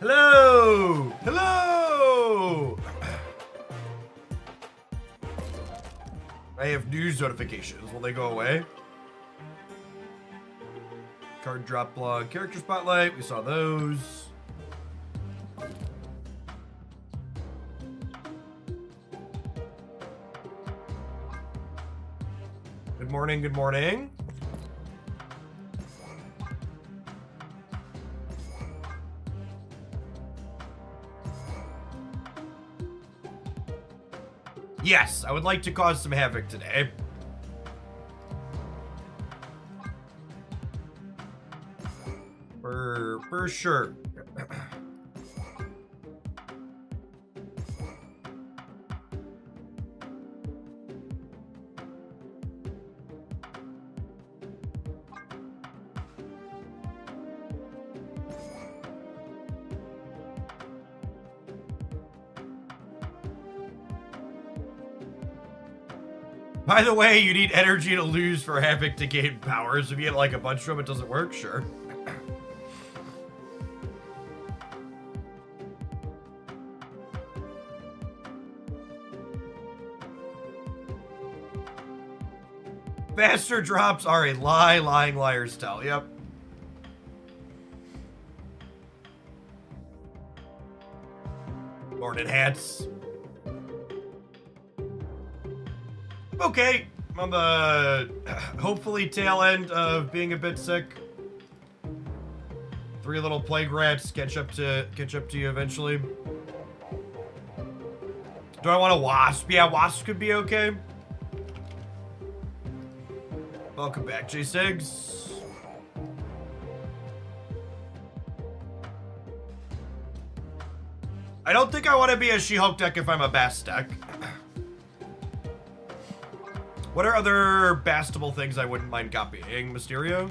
Hello! Hello! I have news notifications. Will they go away? Card drop log, character spotlight. We saw those. Good morning, good morning. Yes, I would like to cause some havoc today. For sure. By the way, you need energy to lose for Havoc to gain powers. If you get like a bunch of them, it doesn't work? Sure. Faster drops are a lie, lying liars tell. Yep. Morning hats. Okay, on the hopefully tail end of being a bit sick. 3 little plague rats catch up to you eventually. Do I want a wasp? Yeah, wasp could be okay. Welcome back, J6. I don't think I want to be a She-Hulk deck if I'm a Bast deck. What are other bastable things I wouldn't mind copying? Mysterio?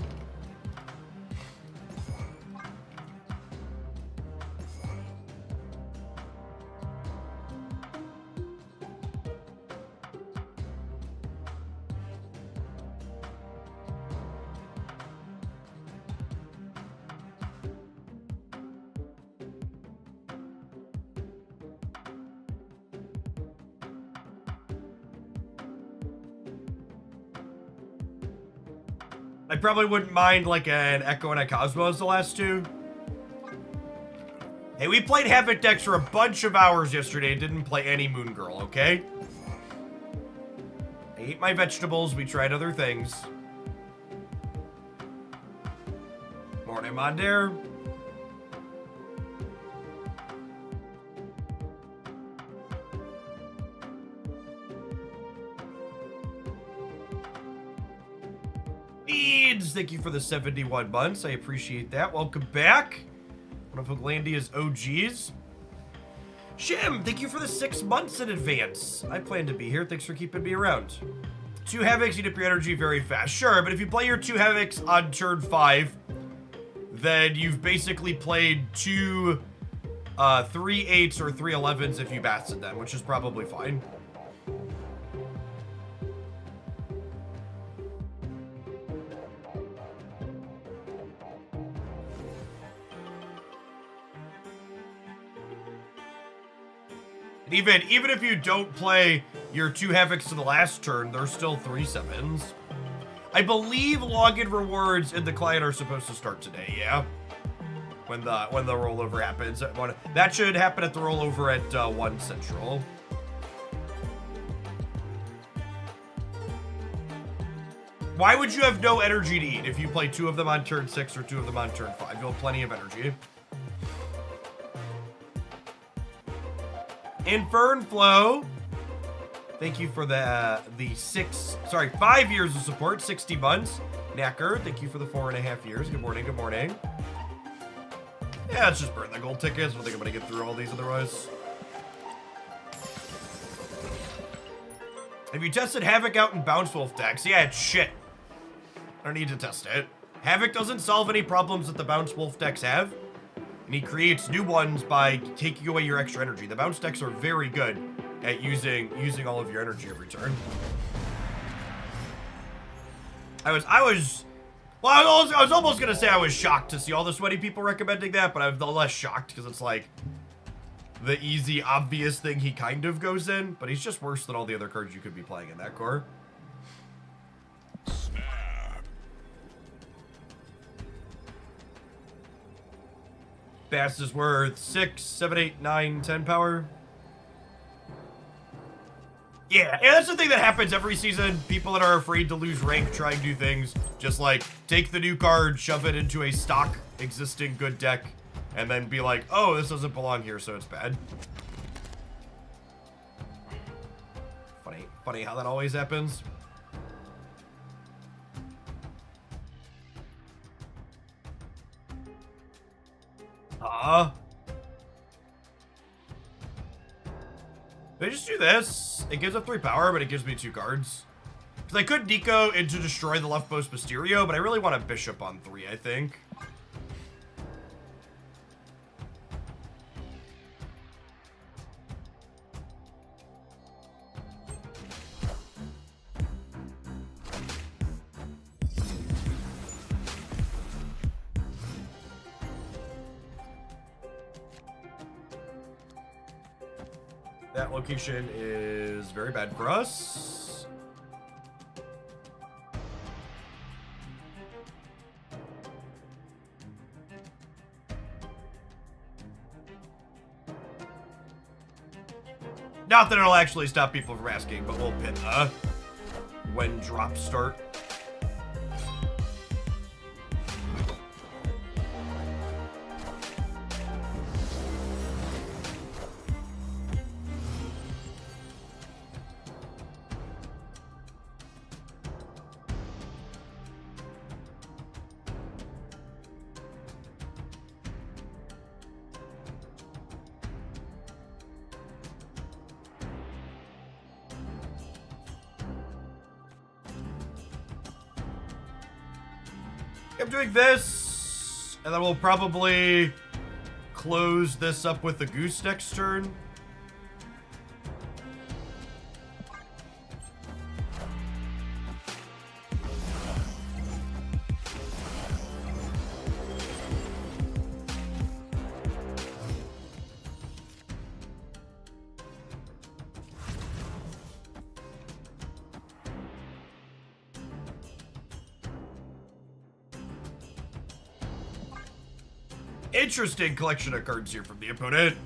I probably wouldn't mind like an Echo and a Cosmo as the last two. Hey, we played Havoc decks for a bunch of hours yesterday and didn't play any Moon Girl, okay? I ate my vegetables, we tried other things. Morning, my dear. Thank you for the 71 months. I appreciate that. Welcome back. One of Hooglandia's OGs. Shim, thank you for the 6 months in advance. I plan to be here. Thanks for keeping me around. 2 Havocs eat up your energy very fast. Sure, but if you play your 2 Havocs on turn 5, then you've basically played 2 3 8s or 3 11s if you basted them, which is probably fine. Even if you don't play your 2 Havocs to the last turn, there's still 3 7s. I believe login rewards in the client are supposed to start today, yeah? When the rollover happens. That should happen at the rollover at 1 Central. Why would you have no energy to eat if you play 2 of them on turn 6 or 2 of them on turn 5? You'll have plenty of energy. Infernflow, thank you for the 5 years of support, 60 months. Knacker, thank you for the 4.5 years. Good morning, good morning. Yeah, let's just burn the gold tickets. I don't think I'm gonna get through all these otherwise. Have you tested Havoc out in Bounce Wolf decks? Yeah, it's shit. I don't need to test it. Havoc doesn't solve any problems that the Bounce Wolf decks have. And he creates new ones by taking away your extra energy. The bounce decks are very good at using all of your energy every turn. I was Well, I was almost gonna say I was shocked to see all the sweaty people recommending that, but I'm the less shocked because it's like the easy, obvious thing he kind of goes in, but he's just worse than all the other cards you could be playing in that core. Bass is worth 6, 7, 8, 9, 10 power. Yeah, that's the thing that happens every season. People that are afraid to lose rank try and do things. Just like, take the new card, shove it into a stock existing good deck, and then be like, oh, this doesn't belong here, so it's bad. Funny how that always happens. They just do this. It gives up 3 power, but it gives me 2 cards. Because I could Nico into destroy the leftmost Mysterio, but I really want a Bishop on 3, I think. That location is very bad for us. Not that it'll actually stop people from asking, but we'll pin when drops start. I'm doing this, and then we'll probably close this up with the Goose next turn. Interesting collection of cards here from the opponent.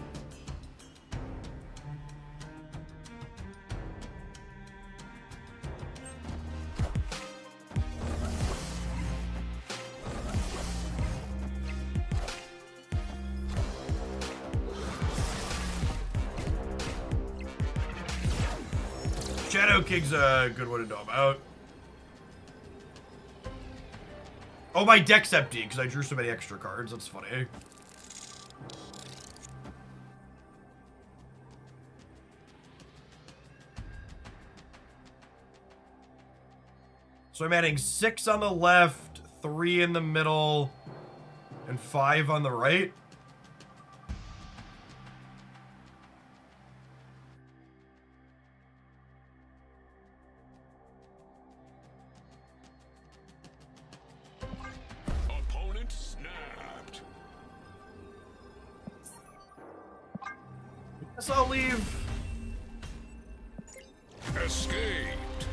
Shadow King's a good one to know about. Oh, my deck's empty because I drew so many extra cards. That's funny. So I'm adding 6 on the left, 3 in the middle, and 5 on the right. Guess I'll leave. Escaped.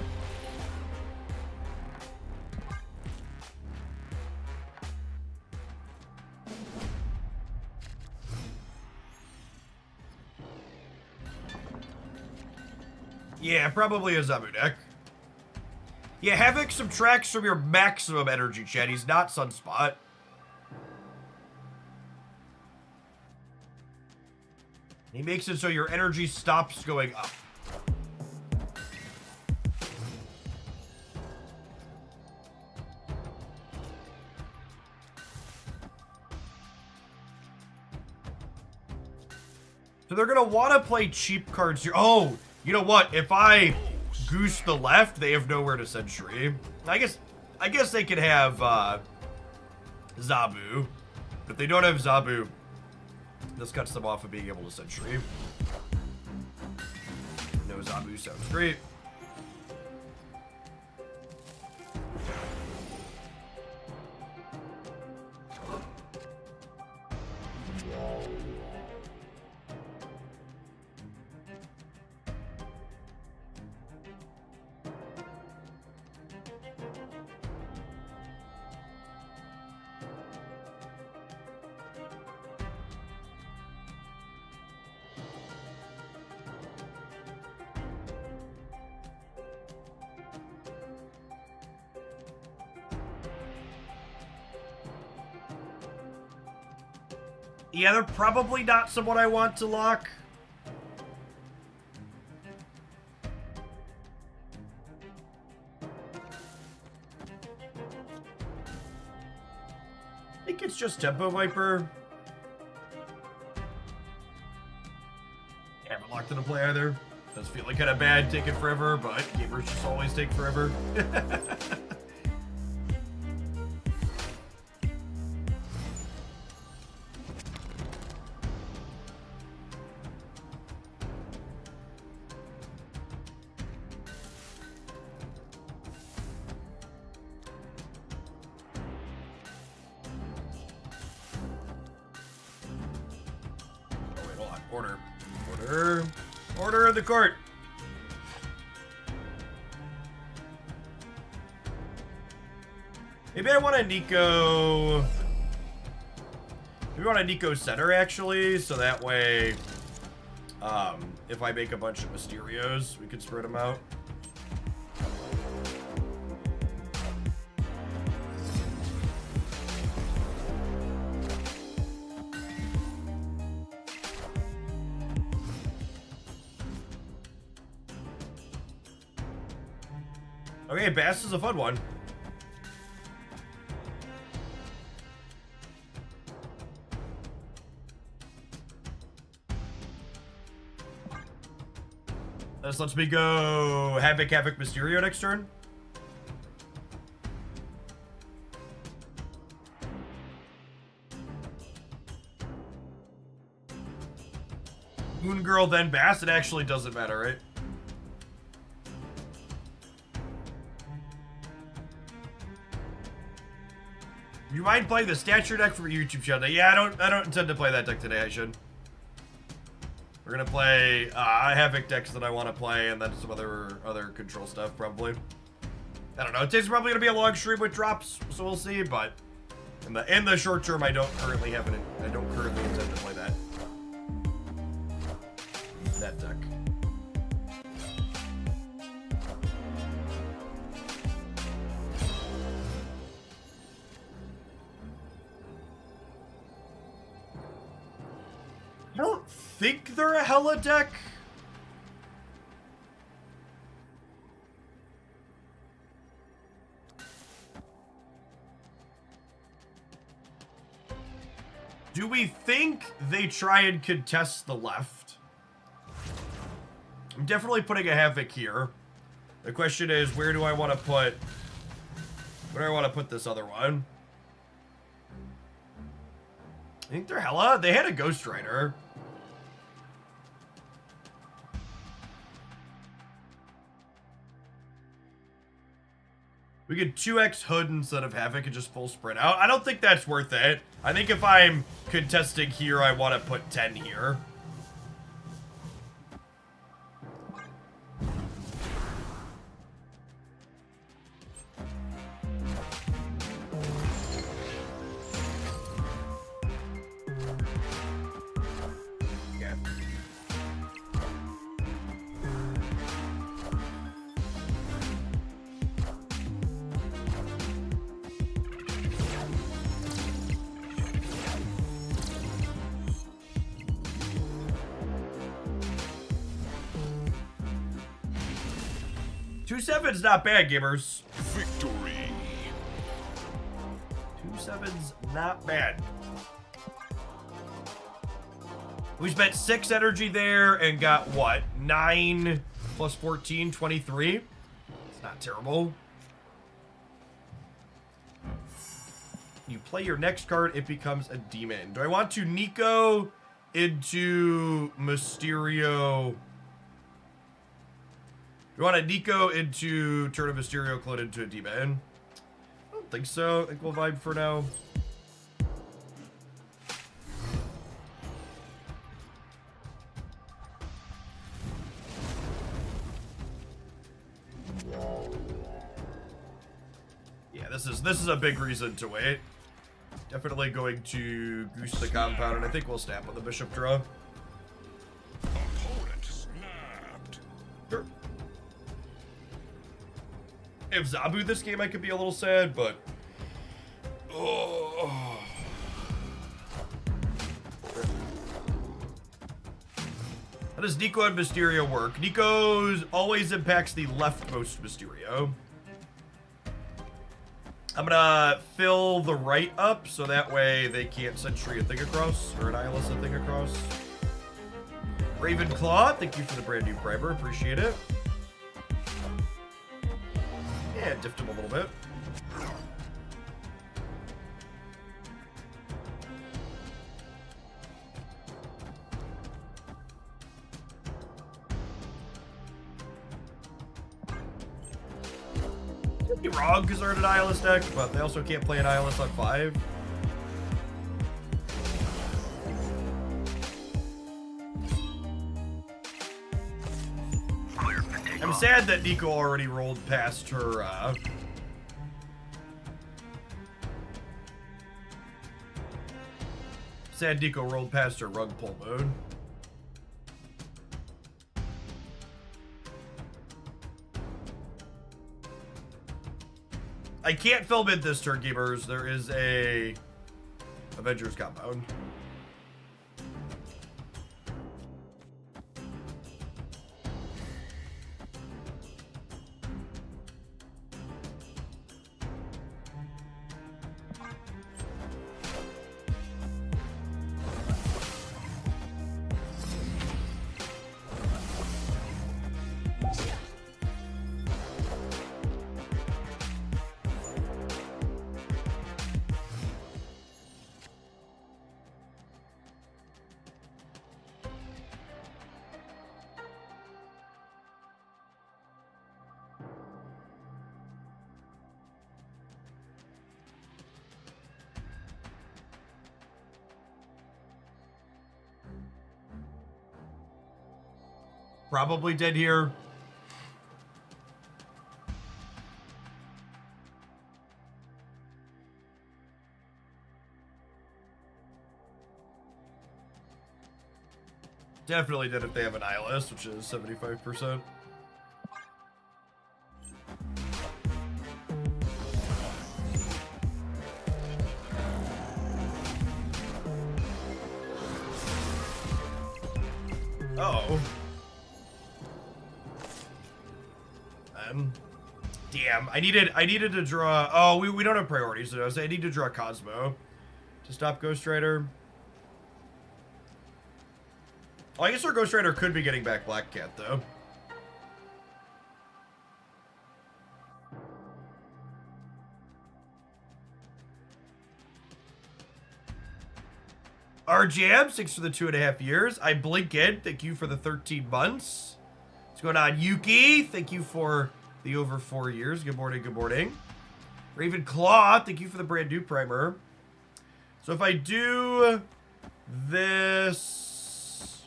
Yeah, probably a Zabu deck. Yeah, Havoc subtracts from your maximum energy, Chad. He's not Sunspot. He makes it so your energy stops going up. So they're gonna want to play cheap cards here. Oh, you know what? If I goose the left, they have nowhere to Sentry. I guess they could have Zabu. If they don't have Zabu, this cuts them off of being able to Sentry. No Zabu sounds great. Yeah, they're probably not someone I want to lock. I think it's just Tempo Viper. Haven't locked into play either. Does feel like kind of bad taking forever, but gamers just always take forever. Order in the court. Maybe I want a Nico. Maybe I want a Nico center actually, so that way, if I make a bunch of Mysterios, we can spread them out. Okay, Bass is a fun one. This lets me go Havoc, Mysterio next turn. Moon Girl, then Bass. It actually doesn't matter, right? You mind playing the stature deck for your YouTube channel? Yeah, I don't intend to play that deck today. I should. We're gonna play Havoc decks that I want to play, and then some other control stuff probably. I don't know. Today's probably gonna be a long stream with drops, so we'll see. But in the short term, I don't currently intend to play that deck. I don't think they're a Hella deck. Do we think they try and contest the left? I'm definitely putting a Havoc here. The question is, where do I want to put this other one? I think they're Hella. They had a Ghost Rider. We get 2x Hood instead of Havoc and just full spread out. I don't think that's worth it. I think if I'm contesting here, I want to put 10 here. Yeah. Two seven's not bad, gamers. Victory. 2-7's not bad. We spent 6 energy there and got what? 9 plus 14, 23. It's not terrible. You play your next card, it becomes a demon. Do I want to Nico into Mysterio? You want a Nico into turn of Mysterio, clone into a demon? I don't think so. I think we'll vibe for now. Yeah, this is a big reason to wait. Definitely going to goose the compound, and I think we'll snap on the bishop draw. Opponent snapped. Sure. If Zabu this game, I could be a little sad, but... Oh. does Nico and Mysterio work? Nico's always impacts the leftmost Mysterio. I'm gonna fill the right up so that way they can't Sentry a thing across or Annihilus a thing across. Ravenclaw, thank you for the brand new primer. Appreciate it. Yeah, diffed him a little bit. Could be wrong because they're in an Annihilus deck, but they also can't play an Annihilus on 5. I'm sad that Nico already rolled past her, Sad Nico rolled past her rug pull mode. I can't fill mid this turn, gamers. There is a Avengers compound. Probably dead here. Definitely dead if they have an Annihilus, which is 75%. Uh-oh. Damn, I needed to draw. Oh, we don't have priorities, so I need to draw Cosmo to stop Ghost Rider. Oh, I guess our Ghost Rider could be getting back Black Cat though. Our Jams, thanks for the 2.5 years. I blink in, thank you for the 13 months. What's going on, Yuki? Thank you for the over 4 years. Good morning, good morning. Ravenclaw, thank you for the brand new primer. So if I do this,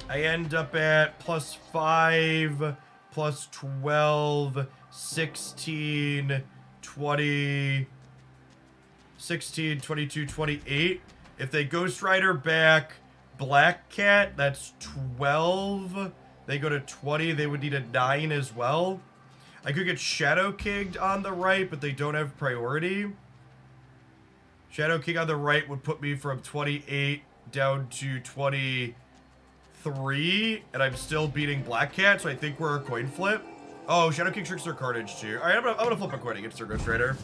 I end up at +5, +12, 16, 20, 16, 22, 28. If they Ghost Rider back Black Cat, that's 12. They go to 20, they would need a 9 as well. I could get Shadow Kinged on the right, but they don't have priority. Shadow King on the right would put me from 28 down to 23, and I'm still beating Black Cat, so I think we're a coin flip. Oh, Shadow King shrinks their carnage too. All right, I'm gonna flip a coin against their Ghost Rider.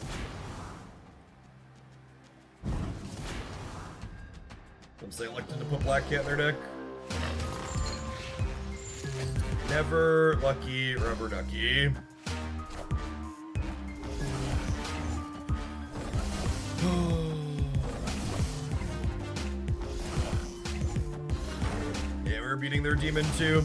Once they elected to put Black Cat in their deck. Never lucky rubber ducky. Yeah, we're beating their demon too.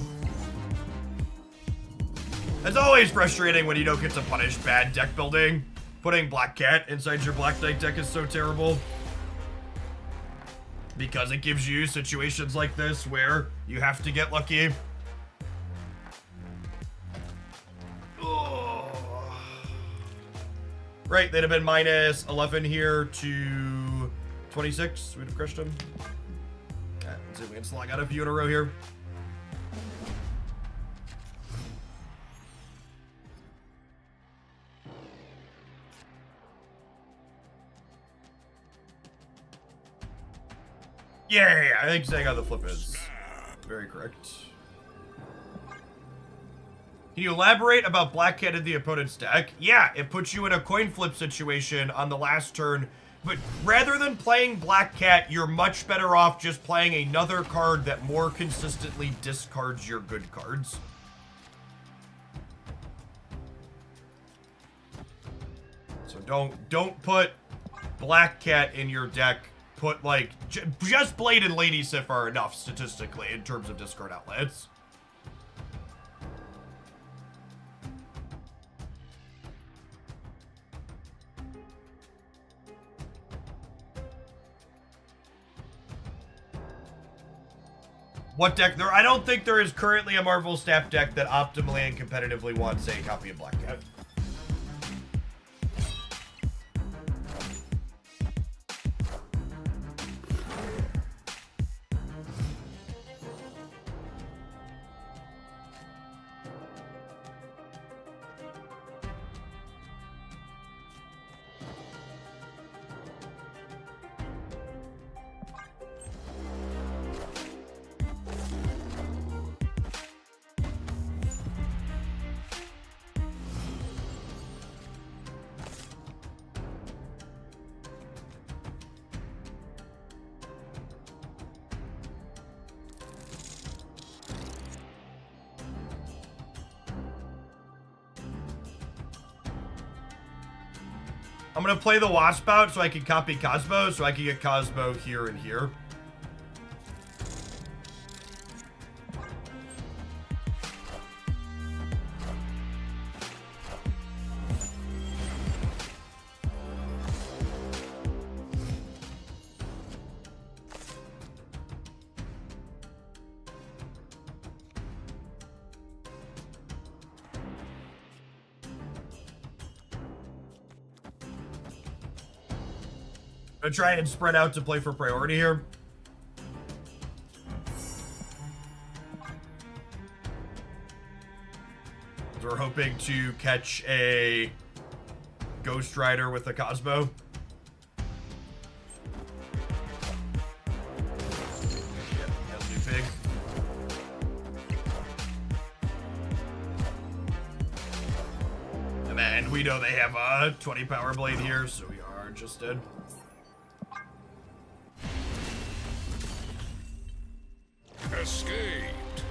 It's always frustrating when you don't get to punish bad deck building. Putting Black Cat inside your Black Knight deck is so terrible. Because it gives you situations like this where you have to get lucky. Right, they'd have been minus 11 here to 26. We'd have crushed them. Let's see if we can slog out a few in a row here. Yeah, I think saying how the flip is. Very correct. Can you elaborate about Black Cat in the opponent's deck? Yeah, it puts you in a coin flip situation on the last turn, but rather than playing Black Cat, you're much better off just playing another card that more consistently discards your good cards. So don't put Black Cat in your deck. Put, like, just Blade and Lady Sif are enough statistically in terms of discard outlets. What deck? I don't think there is currently a Marvel Staff deck that optimally and competitively wants a copy of Black Cat. I'm gonna play the Wasp out so I can copy Cosmo, so I can get Cosmo here and here. I'm gonna try and spread out to play for priority here. We're hoping to catch a Ghost Rider with a Cosmo. Yep, that'll be big. And we know they have a 20 power blade here, so we are just dead. Escaped.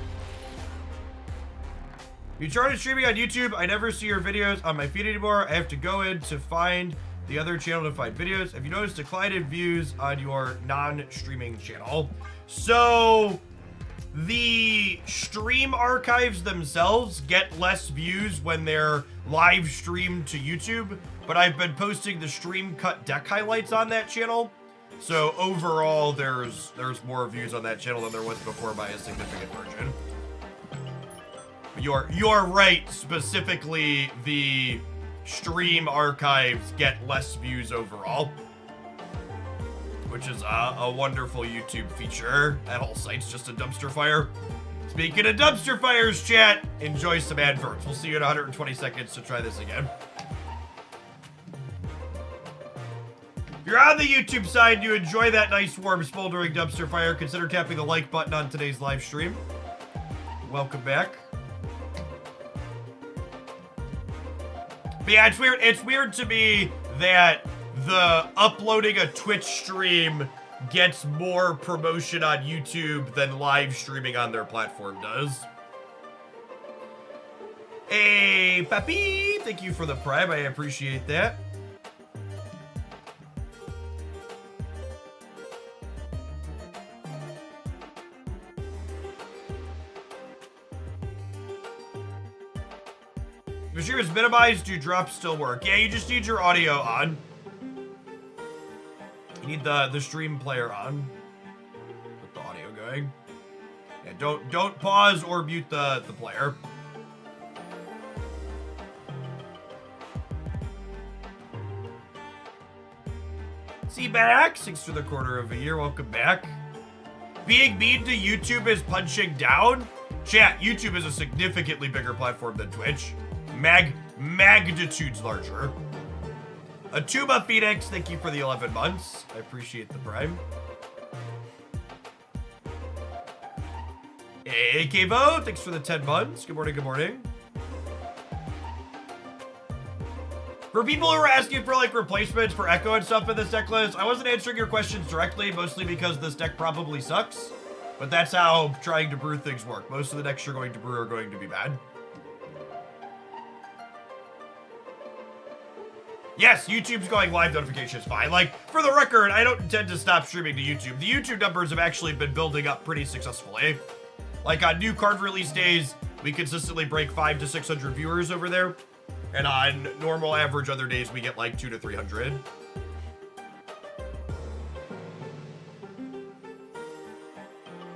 You started streaming on YouTube. I never see your videos on my feed anymore. I have to go in to find the other channel to find videos. Have you noticed decline in views on your non-streaming channel? So the stream archives themselves get less views when they're live streamed to YouTube, but I've been posting the stream cut deck highlights on that channel. So overall, there's more views on that channel than there was before by a significant margin. You're right. Specifically, the stream archives get less views overall, which is a wonderful YouTube feature at all sites. Just a dumpster fire. Speaking of dumpster fires, chat, enjoy some adverts. We'll see you in 120 seconds to try this again. If you're on the YouTube side and you enjoy that nice, warm, smoldering dumpster fire, consider tapping the like button on today's live stream. Welcome back. But yeah, it's weird. It's weird to me that the uploading a Twitch stream gets more promotion on YouTube than live streaming on their platform does. Hey, Papi, thank you for the prime. I appreciate that. If your stream is minimized, do drops still work? Yeah, you just need your audio on. You need the stream player on. With the audio going. Yeah, don't pause or mute the player. See back, thanks for the quarter of a year. Welcome back. Being mean to YouTube is punching down. Chat, YouTube is a significantly bigger platform than Twitch. Magnitudes larger. Atuma Phoenix, thank you for the 11 months. I appreciate the prime. Hey, Kavo, thanks for the 10 months. Good morning, good morning. For people who are asking for like replacements for Echo and stuff in this deck list, I wasn't answering your questions directly, mostly because this deck probably sucks. But that's how trying to brew things work. Most of the decks you're going to brew are going to be bad. Yes, YouTube's going live notifications fine. Like, for the record, I don't intend to stop streaming to YouTube. The YouTube numbers have actually been building up pretty successfully. Like, on new card release days, we consistently break 500 to 600 viewers over there. And on normal average other days, we get like 200 to 300.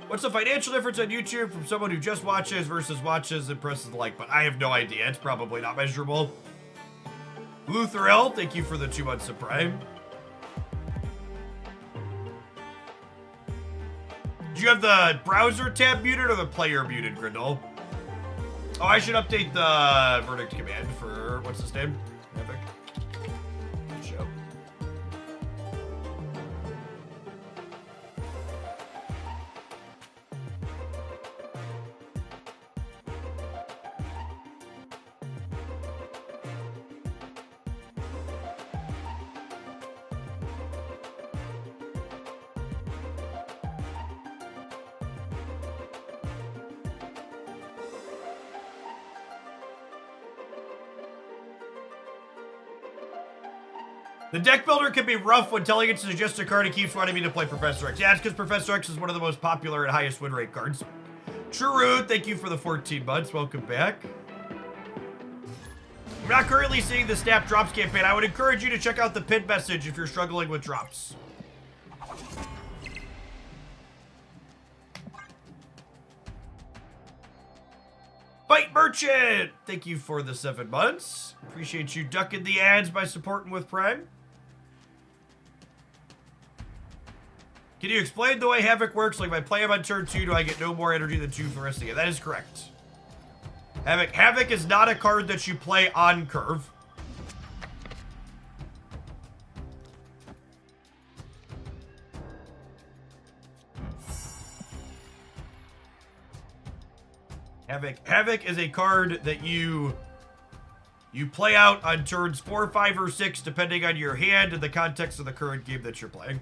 What's the financial difference on YouTube from someone who just watches versus watches and presses the like button? I have no idea. It's probably not measurable. Lutherel, thank you for the 2 months of Prime. Do you have the browser tab muted or the player muted, Grindle? Oh, I should update the verdict command for, what's his name? Havoc. Show. The deck builder can be rough when telling it to suggest a card and keeps wanting me to play Professor X. Yeah, it's because Professor X is one of the most popular and highest win rate cards. True, thank you for the 14 months. Welcome back. I'm not currently seeing the Snap Drops campaign. I would encourage you to check out the pinned message if you're struggling with drops. Fight Merchant! Thank you for the 7 months. Appreciate you ducking the ads by supporting with Prime. Can you explain the way Havoc works? Like, if I play him on turn 2, do I get no more energy than 2 for the rest of the game? That is correct. Havoc is not a card that you play on curve. Havoc is a card that you play out on turns 4, 5, or 6, depending on your hand and the context of the current game that you're playing.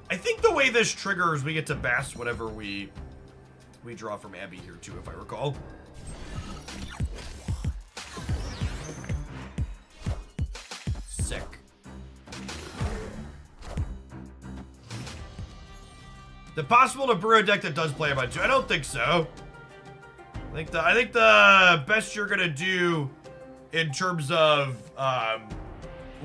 I think the way this triggers, we get to bash whatever we draw from Abby here too, if I recall. Sick. Is it possible to brew a deck that does play him on 2? I don't think so. I think the best you're gonna do in terms of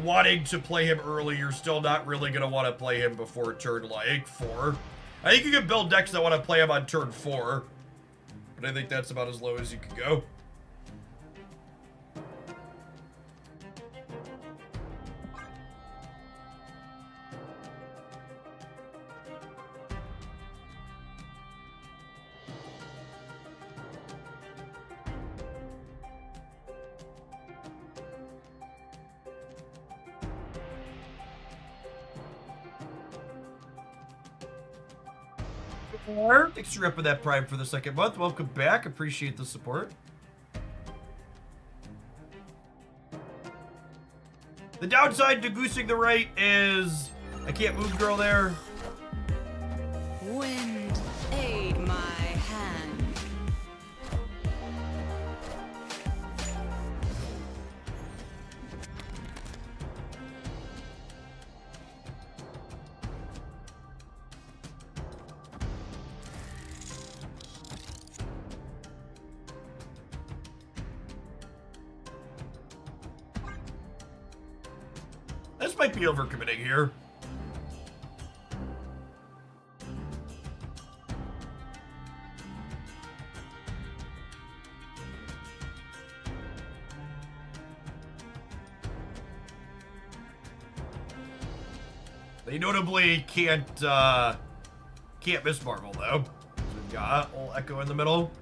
wanting to play him early, you're still not really going to want to play him before turn, like, 4. I think you can build decks that want to play him on turn 4, but I think that's about as low as you can go. Thanks for repping that Prime for the 2nd month. Welcome back. Appreciate the support. The downside to goosing the right is I can't move girl there. Wind, aid my hand. This might be overcommitting here. They notably can't miss Marvel though. So we've got old Echo in the middle.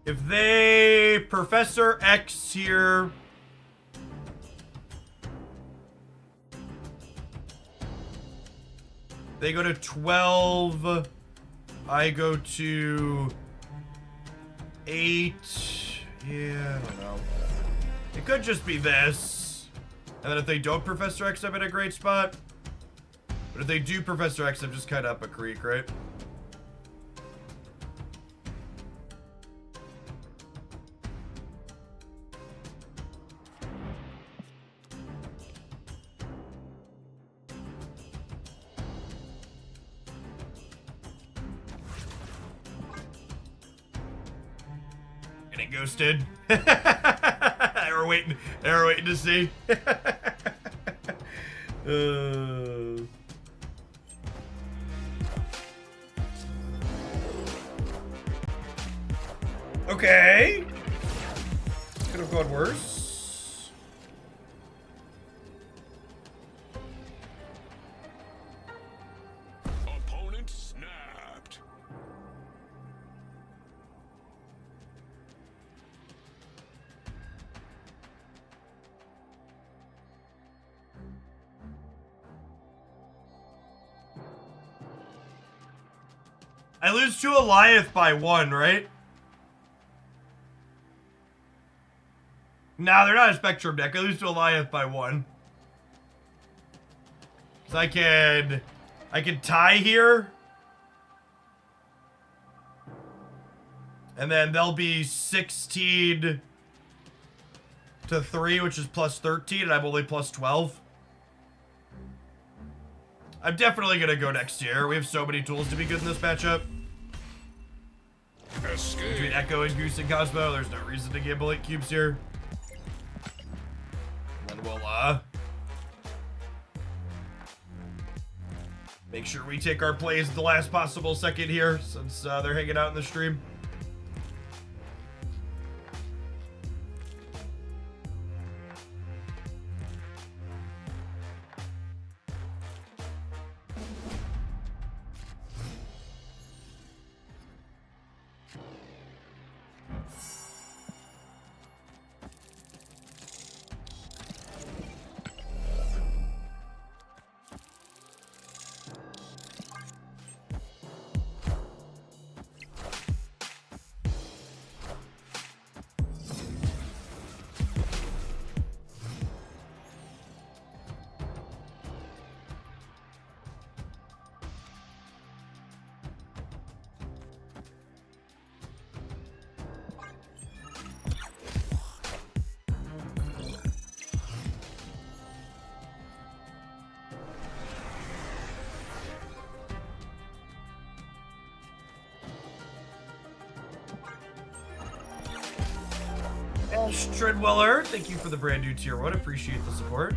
If they Professor X here, they go to 12. I go to 8. Yeah, I don't know. It could just be this. And then if they don't Professor X, I'm in a great spot. But if they do Professor X, I'm just kind of up a creek, right? Getting ghosted. We're waiting to see. Okay. Could have gone worse. Opponent snapped. I lose to Eliath by 1, right? Nah, they're not a Spectrum deck. I lose to Eliath by 1. Cause I can tie here. And then they'll be 16 to 3, which is plus 13, and I'm only plus 12. I'm definitely gonna go next year. We have so many tools to be good in this matchup. Escape. Between Echo and Goose and Cosmo, there's no reason to gamble 8 cubes here. And then we'll, make sure we take our plays at the last possible second here, since they're hanging out in the stream. Ash Treadweller, thank you for the brand new tier 1. Appreciate the support.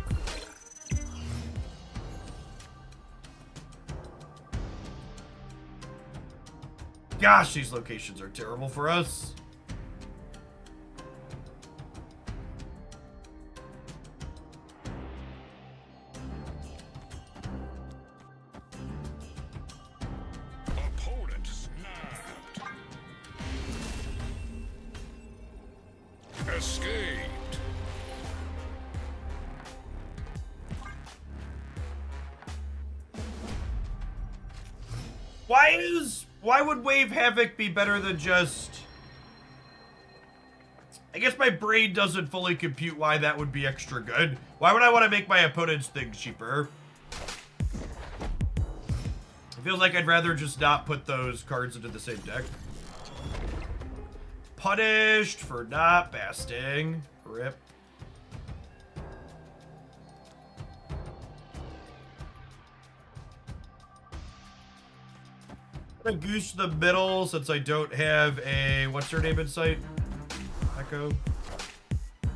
Gosh, these locations are terrible for us. Opponent snapped. Escaped. Why would Wave Havoc be better than just... I guess my brain doesn't fully compute why that would be extra good. Why would I want to make my opponent's thing cheaper? It feels like I'd rather just not put those cards into the same deck. Punished for not basting. Rip. I'm gonna goose the middle since I don't have a... What's her name in sight? Echo. I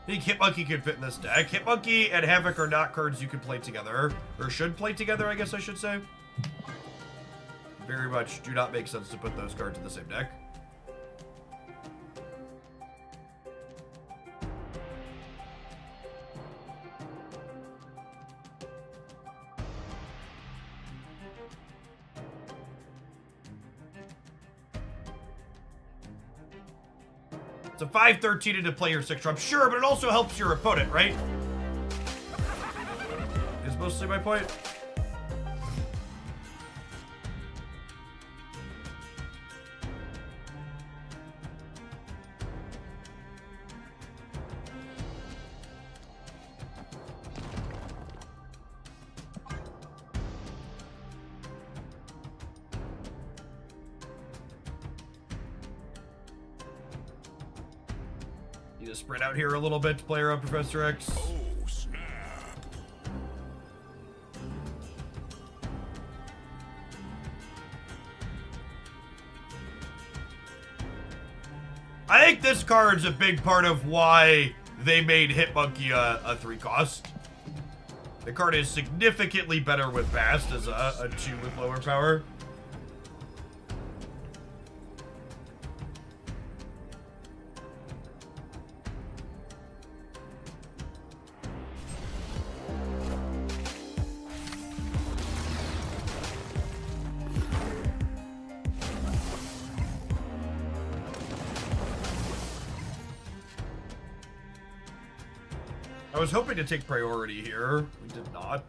think Hitmonkey could fit in this deck. Hitmonkey and Havoc are not cards you can play together. Or should play together, I guess I should say. Very much do not make sense to put those cards in the same deck. It's a 5-13 into player 6 drop. Sure, but it also helps your opponent, right? Is mostly my point. Need to spread out here a little bit to play around Professor X. Oh, snap. I think this card's a big part of why they made Hitmonkey a 3 cost. The card is significantly better with Bast as a 2 with lower power. I was hoping to take priority here. We did not.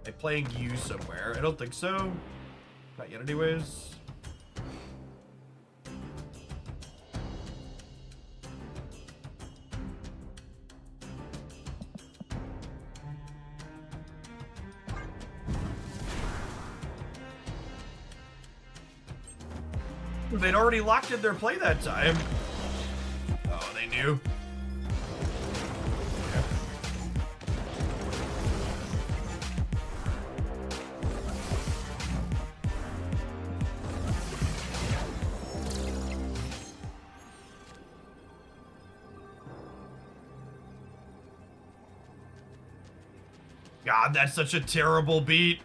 I'm playing you somewhere. I don't think so. Not yet anyways. They'd already locked in their play that time. Oh, they knew. God, that's such a terrible beat.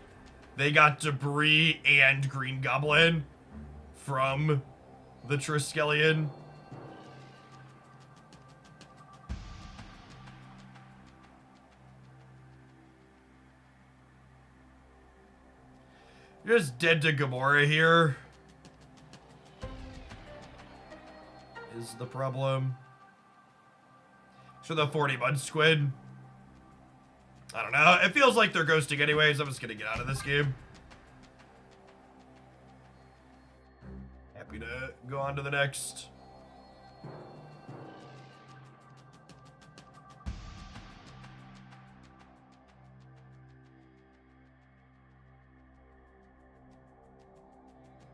They got Debris and Green Goblin from the Triskelion. You're just dead to Gamora here. Is the problem. For the 40-month squid. I don't know. It feels like they're ghosting anyways. I'm just gonna get out of this game. Happy to go on to the next.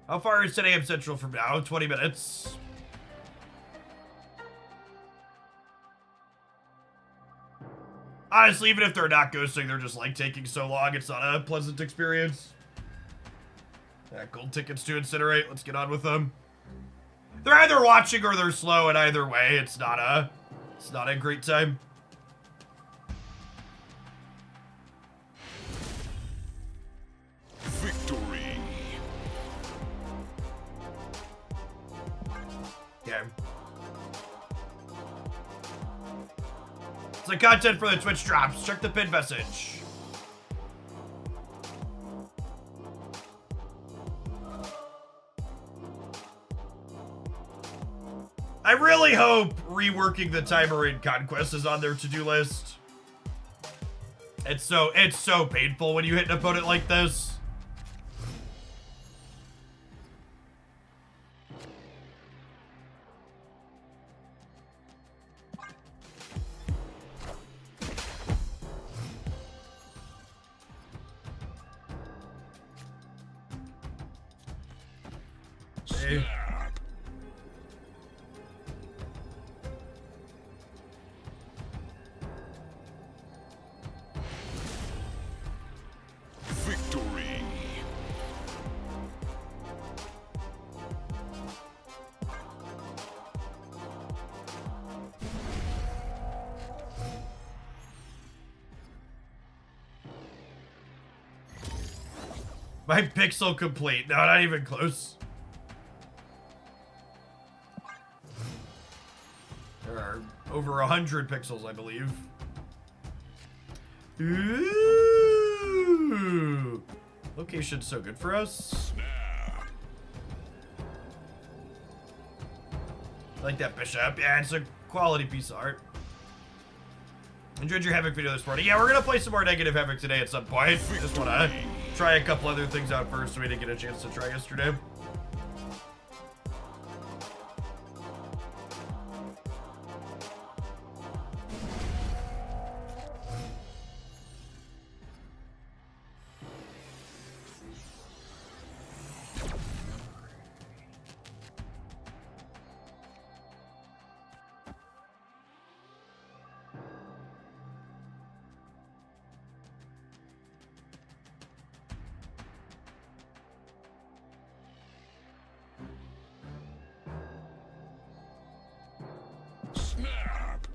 How far is 10 a.m. Central from now? 20 minutes. Honestly, even if they're not ghosting, they're just like taking so long. It's not a pleasant experience. Yeah, gold tickets to Incinerate. Let's get on with them. They're either watching or they're slow, and either way, it's not a great time. Victory. Okay. It's the content for the Twitch drops. Check the pin message. I really hope reworking the timer in Conquest is on their to-do list. It's so painful when you hit an opponent like this. Hey. Victory. My pixel complete. No, not even close. There are over 100 pixels, I believe. Ooh. Location's so good for us. Snap. I like that bishop. Yeah, it's a quality piece of art. Enjoyed your Havoc video this morning. Yeah, we're gonna play some more negative Havoc today at some point. Just wanna try a couple other things out first we didn't get a chance to try yesterday. Snap.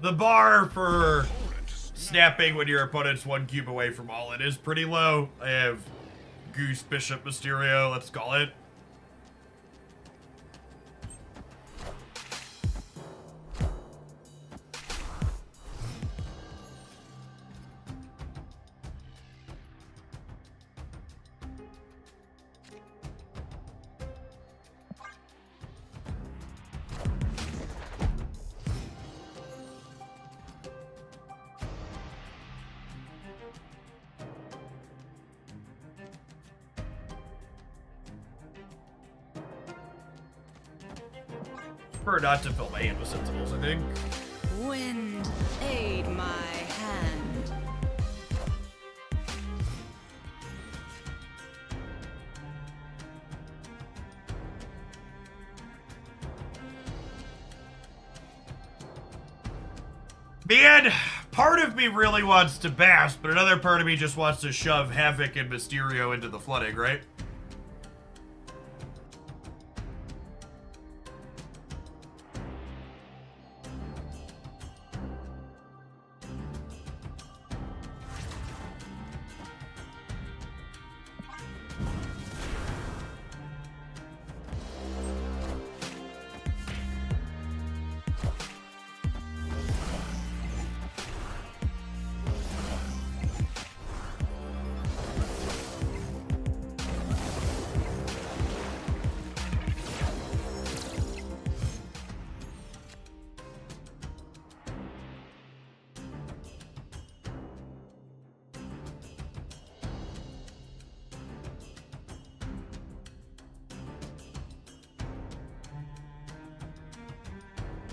The bar for snapping when your opponent's one cube away from all it is pretty low. I have Goose, Bishop, Mysterio, let's call it. Prefer not to fill my hand with sentinels, I think. Wind, aid my hand. Man, part of me really wants to bash, but another part of me just wants to shove Havoc and Mysterio into the flooding, right?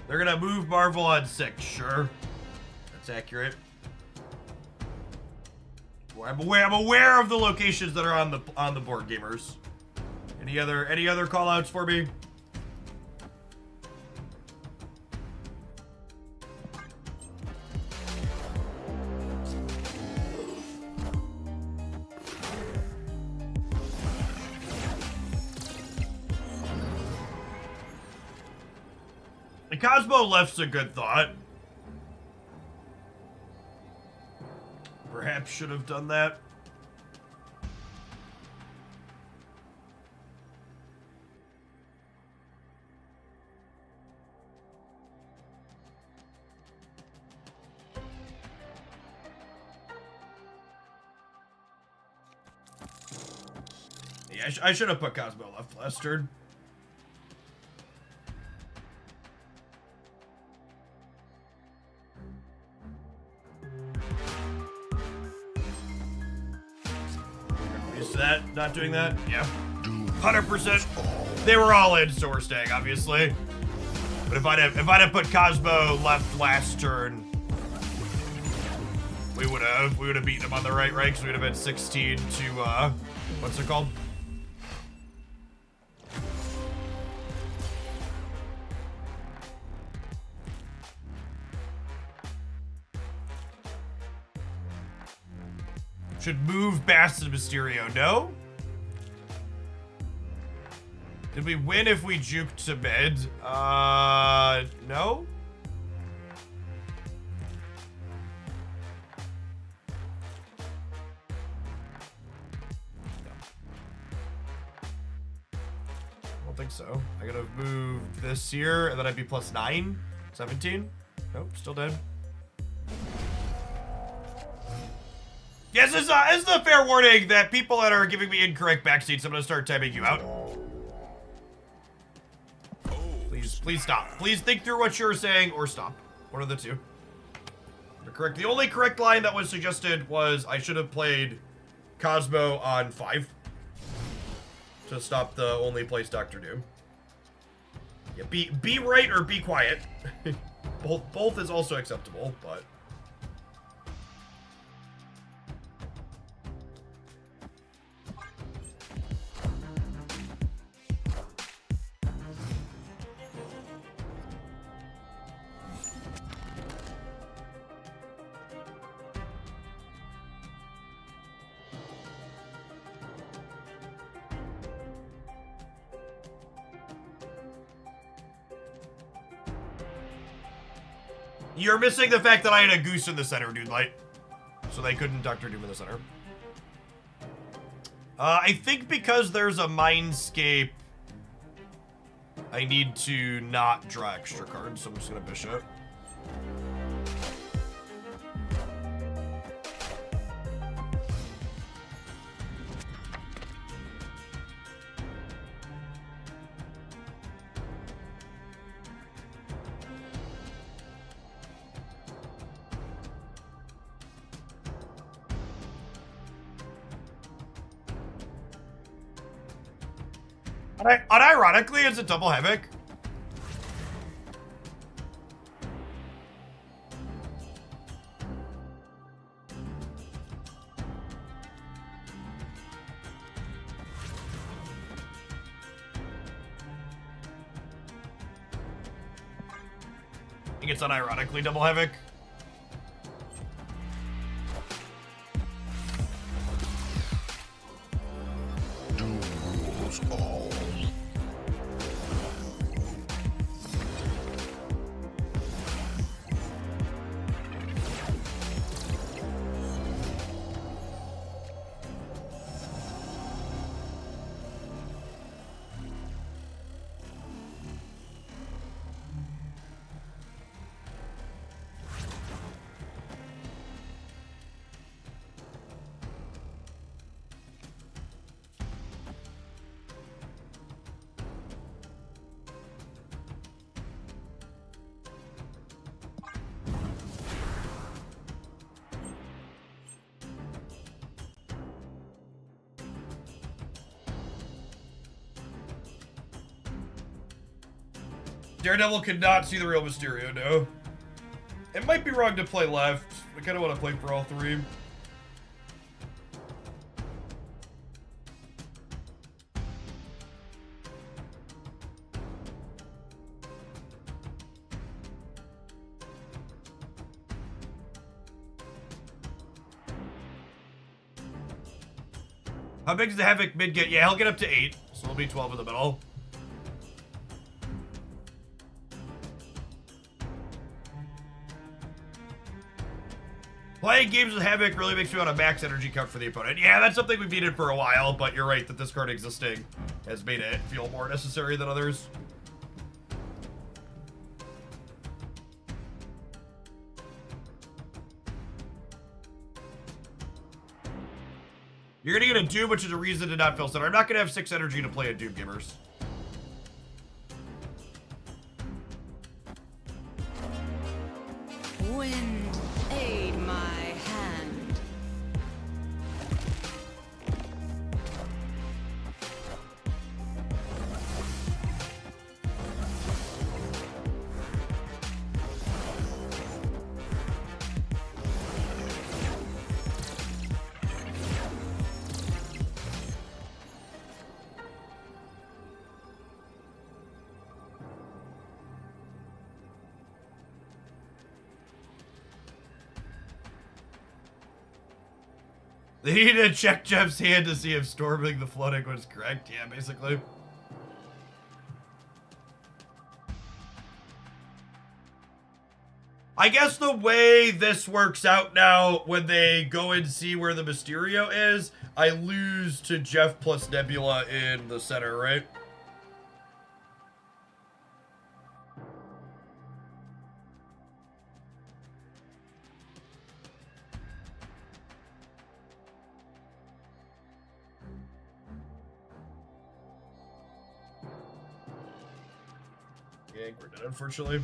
They're gonna move Marvel on 6, sure. That's accurate. Well, I'm aware of the locations that are on the board, gamers. Any other call outs for me? The Cosmo left's a good thought. Perhaps should have done that. Yeah, I should have put Cosmo left last turn. That not doing that, yeah, 100%. They were all in, so we're staying, obviously. But if I'd have put Cosmo left last turn, we would have beaten him on the right, because we would have been 16 to what's it called? Should move Bass and Mysterio, no? Did we win if we juked to mid? No? I don't think so. I gotta have moved this here, and then I'd be plus 9? 17? Nope, still dead. this is a fair warning that people that are giving me incorrect backseats, I'm gonna start typing you out. Please stop. Please think through what you're saying or stop. One of the two. Correct. The only correct line that was suggested was I should have played Cosmo on 5 to stop the only place Doctor Doom. Yeah, be right or be quiet. both is also acceptable, but. You're missing the fact that I had a goose in the center, dude light. So they couldn't Dr. Doom in the center. I think because there's a Mindscape, I need to not draw extra cards, so I'm just gonna Bishop. Unironically, it's a double Havoc. I think it's unironically double Havoc. Doom rules all. Daredevil could not see the real Mysterio, no. It might be wrong to play left. I kind of want to play for all three. How big does the Havoc mid get? Yeah, he'll get up to 8, so it'll be 12 in the middle. Playing games with Havoc really makes me want a max energy count for the opponent. Yeah, that's something we've needed for a while, but you're right that this card existing has made it feel more necessary than others. You're gonna get a Doom, which is a reason to not fill center. I'm not gonna have 6 energy to play a Doom, gamers. Wind, aid my hand. They need to check Jeff's hand to see if storming the flooding was correct. Yeah, basically. I guess the way this works out now, when they go and see where the Mysterio is, I lose to Jeff plus Nebula in the center, right? Yeah, we're dead, unfortunately.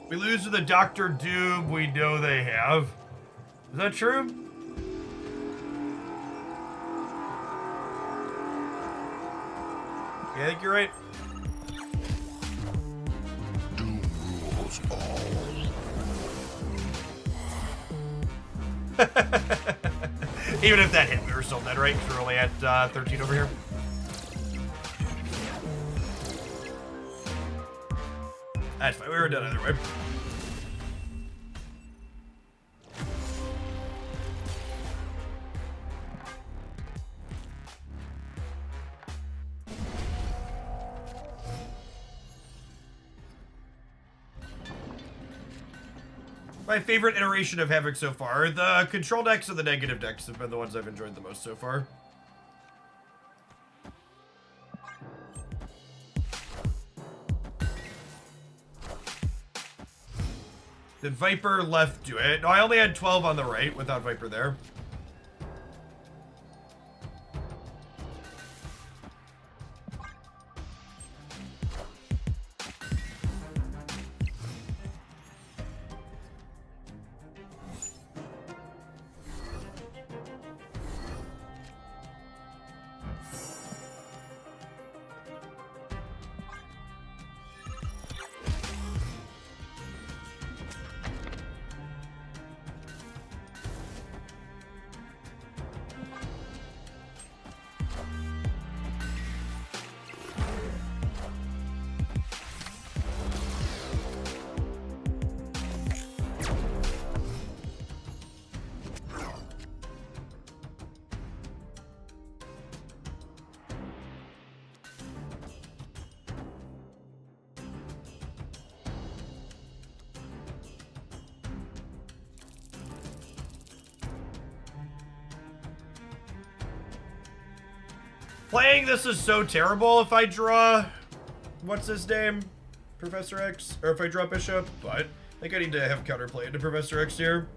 We lose to the Doctor Doom we know they have. Is that true? Yeah, I think you're right. Doom rules all. Even if that hit, we were still dead, right? 'Cause we're only at 13 over here. That's fine. We were done either way. My favorite iteration of Havoc so far. The control decks and the negative decks have been the ones I've enjoyed the most so far. Did Viper left do it? No, I only had 12 on the right without Viper there. Playing this is so terrible if I draw... What's his name? Professor X? Or if I draw Bishop, but I think I need to have counterplay into Professor X here.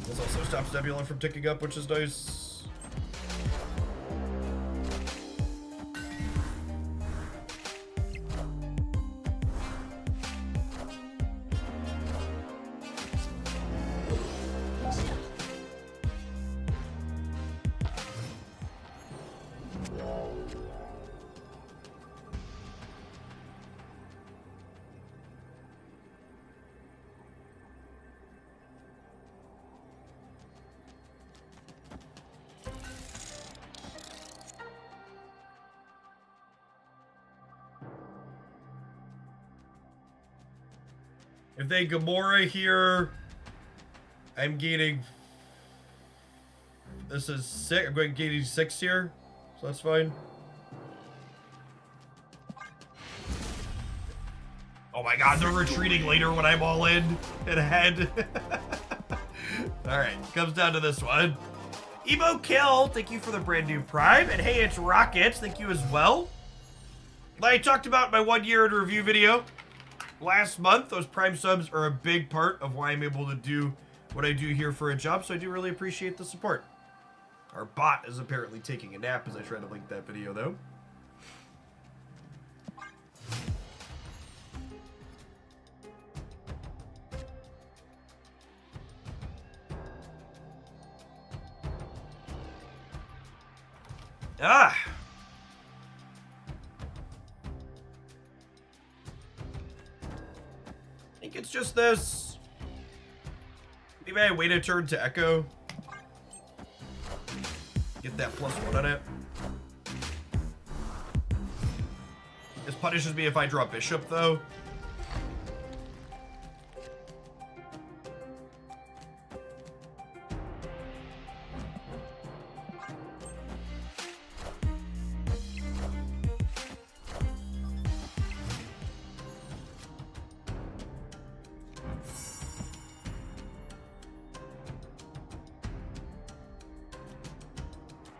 This also stops Nebula from ticking up, which is nice. If they Gamora here, I'm gaining... This is 6. I'm going gaining 6 here, so that's fine. Oh my god, they're retreating later when I'm all in and ahead. Alright, comes down to this one. Emo Kill, thank you for the brand new Prime. And hey, it's Rockets, thank you as well. Like I talked about in my 1 year in review video last month, those Prime subs are a big part of why I'm able to do what I do here for a job, so I do really appreciate the support. Our bot is apparently taking a nap as I try to link that video, though. Ah! I think it's just this. Maybe I wait a turn to Echo. Get that +1 on it. This punishes me if I draw Bishop, though.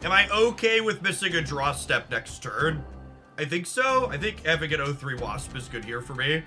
Am I okay with missing a draw step next turn? I think so. I think having an 0-3 Wasp is good here for me.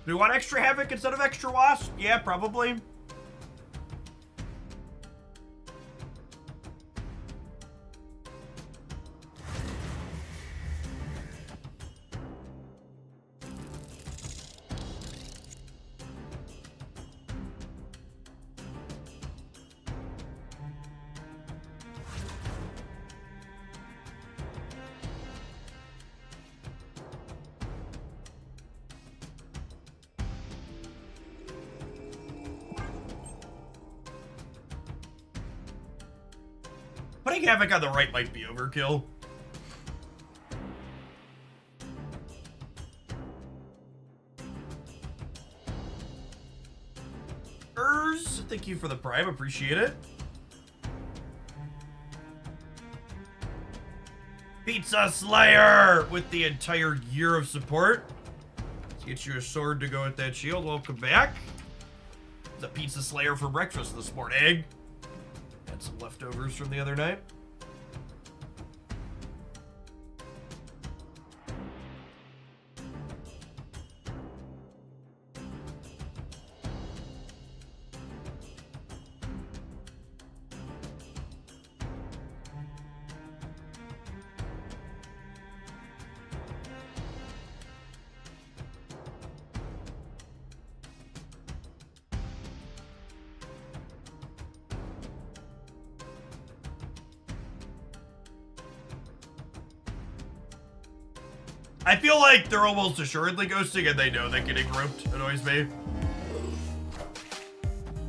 Do we want extra Havoc instead of extra Wasp? Yeah, probably. Putting Havoc on the right might be overkill. Thank you for the prime, appreciate it. Pizza Slayer with the entire year of support. Let's get you a sword to go with that shield. Welcome back. The Pizza Slayer for breakfast this morning. Had some leftovers from the other night. I feel like they're almost assuredly ghosting and they know that getting roped annoys me.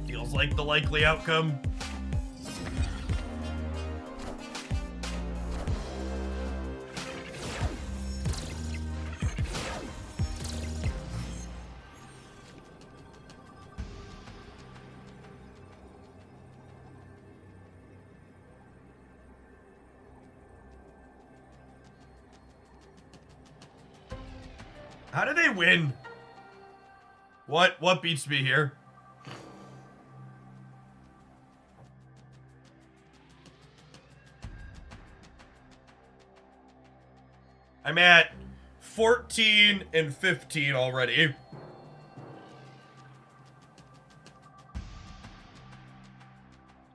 Feels like the likely outcome. How did they win? What beats me here? I'm at 14 and 15 already.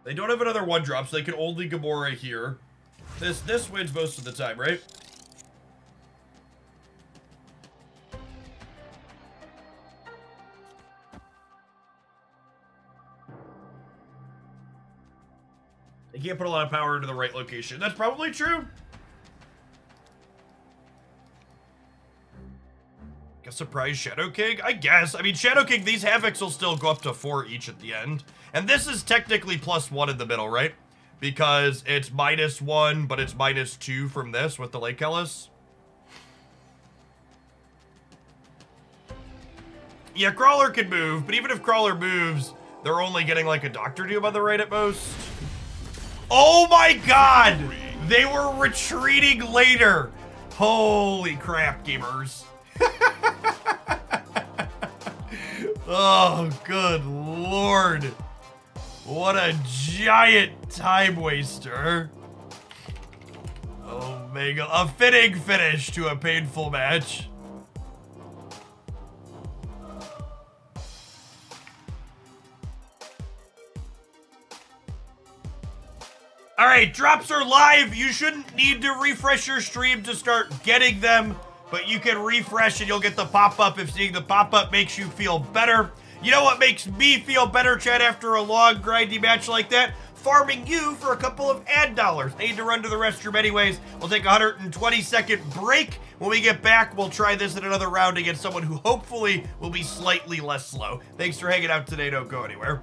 They don't have another 1-drop, so they can only Gamora here. This wins most of the time, right? They can't put a lot of power into the right location. That's probably true. A surprise Shadow King? I guess. I mean, Shadow King, these Havocs will still go up to 4 each at the end. And this is technically +1 in the middle, right? Because it's -1, but it's -2 from this with the Lake Ellis. Yeah, Crawler can move, but even if Crawler moves, they're only getting like a Doctor Doom on the right at most. Oh my god! They were retreating later! Holy crap, gamers. Oh, good lord. What a giant time waster. Omega. A fitting finish to a painful match. All right, drops are live. You shouldn't need to refresh your stream to start getting them, but you can refresh and you'll get the pop-up if seeing the pop-up makes you feel better. You know what makes me feel better, chat, after a long, grindy match like that? farming you for a couple of ad dollars. I need to run to the restroom anyways. We'll take a 120-second break. When we get back, we'll try this in another round against someone who hopefully will be slightly less slow. Thanks for hanging out today. Don't go anywhere.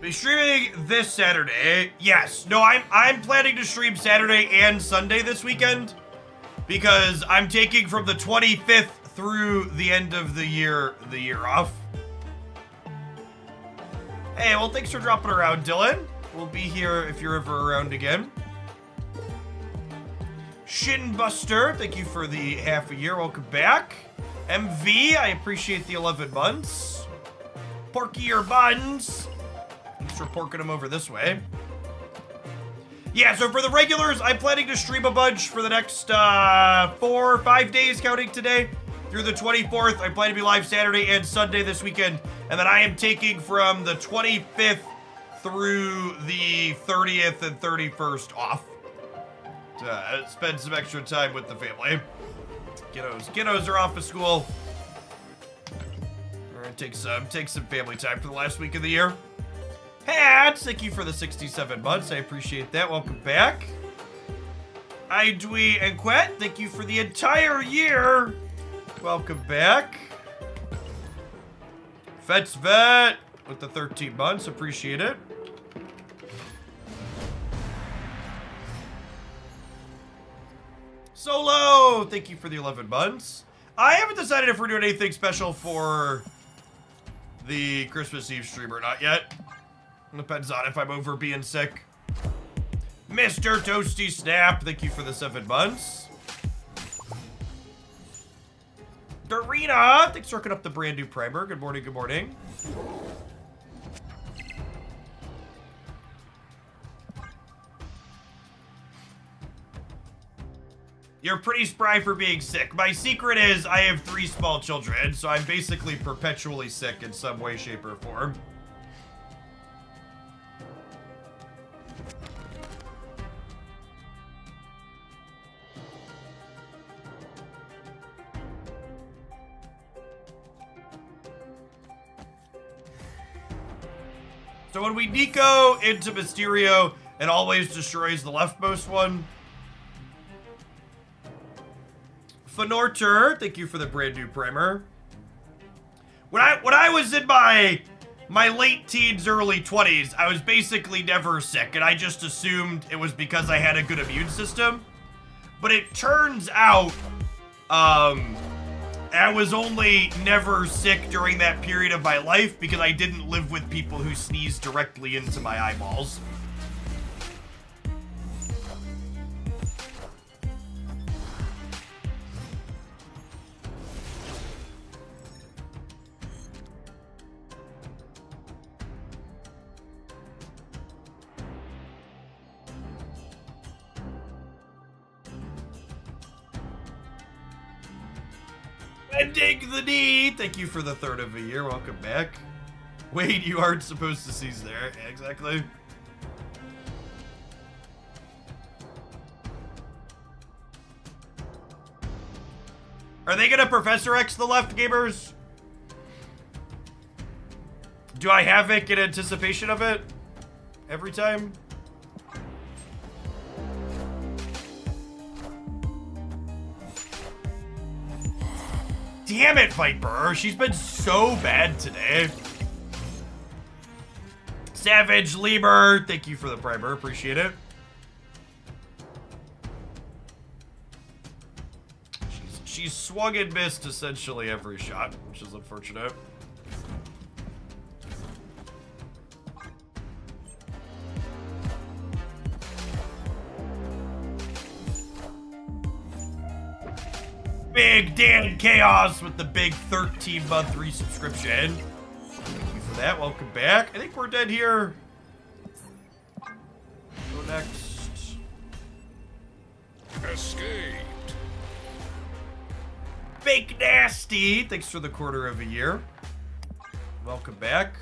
Be streaming this Saturday. Yes. No, I'm planning to stream Saturday and Sunday this weekend because I'm taking from the 25th through the end of the year off. Hey, well, thanks for dropping around, Dylan. We'll be here if you're ever around again. Shinbuster, thank you for the half a year. Welcome back. MV, I appreciate the 11 months. Porky or Buns. Thanks for porking them over this way. Yeah, so for the regulars, I'm planning to stream a bunch for the next 4 or 5 days, counting today, through the 24th. I plan to be live Saturday and Sunday this weekend. And then I am taking from the 25th through the 30th and 31st off. To spend some extra time with the family. Kiddos are off of school. We're gonna take some family time for the last week of the year. Hats, thank you for the 67 months. I appreciate that. Welcome back. Idwe and Quet, thank you for the entire year. Welcome back. Fet's Vet with the 13 months. Appreciate it. Solo, thank you for the 11 months. I haven't decided if we're doing anything special for the Christmas Eve stream or not yet. Depends on if I'm over being sick. Mr. Toasty Snap, thank you for the 7 months. Darina, thanks for hooking up the brand new primer. Good morning, good morning. You're pretty spry for being sick. My secret is I have 3 small children, so I'm basically perpetually sick in some way, shape, or form. So when we Nico into Mysterio, it always destroys the leftmost one. Fenorter, thank you for the brand new primer. When I was in my late teens, early 20s, I was basically never sick, and I just assumed it was because I had a good immune system. But it turns out, I was only never sick during that period of my life because I didn't live with people who sneezed directly into my eyeballs. Bending the knee. Thank you for the third of a year. Welcome back. Wait, you aren't supposed to seize there. Exactly. Are they gonna Professor X the left, gamers? Do I have Havoc in anticipation of it? Every time? Damn it, Viper. She's been so bad today. Savage Lemur, thank you for the primer. Appreciate it. She's swung and missed essentially every shot, which is unfortunate. Big Dan Chaos with the big 13-month resubscription. Thank you for that. Welcome back. I think we're dead here. Go next. Escaped. Fake Nasty. Thanks for the quarter of a year. Welcome back.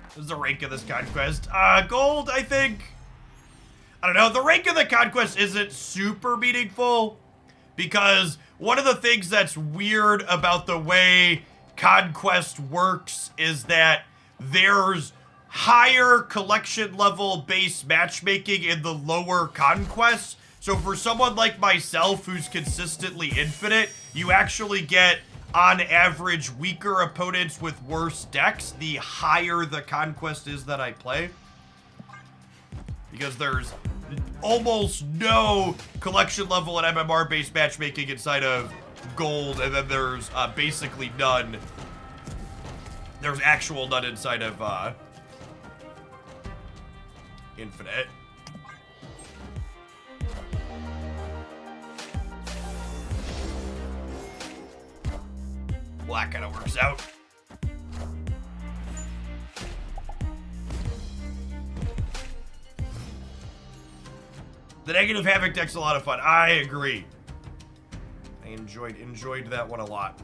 This is the rank of this conquest. Gold, I think. I don't know. The rank of the conquest isn't super meaningful because one of the things that's weird about the way Conquest works is that there's higher collection level base matchmaking in the lower Conquests. So for someone like myself who's consistently infinite, you actually get, on average, weaker opponents with worse decks the higher the Conquest is that I play. Because there's almost no collection level and MMR based matchmaking inside of Gold, and then there's basically none. There's actual none inside of Infinite. Black kind of works out. The negative Havoc deck's a lot of fun. I agree. I enjoyed that one a lot.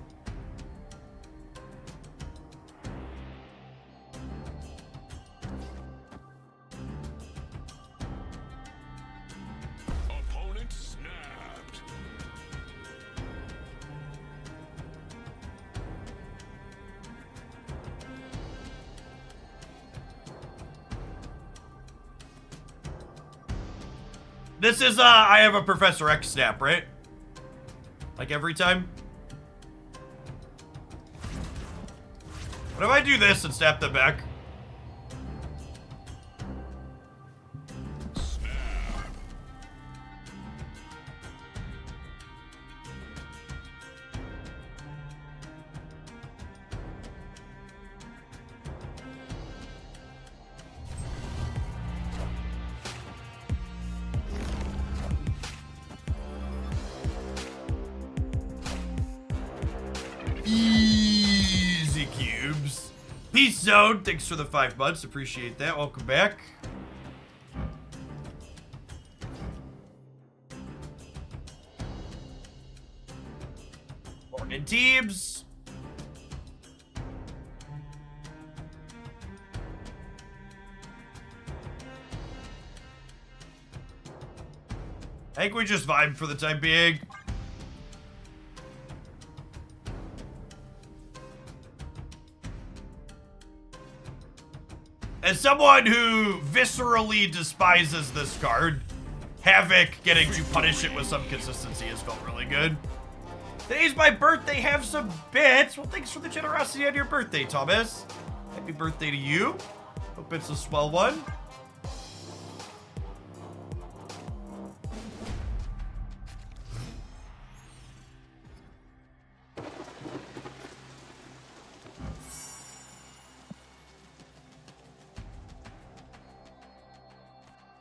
Opponent snapped. This is, I have a Professor X snap, right? Like every time? What if I do this and snap them back? Easy cubes. Peace Zone, thanks for the 5 months. Appreciate that. Welcome back. Morning, teams. I think we just vibe for the time being. As someone who viscerally despises this card, Havoc getting to punish it with some consistency has felt really good. Today's my birthday, have some bits. Well, thanks for the generosity on your birthday, Thomas. Happy birthday to you. Hope it's a swell one.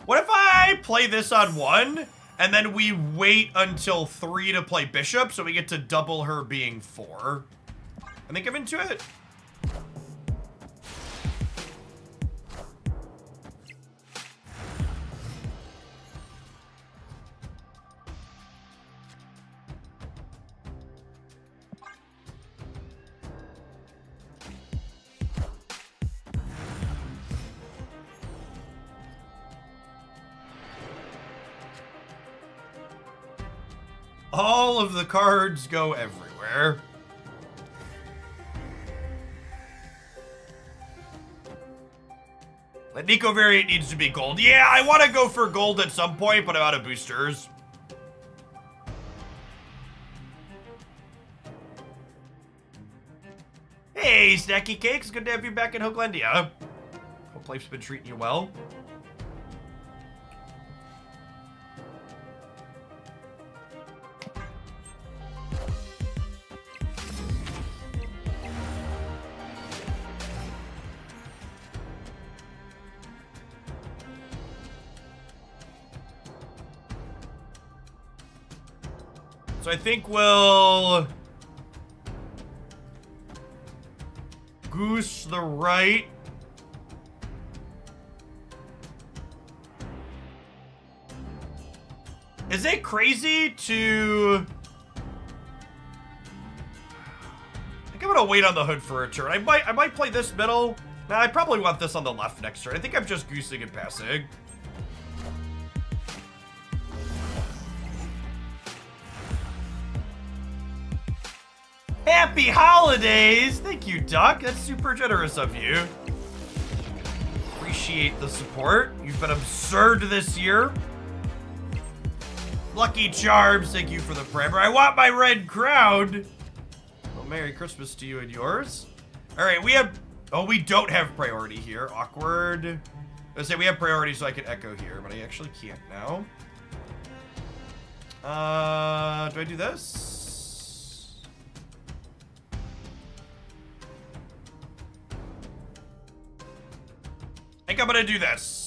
What if I play this on 1, and then we wait until 3 to play Bishop, so we get to double her being 4? I think I'm into it. All of the cards go everywhere. The Nico variant needs to be gold. Yeah, I want to go for gold at some point, but I'm out of boosters. Hey, Snacky Cakes. Good to have you back in Hooklandia. Hope life's been treating you well. So I think we'll goose the right. Is it crazy to... I think I'm gonna wait on the hood for a turn. I might play this middle. Nah, I probably want this on the left next turn. I think I'm just goosing and passing. Happy holidays! Thank you, Duck. That's super generous of you. Appreciate the support. You've been absurd this year. Lucky Charms, thank you for the primer. I want my red crown. Well, Merry Christmas to you and yours. All right, we have... Oh, we don't have priority here. Awkward. I say we have priority so I can echo here, but I actually can't now. Do I do this? I think I'm gonna do this.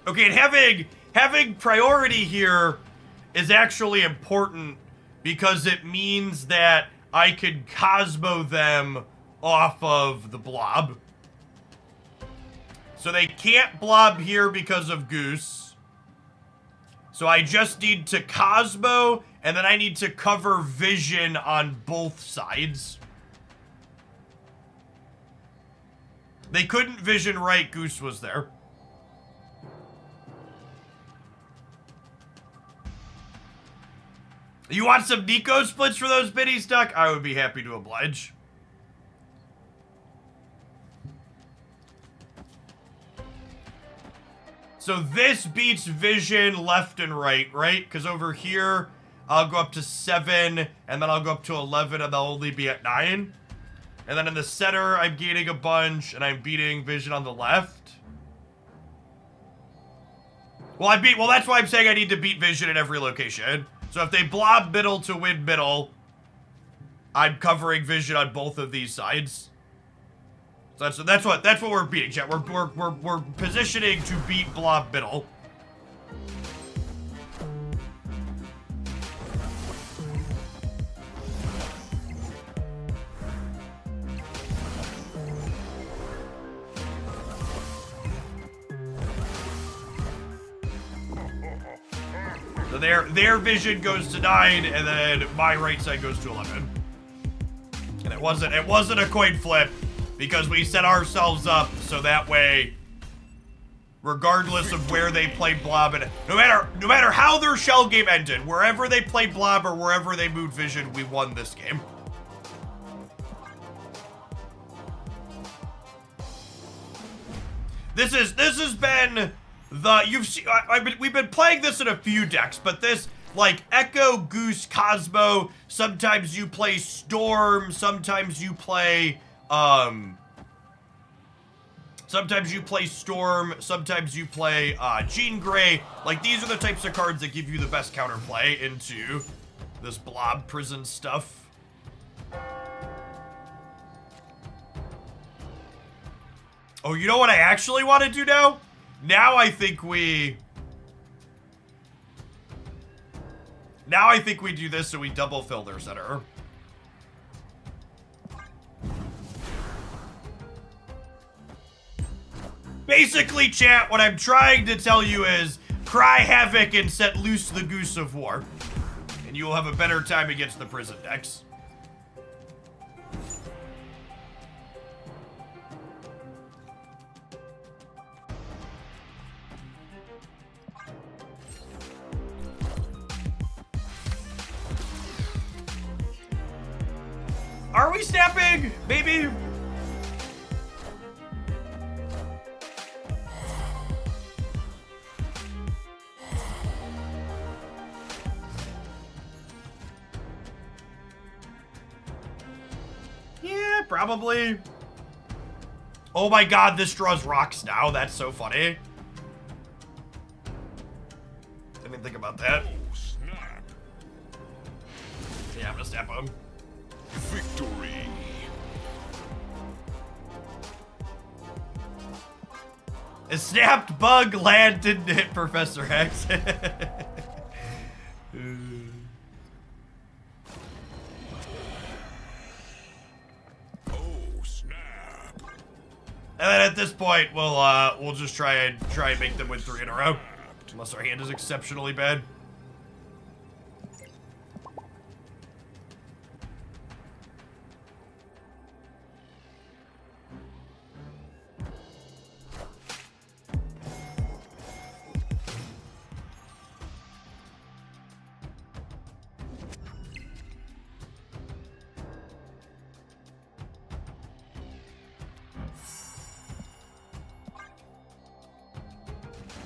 Okay, and having priority here is actually important because it means that I could Cosmo them off of the blob. So they can't blob here because of Goose. So I just need to Cosmo, and then I need to cover vision on both sides. They couldn't vision right, Goose was there. You want some Nico splits for those biddies, Duck? I would be happy to oblige. So this beats vision left and right? Because over here, I'll go up to 7, and then I'll go up to 11, and they'll only be at 9. And then in the center, I'm gaining a bunch, and I'm beating vision on the left. Well, that's why I'm saying I need to beat vision in every location. So if they blob middle to win middle, I'm covering vision on both of these sides. So that's what we're beating, chat. We're positioning to beat blob middle. So their vision goes to 9, and then my right side goes to 11. And it wasn't a coin flip because we set ourselves up so that way, regardless of where they play blob, and no matter how their shell game ended, wherever they played blob or wherever they moved vision, we won this game. This has been we've been playing this in a few decks, but this, like, Echo, Goose, Cosmo, sometimes you play Storm, sometimes you play Jean Grey. Like, these are the types of cards that give you the best counterplay into this blob prison stuff. Oh, you know what I actually want to do now? Now I think we do this so we double fill their center. Basically, chat, what I'm trying to tell you is cry Havoc and set loose the Goose of War. And you will have a better time against the prison decks. Are we snapping? Maybe? Yeah, probably. Oh my god, this draws rocks now. That's so funny. Didn't think about that. Oh, snap. Yeah, I'm gonna snap him. Victory. A snapped bug land didn't hit Professor X. Oh, snap. And then at this point, we'll just try and make them win 3 in a row. Unless our hand is exceptionally bad.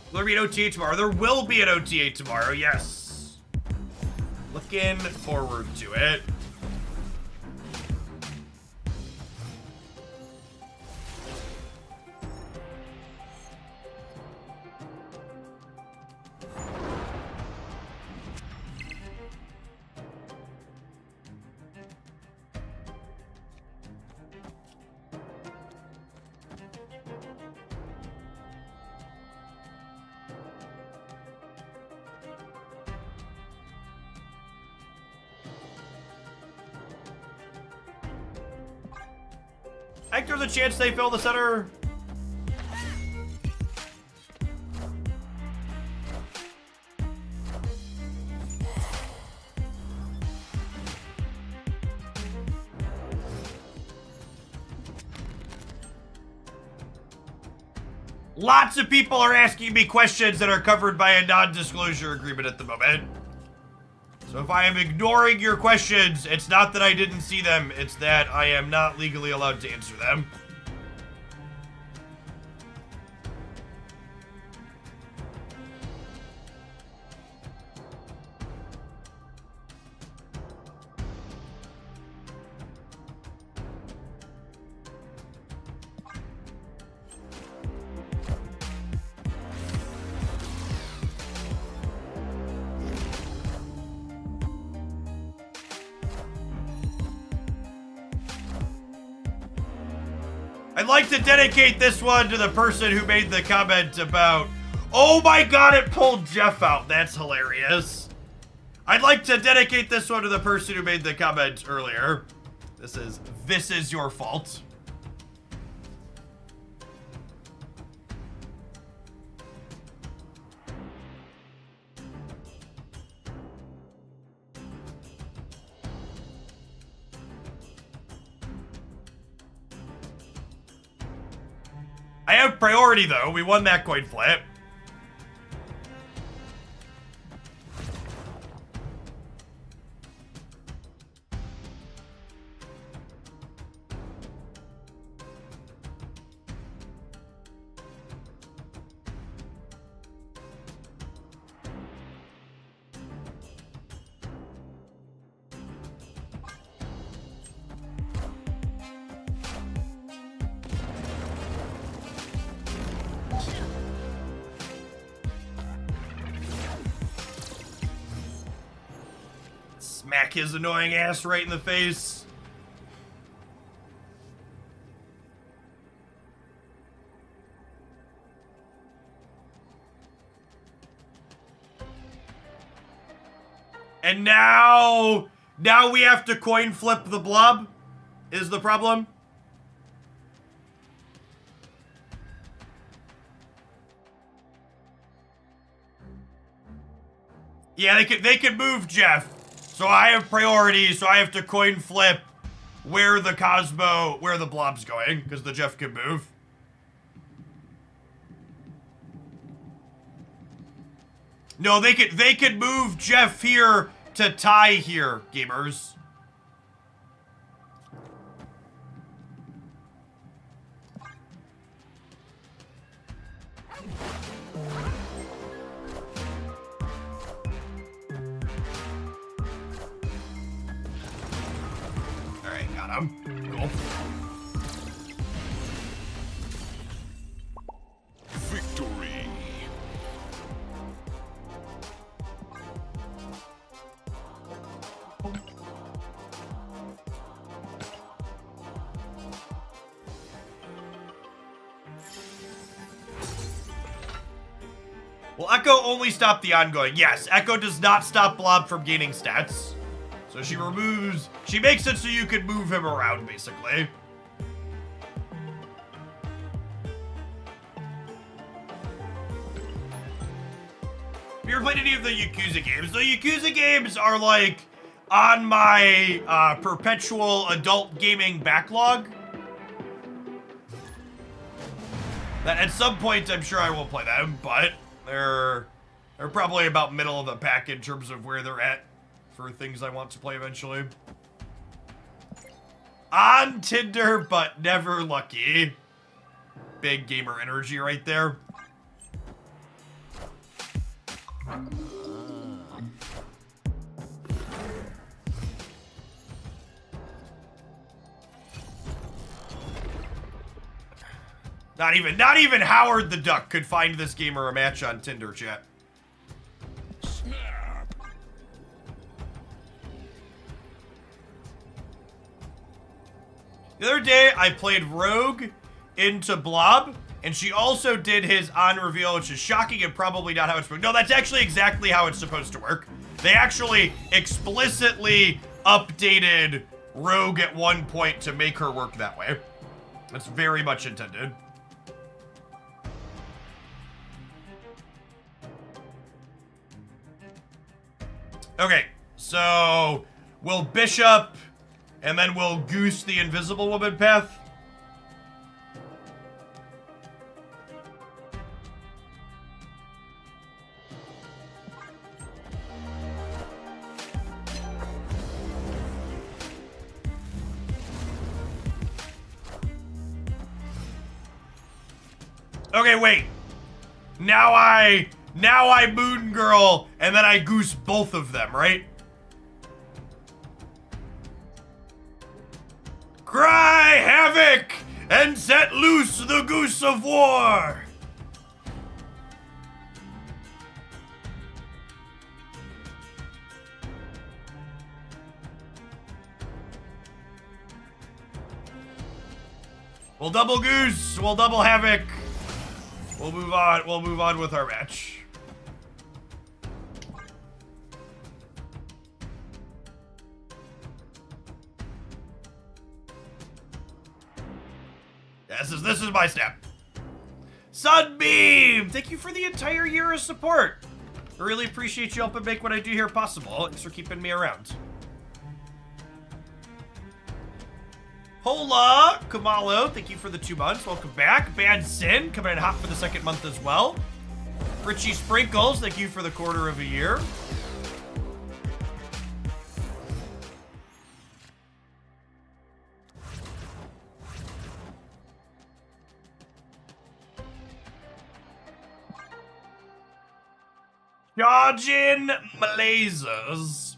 Will there be an OTA tomorrow? There will be an OTA tomorrow, yes. Looking forward to it. I think there's a chance they fill the center. Lots of people are asking me questions that are covered by a non-disclosure agreement at the moment. So if I am ignoring your questions, it's not that I didn't see them, it's that I am not legally allowed to answer them. I'd like to dedicate this one to the person who made the comment about, oh my god, it pulled Jeff out. That's hilarious. I'd like to dedicate this one to the person who made the comment earlier. This is your fault. I have priority, though. We won that coin flip. Smack his annoying ass right in the face. And now we have to coin flip the blob, is the problem. Yeah, they could move Jeff. So I have priority, so I have to coin flip where the blob's going, because the Jeff can move. No, they could move Jeff here to tie here, gamers. Alright, got him. Cool. Victory. Will Echo only stop the ongoing? Yes, Echo does not stop Blob from gaining stats. So she makes it so you can move him around, basically. Have you ever played any of the Yakuza games? The Yakuza games are like on my perpetual adult gaming backlog. That at some point I'm sure I will play them, but they're probably about middle of the pack in terms of where they're at for things I want to play eventually. On Tinder, but never lucky. Big gamer energy right there. Not even Howard the Duck could find this gamer a match on Tinder, chat. Snap. The other day, I played Rogue into Blob, and she also did his on reveal, which is shocking and probably not how it's supposed to. No, that's actually exactly how it's supposed to work. They actually explicitly updated Rogue at one point to make her work that way. That's very much intended. Okay, so we'll Bishop, and then we'll Goose the Invisible Woman path. Okay, wait. Now I Moon Girl, and then I Goose both of them, right? Cry havoc and set loose the goose of war. We'll double goose, we'll double havoc. We'll move on with our match. This is my step. Sunbeam! Thank you for the entire year of support. I really appreciate you helping make what I do here possible. Thanks for keeping me around. Hola, Kamalo, thank you for the 2 months. Welcome back. Bad Sin, coming in hot for the 2nd month as well. Richie Sprinkles, thank you for the 1/4 of a year. Charging Malazers.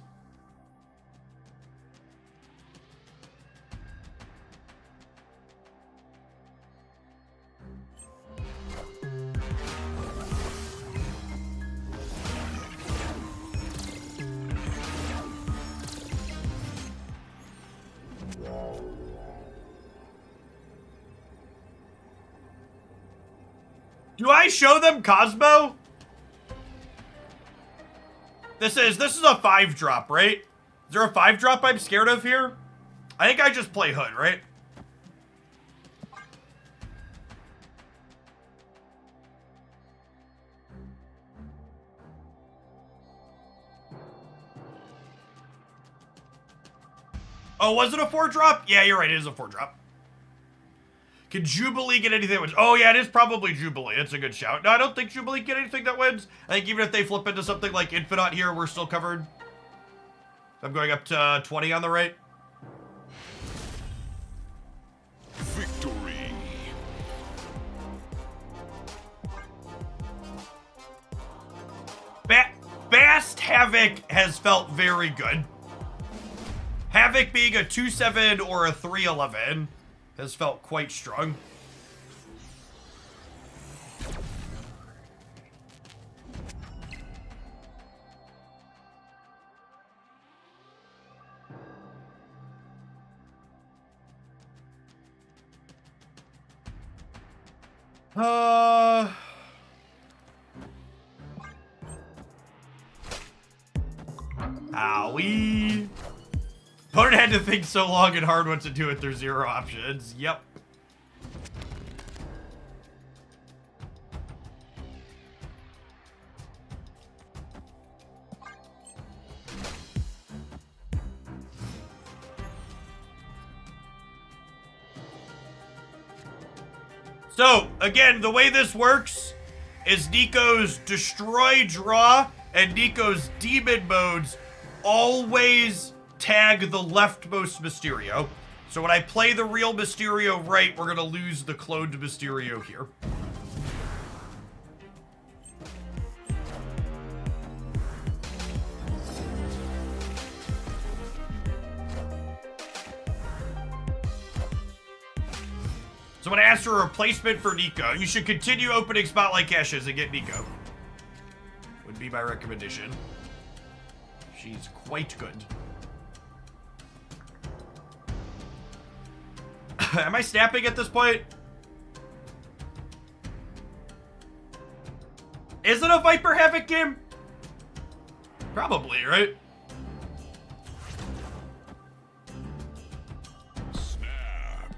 Do I show them Cosmo? This is a 5-drop, right? Is there a 5-drop I'm scared of here? I think I just play Hood, right? Oh, was it a 4-drop? Yeah, you're right. It is a 4-drop. Can Jubilee get anything that wins? Oh, yeah, it is probably Jubilee. It's a good shout. No, I don't think Jubilee can get anything that wins. I think even if they flip into something like Infinite here, we're still covered. I'm going up to 20 on the right. Victory. Bast Havoc has felt very good. Havoc being a 2-7 or a 3-11 has felt quite strong. Owie. Opponent had to think so long and hard what to do with their 0 options. Yep. So, again, the way this works is Nico's Destroy Draw and Nico's Demon modes always tag the leftmost Mysterio. So when I play the real Mysterio right, we're going to lose the cloned Mysterio here. So when I ask for a replacement for Nico, you should continue opening Spotlight caches and get Nico. Would be my recommendation. She's quite good. Am I snapping at this point? Is it a Viper Havoc game? Probably, right? Snap.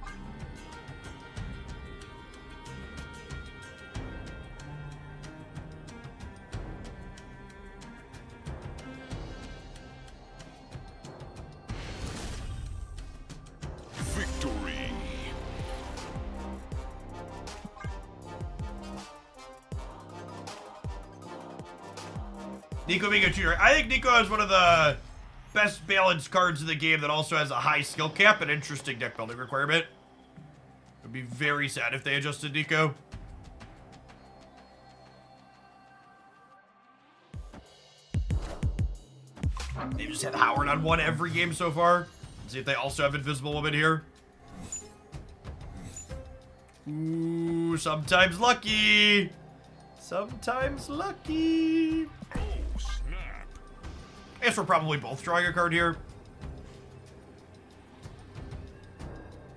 Victory. Nico being a tutor. I think Nico is one of the best balanced cards in the game that also has a high skill cap and interesting deck building requirement. It would be very sad if they adjusted Nico. They just had Howard on one every game so far. See if they also have Invisible Woman here. Ooh, sometimes lucky. Sometimes lucky. Oh, snap. I guess we're probably both drawing a card here.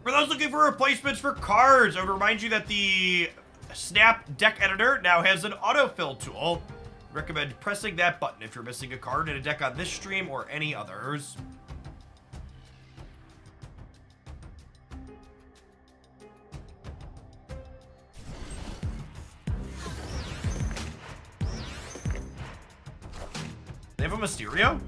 For those looking for replacements for cards, I would remind you that the Snap deck editor now has an autofill tool. Recommend pressing that button if you're missing a card in a deck on this stream or any others. They have a Mysterio?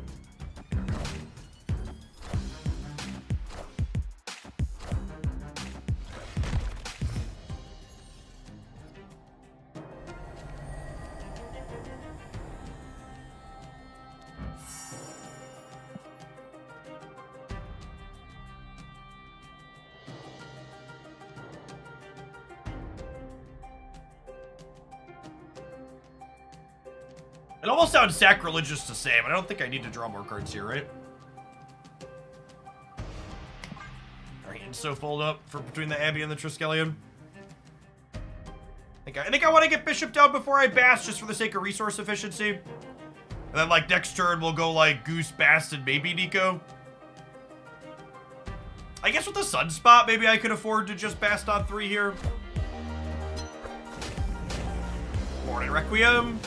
It almost sounds sacrilegious to say, but I don't think I need to draw more cards here, right? Alright, and so fold up for between the Abby and the Triskelion. I think I want to get Bishop down before I Bast, just for the sake of resource efficiency. And then, like, next turn, we'll go, like, Goose, Bast, and maybe Nico. I guess with the Sunspot, maybe I could afford to just Bast on 3 here. Morning Requiem.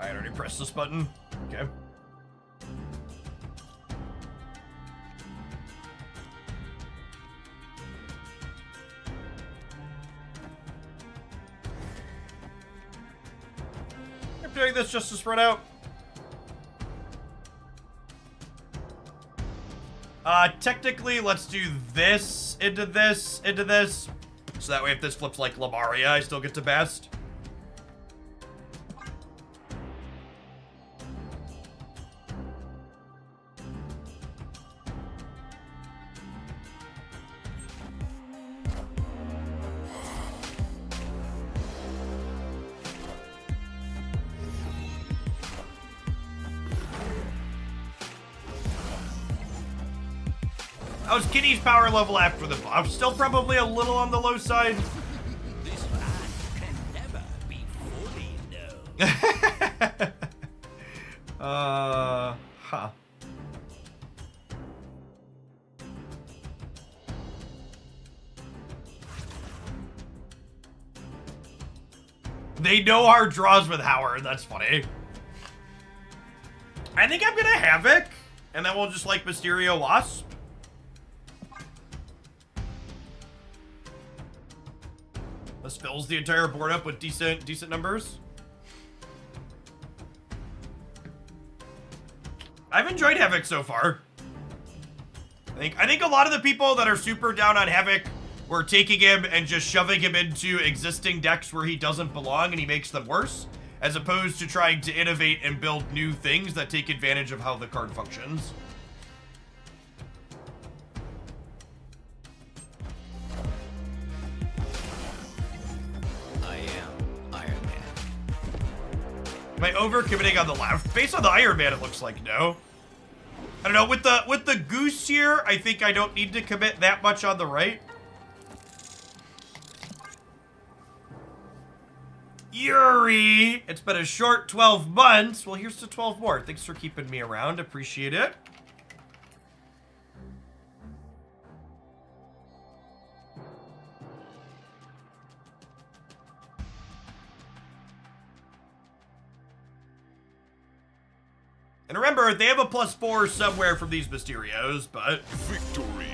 I already pressed this button. Okay. doing this just to spread out? Technically, let's do this into this into this. So that way if this flips like Lamaria, I still get to best. How's Kitty's power level after the buff? Still probably a little on the low side. This land can never be fully known. Huh. They know our draws with Howard. That's funny. I think I'm gonna Havoc, and then we'll just like Mysterio Wasp. This fills the entire board up with decent numbers. I've enjoyed Havoc so far. I think a lot of the people that are super down on Havoc were taking him and just shoving him into existing decks where he doesn't belong and he makes them worse, as opposed to trying to innovate and build new things that take advantage of how the card functions. Am I overcommitting on the left? Based on the Iron Man, it looks like no. I don't know, with the Goose here, I think I don't need to commit that much on the right. Yuri! It's been a short 12 months. Well, here's to 12 more. Thanks for keeping me around. Appreciate it. And remember, they have a +4 somewhere from these Mysterios, but... Victory.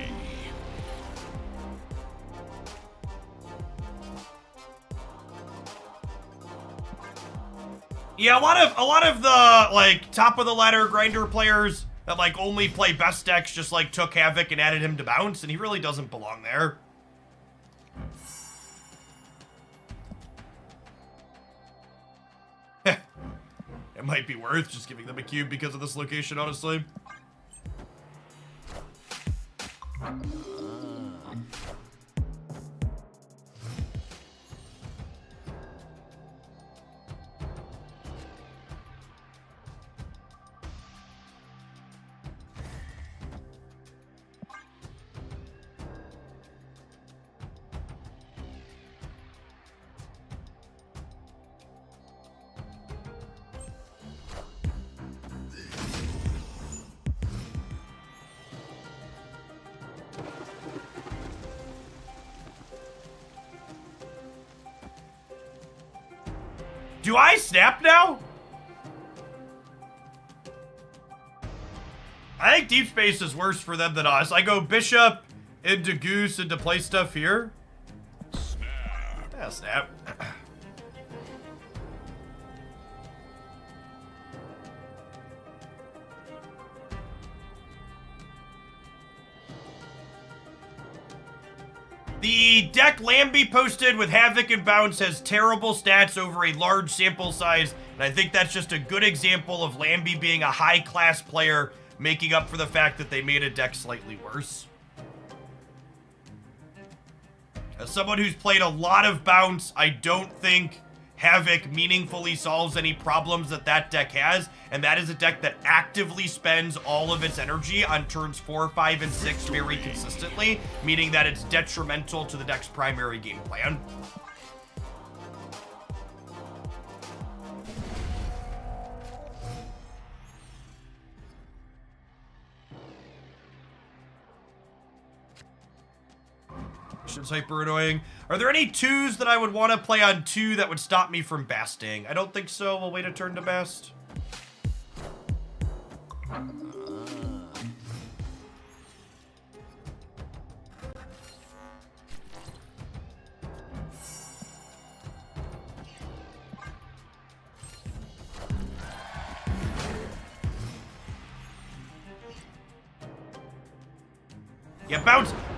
Yeah, a lot of the, like, top-of-the-ladder grinder players that, like, only play best decks just, like, took Havoc and added him to bounce, and he really doesn't belong there. It might be worth just giving them a cube because of this location, honestly. Do I snap now? I think Deep Space is worse for them than us. I go Bishop into Goose into play stuff here. Snap. Yeah, snap. The deck Lambie posted with Havoc and Bounce has terrible stats over a large sample size, and I think that's just a good example of Lambie being a high-class player, making up for the fact that they made a deck slightly worse. As someone who's played a lot of Bounce, I don't think Havoc meaningfully solves any problems that that deck has, and that is a deck that actively spends all of its energy on turns 4, 5, and 6 very consistently, meaning that it's detrimental to the deck's primary game plan. It's hyper annoying. Are there any 2s that I would want to play on 2 that would stop me from basting? I don't think so. We'll wait a turn to bast. Yeah,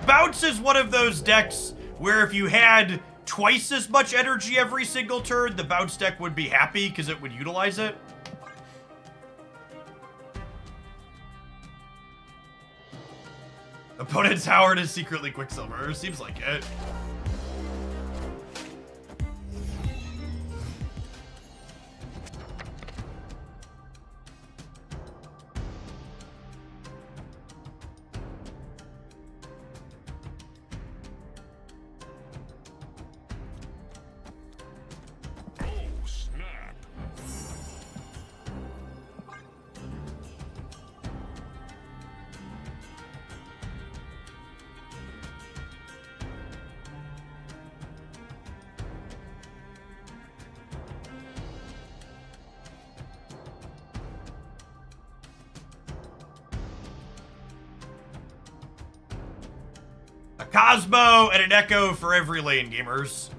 Bounce is one of those decks where if you had twice as much energy every single turn, the Bounce deck would be happy because it would utilize it. Opponent's Howard is secretly Quicksilver. Seems like it. Oh, snap. A Cosmo and an Echo for every lane, gamers.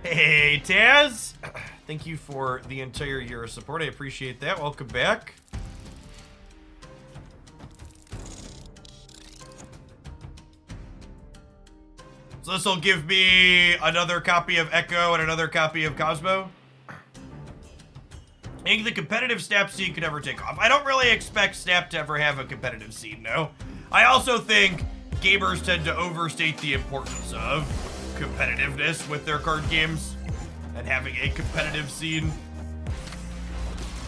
Hey, Taz. Thank you for the entire year of support. I appreciate that. Welcome back. So this will give me another copy of Echo and another copy of Cosmo. I think the competitive Snap scene could never take off. I don't really expect Snap to ever have a competitive scene, no. I also think gamers tend to overstate the importance of competitiveness with their card games and having a competitive scene.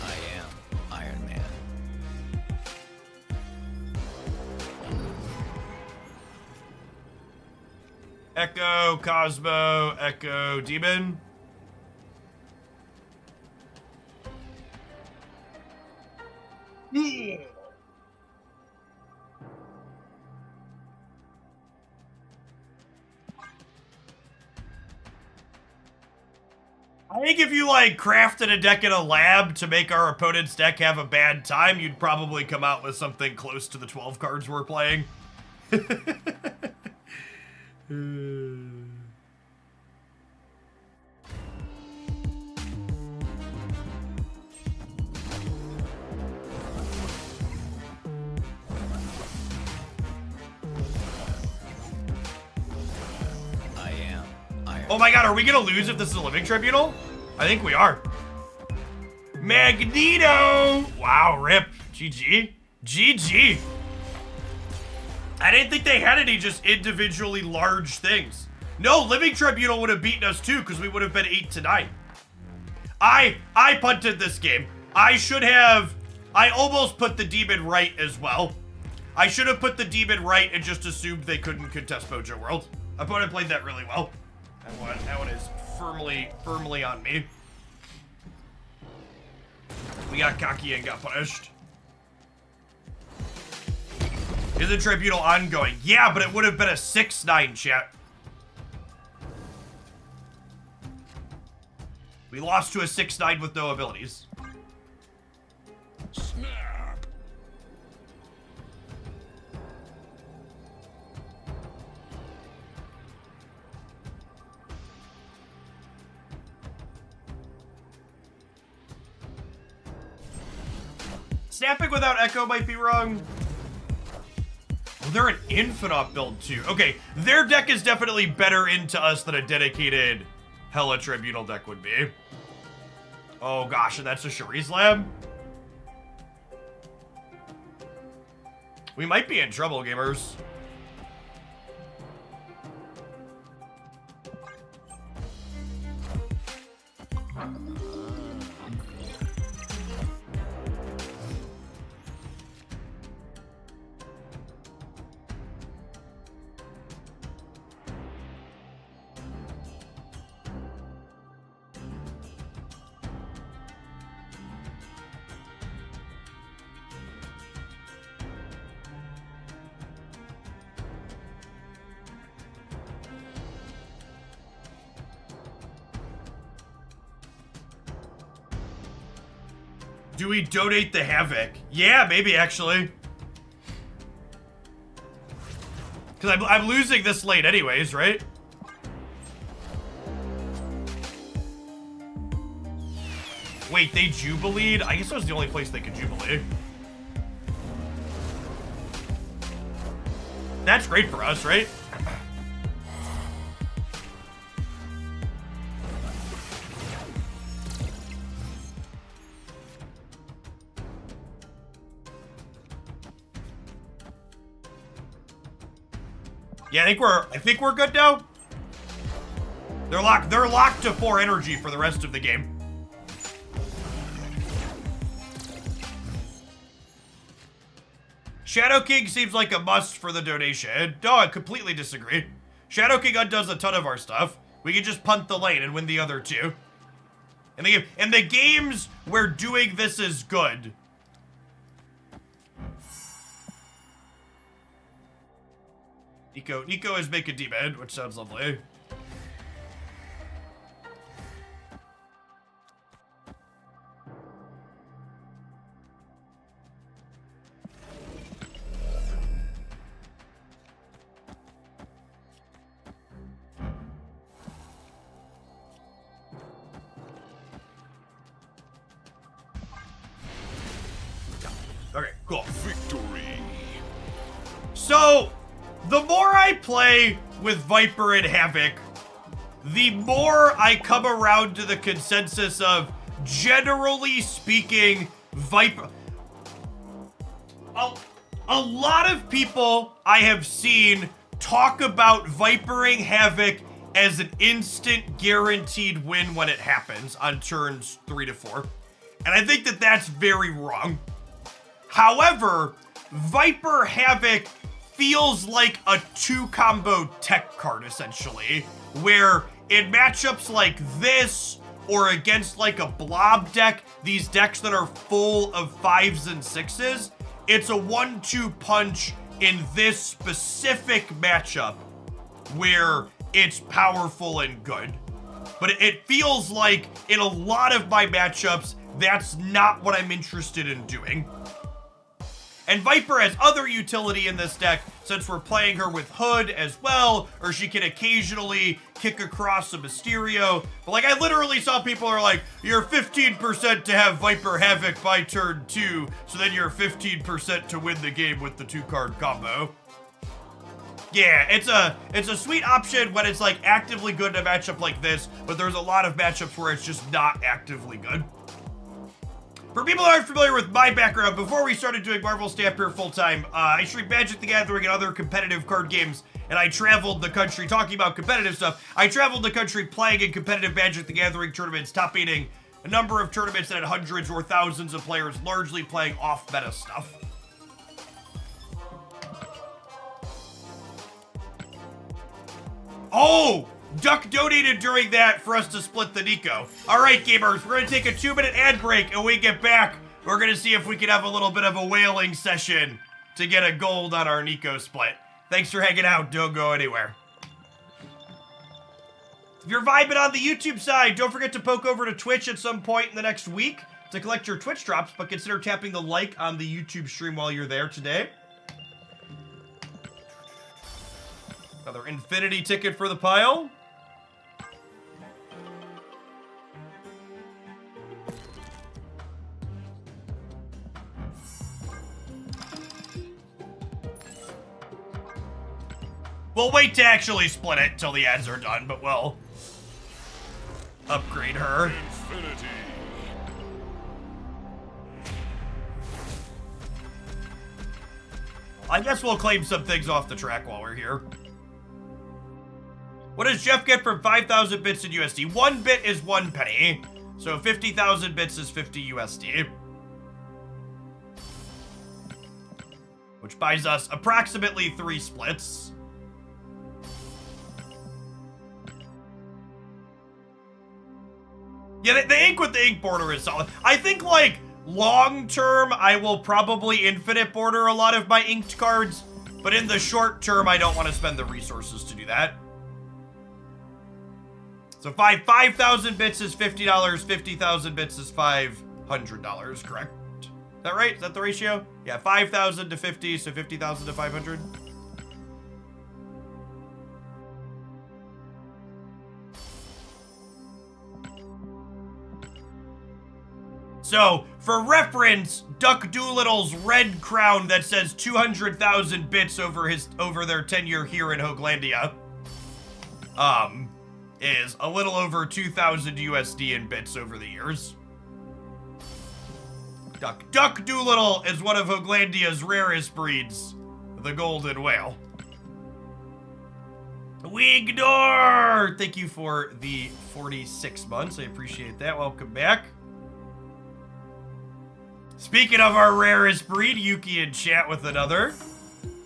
I am Iron Man. Echo, Cosmo, Echo, Demon. I think if you, like, crafted a deck in a lab to make our opponent's deck have a bad time, you'd probably come out with something close to the 12 cards we're playing. I am Iron Oh my god, are we gonna lose if this is a living tribunal? I think we are. Magneto! Wow, rip. GG. GG. I didn't think they had any just individually large things. No, living tribunal would have beaten us too because we would have been 8-9. I punted this game. I almost put the demon right as well. I should have put the demon right and just assumed they couldn't contest Mojo World. Opponent played that really well. That one is firmly on me. We got cocky and got punished. Is the tribunal ongoing? Yeah, but it would have been a 6-9, chat. We lost to a 6-9 with no abilities. Snap. Snapping without Echo might be wrong. Well, they're an Infinite build too. Okay, their deck is definitely better into us than a dedicated Hella Tribunal deck would be. Oh gosh, and that's a Sharice Lab? We might be in trouble, gamers. Do we donate the Havoc? Yeah, maybe actually. Because I'm losing this lane anyways, right? Wait, they Jubileed? I guess that was the only place they could Jubilee. That's great for us, right? Yeah, I think we're good now. They're locked to 4 energy for the rest of the game. Shadow King seems like a must for the donation. No, I completely disagree. Shadow King undoes a ton of our stuff. We can just punt the lane and win the other 2. In the games where doing this is good. Nico is making D-Med, which sounds lovely. Okay, cool. Victory. So, the more I play with Viper and Havoc, the more I come around to the consensus of, generally speaking, Viper... A lot of people I have seen talk about Vipering Havoc as an instant guaranteed win when it happens on turns 3 to 4. And I think that that's very wrong. However, Viper Havoc feels like a 2-combo tech card, essentially, where in matchups like this, or against like a blob deck, these decks that are full of 5s and 6s, it's a 1-2 punch in this specific matchup where it's powerful and good. But it feels like in a lot of my matchups, that's not what I'm interested in doing. And Viper has other utility in this deck, since we're playing her with Hood as well, or she can occasionally kick across a Mysterio. But like, I literally saw people are like, you're 15% to have Viper Havoc by turn 2, so then you're 15% to win the game with the 2-card combo. Yeah, it's a sweet option when it's like actively good in a matchup like this, but there's a lot of matchups where it's just not actively good. For people that aren't familiar with my background, before we started doing Marvel Stamp here full-time, I streamed Magic the Gathering and other competitive card games, and I traveled the country talking about competitive stuff. I traveled the country playing in competitive Magic the Gathering tournaments, top-8ing a number of tournaments that had hundreds or thousands of players, largely playing off-meta stuff. Oh! Duck donated during that for us to split the Nico. All right, gamers, we're going to take a 2-minute ad break, and when we get back, we're going to see if we can have a little bit of a whaling session to get a gold on our Nico split. Thanks for hanging out. Don't go anywhere. If you're vibing on the YouTube side, don't forget to poke over to Twitch at some point in the next week to collect your Twitch drops, but consider tapping the like on the YouTube stream while you're there today. Another infinity ticket for the pile. We'll wait to actually split it till the ads are done, but we'll upgrade her. Infinity. I guess we'll claim some things off the track while we're here. What does Jeff get from 5,000 bits in USD? 1 bit is 1 penny, so 50,000 bits is 50 USD. Which buys us approximately 3 splits. Yeah, the ink with the ink border is solid. I think, like, long term, I will probably infinite border a lot of my inked cards, but in the short term, I don't want to spend the resources to do that. So 5,000 bits is $50, 50,000 bits is $500, correct? Is that right? Is that the ratio? Yeah, 5,000 to 50, so 50,000 to 500. So, for reference, Duck Doolittle's red crown that says 200,000 bits over their tenure here in Hoaglandia, is a little over 2,000 USD in bits over the years. Duck Doolittle is one of Hoaglandia's rarest breeds, the golden whale. Wignor! Thank you for the 46 months. I appreciate that. Welcome back. Speaking of our rarest breed, Yuki in chat with another.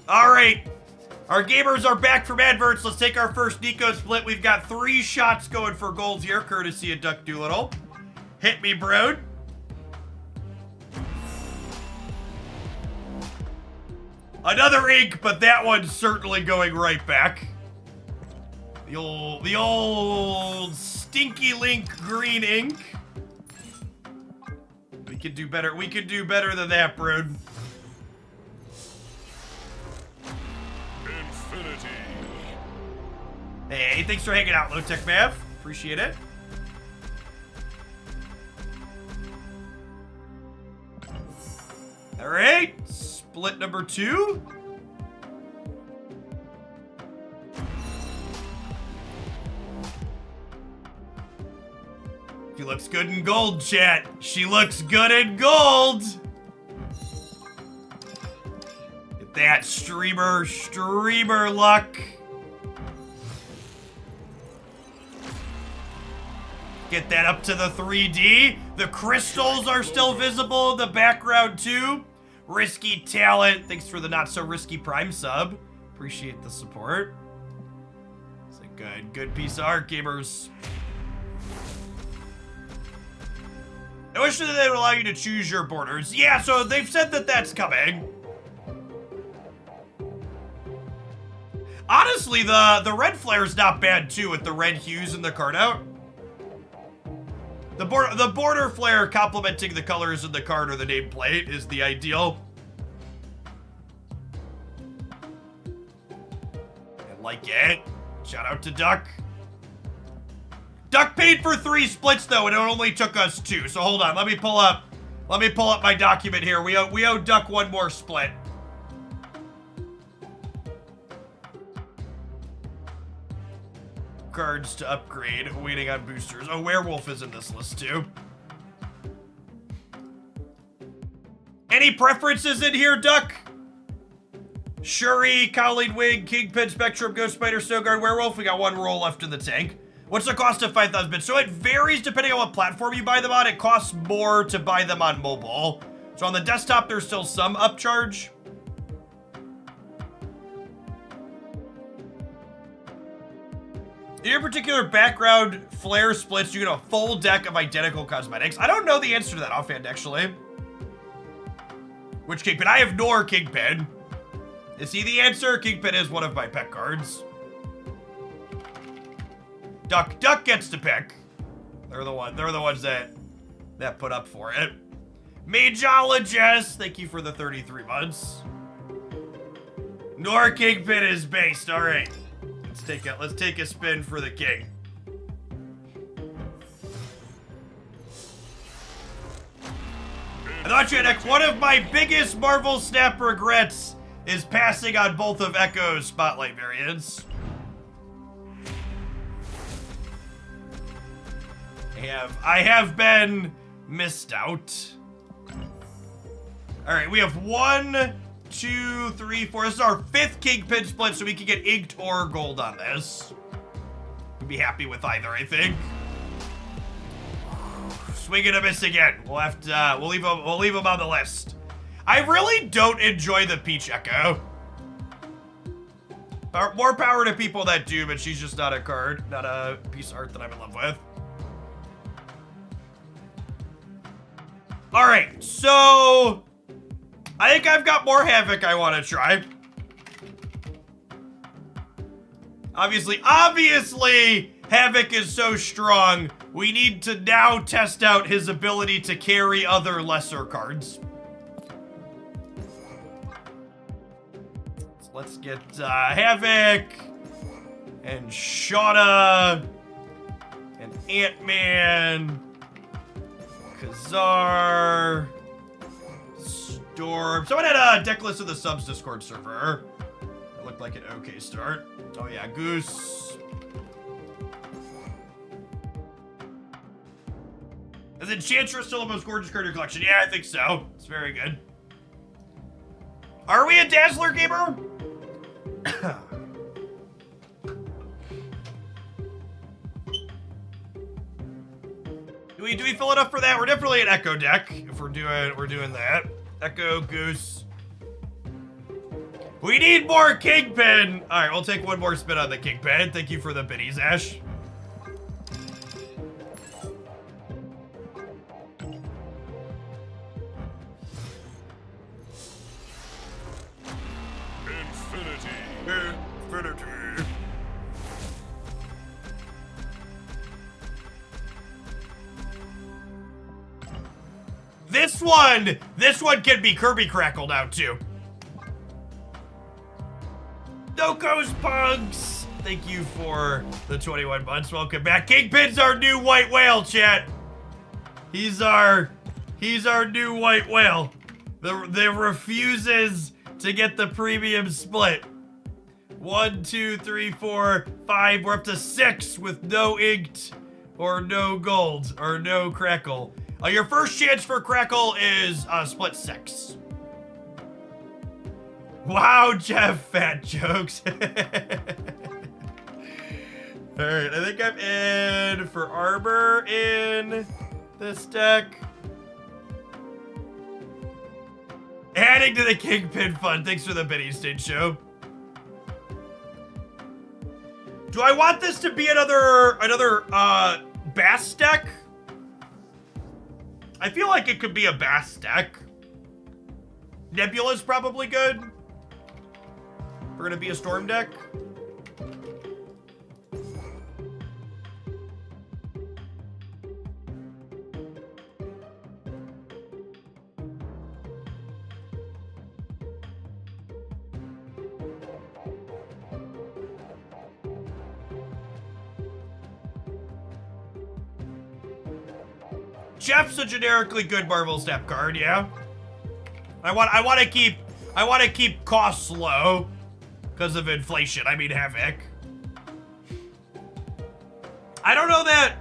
All right. Our gamers are back from adverts. Let's take our first Nico split. We've got 3 shots going for gold here, courtesy of Duck Doolittle. Hit me, bro. Another ink, but that one's certainly going right back. The old stinky link green ink. We could do better. We could do better than that, Brood. Infinity. Hey, thanks for hanging out, Low Tech Mav. Appreciate it. All right, split number 2. She looks good in gold, chat. She looks good in gold. Get that streamer luck. Get that up to the 3D. The crystals are still visible in the background too. Risky talent. Thanks for the not so risky prime sub. Appreciate the support. It's a good piece of art, gamers. I wish that they would allow you to choose your borders. Yeah, so they've said that that's coming. Honestly, the red flare's not bad too with the red hues in the card out. The border flare complementing the colors in the card or the nameplate is the ideal. I like it. Shout out to Duck. Duck paid for 3 splits though, and it only took us 2. So hold on, let me pull up my document here. We owe Duck 1 more split. Cards to upgrade, waiting on boosters. Oh, Werewolf is in this list too. Any preferences in here, Duck? Shuri, Cowling Wing, Kingpin, Spectrum, Ghost Spider, Snowguard, Werewolf. We got 1 roll left in the tank. What's the cost of 5,000 bits? So it varies depending on what platform you buy them on. It costs more to buy them on mobile. So on the desktop, there's still some upcharge. In your particular background flare splits, you get a full deck of identical cosmetics. I don't know the answer to that offhand, actually. Which Kingpin? I have Nor Kingpin. Is he the answer? Kingpin is one of my pet cards. Duck gets to pick. They're the ones that put up for it. Mageologist, thank you for the 33 months. Nor Kingpin is based. All right, let's take a spin for the king. I thought you had one of my biggest Marvel Snap regrets is passing on both of Echo's Spotlight variants. I have been missed out. All right, we have 1, 2, 3, 4. This is our 5th Kingpin split, so we can get inked or gold on this. We'd be happy with either, I think. Swing and a miss again. We'll have to. We'll leave him on the list. I really don't enjoy the Peach Echo. More power to people that do, but she's just not a card, not a piece of art that I'm in love with. All right, so I think I've got more Havoc I want to try. Obviously, Havoc is so strong, we need to now test out his ability to carry other lesser cards. So let's get Havoc and Shauna and Ant-Man. Kazar. Storm. Someone had a deck list of the subs Discord server. It looked like an okay start. Oh yeah, Goose. Is Enchantress still the most gorgeous card in your collection? Yeah, I think so. It's very good. Are we a Dazzler gamer? Do we fill it up for that? We're definitely an Echo deck if we're doing that. Echo, Goose. We need more Kingpin. All right, we'll take one more spin on the Kingpin. Thank you for the biddies, Ash. Infinity. Infinity. This one can be Kirby Crackle now too. Noko's Pugs. Thank you for the 21 months. Welcome back. Kingpin's our new white whale, chat. He's our new white whale. The refuses to get the premium split. 1, 2, 3, 4, 5. We're up to 6 with no inked or no gold or no crackle. Your first chance for crackle is split 6. Wow, Jeff, fat jokes. All right, I think I'm in for armor in this deck. Adding to the Kingpin fund. Thanks for the Benny State show. Do I want this to be another Bass deck? I feel like it could be a Bass deck. Nebula's probably good. We're gonna be a Storm deck. Jeff's a generically good Marvel Snap card, yeah. I want to keep costs low because of inflation. I mean Havoc. I don't know that.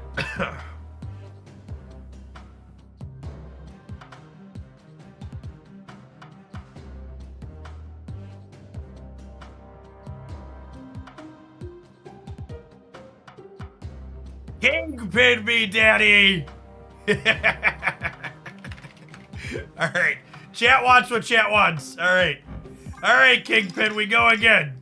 Kingpin me, daddy. All right, chat wants what chat wants. All right, Kingpin, we go again.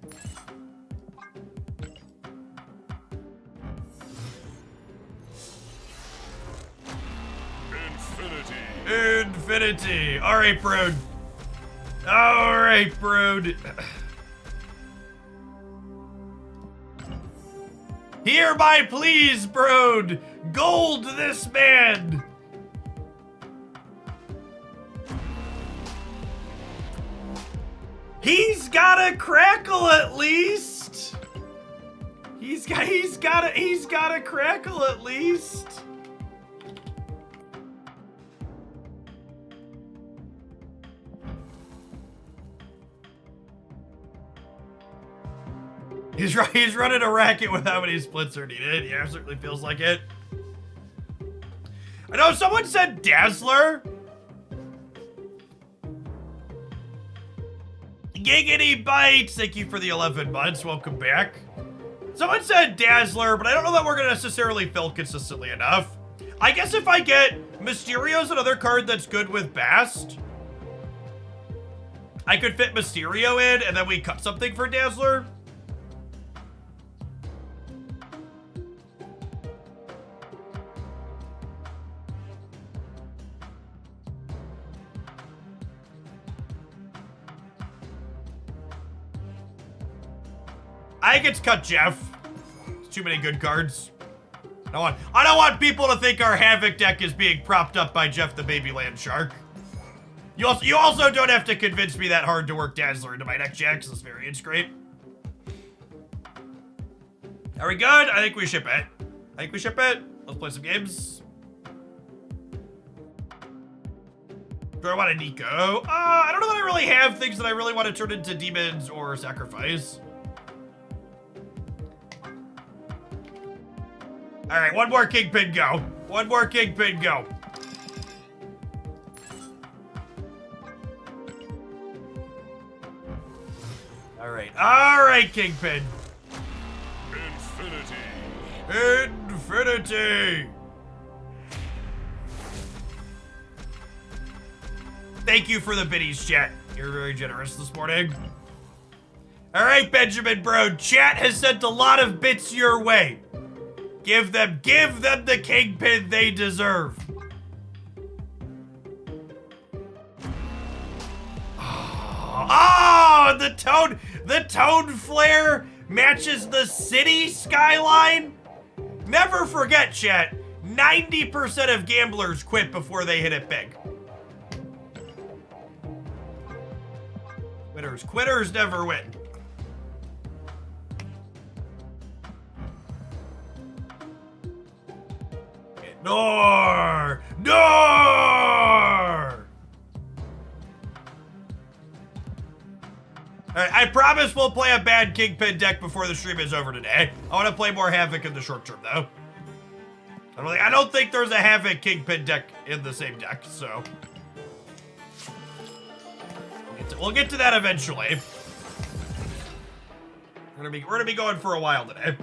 Infinity. All right, Brood. Hereby, please, Brood. Gold this man. He's got a crackle at least. He's got a crackle at least. He's running a racket with how many splits are needed. Yeah, certainly feels like it. I know someone said Dazzler. Giggity bites. Thank you for the 11 months. Welcome back. Someone said Dazzler, but I don't know that we're gonna necessarily fill consistently enough. I guess if I get Mysterio's another card that's good with Bast, I could fit Mysterio in and then we cut something for Dazzler. I think it's cut Jeff. It's too many good cards. I don't want people to think our Havoc deck is being propped up by Jeff the Babyland Shark. You also don't have to convince me that hard to work Dazzler into my deck, Jack, because this variant's great. Are we good? I think we ship it. Let's play some games. Do I want a Nico? I don't know that I really have things that I really want to turn into demons or sacrifice. All right, one more Kingpin go. One more Kingpin go. All right, Kingpin. Infinity. Thank you for the biddies, chat. You're very generous this morning. All right, Benjamin Bro. Chat has sent a lot of bits your way. Give them the Kingpin they deserve. Oh, the tone flare matches the city skyline. Never forget, chat. 90% of gamblers quit before they hit it big. Quitters never win. Nor! Alright, I promise we'll play a bad Kingpin deck before the stream is over today. I want to play more Havoc in the short term, though. I don't think there's a Havoc Kingpin deck in the same deck, so... We'll get to that eventually. We're gonna be going for a while today.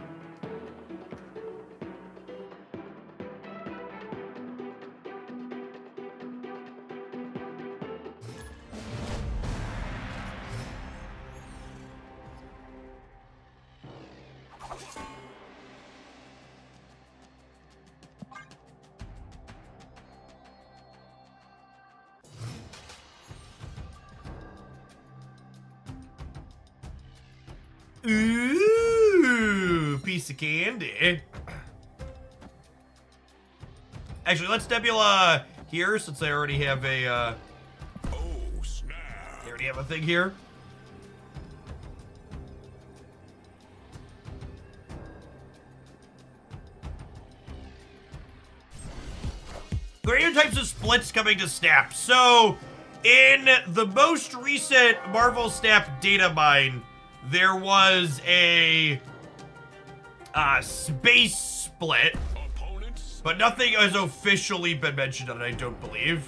Ooh, piece of candy. Actually, let's Nebula here since I already have a, Oh, snap. I already have a thing here. There are types of splits coming to Snap. So, in the most recent Marvel Snap data mine, there was a space split, Opponents. but nothing has officially been mentioned on it, I don't believe.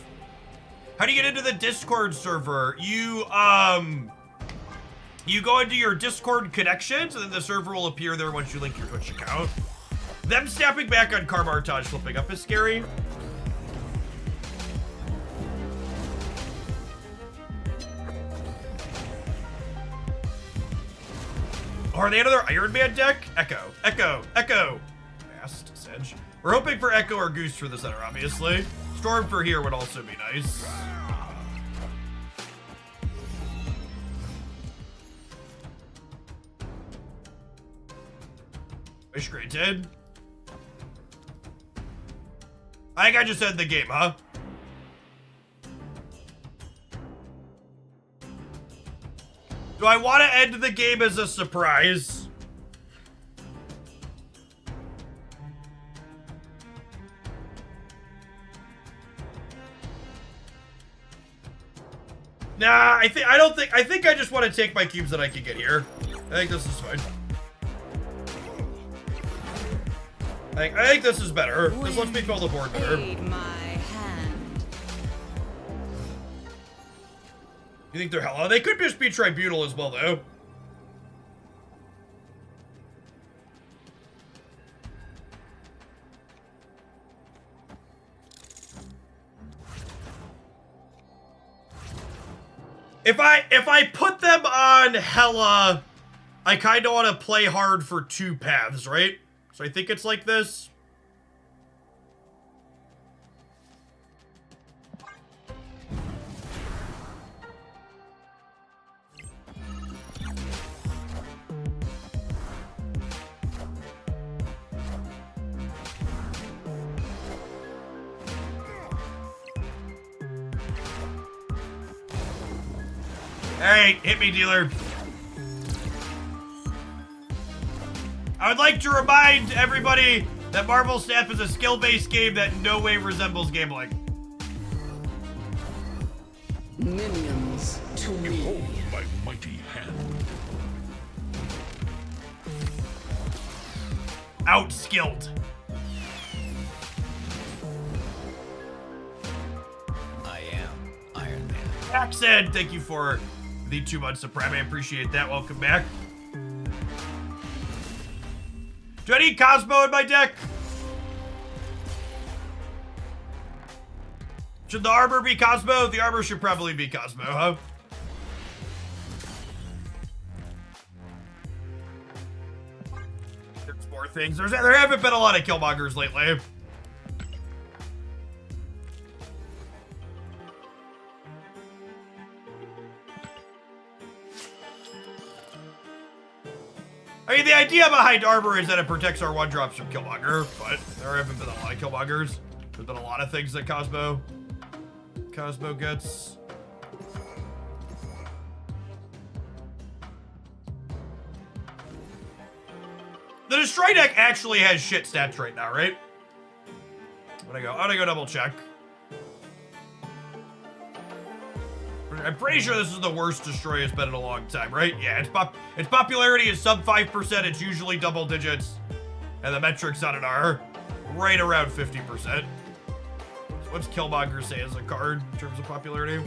How do you get into the Discord server? You go into your Discord connections, and then the server will appear there once you link your Twitch account. Them snapping back on Carmartage flipping up is scary. Are they another Iron Man deck? Echo. Fast Sedge. We're hoping for Echo or Goose for the center, obviously. Storm for here would also be nice. Wish granted. I think I just ended the game, huh? Do I want to end the game as a surprise? Nah, I think I just want to take my cubes that I can get here. I think this is fine. I think this is better. This lets me fill the board better. Aid my hand. You think they're hella? They could just be Tribunal as well, though. If I put them on hella, I kind of want to play hard for two paths, right? So I think it's like this. Alright, hit me, dealer. I would like to remind everybody that Marvel Snap is a skill-based game that in no way resembles gambling. Minions to me. Behold my mighty hand. Outskilled. I am Iron Man. Jackson, thank you for the 2 months of Prime. I appreciate that. Welcome back. Do I need Cosmo in my deck? Should the armor be Cosmo? The armor should probably be Cosmo, huh? There's more things. There haven't been a lot of Killmongers lately. I mean, the idea behind armor is that it protects our 1-drops from Killmonger, but there haven't been a lot of Killmongers. There's been a lot of things that Cosmo gets. The Destroy deck actually has shit stats right now, right? I'm gonna go double check. I'm pretty sure this is the worst Destroy it's been in a long time, right? Yeah, its popularity is sub 5%. It's usually double digits. And the metrics on it are right around 50%. So what's Killmonger say as a card in terms of popularity?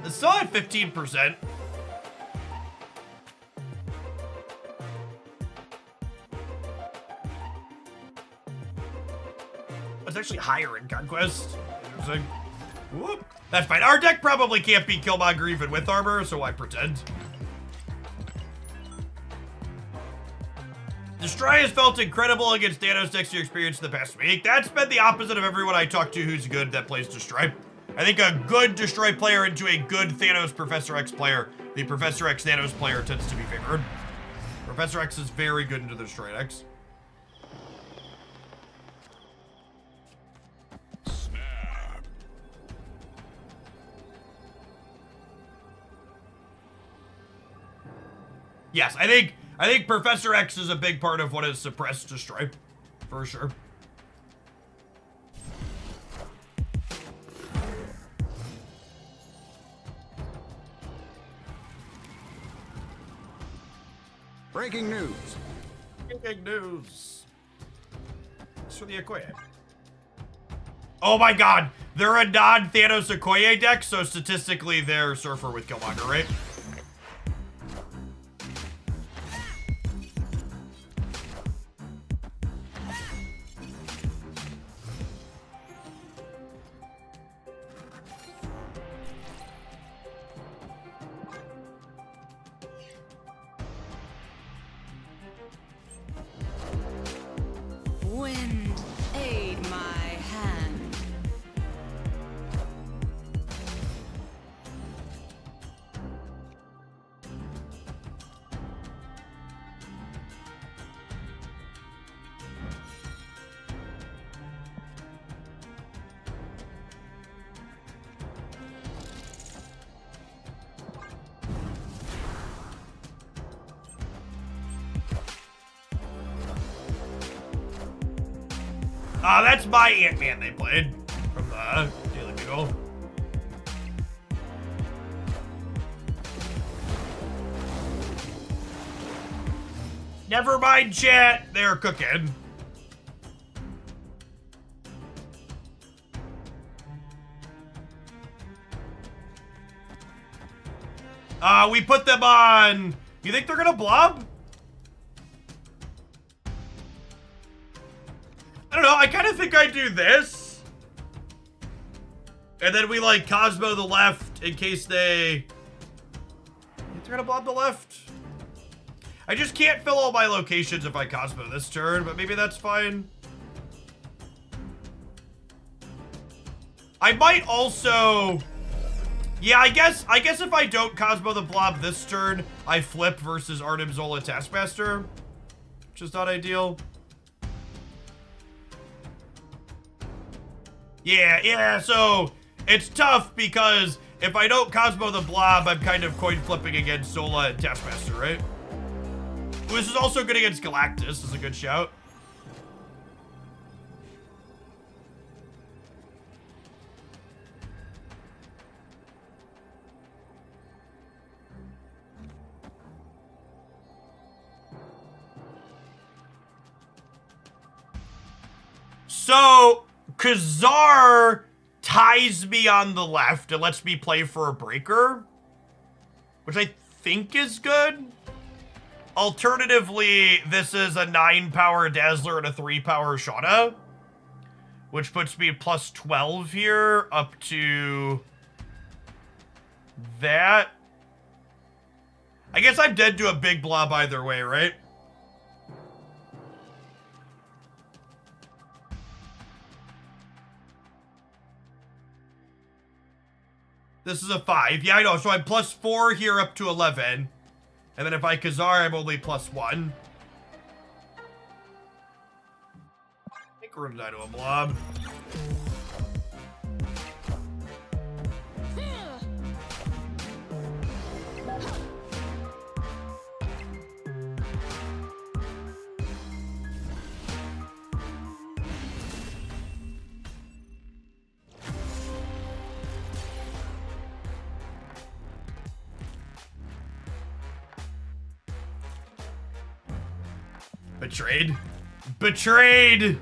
It's still at 15%. It's actually higher in Conquest. Interesting. Whoop. That's fine. Our deck probably can't beat Killmonger even with armor, so I pretend. Destroy has felt incredible against Thanos decks you experienced the past week. That's been the opposite of everyone I talk to who's good that plays Destroy. I think a good Destroy player into a good Thanos Professor X player, the Professor X Thanos player tends to be favored. Professor X is very good into the Destroy decks. Yes, I think Professor X is a big part of what has suppressed Destroy, for sure. Breaking news. Breaking news. It's for the Okoye. Oh my god, they're a non-Thanos Okoye deck, so statistically they're Surfer with Killmonger, right? Wind, aid my hand. That's my Ant-Man they played from the Daily Bugle. Never mind, chat. They're cooking. We put them on. You think they're gonna blob? I don't know, I kind of think I do this. And then we like Cosmo the left in case they're gonna blob the left. I just can't fill all my locations if I Cosmo this turn, but maybe that's fine. I might also... Yeah, I guess if I don't Cosmo the blob this turn, I flip versus Arnim Zola Taskmaster, which is not ideal. Yeah, so it's tough because if I don't Cosmo the blob, I'm kind of coin flipping against Zola and Taskmaster, right? This is also good against Galactus, is a good shout. So, Khazar ties me on the left and lets me play for a breaker, which I think is good. Alternatively, this is a 9-power Dazzler and a 3-power Shauna, which puts me plus 12 here up to that. I guess I'm dead to a big blob either way, right? This is a 5. Yeah, I know. So I'm plus 4 here up to 11. And then if I Khazar, I'm only plus 1. I think we're gonna die to a blob. Betrayed. Betrayed!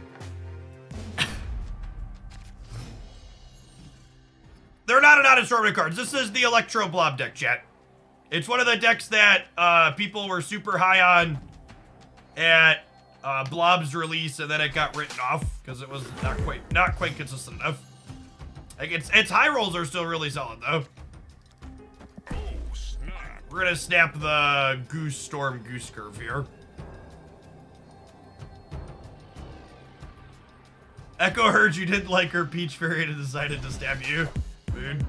They're not an assortment of cards. This is the Electro Blob deck, chat. It's one of the decks that people were super high on at Blob's release, and then it got written off because it was not quite consistent enough. Like its high rolls are still really solid though. Oh, snap. We're gonna snap the Goose Storm Goose Curve here. Echo heard you didn't like her Peach Fairy and decided to stab you. Moon.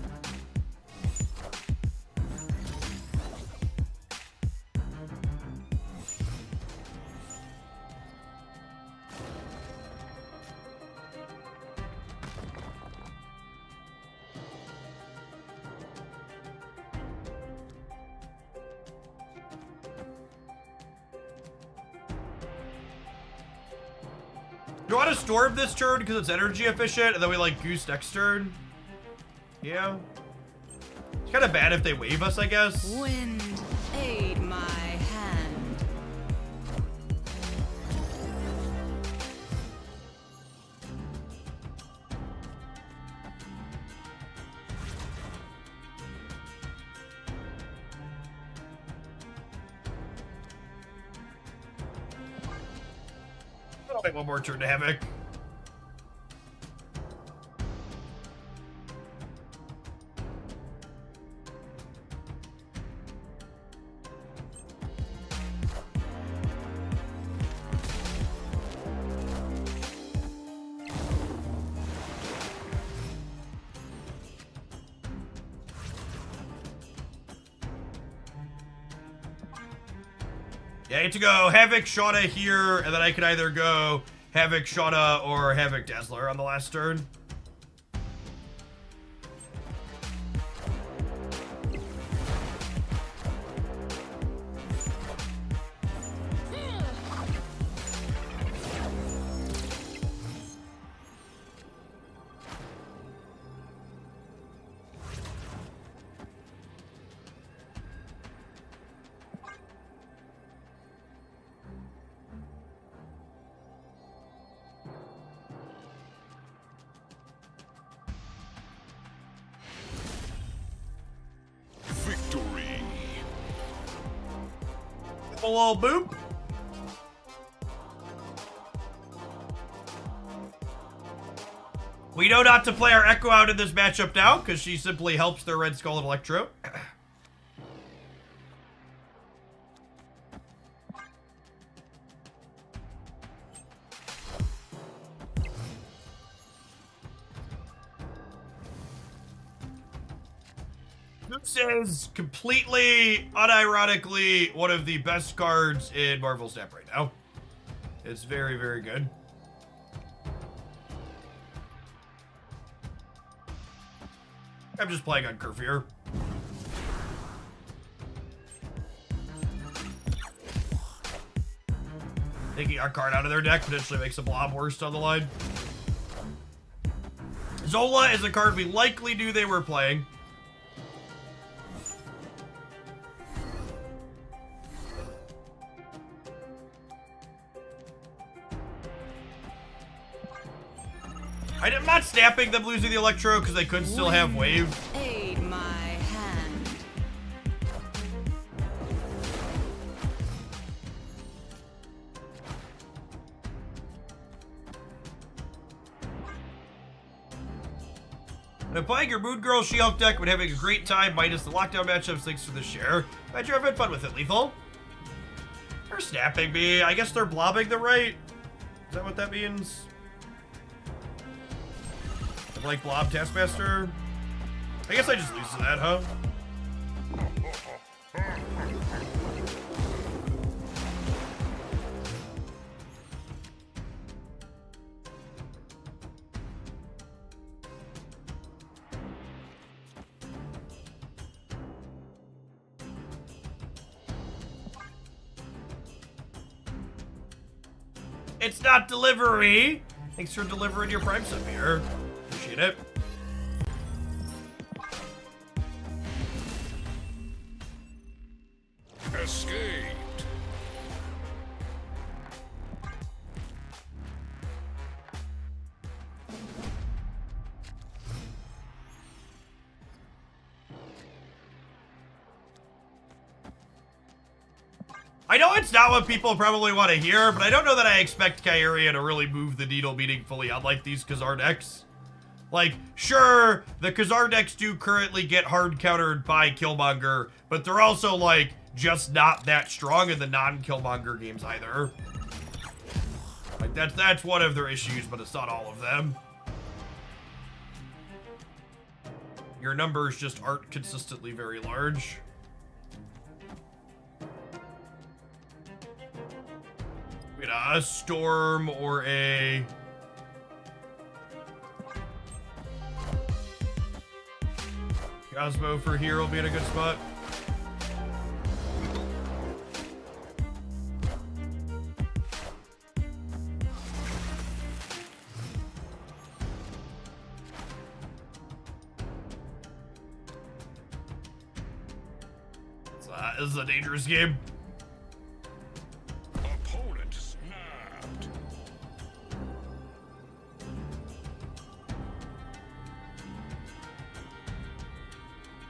Do you want to storm this turn because it's energy efficient, and then we like Goose next turn? Yeah. It's kind of bad if they wave us, I guess. Wind, aid my hand. I'll make one more turn to Havoc. Yeah, I get to go Havoc, Shauna here, and then I can either go Havoc, Shauna, or Havoc Dazzler on the last turn. Victory. A little boop. We know not to play our Echo out in this matchup now, because she simply helps their Red Skull and Electro. This is completely, unironically, one of the best cards in Marvel Snap right now. It's very, very good. I'm just playing on Curve here. Taking a card out of their deck potentially makes a blob worse on the line. Zola is a card we likely knew they were playing. I'm not snapping them losing the Electro because they could still have Wave. Aid my hand. And playing your Moon Girl She-Hulk deck, but having a great time, minus the lockdown matchups, thanks for the share. Glad you're having fun with it, Lethal. They're snapping me. I guess they're blobbing the right. Is that what that means? Like blob Taskmaster? I guess I just lose to that, huh? It's not delivery. Thanks for delivering your Prime sub here. Appreciate it. Escaped. I know it's not what people probably want to hear, but I don't know that I expect Kyria to really move the needle meaningfully on like these Khazar decks. Like, sure, the Khazar decks do currently get hard countered by Killmonger, but they're also like just not that strong in the non-Killmonger games either. Like that's one of their issues, but it's not all of them. Your numbers just aren't consistently very large. We got a Storm or a... Cosmo for here will be in a good spot. This is a dangerous game. Opponent snapped.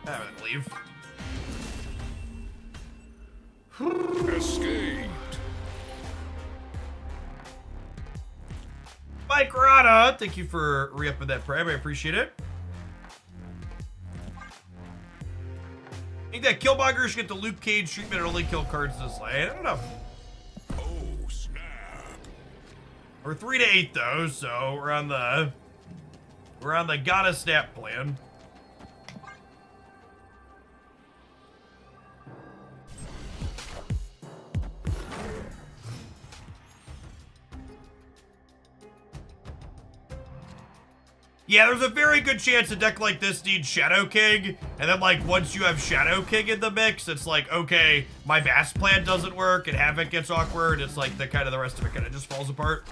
I'm gonna leave. Escaped. Mike Rada, thank you for re-upping that Prime. I appreciate it. I think that Killmonger should get the Luke Cage treatment and only kill cards this lane. I don't know. Oh, snap. We're 3 to 8 though, so we're on the gotta snap plan. Yeah, there's a very good chance a deck like this needs Shadow King, and then like once you have Shadow King in the mix, it's like, okay, my Vast plan doesn't work, and Havoc gets awkward. It's like the rest of it kind of just falls apart.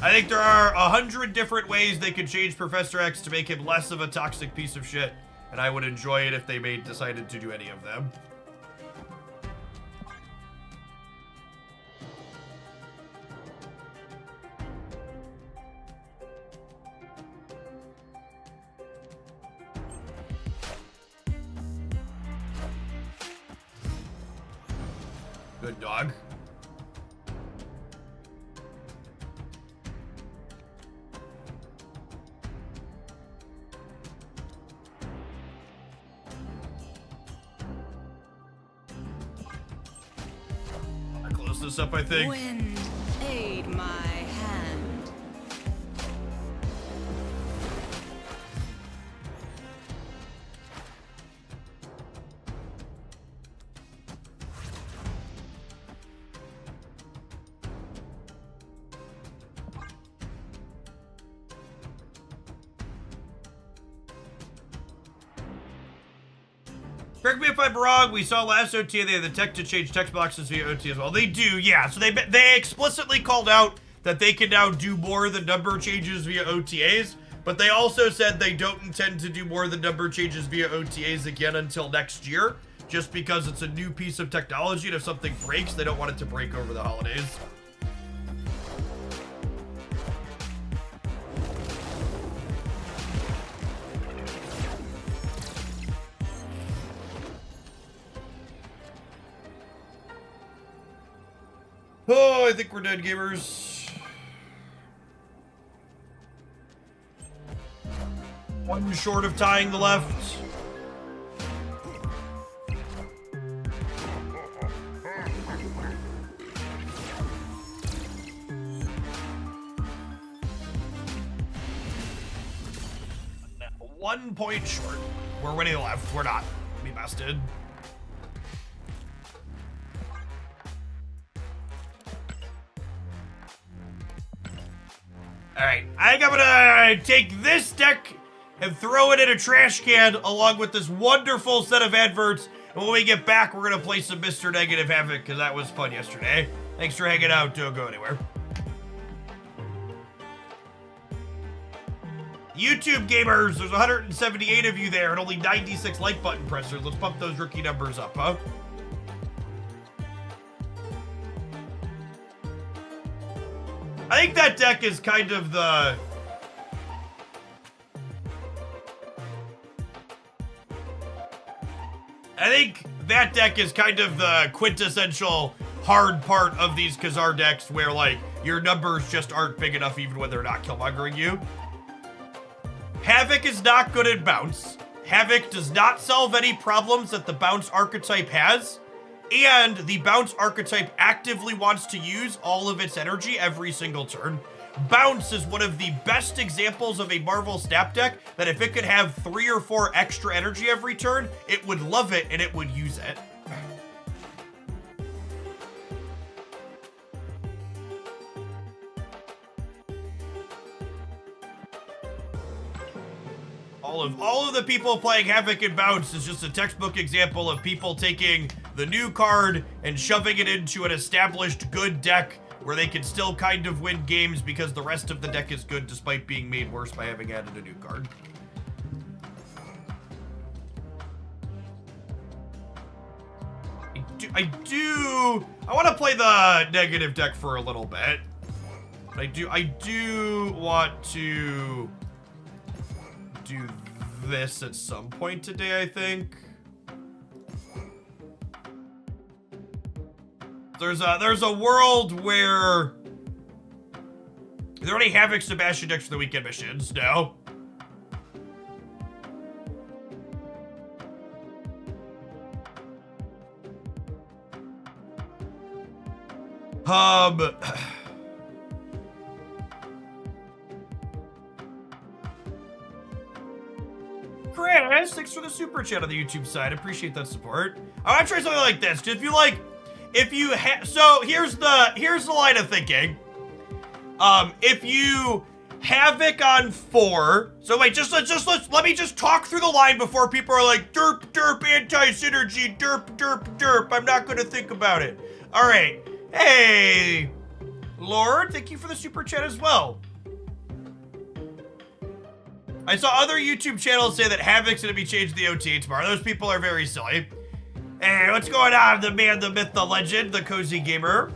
I think there are 100 different ways they could change Professor X to make him less of a toxic piece of shit, and I would enjoy it if they decided to do any of them. Good dog. I close this up, I think. Wind, aid my hand. Correct me if I'm wrong, we saw last OTA they had the tech to change text boxes via OTA as well. They do, yeah. So they explicitly called out that they can now do more than number changes via OTAs, but they also said they don't intend to do more than number changes via OTAs again until next year, just because it's a new piece of technology, and if something breaks, they don't want it to break over the holidays. Oh, I think we're dead, gamers. One short of tying the left. One point short. We're winning the left. We're not. We bested. Alright, I think I'm gonna take this deck and throw it in a trash can along with this wonderful set of adverts. And when we get back, we're gonna play some Mr. Negative Havoc because that was fun yesterday. Thanks for hanging out. Don't go anywhere. YouTube gamers, there's 178 of you there and only 96 like button pressers. Let's pump those rookie numbers up, huh? I think that deck is kind of the... I think that deck is kind of the quintessential hard part of these Khazar decks where, like, your numbers just aren't big enough even when they're not killmongering you. Havoc is not good at bounce. Havoc does not solve any problems that the bounce archetype has. And the bounce archetype actively wants to use all of its energy every single turn. Bounce is one of the best examples of a Marvel Snap deck that if it could have 3 or 4 extra energy every turn, it would love it and it would use it. All of the people playing Havoc and Bounce is just a textbook example of people taking the new card and shoving it into an established good deck where they can still kind of win games because the rest of the deck is good despite being made worse by having added a new card. I want to play the negative deck for a little bit. I do want to do this at some point today, I think. There's a world where... Are there any Havoc Sebastian decks for the weekend missions? No. Chris, thanks for the super chat on the YouTube side. Appreciate that support. I want to try something like this. So here's the line of thinking. If you Havoc on 4, so wait, let me just talk through the line before people are like derp derp anti-synergy derp derp derp. I'm not gonna think about it. All right, hey, Lord, thank you for the super chat as well. I saw other YouTube channels say that Havoc's gonna be changed to the OTA tomorrow. Those people are very silly. Hey, what's going on? The man, the myth, the legend, the cozy gamer.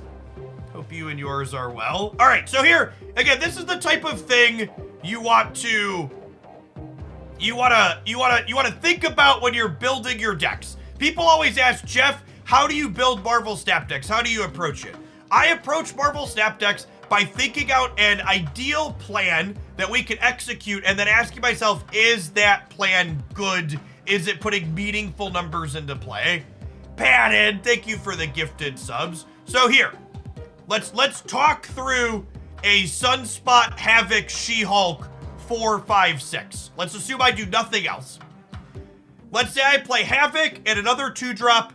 Hope you and yours are well. All right, so here, again, this is the type of thing you want to think about when you're building your decks. People always ask, Jeff, how do you build Marvel Snap decks? How do you approach it? I approach Marvel Snap decks by thinking out an ideal plan that we can execute and then asking myself, is that plan good? Is it putting meaningful numbers into play? Patton, thank you for the gifted subs. So here, let's talk through a Sunspot Havoc She-Hulk 4, 5, 6. Let's assume I do nothing else. Let's say I play Havoc and another 2-drop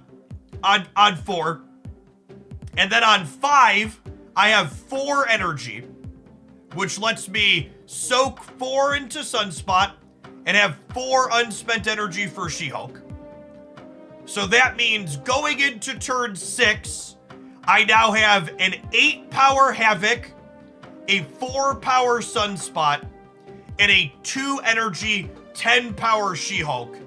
on 4. And then on 5, I have 4 energy, which lets me soak 4 into Sunspot and have 4 unspent energy for She-Hulk. So that means going into turn 6, I now have an 8-power Havoc, a 4-power Sunspot, and a 2-energy 10-power She-Hulk.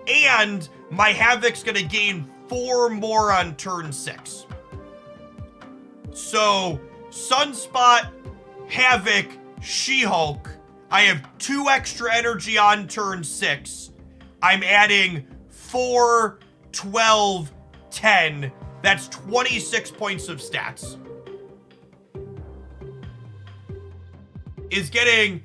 And my Havoc's gonna gain 4 more on turn 6. So, Sunspot, Havoc, She-Hulk, I have 2 extra energy on turn 6. I'm adding 4, 12, 10. That's 26 points of stats. is getting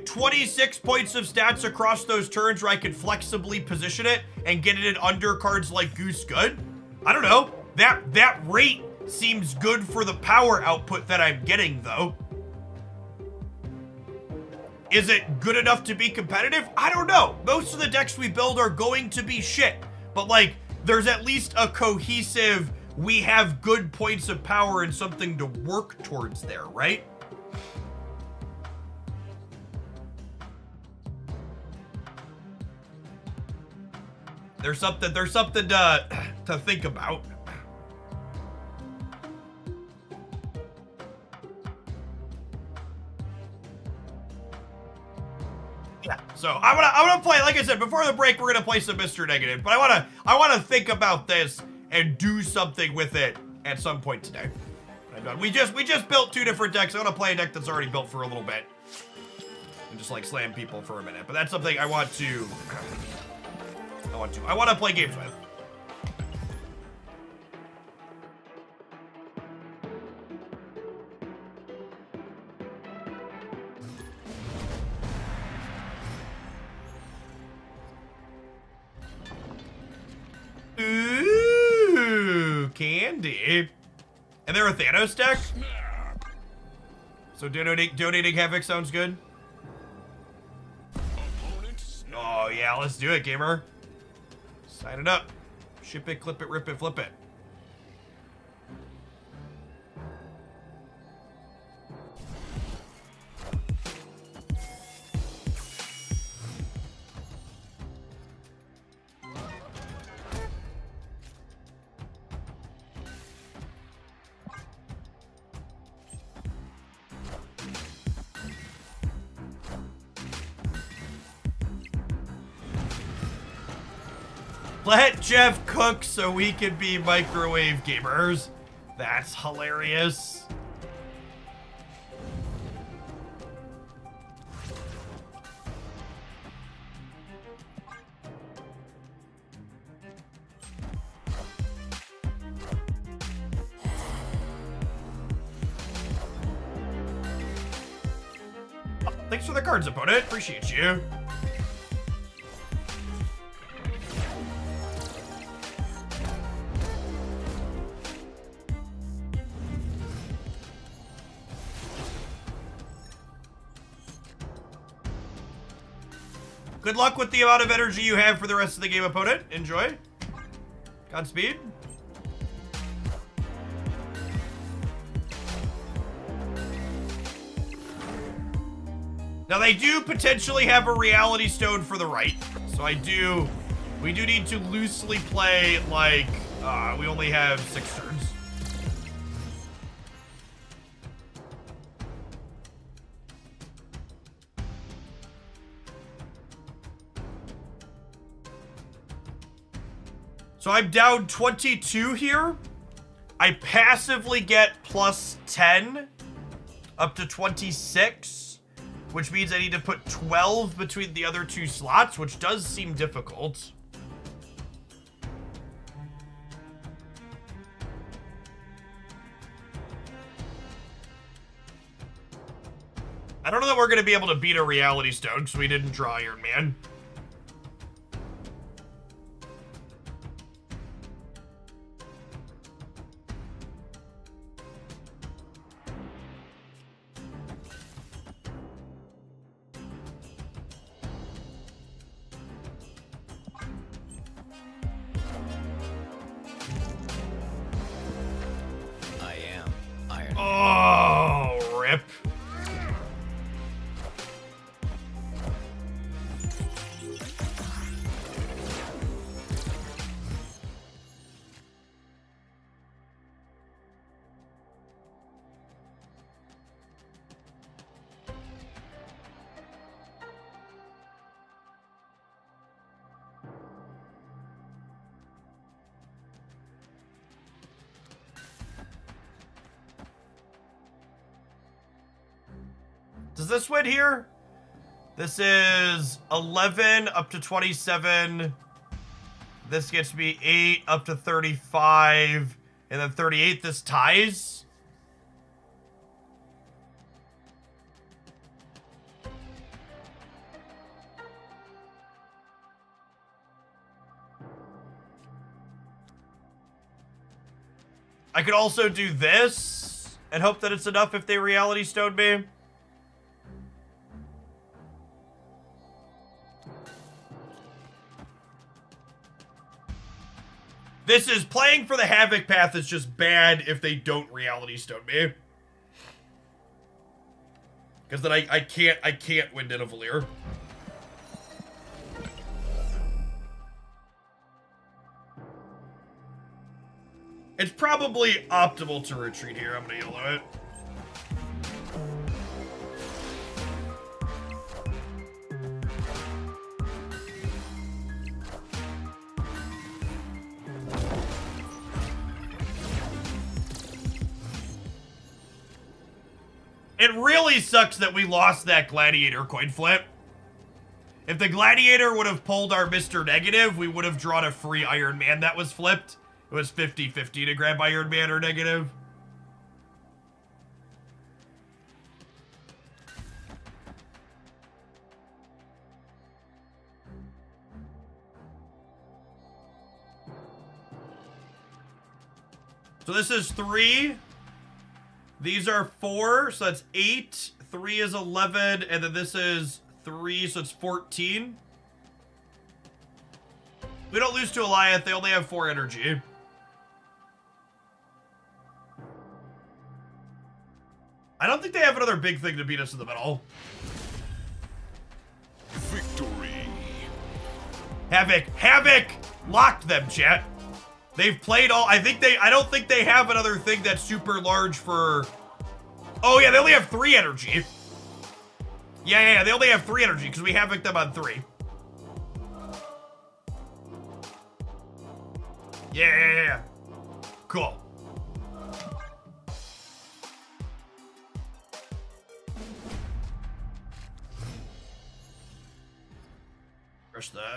26 points of stats across those turns where I can flexibly position it and get it in under cards like Goose good? I don't know. That rate seems good for the power output that I'm getting, though. Is it good enough to be competitive? I don't know. Most of the decks we build are going to be shit. But, like, there's at least a cohesive, we have good points of power and something to work towards there, right? There's something to think about. Yeah, so I wanna play, like I said, before the break, we're gonna play some Mr. Negative, but I wanna think about this and do something with it at some point today. I'm done. We just built 2 different decks. I wanna play a deck that's already built for a little bit. And just like slam people for a minute. But that's something I want to play games with. Ooh, candy. And they're a Thanos deck? So donating Havoc sounds good. Oh yeah, let's do it, gamer. Sign it up. Ship it, clip it, rip it, flip it. Let Jeff cook so we can be microwave gamers. That's hilarious. Thanks for the cards, opponent. Appreciate you. Good luck with the amount of energy you have for the rest of the game, opponent. Enjoy. Godspeed. Now they do potentially have a reality stone for the right. So we do need to loosely play like, we only have 6 turns. So I'm down 22 here. I passively get plus 10 up to 26, which means I need to put 12 between the other 2 slots, which does seem difficult. I don't know that we're going to be able to beat a reality stone because we didn't draw Iron Man. Oh, rip. Does this win here? This is 11 up to 27. This gets me 8 up to 35. And then 38, this ties. I could also do this and hope that it's enough if they reality stone me. This is playing for the Havoc path is just bad if they don't reality stone me. Because then I can't win Nidavellir. It's probably optimal to retreat here. I'm gonna yellow it. It really sucks that we lost that Gladiator coin flip. If the Gladiator would have pulled our Mr. Negative, we would have drawn a free Iron Man that was flipped. It was 50-50 to grab Iron Man or negative. So this is 3. These are 4, so that's 8. 3 is 11, and then this is 3, so it's 14. We don't lose to Alliance, they only have 4 energy. I don't think they have another big thing to beat us in the middle. Victory. Havoc locked them, chat. They've played all, I don't think they have another thing that's super large for, oh yeah, they only have 3 energy. Yeah, they only have 3 energy because we Havoc them on 3. Yeah. Cool.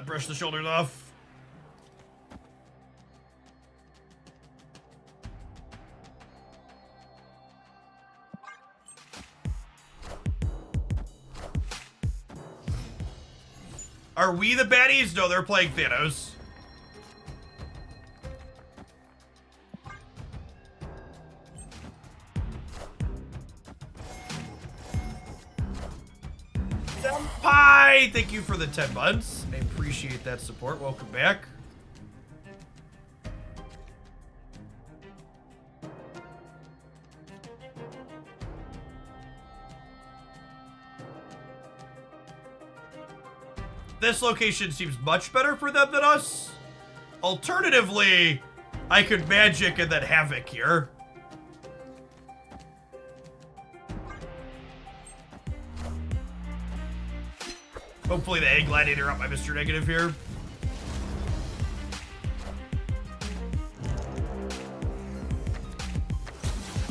Brush the shoulders off. Are we the baddies? No, they're playing Thanos. Senpai! Thank you for the 10 months. I appreciate that support. Welcome back. This location seems much better for them than us. Alternatively, I could magic and then Havoc here. Hopefully the Egg Gladiator up my Mr. Negative here.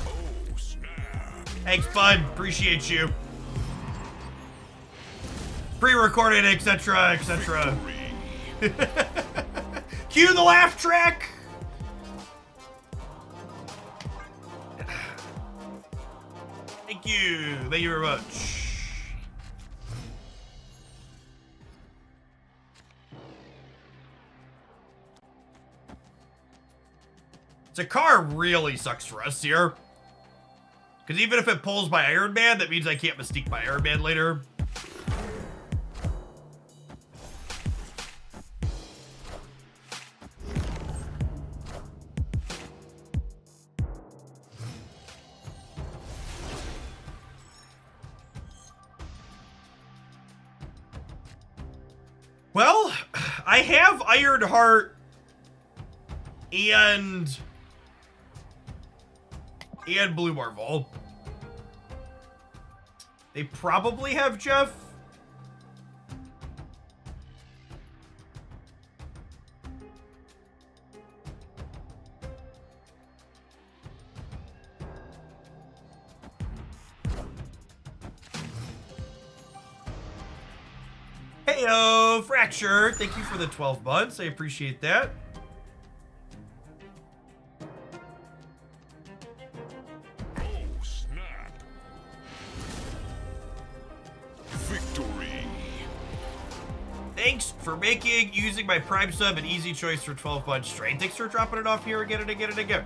Oh, snap. Thanks, bud. Appreciate you. Pre-recorded, etc., etc. Cue the laugh track. Thank you very much. Zakar really sucks for us here. Because even if it pulls my Iron Man, that means I can't Mystique my Iron Man later. Well, I have Ironheart and Blue Marvel. They probably have Jeff. Heyo, Fracture. Thank you for the 12 months. I appreciate that. Oh, snap. Victory. Thanks for using my Prime sub an easy choice for 12 months straight. Thanks for dropping it off here again and again and again.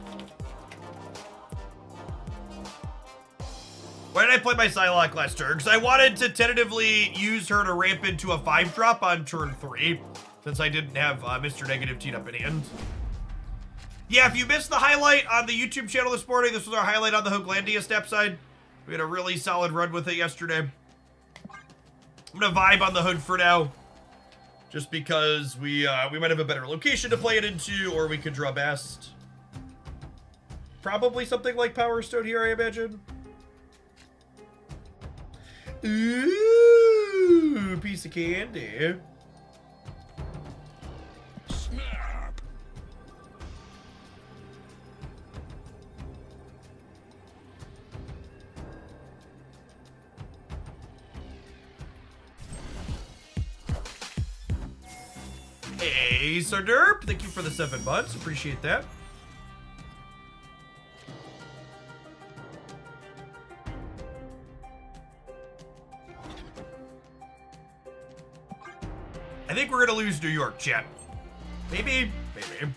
Why did I play my Psylocke last turn? Because I wanted to tentatively use her to ramp into a 5-drop on turn 3, since I didn't have Mr. Negative teed up in hand. Yeah, if you missed the highlight on the YouTube channel this morning, this was our highlight on the Hoaglandia step side. We had a really solid run with it yesterday. I'm gonna vibe on the hood for now, just because we might have a better location to play it into, or we could draw best. Probably something like Power Stone here, I imagine. Ooh, piece of candy. Snap. Hey, Sarderp, thank you for the 7 months. Appreciate that. I think we're gonna lose New York, chat. Maybe, maybe.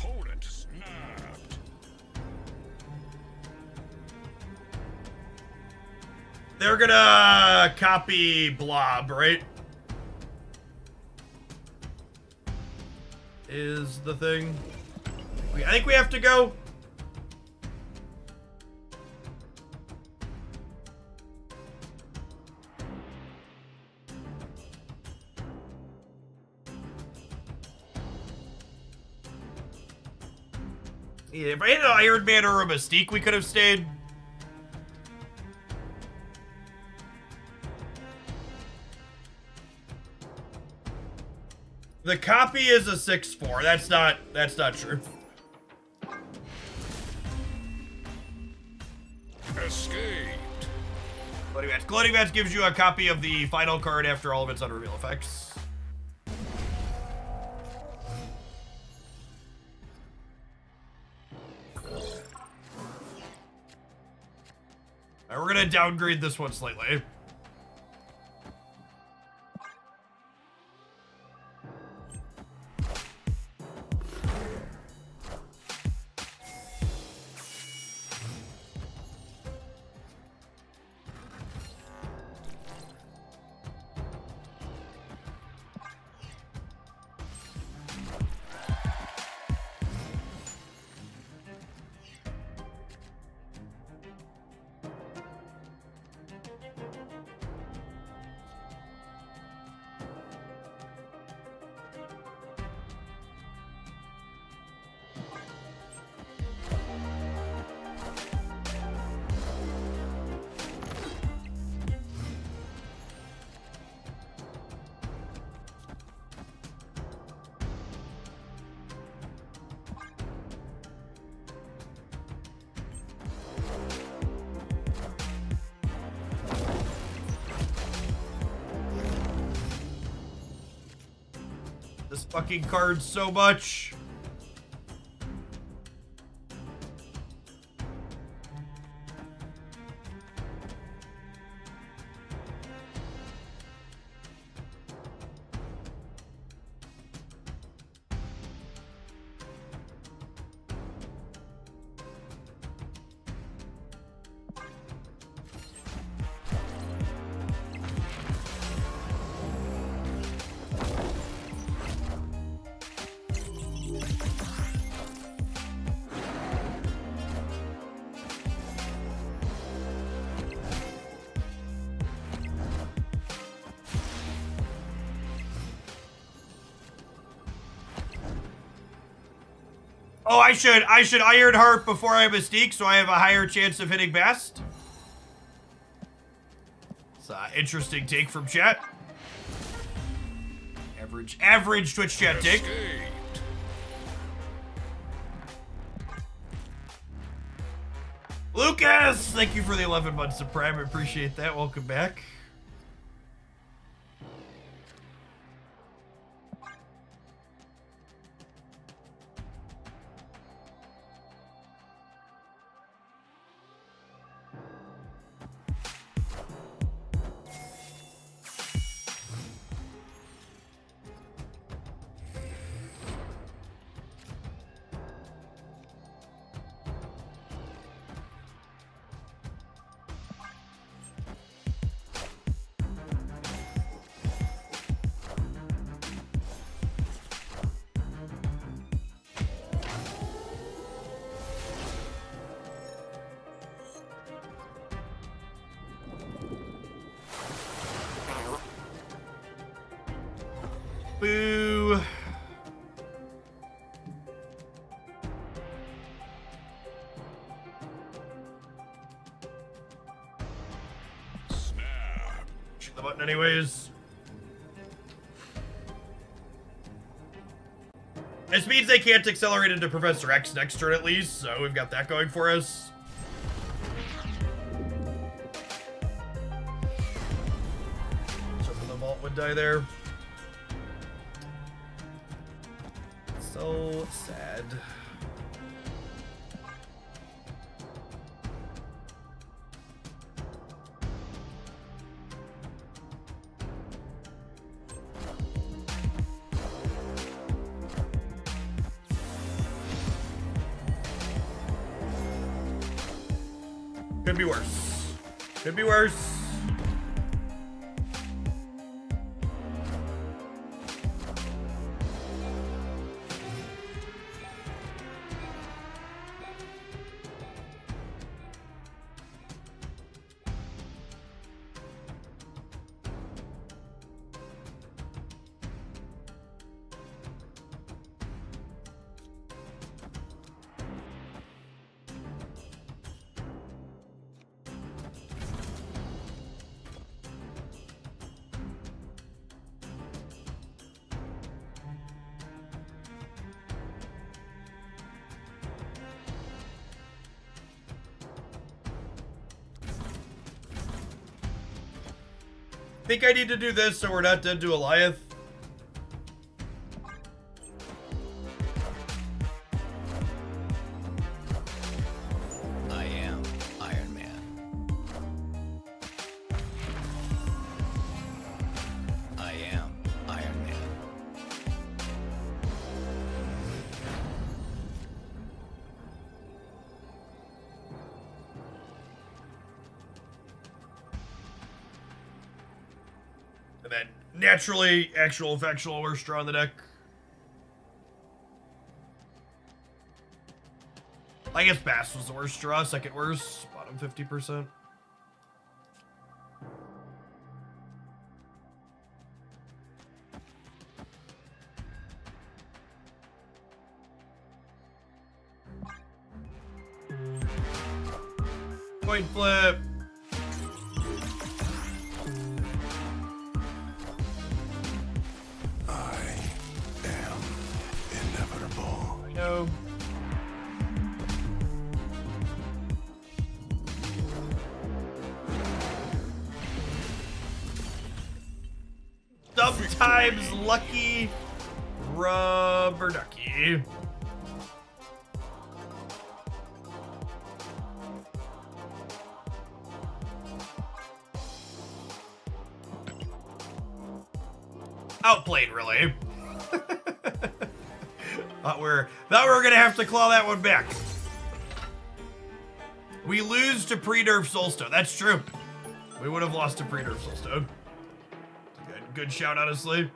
Opponent snapped. They're gonna copy Blob, right? Is the thing. I think we have to go. Yeah, if I had an Iron Man or a Mystique, we could have stayed. The copy is a 6/4. That's not true. Escaped. Gloating Match. Gloating Match gives you a copy of the final card after all of its unreveal effects. Alright, we're gonna downgrade this one slightly. This fucking card so much. Oh, I should Ironheart before I Mystique, so I have a higher chance of hitting best. It's an interesting take from chat. Average Twitch chat take. Escaped. Lucas, thank you for the 11 months of Prime. I appreciate that. Welcome back. Boo. Snap. Shoot the button anyways. This means they can't accelerate into Professor X next turn at least, so we've got that going for us. So the vault would die there. So sad. Could be worse. Could be worse. Think I need to do this so we're not dead to Eliath. I am Iron Man. I am Iron Man. And then naturally, actual factual worst draw on the deck. I guess Bass was the worst draw, second worst, bottom 50%. Coin flip. I am inevitable. I know. Sometimes lucky rubber ducky. Outplayed, really. thought we were gonna have to claw that one back. We lose to pre-nerf Soulstone. That's true. We would have lost to pre-nerf Soulstone. Good shout, honestly.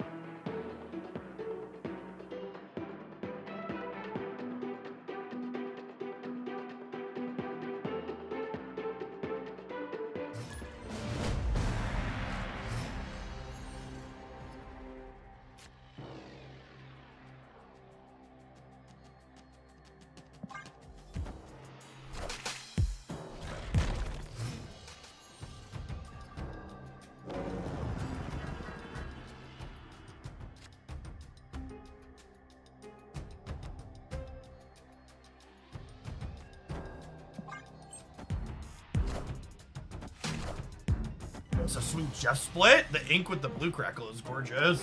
It's a sweet Jeff split. The ink with the blue crackle is gorgeous.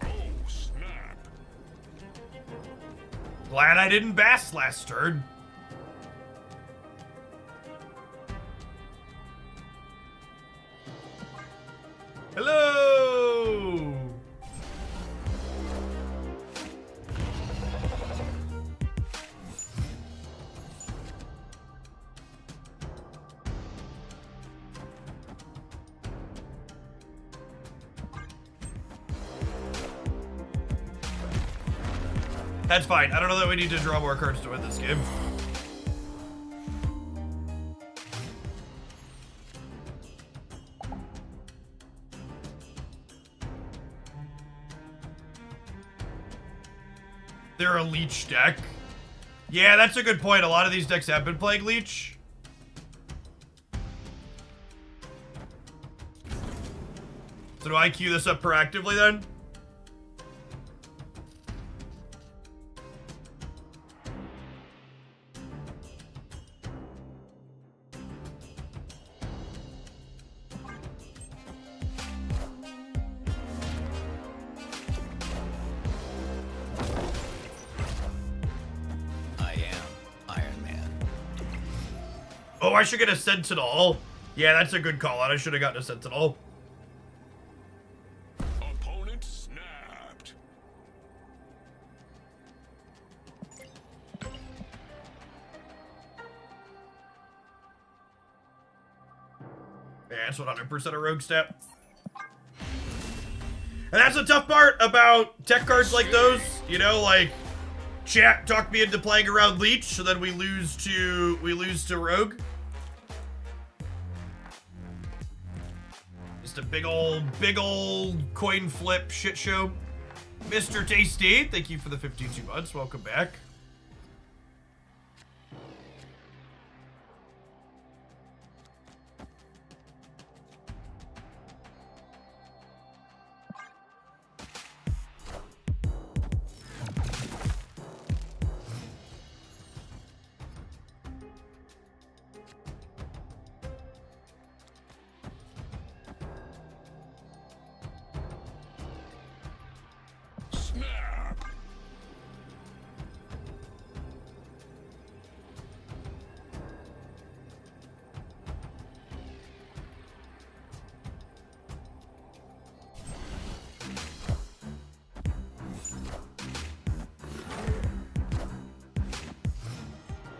Oh, snap. Glad I didn't bass last turn. Hello! That's fine. I don't know that we need to draw more cards to win this game. They're a Leech deck. Yeah, that's a good point. A lot of these decks have been playing Leech. So do I queue this up proactively then? Oh, I should get a Sentinel. Yeah, that's a good call out. I should have gotten a Sentinel. Opponent snapped. Yeah, it's 100% a rogue step. And that's the tough part about tech cards like those. You know, like, chat talked me into playing around Leech, so then we lose to rogue. Just a big old coin flip shit show. Mr. Tasty, thank you for the 52 months. Welcome back. Snap.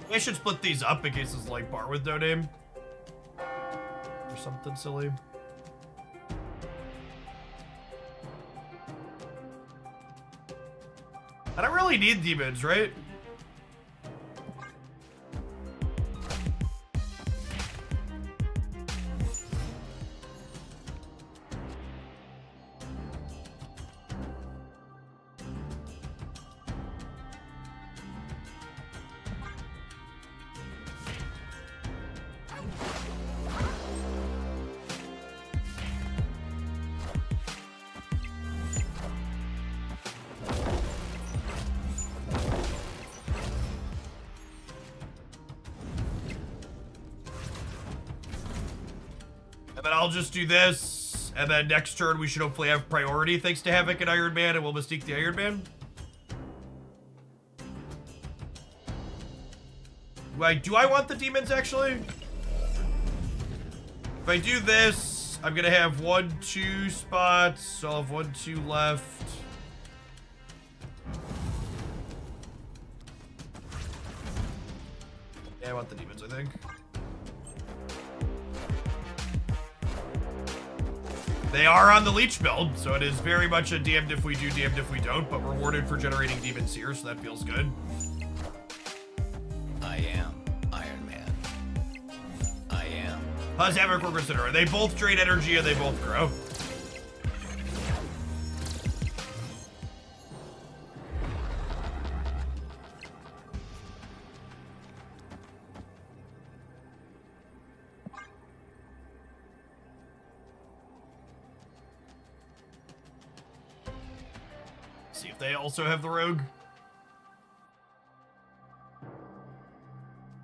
I should split these up in case it's like bar with no name. Or something silly. I don't really need demons, right? And then I'll just do this, and then next turn we should hopefully have priority thanks to Havoc and Iron Man, and we'll Mystique the Iron Man. Do I want the demons, actually? If I do this, I'm gonna have 1, 2 spots, so I'll have 1, 2 left. Yeah, I want the demons, I think. They are on the Leech build, so it is very much a damned if we do, damned if we don't, but rewarded for generating demons here, so that feels good. I am Iron Man. I am. How's Havoc or Consider? They both drain energy and they both grow. See if they also have the rogue.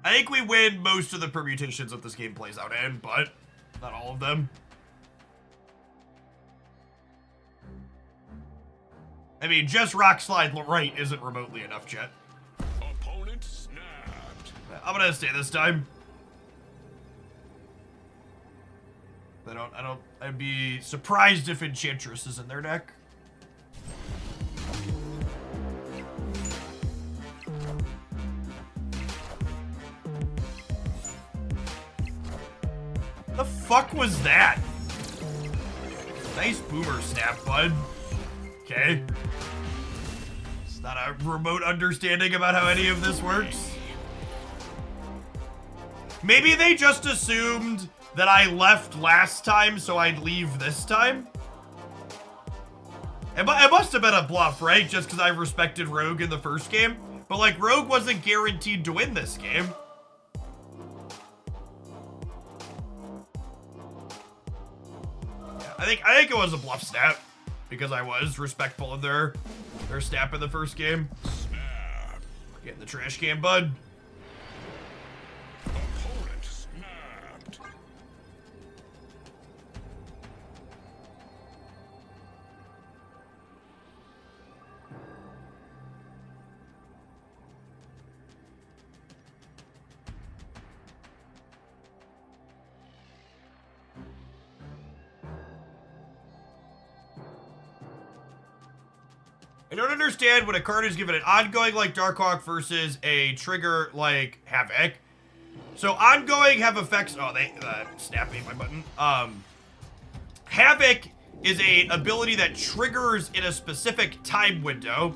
I think we win most of the permutations that this game plays out in, but not all of them. I mean, just rock slide right isn't remotely enough, Jet. Opponent snapped. I'm gonna stay this time. I'd be surprised if Enchantress is in their deck. The fuck was that? Nice boomer snap, bud. Okay. It's not a remote understanding about how any of this works. Maybe they just assumed that I left last time, so I'd leave this time? It must have been a bluff, right? Just because I respected Rogue in the first game. But, like, Rogue wasn't guaranteed to win this game. Yeah, I think it was a bluff snap. Because I was respectful of their snap in the first game. Snap. Get in the trash can, bud. Opponent snapped. I don't understand when a card is given an ongoing like Darkhawk versus a trigger like Havoc. So ongoing have effects. Oh, they snapped my button. Havoc is a ability that triggers in a specific time window,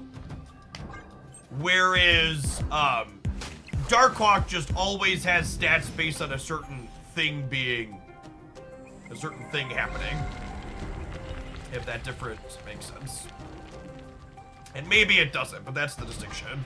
whereas Darkhawk just always has stats based on a certain thing happening. If that difference makes sense. And maybe it doesn't, but that's the distinction.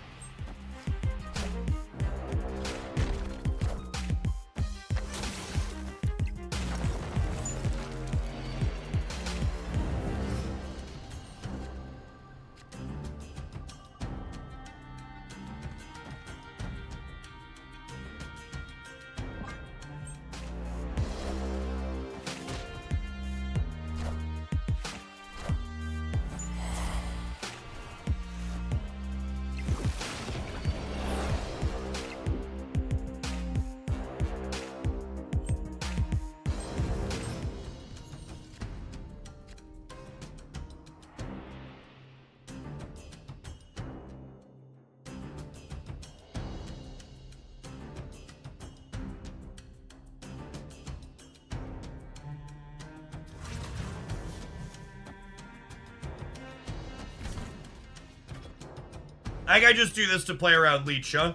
I think I just do this to play around Leech, huh?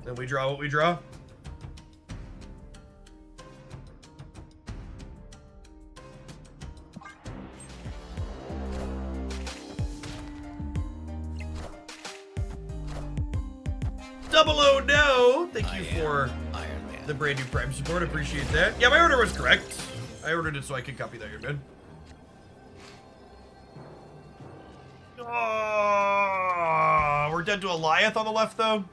Then we draw what we draw. Double O no! Thank you for Iron Man. the brand new Prime support. Appreciate that. Yeah, my order was correct. I ordered it so I could copy that. You're good. Oh, we're dead to Eliath on the left, though.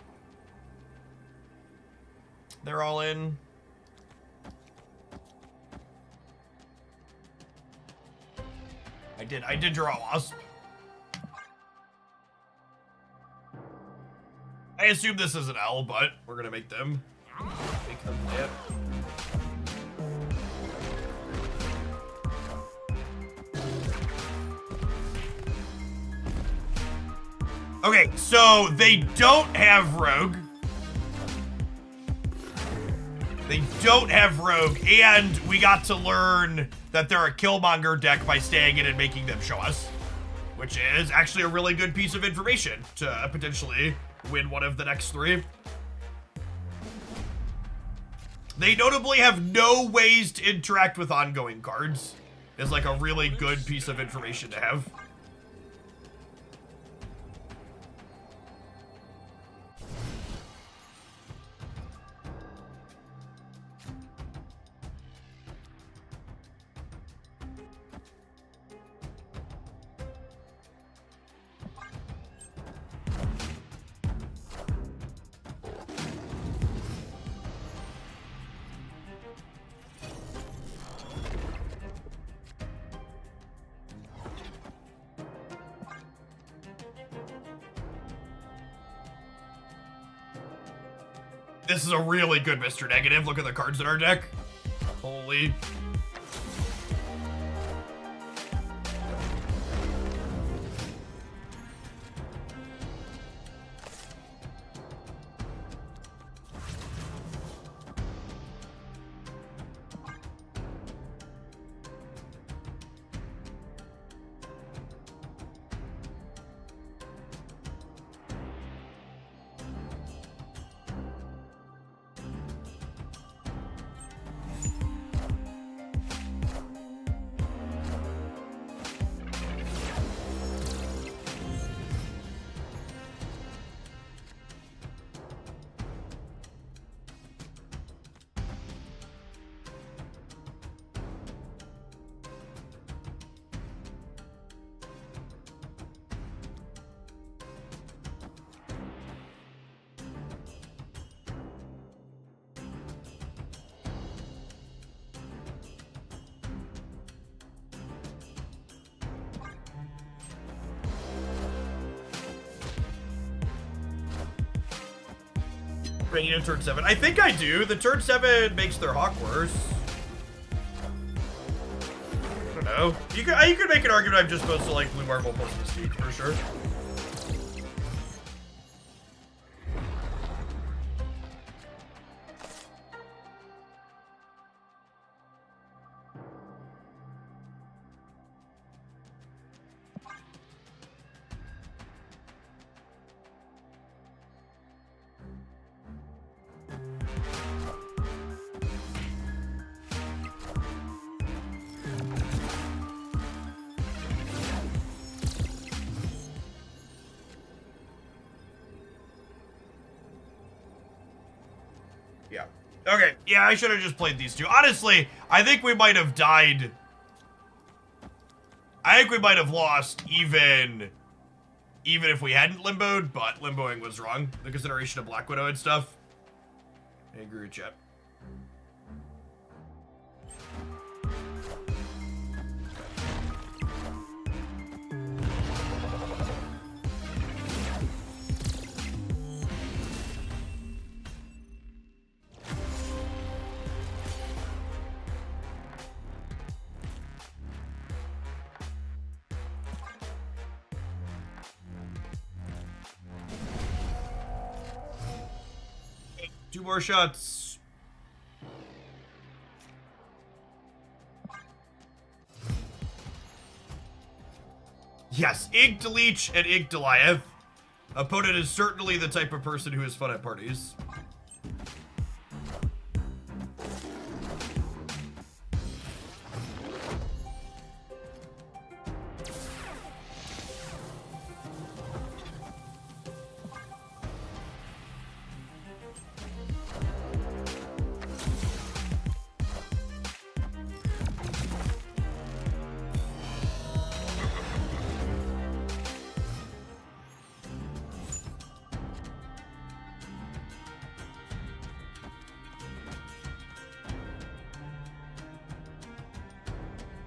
They're all in. I did draw a Wasp. I assume this is an L, but we're gonna make them play it. Okay, so they don't have Rogue. They don't have Rogue, and we got to learn that they're a Killmonger deck by staying in and making them show us, which is actually a really good piece of information to potentially win one of the next three. They notably have no ways to interact with ongoing cards. It's like a really good piece of information to have. This is a really good Mr. Negative. Look at the cards in our deck. Holy. Bringing in turn 7. I think I do. The turn 7 makes their Hawk worse. I don't know. You could make an argument I'm just supposed to like Blue Marble plus Mystique for sure. Yeah. Okay. Yeah, I should have just played these two. Honestly, I think we might have died. I think we might have lost even if we hadn't limboed, but limboing was wrong. The consideration of Black Widow and stuff. I agree with Chet. Two more shots. Yes, Ig to Leech and Ig to Goliath. Opponent is certainly the type of person who is fun at parties.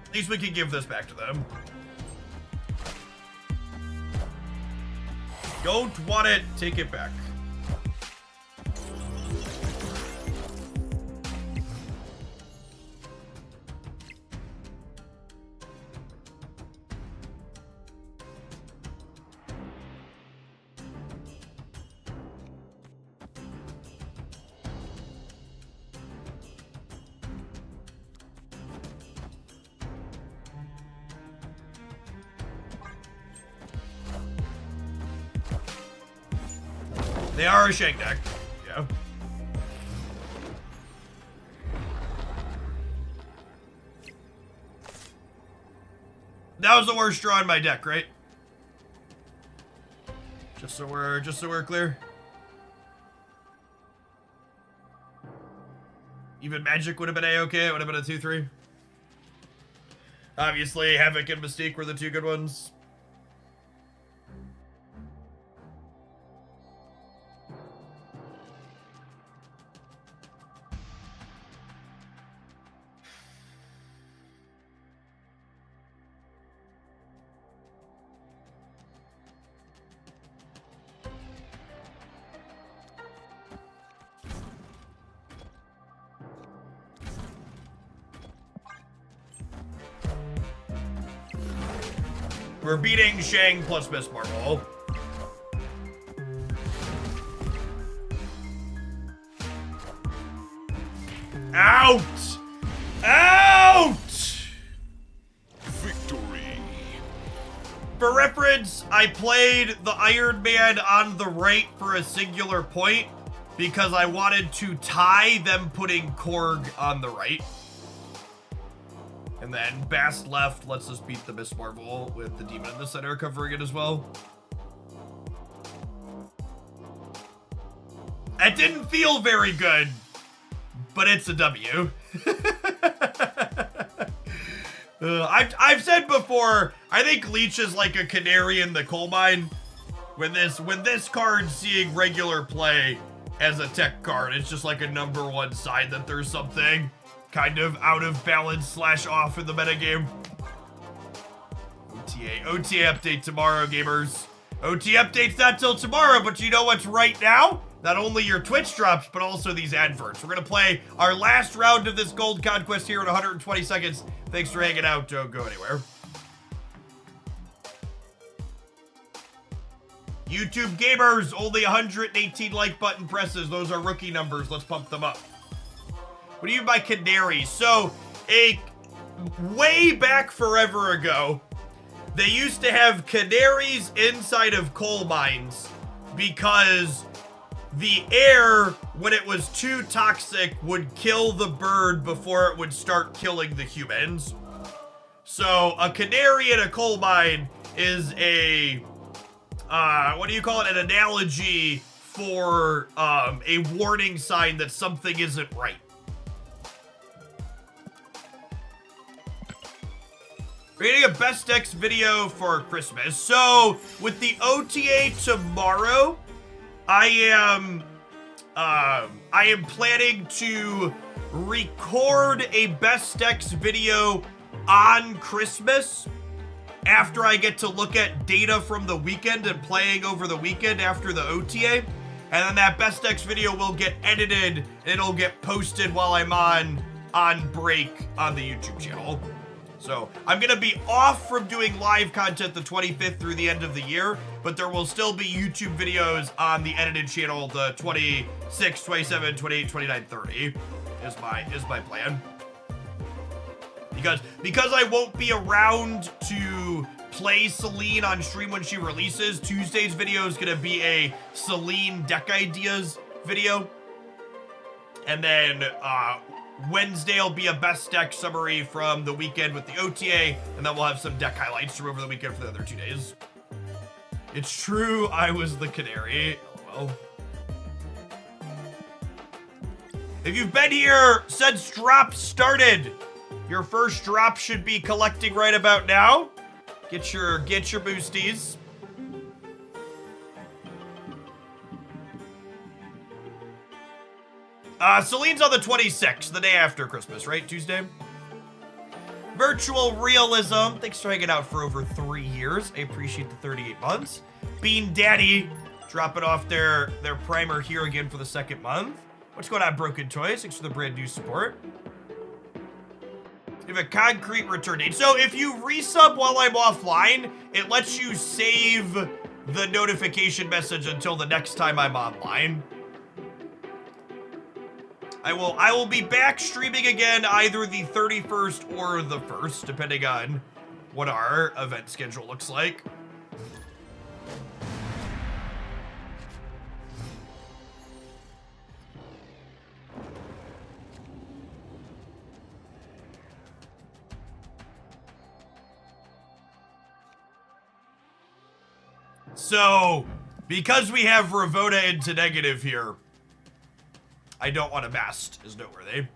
At least we can give this back to them. Don't want it, take it back. They are a shank deck. Yeah. That was the worst draw in my deck, right? Just so we're clear. Even Magic would have been A-okay. It would have been a 2-3. Obviously, Havoc and Mystique were the two good ones. We're beating Shang plus Miss Marvel. Out! Out! Victory. For reference, I played the Iron Man on the right for a singular point because I wanted to tie them putting Korg on the right. And then Bast left lets us beat the Miss Marvel with the Demon in the center covering it as well. It didn't feel very good, but it's a W. I've said before, I think Leech is like a canary in the coal mine. When this card's seeing regular play as a tech card, it's just like a #1 sign that there's something kind of out of balance / off in the metagame. OTA update tomorrow, gamers. OTA update's not till tomorrow, but you know what's right now? Not only your Twitch drops, but also these adverts. We're gonna play our last round of this gold conquest here in 120 seconds. Thanks for hanging out. Don't go anywhere. YouTube gamers, only 118 like button presses. Those are rookie numbers. Let's pump them up. What do you mean by canary? So, way back forever ago, they used to have canaries inside of coal mines because the air, when it was too toxic, would kill the bird before it would start killing the humans. So, a canary in a coal mine is a, what do you call it? An analogy for a warning sign that something isn't right. We're getting a best decks video for Christmas. So, with the OTA tomorrow, I am planning to record a best decks video on Christmas after I get to look at data from the weekend and playing over the weekend after the OTA. And then that best decks video will get edited and it'll get posted while I'm on break on the YouTube channel. So I'm going to be off from doing live content the 25th through the end of the year, but there will still be YouTube videos on the edited channel the 26, 27, 28, 29, 30 is my plan. Because I won't be around to play Celine on stream when she releases, Tuesday's video is going to be a Celine deck ideas video. And then Wednesday will be a best deck summary from the weekend with the OTA, and then we'll have some deck highlights from over the weekend for the other 2 days. It's true, I was the canary. LOL. If you've been here since drops started, your first drop should be collecting right about now. Get your boosties. Celine's on the 26th, the day after Christmas, right? Tuesday? Virtual Realism, thanks for hanging out for over 3 years. I appreciate the 38 months. Bean Daddy, dropping off their primer here again for the 2nd month. What's going on, Broken Toys? Thanks for the brand new support. We have a concrete return date. So if you resub while I'm offline, it lets you save the notification message until the next time I'm online. I will be back streaming again either the 31st or the 1st, depending on what our event schedule looks like. So, because we have Ravoda into negative here, I don't want to Bast is noteworthy.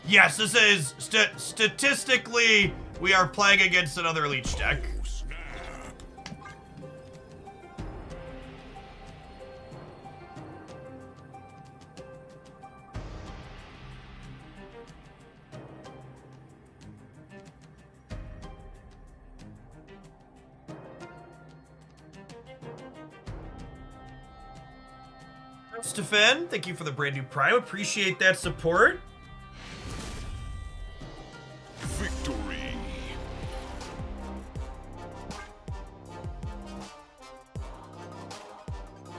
Yes, this is statistically we are playing against another Leech deck. Stefan, thank you for the brand new Prime. Appreciate that support. Victory.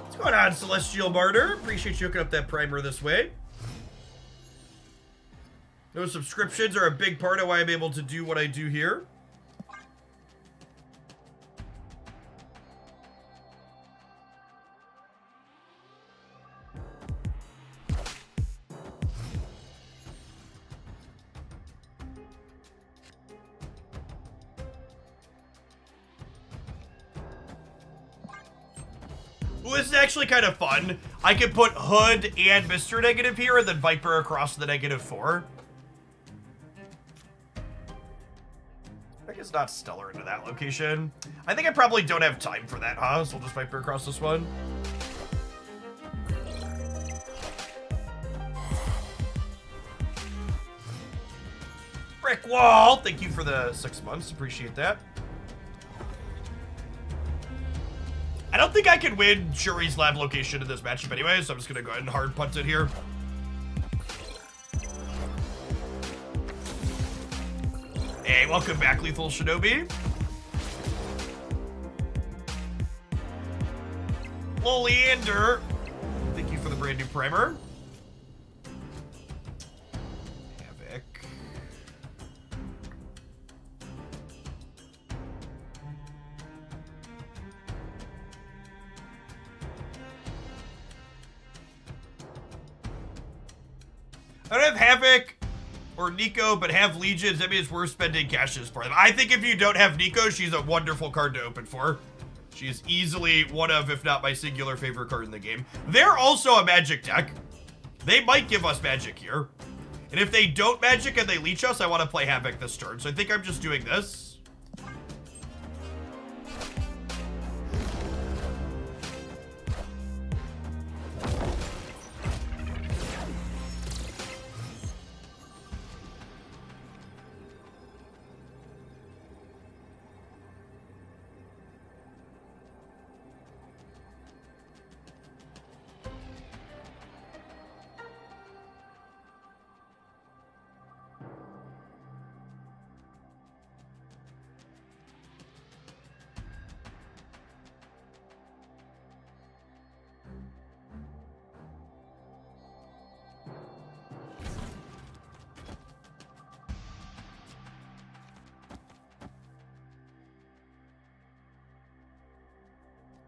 What's going on, Celestial Martyr? Appreciate you hooking up that primer this way. Those subscriptions are a big part of why I'm able to do what I do here. Well, this is actually kind of fun. I can put Hood and Mr. Negative here and then Viper across the -4. I guess not Stellar into that location. I think I probably don't have time for that, huh? So we'll just Viper across this one. Brick Wall, thank you for the 6 months. Appreciate that. I don't think I can win Shuri's lab location in this matchup anyway, so I'm just gonna go ahead and hard punt it here. Hey, welcome back, Lethal Shinobi. Oleander, thank you for the brand new primer. Havoc. I don't have Havoc or Nico, but have Legions. That means we're spending cashes for them. I think if you don't have Nico, she's a wonderful card to open for. She is easily one of, if not my singular favorite card in the game. They're also a magic deck. They might give us magic here. And if they don't magic and they leech us, I want to play Havoc this turn. So I think I'm just doing this.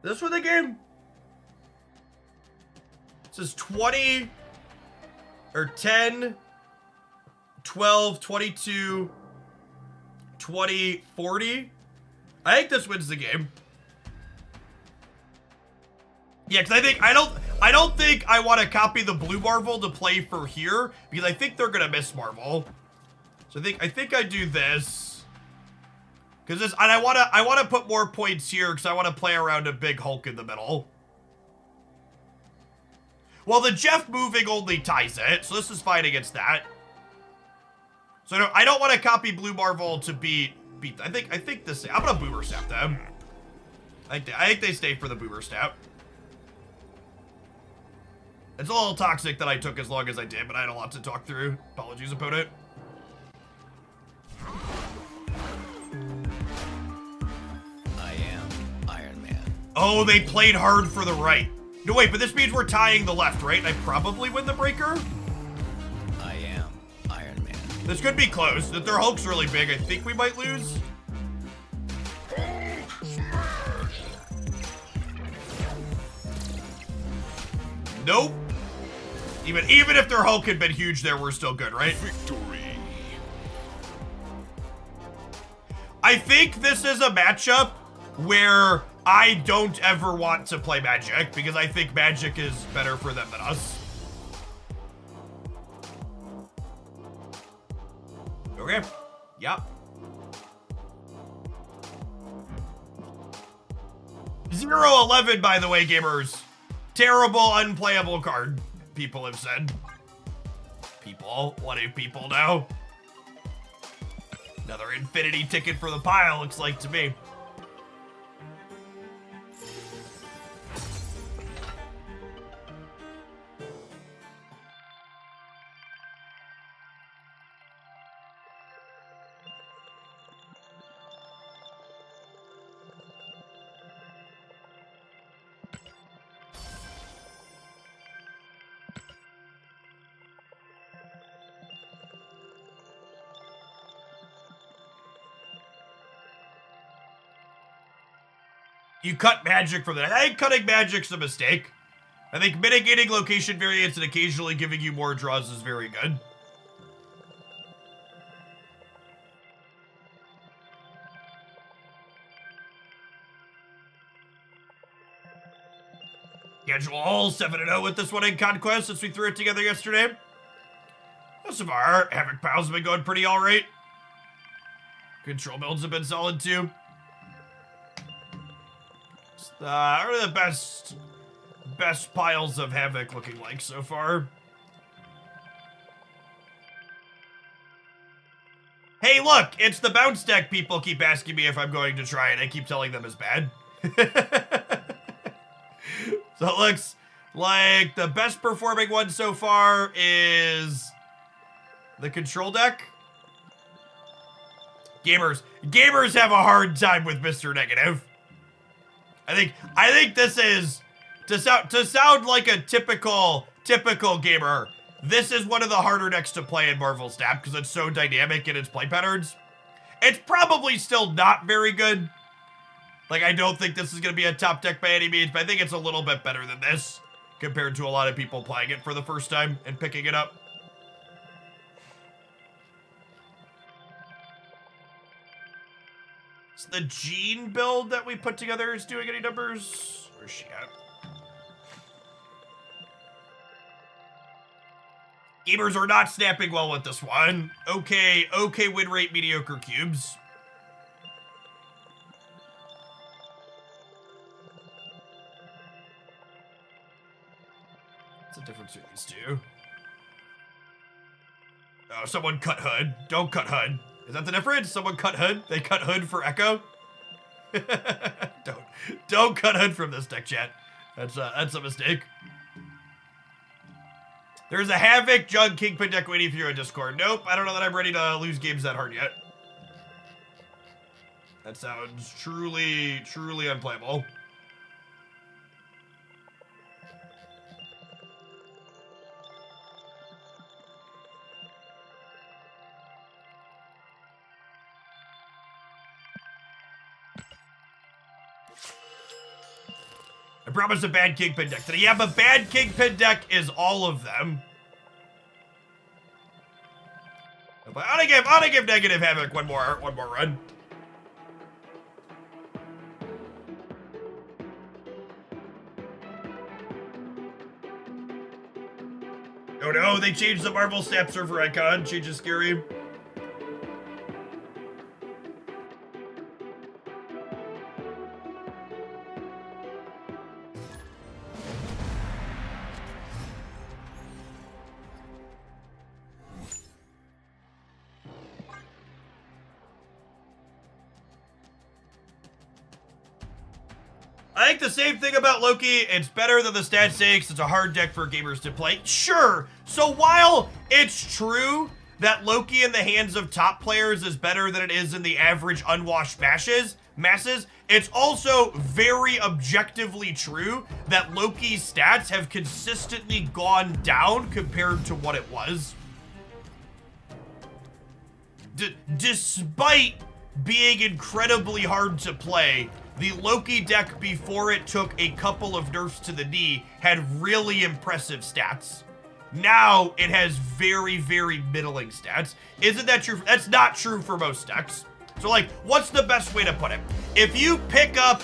This for the game? This is 20 or 10, 12, 22, 20, 40. I think this wins the game. Yeah, because I don't think I want to copy the blue Marvel to play for here because I think they're gonna miss Marvel. So I think I do this. Because this, and I wanna put more points here because I want to play around a big Hulk in the middle. Well, the Jeff moving only ties it, so this is fine against that. So I don't want to copy Blue Marvel to beat. I think this. I'm gonna Boomer Snap them. I think they stay for the Boomer Snap. It's a little toxic that I took as long as I did, but I had a lot to talk through. Apologies, opponent. Oh, they played hard for the right. No, wait, but this means we're tying the left, right? I probably win the breaker? I am Iron Man. This could be close. If their Hulk's really big, I think we might lose. Nope. Even if their Hulk had been huge there, we're still good, right? Victory. I think this is a matchup where I don't ever want to play Magic because I think Magic is better for them than us. Okay. Yep. 0-11, by the way, gamers. Terrible, unplayable card, people have said. People? What do people know? Another infinity ticket for the pile, looks like to me. You cut magic from that. I think cutting magic's a mistake. I think mitigating location variance and occasionally giving you more draws is very good. Schedule all 7-0 with this one in Conquest since we threw it together yesterday. Most of our Havoc piles have been going pretty alright. Control builds have been solid too. What are the best piles of Havoc looking like so far? Hey, look, it's the bounce deck people keep asking me if I'm going to try, and I keep telling them it's bad. So it looks like the best performing one so far is the control deck. Gamers have a hard time with Mr. Negative. I think this is to sound like a typical gamer. This is one of the harder decks to play in Marvel Snap because it's so dynamic in its play patterns. It's probably still not very good. Like, I don't think this is going to be a top deck by any means, but I think it's a little bit better than this compared to a lot of people playing it for the first time and picking it up. So the Jean build that we put together is doing any numbers? Where's she at? Gamers are not snapping well with this one. Okay win rate, mediocre cubes. What's the difference between these two? Oh, someone cut HUD. Don't cut HUD. Is that the difference? Someone cut HUD? They cut HUD for Echo? Don't cut HUD from this deck, chat. That's a mistake. There's a Havoc Jug Kingpin deck waiting for you in Discord. Nope, I don't know that I'm ready to lose games that hard yet. That sounds truly unplayable. I promised a bad Kingpin deck today. Yeah, but bad Kingpin deck is all of them. I ought to give negative Havoc one more run. Oh no, they changed the Marvel Snap server icon. Change is scary. I think the same thing about Loki. It's better than the stat sakes. It's a hard deck for gamers to play. Sure. So while it's true that Loki in the hands of top players is better than it is in the average unwashed masses, it's also very objectively true that Loki's stats have consistently gone down compared to what it was. Despite being incredibly hard to play, the Loki deck before it took a couple of nerfs to the knee had really impressive stats. Now it has very, very middling stats. Isn't that true? That's not true for most decks. So like, what's the best way to put it? If you pick up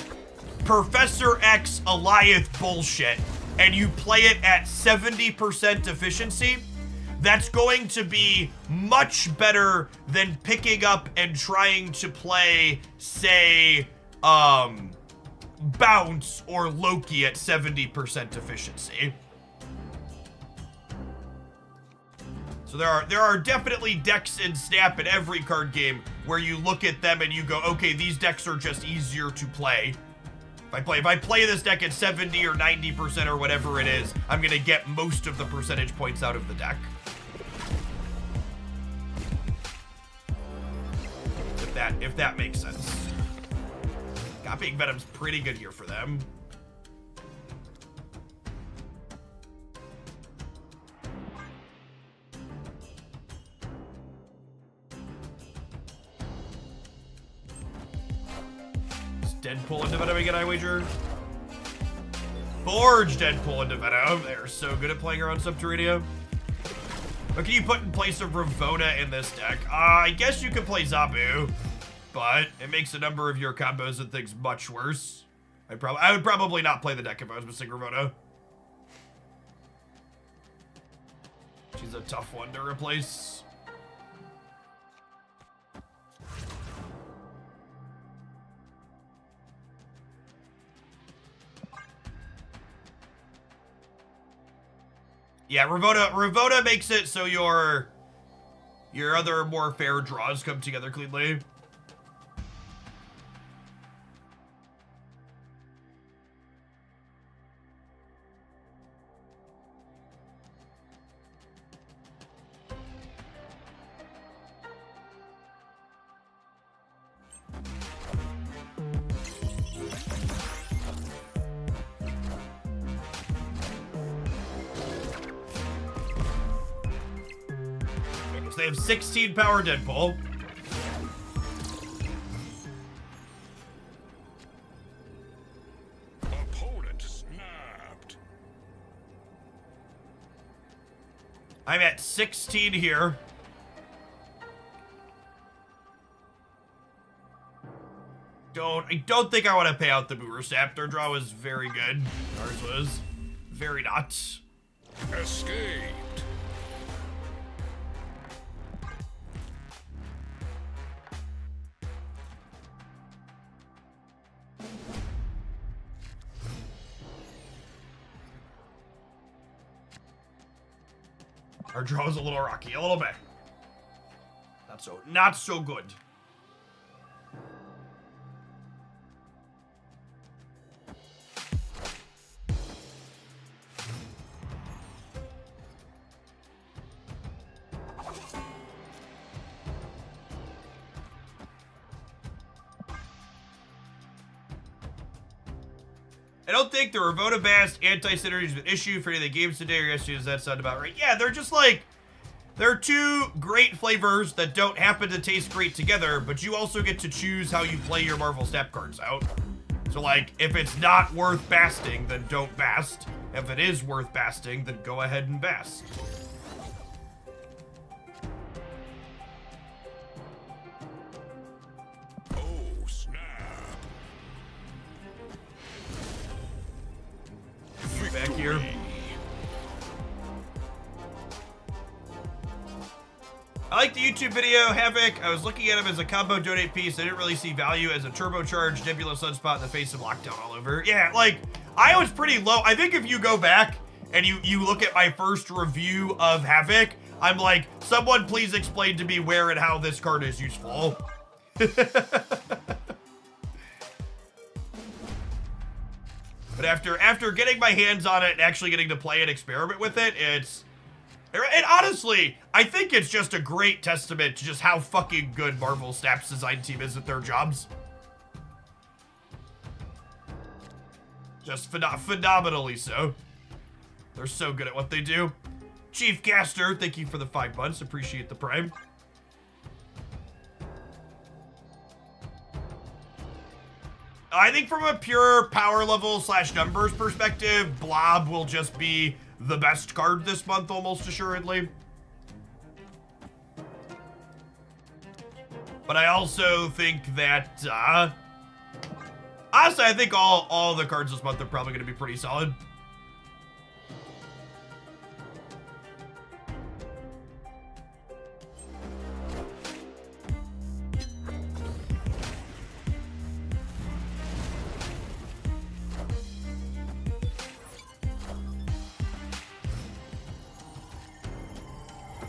Professor X Alioth bullshit and you play it at 70% efficiency, that's going to be much better than picking up and trying to play, say, Bounce or Loki at 70% efficiency. So there are definitely decks in Snap in every card game where you look at them and you go, okay, these decks are just easier to play. If I play this deck at 70 or 90% or whatever it is, I'm gonna get most of the percentage points out of the deck. If that makes sense. Copying Venom's pretty good here for them. Deadpool into Venom again, I wager. Forge Deadpool into Venom. They're so good at playing around Subterranea. What can you put in place of Ravona in this deck? I guess you could play Zabu, but it makes a number of your combos and things much worse. I would probably not play the deck if I was missing Ravona. She's a tough one to replace. Yeah, Ravona makes it so your other more fair draws come together cleanly. They have 16 power Deadpool. Opponent snapped. I'm at 16 here. I don't think I want to pay out the Boomer Snap. Their draw was very good. Ours was very not. Escaped. Our draw is a little rocky, a little bit. Not so good. I don't think the Ravona Bast anti-synergy is an issue for any of the games today or yesterday. Does that sound about right? Yeah, they're just like, they're two great flavors that don't happen to taste great together, but you also get to choose how you play your Marvel Snap cards out. So like, if it's not worth basting, then don't bast. If it is worth basting, then go ahead and bast. Oh, snap. Back here. I like the YouTube video, Havoc. I was looking at him as a combo donate piece. I didn't really see value as a turbocharged Nebula Sunspot in the face of lockdown all over. Yeah, like, I was pretty low. I think if you go back and you look at my first review of Havoc, I'm like, someone please explain to me where and how this card is useful. But after getting my hands on it and actually getting to play and experiment with it, and honestly, I think it's just a great testament to just how fucking good Marvel Snap's design team is at their jobs. Just phenomenally so. They're so good at what they do. Chief Caster, thank you for the 5 months. Appreciate the prime. I think from a pure power level / numbers perspective, Blob will just be the best card this month, almost assuredly. But I also think that, honestly, I think all the cards this month are probably going to be pretty solid.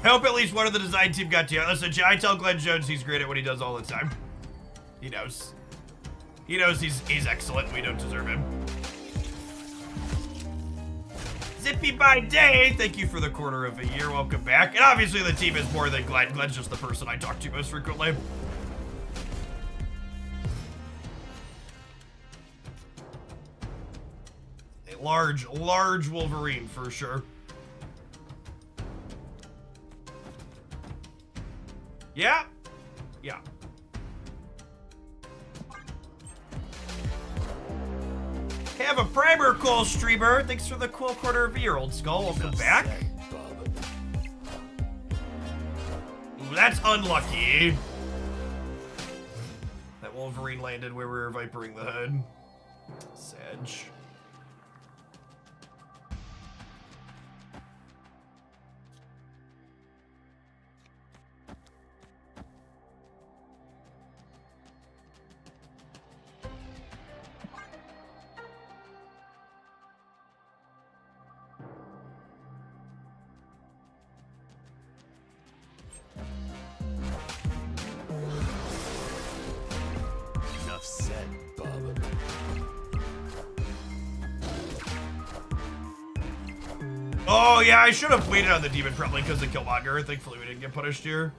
I hope at least one of the design team got to you. Listen, I tell Glenn Jones he's great at what he does all the time. He knows. He knows he's excellent. We don't deserve him. Zippy by day, thank you for the quarter of a year. Welcome back. And obviously the team is more than Glenn. Glenn's just the person I talk to most frequently. A large Wolverine for sure. Yeah. Yeah. Have a primer, cool streamer. Thanks for the cool quarter of a year, old skull. Welcome back. Ooh, that's unlucky. That Wolverine landed where we were vipering the hood. Sedge. Enough said, bub. Oh, yeah, I should have waited on the demon probably because of Killmonger. Thankfully, we didn't get punished here.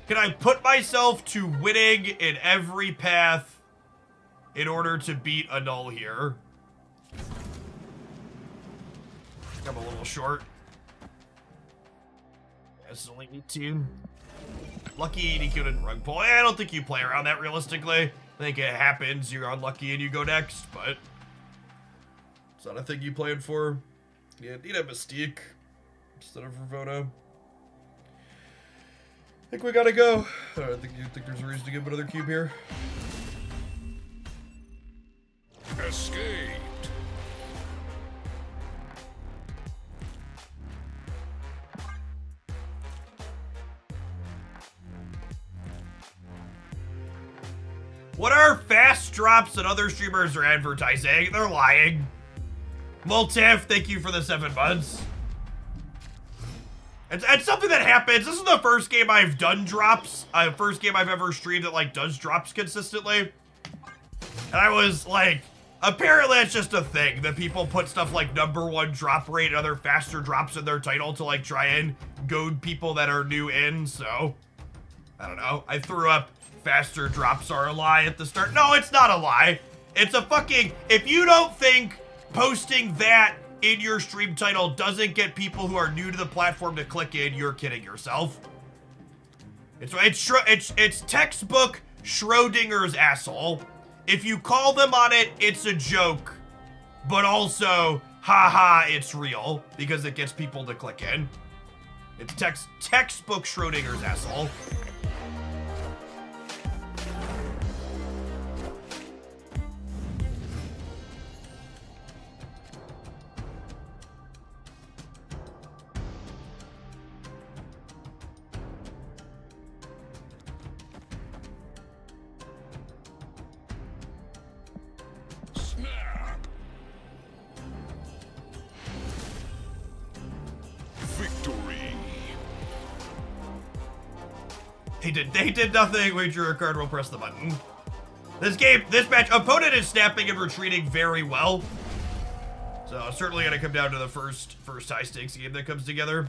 Can I put myself to winning in every path in order to beat a null here? I'm a little short. Yes, only need two. Lucky DQ didn't rug pull. I don't think you play around that realistically. I think it happens, you're unlucky and you go next, but it's not a thing you planned for. You need a Mystique instead of Ravona. I think we gotta go. I think you think there's a reason to give him another cube here. Escaped. What are fast drops that other streamers are advertising? They're lying. Multiff, thank you for the 7 months. It's something that happens. This is the first game I've done drops. First game I've ever streamed that like does drops consistently. And I was like, apparently it's just a thing that people put stuff like #1 drop rate and other faster drops in their title to like try and goad people that are new in. So I don't know. I threw up faster drops are a lie at the start. No, it's not a lie. It's a fucking, if you don't think posting that in your stream title doesn't get people who are new to the platform to click in, you're kidding yourself. It's textbook Schrodinger's asshole. If you call them on it, it's a joke, but also, haha, it's real because it gets people to click in. It's textbook Schrodinger's asshole. Snap. Victory. They did nothing. We drew a card. We'll press the button. This match, opponent is snapping and retreating very well. So it's certainly gonna come down to the first high stakes game that comes together.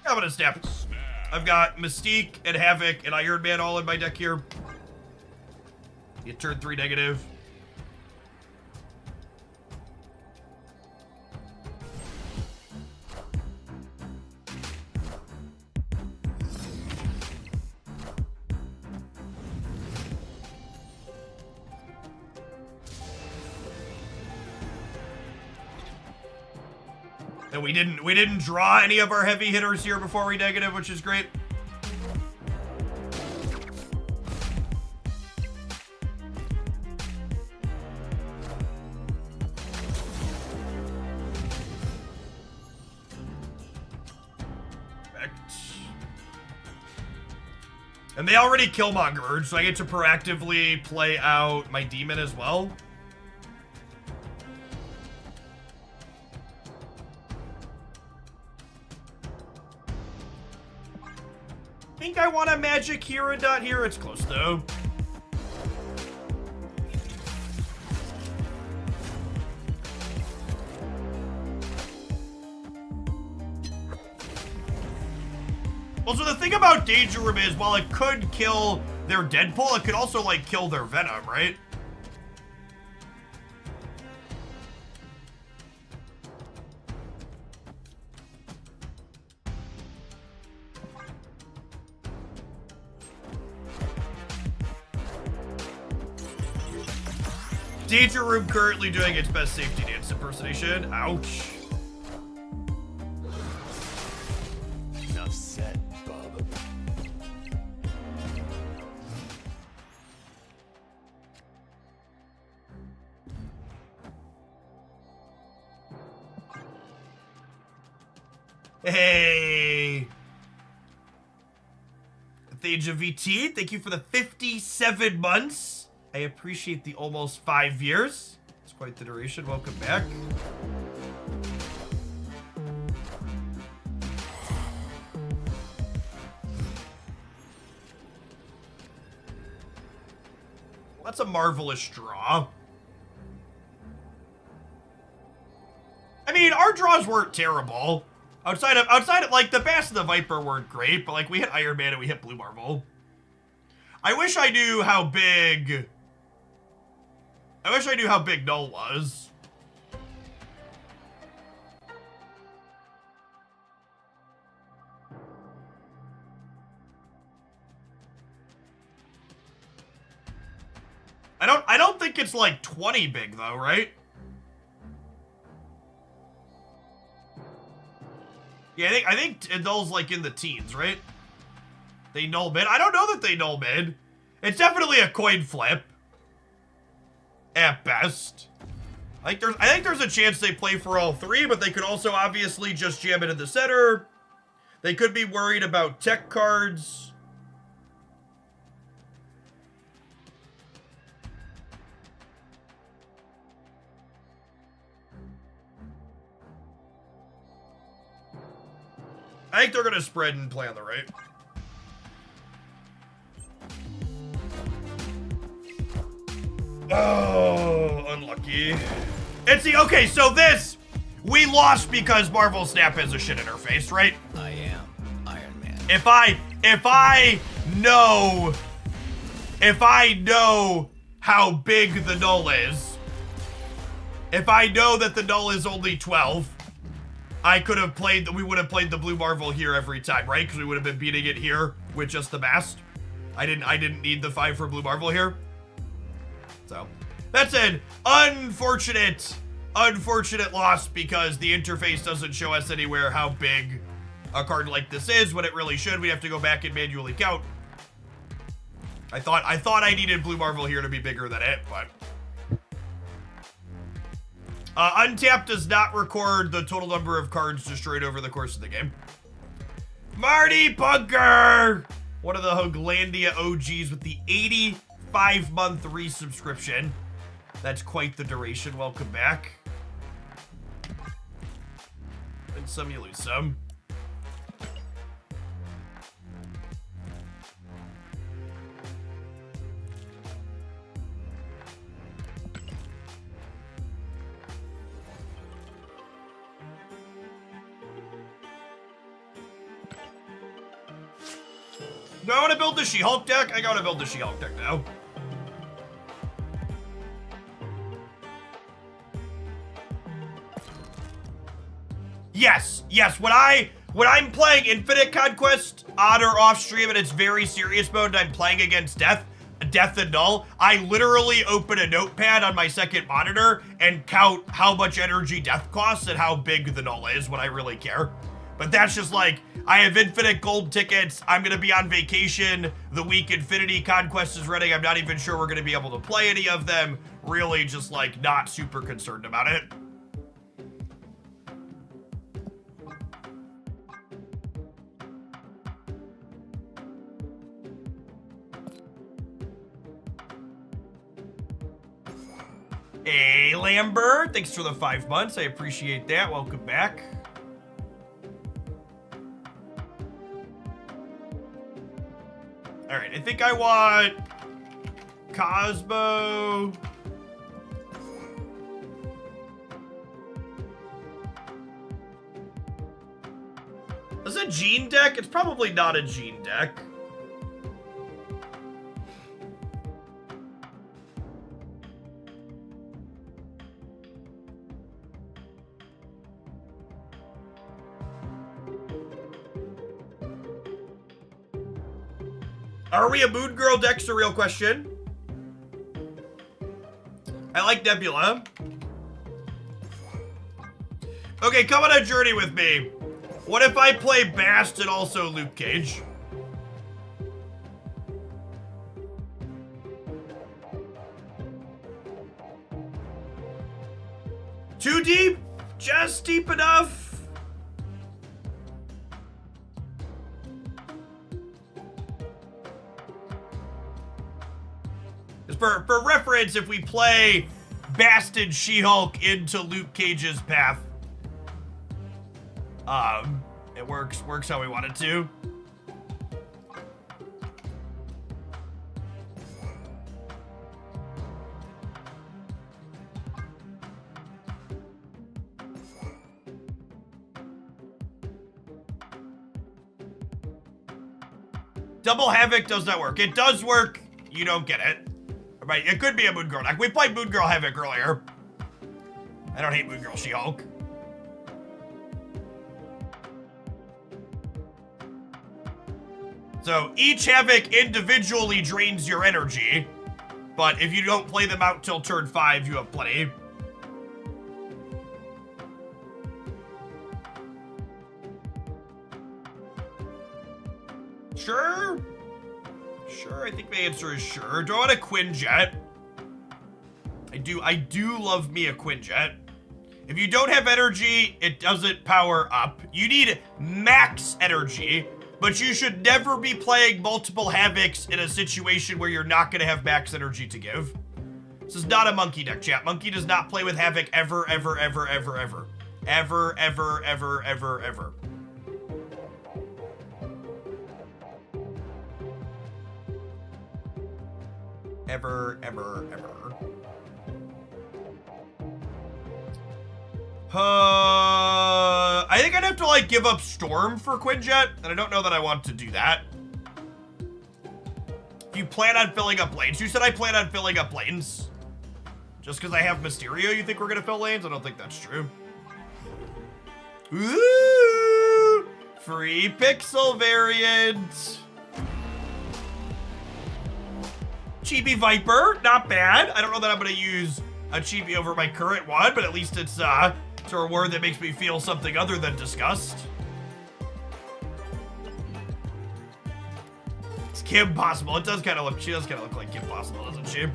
I'm gonna snap. I've got Mystique and Havoc and Iron Man all in my deck here. You turn 3 negative. And we didn't draw any of our heavy hitters here before we negative, which is great. Perfect. And they already Killmongered, so I get to proactively play out my demon as well. I think I want a magic here and not here. It's close though. Also, the thing about Danger Room is, while it could kill their Deadpool, it could also, like, kill their Venom, right? Danger Room currently doing its best safety dance impersonation. Ouch. Enough said, bub. Hey. Thaja VT, thank you for the 57 months. I appreciate the almost 5 years. It's quite the duration. Welcome back. Well, that's a marvelous draw. I mean, our draws weren't terrible. Outside of like the Bass and the Viper weren't great, but like we hit Iron Man and we hit Blue Marvel. I wish I knew how big Null was. I don't think it's like 20 big though, right? Yeah, I think Null's like in the teens, right? They null mid. I don't know that they null mid. It's definitely a coin flip. At best. I think there's a chance they play for all three, but they could also obviously just jam it in the center. They could be worried about tech cards. I think they're gonna spread and play on the right. Oh, unlucky. And see, okay, so this, we lost because Marvel Snap has a shit interface, right? I am Iron Man. If I know how big the null is, if I know that the null is only 12, we would have played the Blue Marvel here every time, right? Because we would have been beating it here with just the Mast. I didn't need the 5 for Blue Marvel here. So that's an unfortunate loss because the interface doesn't show us anywhere how big a card like this is when it really should. We have to go back and manually count. I thought I needed Blue Marvel here to be bigger than it, but Untapped does not record the total number of cards destroyed over the course of the game. Marty Punker, one of the Hoglandia OGs with the 85-month resubscription. That's quite the duration. Welcome back. Win some, you lose some. Do I want to build the She-Hulk deck? I gotta build the She-Hulk deck now. Yes. When I'm playing Infinite Conquest on or off stream and it's very serious mode and I'm playing against Death and Null, I literally open a notepad on my second monitor and count how much energy Death costs and how big the Null is when I really care. But that's just like, I have infinite gold tickets. I'm going to be on vacation the week Infinity Conquest is running. I'm not even sure we're going to be able to play any of them. Really just like not super concerned about it. Hey, Lambert. Thanks for the 5 months. I appreciate that. Welcome back. All right, I think I want Cosmo. Is it a Gene deck? It's probably not a Gene deck. Are we a Moon Girl deck's a real question? I like Nebula. Okay, come on a journey with me. What if I play Bast and also Luke Cage? Too deep? Just deep enough? For reference, if we play Bastard She-Hulk into Luke Cage's path, it works how we want it to. Double Havoc does not work. It does work. You don't get it. Right, it could be a Moon Girl deck. We played Moon Girl Havoc earlier. I don't hate Moon Girl She-Hulk. So each Havoc individually drains your energy, but if you don't play them out till turn 5, you have plenty. Sure? Sure, I think the answer is sure. Do I want a Quinjet? I do love me a Quinjet. If you don't have energy, it doesn't power up. You need max energy, but you should never be playing multiple Havocs in a situation where you're not gonna have max energy to give. This is not a Monkey deck, chat. Monkey does not play with Havoc ever, ever, ever, ever, ever. Ever, ever, ever, ever, ever. Ever, ever, ever. I think I'd have to, like, give up Storm for Quinjet, and I don't know that I want to do that. If you plan on filling up lanes, you said I plan on filling up lanes. Just because I have Mysterio, you think we're gonna fill lanes? I don't think that's true. Ooh! Free Pixel variant! Chibi Viper, not bad. I don't know that I'm gonna use a Chibi over my current one, but at least it's a word that makes me feel something other than disgust. It's Kim Possible. It does kind of look, she does kind of look like Kim Possible, doesn't she?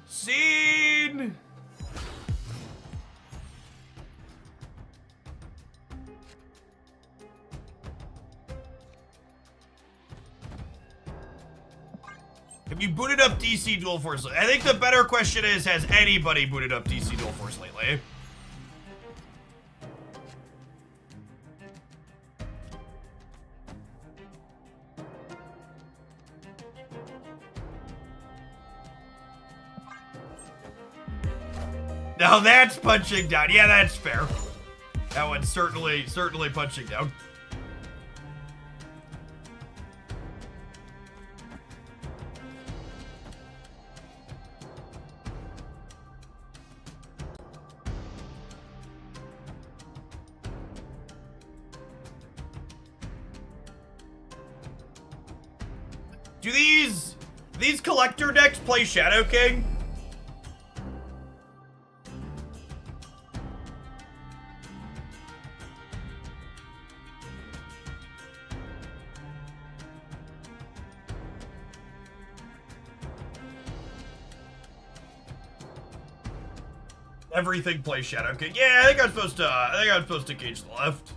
Scene! Have you booted up DC Dual Force? I think the better question is, has anybody booted up DC Dual Force lately? Now that's punching down. Yeah, that's fair. That one's certainly punching down. Do these collector decks play Shadow King? Everything plays Shadow King. Yeah, I think I'm supposed to gauge the left.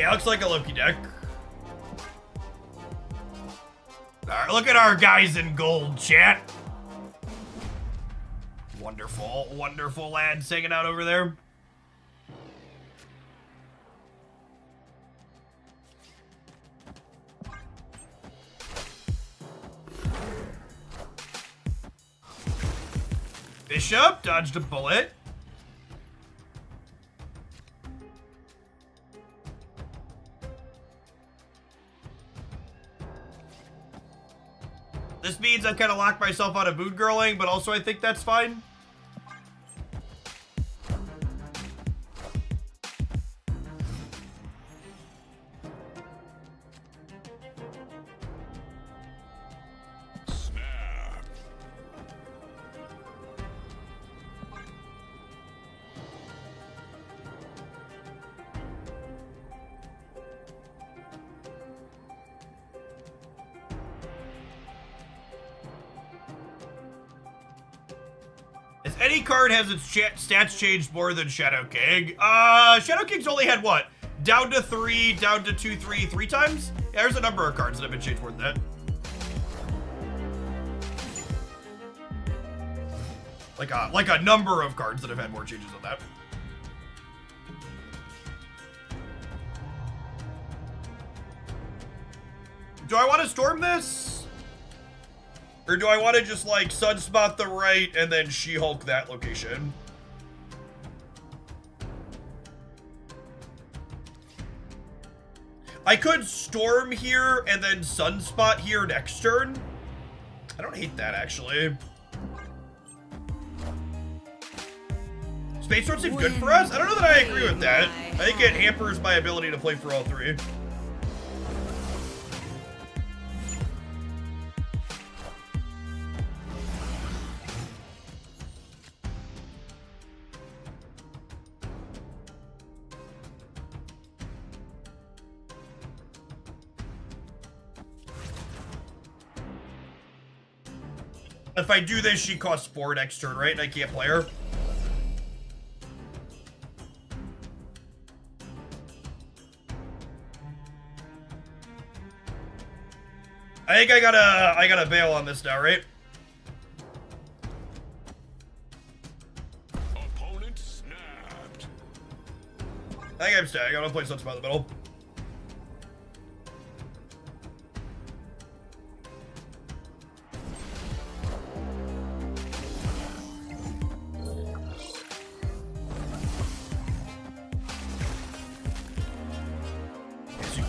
Yeah, looks like a Loki deck. Alright, look at our guys in gold, chat. Wonderful, wonderful lads hanging out over there. Bishop dodged a bullet. This means I've kind of locked myself out of mood girling, but also I think that's fine. Snap. If any card has its stats changed more than Shadow King, Shadow King's only had what? Down to 3, down to 2, 3, 3 times? Yeah, there's a number of cards that have been changed more than that. Like a number of cards that have had more changes than that. Do I want to storm this? Or do I want to just like Sunspot the right and then She-Hulk that location? I could storm here and then Sunspot here next turn. I don't hate that actually. Space Sword seems good for us? I don't know that I agree with that. I think it hampers my ability to play for all three. If I do this, she costs 4 next turn, right? And I can't play her. I think I gotta bail on this now, right? Opponent snapped. I think I'm staying. I gotta play Sunspot in the middle.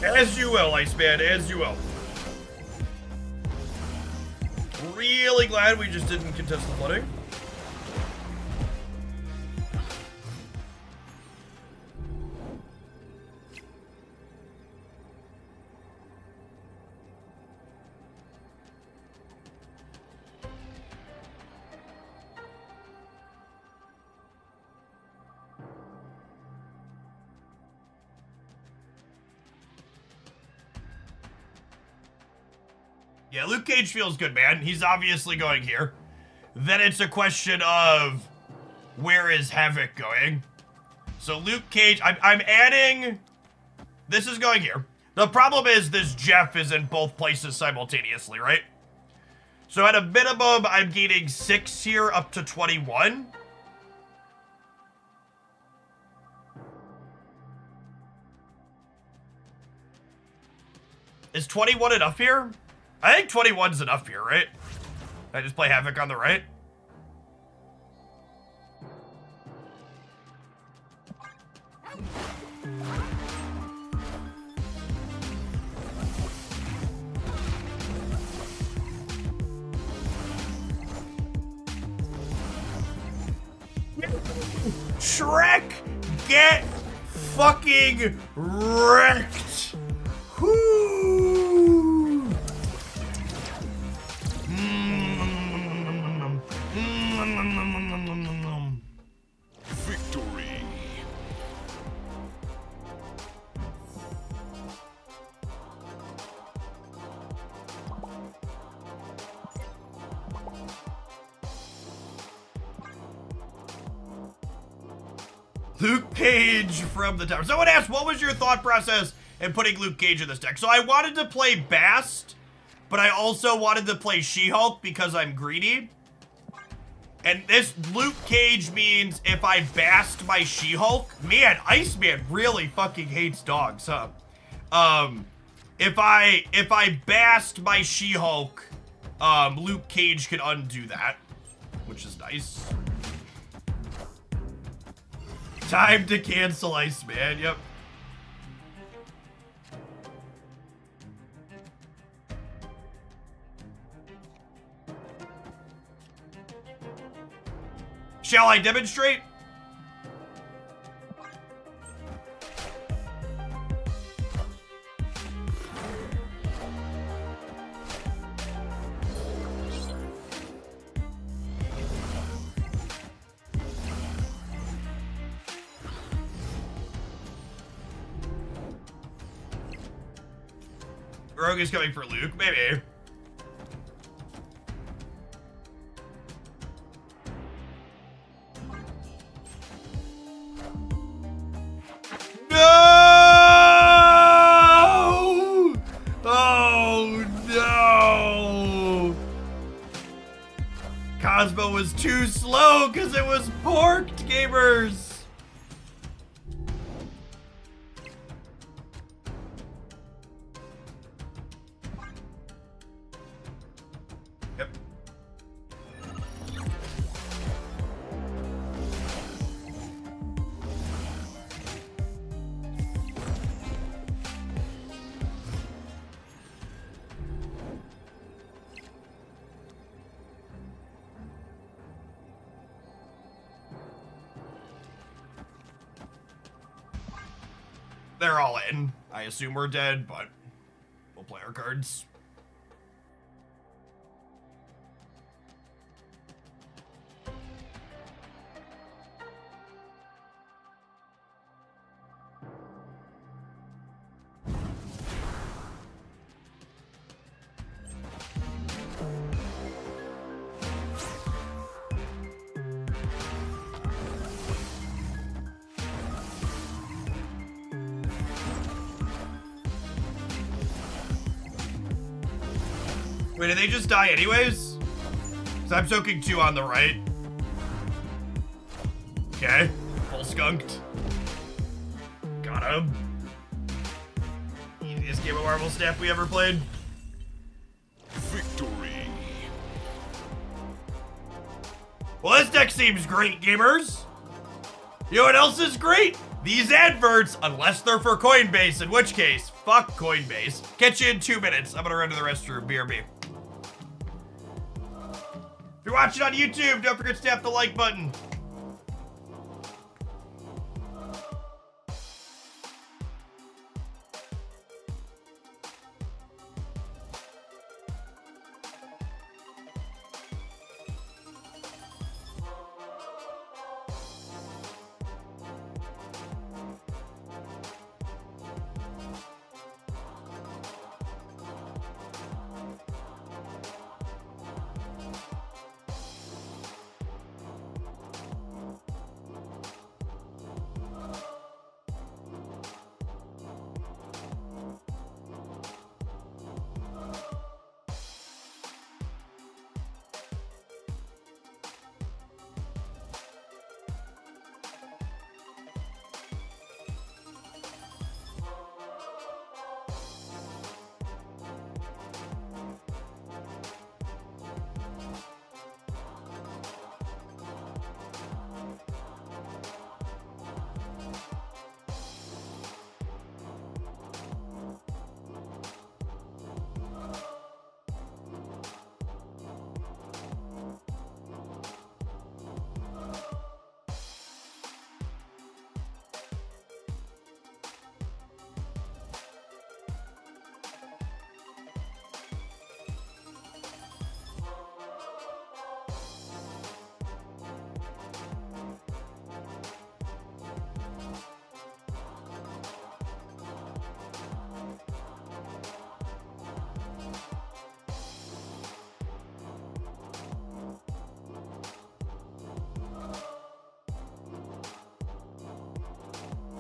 As you will, Iceman, as you will. Really glad we just didn't contest the flooding. Yeah, Luke Cage feels good, man. He's obviously going here. Then it's a question of where is Havoc going? So Luke Cage, I'm adding, this is going here. The problem is this Jeff is in both places simultaneously, right? So at a minimum, I'm gaining 6 here up to 21. Is 21 enough here? I think 21's enough here, right? I just play Havoc on the right. Shrek, get fucking wrecked. Whoo. Victory. Luke Cage from the tower. Someone asked, what was your thought process and putting Luke Cage in this deck. So I wanted to play Bast, but I also wanted to play She-Hulk because I'm greedy. And this Luke Cage means if I Bast my She-Hulk, man, Iceman really fucking hates dogs, huh? If I Bast my She-Hulk, Luke Cage can undo that, which is nice. Time to cancel Iceman, yep. Shall I demonstrate? Rogue is coming for Luke, maybe. No! Oh no! Cosmo was too slow because it was porked, gamers! Yep. They're all in. I assume we're dead, but we'll play our cards. Wait, did they just die anyways? Because I'm soaking 2 on the right. Okay, full skunked. Got him. Easiest game of Marvel Snap we ever played. Victory. Well, this deck seems great, gamers. You know what else is great? These adverts, unless they're for Coinbase, in which case, fuck Coinbase. Catch you in 2 minutes. I'm gonna run to the restroom, BRB. If you're watching on YouTube, don't forget to tap the like button.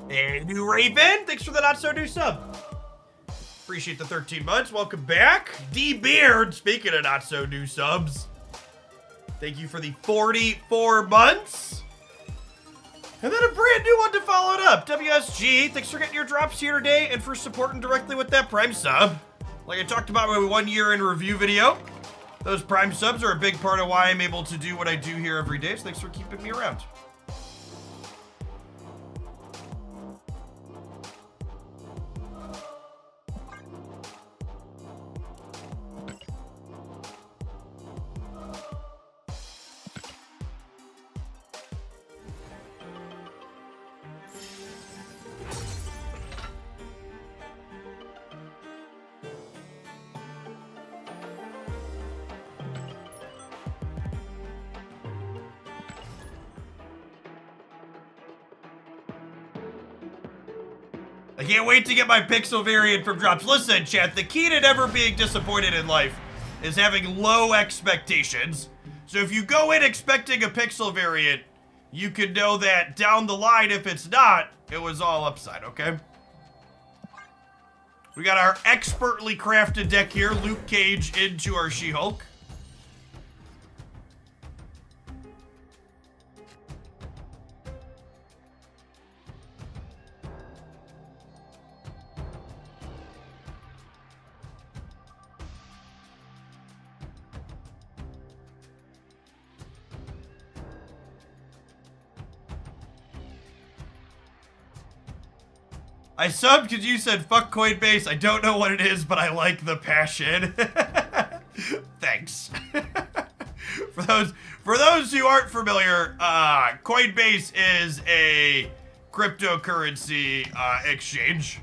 Hey, new Raven, thanks for the not so new sub. Appreciate the 13 months. Welcome back. D Beard, speaking of not so new subs. Thank you for the 44 months. And then a brand new one to follow it up. WSG, thanks for getting your drops here today and for supporting directly with that Prime sub. Like I talked about in my 1 year in review video, those Prime subs are a big part of why I'm able to do what I do here every day. So thanks for keeping me around. I can't wait to get my pixel variant from drops. Listen, chat, the key to never being disappointed in life is having low expectations. So if you go in expecting a pixel variant, you can know that down the line, if it's not, it was all upside, okay? We got our expertly crafted deck here, Luke Cage into our She-Hulk. I subbed because you said fuck Coinbase. I don't know what it is, but I like the passion. Thanks. For those who aren't familiar, Coinbase is a cryptocurrency exchange.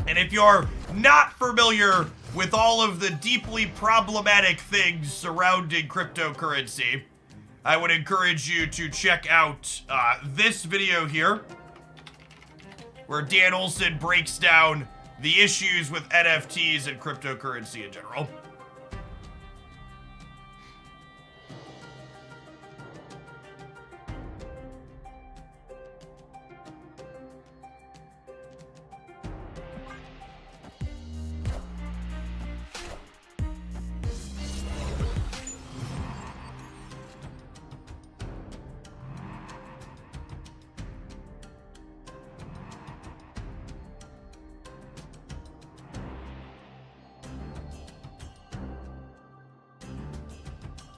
And if you're not familiar with all of the deeply problematic things surrounding cryptocurrency, I would encourage you to check out this video here, where Dan Olson breaks down the issues with NFTs and cryptocurrency in general.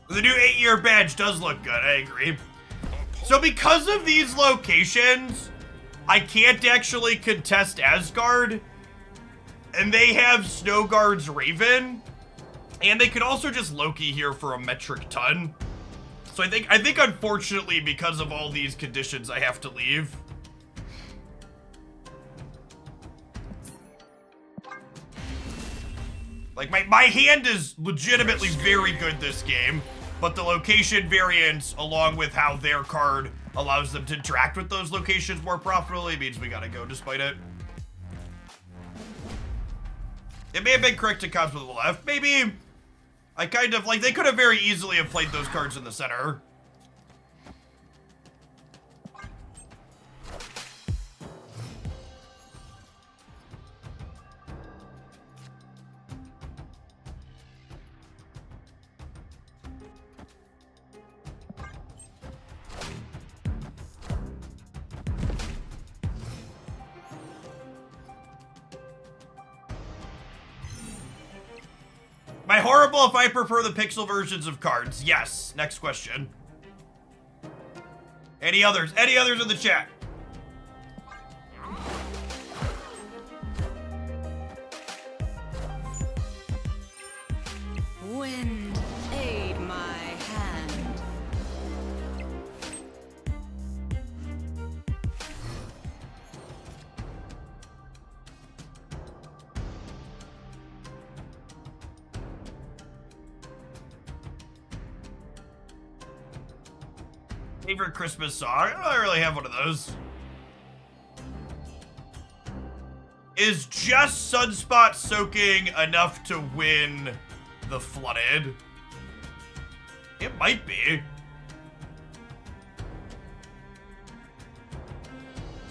The new 8-year badge does look good, I agree. So because of these locations, I can't actually contest Asgard. And they have Snowguard's Raven. And they could also just Loki here for a metric ton. So I think unfortunately because of all these conditions, I have to leave. Like my hand is legitimately very good this game. But the location variance, along with how their card allows them to interact with those locations more profitably, means we gotta go despite it. It may have been correct to cops with the left. Maybe I kind of, like, they could have very easily have played those cards in the center. Am I horrible if I prefer the pixel versions of cards? Yes. Next question. Any others? Any others in the chat? Wind, aid my hand. Favorite Christmas song? I don't really have one of those. Is just Sunspot soaking enough to win the Flooded? It might be.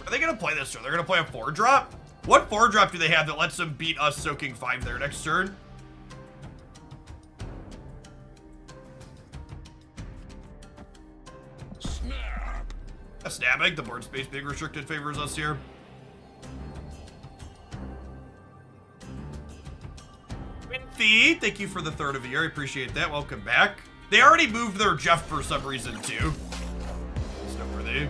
Are they gonna play this or they're gonna play a 4-drop? What 4-drop do they have that lets them beat us soaking 5 their next turn? Snap. A snapping. The board space being restricted favors us here. Winfy, thank you for the 3rd of the year. I appreciate that. Welcome back. They already moved their Jeff for some reason, too. It's noteworthy.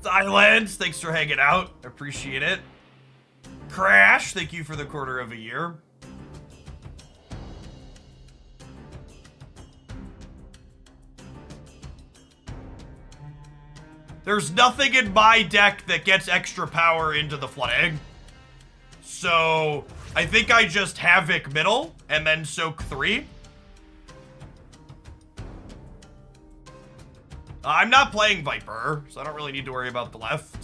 Silence, thanks for hanging out. Appreciate it. Crash, thank you for the 1/4 of a year. There's nothing in my deck that gets extra power into the flooding. So I think I just Havoc middle and then soak 3. I'm not playing Viper, so I don't really need to worry about the left.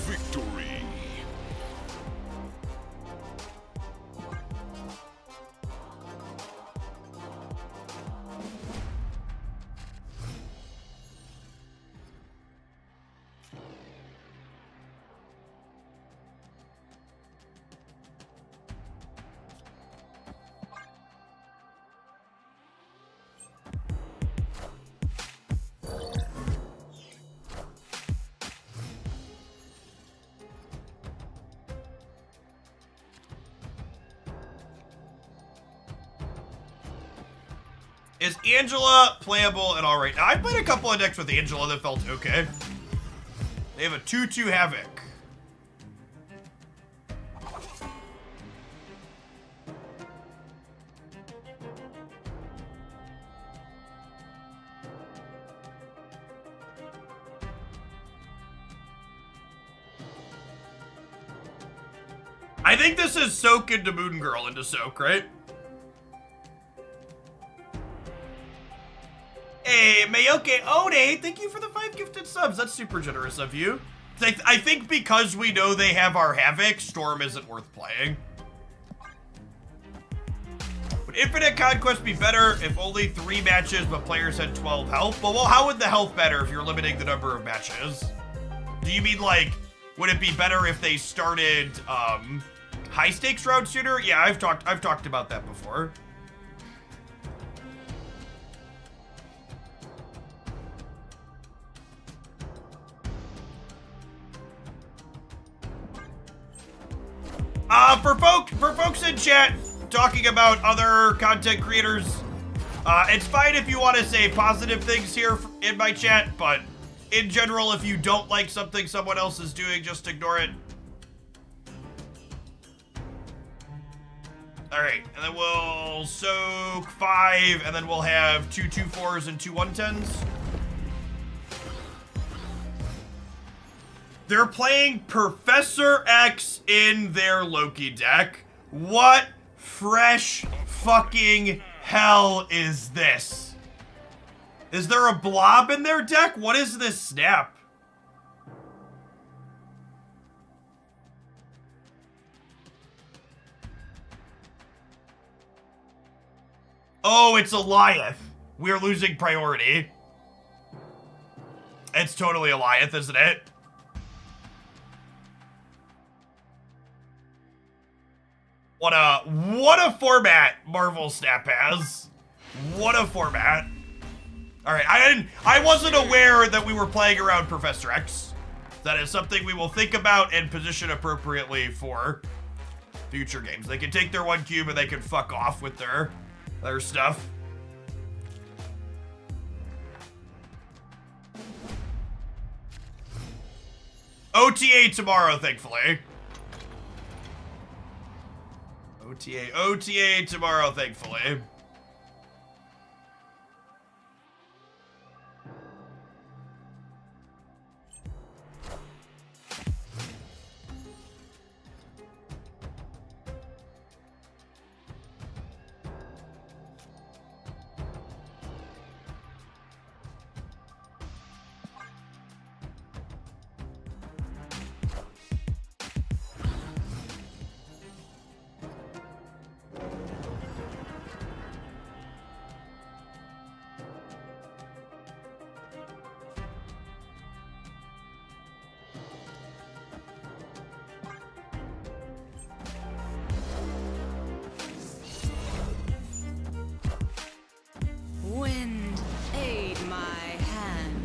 Victory. Is Angela playable and alright? Now, I played a couple of decks with Angela that felt okay. They have a 2/2 Havoc. I think this is Soak into Moon Girl into Soak, right? Hey, Mayoke Ode, thank you for the 5 gifted subs. That's super generous of you. I think because we know they have our Havoc, Storm isn't worth playing. Would Infinite Conquest be better if only 3 matches but players had 12 health? Well, how would the health better if you're limiting the number of matches? Do you mean, like, would it be better if they started high stakes round sooner? Yeah, I've talked about that before. For folks in chat talking about other content creators, it's fine if you want to say positive things here in my chat, but in general, if you don't like something someone else is doing, just ignore it. Alright, and then we'll soak 5, and then we'll have 2 2/4s and 2 1/10s. They're playing Professor X in their Loki deck. What fresh fucking hell is this? Is there a blob in their deck? What is this snap? Oh, it's Eliath. We're losing priority. It's totally Eliath, isn't it? What a format Marvel Snap has. What a format. All right, I wasn't aware that we were playing around Professor X. That is something we will think about and position appropriately for future games. They can take their 1 cube and they can fuck off with their stuff. OTA tomorrow, thankfully. OTA tomorrow, thankfully. Wind, aid my hand.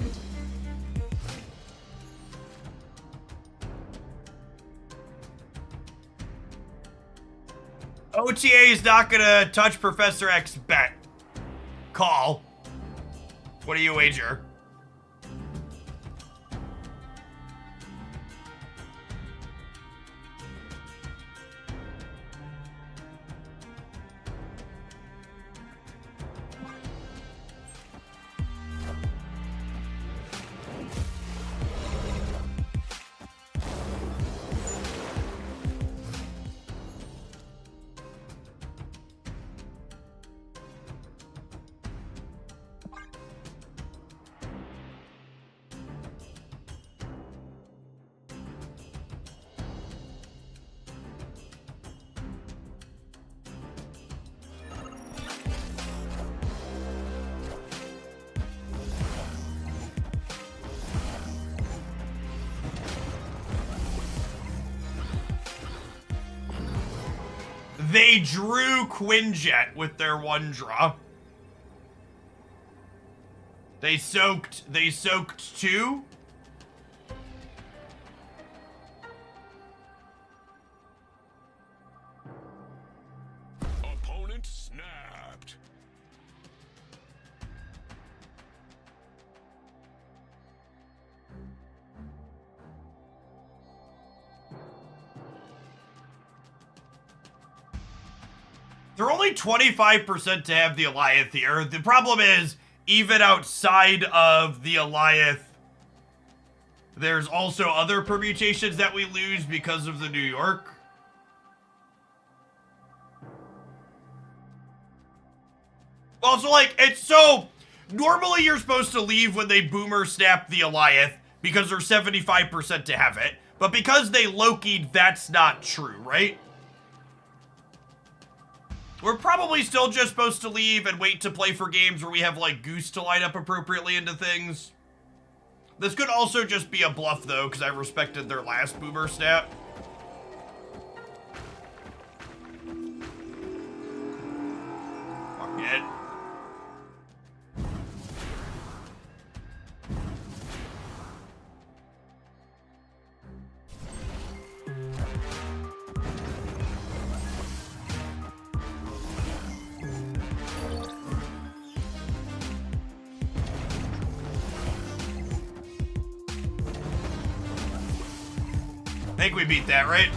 OTA is not gonna touch Professor X bet. Call. What do you wager? They drew Quinjet with their one draw. They soaked two. Opponent snapped. They're only 25% to have the Alioth here. The problem is, even outside of the Alioth, there's also other permutations that we lose because of the New York. Also, like, it's so... Normally you're supposed to leave when they boomer snap the Alioth because they're 75% to have it. But because they Loki'd, that's not true, right? We're probably still just supposed to leave and wait to play for games where we have, like, Goose to line up appropriately into things. This could also just be a bluff, though, because I respected their last boomer snap. Fuck it. I think we beat that, right?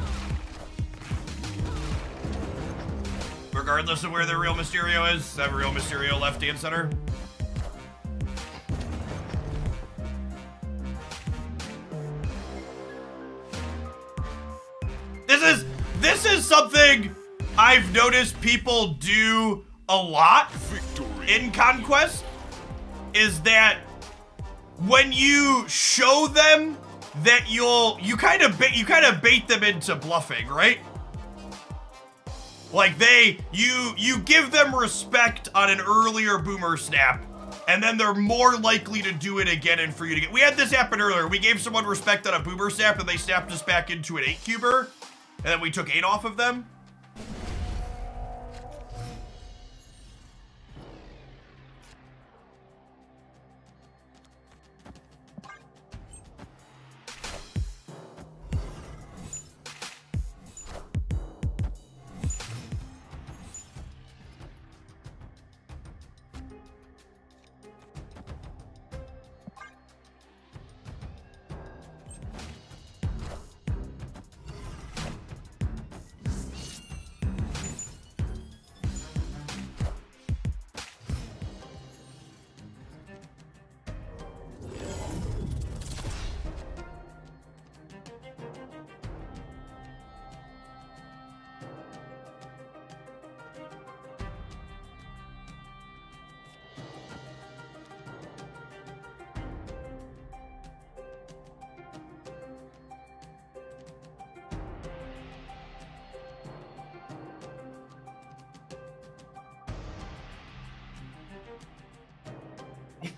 Regardless of where the real Mysterio is, that real Mysterio left and center. This is something I've noticed people do a lot in Conquest, is that when you show them that you kind of bait them into bluffing, right? Like you give them respect on an earlier boomer snap, and then they're more likely to do it again and for you to get. We had this happen earlier. We gave someone respect on a boomer snap and they snapped us back into an 8-cuber, and then we took 8 off of them.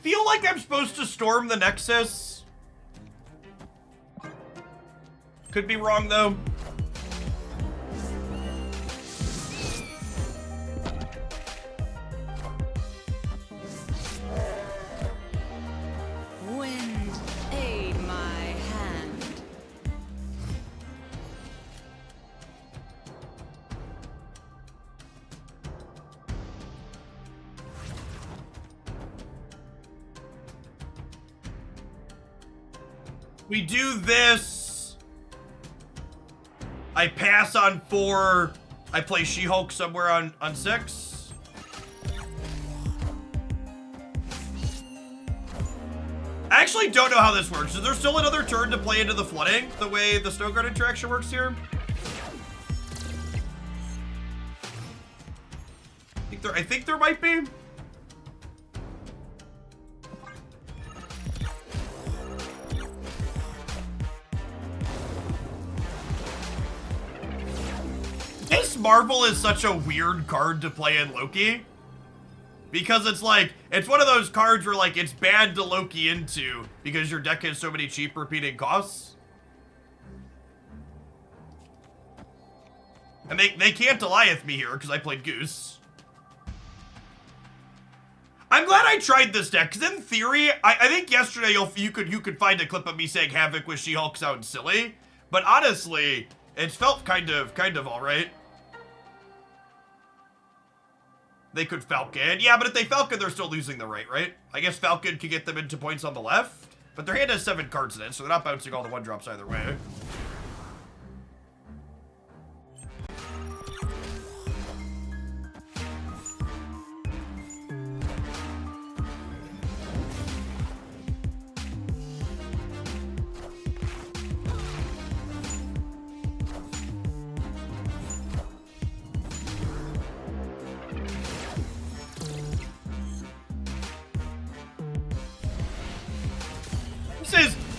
feel like I'm supposed to storm the Nexus. Could be wrong, though. Wind, aid my hand. We do this. I pass on 4. I play She-Hulk somewhere on 6. I actually don't know how this works. Is there still another turn to play into the flooding, the way the Snow Guard interaction works here? I think there might be. This Marvel is such a weird card to play in Loki. Because it's like, it's one of those cards where like, it's bad to Loki into because your deck has so many cheap repeating costs. And they can't Goliath me here because I played Goose. I'm glad I tried this deck, because in theory, I think yesterday you could find a clip of me saying Havoc with She-Hulk sounds silly. But honestly, it's felt kind of alright. They could Falcon. Yeah, but if they Falcon, they're still losing the right? I guess Falcon could get them into points on the left. But their hand has 7 cards in it, so they're not bouncing all the 1-drops either way.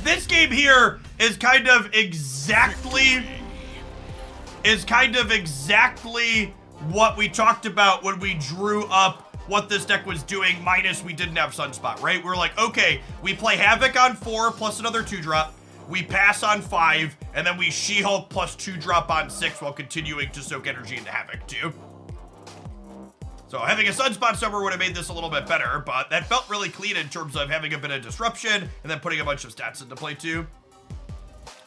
This game here is kind of exactly what we talked about when we drew up what this deck was doing, minus we didn't have Sunspot, right? We were like, okay, we play Havoc on 4 plus another 2-drop, we pass on 5, and then we She-Hulk plus 2-drop on 6 while continuing to soak energy into Havoc too. So having a Sunspot somewhere would have made this a little bit better, but that felt really clean in terms of having a bit of disruption and then putting a bunch of stats into play too.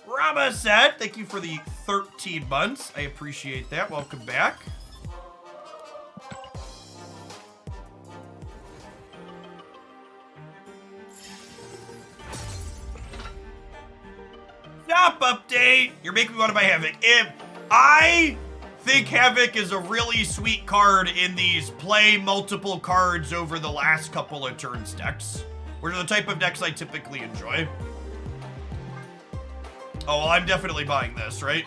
Rama said, thank you for the 13 months. I appreciate that. Welcome back. Stop update. You're making me want to buy Havoc. If I think Havoc is a really sweet card in these play multiple cards over the last couple of turns decks, which are the type of decks I typically enjoy. Oh, well, I'm definitely buying this, right?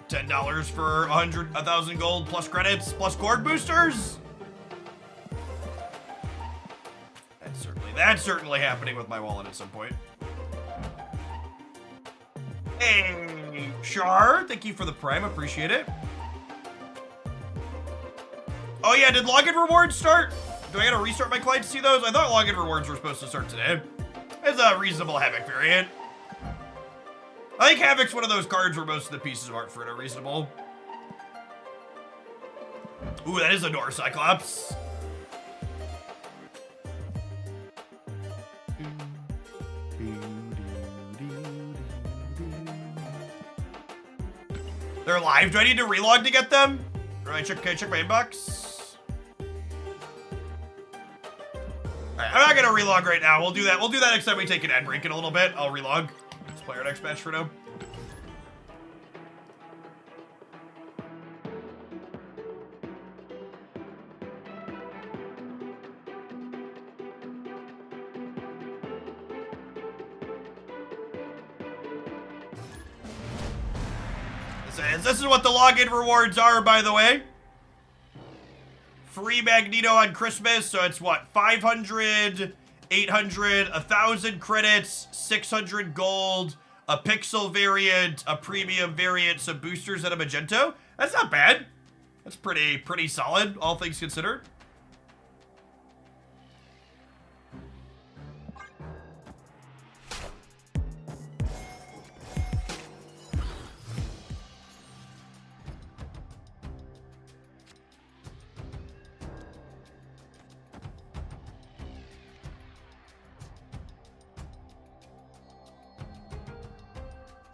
$10 for 1,000 gold plus credits plus cord boosters. That's certainly happening with my wallet at some point. Hey, Char, thank you for the Prime, appreciate it. Oh yeah, did login rewards start? Do I gotta restart my client to see those? I thought login rewards were supposed to start today. It's a reasonable Havoc variant. I think Havoc's one of those cards where most of the pieces of art for it are reasonable. Ooh, that is a Nor Cyclops. They're live. Do I need to relog to get them? Or can I check my inbox? Alright, I'm not gonna relog right now. We'll do that. We'll do that next time we take an ad break in a little bit. I'll relog. Let's play our next match for now. This is what the login rewards are, by the way. Free Magneto on Christmas, so it's what? 500, 800, 1,000 credits, 600 gold, a pixel variant, a premium variant, some boosters, and a Magento. That's not bad. That's pretty solid, all things considered.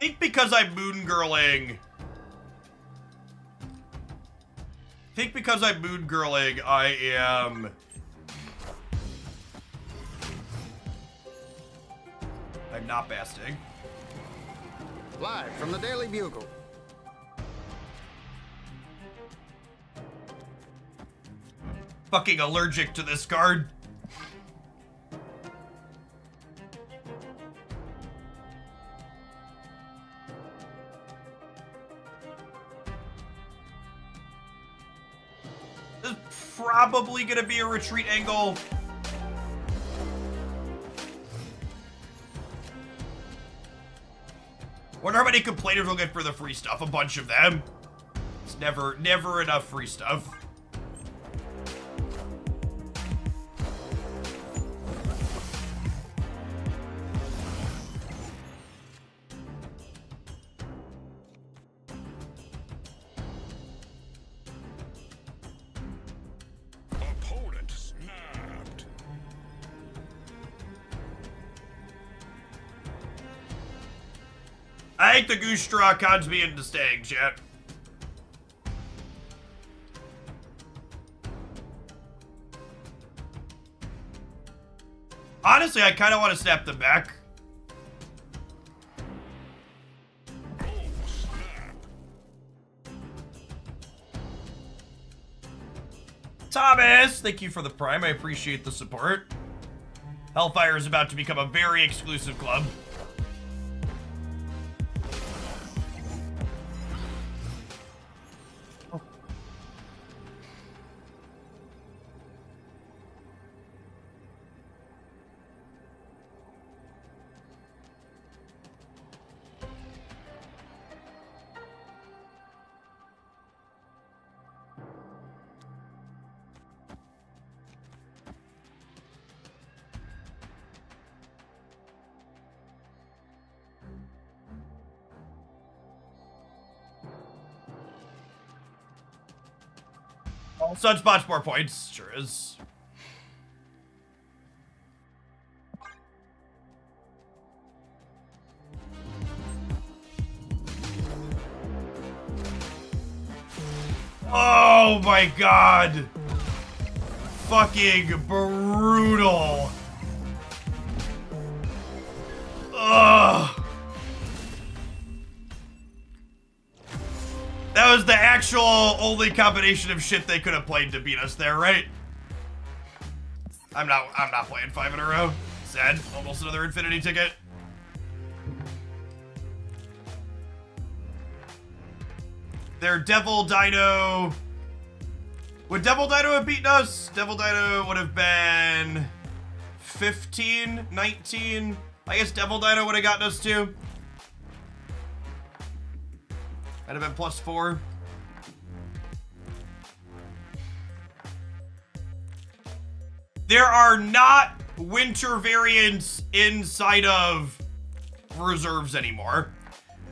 think because I'm moon girling. I am. I'm not fasting. Live from the Daily Bugle. Fucking allergic to this card. This is probably gonna be a retreat angle. Wonder how many complainers will get for the free stuff. A bunch of them. It's never enough free stuff. Opponent snapped. I think the goose straw cons me into staying, chat. Honestly, I kind of want to snap them back. Oh, snap. Thomas, thank you for the prime. I appreciate the support. Hellfire is about to become a very exclusive club. Sunspots more points, sure is. Oh my god! Fucking brutal! Ugh! That was the actual only combination of shit they could have played to beat us there, right? I'm not playing 5 in a row. Sad. Almost another infinity ticket. Their Devil Dino. Would Devil Dino have beaten us? Devil Dino would have been 15, 19. I guess Devil Dino would have gotten us too. That'd have been +4. There are not winter variants inside of reserves anymore.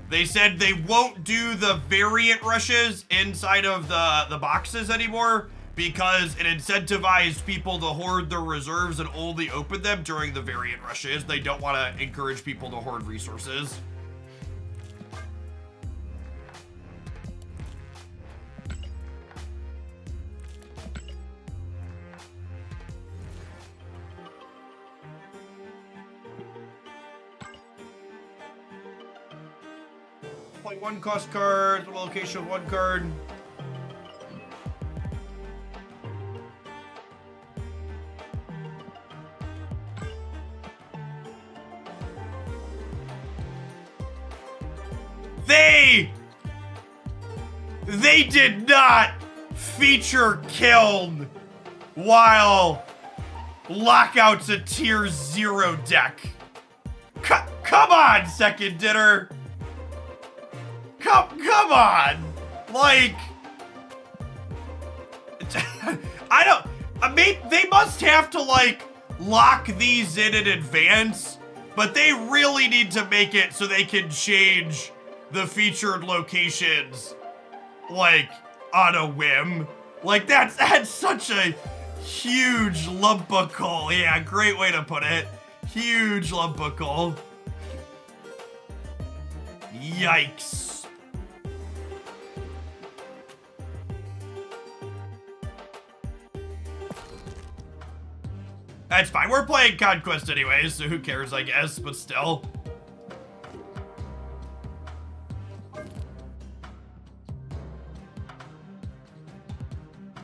They said they won't do the variant rushes inside of the boxes anymore because it incentivized people to hoard their reserves and only open them during the variant rushes. They don't want to encourage people to hoard resources. Play 1 cost card, one location of 1 card. They did not feature Kiln while Lockout's a tier 0 deck. Come on, Second Dinner. Come on. Like, they must have to, like, lock these in advance, but they really need to make it so they can change the featured locations, like, on a whim. Like, that's such a huge lump of coal. Yeah, great way to put it. Huge lump of coal. Yikes. That's fine. We're playing Conquest anyways, so who cares, I guess, but still.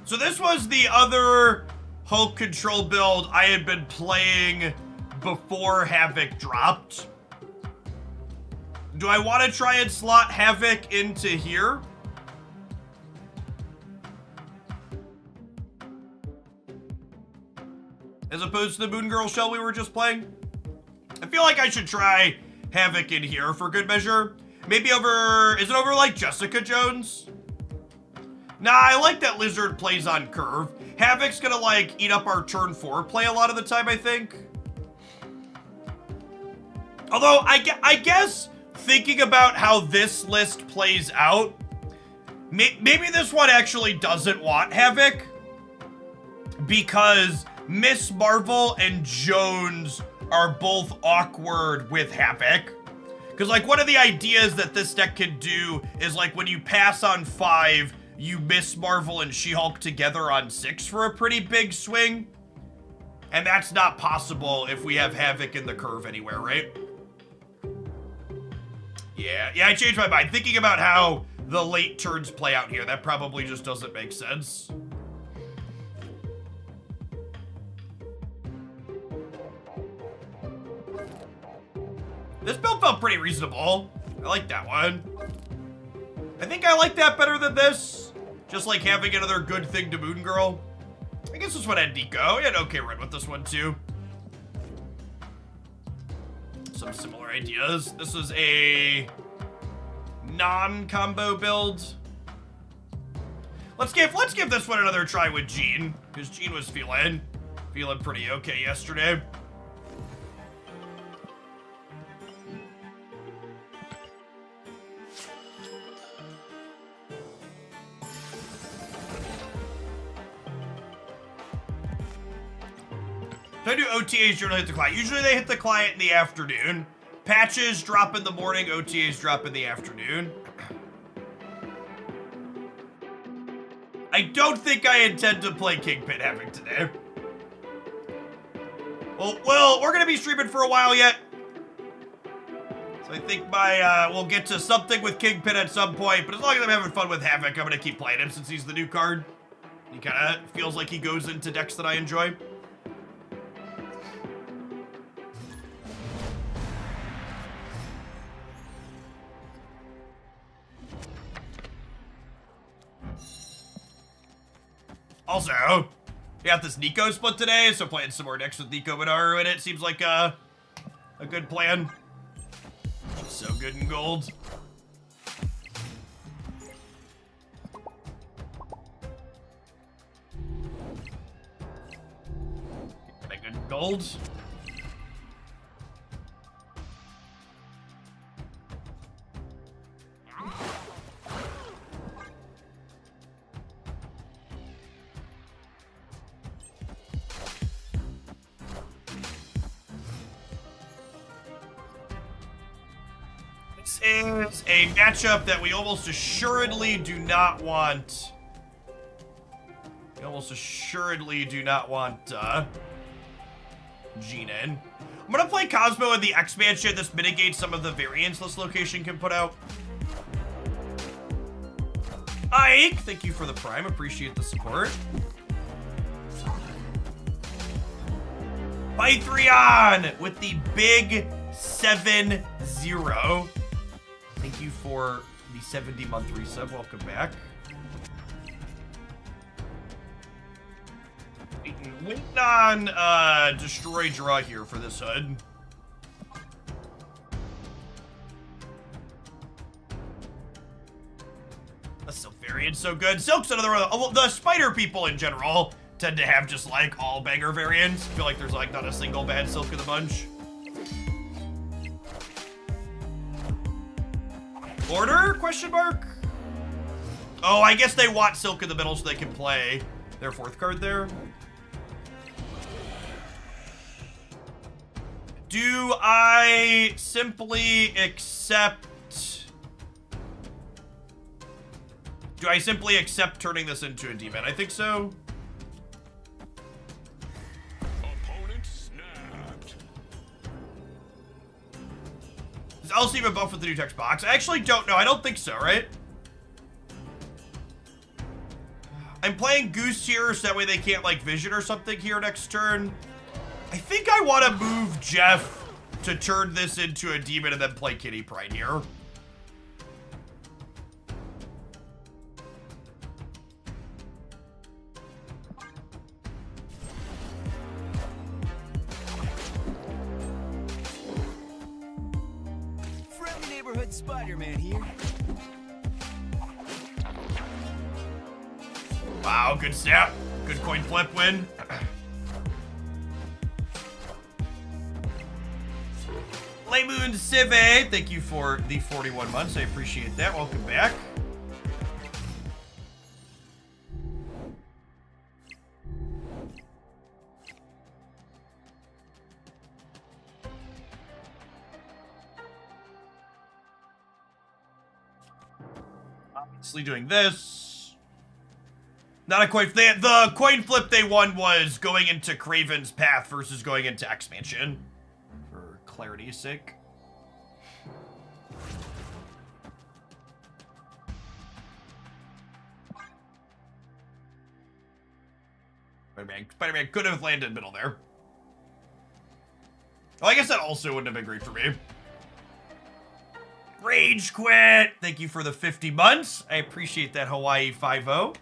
So this was the other Hulk control build I had been playing before Havoc dropped. Do I want to try and slot Havoc into here? As opposed to the Moon Girl shell we were just playing? I feel like I should try Havoc in here for good measure. Maybe over, is it over like Jessica Jones? Nah, I like that Lizard plays on curve. Havoc's gonna like eat up our turn 4 play a lot of the time, I think. Although, I guess thinking about how this list plays out, maybe this one actually doesn't want Havoc because Miss Marvel and Jones are both awkward with Havoc. Because like one of the ideas that this deck can do is like when you pass on 5, you Miss Marvel and She-Hulk together on 6 for a pretty big swing. And that's not possible if we have Havoc in the curve anywhere, right? Yeah, I changed my mind. Thinking about how the late turns play out here, that probably just doesn't make sense. This build felt pretty reasonable. I like that one. I think I like that better than this. Just like having another good thing to Moon Girl. I guess this one had Nico. Yeah, okay, run with this one too. Some similar ideas. This is a non-combo build. Let's give this one another try with Jean, because Jean was feeling pretty okay yesterday. So I do OTAs generally hit the client. Usually they hit the client in the afternoon. Patches drop in the morning, OTAs drop in the afternoon. I don't think I intend to play Kingpin Havoc today. Well, we're gonna be streaming for a while yet. So I think we'll get to something with Kingpin at some point, but as long as I'm having fun with Havoc, I'm gonna keep playing him since he's the new card. He kinda feels like he goes into decks that I enjoy. Also, we got this Nico split today, so playing some more decks with Nico Minaru in it seems like a good plan. So good in gold. A good gold. Is a matchup that we almost assuredly do not want. We almost assuredly do not want Jean in. I'm gonna play Cosmo in the expansion. This mitigates some of the variance this location can put out. Ike, thank you for the prime. Appreciate the support. Pythreon with the big 7-0. Thank you for the 70-month resub. Welcome back. Waiting on Destroy Draw here for this HUD. The Silk variant's so good. Silk's another one. The Spider people in general tend to have just like all banger variants. I feel like there's like not a single bad Silk in the bunch. Order? Question mark? Oh, I guess they want Silk in the middle so they can play their 4th card there. Do I simply accept Do I simply accept turning this into a demon? I think so. Opponent snapped. Is LC even buffed with the new text box? I actually don't know. I don't think so, right? I'm playing Goose here so that way they can't, like, vision or something here next turn. I think I want to move Jeff to turn this into a demon and then play Kitty Pride here. Friendly neighborhood Spider-Man here. Wow, good snap. Good coin flip win. Laymoon Cive, thank you for the 41 months. I appreciate that. Welcome back. Obviously doing this. Not a coin flip. The coin flip they won was going into Craven's Path versus going into X-Mansion. For clarity's sake. Spider-Man could have landed middle there. Oh, I guess that also wouldn't have been great for me. Rage quit. Thank you for the 50 months. I appreciate that, Hawaii 5-0.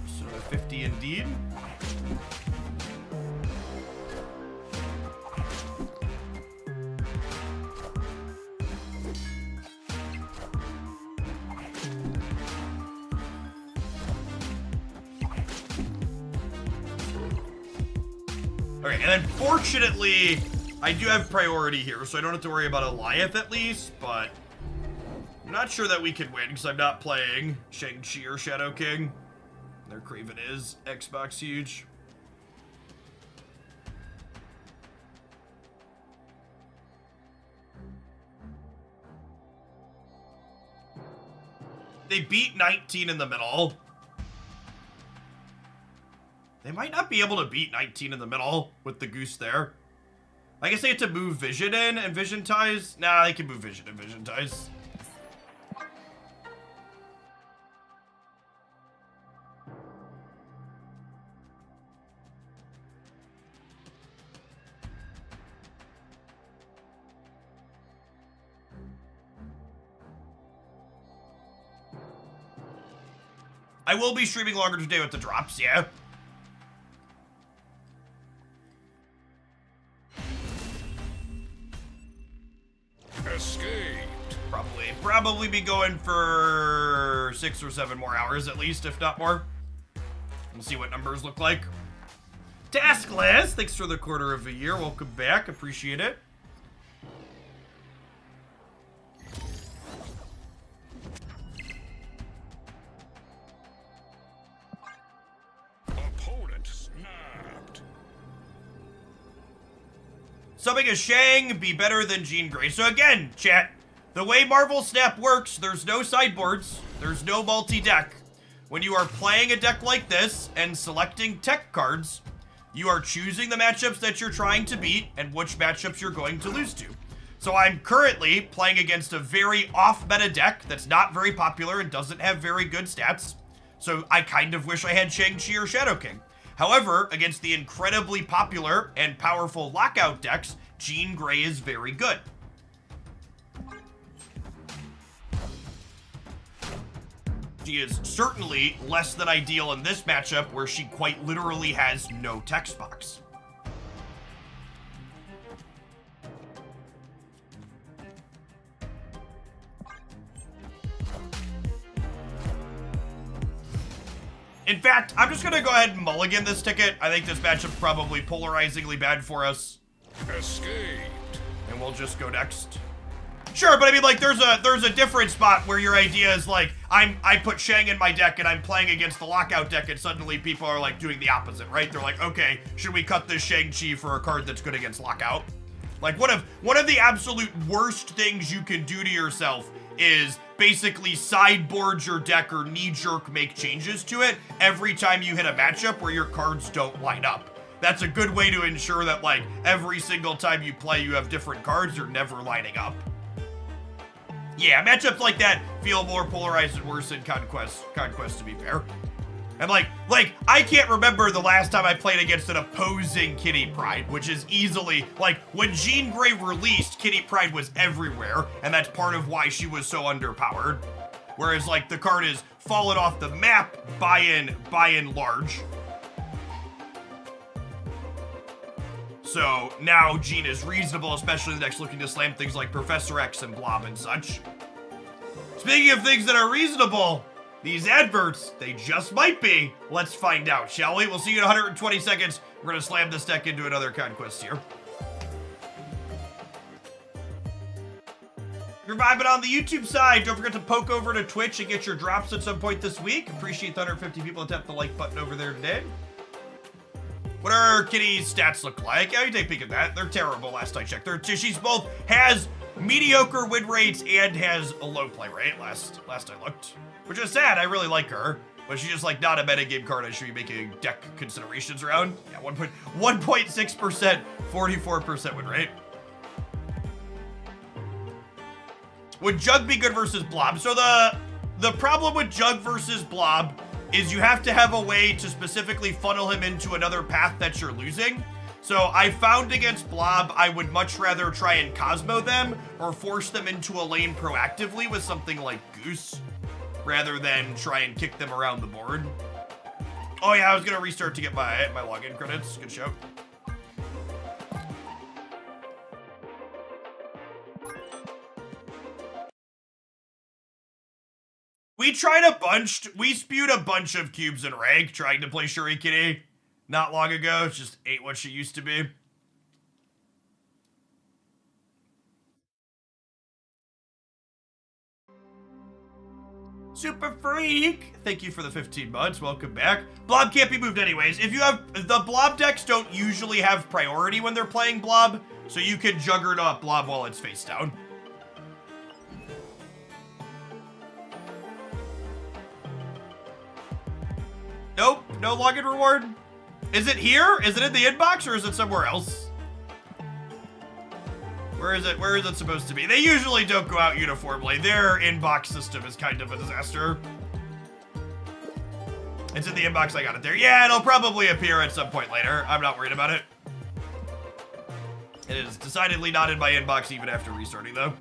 So 50 indeed. Okay, and then fortunately, I do have priority here, so I don't have to worry about Eliath at least, but I'm not sure that we can win because I'm not playing Shang-Chi or Shadow King. Their Craven is Xbox huge. They beat 19 in the middle. They might not be able to beat 19 in the middle with the goose there. I guess they have to move Vision in and Vision Ties. Nah, they can move Vision and Vision Ties. I will be streaming longer today with the drops, yeah. Escaped. Probably be going for 6 or 7 more hours at least, if not more. We'll see what numbers look like. Taskless, thanks for the quarter of a year. Welcome back, appreciate it. Opponent snapped. Subbing a Shang be better than Jean Grey. So again, chat, the way Marvel Snap works, there's no sideboards, there's no multi-deck. When you are playing a deck like this and selecting tech cards, you are choosing the matchups that you're trying to beat and which matchups you're going to lose to. So I'm currently playing against a very off-meta deck that's not very popular and doesn't have very good stats. So I kind of wish I had Shang-Chi or Shadow King. However, against the incredibly popular and powerful Lockout decks, Jean Grey is very good. She is certainly less than ideal in this matchup where she quite literally has no text box. In fact, I'm just gonna go ahead and mulligan this ticket. I think this matchup's probably polarizingly bad for us. Escaped. And we'll just go next. Sure, but I mean, like, there's a different spot where your idea is like, I put Shang in my deck and I'm playing against the Lockout deck, and suddenly people are like doing the opposite, right? They're like, okay, should we cut this Shang-Chi for a card that's good against Lockout? Like, one of the absolute worst things you can do to yourself is basically sideboard your deck or knee-jerk make changes to it every time you hit a matchup where your cards don't line up. That's a good way to ensure that, like, every single time you play, you have different cards, you're never lining up. Yeah, matchups like that feel more polarized and worse in Conquest, to be fair. And like, I can't remember the last time I played against an opposing Kitty Pryde, which is easily, like, when Jean Grey released, Kitty Pryde was everywhere, and that's part of why she was so underpowered. Whereas, like, the card has fallen off the map by and large. So now Jean is reasonable, especially in the decks looking to slam things like Professor X and Blob and such. Speaking of things that are reasonable, these adverts, they just might be. Let's find out, shall we? We'll see you in 120 seconds. We're gonna slam this deck into another Conquest here. If you're vibing on the YouTube side, don't forget to poke over to Twitch and get your drops at some point this week. Appreciate the 150 people that tapped the like button over there today. What are Kitty's stats look like? Yeah, you take a peek at that. They're terrible last I checked. She's both has mediocre win rates and has a low play rate last I looked. Which is sad, I really like her. But she's just like not a metagame card I should be making deck considerations around. Yeah, 1.6%, 44% win rate. Would Jug be good versus Blob? So the problem with Jug versus Blob is you have to have a way to specifically funnel him into another path that you're losing. So I found against Blob, I would much rather try and Cosmo them or force them into a lane proactively with something like Goose, rather than try and kick them around the board. Oh yeah, I was gonna restart to get my login credits. Good show. We spewed a bunch of cubes in rank trying to play Shuri Kitty not long ago. It just ain't what she used to be. Super Freak, thank you for the 15 months. Welcome back. Blob can't be moved anyways. If you have, the Blob decks don't usually have priority when they're playing Blob, so you can Juggernaut Blob while it's face down. Nope, no login reward. Is it here? Is it in the inbox or is it somewhere else? Where is it? Where is it supposed to be? They usually don't go out uniformly. Their inbox system is kind of a disaster. It's in the inbox. I got it there. Yeah, it'll probably appear at some point later. I'm not worried about it. It is decidedly not in my inbox even after restarting though.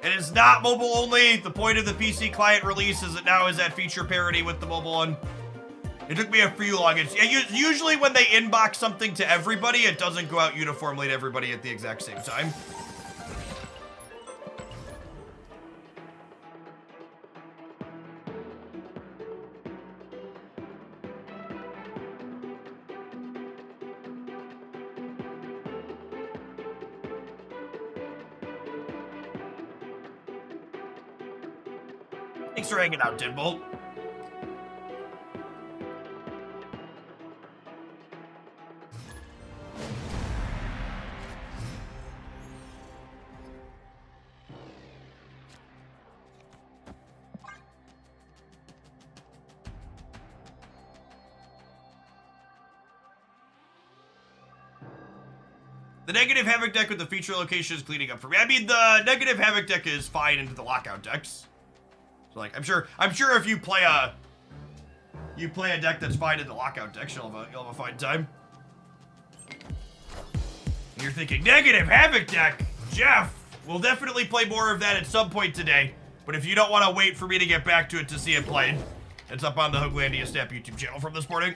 It is not mobile only. The point of the PC client release is it now is at feature parity with the mobile one. It took me a few logins. Usually when they inbox something to everybody, it doesn't go out uniformly to everybody at the exact same time. Thanks for hanging out, Deadbolt. The negative Havoc deck with the feature location is cleaning up for me. I mean, the negative Havoc deck is fine into the lockout decks. So like, I'm sure if you play a deck that's fine in the lockout decks, you'll have a fine time. And you're thinking negative Havoc deck, Jeff. We'll definitely play more of that at some point today. But if you don't want to wait for me to get back to it to see it played, it's up on the Hooglandia Snap YouTube channel from this morning.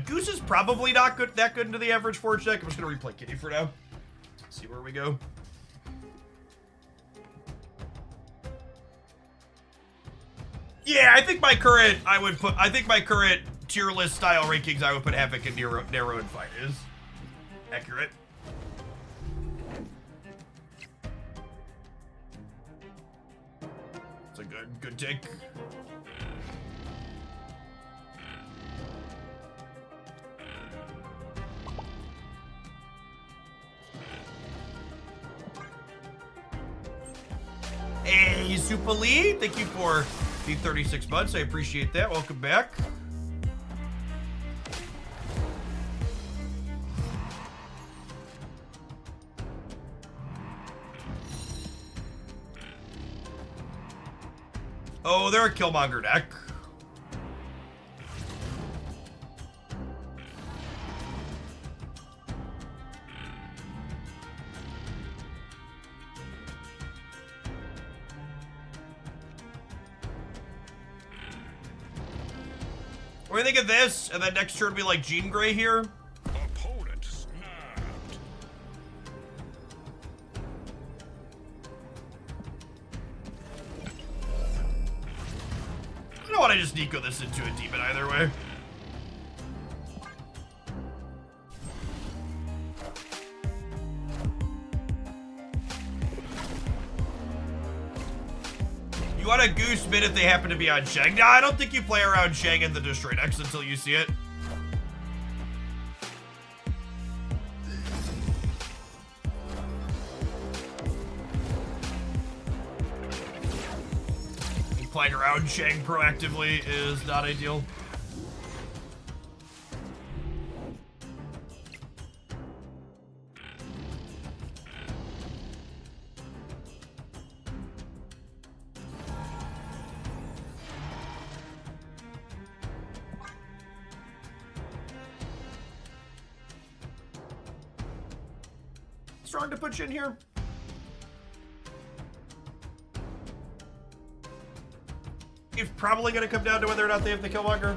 Goose is probably not that good into the average Forge deck. I'm just gonna replay Kitty for now. See where we go. Yeah, I think my current tier list style rankings, I would put Havoc and Narrow and Fine is accurate. It's a good take. Hey, Super Lee, thank you for the 36 months. I appreciate that. Welcome back. Oh, they're a Killmonger deck. What do you think of this? And then next turn we like Jean Grey here. Opponent snapped. I don't want to just Nico this into a demon either way. You want a goose mid if they happen to be on Shang? No, I don't think you play around Shang in the Destroy decks until you see it. Playing around Shang proactively is not ideal. Strong to put you in here. It's probably going to come down to whether or not they have the Killmonger.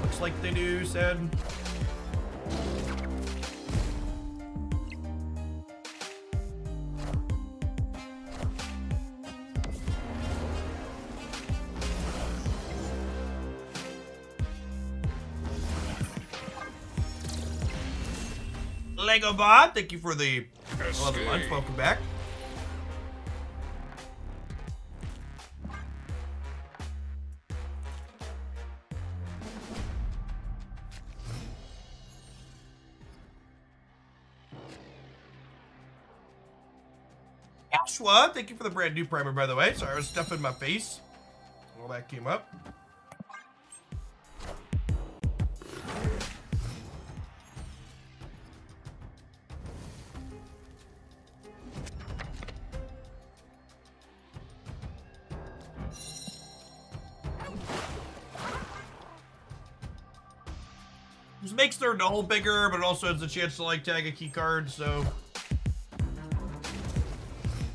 Looks like they do, said. Lego Bot, thank you for the 11 months. Welcome back. Ashwa, thank you for the brand new primer, by the way. Sorry, I was stuffing my face. All that came up. This makes their null bigger, but it also has a chance to like tag a key card, so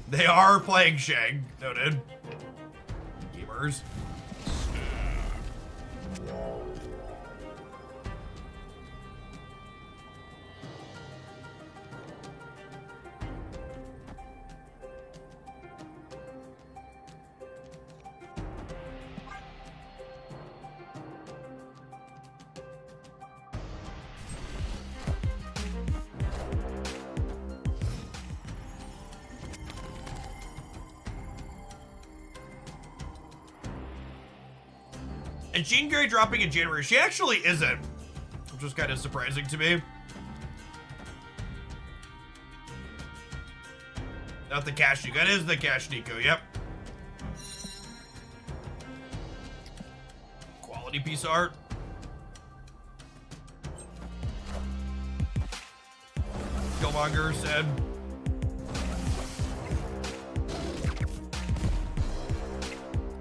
they are playing Shang. Noted. Gamers. And Jean Grey dropping in January. She actually isn't, which was kind of surprising to me. Not the Cash Nico. That is the Cash Nico, yep. Quality piece of art. Killmonger said.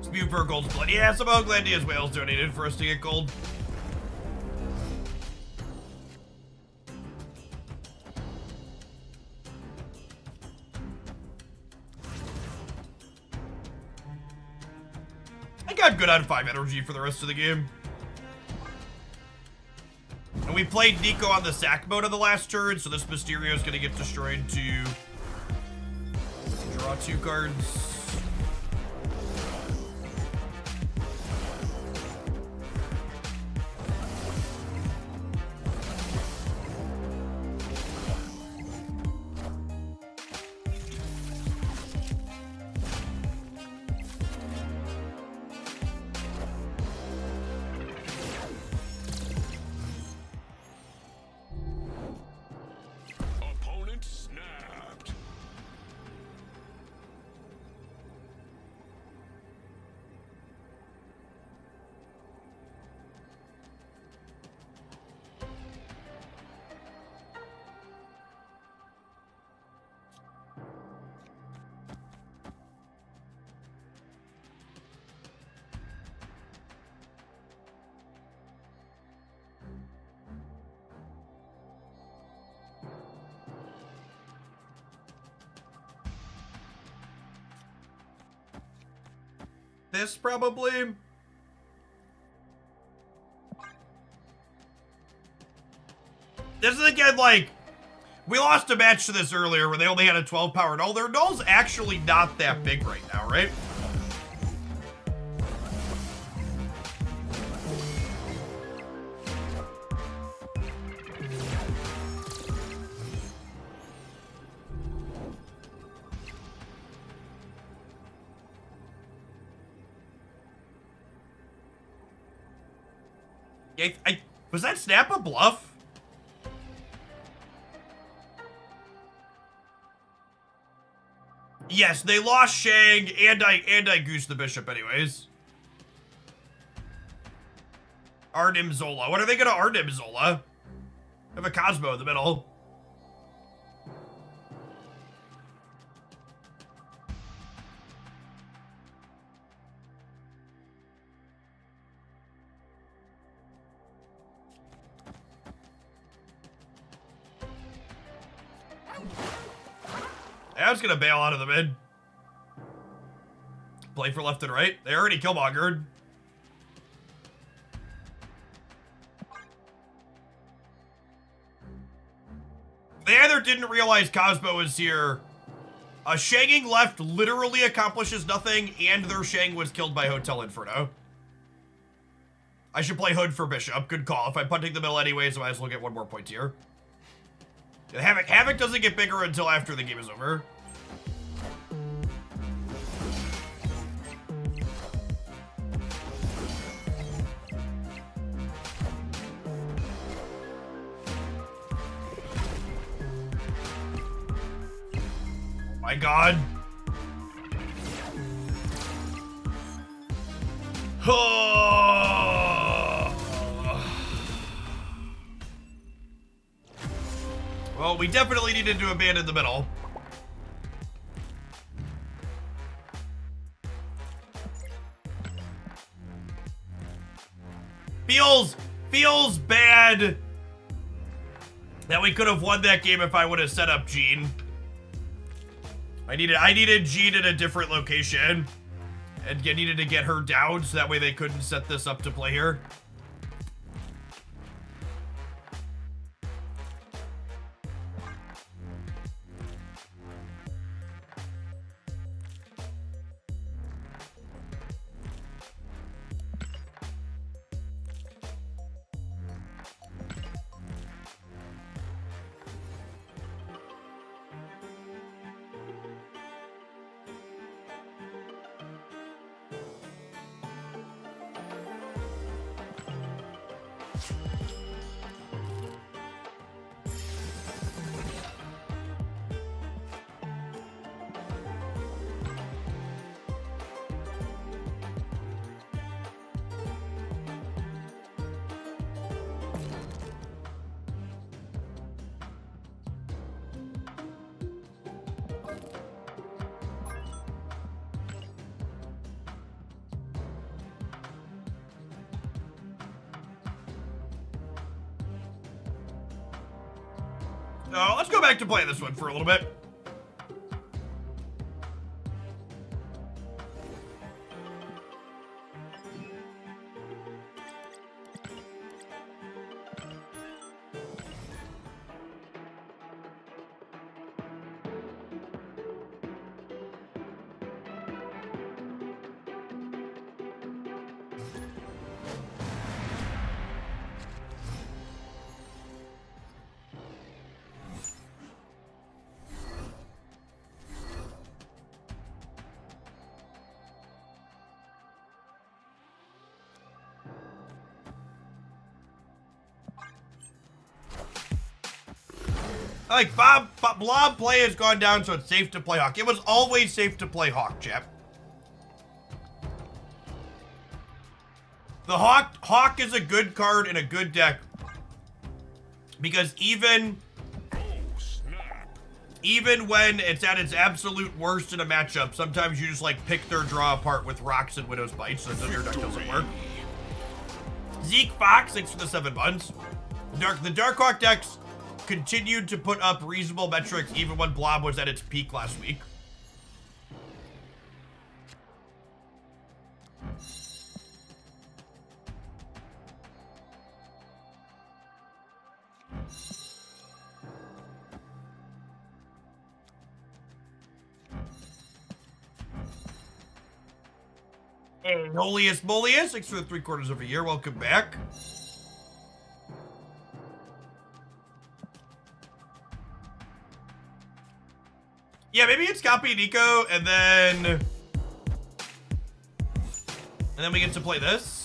Spew for Gold's Blood. Yeah, some Oaklandia's whales donated for us to get gold. I got good on 5 energy for the rest of the game. And we played Nico on the sack mode on the last turn, so this Mysterio is going to get destroyed to draw 2 cards. this, probably. This is again, like, we lost a match to this earlier where they only had a 12 power null. Their null's actually not that big right now, right? Was that snap a bluff? Yes, they lost Shang, and I goosed the bishop anyways. Arnim Zola. What are they gonna Arnim Zola? I have a Cosmo in the middle. I was gonna bail out of the mid. Play for left and right. They already killmongered. They either didn't realize Cosmo was here. Shanging left literally accomplishes nothing, and their Shang was killed by Hotel Inferno. I should play Hood for Bishop. Good call. If I'm punting the middle anyways, I might as well get one more point here. Havoc doesn't get bigger until after the game is over. Oh my god. Well, we definitely needed to abandon the middle. Feels bad that we could have won that game if I would have set up Jean. I needed Jean in a different location, and I needed to get her down so that way they couldn't set this up to play here. Let's go back to playing this one for a little bit. Like, Blob play has gone down, so it's safe to play Hawk. It was always safe to play Hawk, chap. The Hawk is a good card in a good deck. Because even when it's at its absolute worst in a matchup, sometimes you just, like, pick their draw apart with Rocks and Widow's Bite, so your deck doesn't work. Zeke Fox, thanks for the 7 months. The Dark Hawk decks continued to put up reasonable metrics even when Blob was at its peak last week. Hey, Holiest Moliest, thanks for the 3/4 of a year. Welcome back. Yeah, maybe it's copy Nico, and then we get to play this.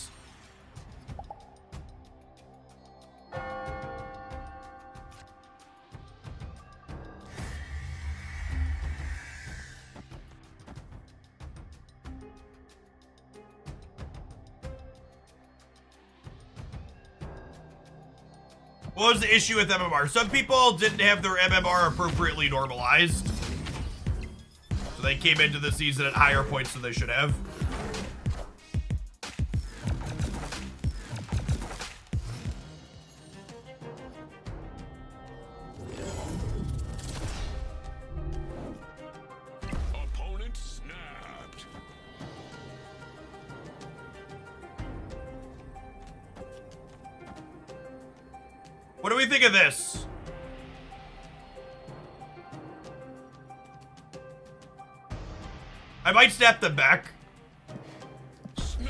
What was the issue with MMR? Some people didn't have their MMR appropriately normalized. So they came into the season at higher points than they should have. Opponent snapped. What do we think of this? I might snap them back. Snap.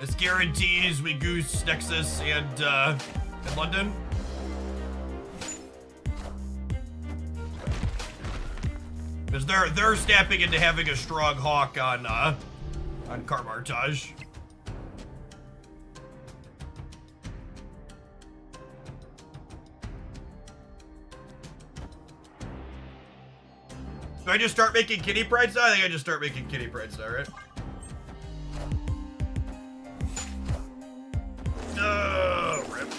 This guarantees we goose Nexus and London. Because they're snapping into having a strong hawk on Carmartage. Do I just start making kitty prides now? I think I just start making kitty prides now, right? Rip.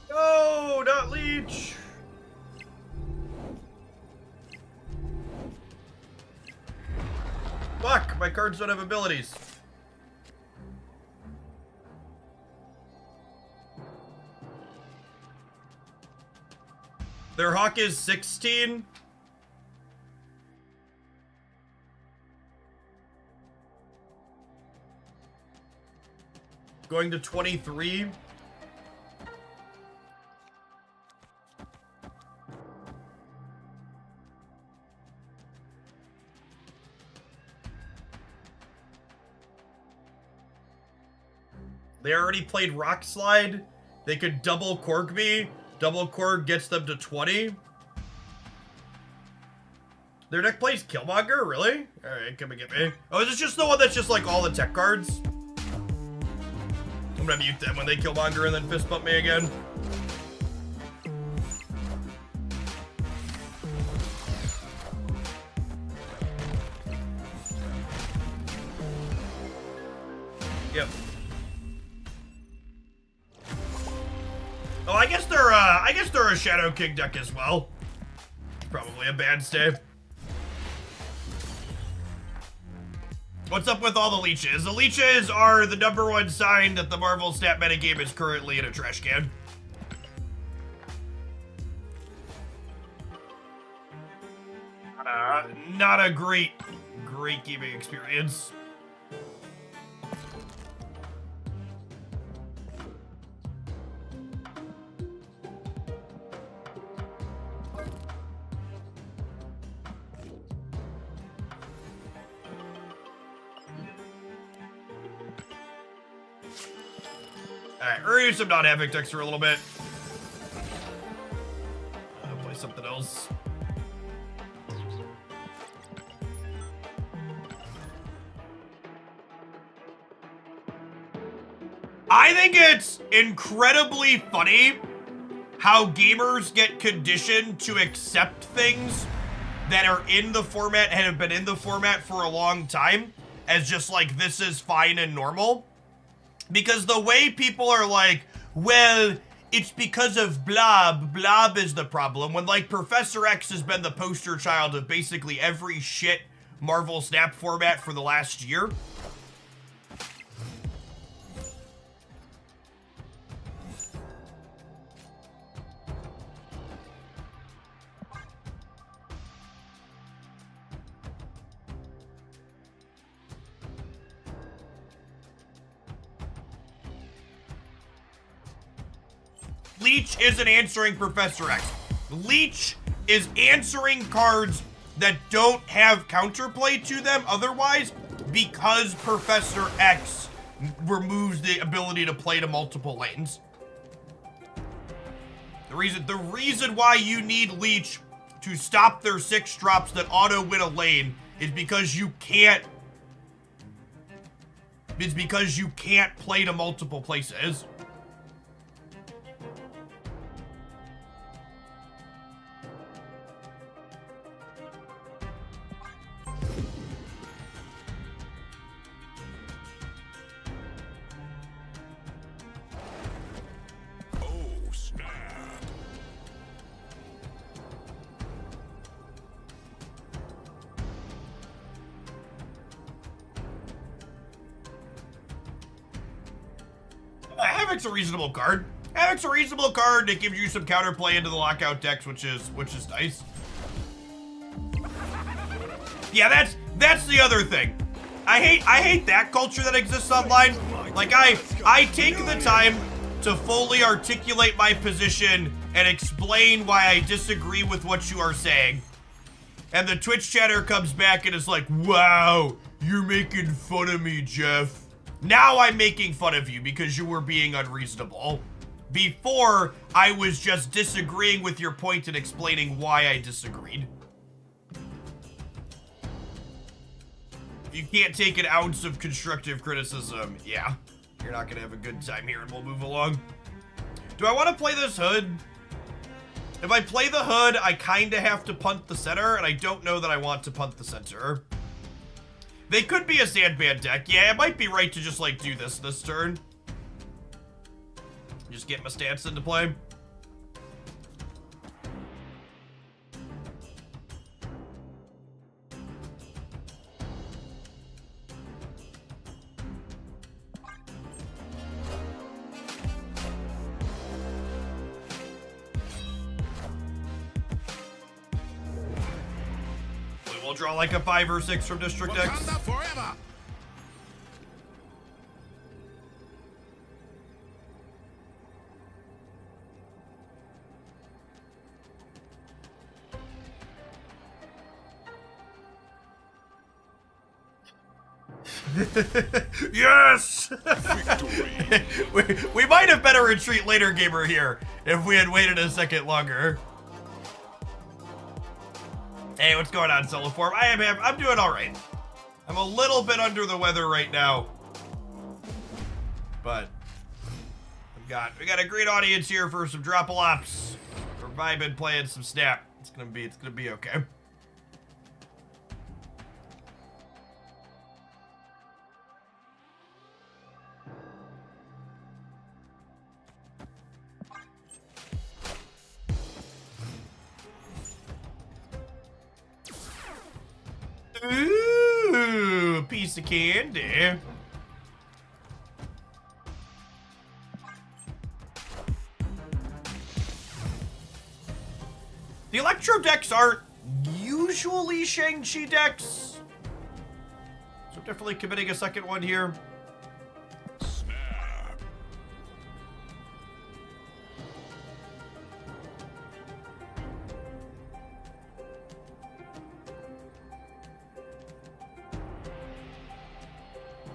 No, not Leech. Fuck, my cards don't have abilities. Their hawk is 16. Going to 23. They already played Rock Slide. They could double Korg me. Double Korg gets them to 20. Their deck plays Killmonger? Really? Alright, come and get me. Oh, is this just the one that's just like all the tech cards? I'm gonna mute them when they Killmonger and then fist bump me again. Yep. Oh, I guess they're a Shadow King deck as well. Probably a bad stay. What's up with all the leeches? The leeches are the #1 sign that the Marvel stat metagame is currently in a trash can. Not a great gaming experience. Alright, we're gonna use some non-Havoc decks for a little bit. Play something else. I think it's incredibly funny how gamers get conditioned to accept things that are in the format and have been in the format for a long time as just like, this is fine and normal. Because the way people are like, well, it's because of Blob. Blob is the problem. When, like, Professor X has been the poster child of basically every shit Marvel Snap format for the last year. Leech isn't answering Professor X. Leech is answering cards that don't have counterplay to them otherwise because Professor X removes the ability to play to multiple lanes. The reason why you need Leech to stop their 6 drops that auto win a lane is because you can't play to multiple places. Havoc's a reasonable card. Havoc's a reasonable card that gives you some counterplay into the lockout decks, which is nice. Yeah, that's the other thing. I hate that culture that exists online. Like I take the time to fully articulate my position and explain why I disagree with what you are saying. And the Twitch chatter comes back and is like, "Wow, you're making fun of me, Jeff." Now I'm making fun of you because you were being unreasonable. Before, I was just disagreeing with your point and explaining why I disagreed. You can't take an ounce of constructive criticism. Yeah, you're not gonna have a good time here, and we'll move along. Do I want to play this hood? If I play the hood, I kind of have to punt the center, and I don't know that I want to punt the center. They could be a Sandman deck. Yeah, it might be right to just, like, do this turn. Just get my stance into play. We'll draw like a 5 or 6 from District X. Wakanda forever. Yes! we might have been a retreat later gamer here if we had waited a second longer. Hey, what's going on, Solo Form? I'm doing all right. I'm a little bit under the weather right now, but we got a great audience here for some drop-a-lops. We're vibing, playing some Snap. It's gonna be okay. Ooh, piece of candy. The Electro decks aren't usually Shang-Chi decks, so I'm definitely committing a second one here. Snap.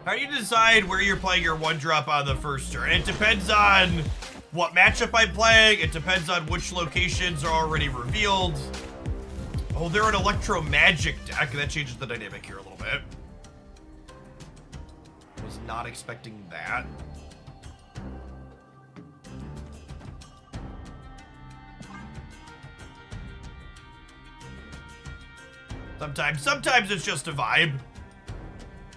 How do you decide where you're playing your 1-drop on the first turn? It depends on what matchup I'm playing. It depends on which locations are already revealed. Oh, they're an Electro Magic deck. That changes the dynamic here a little bit. Was not expecting that. Sometimes it's just a vibe.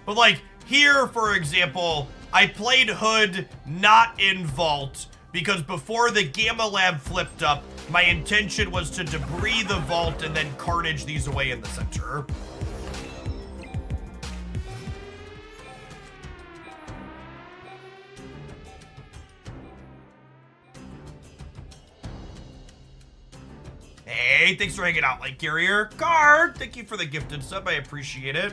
But like, here, for example, I played Hood not in Vault because before the Gamma Lab flipped up, my intention was to debris the vault and then carnage these away in the center. Hey, thanks for hanging out, Light Carrier. Card, thank you for the gifted sub. I appreciate it.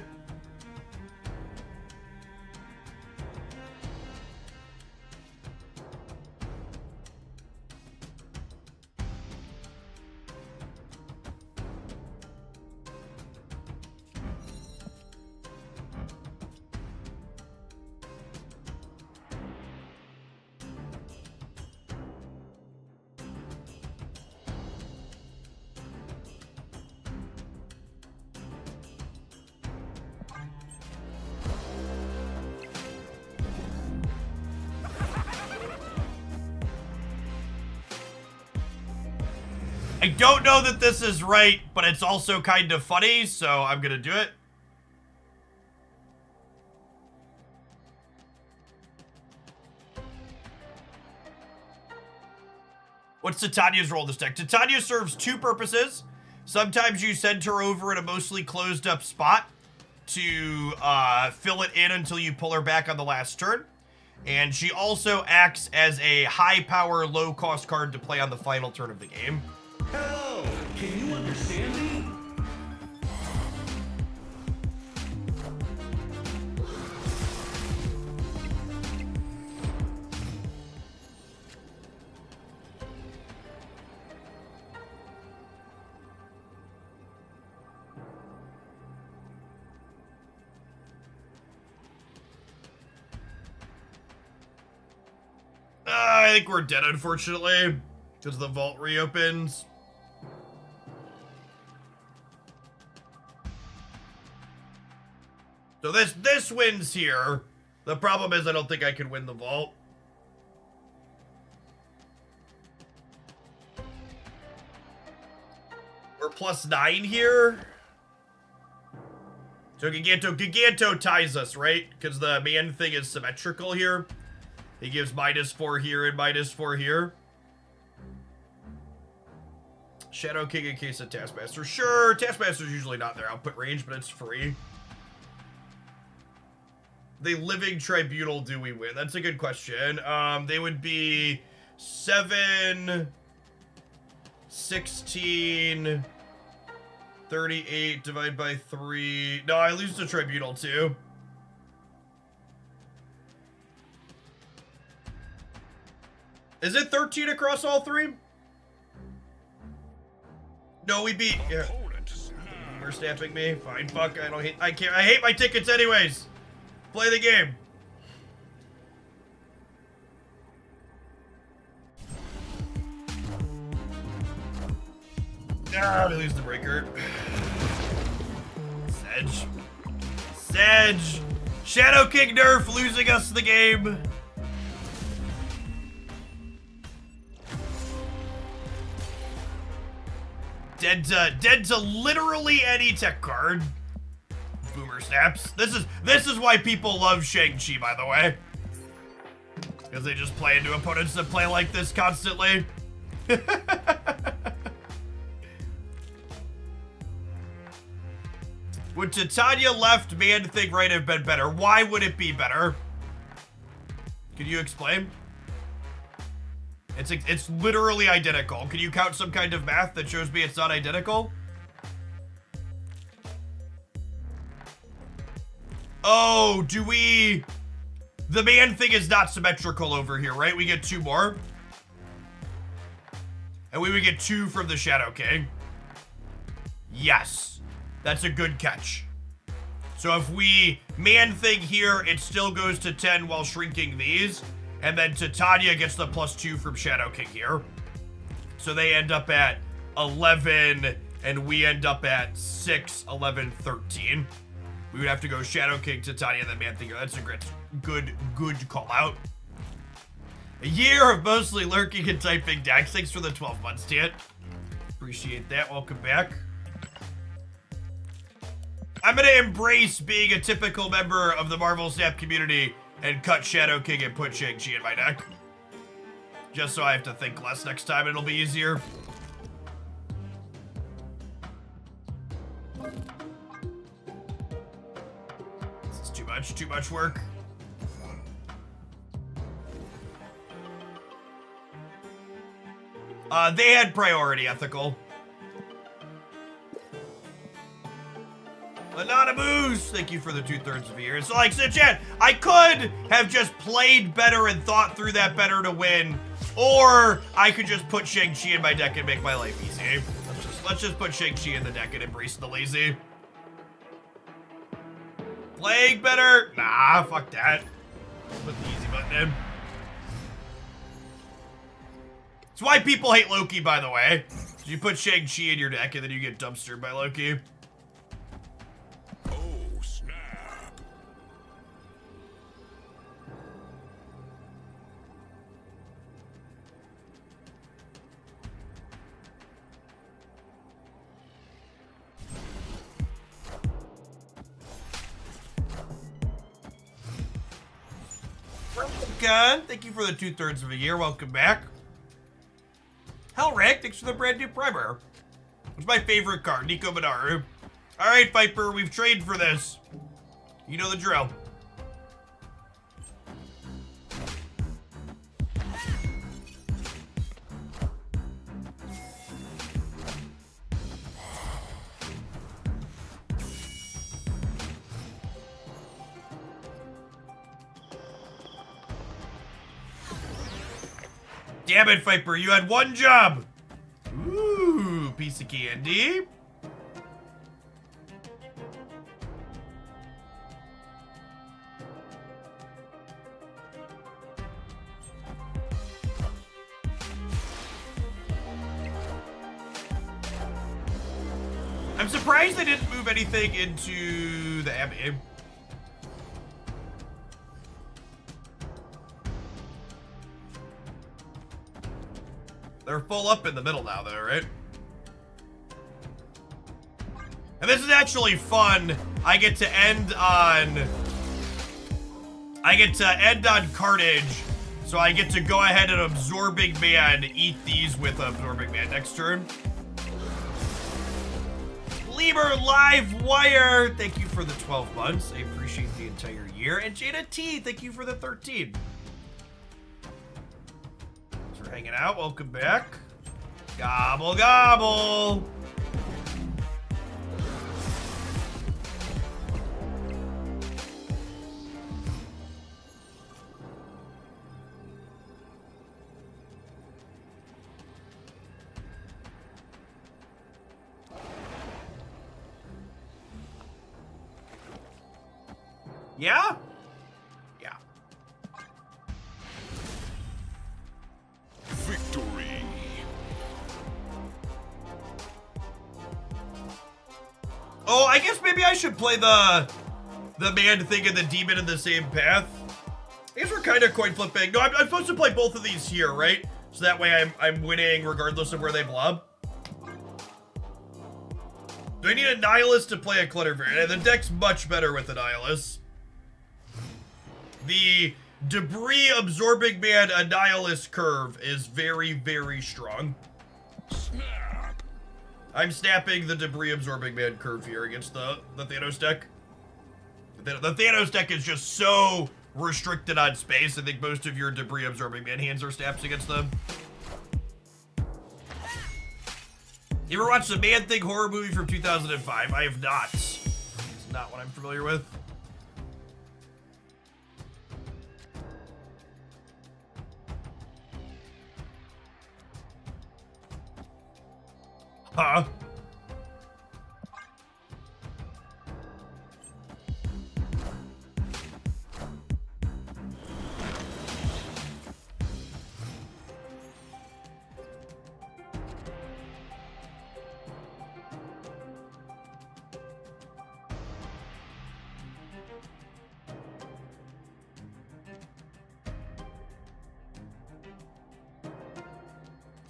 I don't know that this is right, but it's also kind of funny, so I'm gonna do it. What's Titania's role in this deck? Titania serves two purposes. Sometimes you send her over in a mostly closed up spot to fill it in until you pull her back on the last turn. And she also acts as a high power, low cost card to play on the final turn of the game. Hello, can you understand me? I think we're dead, unfortunately, because the vault reopens. So this wins here. The problem is I don't think I can win the vault. We're +9 here. So Giganto ties us, right? Because the man thing is symmetrical here. He gives -4 here and -4 here. Shadow King in case of Taskmaster. Sure, Taskmaster's usually not their output range, but it's free. The Living Tribunal, do we win? That's a good question. They would be 7, 16, 38 divided by 3. No, I lose the Tribunal too. Is it 13 across all three? No, we beat. Yeah. We're snapping me. Fine, fuck. I hate my tickets anyways. Play the game. Ah, we lose the breaker. Sedge. Shadow King nerf losing us the game. Dead to literally any tech card. Boomer snaps. This is why people love Shang-Chi, by the way. Because they just play into opponents that play like this constantly. Would Titania left, Man Thing right have been better? Why would it be better? Can you explain? It's literally identical. Can you count some kind of math that shows me it's not identical? Oh, do we... The Man Thing is not symmetrical over here, right? We get 2 more. And we would get 2 from the Shadow King. Yes. That's a good catch. So if we Man Thing here, it still goes to 10 while shrinking these. And then Titania gets the +2 from Shadow King here. So they end up at 11, and we end up at 6, 11, 13. We would have to go Shadow King, Titania, then Man Thing here. That's a good call out. A year of mostly lurking and typing decks. Thanks for the 12 months, Tit. Appreciate that. Welcome back. I'm gonna embrace being a typical member of the Marvel Snap community and cut Shadow King and put Shang-Chi in my deck. Just so I have to think less next time, it'll be easier. This is too much work. They had priority, ethical. Anonymous, thank you for the 2/3 of a year. So like, so chat, I could have just played better and thought through that better to win, or I could just put Shang-Chi in my deck and make my life easy. Let's just put Shang-Chi in the deck and embrace the lazy. Playing better? Nah, fuck that. Put the easy button in. It's why people hate Loki, by the way. You put Shang-Chi in your deck and then you get dumpstered by Loki. Oh, snap. Gun, thank you for the 2/3 of a year. Welcome back. Hellrack, thanks for the brand new primer. It's my favorite card, Nico Minaru. All right, Viper, we've trained for this. You know the drill. Damn it, Viper, you had one job. Ooh, piece of candy. I'm surprised they didn't move anything into the Abbey. They're full up in the middle now, though, right? And this is actually fun. I get to end on Carnage, so I get to go ahead and Absorbing Man, eat these with Absorbing Man next turn. Lemur Live Wire, thank you for the 12 months. I appreciate the entire year. And Jada T, thank you for the 13. Hanging out, welcome back. Gobble, gobble. Yeah? Yeah. Victory. Oh, I guess maybe I should play the man thing and the demon in the same path. I guess we're kind of coin flipping. No, I'm supposed to play both of these here, right? So that way I'm winning regardless of where they blob. Do I need a Nihilist to play a Clutter variant? The deck's much better with the Nihilist. The Debris Absorbing Man Annihilus curve is very, very strong. Snap. I'm snapping the Debris Absorbing Man curve here against the Thanos deck. The Thanos deck is just so restricted on space. I think most of your Debris Absorbing Man hands are snaps against them. You ever watched the Man Thing horror movie from 2005? I have not. It's not what I'm familiar with. Huh?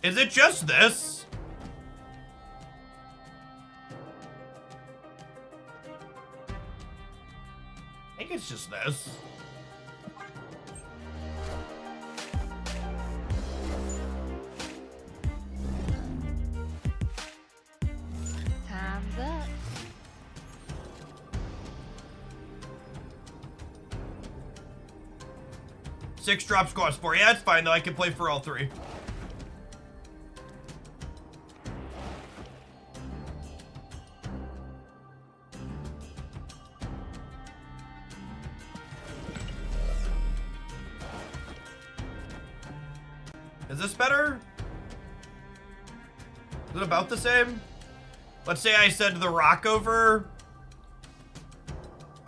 Is it just this? I think it's just this. 6 drops cost 4. Yeah, that's fine though. I can play for all 3. Is this better? Is it about the same? Let's say I send the rock over.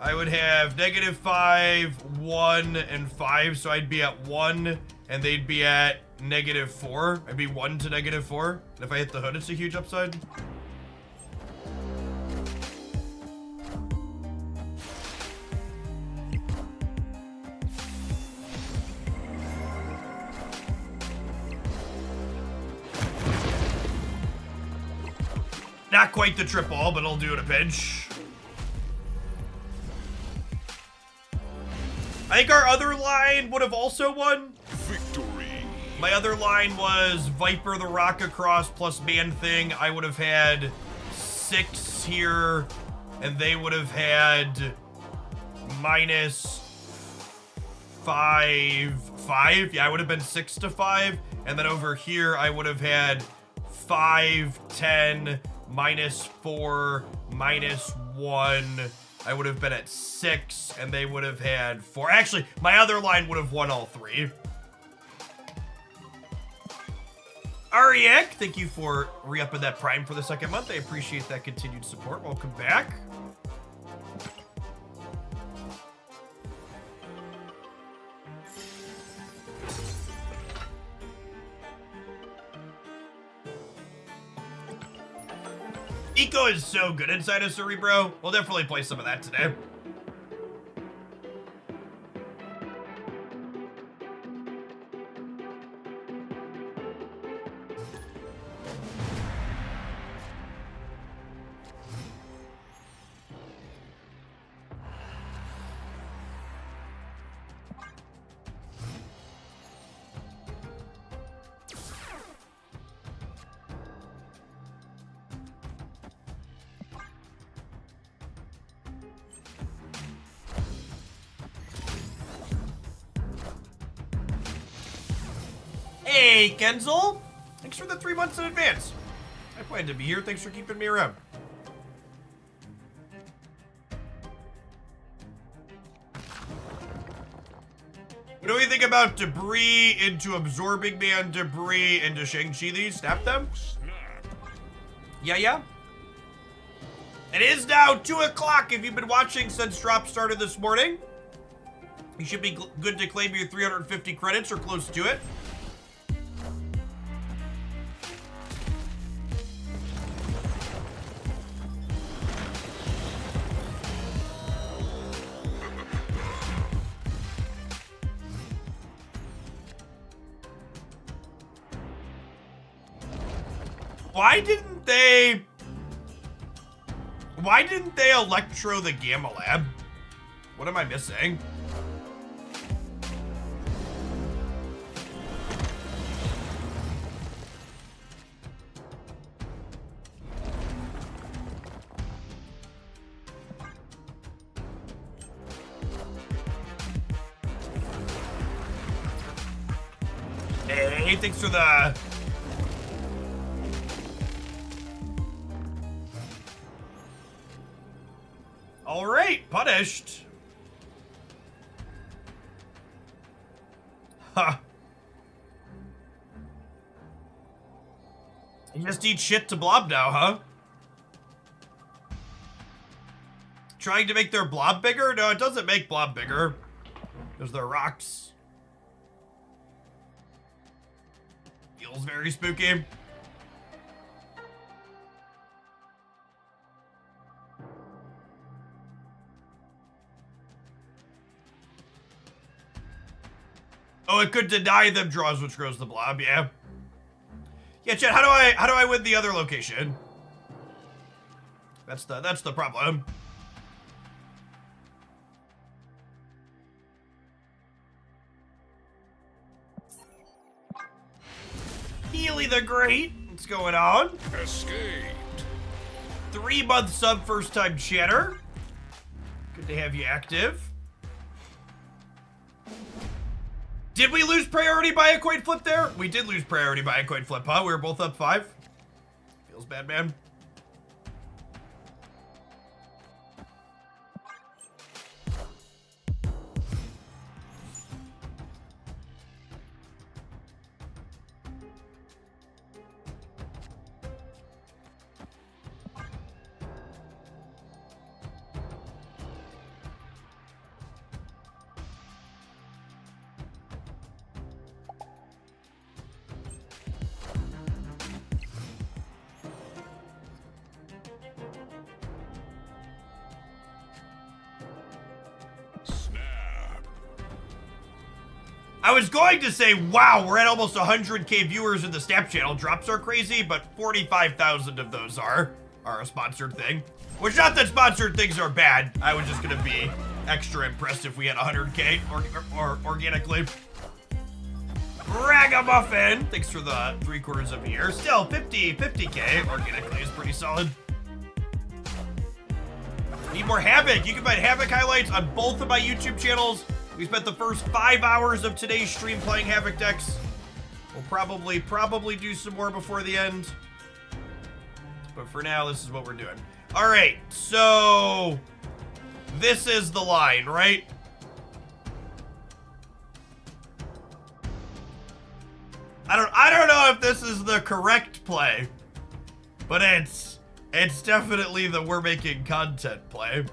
I would have -5, 1, and 5, so I'd be at 1, and they'd be at -4. I'd be 1 to -4. And if I hit the hood, it's a huge upside. Not quite the triple, but I'll do it a pinch. I think our other line would have also won. Victory. My other line was Viper the Rock across plus Man Thing. I would have had 6 here, and they would have had -5. Yeah, I would have been 6 to 5. And then over here, I would have had 5, 10, -4, -1. I would have been at 6, and they would have had 4. Actually, my other line would have won all 3. Ariek, thank you for re-upping that Prime for the 2nd month. I appreciate that continued support. Welcome back. Eco is so good inside of Cerebro. We'll definitely play some of that today. Hey, Kenzel. Thanks for the 3 months in advance. I planned to be here. Thanks for keeping me around. What do we think about debris into absorbing man, debris into Shang-Chi these? Snap them? Yeah. It is now 2 o'clock if you've been watching since drop started this morning. You should be good to claim your 350 credits or close to it. Why didn't they electro the Gamma Lab? What am I missing? Hey, thanks for the... All right, punished. Ha. You just eat shit to blob now, huh? Trying to make their blob bigger? No, it doesn't make blob bigger. Because they're rocks. Feels very spooky. Oh, it could deny them draws, which grows the blob. Yeah. Yeah, Chad. How do I win the other location? That's the problem. Healy the Great. What's going on? Escaped. 3-month sub, first time chatter. Good to have you active. Did we lose priority by a coin flip there? We did lose priority by a coin flip, huh? We were both up 5. Feels bad, man. I was going to say, wow, we're at almost 100K viewers in the Snap channel. Drops are crazy, but 45,000 of those are a sponsored thing. Which, not that sponsored things are bad. I was just gonna be extra impressed if we had 100K or organically. Ragamuffin, thanks for the 3/4 of a year. Still, 50K organically is pretty solid. Need more Havoc. You can find Havoc highlights on both of my YouTube channels. We spent the first 5 hours of today's stream playing Havoc decks. We'll probably do some more before the end. But for now, this is what we're doing. All right, so this is the line, right? I don't know if this is the correct play, but it's definitely the we're making content play.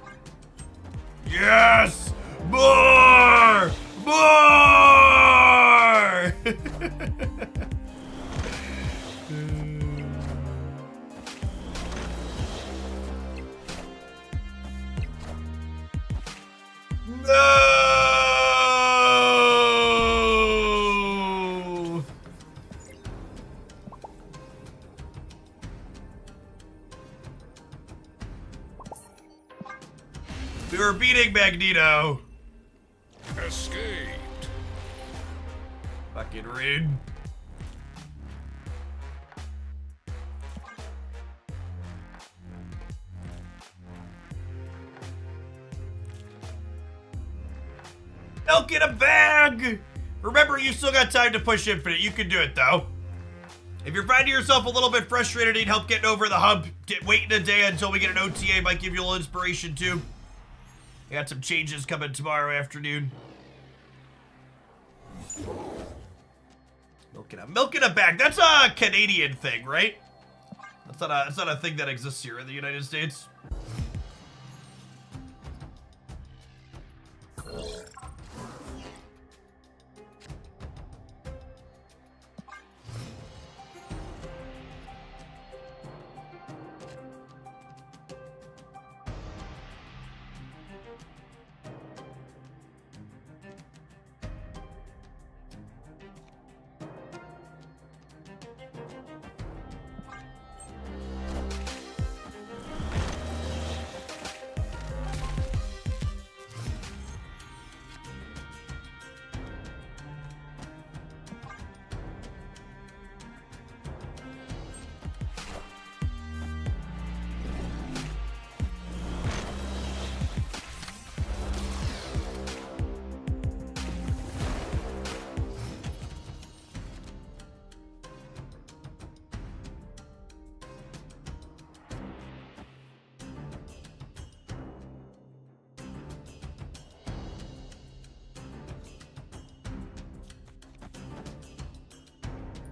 Yes! More! More! No! We were beating Magneto. Escaped. Fucking rude. Milk in a bag! Remember, you still got time to push infinite. You can do it, though. If you're finding yourself a little bit frustrated, need help getting over the hump, waiting a day until we get an OTA might give you a little inspiration, too. We got some changes coming tomorrow afternoon. Milk in a bag. That's a Canadian thing, right? That's not a thing that exists here in the United States.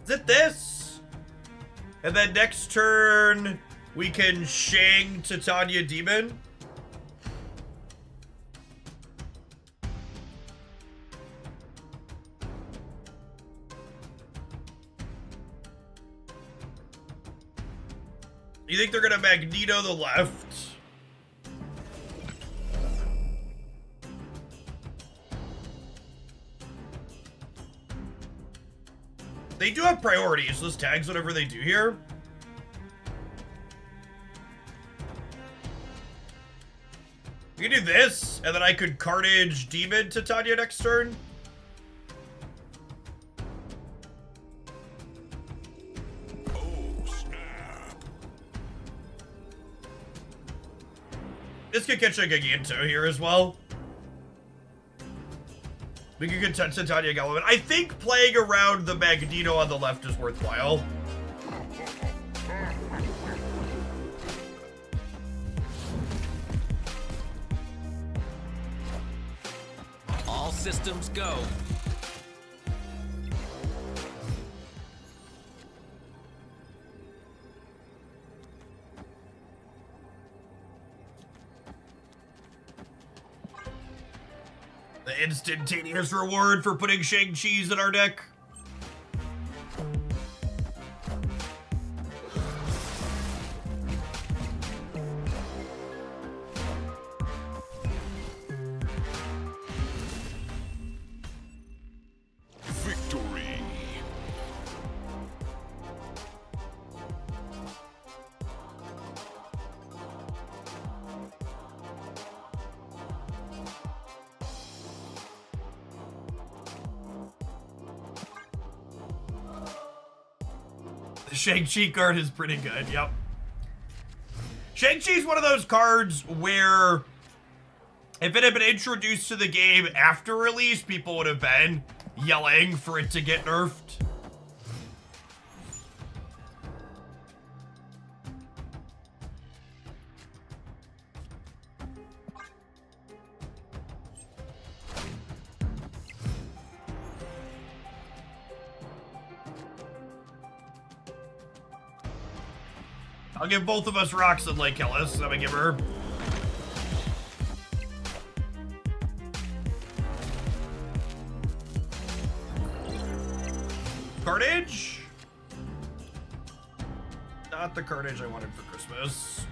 Is it this? And then next turn, we can Shang Titania Demon? You think they're gonna Magneto the left? They do have priorities, so this tags whatever they do here. We can do this, and then I could Carnage Demon Titania next turn. Oh, snap. This could catch a Giganto here as well. Make a good Titania Gallivant. I think playing around the Magneto on the left is worthwhile. All systems go. The instantaneous reward for putting Shang-Chi's in our deck. Victory. The Shang-Chi card is pretty good, yep. Shang-Chi's one of those cards where if it had been introduced to the game after release, people would have been yelling for it to get nerfed. I'll give both of us rocks and Lake Ellis. I'm gonna give her. Carnage? Not the Carnage I wanted for Christmas.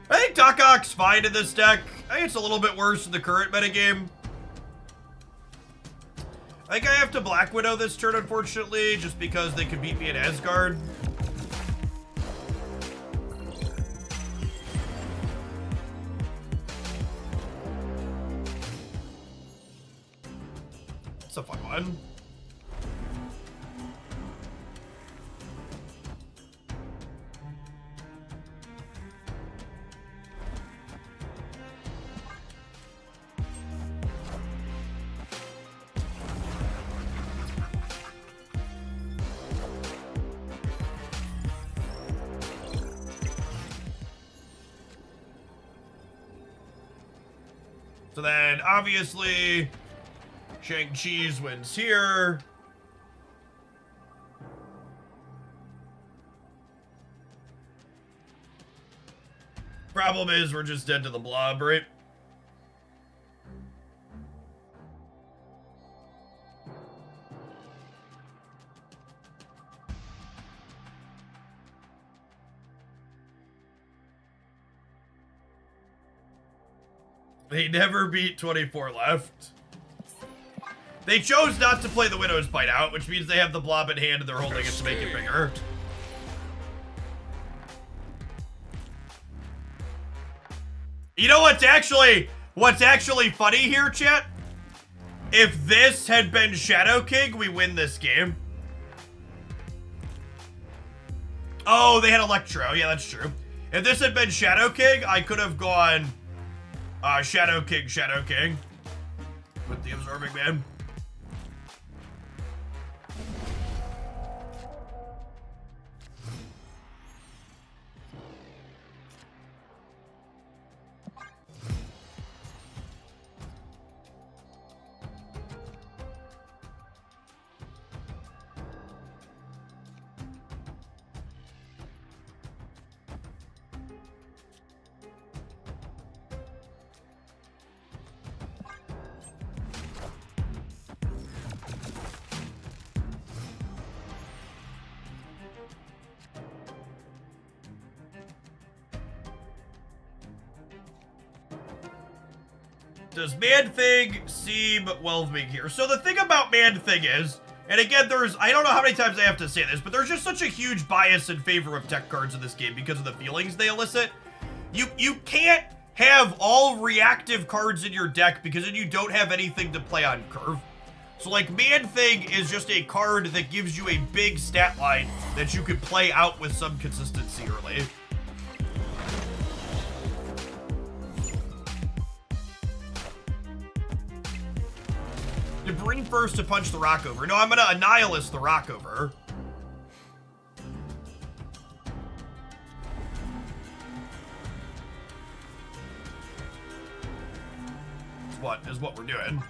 I think Doc Ock's fine in this deck. I think it's a little bit worse in the current metagame. I think I have to Black Widow this turn, unfortunately, just because they could beat me in Asgard. It's a fun one. So then, obviously, Shang-Chi's wins here. Problem is, we're just dead to the blob, right? They never beat 24 left. They chose not to play the Widow's Bite out, which means they have the blob in hand and they're holding it to make it bigger. You know what's actually funny here, chat? If this had been Shadow King, we win this game. Oh, they had Electro. Yeah, that's true. If this had been Shadow King, I could have gone Shadow King. With the Absorbing Man. Does Man-Thing seem well-being here? So the thing about Man-Thing is, and again, I don't know how many times I have to say this, but there's just such a huge bias in favor of tech cards in this game because of the feelings they elicit. You can't have all reactive cards in your deck because then you don't have anything to play on curve. So like Man-Thing is just a card that gives you a big stat line that you could play out with some consistency early. green first to punch the rock over. No, I'm gonna annihilate the rock over. Is what we're doing.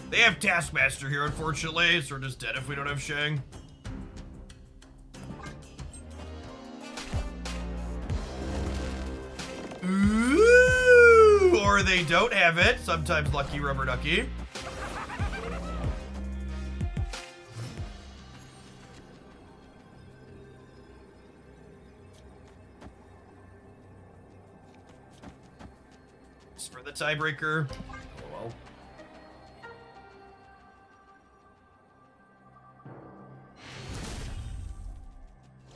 They have Taskmaster here, unfortunately, so we're just dead if we don't have Shang. Ooh, or they don't have it. Sometimes lucky rubber ducky. It's for the tiebreaker. Oh well.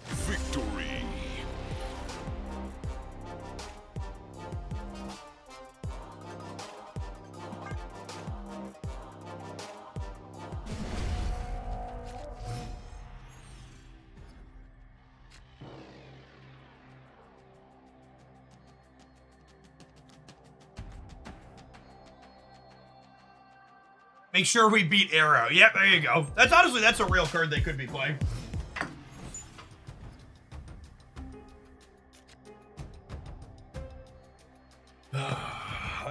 Victory. Make sure we beat Arrow. Yep, there you go. That's honestly, that's a real card they could be playing.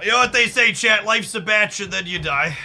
You know what they say, chat? Life's a batch and then you die.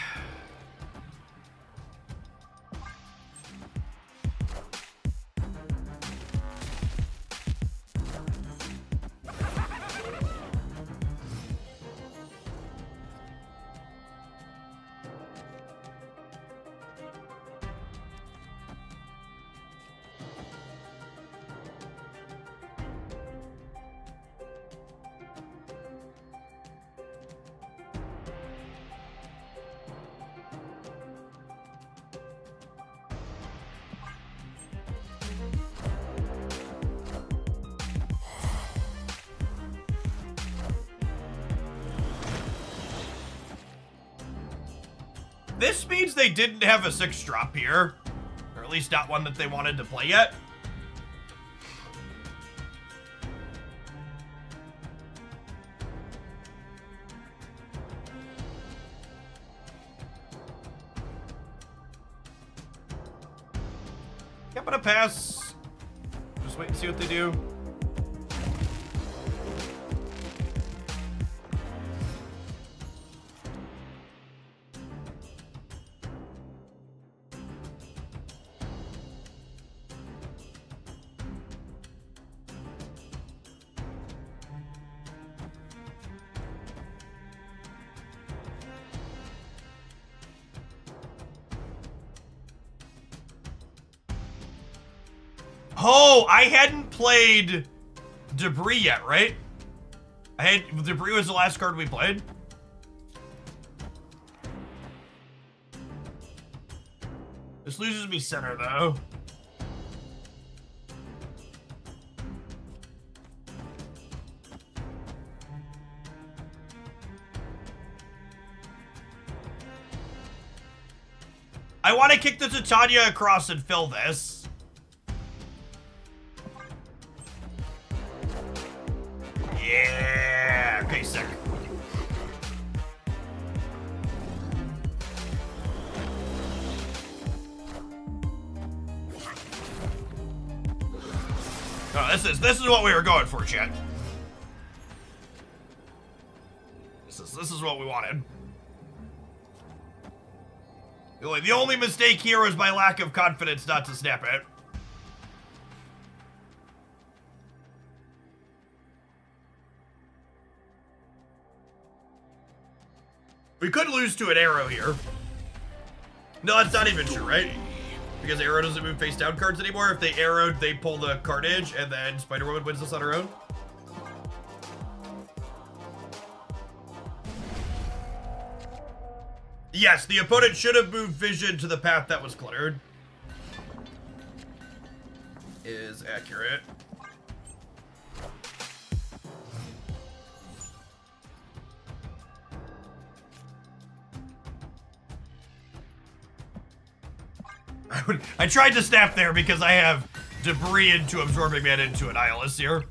This means they didn't have a 6-drop here. Or at least not one that they wanted to play yet. I'm gonna pass. Just wait and see what they do. Oh, I hadn't played Debris yet, right? Debris was the last card we played. This loses me center, though. I want to kick the Titania across and fill this. Yeah. Okay, sick. Oh, this is what we were going for, chat. This is what we wanted. The only mistake here was my lack of confidence not to snap it. We could lose to an Arrow here. No, that's not even true, right? Because Arrow doesn't move face down cards anymore. If they arrowed, they pull the carnage, and then Spider-Woman wins this on her own. Yes, the opponent should have moved Vision to the path that was cluttered. Is accurate. I tried to snap there because I have debris into Absorbing Man into Annihilus here.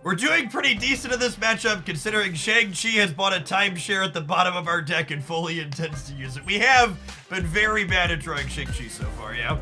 We're doing pretty decent in this matchup considering Shang-Chi has bought a timeshare at the bottom of our deck and fully intends to use it. We have been very bad at drawing Shang-Chi so far, yeah.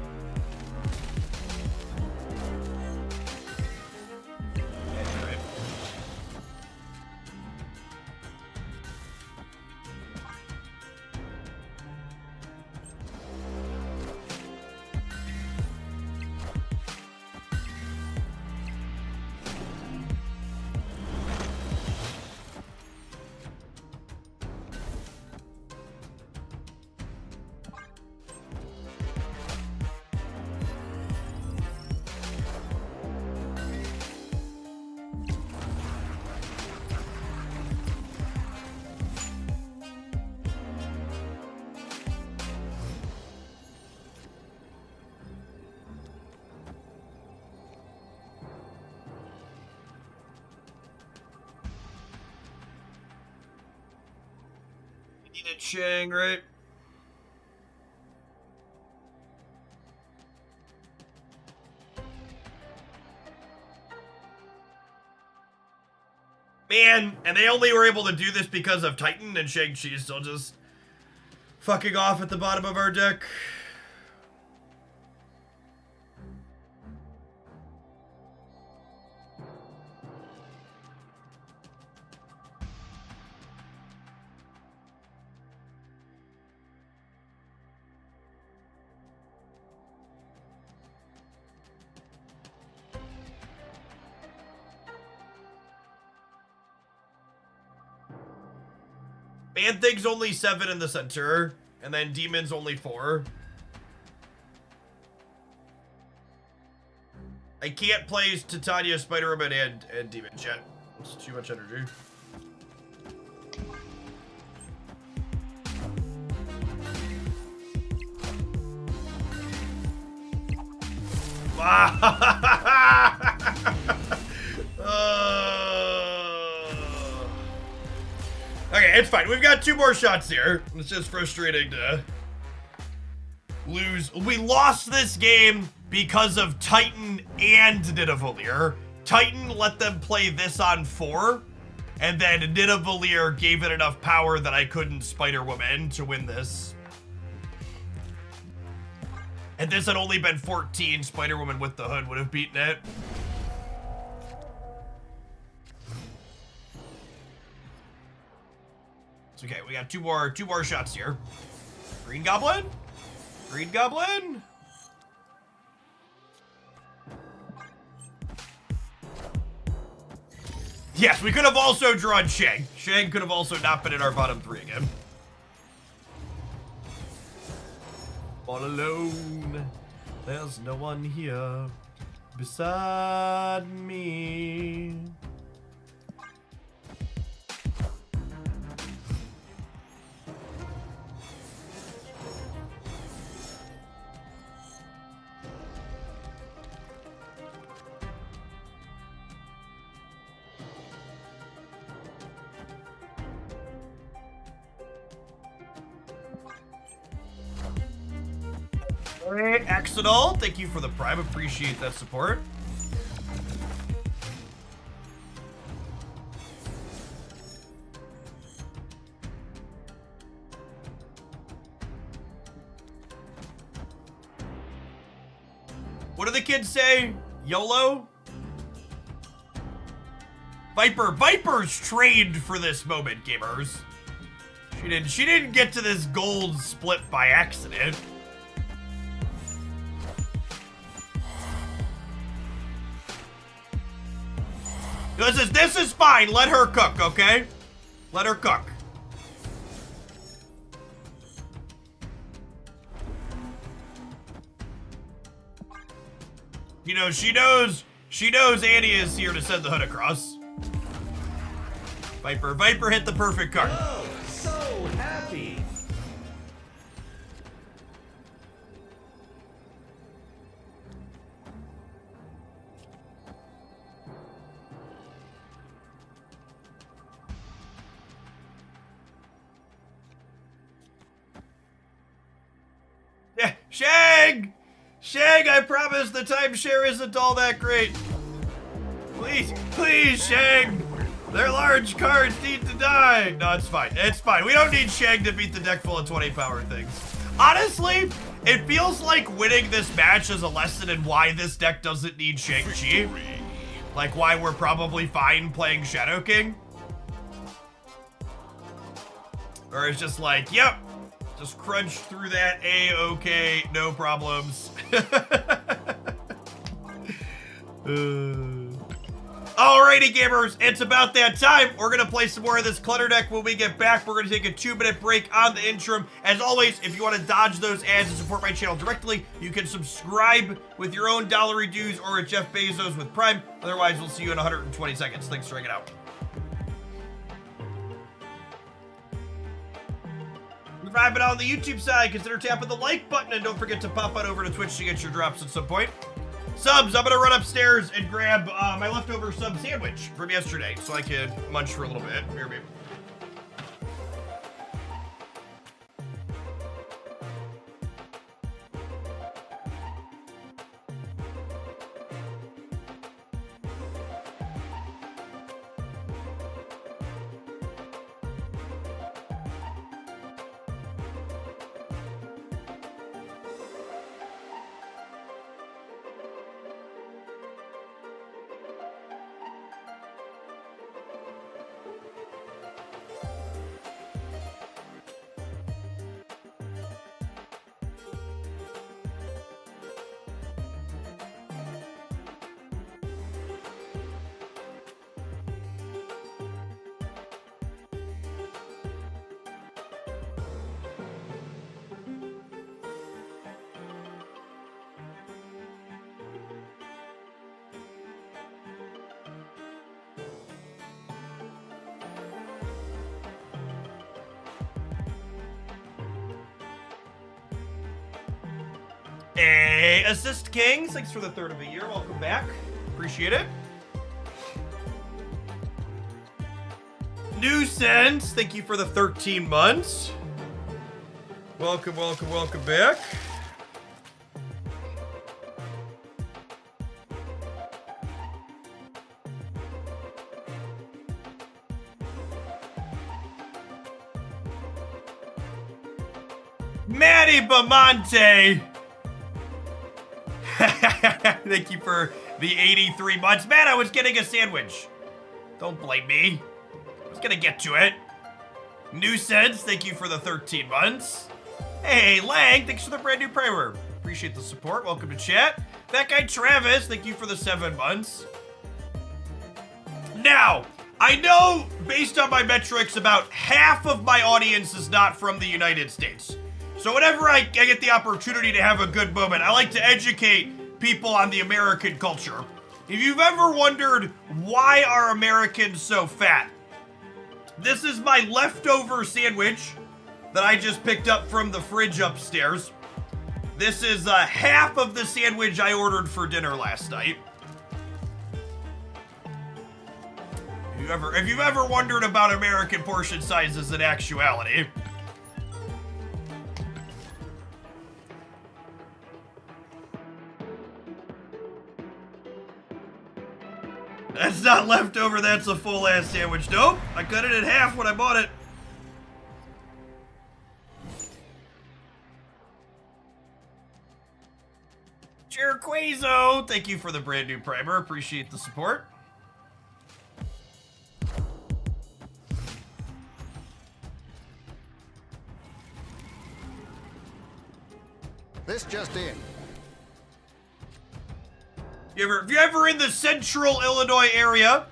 Needed Shang, right? Man, and they only were able to do this because of Titan, and Shang-Chi is still just fucking off at the bottom of our deck. Man-Thing's only 7 in the center, and then Demon's only 4. I can't play Titania, Spider-Woman, and Demon Jet. It's too much energy. Okay, it's fine. We've got 2 more shots here. It's just frustrating to lose. We lost this game because of Titan and Nidavellir. Titan let them play this on 4, and then Nidavellir gave it enough power that I couldn't Spider-Woman to win this. And this had only been 14, Spider-Woman with the hood would have beaten it. It's okay, we got two more shots here. Green Goblin? Green Goblin? Yes, we could have also drawn Shang. Shang could have also not been in our bottom 3 again. All alone, there's no one here beside me. Hey, Axonal, thank you for the prime. Appreciate that support. What do the kids say? YOLO? Viper's trained for this moment, gamers. She didn't get to this gold split by accident. This is fine. Let her cook, okay? Let her cook. You know, she knows Annie is here to send the hood across. Viper hit the perfect card. Oh, so happy. Shag! Shag, I promise the timeshare isn't all that great. Please, please, Shag. Their large cards need to die. No, it's fine. It's fine. We don't need Shag to beat the deck full of 20 power things. Honestly, it feels like winning this match is a lesson in why this deck doesn't need Shang-Chi. Like why we're probably fine playing Shadow King. Or it's just like, yep, just crunch through that A-okay, no problems. Alrighty, gamers, it's about that time. We're gonna play some more of this clutter deck when we get back. We're gonna take a 2-minute break on the interim. As always, if you want to dodge those ads and support my channel directly, you can subscribe with your own dollary dues or at Jeff Bezos with Prime. Otherwise, we'll see you in 120 seconds. Thanks for hanging out. Subscribe it on the YouTube side. Consider tapping the like button and don't forget to pop on over to Twitch to get your drops at some point. Subs, I'm gonna run upstairs and grab my leftover sub sandwich from yesterday so I can munch for a little bit. Here, babe. Hey, Assist Kings, thanks for the 3rd of the year. Welcome back. Appreciate it. New Sense, thank you for the 13 months. Welcome, welcome, welcome back. Matty Bamonte. Thank you for the 83 months. Man, I was getting a sandwich. Don't blame me. I was gonna get to it. New Sense, thank you for the 13 months. Hey, Lang, thanks for the brand new primer. Appreciate the support. Welcome to chat. That guy Travis, thank you for the 7 months. Now, I know based on my metrics, about half of my audience is not from the United States. So whenever I get the opportunity to have a good moment, I like to educate people on the American culture. If you've ever wondered why are Americans so fat, this is my leftover sandwich that I just picked up from the fridge upstairs. This is half of the sandwich I ordered for dinner last night. If you've ever wondered about American portion sizes in actuality. That's not leftover, that's a full-ass sandwich. Nope, I cut it in half when I bought it. Jerquazo, thank you for the brand new primer. Appreciate the support. This just in. If you're ever in the central Illinois area,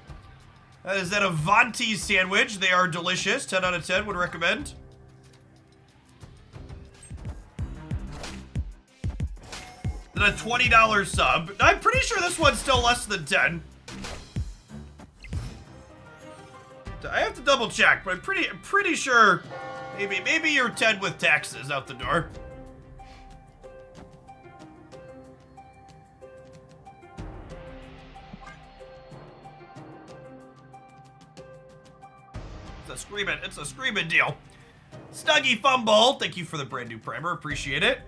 that is that Avanti sandwich. They are delicious. 10 out of 10 would recommend. Then a $20 sub. I'm pretty sure this one's still less than 10. I have to double check, but I'm pretty sure maybe you're 10 with taxes out the door. It's a screaming deal. Snuggy Fumble, thank you for the brand new primer. Appreciate it.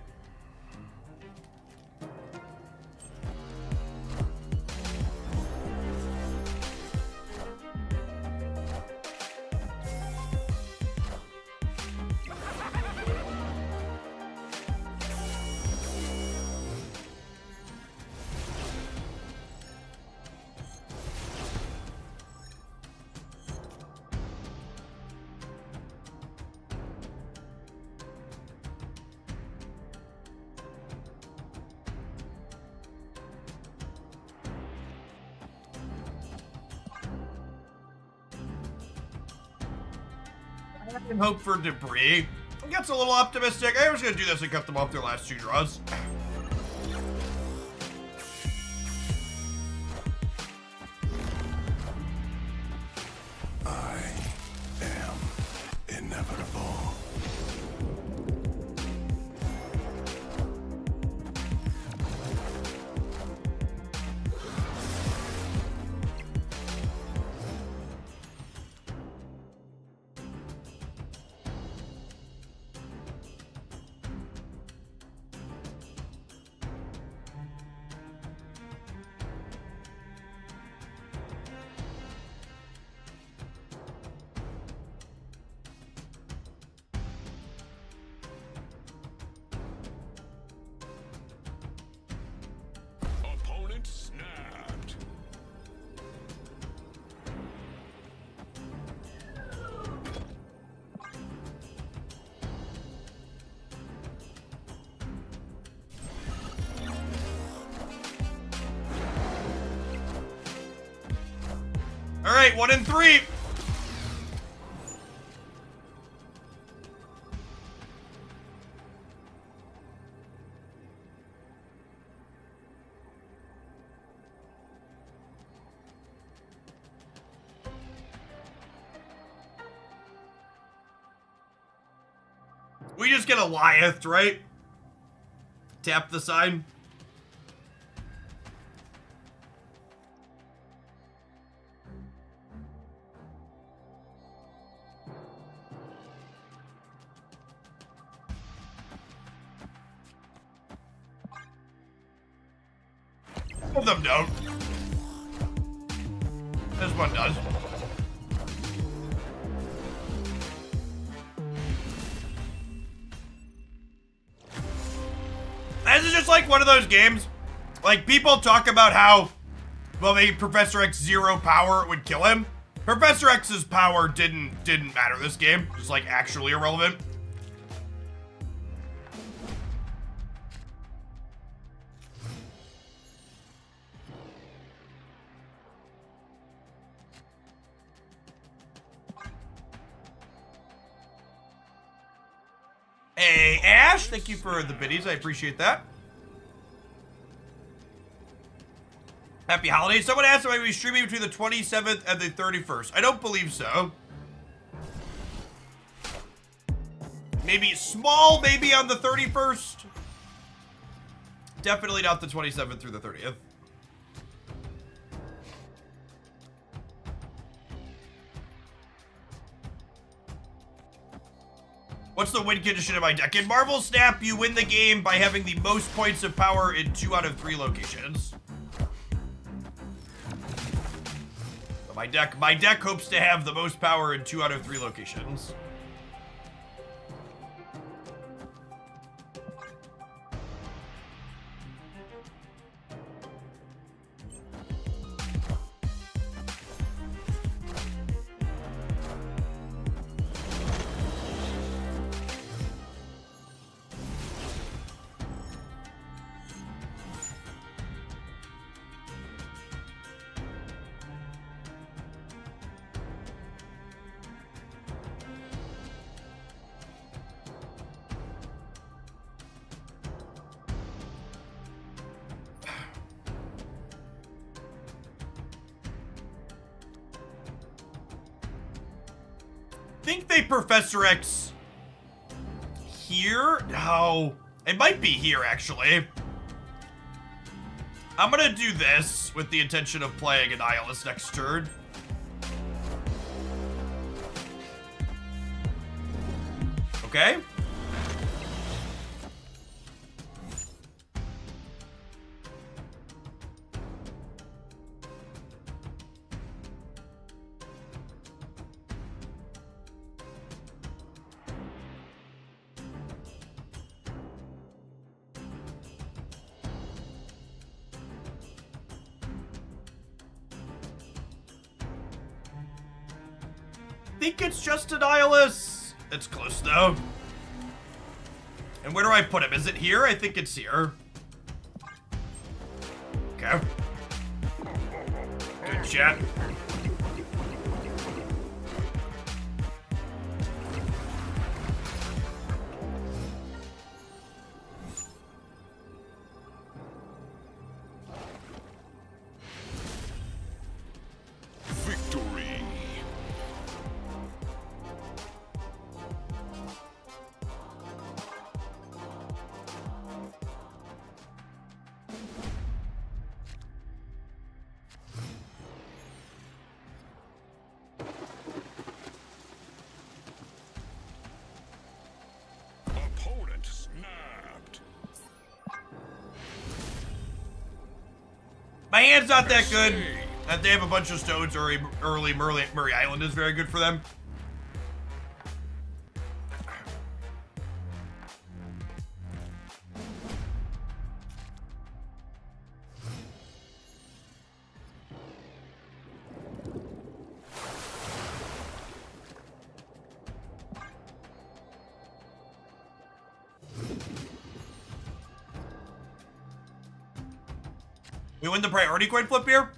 And hope for debris. Gets a little optimistic. I was gonna do this and cut them off their last 2 draws. I am inevitable. Opponent snapped. All right, 1 and 3. We just get a Goliath, right? Tap the sign. Some of them don't. This one does. This is just like one of those games. Like, people talk about how, well, maybe Professor X 0 power would kill him. Professor X's power didn't matter this game. Just like actually irrelevant. Hey, Ash, thank you for the biddies. I appreciate that. Happy holidays. Someone asked if I would be streaming between the 27th and the 31st. I don't believe so. Maybe small, maybe on the 31st. Definitely not the 27th through the 30th. What's the win condition of my deck? In Marvel Snap, you win the game by having the most points of power in 2 out of 3 locations. So my deck hopes to have the most power in 2 out of 3 locations. Think they Professor X here? No. It might be here, actually. I'm gonna do this with the intention of playing an Nihilus next turn. Okay. Think it's just a Nihilus. It's close though. And where do I put him? Is it here? I think it's here. Okay. Good chat. My hand's not that good. That they have a bunch of stones early Murray Island is very good for them. We win the priority coin flip here.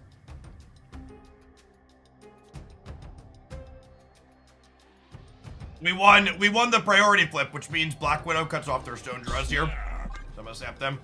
We won the priority flip, which means Black Widow cuts off their stone draws here. So I'm gonna snap them.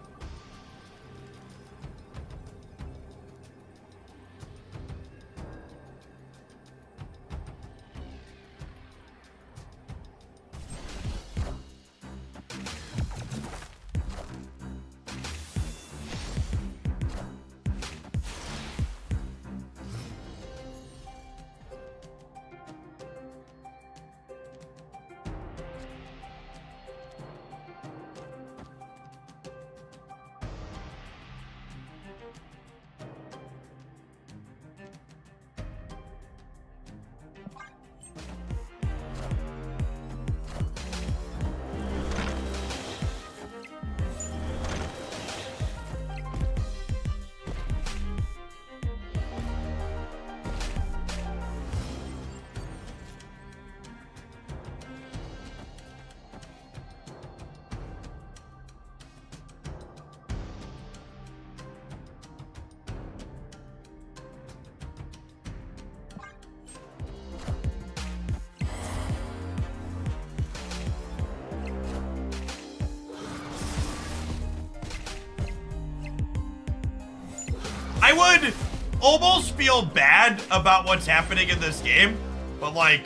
I would almost feel bad about what's happening in this game, but like,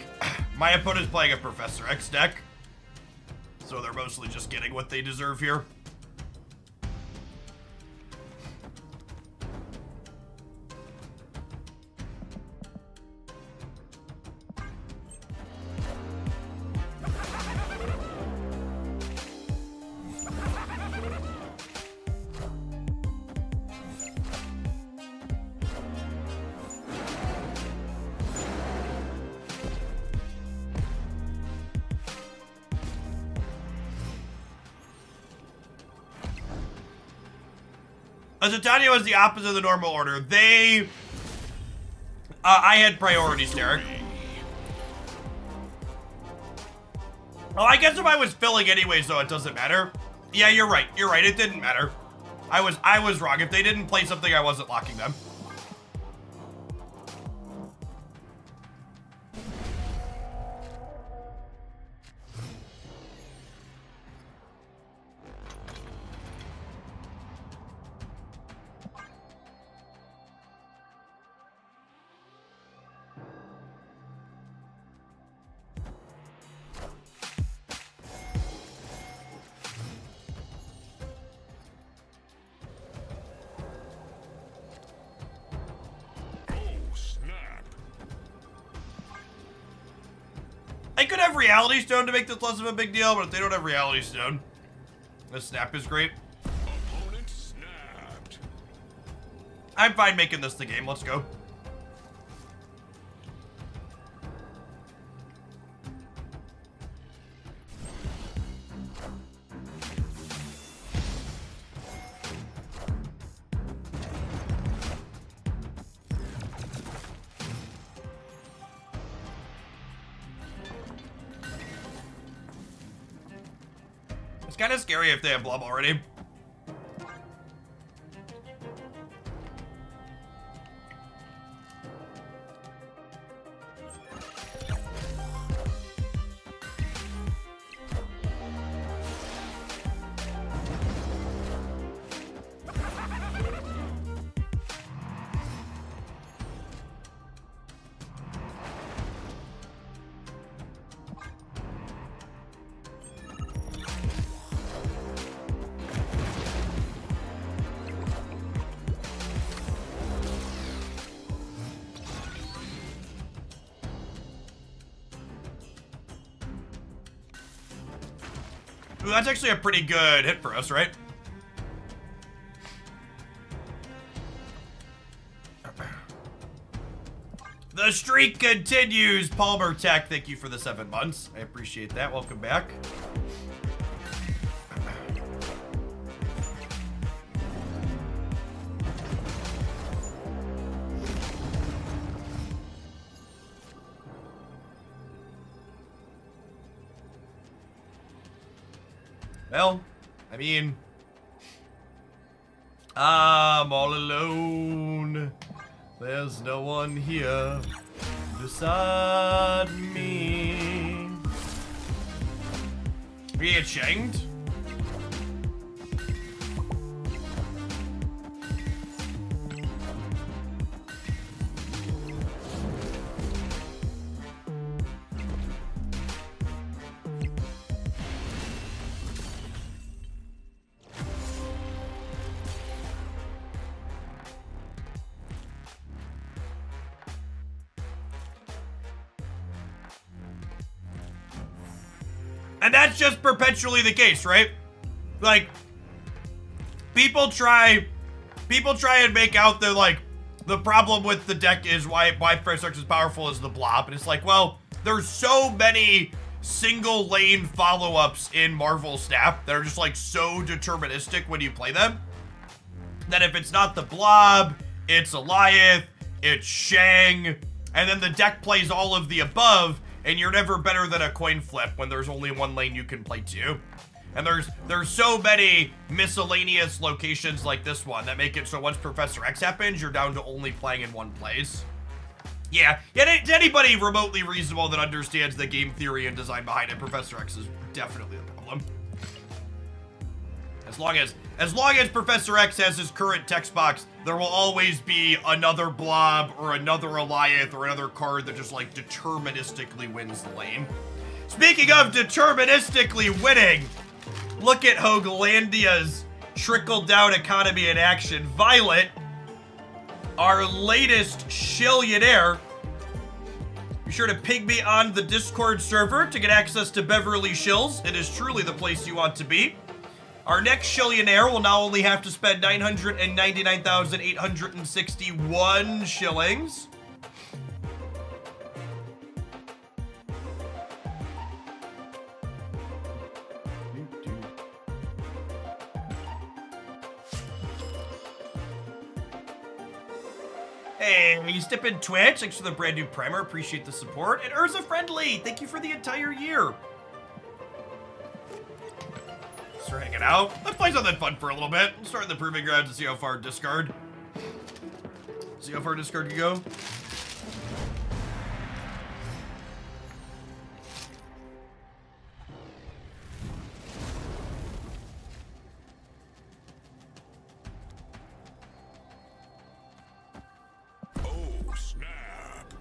my opponent's playing a Professor X deck, so they're mostly just getting what they deserve here. Titania was the opposite of the normal order. I had priorities, Derek. Well, I guess if I was filling anyways, though, it doesn't matter. Yeah, you're right. You're right. It didn't matter. I was wrong. If they didn't play something, I wasn't locking them. They could have Reality Stone to make this less of a big deal, but if they don't have Reality Stone, the snap is great. Opponent snapped. I'm fine making this the game. Let's go. It's kind of scary if they have Blub already. Ooh, that's actually a pretty good hit for us, right? The streak continues. Palmer Tech, thank you for the 7 months. I appreciate that. Welcome back. Well, I mean, I'm all alone. There's no one here beside me. We get shanked. And that's just perpetually the case, right? Like, people try and make out that, like, the problem with the deck is why Professor X is powerful is the blob. And it's like, well, there's so many single lane follow-ups in Marvel Snap that are just, like, so deterministic when you play them, that if it's not the blob, it's Eliath, it's Shang, and then the deck plays all of the above, and you're never better than a coin flip when there's only one lane you can play to. And there's so many miscellaneous locations like this one that make it so once Professor X happens, you're down to only playing in one place. Yeah, to anybody remotely reasonable that understands the game theory and design behind it, Professor X is definitely the problem. As long as Professor X has his current text box, there will always be another blob or another Eliath or another card that just, like, deterministically wins the lane. Speaking of deterministically winning, look at Hoaglandia's trickle-down economy in action. Violet, our latest shillionaire. Be sure to ping me on the Discord server to get access to Beverly Shills. It is truly the place you want to be. Our next shillionaire will now only have to spend 999,861 shillings. Hey, you step in Twitch. Thanks for the brand new primer. Appreciate the support. And Urza Friendly, thank you for the entire year. We're hanging out. Let's play something fun for a little bit. We'll start in the proving grounds and see how far discard. See how far discard can go. Oh, snap.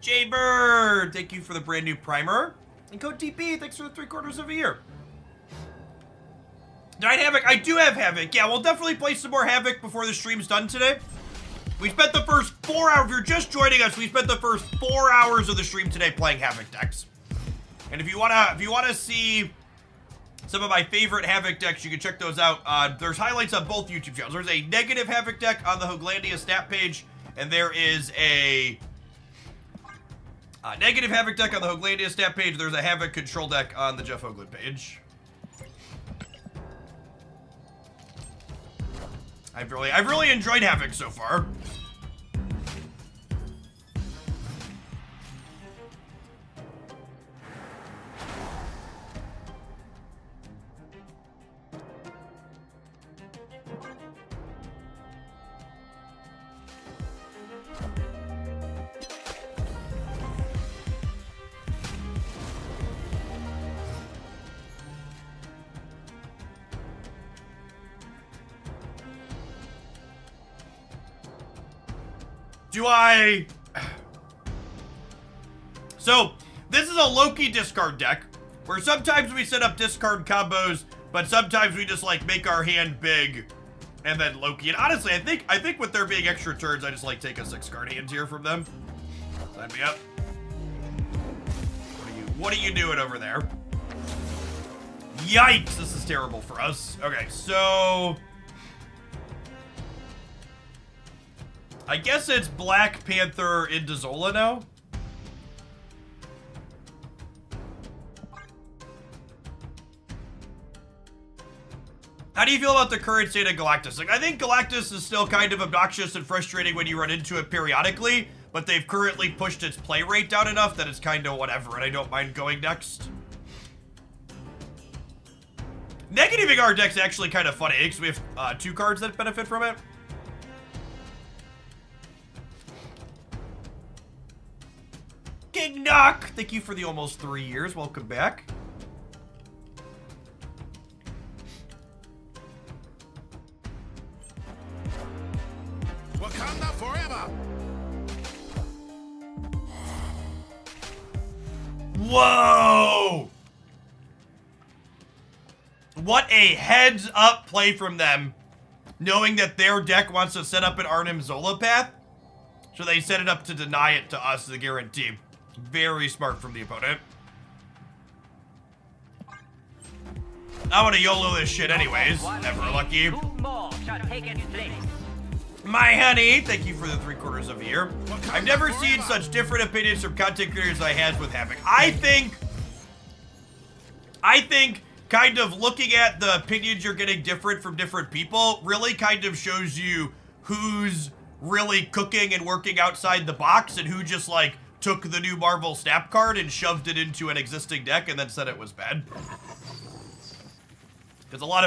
Jaybird, thank you for the brand new primer. And code TP, thanks for the 3/4 of a year. Did I have Havoc? I do have Havoc. Yeah, we'll definitely play some more Havoc before the stream's done today. We spent the first 4 hours, if you're just joining us, we spent the first 4 hours of the stream today playing Havoc decks. And if you wanna see some of my favorite Havoc decks, you can check those out. There's highlights on both YouTube channels. There's a negative Havoc deck on the Hoaglandia stat page, and there is a negative Havoc deck on the Hoaglandia stat page. There's a Havoc control deck on the Jeff Hoagland page. I've really enjoyed Havoc so far. So, this is a Loki discard deck, where sometimes we set up discard combos, but sometimes we just, like, make our hand big, and then Loki. And honestly, I think with there being extra turns, I just, like, take a 6-card hand here from them. Sign me up. What are you doing over there? Yikes, this is terrible for us. Okay, so... I guess it's Black Panther into Zola now. How do you feel about the current state of Galactus? Like, I think Galactus is still kind of obnoxious and frustrating when you run into it periodically, but they've currently pushed its play rate down enough that it's kind of whatever, and I don't mind going next. Negativing our deck's actually kind of funny, because we have 2 cards that benefit from it. King Knock! Thank you for the almost 3 years. Welcome back. Wakanda forever. Whoa! What a heads up play from them, knowing that their deck wants to set up an Arnim Zola path, so they set it up to deny it to us as a guarantee. Very smart from the opponent. I want to YOLO this shit anyways. Never lucky. My honey, thank you for the 3/4 of a year. I've never seen such different opinions from content creators as I had with Havoc. I think kind of looking at the opinions you're getting different from different people really kind of shows you who's really cooking and working outside the box and who just like took the new Marvel Snap card and shoved it into an existing deck and then said it was bad. Because a lot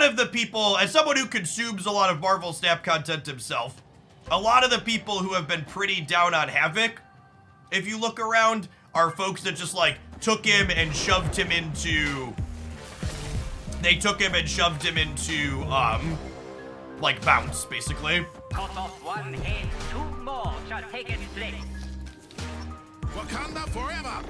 of the people, as someone who consumes a lot of Marvel Snap content himself, a lot of the people who have been pretty down on Havoc, if you look around, are folks that just like took him and shoved him into, like bounce, basically. Cut off one head, 2 more shall take its place. Wakanda forever.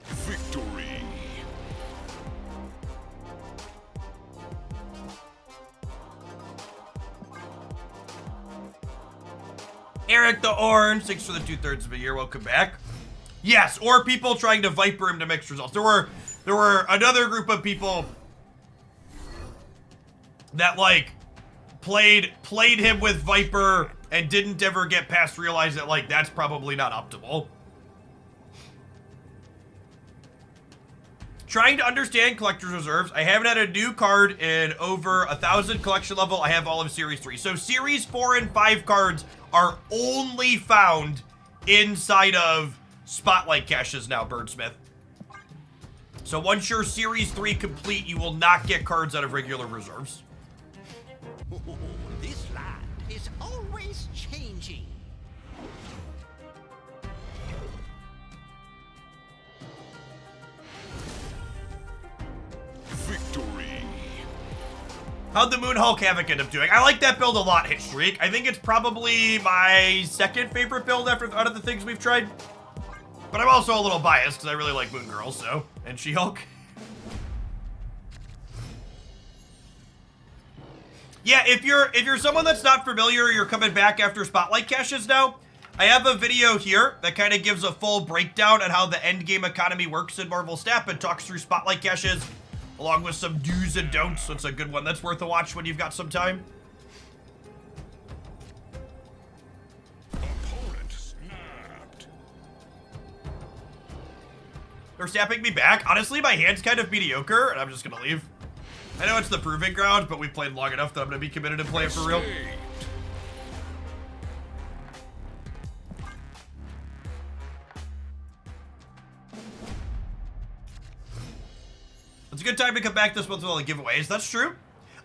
Victory. Eric the Orange, thanks for the 2/3 of a year. Welcome back. Yes, or people trying to Viper him to mixed results. There were another group of people that like played him with Viper and didn't ever get past realize that like that's probably not optimal. Trying to understand collector's reserves. I haven't had a new card in over 1,000 collection level. I have all of Series 3. So Series 4 and 5 cards are only found inside of Spotlight caches now, Birdsmith. So once you're Series 3 complete, you will not get cards out of regular reserves. This land is always changing. Victory. How'd the Moonhulk Havoc end up doing? I like that build a lot, Hit Streak. I think it's probably my second favorite build out of the things we've tried. But I'm also a little biased because I really like Moon Girl, so, and She-Hulk. Yeah, if you're someone that's not familiar, you're coming back after Spotlight caches now, I have a video here that kind of gives a full breakdown on how the endgame economy works in Marvel Snap and talks through Spotlight caches, along with some do's and don'ts. So it's a good one that's worth a watch when you've got some time. Opponent snapped. They're snapping me back. Honestly, my hand's kind of mediocre, and I'm just gonna leave. I know it's the proving ground, but we've played long enough that I'm gonna be committed to play it for real. It's a good time to come back this month with all the giveaways. That's true.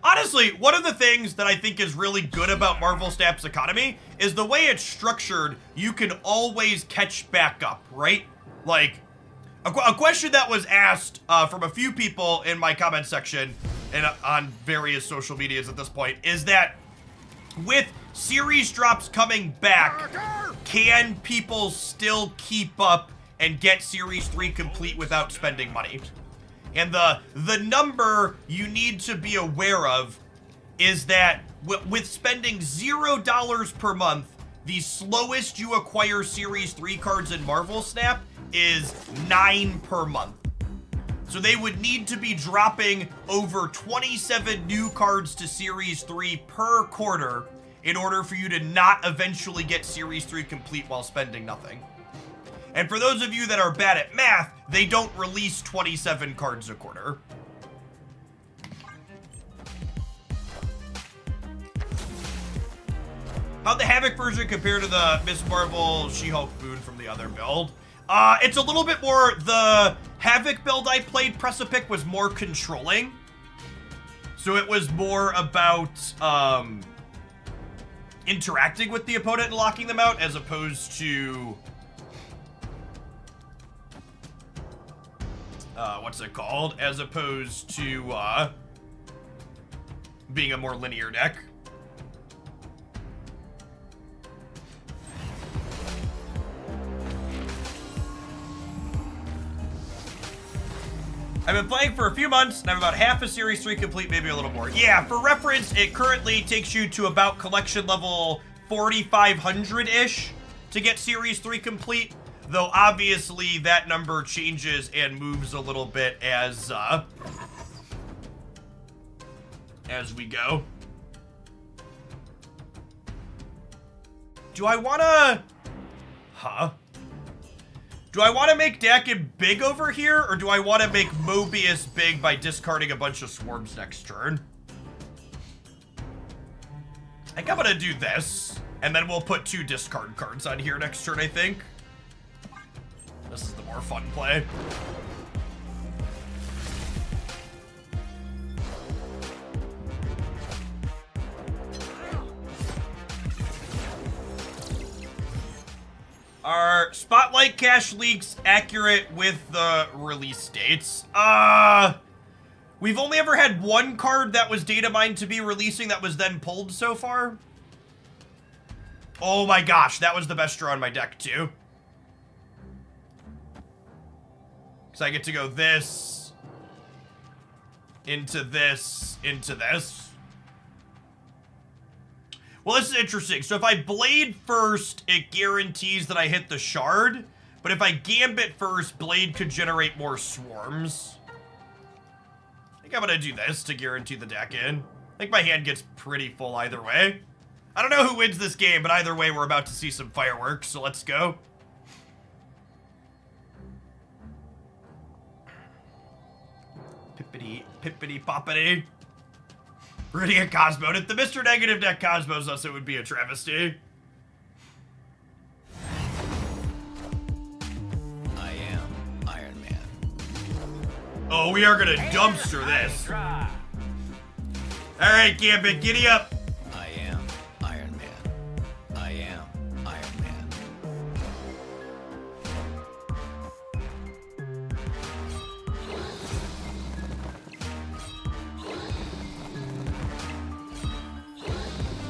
Honestly, one of the things that I think is really good about Marvel Snap's economy is the way it's structured. You can always catch back up, right? Like, a question that was asked from a few people in my comment section and on various social medias at this point is that with series drops coming back, can people still keep up and get Series 3 complete without spending money? And the number you need to be aware of is that with spending $0 per month, the slowest you acquire Series 3 cards in Marvel Snap is 9 per month. So they would need to be dropping over 27 new cards to Series 3 per quarter in order for you to not eventually get Series 3 complete while spending nothing. And for those of you that are bad at math, they don't release 27 cards a quarter. How'd the Havoc version compare to the Ms. Marvel She-Hulk boon from the other build? It's a little bit more, the Havoc build I played, Press-a-Pick, was more controlling. So it was more about, interacting with the opponent and locking them out, as opposed to, what's it called? As opposed to, being a more linear deck. I've been playing for a few months, and I'm about half a Series 3 complete, maybe a little more. Yeah, for reference, it currently takes you to about collection level 4,500-ish to get Series 3 complete, though obviously that number changes and moves a little bit as we go. Do I wanna... Do I want to make Dakin big over here, or do I want to make Mobius big by discarding a bunch of swarms next turn? I think I'm going to do this, and then we'll put 2 discard cards on here next turn, I think. This is the more fun play. Are Spotlight cache leaks accurate with the release dates? We've only ever had one card that was data mined to be releasing that was then pulled so far. Oh my gosh, that was the best draw on my deck too. Because I get to go this, into this, into this. Well, this is interesting. So if I Blade first, it guarantees that I hit the shard. But if I Gambit first, Blade could generate more swarms. I think I'm going to do this to guarantee the deck in. I think my hand gets pretty full either way. I don't know who wins this game, but either way, we're about to see some fireworks, so let's go. Pippity-poppity. We're gonna get Cosmo. If the Mr. Negative deck Cosmos us, it would be a travesty. I am Iron Man. Oh, we are gonna dumpster this. Alright, Gambit, giddy up. I am Iron Man. I am Iron Man.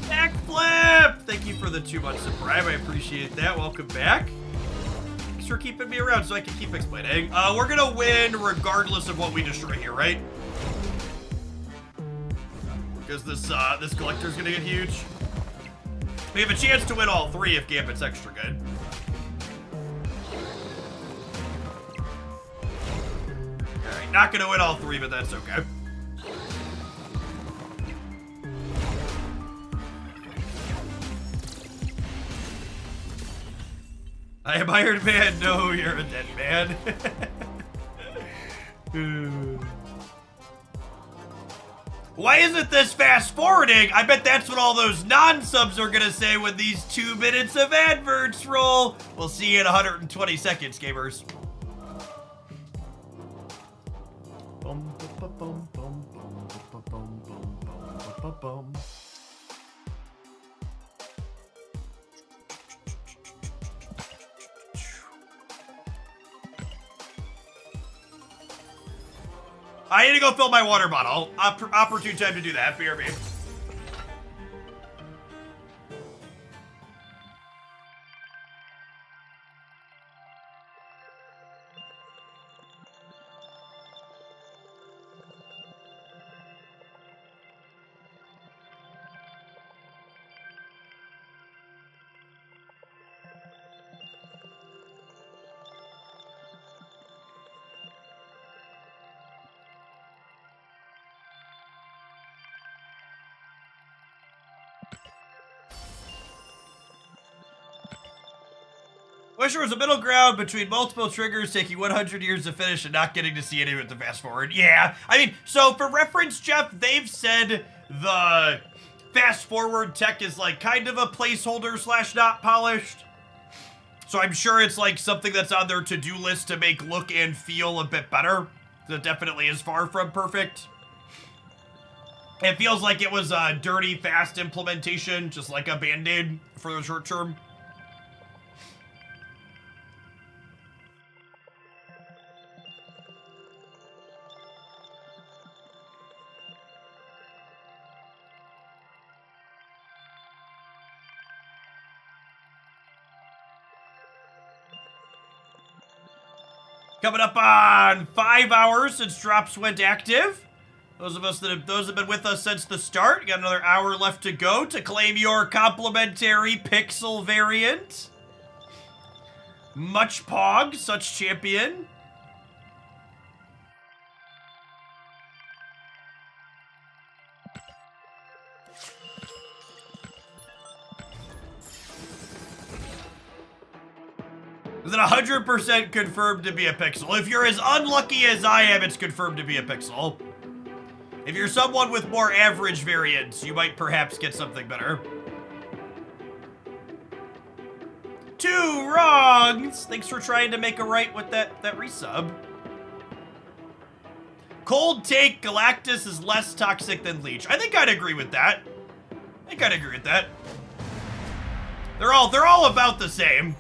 Backflip! Thank you for the 2 months of Prime. I appreciate that. Welcome back. Thanks for keeping me around so I can keep explaining. We're gonna win regardless of what we destroy here, right? Because this collector's gonna get huge. We have a chance to win all 3 if Gambit's extra good. Alright, not gonna win all 3, but that's okay. I am Iron Man. No, you're a dead man. Why isn't this fast forwarding? I bet that's what all those non-subs are gonna say when these 2 minutes of adverts roll. We'll see you in 120 seconds, gamers. I need to go fill my water bottle. Opportune time to do that. BRB. Wish there was a middle ground between multiple triggers taking 100 years to finish and not getting to see any of it to fast forward. Yeah, I mean, so for reference, Jeff, they've said the fast forward tech is like kind of a placeholder slash not polished. So I'm sure it's like something that's on their to-do list to make look and feel a bit better. It definitely is far from perfect. It feels like it was a dirty, fast implementation, just like a Band-Aid for the short term. Coming up on 5 hours since drops went active. Those have been with us since the start. You got another hour left to go to claim your complimentary pixel variant. Much Pog, such champion. Is it 100% confirmed to be a pixel? If you're as unlucky as I am, it's confirmed to be a pixel. If you're someone with more average variants, you might perhaps get something better. 2 wrongs! Thanks for trying to make a right with that resub. Cold take, Galactus is less toxic than Leech. I think I'd agree with that. They're all about the same.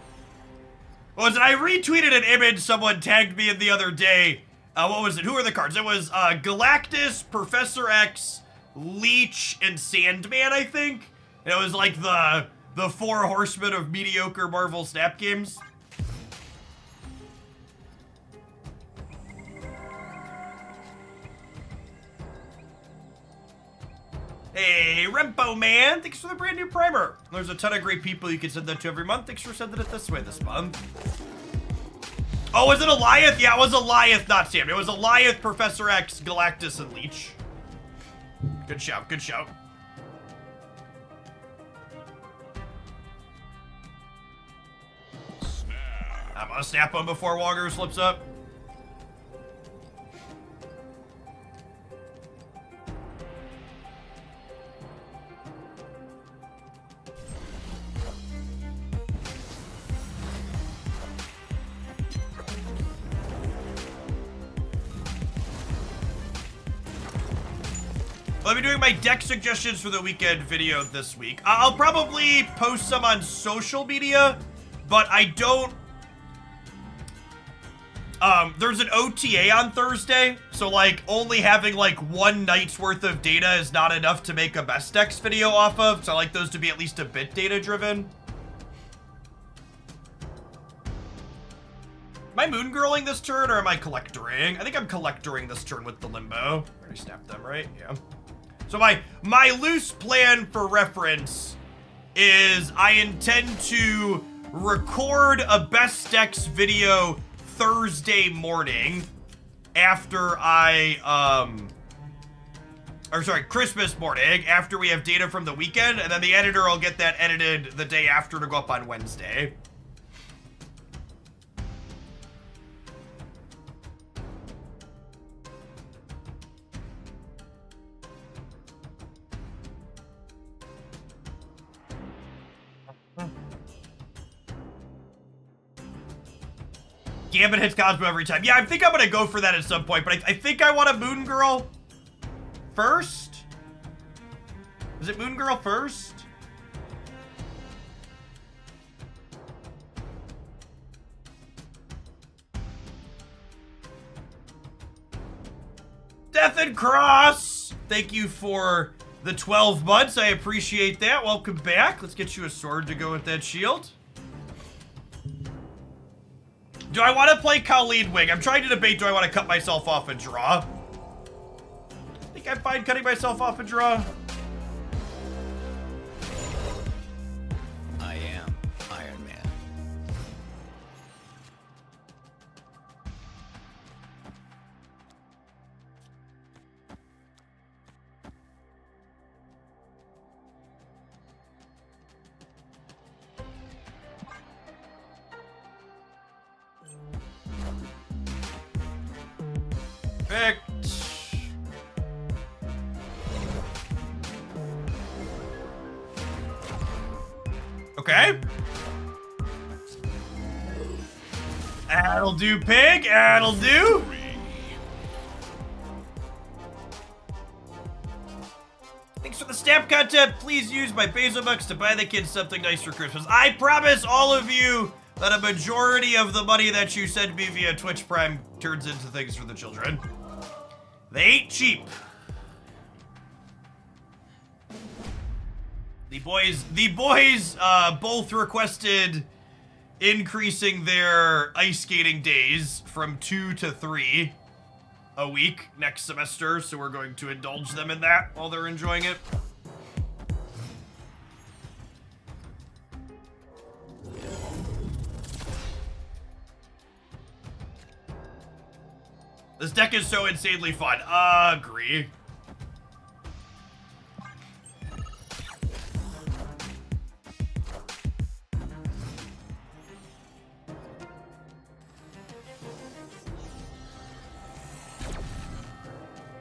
What was it? I retweeted an image someone tagged me in the other day. What was it? Who are the cards? It was Galactus, Professor X, Leech, and Sandman, I think. And it was like the 4 horsemen of mediocre Marvel Snap games. Hey, Rempo Man, thanks for the brand new primer. There's a ton of great people you can send that to every month. Thanks for sending it this way this month. Oh, was it Eliath? Yeah, it was Eliath, not Sam. It was Eliath, Professor X, Galactus, and Leech. Good shout, good shout. I'm gonna snap him before Walker slips up. I'll be doing my deck suggestions for the weekend video this week. I'll probably post some on social media, but I don't... there's an OTA on Thursday, so like only having like 1 night's worth of data is not enough to make a best decks video off of, so I like those to be at least a bit data driven. Am I moon girling this turn or am I collectoring? I think I'm collectoring this turn with the limbo. Already snapped them, right? Yeah. So my loose plan for reference is I intend to record a best decks video Thursday morning after Christmas morning after we have data from the weekend, and then the editor will get that edited the day after to go up on Wednesday. Gambit hits Cosmo every time. Yeah, I think I'm gonna go for that at some point, but I think I want a Moon Girl first. Is it Moon Girl first? Death and Cross! Thank you for the 12 months. I appreciate that. Welcome back. Let's get you a sword to go with that shield. Do I want to play Khalid Wing? I'm trying to debate, do I want to cut myself off and draw? I think I'm fine cutting myself off and draw. I am Iron Man. Perfect. Okay. That'll do, pig. That'll do. Thanks for the stamp content. Please use my Peso Bucks to buy the kids something nice for Christmas. I promise all of you that a majority of the money that you send me via Twitch Prime turns into things for the children. They ain't cheap. The boys both requested increasing their ice skating days from 2 to 3 a week next semester, so we're going to indulge them in that while they're enjoying it. This deck is so insanely fun. Agree.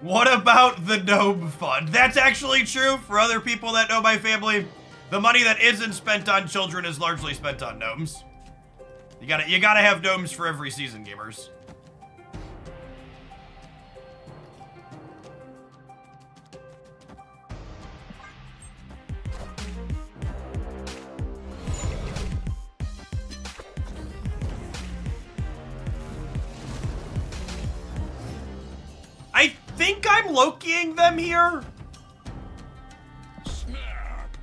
What about the gnome fund? That's actually true for other people that know my family. The money that isn't spent on children is largely spent on gnomes. You gotta have gnomes for every season, gamers. I think I'm Lokiing them here. Snap.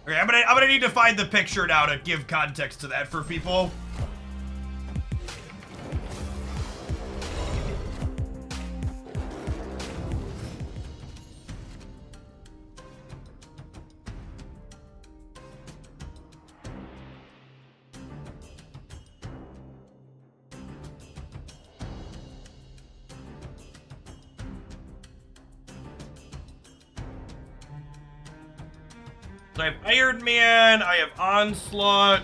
Okay, I'm gonna need to find the picture now to give context to that for people. So I have Iron Man, I have Onslaught.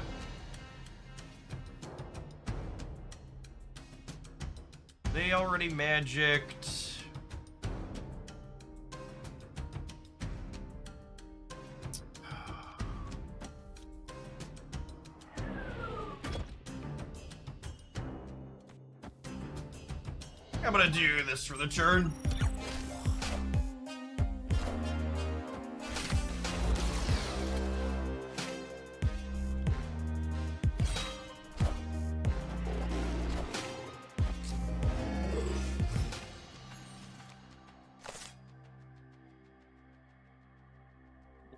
They already magicked. I'm gonna do this for the turn.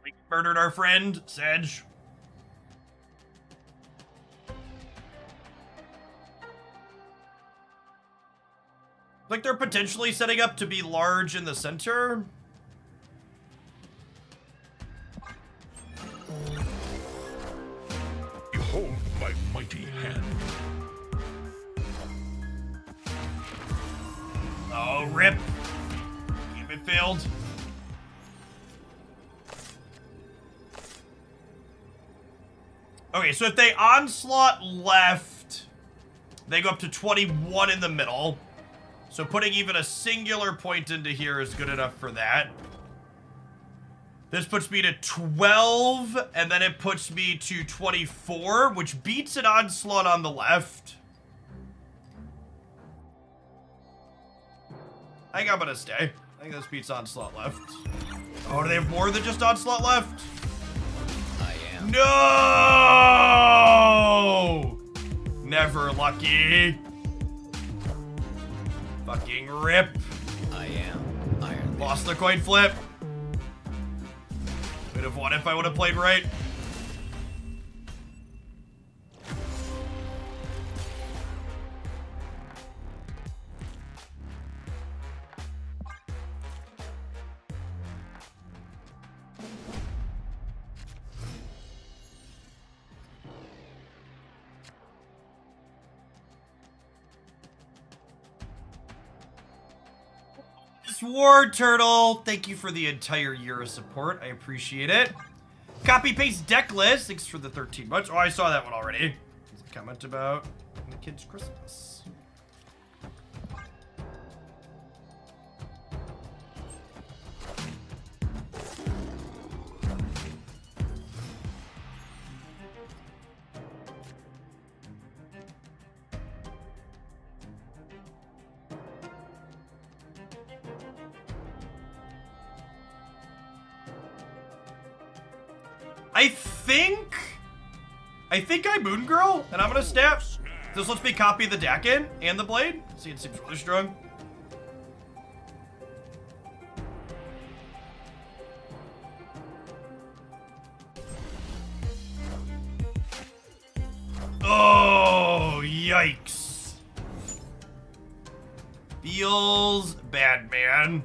We murdered our friend, Sedge. Like they're potentially setting up to be large in the center. Behold my mighty hand. Oh, rip. Game it failed. Okay, so if they onslaught left, they go up to 21 in the middle. So putting even a singular point into here is good enough for that. This puts me to 12, and then it puts me to 24, which beats an onslaught on the left. I think I'm gonna stay. I think this beats onslaught left. Oh, do they have more than just onslaught left? I am. No! Never lucky. Fucking rip. I am Iron Man. Lost the coin flip. Would have won if I would have played right. War Turtle, thank you for the entire year of support. I appreciate it. Copy paste deck list. Thanks for the 13 months. Oh, I saw that one already. Comment about the kids' Christmas. I think I Moon Girl, and I'm gonna snap. This lets me copy the deck in and the blade. See, it seems really strong. Oh, yikes. Feels bad, man.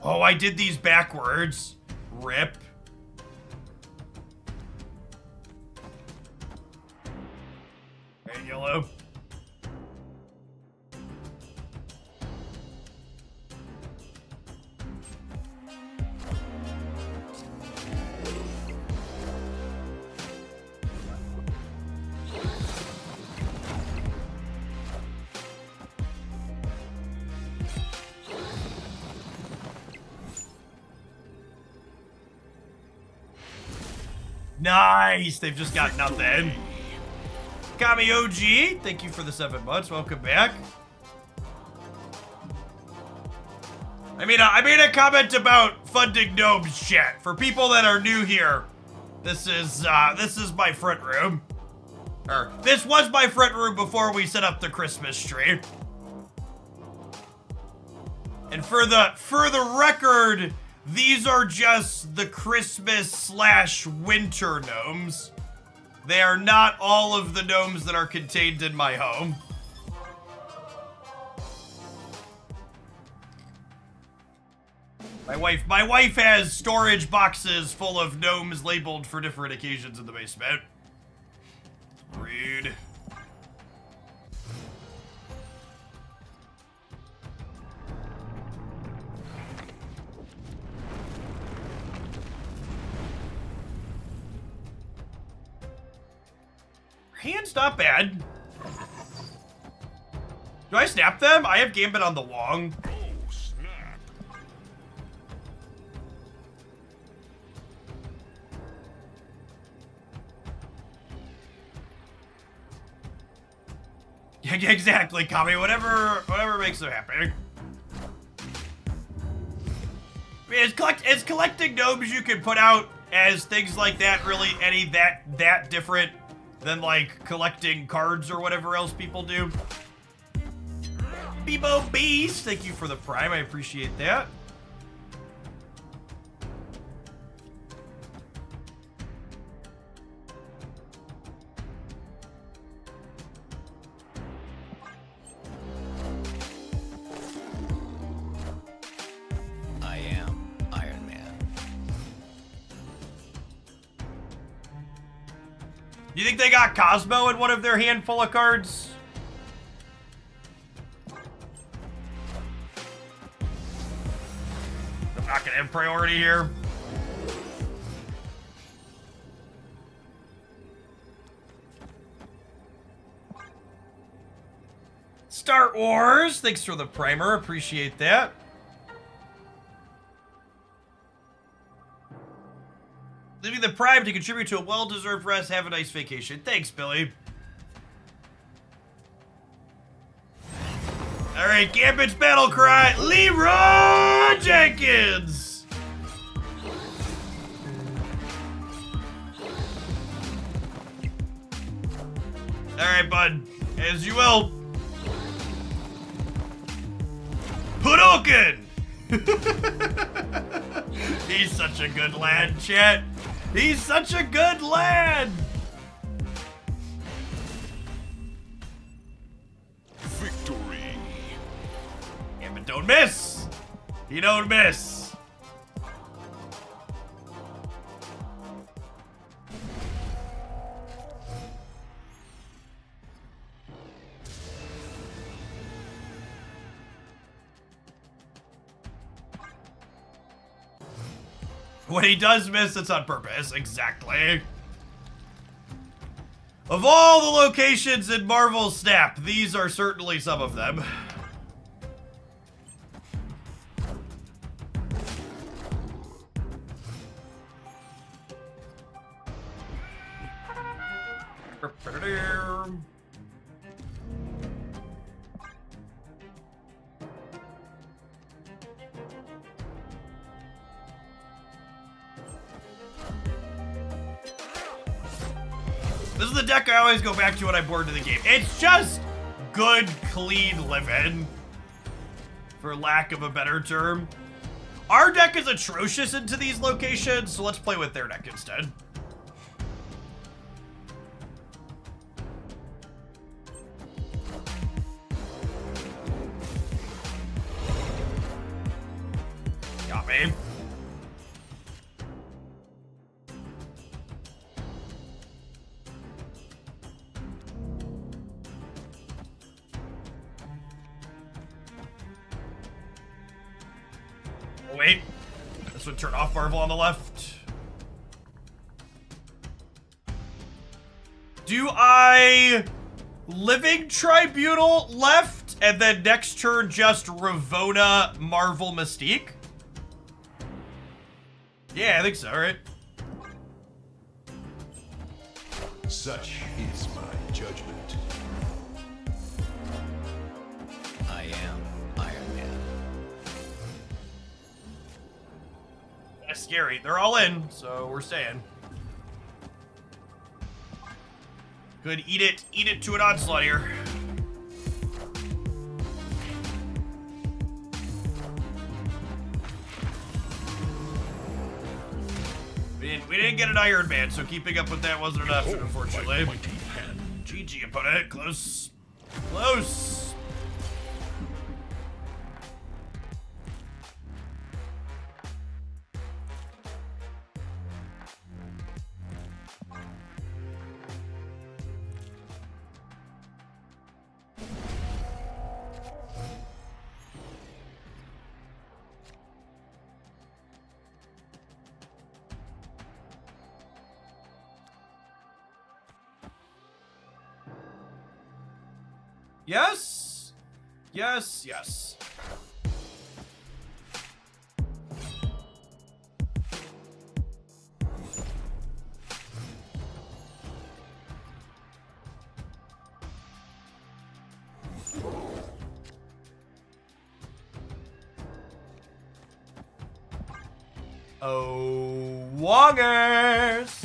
Oh, I did these backwards. Rip. Hey, yellow. Nice! They've just got nothing. Kami OG, thank you for the 7 months. Welcome back. I made a comment about funding gnomes chat. For people that are new here, this is my front room. Or this was my front room before we set up the Christmas tree. And for the record, these are just the Christmas/winter gnomes. They are not all of the gnomes that are contained in my home. My wife has storage boxes full of gnomes labeled for different occasions in the basement. Rude. Hand's not bad. Do I snap them? I have Gambit on the Wong. Oh, snap. Yeah, exactly, Kami. Whatever makes them happy. I mean, is collecting gnomes you can put out as things like that really any that different than like collecting cards or whatever else people do? Bebo Beast, thank you for the prime. I appreciate that. I am Iron Man. You think they got Cosmo in one of their handful of cards? I'm not gonna have priority here. Star Wars, thanks for the primer, appreciate that. Leaving the prime to contribute to a well-deserved rest. Have a nice vacation. Thanks, Billy. All right, Gambit's battle cry. Leroy Jenkins. All right, bud. As you will. Hadouken! He's such a good lad, chat. He's such a good lad. don't miss. You don't miss. When he does miss, it's on purpose. Exactly. Of all the locations in Marvel Snap, these are certainly some of them. This is the deck I always go back to when I'm bored of the game. It's just good, clean living, for lack of a better term. Our deck is atrocious into these locations, so let's play with their deck instead. Got me. Oh, wait. This would turn off Marvel on the left. Do I Living Tribunal left and then next turn just Ravona Marvel Mystique? Yeah, I think so, right? Such is my judgment. I am Iron Man. That's scary. They're all in, so we're staying. Good, eat it to an onslaught here. We didn't get an Iron Man, so keeping up with that wasn't an option, unfortunately. My mighty hand. GG, opponent. Close. Close. Yes. Yes, yes. Oh, Wongers.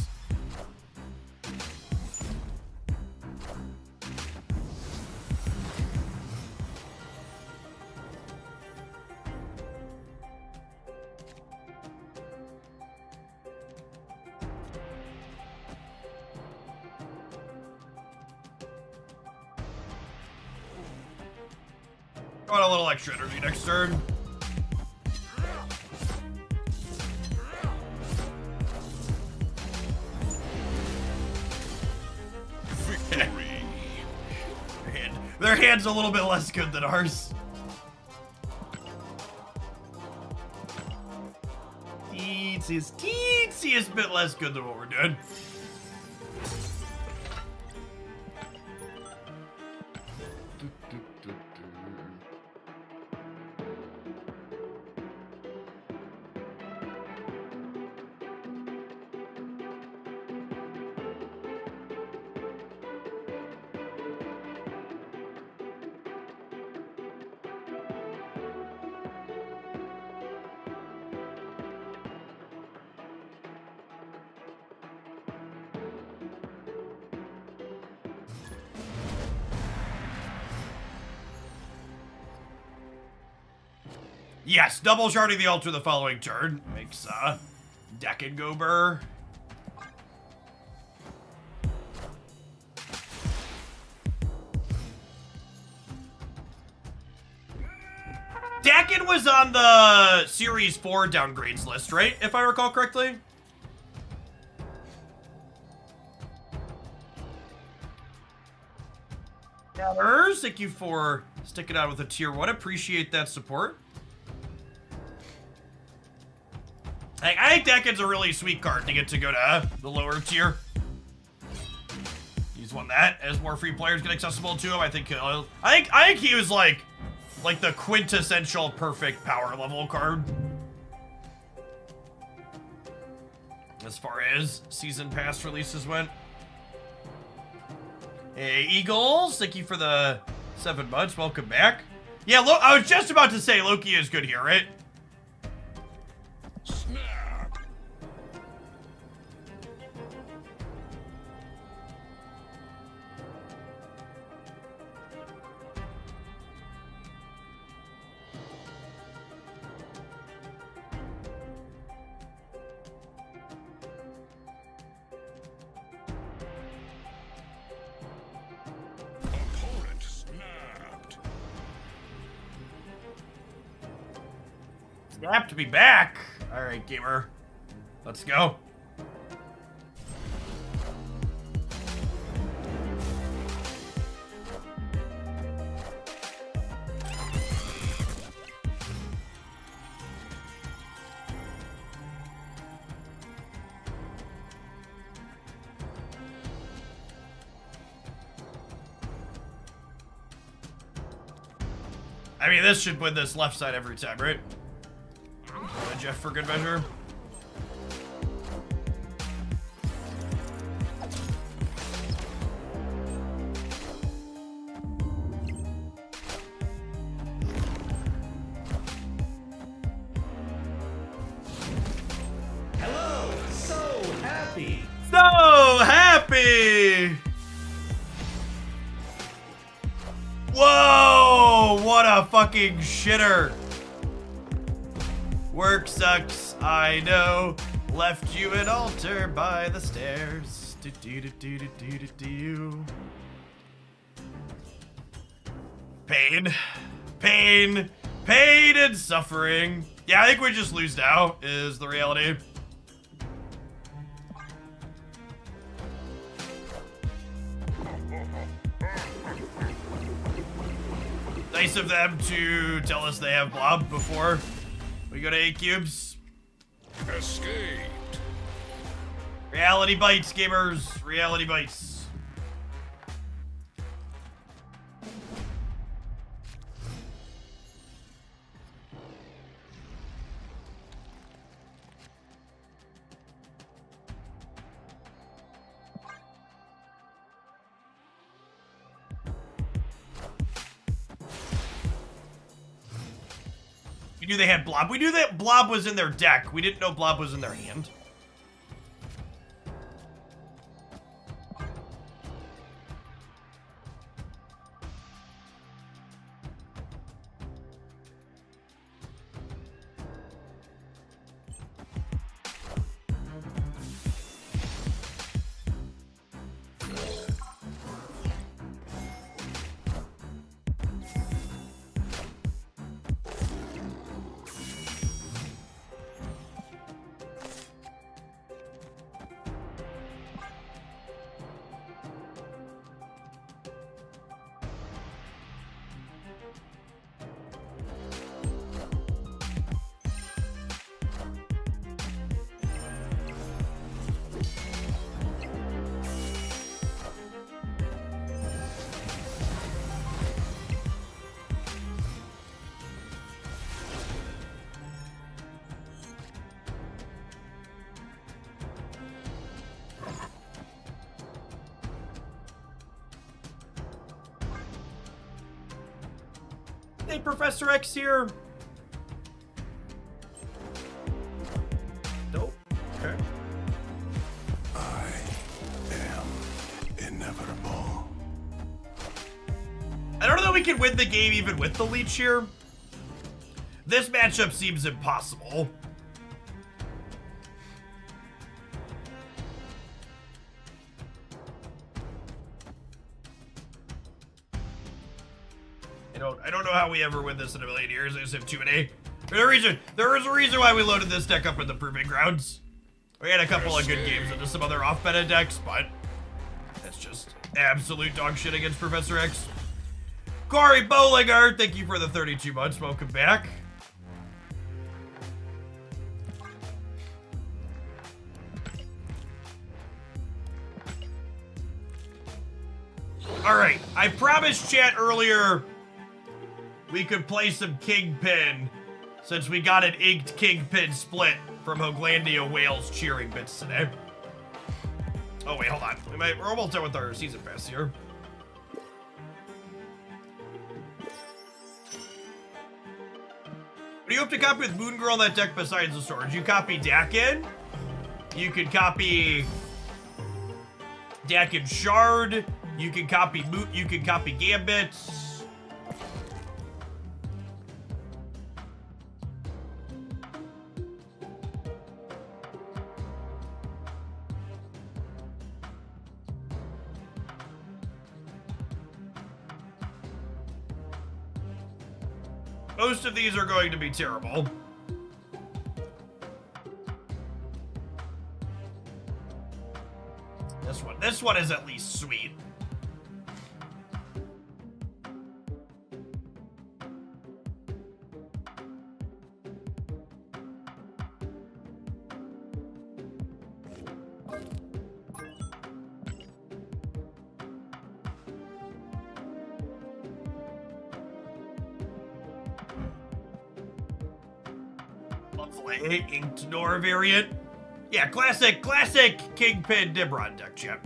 Got a little extra energy next turn. Victory. Their hand's a little bit less good than ours. Teensiest bit less good than what we're doing. Yes, double sharding the altar the following turn makes deck and go burr. Dakin was on the Series 4 downgrades list, right? If I recall correctly. Ers, thank you for sticking out with a tier 1. Appreciate that support. I think Dakin's a really sweet card to get to go to the lower tier. He's one that, as more free players get accessible to him, I think he was like the quintessential perfect power level card. As far as season pass releases went. Hey, Eagles, thank you for the 7 months. Welcome back. Yeah, I was just about to say Loki is good here, right? Snap. Opponent snapped. Snap to be back. All right, gamer. Let's go. I mean, this should win this left side every time, right? Jeff for good measure. Hello, so happy. So happy! Whoa! What a fucking shitter! Work sucks, I know. Left you an altar by the stairs. Do do do do do do do do. Pain, pain, pain, and suffering. Yeah, I think we just lose now. Is the reality. Nice of them to tell us they have blob before we go to 8 cubes. Escaped. Reality bites, gamers. Reality bites. We knew they had blob. We knew that blob was in their deck. We didn't know blob was in their hand. Hey, Professor X here. Nope. Okay. I am inevitable. I don't know that we can win the game even with the leech here. This matchup seems impossible. I don't know how we ever win this in a million years. I just have too many. There is a reason why we loaded this deck up in the Proving Grounds. We had a couple of good games into some other off-meta decks, but that's just absolute dog shit against Professor X. Corey Bollinger, thank you for the 32 months. Welcome back. All right, I promised chat earlier we could play some Kingpin since we got an inked Kingpin split from Hoaglandia Whales cheering bits today. Oh wait, hold on. We're almost done with our season pass here. What do you hope to copy with Moon Girl in that deck besides the sword? You copy Dakin. You could copy Dakin Shard. You can copy Moot. You can copy Gambits. Most of these are going to be terrible. This one is at least sweet. Lovely. Inked Nora variant. Yeah, classic Kingpin Nimrod deck, champ.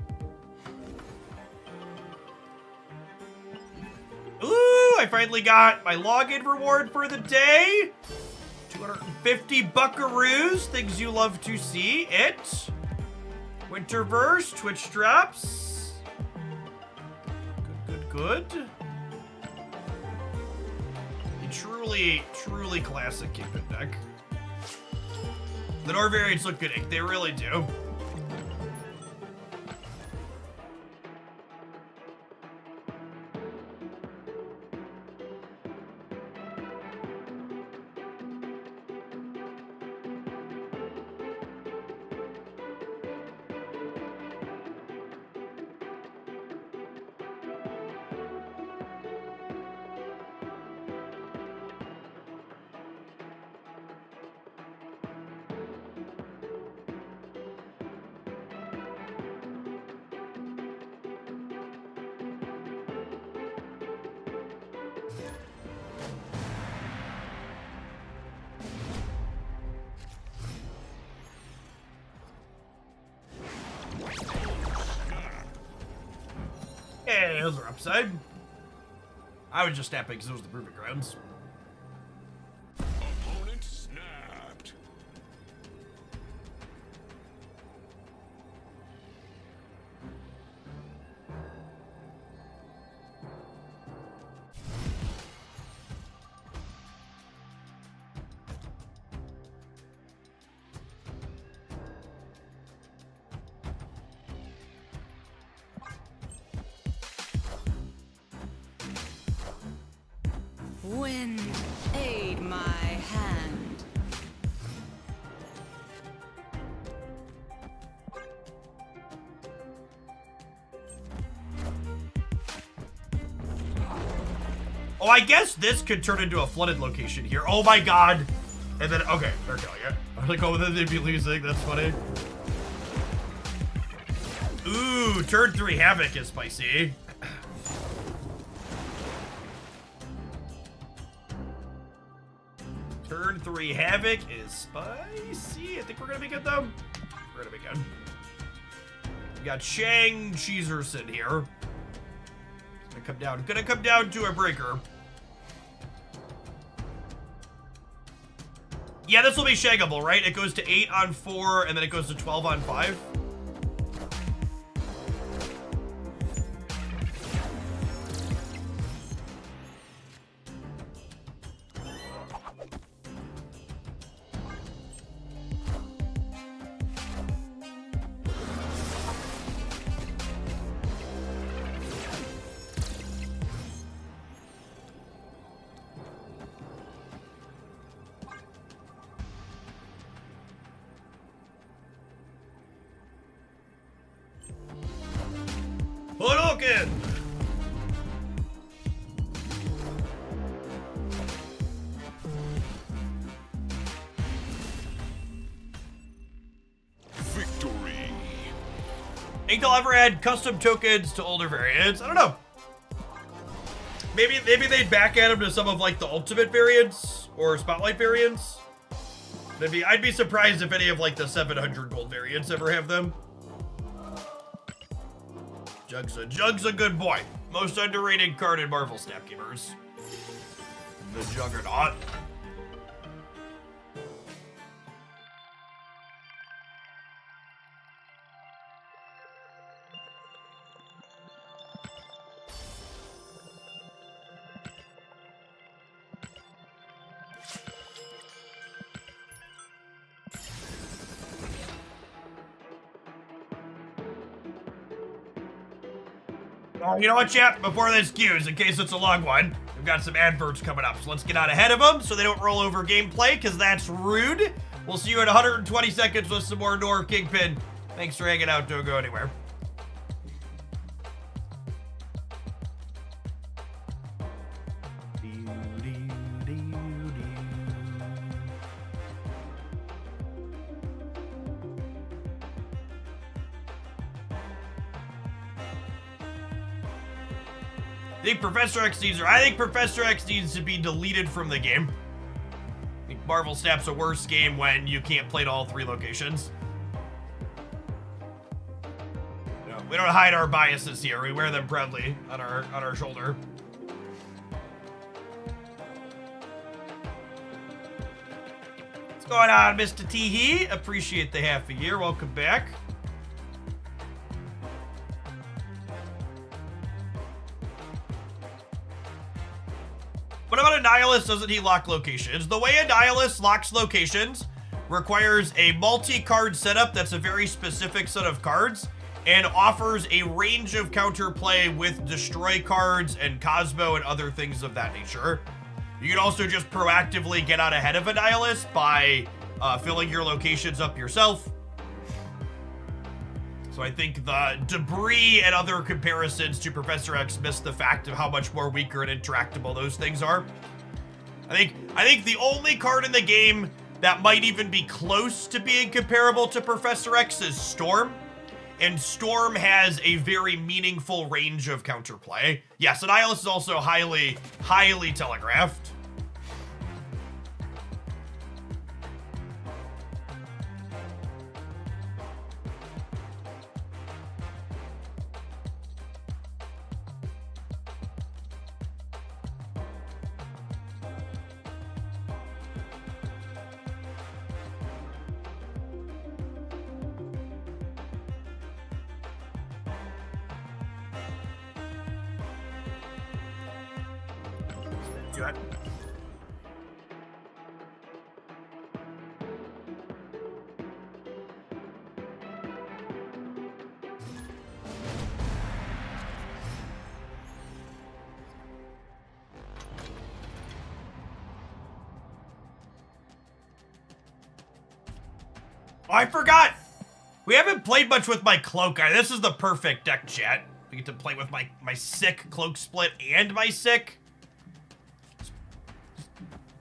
Ooh, I finally got my login reward for the day. 250 buckaroos, things you love to see. It. Winterverse, Twitch drops. Good. A truly classic Kingpin deck. The Nor variants look good, they really do. Hey, those are upside. I was just snapping because those were the Proving Grounds. Opponent snapped. Wind, aid my hand. Oh, I guess this could turn into a flooded location here. Oh my god. And then, okay, they're killing it. I'm like, oh, then they'd be losing. That's funny. Ooh, turn 3 Havoc is spicy. Turn 3 Havoc is spicy. I think we're gonna be good though. We're gonna be good. We got Shang Cheezerson here. Gonna come down to a breaker. Yeah, this will be shaggable, right? It goes to 8 on 4 and then it goes to 12 on 5. Think they'll ever add custom tokens to older variants? I don't know. Maybe they'd back at them to some of like the ultimate variants or spotlight variants. I'd be surprised if any of like the 700 gold variants ever have them. Jug's a good boy. Most underrated card in Marvel Snap Gamers. The Juggernaut. Oh, you know what, chat? Before this queues, in case it's a long one, we've got some adverts coming up. So let's get out ahead of them so they don't roll over gameplay, because that's rude. We'll see you in 120 seconds with some more Nor Kingpin. Thanks for hanging out. Don't go anywhere. I think Professor X needs to be deleted from the game. I think Marvel Snap's a worse game when you can't play to all 3 locations. No, we don't hide our biases here. We wear them proudly on our shoulder. What's going on, Mr. Teehee? Appreciate the half a year. Welcome back. What about a Nihilist? Doesn't he lock locations? The way a Nihilist locks locations requires a multi-card setup that's a very specific set of cards and offers a range of counterplay with destroy cards and Cosmo and other things of that nature. You can also just proactively get out ahead of a Nihilist by filling your locations up yourself. So I think the debris and other comparisons to Professor X miss the fact of how much more weaker and interactable those things are. I think the only card in the game that might even be close to being comparable to Professor X is Storm. And Storm has a very meaningful range of counterplay. Yes, Annihilus is also highly telegraphed. Do it. Oh, I forgot. We haven't played much with my cloak guy. This is the perfect deck, chat. We get to play with my sick cloak split and my sick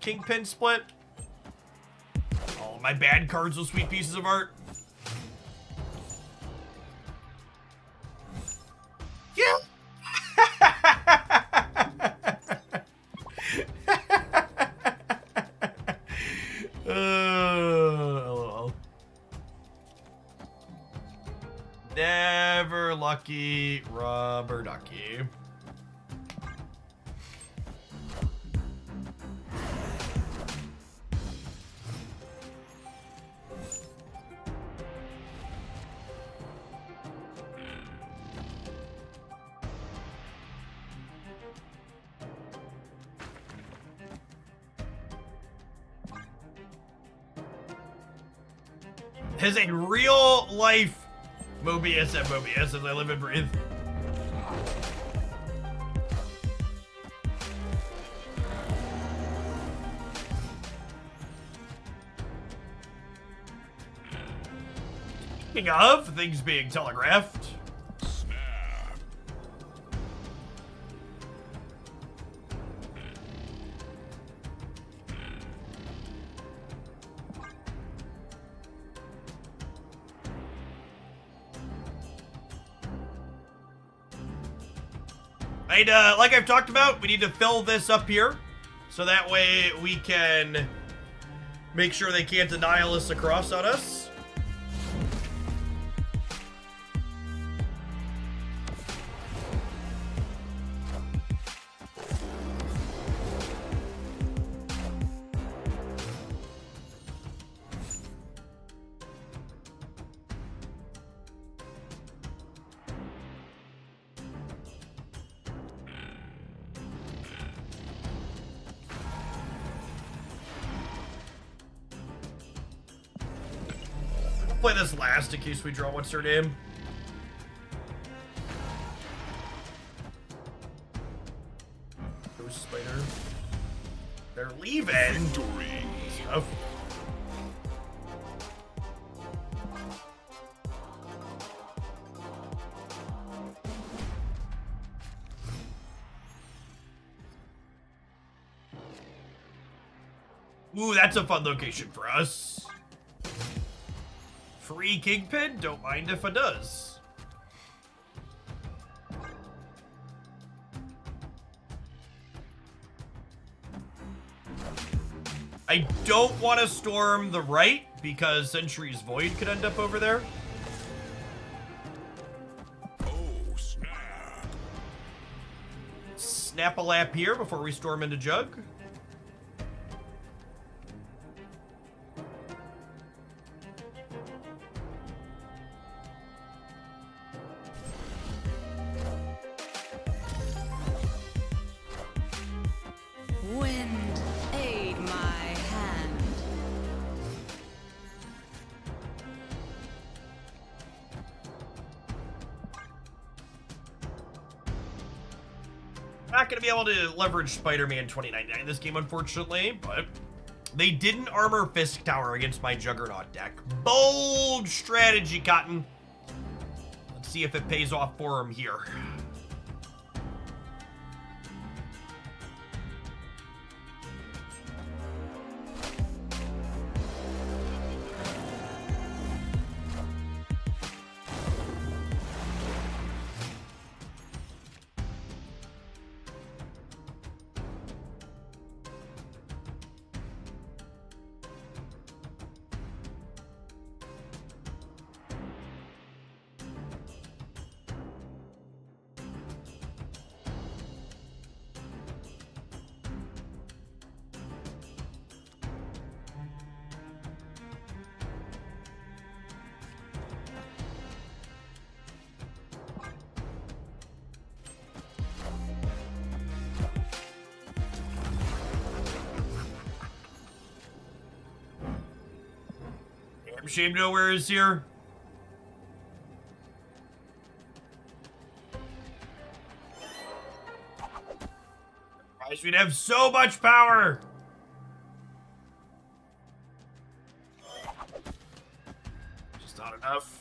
Kingpin split. All my bad cards with sweet pieces of art. Yeah. LOL. Never lucky rubber ducky. Is a real life Mobius and Mobius as I live and breathe. Speaking of things being telegraphed. And like I've talked about, we need to fill this up here. So that way we can make sure they can't denial us across on us. Play this last in case we draw what's her name. Ghost Spider. They're leaving. Victory. Oh. Ooh, that's a fun location for us. Free Kingpin? Don't mind if it does. I don't want to storm the right because Century's Void could end up over there. Oh, snap. Snap a lap here before we storm into Jug. Wind, aid my hand. Not going to be able to leverage Spider-Man 2099 in this game, unfortunately, but they didn't armor Fisk Tower against my Juggernaut deck. Bold strategy, Cotton. Let's see if it pays off for him here. Shame Nowhere is here. Guys, we'd have so much power. Just not enough.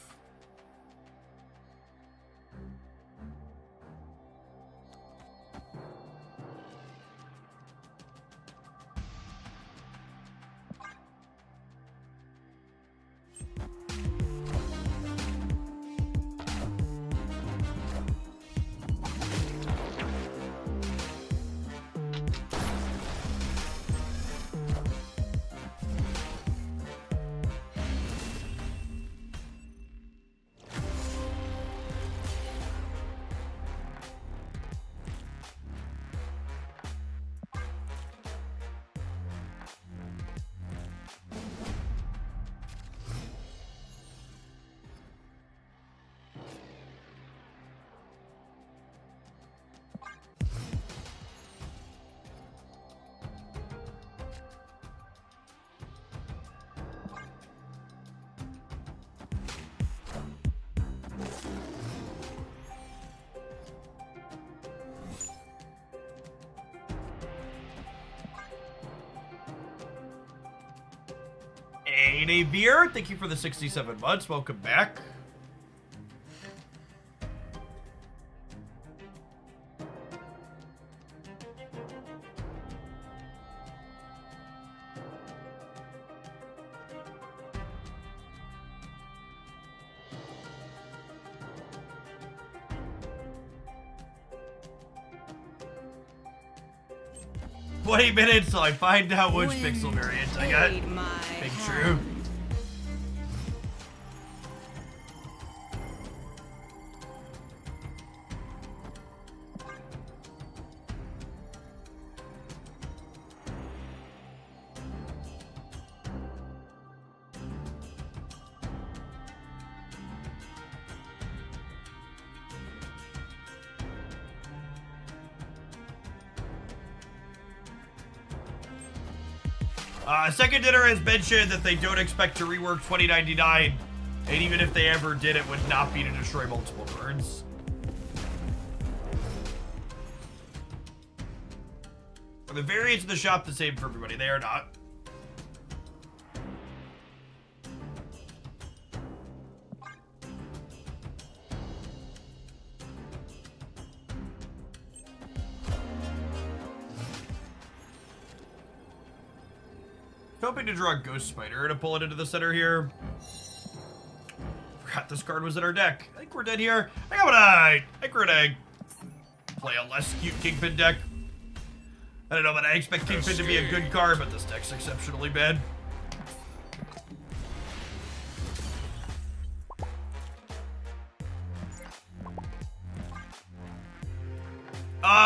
Hey, Veer, thank you for the 67 months. Welcome back. 20 minutes till I find out which Wind pixel variant I got. aid my Big hand. true. Second Dinner has mentioned that they don't expect to rework 2099, and even if they ever did, it would not be to destroy multiple cards. Are the variants in the shop the same for everybody? They are not. Hoping to draw a Ghost Spider to pull it into the center here. Forgot this card was in our deck. I think we're dead here. I think we're gonna play a less cute Kingpin deck. I don't know, but I expect Kingpin to be a good card, but this deck's exceptionally bad.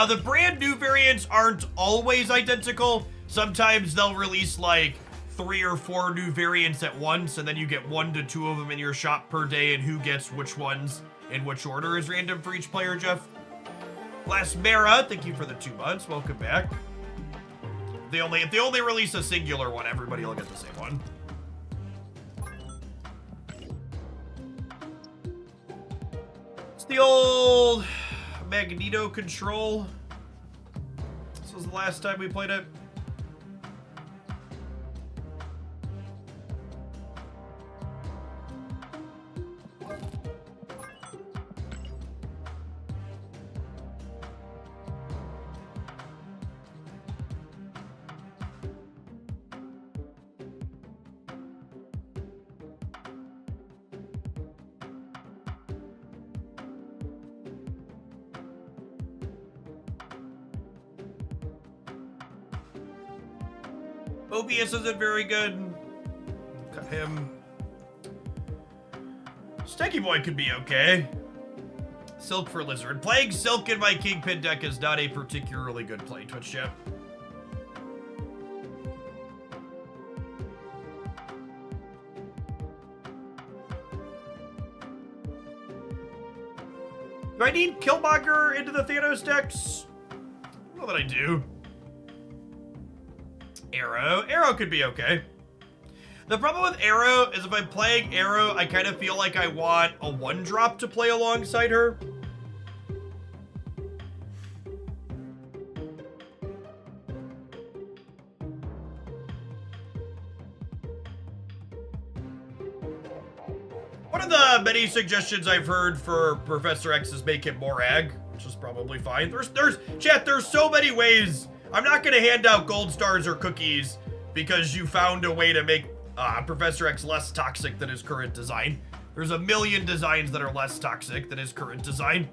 The brand new variants aren't always identical. Sometimes they'll release like 3 or 4 new variants at once, and then you get 1 to 2 of them in your shop per day, and who gets which ones in which order is random for each player, Jeff. Last Mara, thank you for the 2 months. Welcome back. If they only release a singular one, everybody will get the same one. It's the old Magneto Control. This was the last time we played it. Mobius isn't very good. Cut him. Stecky Boy could be okay. Silk for Lizard. Playing Silk in my Kingpin deck is not a particularly good play, Twitch chat. Do I need Killmonger into the Thanos decks? I don't know that I do. Arrow could be okay. The problem with Arrow is if I'm playing Arrow, I kind of feel like I want a 1-drop to play alongside her. One of the many suggestions I've heard for Professor X is make him more ag, which is probably fine. There's so many ways. I'm not going to hand out gold stars or cookies because you found a way to make Professor X less toxic than his current design. There's a million designs that are less toxic than his current design.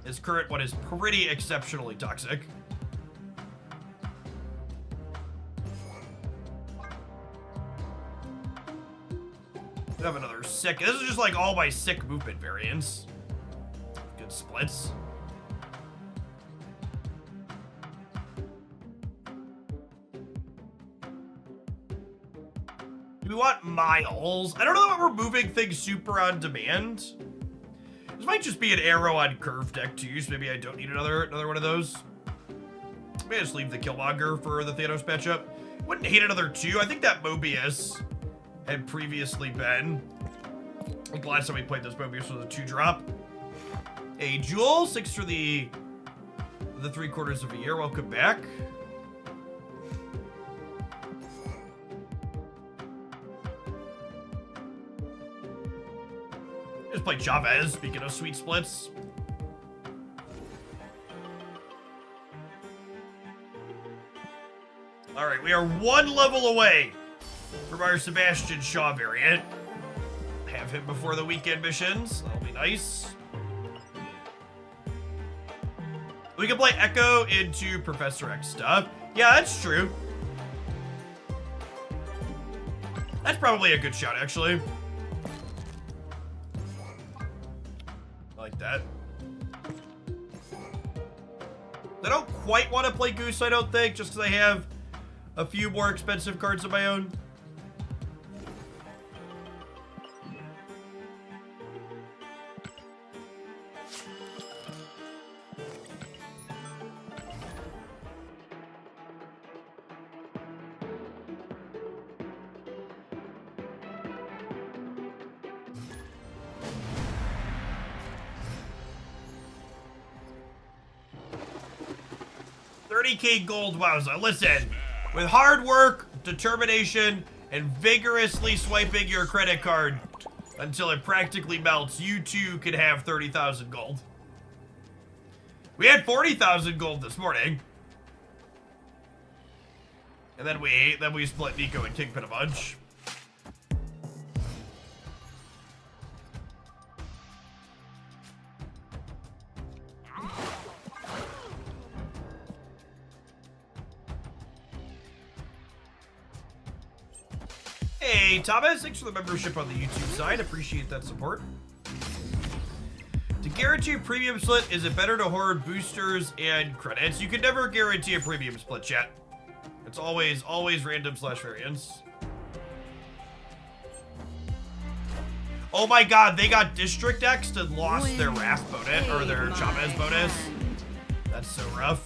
His current one is pretty exceptionally toxic. I have another sick. This is just like all my sick movement variants. Good splits. Do we want Miles? I don't know that we're moving things super on demand. This might just be an Arrow on curve deck to use. Maybe I don't need another one of those. Maybe I just leave the Killmonger for the Thanos matchup. Wouldn't hate another 2. I think that Mobius had previously been. I think last time we played this Mobius was a 2-drop. A Jewel, 6 for the 3/4 of a year. Welcome back. Just play Chavez, speaking of sweet splits. Alright, we are 1 level away from our Sebastian Shaw variant. Have him before the weekend missions. That'll be nice. We can play Echo into Professor X stuff. Yeah, that's true. That's probably a good shot, actually. I like that. I don't quite want to play Goose, I don't think, just because I have a few more expensive cards of my own. $30K gold, wowza. Listen, with hard work, determination, and vigorously swiping your credit card until it practically melts, you too could have 30,000 gold. We had 40,000 gold this morning. And then we split Nico and Kingpin a bunch. Hey, Thomas, thanks for the membership on the YouTube side. Appreciate that support. To guarantee a premium split, is it better to hoard boosters and credits? You can never guarantee a premium split, chat. It's always random/variance. Oh my god, they got District X and lost their Wrath bonus, or their Chavez bonus. That's so rough.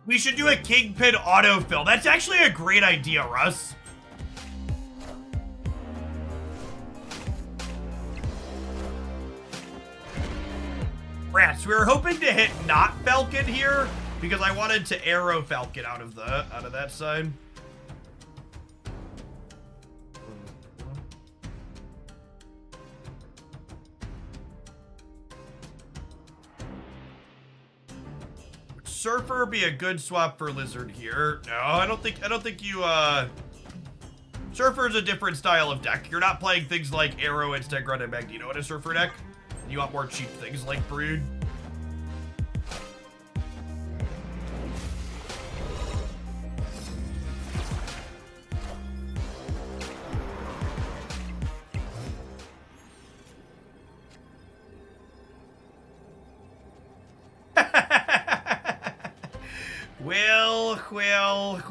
We should do a Kingpin autofill. That's actually a great idea, Russ. Rats, we were hoping to hit not Falcon here because I wanted to arrow Falcon out of that side. Surfer be a good swap for Lizard here. No, I don't think you Surfer's a different style of deck. You're not playing things like Arrow, Instegron, and Magneto in a Surfer deck. You want more cheap things like Brood.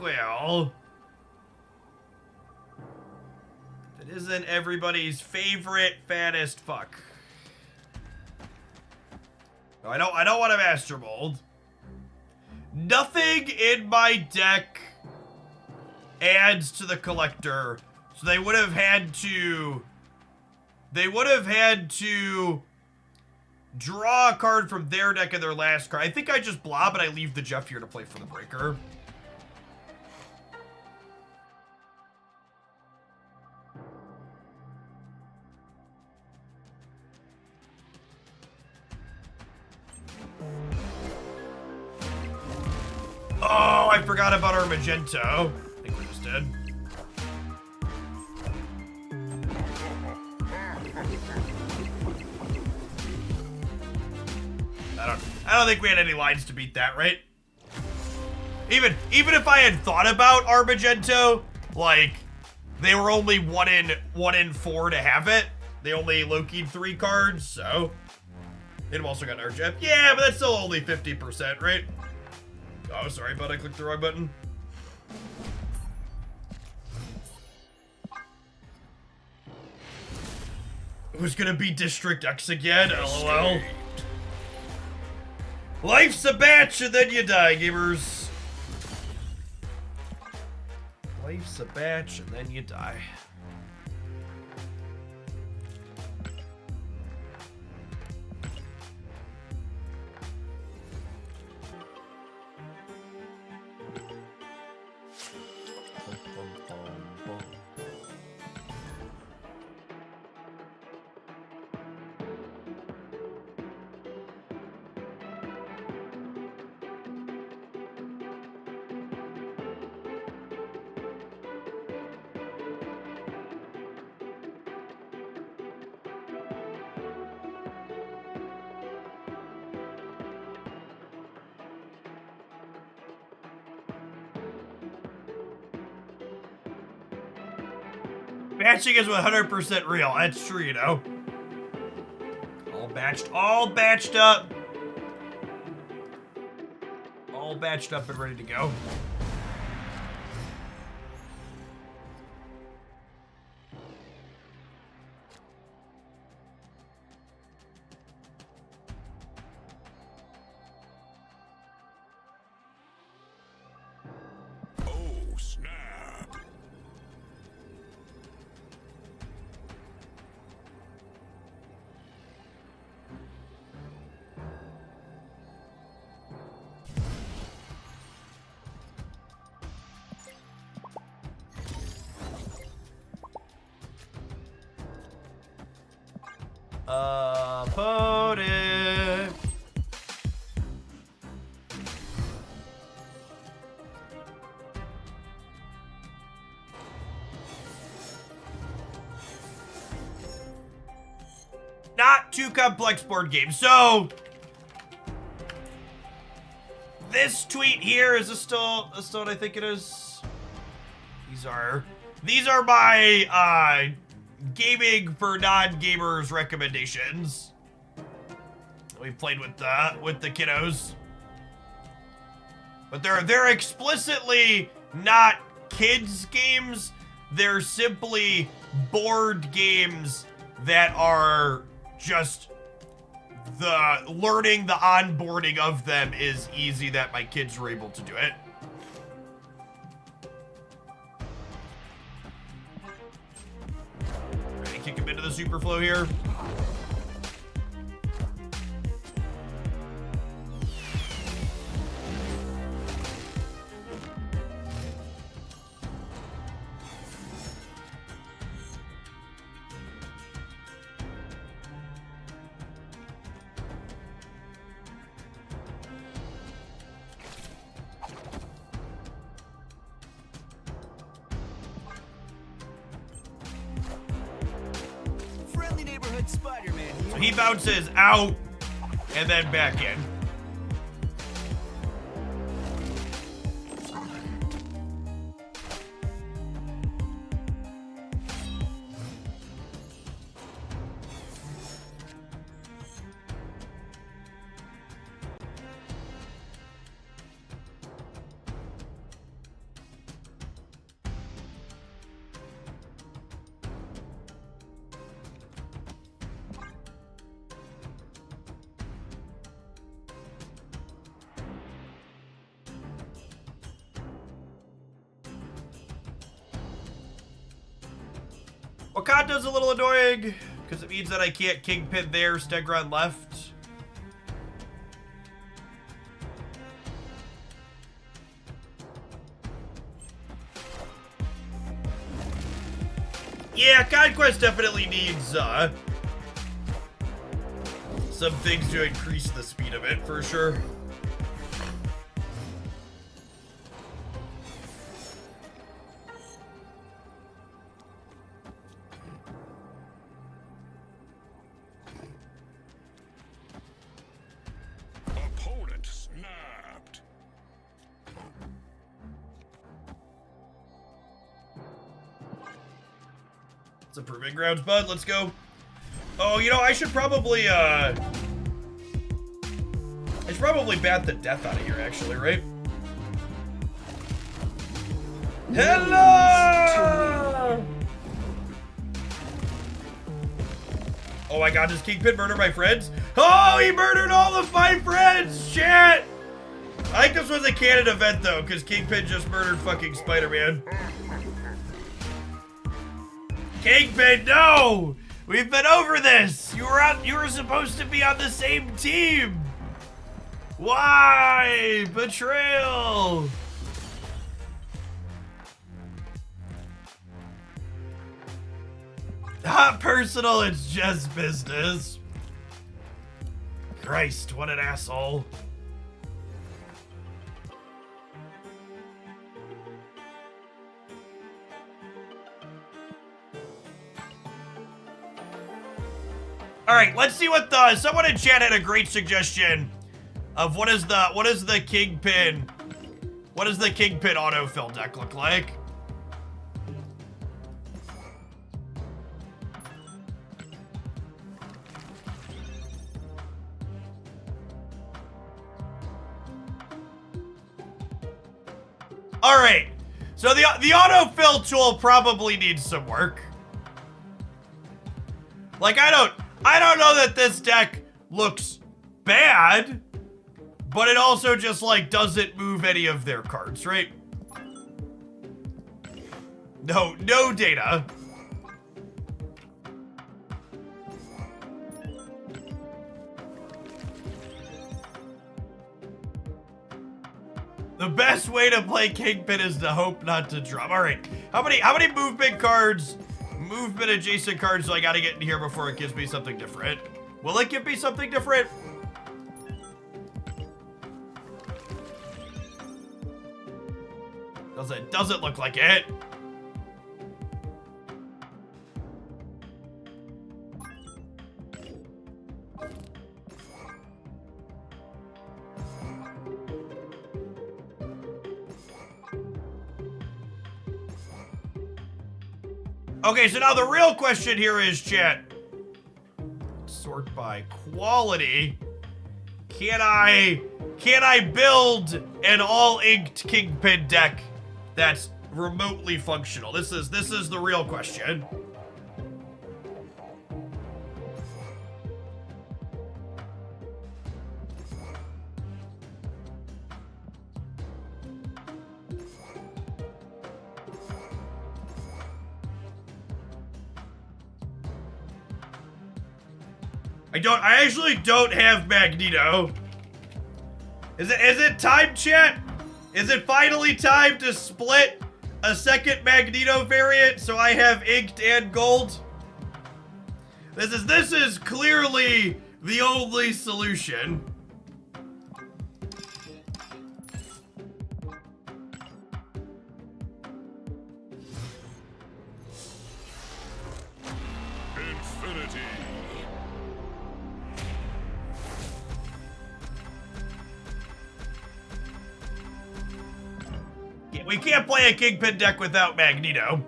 Well. It isn't everybody's favorite fattest fuck. No, I don't want a Master Mold. Nothing in my deck adds to the collector, so they would have had to draw a card from their deck in their last card. I think I just blob and I leave the Jeff here to play for the breaker. Oh, I forgot about our Magento. I think we just did. I don't think we had any lines to beat that, right? Even if I had thought about our Magento, like they were only one in 4 to have it. They only Loki'd 3 cards, so they'd also got Urgep. Yeah, but that's still only 50%, right? Oh, sorry, bud. I clicked the wrong button. Who's gonna be District X again? LOL. Life's a batch and then you die, gamers. Life's a batch and then you die. Matching is 100% real. That's true, you know. All batched up. All batched up and ready to go. Oh, snap. Opponent. Not too complex board game. So this tweet here is still what I think it is. These are my gaming for non-gamers recommendations. We played with the kiddos, but they're explicitly not kids games. They're simply board games that are just the onboarding of them is easy, that my kids were able to do it. Ready to kick him into the Superflow here. So he bounces out and then back in. Wakanda's a little annoying, because it means that I can't Kingpin there, Stegron left. Yeah, Conquest definitely needs some things to increase the speed of it, for sure. Opponent snapped. It's a proving grounds, bud. Let's go. Oh, you know, I should probably bat the death out of here, actually, right? Hello! Oh my god, does Kingpin murder my friends? Oh, he murdered all of my friends! Shit! I think this was a canon event, though, because Kingpin just murdered fucking Spider-Man. Kingpin, no! We've been over this! You were supposed to be on the same team! Why? Betrayal! Not personal, it's just business. Christ, what an asshole. All right, let's see what someone in chat had a great suggestion of what does the Kingpin autofill deck look like? All right. So the autofill tool probably needs some work. Like I don't know that this deck looks bad, but it also just like doesn't move any of their cards, right? No data. The best way to play Kingpin is to hope not to drop. All right, how many movement cards, movement adjacent cards do I gotta get in here before it gives me something different? Will it give me something different? Doesn't look like it. Okay, so now the real question here is, chat. Sort by quality. Can I build an all-inked Kingpin deck that's remotely functional? This is the real question. I actually don't have Magneto. Is it time, chat? Is it finally time to split a second Magneto variant so I have inked and gold? This is clearly the only solution. Infinity. We can't play a Kingpin deck without Magneto.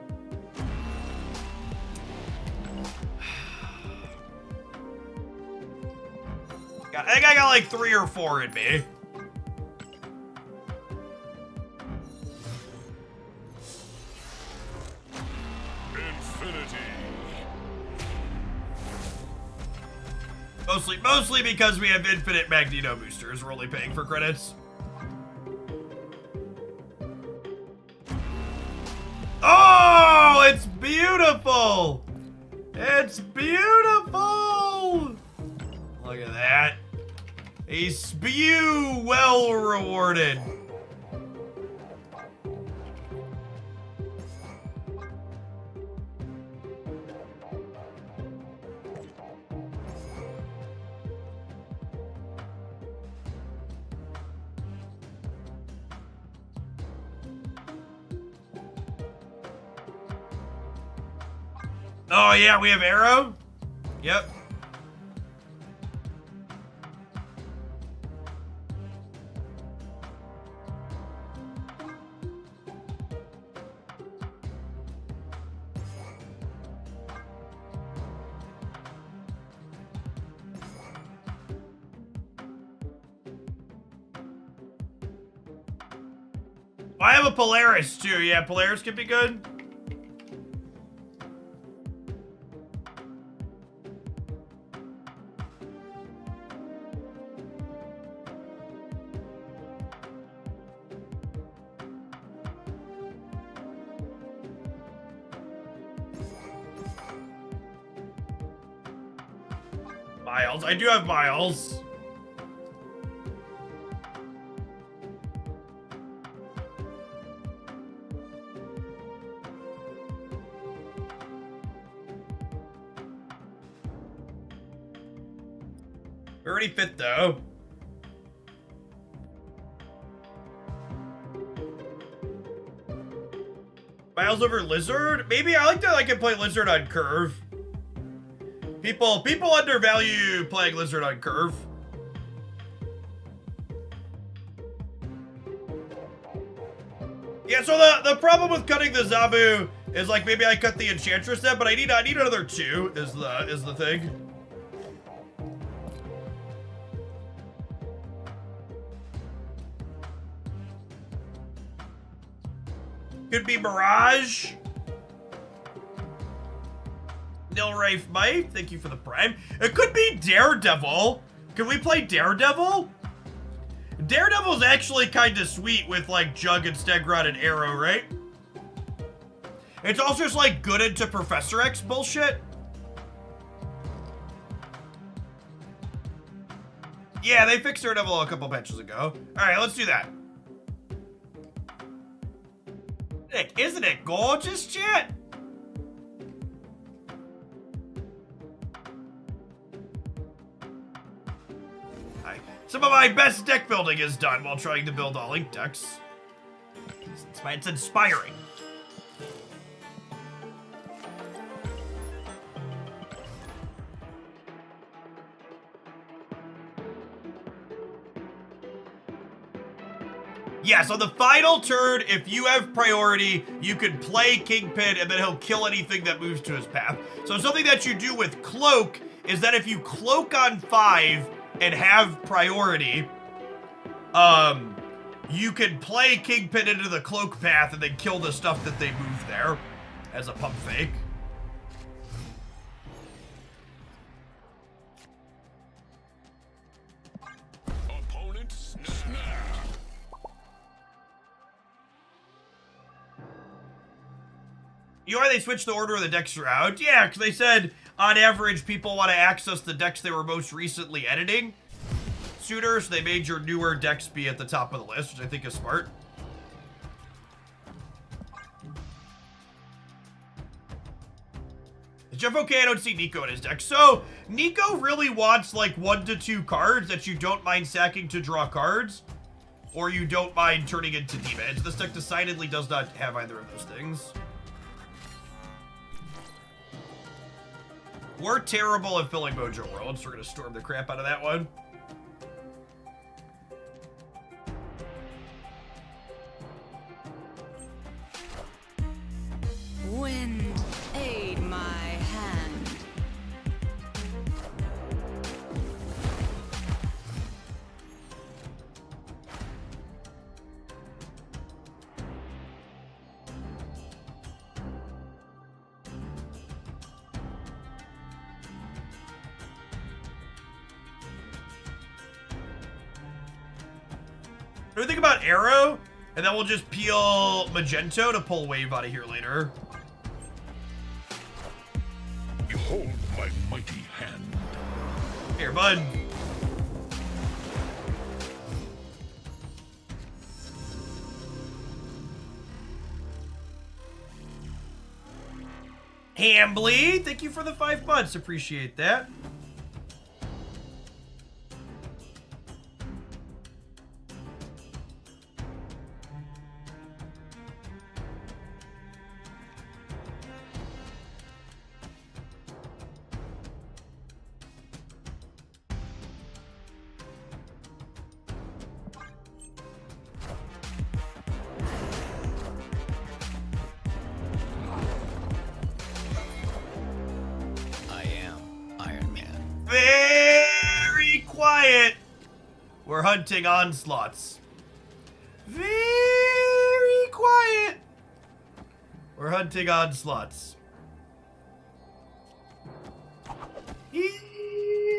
I think I got like 3 or 4 in me. Infinity. Mostly because we have infinite Magneto boosters. We're only paying for credits. Oh, it's beautiful! It's beautiful! Look at that. A spew well rewarded. Oh yeah, we have Arrow? Yep. I have a Polaris too. Yeah, Polaris could be good. Miles. I do have Miles. We're already fit though. Miles over Lizard? Maybe I like that I can play Lizard on Curve. People undervalue playing Lizard on Curve. Yeah, so the problem with cutting the Zabu is like maybe I cut the Enchantress then, but I need another 2 is the thing. Could be Mirage. Nilrafe Mike, thank you for the prime. It could be Daredevil. Can we play Daredevil? Daredevil's actually kind of sweet with like Jug and Stegrod and Arrow, right? It's also just like good into Professor X bullshit. Yeah, they fixed Daredevil a couple patches ago. All right, let's do that. Nick, isn't it gorgeous, chat? Some of my best deck building is done while trying to build all Link decks. It's inspiring. Yeah, so the final turn, if you have priority, you can play Kingpin and then he'll kill anything that moves to his path. So something that you do with Cloak is that if you Cloak on 5 and have priority, you can play Kingpin into the Cloak path and then kill the stuff that they move there as a pump fake. Opponent snapped. You know why they switched the order of the decks around? Yeah, because they said, on average, people want to access the decks they were most recently editing sooner, so they made your newer decks be at the top of the list, which I think is smart. Is Jeff okay? I don't see Nico in his deck. So, Nico really wants like 1 to 2 cards that you don't mind sacking to draw cards, or you don't mind turning into demons. This deck decidedly does not have either of those things. We're terrible at filling Mojo World, so we're gonna storm the crap out of that one. Wind, aid my hand. What do we think about Arrow? And then we'll just peel Magento to pull Wave out of here later. Behold my mighty hand. Here, bud. Hambly, thank you for the 5 months. Appreciate that. Very quiet. We're hunting onslaughts. Very quiet. We're hunting onslaughts.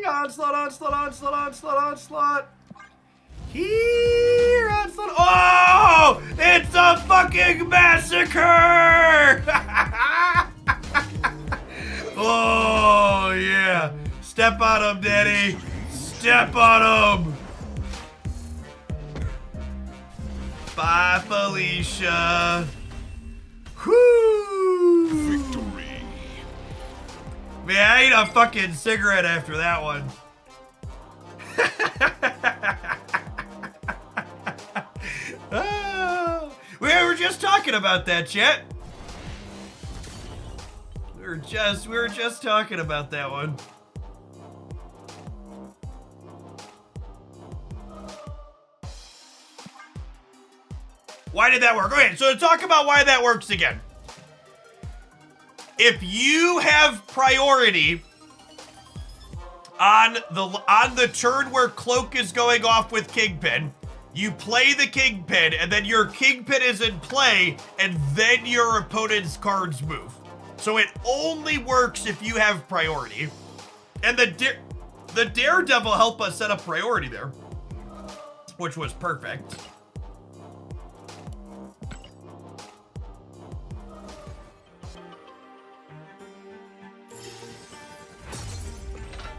Onslaught, onslaught, onslaught, onslaught, onslaught. Here, onslaught. Oh, it's a fucking massacre. Oh, yeah. Step on him, Daddy. Step on him. Bye, Felicia. Whoo. Victory. Man, I ate a fucking cigarette after that one. Oh, we were just talking about that, chat. We were just talking about that one. Why did that work? Okay, so to talk about why that works again. If you have priority on the turn where Cloak is going off with Kingpin, You play the Kingpin, and then your Kingpin is in play, and then your opponent's cards move. So it only works if you have priority. And the Daredevil helped us set up priority there, which was perfect.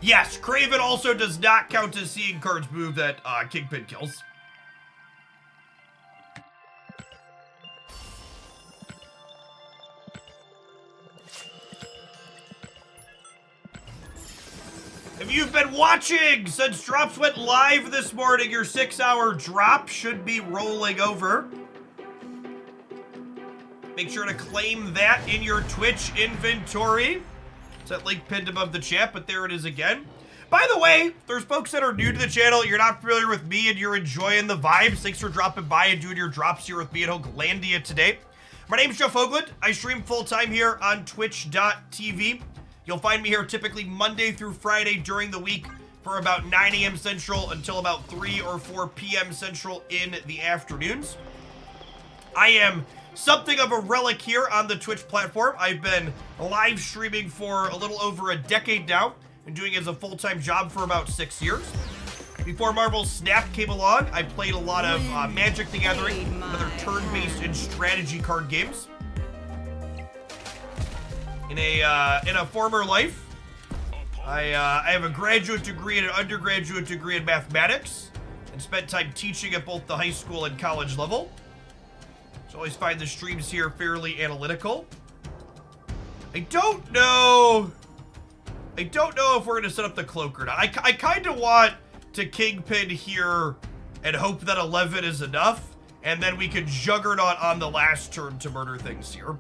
Yes, Kraven also does not count as seeing cards move that Kingpin kills. If you've been watching since drops went live this morning, your 6-hour drop should be rolling over. Make sure to claim that in your Twitch inventory. It's that link pinned above the chat, but there it is again. By the way, there's folks that are new to the channel, you're not familiar with me, and you're enjoying the vibes. Thanks for dropping by and doing your drops here with me at Hoaglandia today. My name's Jeff Hoagland. I stream full-time here on twitch.tv. You'll find me here typically Monday through Friday during the week for about 9 a.m. Central until about 3 or 4 p.m. Central in the afternoons. I am something of a relic here on the Twitch platform. I've been live streaming for a little over a decade now and doing it as a full-time job for about 6 years. Before Marvel's Snap came along, I played a lot of Magic the Gathering, other turn-based and strategy card games. In a former life, I have a graduate degree and an undergraduate degree in mathematics and spent time teaching at both the high school and college level. So I always find the streams here fairly analytical. I don't know if we're gonna set up the cloak or not. I kind of want to Kingpin here and hope that 11 is enough, and then we could Juggernaut on the last turn to murder things here.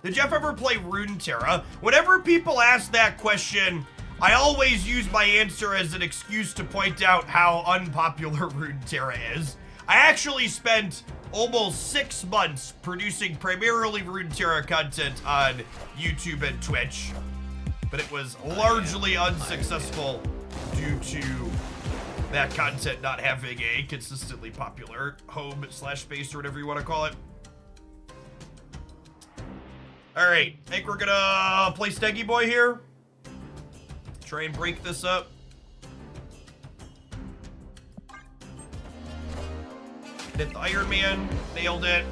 Did Jeff ever play Runeterra? Whenever people ask that question, I always use my answer as an excuse to point out how unpopular Runeterra is. I actually spent almost 6 months producing primarily Runeterra content on YouTube and Twitch, but it was largely unsuccessful due to that content not having a consistently popular home/space or whatever you want to call it. All right, I think we're gonna play Steggy Boy here. Try and break this up. Hit the Iron Man, nailed it.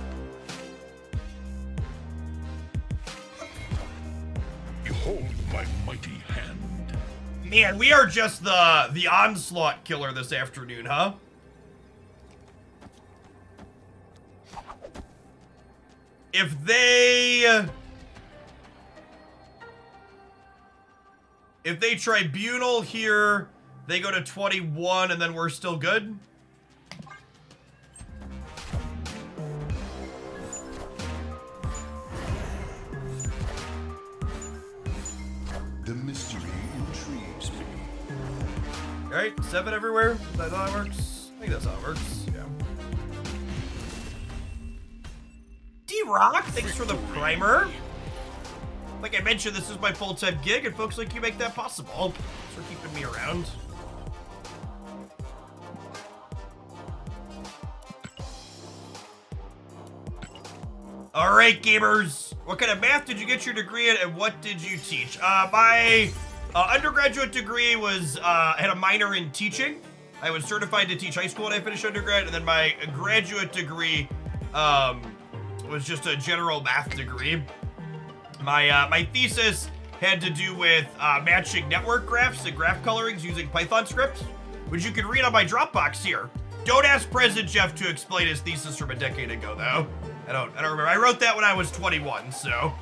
Behold my mighty hand. Man, we are just the onslaught killer this afternoon, huh? If they tribunal here, they go to 21 and then we're still good. The mystery intrigues me. All right, 7 everywhere. Is that how it works? I think that's how it works. Yeah. D-Rock, thanks for the primer. Like I mentioned, this is my full-time gig, and folks like you make that possible. Thanks for keeping me around. All right, gamers. What kind of math did you get your degree in, and what did you teach? My undergraduate degree was, had a minor in teaching. I was certified to teach high school when I finished undergrad, and then my graduate degree was just a general math degree. My thesis had to do with matching network graphs and graph colorings using Python scripts, which you can read on my Dropbox here. Don't ask President Jeff to explain his thesis from a decade ago, though. I don't remember. I wrote that when I was 21, so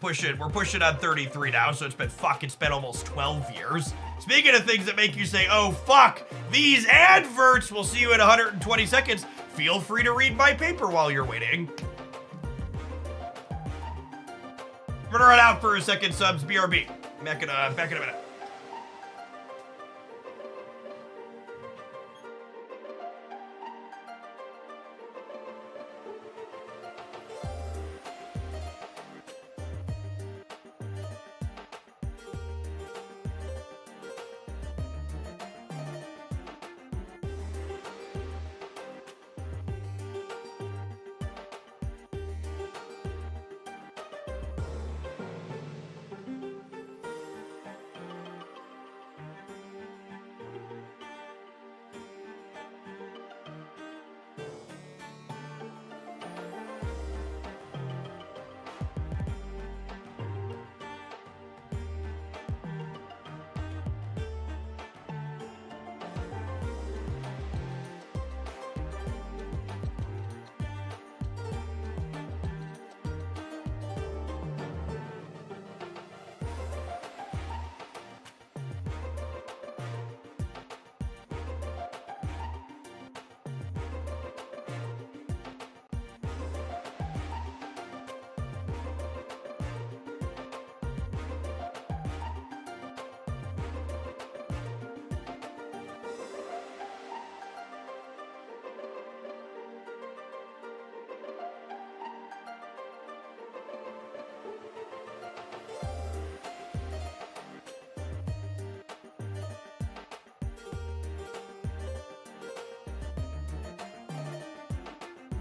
we're pushing on 33 now, so it's been almost 12 years. Speaking of things that make you say, oh fuck, these adverts, we'll see you in 120 seconds. Feel free to read my paper while you're waiting. I'm gonna run out for a second, subs. BRB. Back in a minute.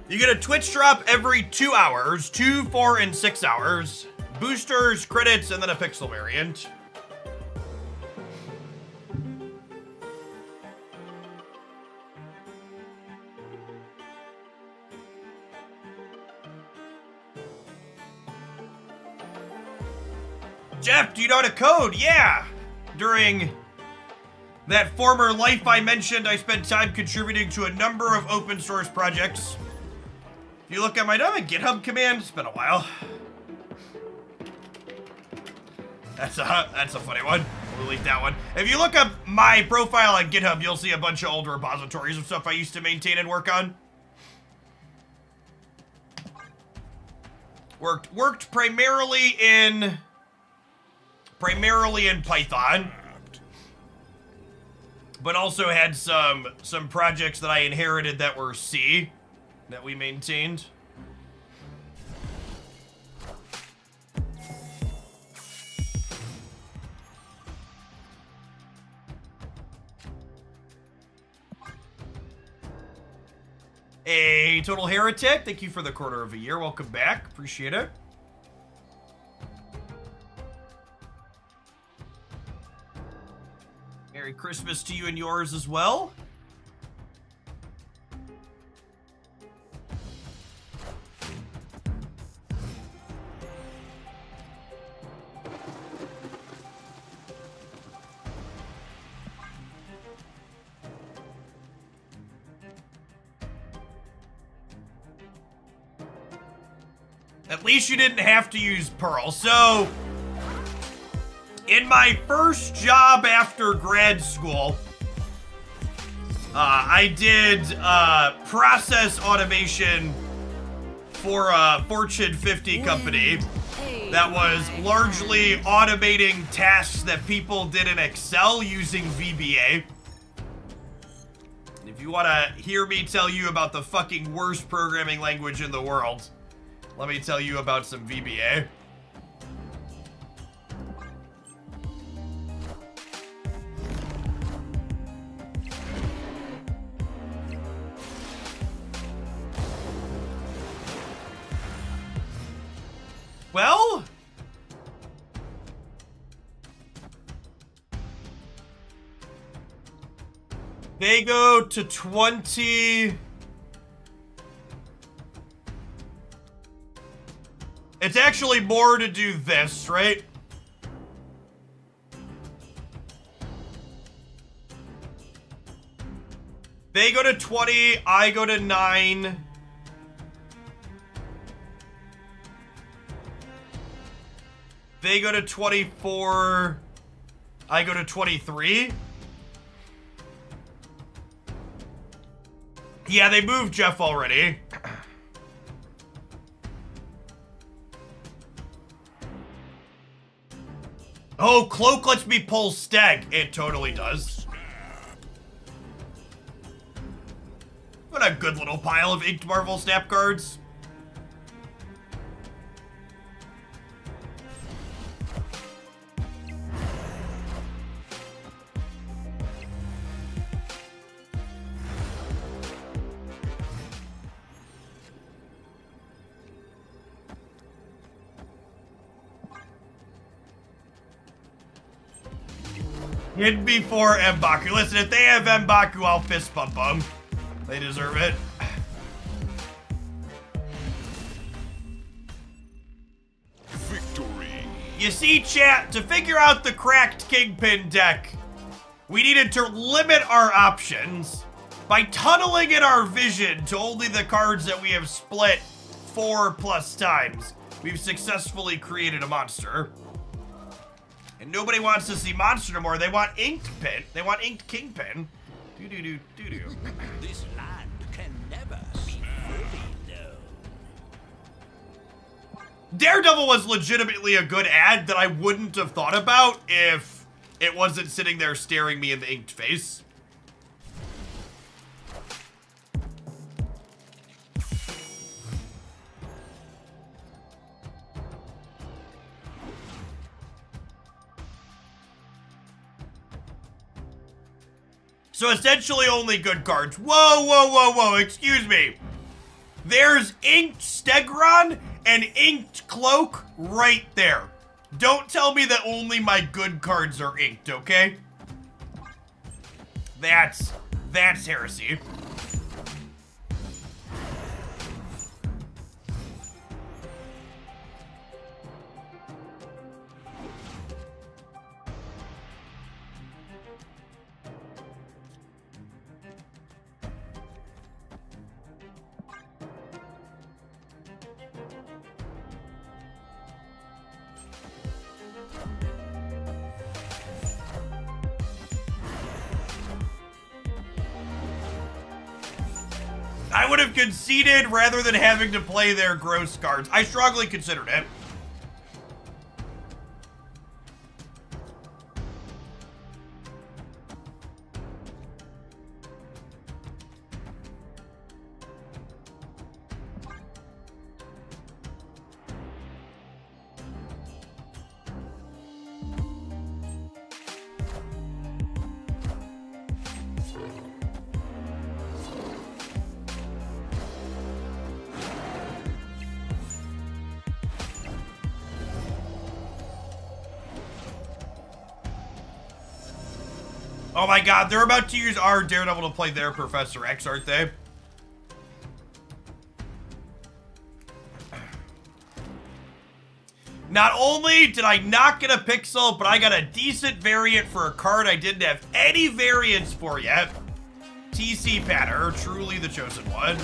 You get a Twitch drop every 2 hours, 2, 4, and 6 hours. Boosters, credits, and then a pixel variant. Jeff, do you know how to code? Yeah! During that former life I mentioned, I spent time contributing to a number of open source projects. If you look at my GitHub command, it's been a while. That's a funny one. We'll delete that one. If you look up my profile on GitHub, you'll see a bunch of old repositories of stuff I used to maintain and work on. Worked primarily in Python, but also had some projects that I inherited that were C that we maintained. A Total Heretic, thank you for the quarter of a year. Welcome back. Appreciate it. Merry Christmas to you and yours as well. At least you didn't have to use Pearl. So, in my first job after grad school, I did process automation for a Fortune 50 company that was largely automating tasks that people did in Excel using VBA. And if you want to hear me tell you about the fucking worst programming language in the world, let me tell you about some VBA. Well, they go to 20. It's actually more to do this, right? They go to 20, I go to 9. They go to 24, I go to 23. Yeah, they moved Jeff already. Oh, Cloak lets me pull Stag. It totally does. What a good little pile of Inked Marvel Snap cards. Hidden before M'Baku. Listen, if they have M'Baku, I'll fist bump them. They deserve it. Victory. You see, chat, to figure out the cracked Kingpin deck, we needed to limit our options by tunneling in our vision to only the cards that we have split 4+ times. We've successfully created a monster. And nobody wants to see monster no more. They want inked pin. They want inked Kingpin. Do-do-do-do-do. This land can never be fully known. Daredevil was legitimately a good ad that I wouldn't have thought about if it wasn't sitting there staring me in the inked face. So essentially only good cards. Whoa, whoa, whoa, whoa, excuse me. There's inked Stegron and inked Cloak right there. Don't tell me that only my good cards are inked, okay? That's heresy. I would have conceded rather than having to play their gross cards. I strongly considered it. Oh my god, they're about to use our Daredevil to play their Professor X, aren't they? Not only did I not get a pixel, but I got a decent variant for a card I didn't have any variants for yet. TC Patter, truly the chosen one.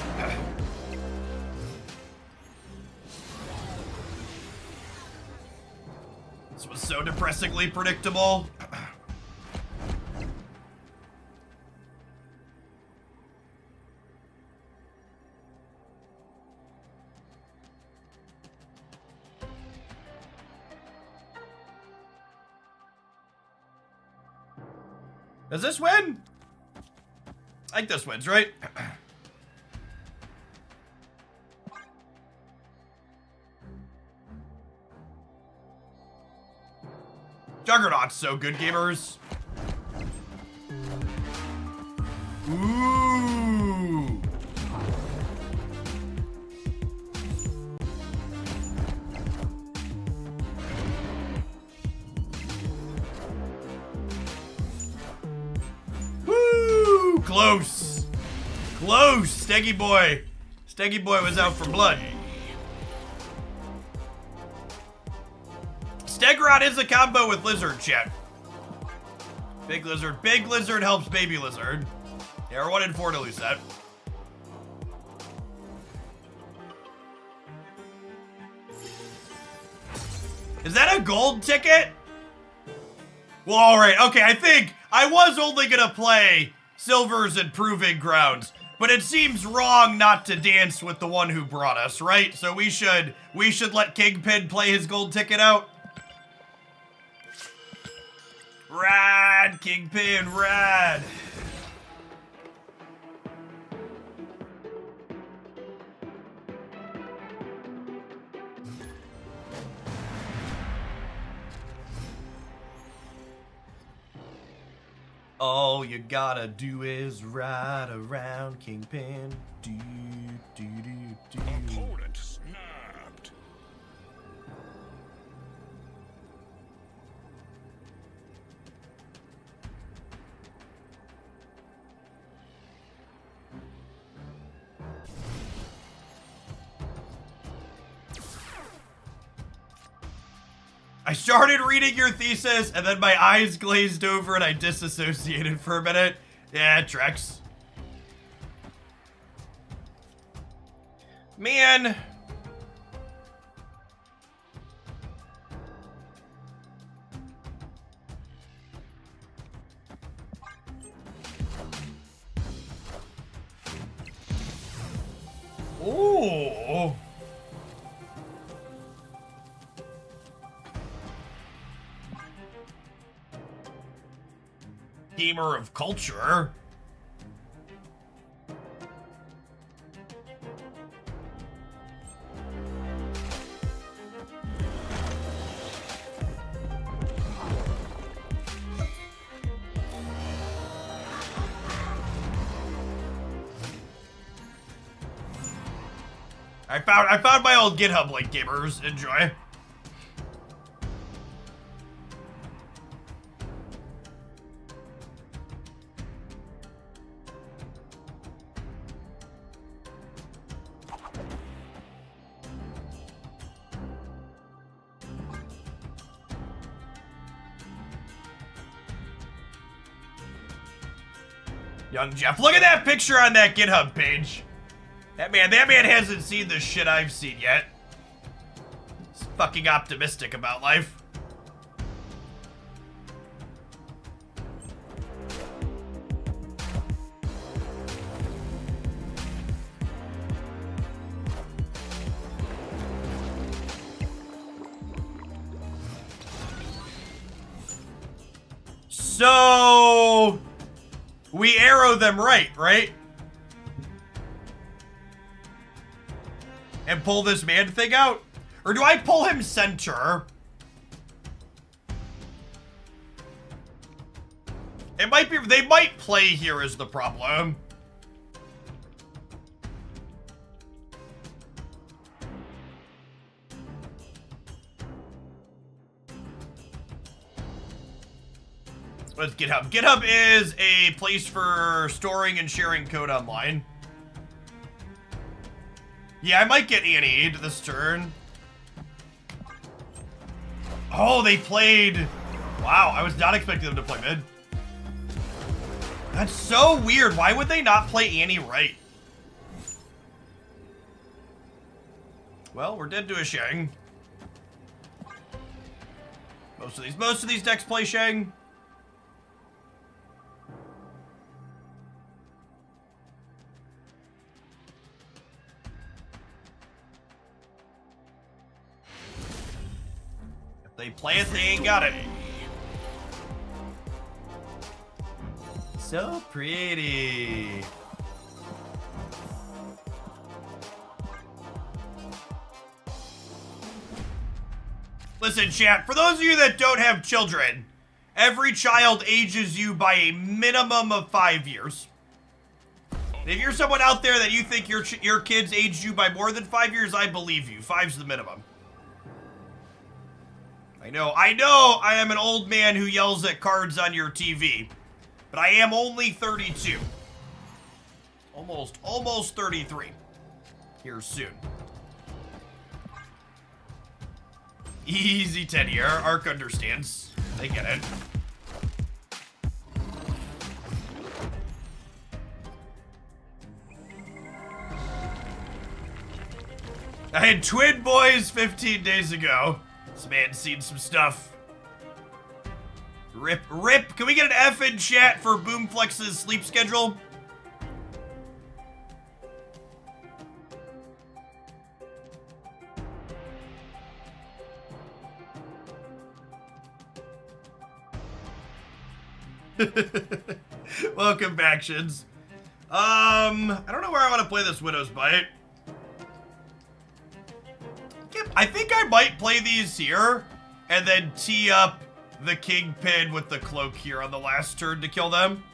This was so depressingly predictable. Does this win? I think this wins, right? Juggernaut's so good, gamers. Ooh. Woo! Close. Close. Steggy boy. Steggy boy was out for blood. Stegron is a combo with Lizard, chat. Big Lizard. Big Lizard helps Baby Lizard. Yeah, we're 1 in 4 to lose that. Is that a gold ticket? Well, alright. Okay, I think I was only gonna play Silvers and Proving Grounds, but it seems wrong not to dance with the one who brought us, right? So we should let Kingpin play his gold ticket out. Rad, Kingpin, rad. All you gotta do is ride around Kingpin. Do, do, do, do. Opponent snapped. I started reading your thesis, and then my eyes glazed over and I disassociated for a minute. Yeah, it tracks. Man. Ooh. Gamer of culture. I found my old GitHub link, gamers. Enjoy. Young Jeff, look at that picture on that GitHub page. That man hasn't seen the shit I've seen yet. He's fucking optimistic about life. So we arrow them right? And pull this man thing out? Or do I pull him center? It might be, they might play here is the problem. What's GitHub? GitHub is a place for storing and sharing code online. Yeah, I might get Annie this turn. Oh, they played. Wow, I was not expecting them to play mid. That's so weird. Why would they not play Annie right? Well, we're dead to a Shang. Most of these decks play Shang. They play it, they ain't got it. So pretty. Listen, chat, for those of you that don't have children, every child ages you by a minimum of 5 years. And if you're someone out there that you think your kids aged you by more than 5 years, I believe you. 5's the minimum. I know I am an old man who yells at cards on your TV, but I am only 32. Almost 33. Here soon. Easy, Teddy. Ark understands. They get it. I had twin boys 15 days ago. This man's seen some stuff. Rip. Can we get an F in chat for Boomflex's sleep schedule? Welcome back, Shins. I don't know where I want to play this Widow's Bite. I think I might play these here and then tee up the Kingpin with the cloak here on the last turn to kill them.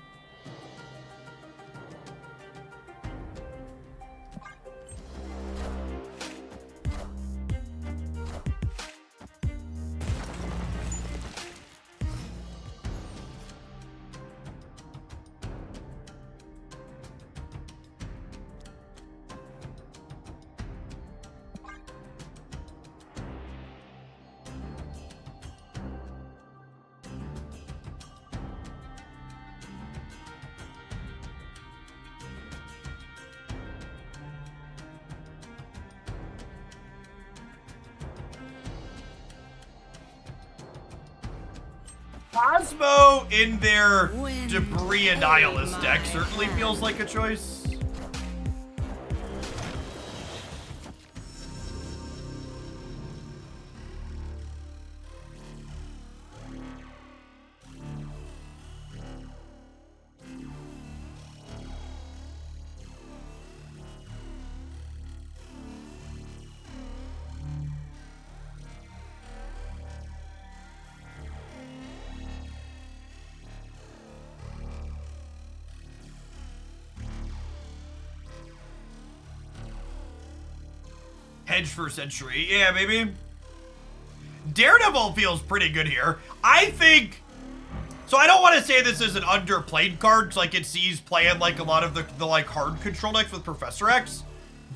Cosmo in their Debris Annihilus deck certainly feels like a choice. Hedge for Century. Yeah, maybe. Daredevil feels pretty good here. I think... So I don't want to say this is an underplayed card, because like it sees playing like a lot of the like hard control decks with Professor X.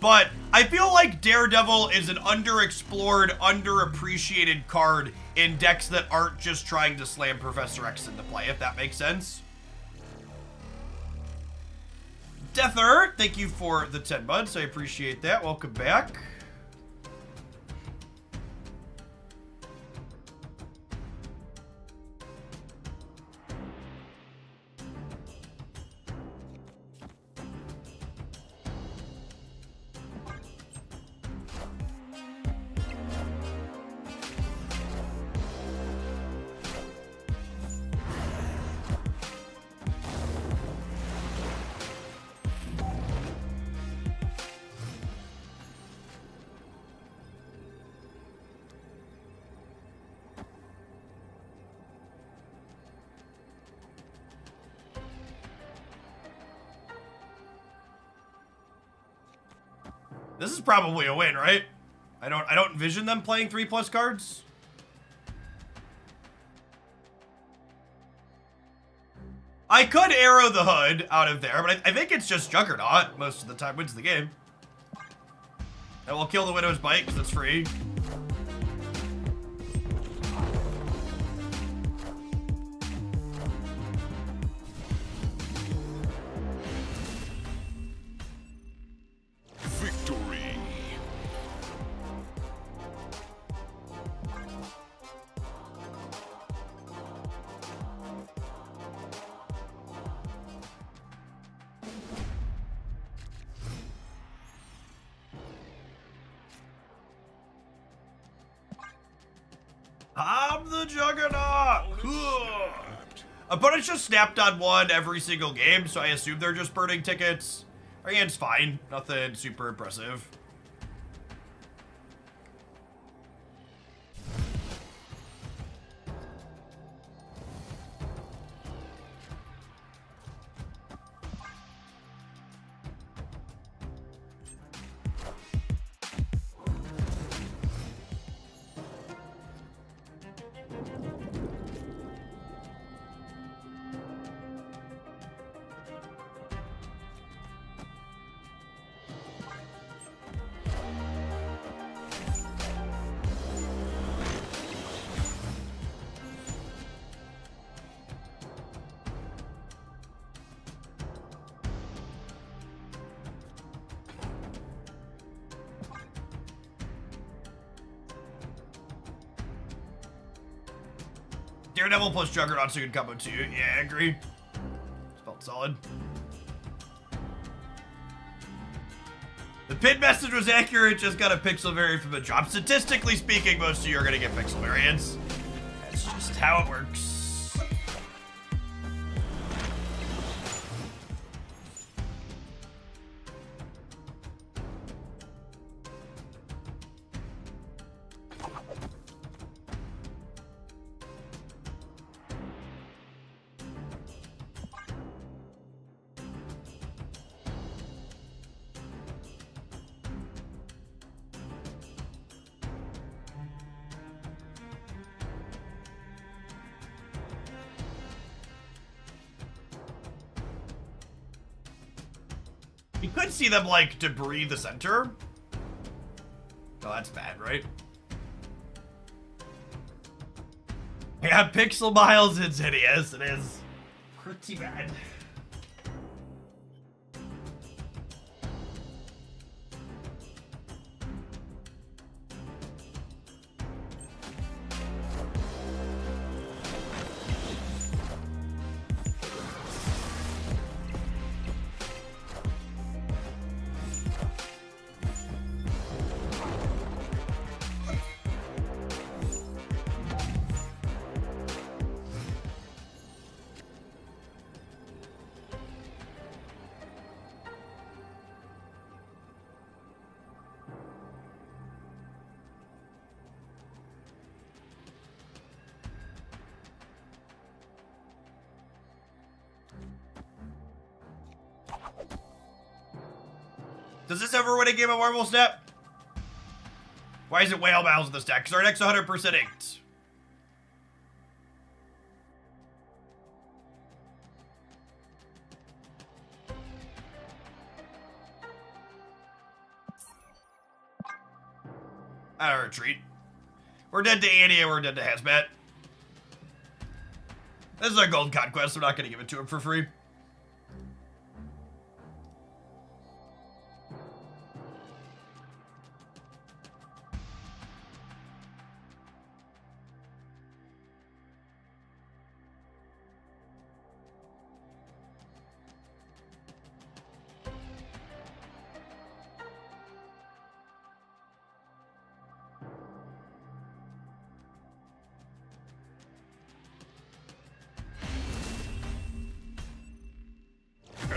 But I feel like Daredevil is an underexplored, underappreciated card in decks that aren't just trying to slam Professor X into play, if that makes sense. Deather, thank you for the 10 months. I appreciate that. Welcome back. This is probably a win, right? I don't envision them playing 3+ cards. I could arrow the hood out of there, but I think it's just Juggernaut most of the time wins the game. And we'll kill the Widow's Bite because it's free. Victory. I'm the Juggernaut! Opponents just snapped on one every single game, so I assume they're just burning tickets. Our hand's fine. Nothing super impressive. Daredevil plus Juggernaut's a good combo too. Yeah, I agree. Felt solid. The pin message was accurate, just got a pixel variant from the drop. Statistically speaking, most of you are gonna get pixel variants. That's just how it works. You could see them, like, debris the center. Oh, that's bad, right? Yeah, Pixel Miles is hideous. It is pretty bad. Does this ever win a game of Marvel Snap? Why is it whale battles in this deck? Because our deck's 100% inked. I don't retreat. We're dead to Annie and we're dead to Hazmat. This is our gold conquest. I'm not going to give it to him for free.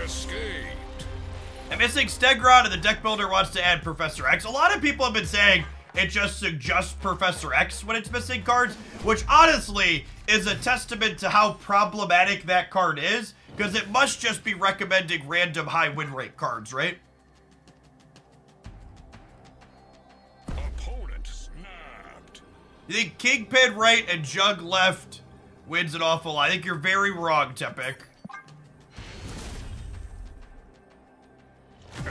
Escaped. I'm missing Stegrod and the deck builder wants to add Professor X. A lot of people have been saying it just suggests Professor X when it's missing cards, which honestly is a testament to how problematic that card is, because it must just be recommending random high win rate cards, right? Opponent snapped. You think Kingpin right and Jug left wins an awful lot? I think you're very wrong, Tepic.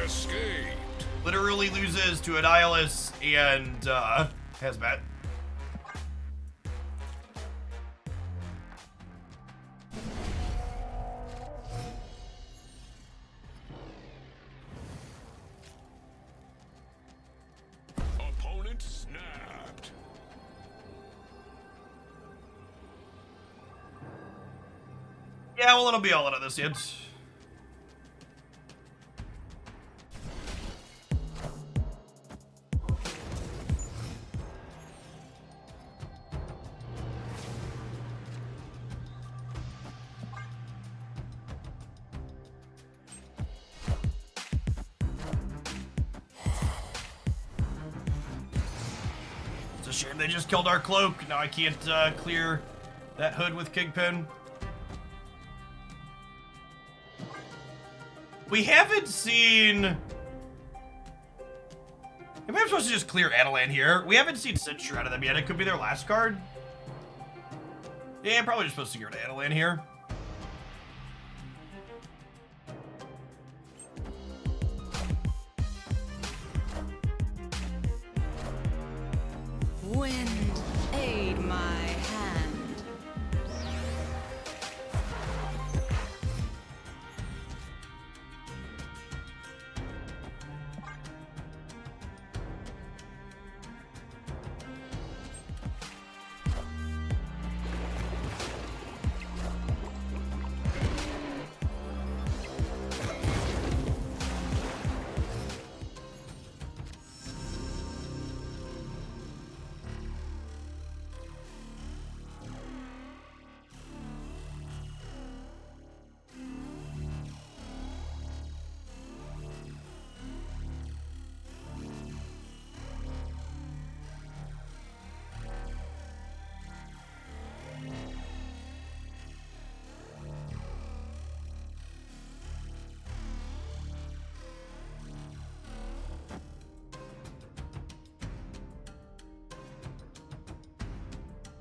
Escaped. Literally loses to Annihilus and Hazmat. Opponent snapped. Yeah, well, it'll be all out of this yet. It's a shame they just killed our cloak. Now I can't clear that hood with Kingpin. We haven't seen... Maybe I'm supposed to just clear Adelan here. We haven't seen Censure out of them yet. It could be their last card. Yeah, I'm probably just supposed to get rid of Adelan here. Wind, aid my hand.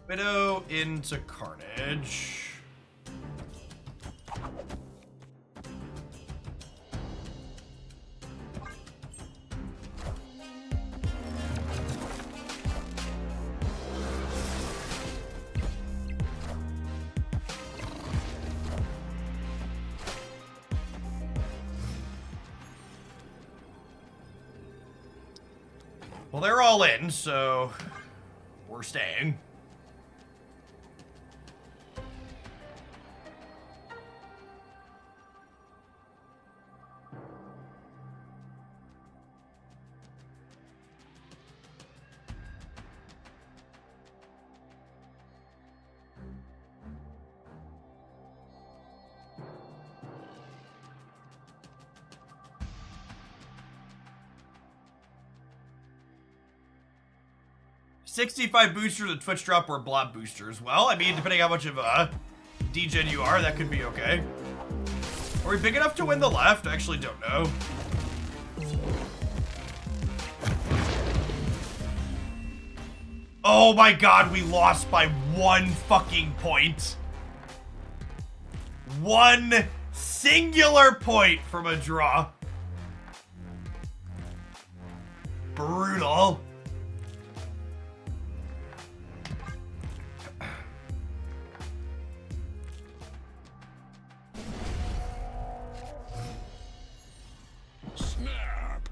Widow into Carnage. Well, they're all in, so we're staying. $65 boosters and Twitch drop or blob boosters. Well, I mean, depending how much of a degen you are, that could be okay. Are we big enough to win the left? I actually don't know. Oh my god, we lost by 1 fucking point. 1 singular point from a draw. Brutal. Snap.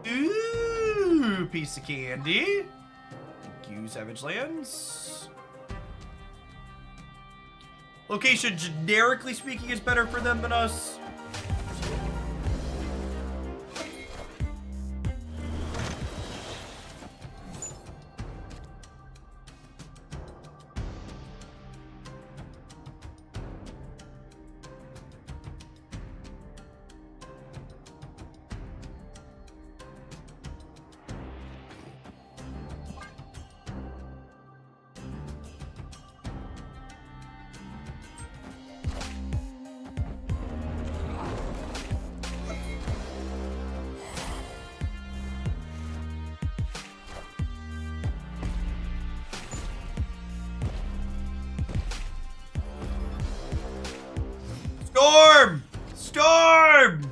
Ooh, piece of candy. Thank you, Savage Lands. Location, generically speaking, is better for them than us. Storm! Storm!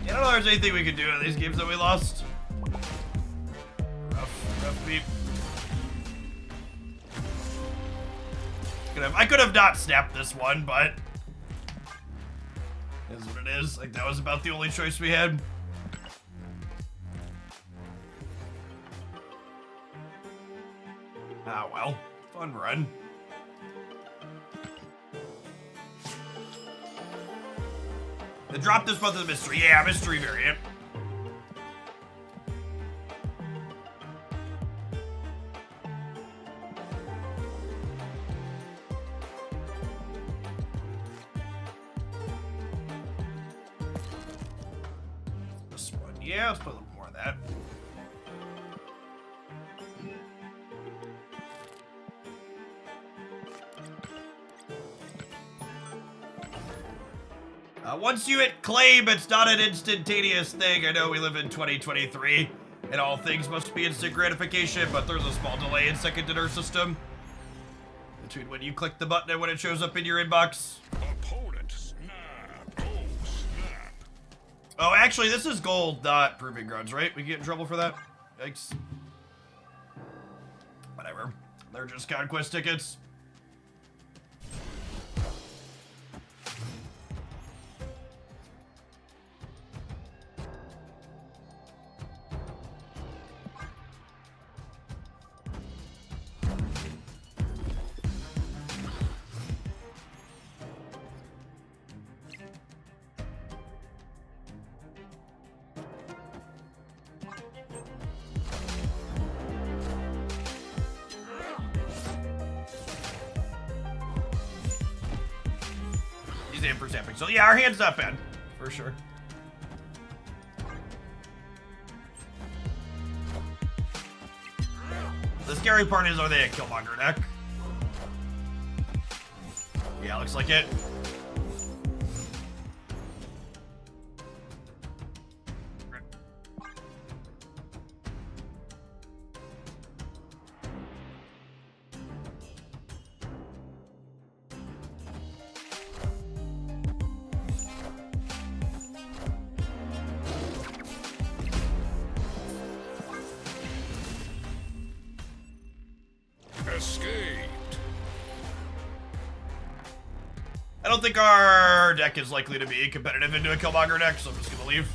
I don't know if there's anything we could do in these games that we lost. Rough beep. I could have not snapped this one, but it is what it is. Like, that was about the only choice we had. Ah, well. Fun run. The drop this month is a mystery. Yeah, mystery variant. This one. Yeah, let's put a little more of that. Once you hit claim, it's not an instantaneous thing. I know we live in 2023, and all things must be instant gratification, but there's a small delay in second dinner system between when you click the button and when it shows up in your inbox. Opponent snap. Oh, snap. Oh, actually, this is gold, not proving grounds, right? We get in trouble for that? Yikes. Whatever. They're just conquest tickets. He's in for zapping. So yeah, our hand's not bad. For sure. The scary part is, are they a Killmonger deck? Yeah, looks like it. Escaped. I don't think our deck is likely to be competitive into a Killmonger deck, so I'm just gonna leave.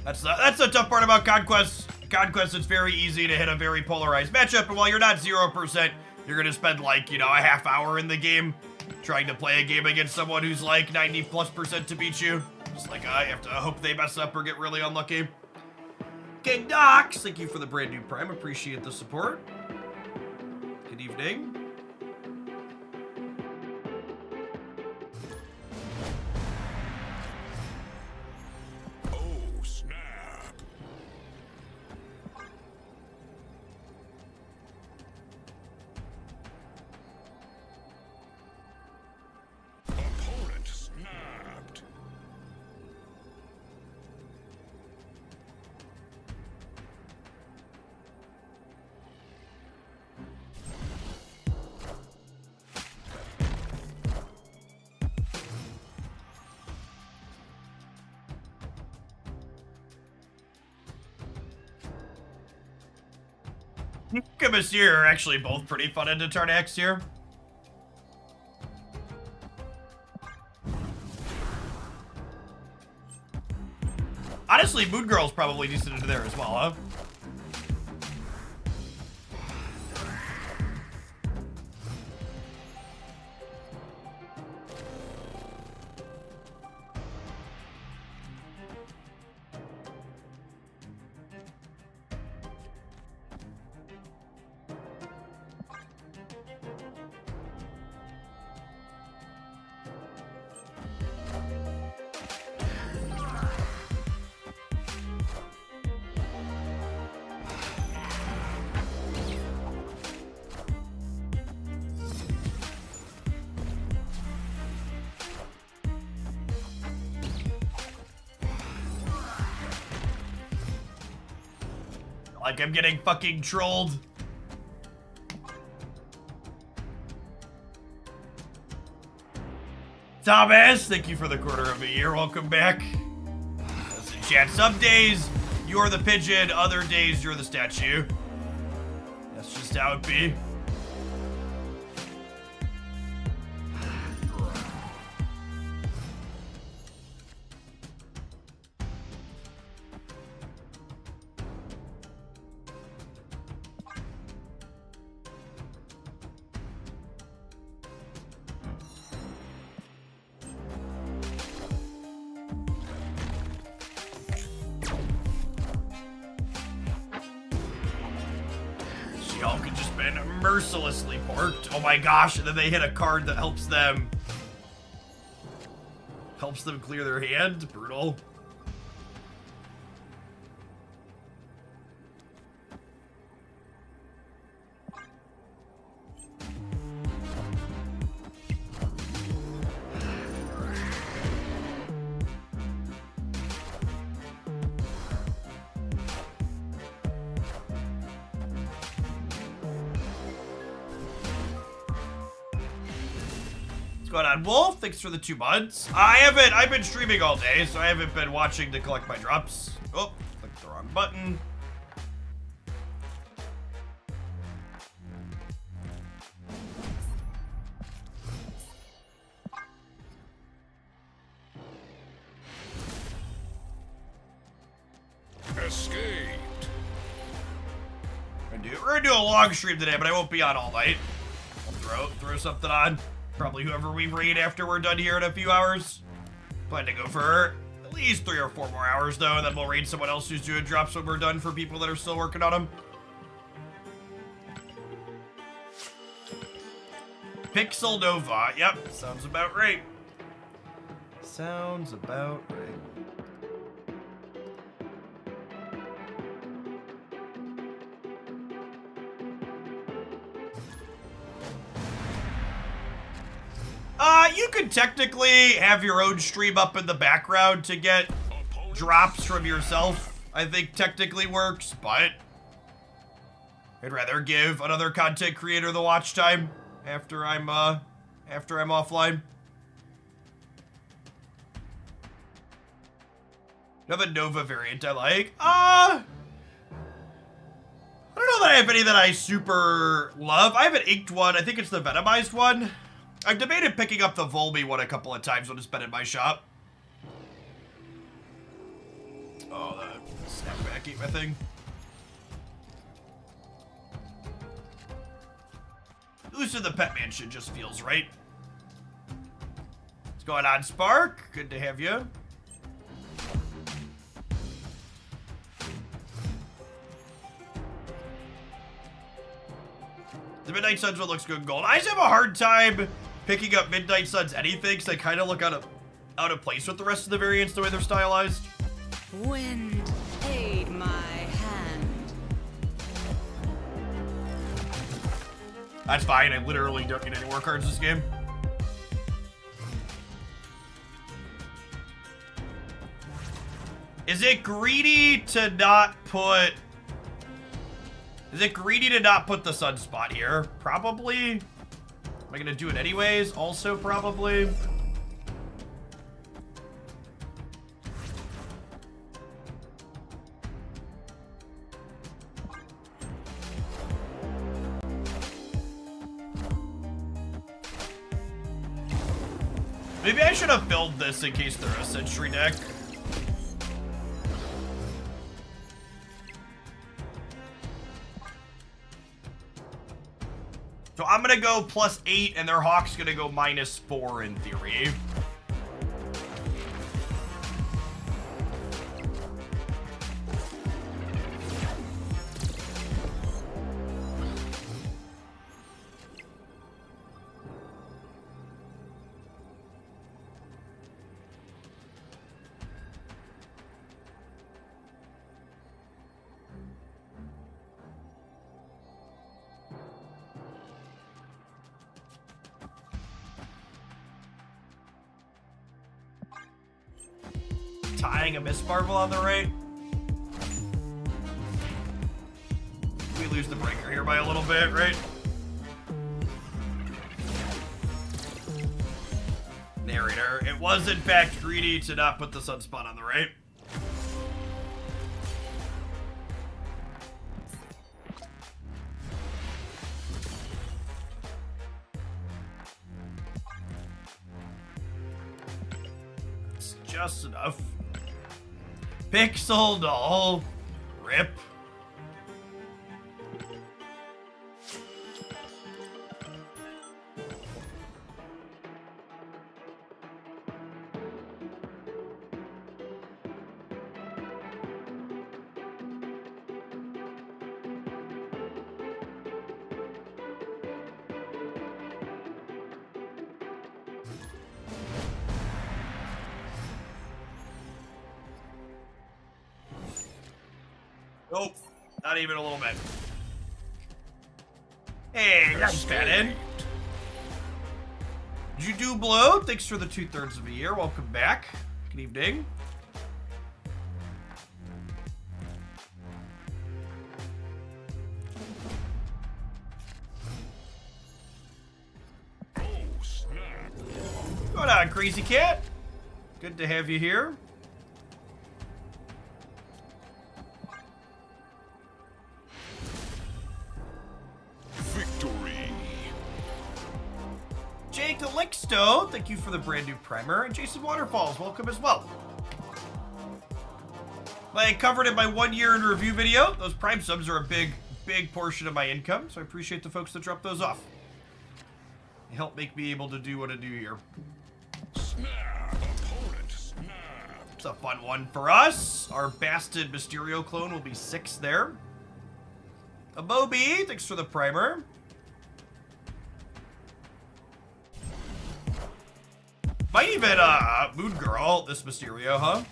That's the tough part about Conquest. Conquest, it's very easy to hit a very polarized matchup, and while you're not 0%, you're gonna spend like, you know, a half hour in the game trying to play a game against someone who's like 90+% to beat you. Just like, I have to hope they mess up or get really unlucky. King Docs, thank you for the brand new Prime. Appreciate the support. Good evening. Oh, snap. Opponent snapped. Monsieur are actually both pretty fun into turn X here. Honestly, Moon Girl's probably decent into there as well, huh? Like I'm getting fucking trolled. Thomas, thank you for the quarter of a year. Welcome back. Listen, chat, some days you're the pigeon, other days you're the statue. That's just how it be. Y'all could just been mercilessly porked. Oh my gosh, and then they hit a card that helps them clear their hand. Brutal. Going on, Wolf? Thanks for the 2 months. I've been streaming all day, so I haven't been watching to collect my drops. Oh, clicked the wrong button. Escaped. We're gonna do a long stream today, but I won't be on all night. I'll throw something on. Probably whoever we raid after we're done here in a few hours. Plan to go for at least 3 or 4 more hours though, and then we'll raid someone else who's doing drops when we're done for people that are still working on them. Pixel Nova, yep, sounds about right. Sounds about right. You could technically have your own stream up in the background to get drops from yourself. I think technically works, but I'd rather give another content creator the watch time after I'm offline. Another Nova variant I like. I don't know that I have any that I super love. I have an inked one. I think it's the Venomized one. I've debated picking up the Volby one a couple of times when it's been in my shop. Oh, the snapback ate my thing. Loosen the pet mansion just feels right. What's going on, Spark? Good to have you. The Midnight Suns one looks good in gold. I just have a hard time picking up Midnight Suns anything because they kind of look out of place with the rest of the variants the way they're stylized. Wind, aid my hand. That's fine. I literally don't need any more cards this game. Is it greedy to not put... Is it greedy to not put the Sunspot here? Probably. Am I gonna do it anyways? Also probably. Maybe I should have built this in case they're a Sentry deck. So I'm gonna go +8 and their Hawk's gonna go -4 in theory. Tying a Miss Marvel on the right. We lose the breaker here by a little bit, right? Narrator. It was in fact greedy to not put the Sunspot on the right. It's just enough. Pixel doll. Rip. Nope, not even a little bit. Hey, that's Bannon. Did you do blow? Thanks for the 2/3 of a year. Welcome back. Good evening. Oh, snap. What's going on, Crazy Cat? Good to have you here. Victory. Jake Elixto, thank you for the brand new primer. And Jason Waterfalls, welcome as well. I covered in my 1 year in review video. Those Prime subs are a big portion of my income, so I appreciate the folks that drop those off. They help make me able to do what I do here. Snap. Opponent snap. It's a fun one for us. Our Bastard Mysterio clone will be 6 there. A Moby, thanks for the primer. Might even, Moon Girl, this Mysterio, huh?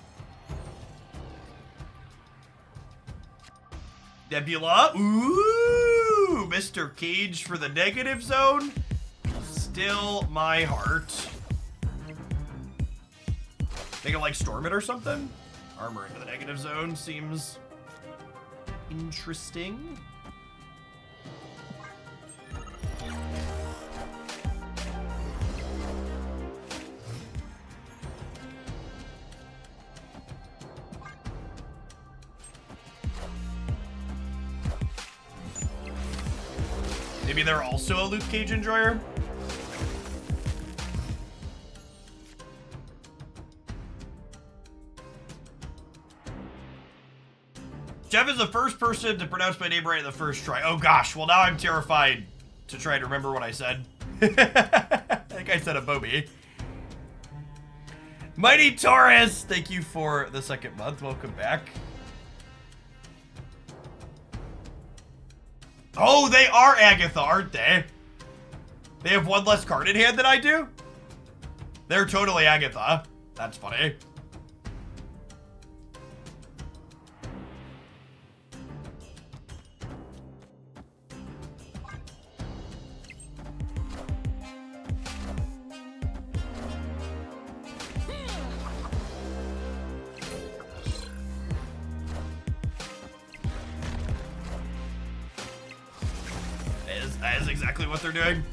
Nebula, ooh, Mr. Cage for the negative zone. Still my heart. Make it like Storm it or something? Armor into the negative zone seems interesting. Maybe they're also a Luke Cage enjoyer? Jeff is the first person to pronounce my name right in the first try. Oh gosh, well now I'm terrified to try to remember what I said. I think I said a Bobby. Mighty Taurus, thank you for the second month. Welcome back. Oh, they are Agatha, aren't they? They have one less card in hand than I do? They're totally Agatha. That's funny. That is exactly what they're doing.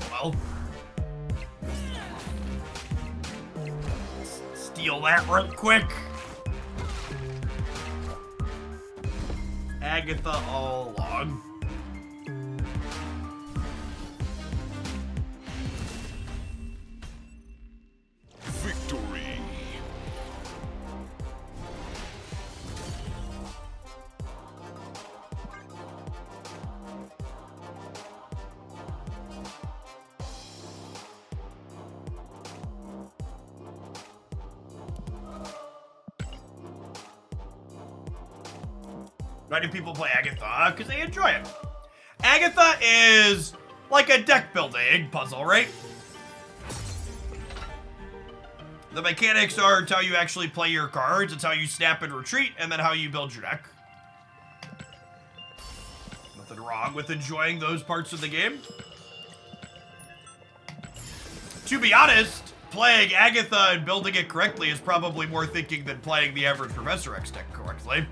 Well, steal that real quick. Agatha all along. Victory. Why do people play Agatha? Because they enjoy it. Agatha is like a deck building puzzle, right? The mechanics are it's how you actually play your cards, it's how you snap and retreat, and then how you build your deck. Nothing wrong with enjoying those parts of the game. To be honest, playing Agatha and building it correctly is probably more thinking than playing the average Professor X deck correctly.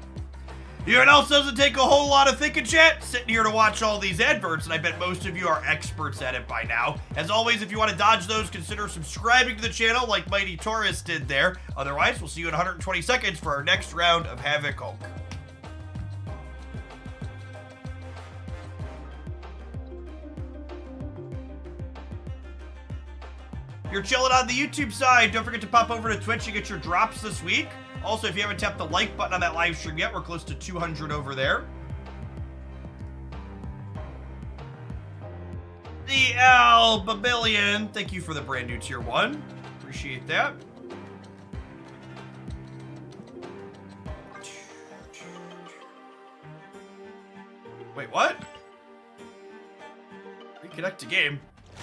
You know what else doesn't take a whole lot of thinking, chat? Sitting here to watch all these adverts, and I bet most of you are experts at it by now. As always, if you want to dodge those, consider subscribing to the channel like Mighty Taurus did there. Otherwise, we'll see you in 120 seconds for our next round of Havoc Hulk. You're chilling on the YouTube side. Don't forget to pop over to Twitch and get your drops this week. Also, if you haven't tapped the like button on that live stream yet, we're close to 200 over there. The Al Babillion, thank you for the brand new tier 1. Appreciate that. Wait, what? Reconnect to game.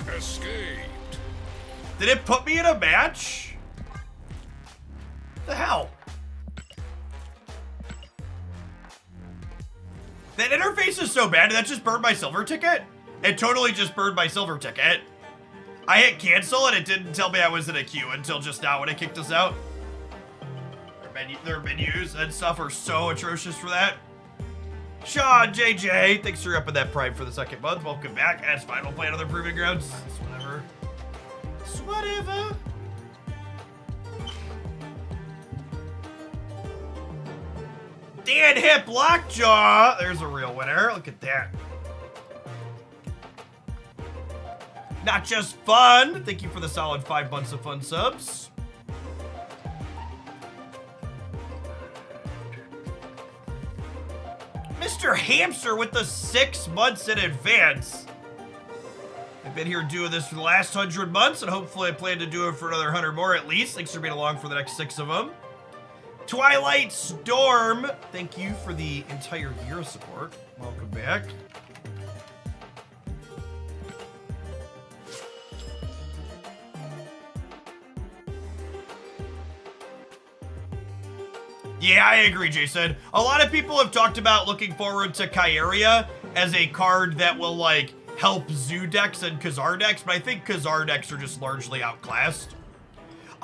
Escaped. Did it put me in a match? What the hell? That interface is so bad. Did that just burn my silver ticket? It totally just burned my silver ticket. I hit cancel and it didn't tell me I was in a queue until just now when it kicked us out. Their menus and stuff are so atrocious for that. Sean, JJ, thanks for upping that prime for the second month. Welcome back. That's fine. We'll play another Proving Grounds. It's whatever. It's whatever. Dan Hip Lockjaw. There's a real winner. Look at that. Not just fun. Thank you for the solid 5 months of fun subs. Mr. Hamster with the 6 months in advance. I've been here doing this for the last 100 months, and hopefully I plan to do it for another 100 more at least. Thanks for being along for the next 6 of them. Twilight Storm, thank you for the entire year of support. Welcome back. Yeah, I agree, Jason. A lot of people have talked about looking forward to Kairia as a card that will, like, help Zoo decks and Khazar decks, but I think Khazar decks are just largely outclassed.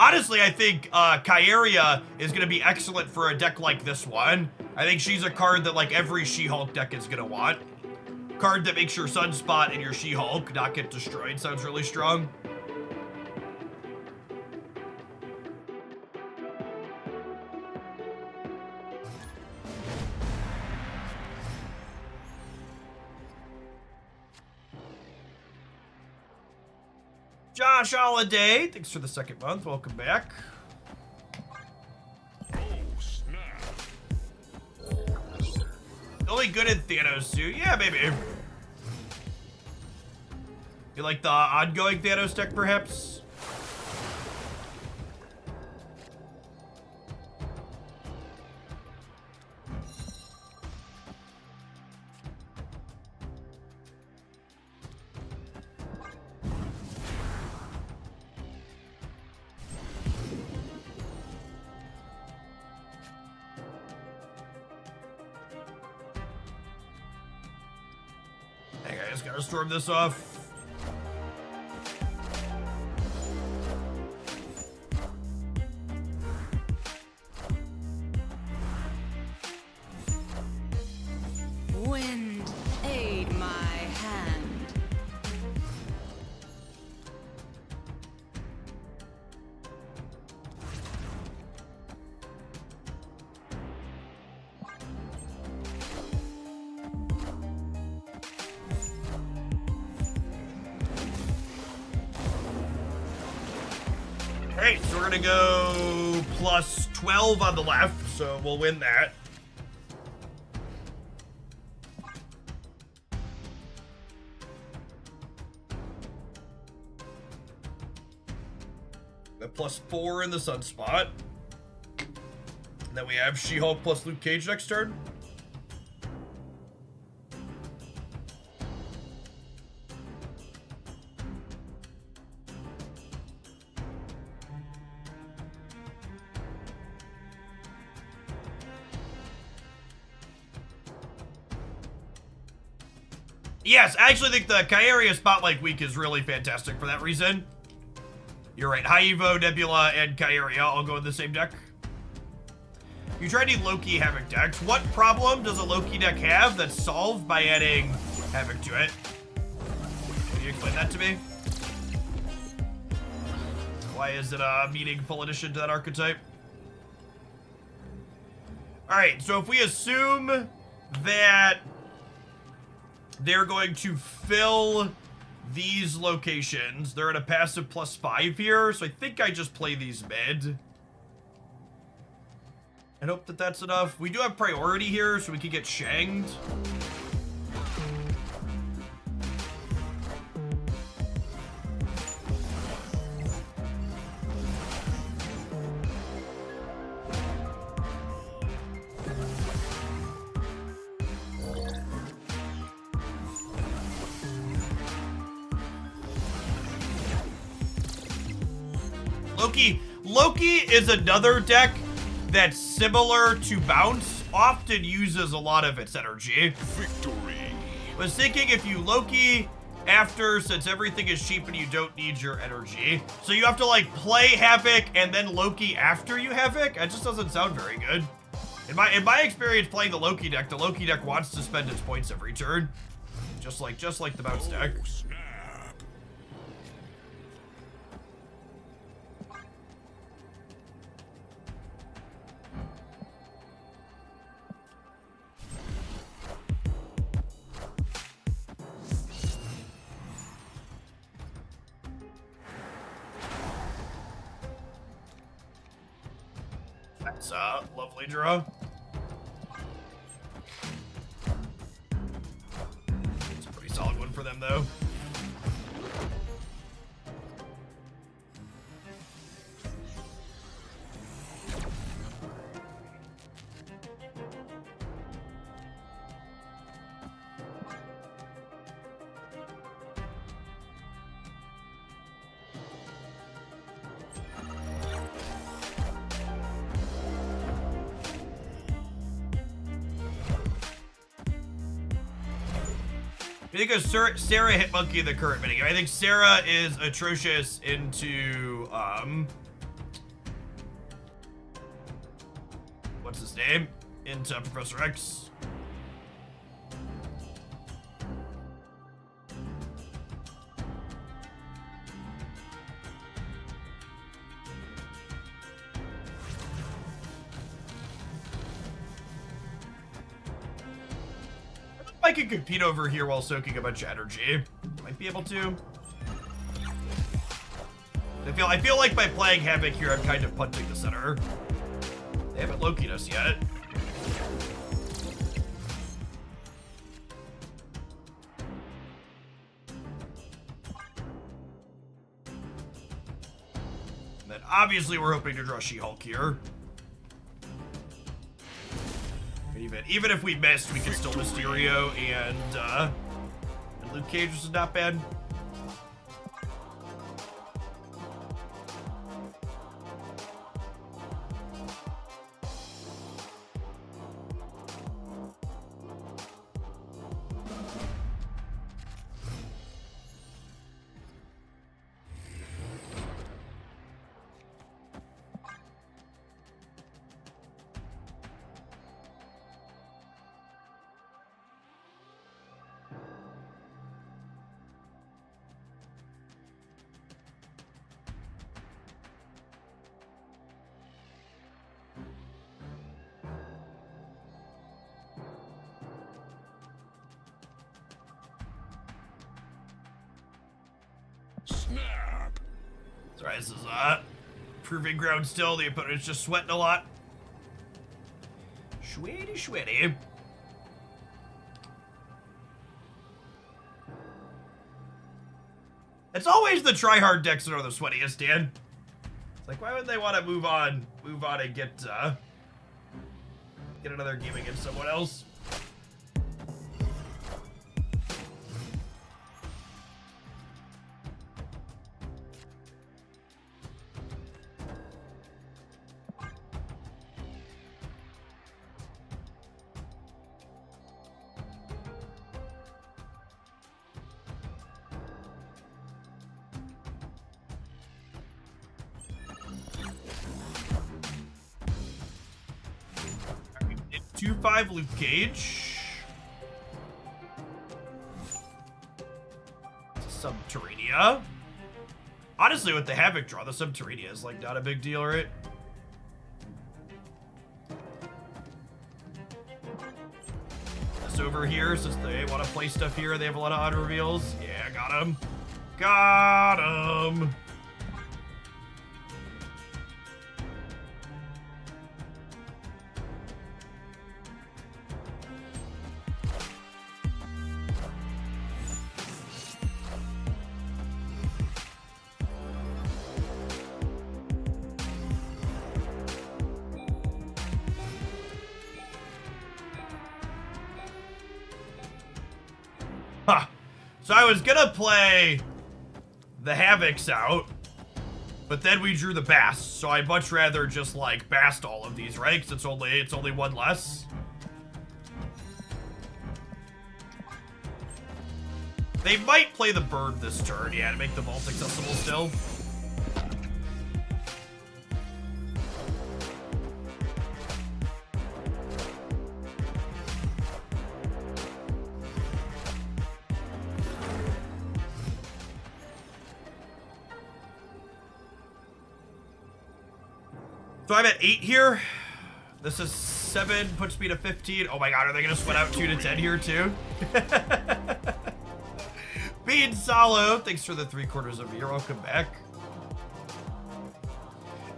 Honestly, I think Kyaria is going to be excellent for a deck like this one. I think she's a card that like every She-Hulk deck is going to want. Card that makes your Sunspot and your She-Hulk not get destroyed sounds really strong. Josh Holiday, thanks for the second month. Welcome back. Oh, snap. Only good in Thanos suit. Yeah, maybe. You like the ongoing Thanos deck, perhaps? Hey guys, gotta storm this off. Wind, aid my hand. Hey, so we're gonna go plus 12 on the left, so we'll win that. The plus 4 in the Sunspot. And then we have She-Hulk plus Luke Cage next turn. Yes, I actually think the Kyaria Spotlight week is really fantastic for that reason. You're right, High Evo, Nebula, and Kyaria all go in the same deck. You try any Loki Havoc decks. What problem does a Loki deck have that's solved by adding Havoc to it? Can you explain that to me? Why is it a meaningful addition to that archetype? Alright, so if we assume that they're going to fill these locations. They're at a passive plus 5 here, so I think I just play these mid. I hope that that's enough. We do have priority here, so we can get shanged. Loki is another deck that's similar to Bounce, often uses a lot of its energy. Victory. I was thinking if you Loki after, since everything is cheap and you don't need your energy. So you have to like play Havoc and then Loki after you Havoc? That just doesn't sound very good. In my experience playing the Loki deck wants to spend its points every turn. Just like the Bounce deck. Oh, snap. That's a lovely draw. It's a pretty solid one for them, though. I think of Sarah Hitmonkey in the current minigame. I think Sarah is atrocious into what's his name? Into Professor X. I could compete over here while soaking a bunch of energy. Might be able to. I feel like by playing Havoc here, I'm kind of punting the center. They haven't Loki'd us yet. And then obviously we're hoping to draw She-Hulk here. Even if we missed, we can still Mysterio and Luke Cage, which is not bad. Snap. Sorry, this is proving ground still. The opponent's just sweating a lot. Sweaty, sweaty. It's always the try-hard decks that are the sweatiest, Dan. It's like, why would they want to move on and get another game against someone else? Alright, 2-5 Luke Cage. Subterranea. Honestly, with the Havoc draw, the Subterranea is like not a big deal, right? This over here, since they want to play stuff here, they have a lot of odd reveals. Yeah, got him. Got him. Huh. So I was gonna play the Havocs out, but then we drew the Bast, so I'd much rather just like Bast all of these, right? Because it's only one less. They might play the Bird this turn, yeah, to make the vault accessible still. So I'm at 8 here. This is 7, puts me to 15. Oh my god, are they gonna sweat out 2 to 10 here too? Bean Solo, thanks for the 3/4 of a year. Welcome back.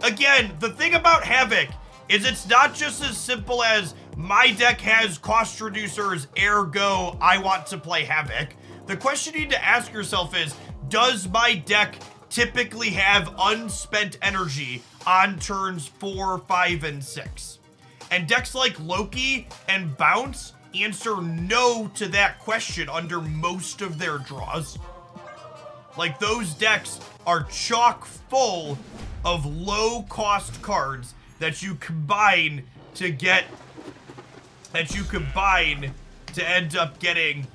Again, the thing about Havoc is it's not just as simple as my deck has cost reducers, ergo I want to play Havoc. The question you need to ask yourself is, does my deck typically have unspent energy on turns 4, 5, and 6? And decks like Loki and Bounce answer no to that question under most of their draws. Like, those decks are chock full of low cost cards that you combine to get, end up getting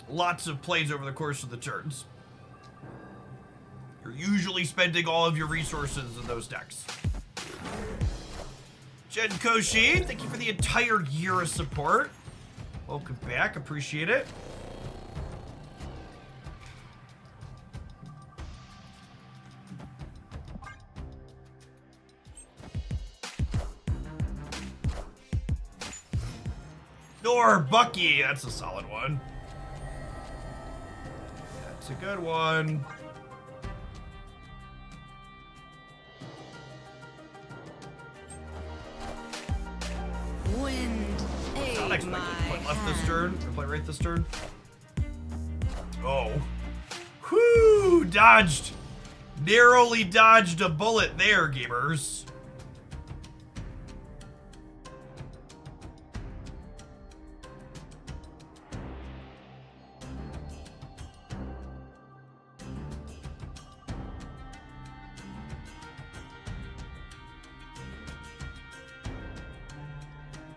lots of plays over the course of the turns. You're usually spending all of your resources in those decks. Jen Koshi, thank you for the entire year of support. Welcome back, appreciate it. Nor Bucky, that's a solid one. That's a good one. Wind Not ate expected my to play left this hand. turn, or play right this turn. Oh. Whoo! Dodged. Narrowly dodged a bullet there, gamers.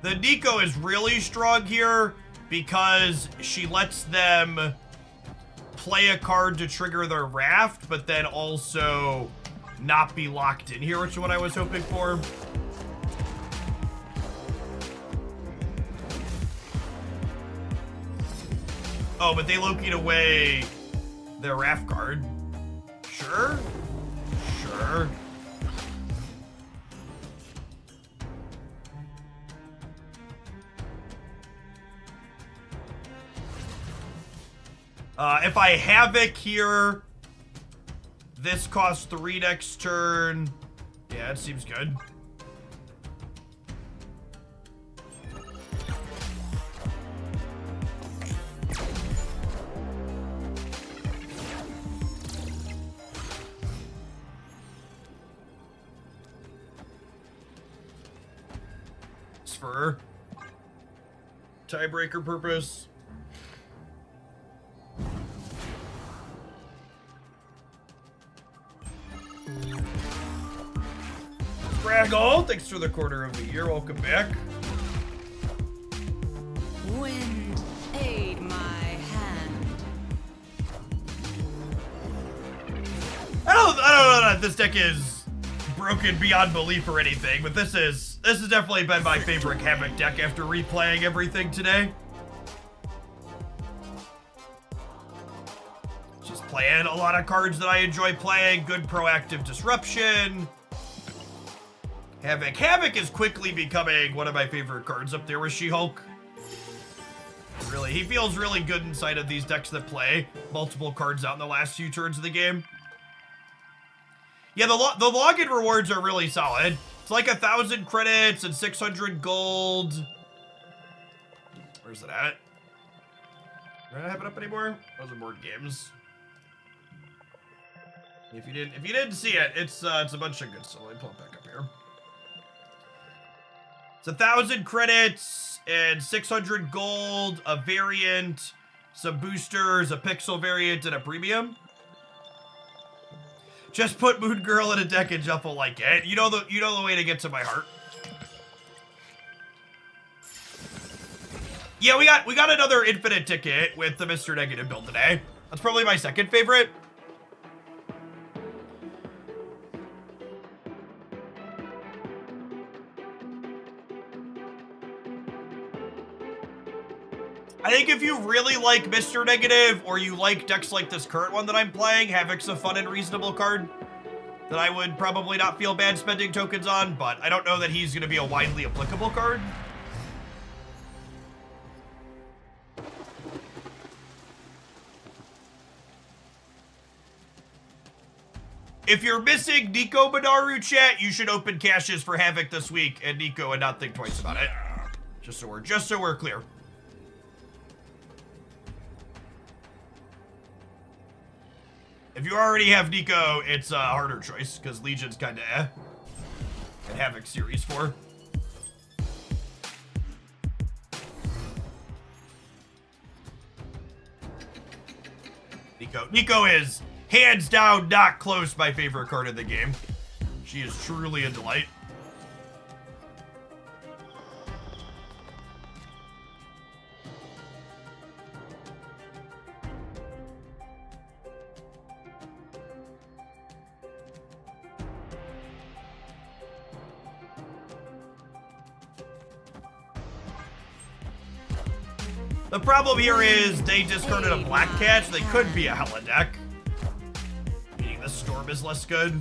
The Nico is really strong here because she lets them play a card to trigger their raft, but then also not be locked in here, which is what I was hoping for. Oh, but they Loki'd away their raft card. Sure. Sure. If I Havoc here, this costs 3 next turn. Yeah, it seems good. It's for tiebreaker purpose. Braggle, thanks for the quarter of the year. Welcome back. Wind ate my hand. I don't know that this deck is broken beyond belief or anything, but this has definitely been my favorite Havoc deck after replaying everything today. Just playing a lot of cards that I enjoy playing. Good proactive disruption. Havoc is quickly becoming one of my favorite cards up there with She-Hulk. Really, he feels really good inside of these decks that play multiple cards out in the last few turns of the game. Yeah, the login rewards are really solid. It's like 1,000 credits and 600 gold. Where's it at? Do I have it up anymore? Those are board games. If you didn't see it, it's a bunch of good stuff. Let me pull it back up here. It's 1,000 credits and 600 gold, a variant, some boosters, a pixel variant, and a premium. Just put Moon Girl in a deck and Jeff will like it. You know the way to get to my heart. Yeah, we got another infinite ticket with the Mr. Negative build today. That's probably my second favorite. I think if you really like Mr. Negative, or you like decks like this current one that I'm playing, Havoc's a fun and reasonable card that I would probably not feel bad spending tokens on, but I don't know that he's going to be a widely applicable card. If you're missing Nico Banaru chat, you should open caches for Havoc this week and Nico and not think twice about it. Just so we're clear. If you already have Nico, it's a harder choice, because Legion's kind of and Havoc Series 4. Nico is, hands down, not close, my favorite card in the game. She is truly a delight. The problem here is they discarded a Black Cat, so they could be a Hella deck. Meaning the Storm is less good.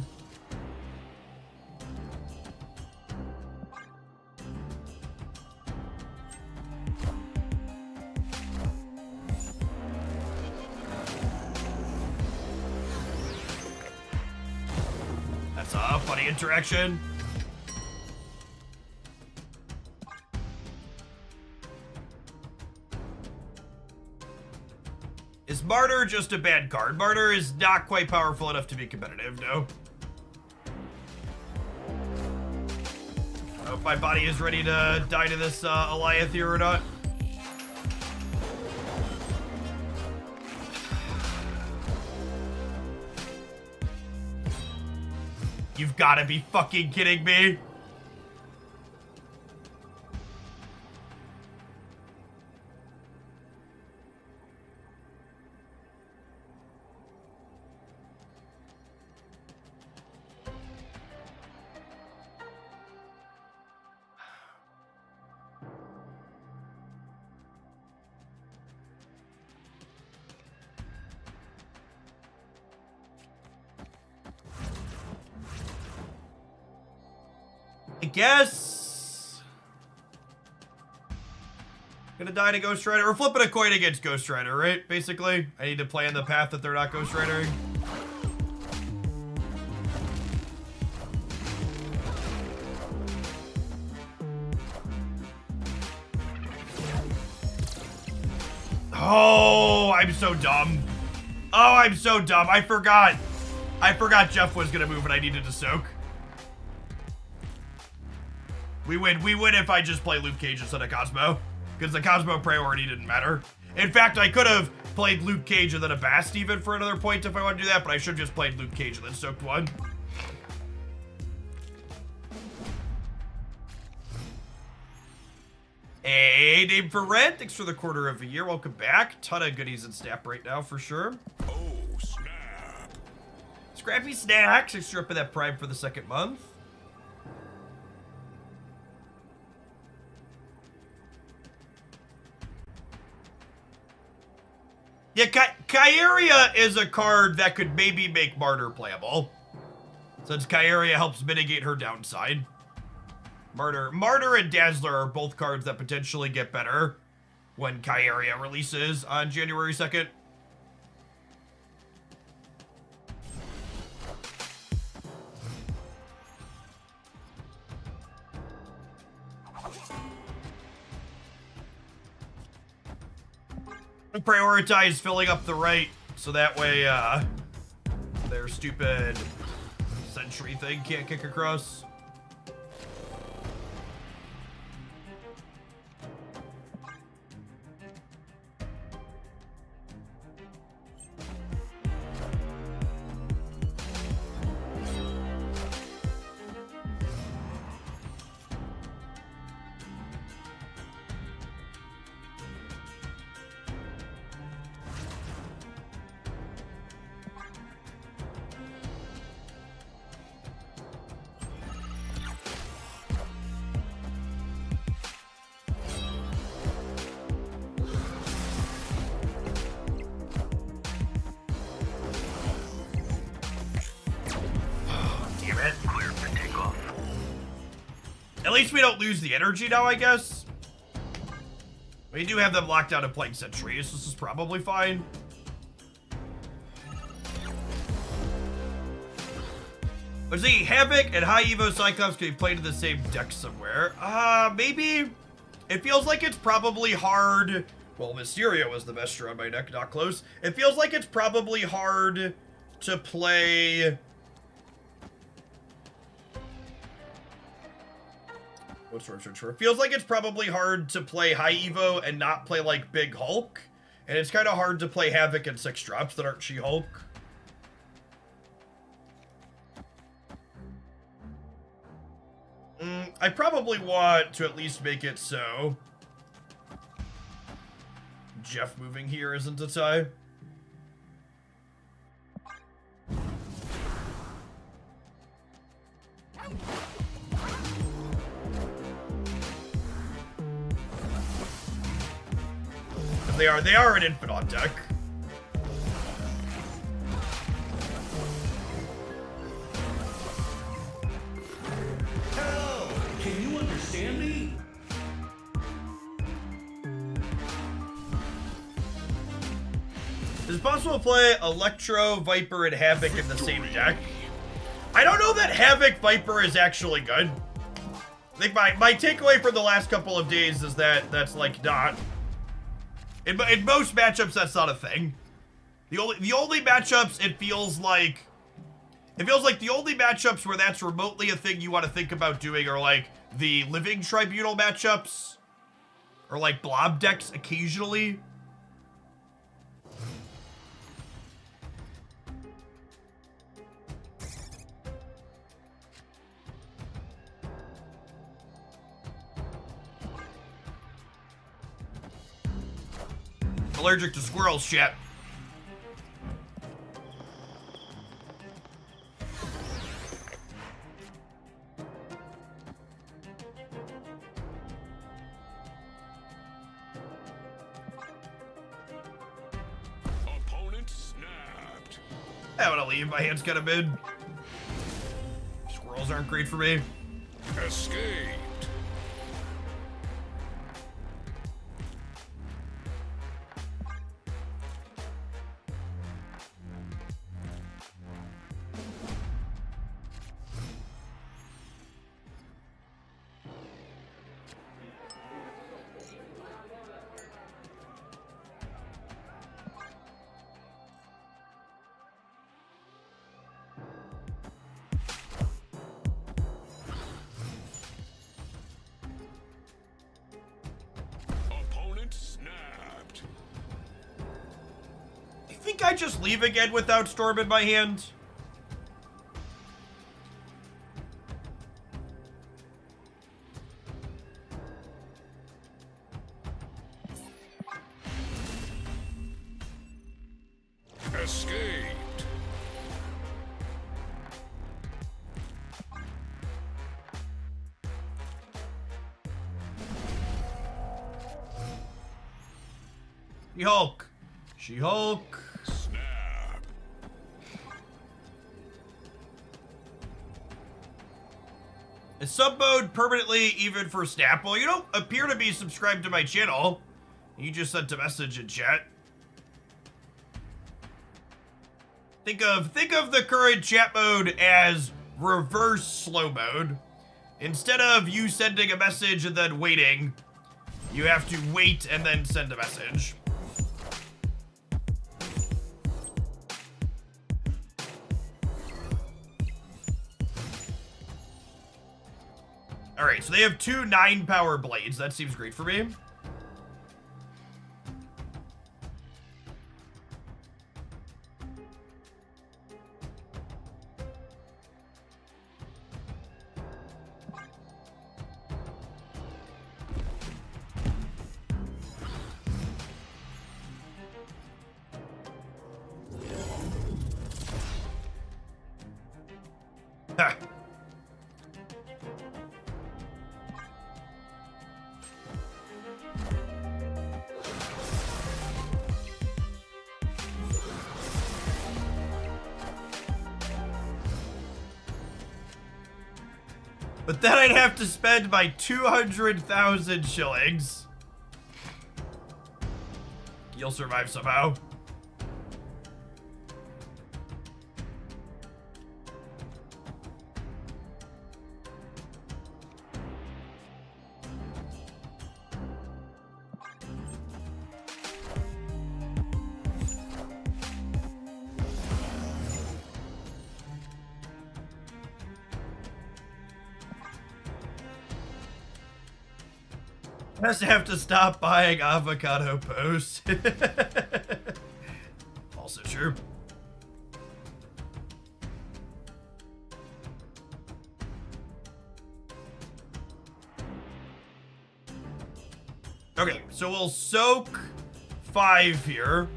That's a funny interaction. Is Martyr just a bad card? Martyr is not quite powerful enough to be competitive, no. I don't know if my body is ready to die to this Goliath here or not. You've gotta be fucking kidding me. I guess. Gonna die to Ghost Rider. We're flipping a coin against Ghost Rider, right? Basically, I need to play on the path that they're not Ghost Ridering. Oh, I'm so dumb. Oh, I'm so dumb. I forgot Jeff was gonna move and I needed to soak. We win if I just play Luke Cage instead of Cosmo, because the Cosmo priority didn't matter. In fact, I could have played Luke Cage and then a Bast even for another point if I want to do that, but I should have just played Luke Cage and then soaked one. Hey, Name for Rent, thanks for the quarter of a year. Welcome back. Ton of goodies in Snap right now for sure. Oh, snap. Scrappy Snacks, thanks for upping that Prime for the second month. Yeah, Kyeria is a card that could maybe make Martyr playable, since Kyeria helps mitigate her downside. Martyr and Dazzler are both cards that potentially get better when Kyeria releases on January 2nd. Prioritize filling up the right so that way their stupid sentry thing can't kick across. At least we don't lose the energy now, I guess. We do have them locked down and playing Sentry, so this is probably fine. Let's see, Havoc and High Evo Cyclops can be played in the same deck somewhere. Maybe. It feels like it's probably hard. Well, Mysterio was the Vesture on my deck, not close. It feels like it's probably hard to play. It feels like it's probably hard to play High Evo and not play like Big Hulk. And it's kind of hard to play Havoc and 6 drops that aren't She-Hulk. I probably want to at least make it so Jeff moving here isn't a tie. They are an infant on deck. Hello, can you understand me? Is it possible to play Electro, Viper, and Havoc in the same deck? I don't know that Havoc Viper is actually good. I think my takeaway from the last couple of days is that that's like not. In most matchups, that's not a thing. The only matchups it feels like the only matchups where that's remotely a thing you want to think about doing are like the Living Tribunal matchups, or like blob decks occasionally. Allergic to squirrels, chat. Opponent snapped. I'm gonna leave. My hand's kind of mid. Squirrels aren't great for me. Escaped. Opponent snapped. You think I just leave again without Storm in my hand? Escaped. She-Hulk. She-Hulk. Snap. Is sub mode permanently even for Snap? Well, you don't appear to be subscribed to my channel. You just sent a message in chat. Think of the current chat mode as reverse slow mode. Instead of you sending a message and then waiting, you have to wait and then send a message. Alright, so they have 2 9-power blades. That seems great for me. Ha. But then I'd have to spend my 200,000 shillings. You'll survive somehow. Has to have to stop buying avocado posts. Also true. Okay, so we'll soak 5 here.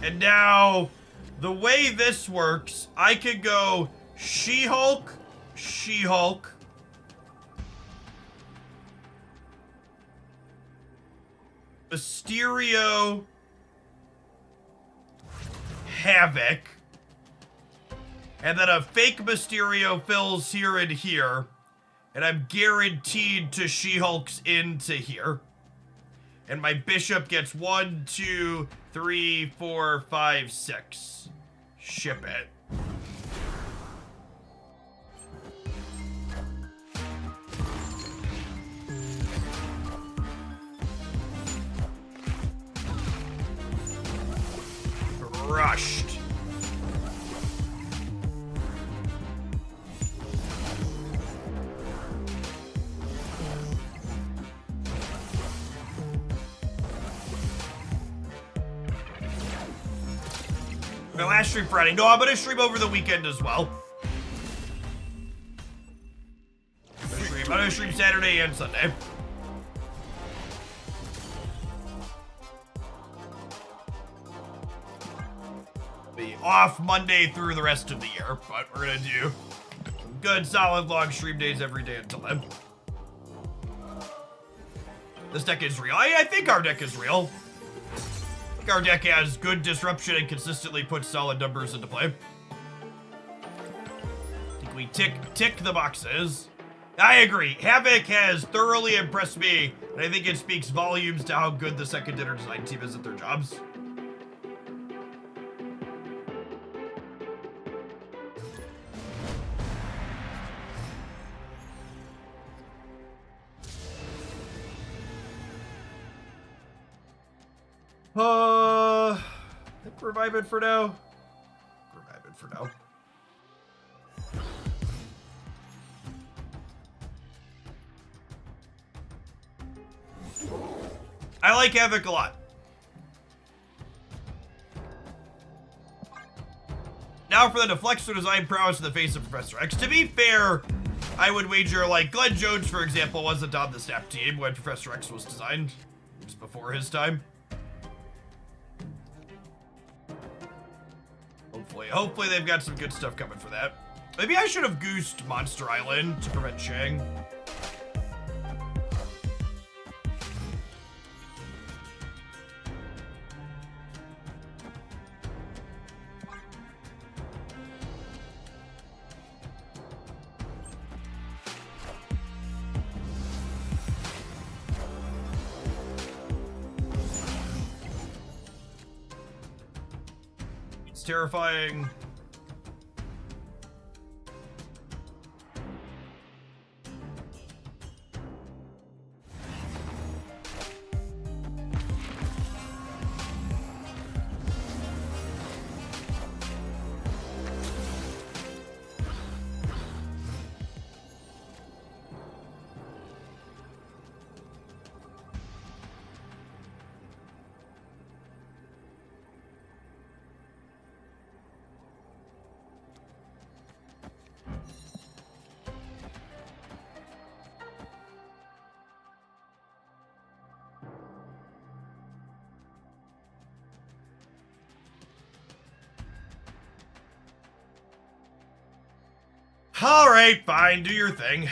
And now, the way this works, I could go She-Hulk, She-Hulk, Mysterio, Havoc, and then a fake Mysterio fills here and here, and I'm guaranteed to She-Hulk's into here. And my Bishop gets 1, 2, 3, 4, 5, 6. Ship it. Rushed. My last stream Friday. No, I'm gonna stream over the weekend as well. I'm gonna stream Saturday and Sunday. Be off Monday through the rest of the year, but we're gonna do some good solid long stream days every day until then. This deck is real. I think our deck is real. I think our deck has good disruption and consistently puts solid numbers into play. I think we tick the boxes. I agree. Havoc has thoroughly impressed me, and I think it speaks volumes to how good the second dinner design team is at their jobs. I think we're vibing for now. We're vibing for now. I like Havoc a lot. Now for the deflector design prowess in the face of Professor X. To be fair, I would wager like Glenn Jones, for example, wasn't on the snap team when Professor X was designed. It's before his time. Hopefully they've got some good stuff coming for that. Maybe I should have goosed Monster Island to prevent Shang. Terrifying. All right, fine, do your thing.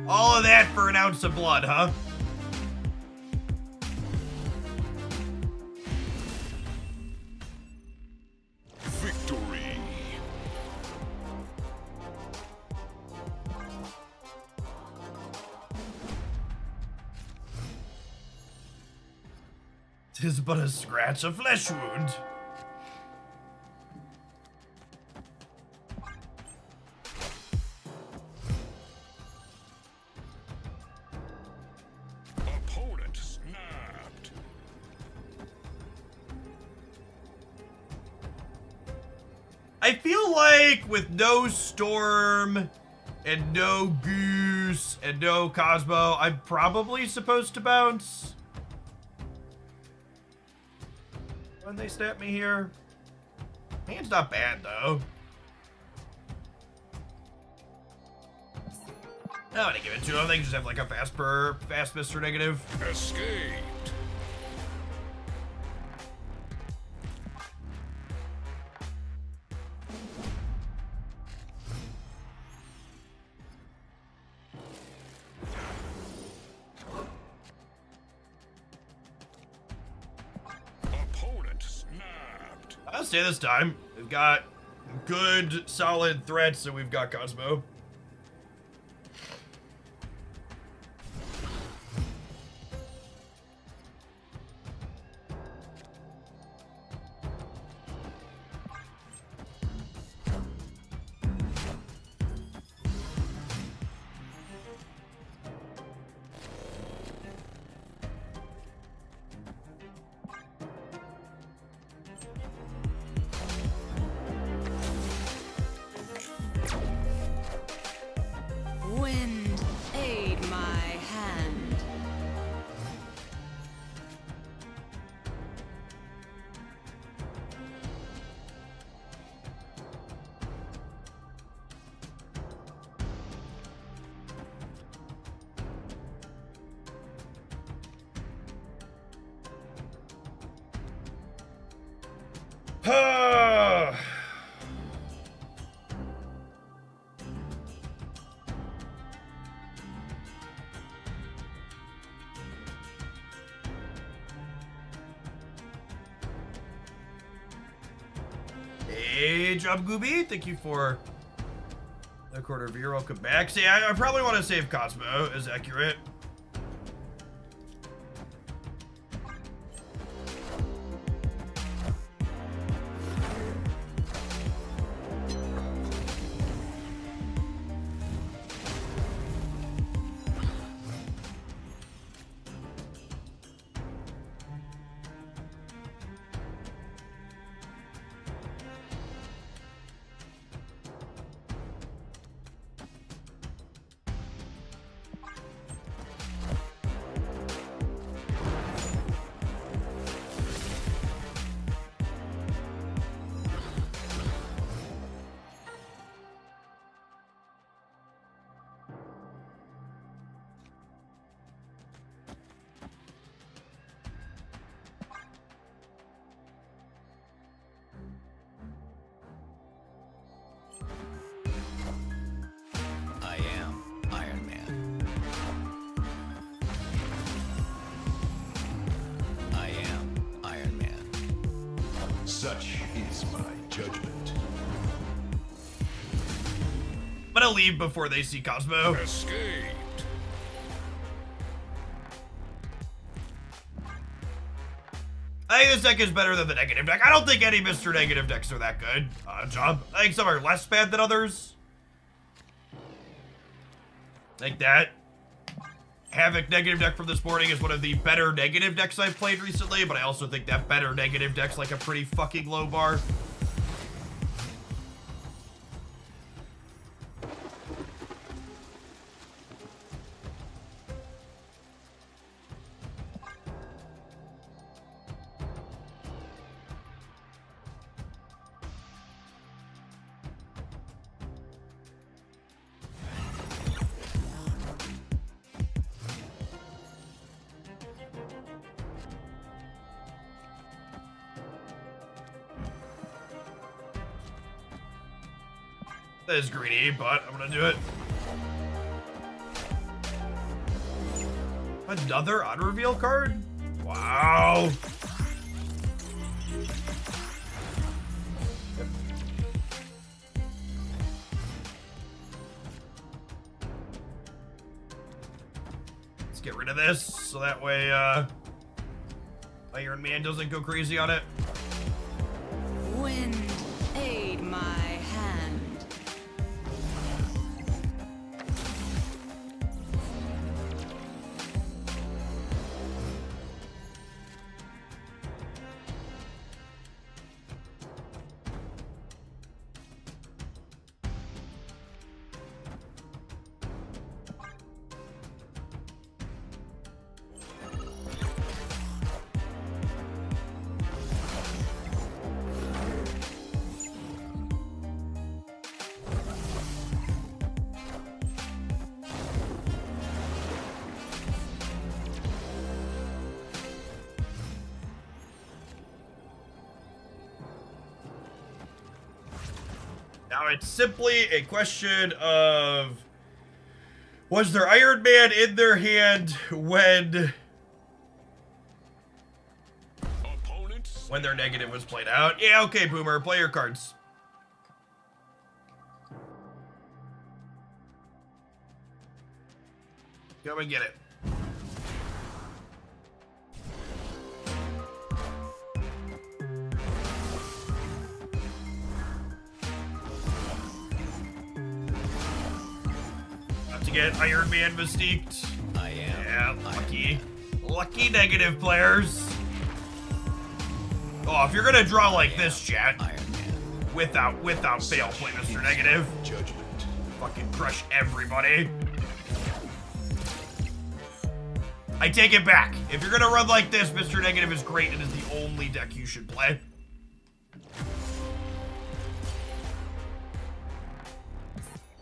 All of that for an ounce of blood, huh? Victory. 'Tis but a scratch, a flesh wound. Opponent snapped. I feel like with no Storm And no Goose. And no Cosmo. I'm probably supposed to bounce. When they snap me here. Hand's not bad, though. I'm gonna give it to him. They can just have like a fast Mr. Negative. Escaped. Opponent snapped. I'll say this time. We've got good, solid threats, so we've got Cosmo. Wind, aid my hand. Hey, Job Gooby, thank you for a quarter of a year. Welcome back. See, I probably want to save Cosmo, is accurate. I am Iron Man. I am Iron Man. Such is my judgment. I'm gonna leave before they see Cosmo. Escaped. I think this deck is better than the negative deck. I don't think any Mr. Negative decks are that good. Job. I think some are less bad than others. Like that. Havoc negative deck from this morning is one of the better negative decks I've played recently, but I also think that better negative deck's like a pretty fucking low bar. That is greedy, but I'm gonna do it. Another on-reveal card? Wow. Let's get rid of this, so that way, Iron Man doesn't go crazy on it. Wind, aid my hand. Now it's simply a question of, was there Iron Man in their hand when their negative was played out? Yeah, okay, Boomer, play your cards. Come and get it. About to get Iron Man Mystiqued. I am. Yeah, lucky. Lucky negative players. Oh, if you're gonna draw like this, chat, Iron Man. without fail, play Mr. Negative. Judgment. Fucking crush everybody. I take it back. If you're gonna run like this, Mr. Negative is great and is the only deck you should play.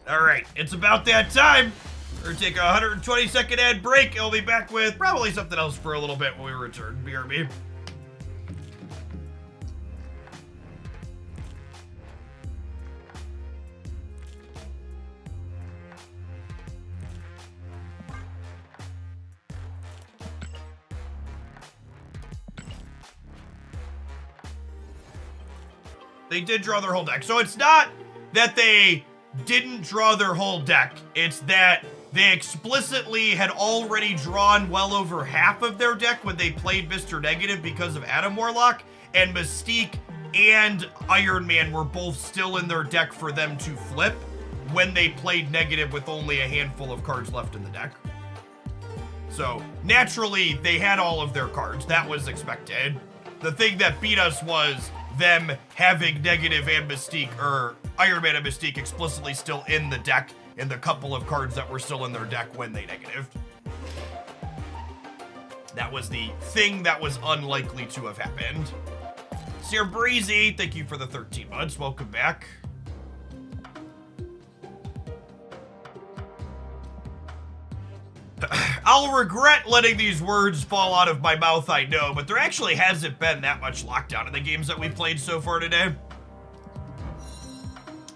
Alright, it's about that time. We're gonna take a 120-second ad break, and we'll be back with probably something else for a little bit when we return. BRB. They did draw their whole deck. So it's not that they didn't draw their whole deck. It's that they explicitly had already drawn well over half of their deck when they played Mr. Negative because of Adam Warlock, and Mystique and Iron Man were both still in their deck for them to flip when they played Negative with only a handful of cards left in the deck. So naturally, they had all of their cards. That was expected. The thing that beat us was them having Negative and Mystique, or Iron Man and Mystique, explicitly still in the deck, and the couple of cards that were still in their deck when they negatived. That was the thing that was unlikely to have happened. Sir Breezy, thank you for the 13 months. Welcome back. I'll regret letting these words fall out of my mouth, I know, but there actually hasn't been that much lockdown in the games that we've played so far today.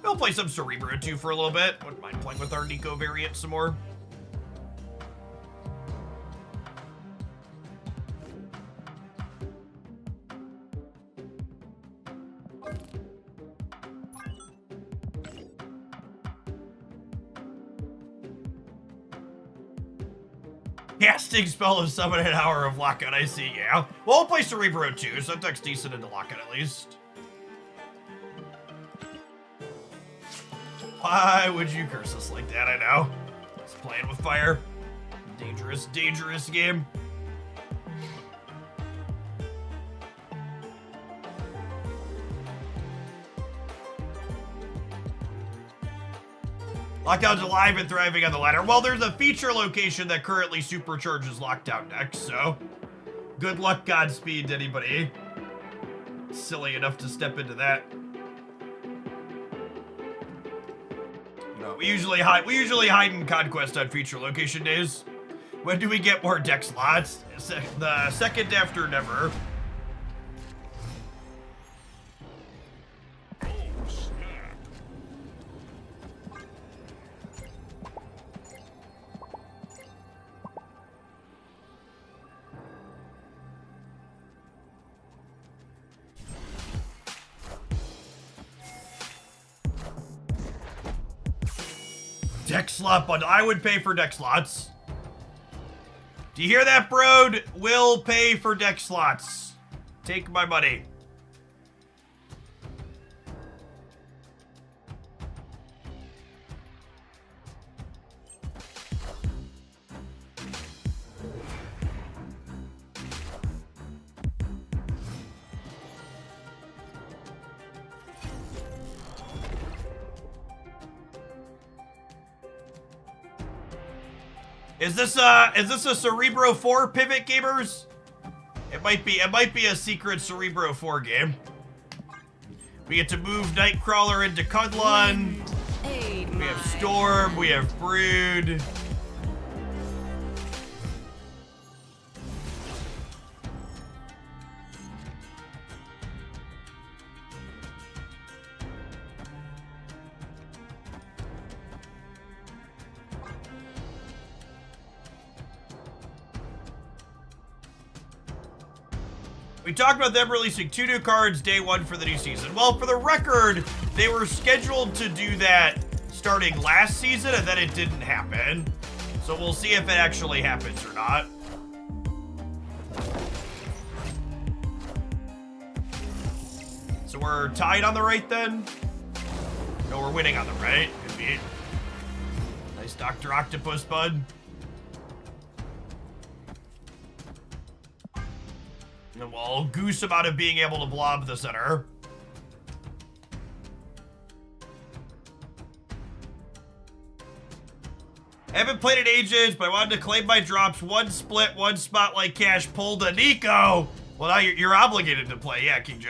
We'll play some Cerebro too for a little bit. Wouldn't mind playing with our Nico variant some more. Casting spell of summon an hour of lockout, I see, yeah. Well, I'll play Cerebro too, so that deck's decent into lockout at least. Why would you curse us like that? I know. It's playing with fire. Dangerous, dangerous game. Lockdown's alive and thriving on the ladder. Well, there's a feature location that currently supercharges Lockdown decks, so good luck, Godspeed to anybody silly enough to step into that. No, we usually hide in Conquest on feature location days. When do we get more deck slots? The second after never. Deck slot bundle. I would pay for deck slots. Do you hear that, Brode? Will pay for deck slots. Take my money. Is this a Cerebro 4 pivot, gamers? It might be a secret Cerebro 4 game. We get to move Nightcrawler into Cudlon. We have Storm, we have Brood. We talked about them releasing 2 new cards day 1 for the new season. Well, for the record, they were scheduled to do that starting last season, and then it didn't happen. So we'll see if it actually happens or not. So we're tied on the right then? No, we're winning on the right. Could be. Nice Dr. Octopus, bud. And we'll goose about it being able to blob the center. I haven't played in ages, but I wanted to claim my drops. 1 split, 1 spotlight cash pulled to Nico. Well, now you're obligated to play. Yeah, King J.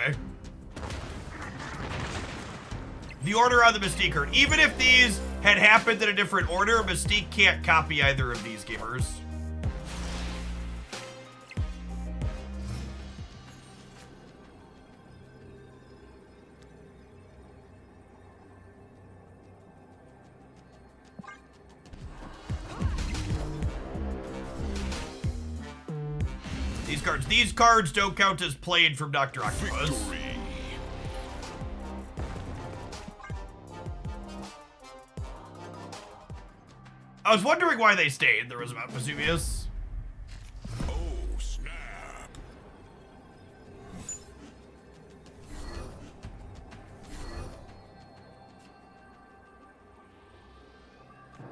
The order on the Mystique card. Even if these had happened in a different order, Mystique can't copy either of these gamers. These cards don't count as played from Dr. Octopus. Victory. I was wondering why they stayed. There was about Vesuvius. Oh, snap.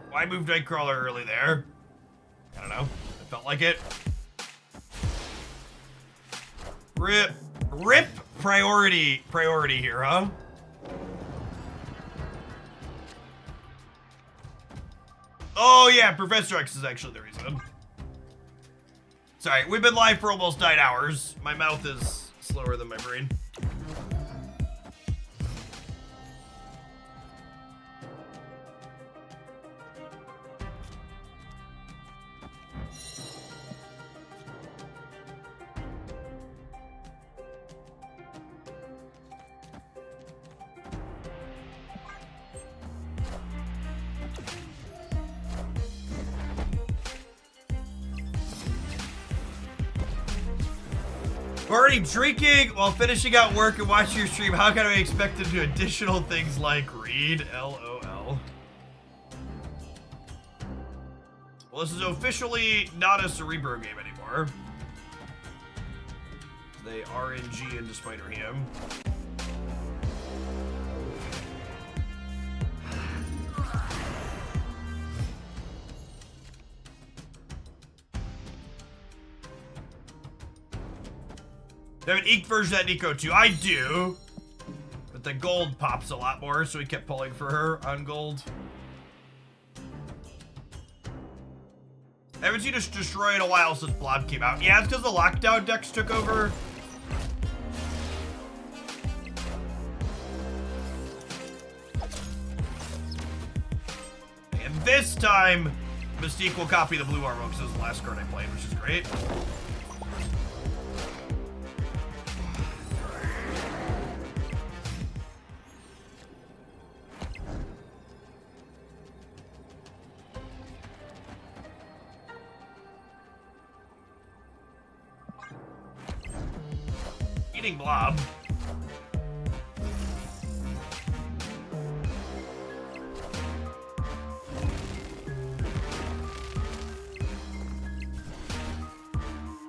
Why move Nightcrawler early there? I don't know. I felt like it. Rip priority here, huh? Oh yeah, Professor X is actually the reason. Sorry, we've been live for almost 9 hours. My mouth is slower than my brain. Already drinking while finishing out work and watching your stream. How can I expect to do additional things like read? LOL. Well, this is officially not a Cerebro game anymore. They RNG into Spider-Ham. They have an ink version of that Nico too. I do. But the gold pops a lot more, so we kept pulling for her on gold. I haven't seen us destroy in a while since Blob came out. Yeah, it's because the lockdown decks took over. And this time, Mystique will copy the blue armor because it was the last card I played, which is great. Blob.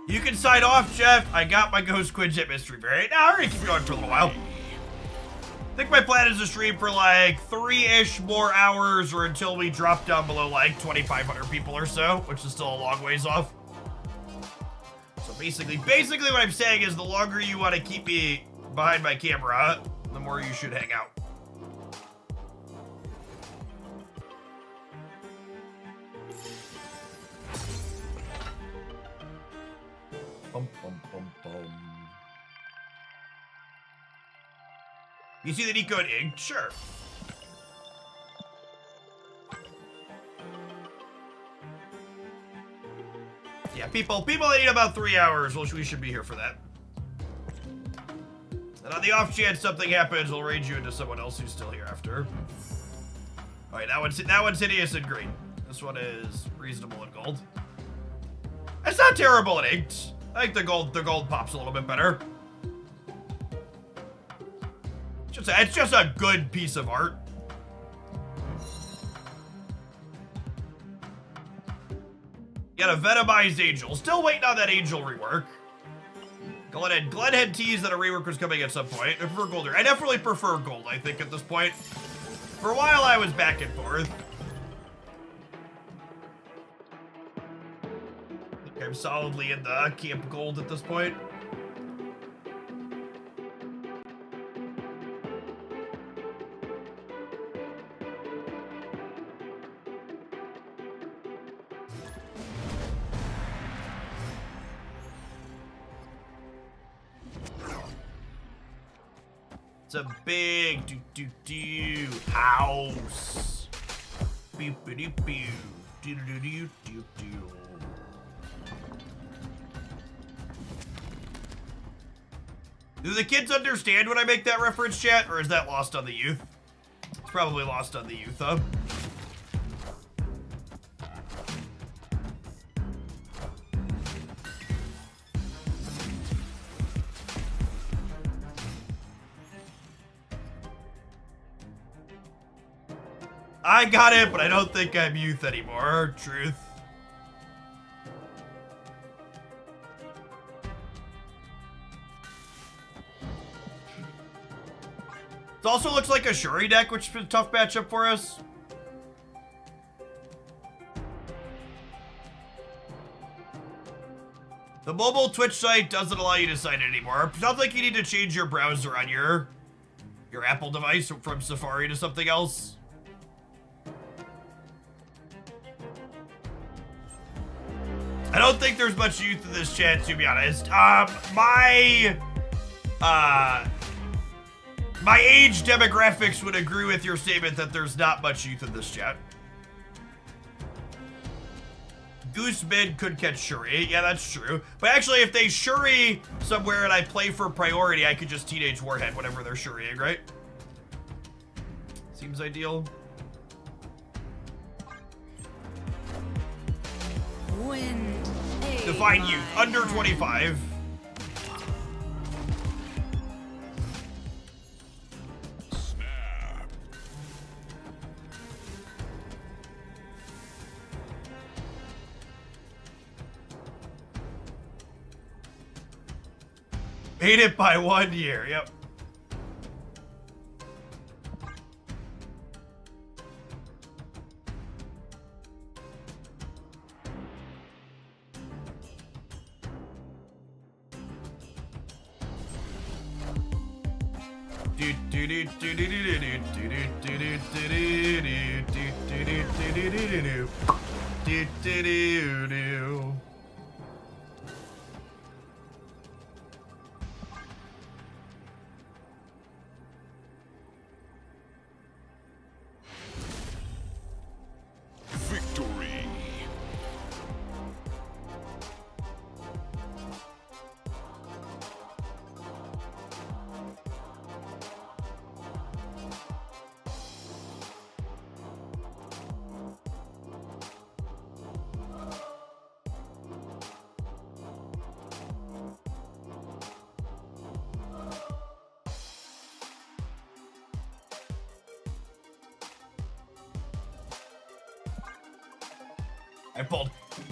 You can sign off, Jeff. I got my Ghost Quinjet mystery variant. Now, I'm gonna keep going for a little while. I think my plan is to stream for like 3-ish more hours or until we drop down below like 2,500 people or so, which is still a long ways off. Basically what I'm saying is the longer you want to keep me behind my camera, the more you should hang out. Bum, bum, bum, bum. You see the Nico and Ink? Sure. Yeah, people that need about 3 hours, well, we should be here for that. And on the off chance something happens, we'll raid you into someone else who's still here after. All right, that one's hideous in green. This one is reasonable in gold. It's not terrible in inked. I think the gold pops a little bit better. It's just a good piece of art. Got a Venomized Angel. Still waiting on that Angel rework. Glenn had teased that a rework was coming at some point. I prefer gold. I definitely prefer gold, I think, at this point. For a while, I was back and forth. I think I'm solidly in the Camp Gold at this point. It's a big house. Boop-a-doop-boo. Do-do-do-do-do-do. Do the kids understand when I make that reference, chat, or is that lost on the youth? It's probably lost on the youth, huh? I got it, but I don't think I'm youth anymore. Truth. It also looks like a Shuri deck, which is a tough matchup for us. The mobile Twitch site doesn't allow you to sign in anymore. It sounds like you need to change your browser on your Apple device from Safari to something else. I don't think there's much youth in this chat, to be honest. My age demographics would agree with your statement that there's not much youth in this chat. Goose Mid could catch Shuri. Yeah, that's true. But actually, if they Shuri somewhere and I play for priority, I could just Teenage Warhead whenever they're Shuriing, right? Seems ideal. Wind. Define youth. Under 25. Snap. Made it by 1 year. Yep. Victory.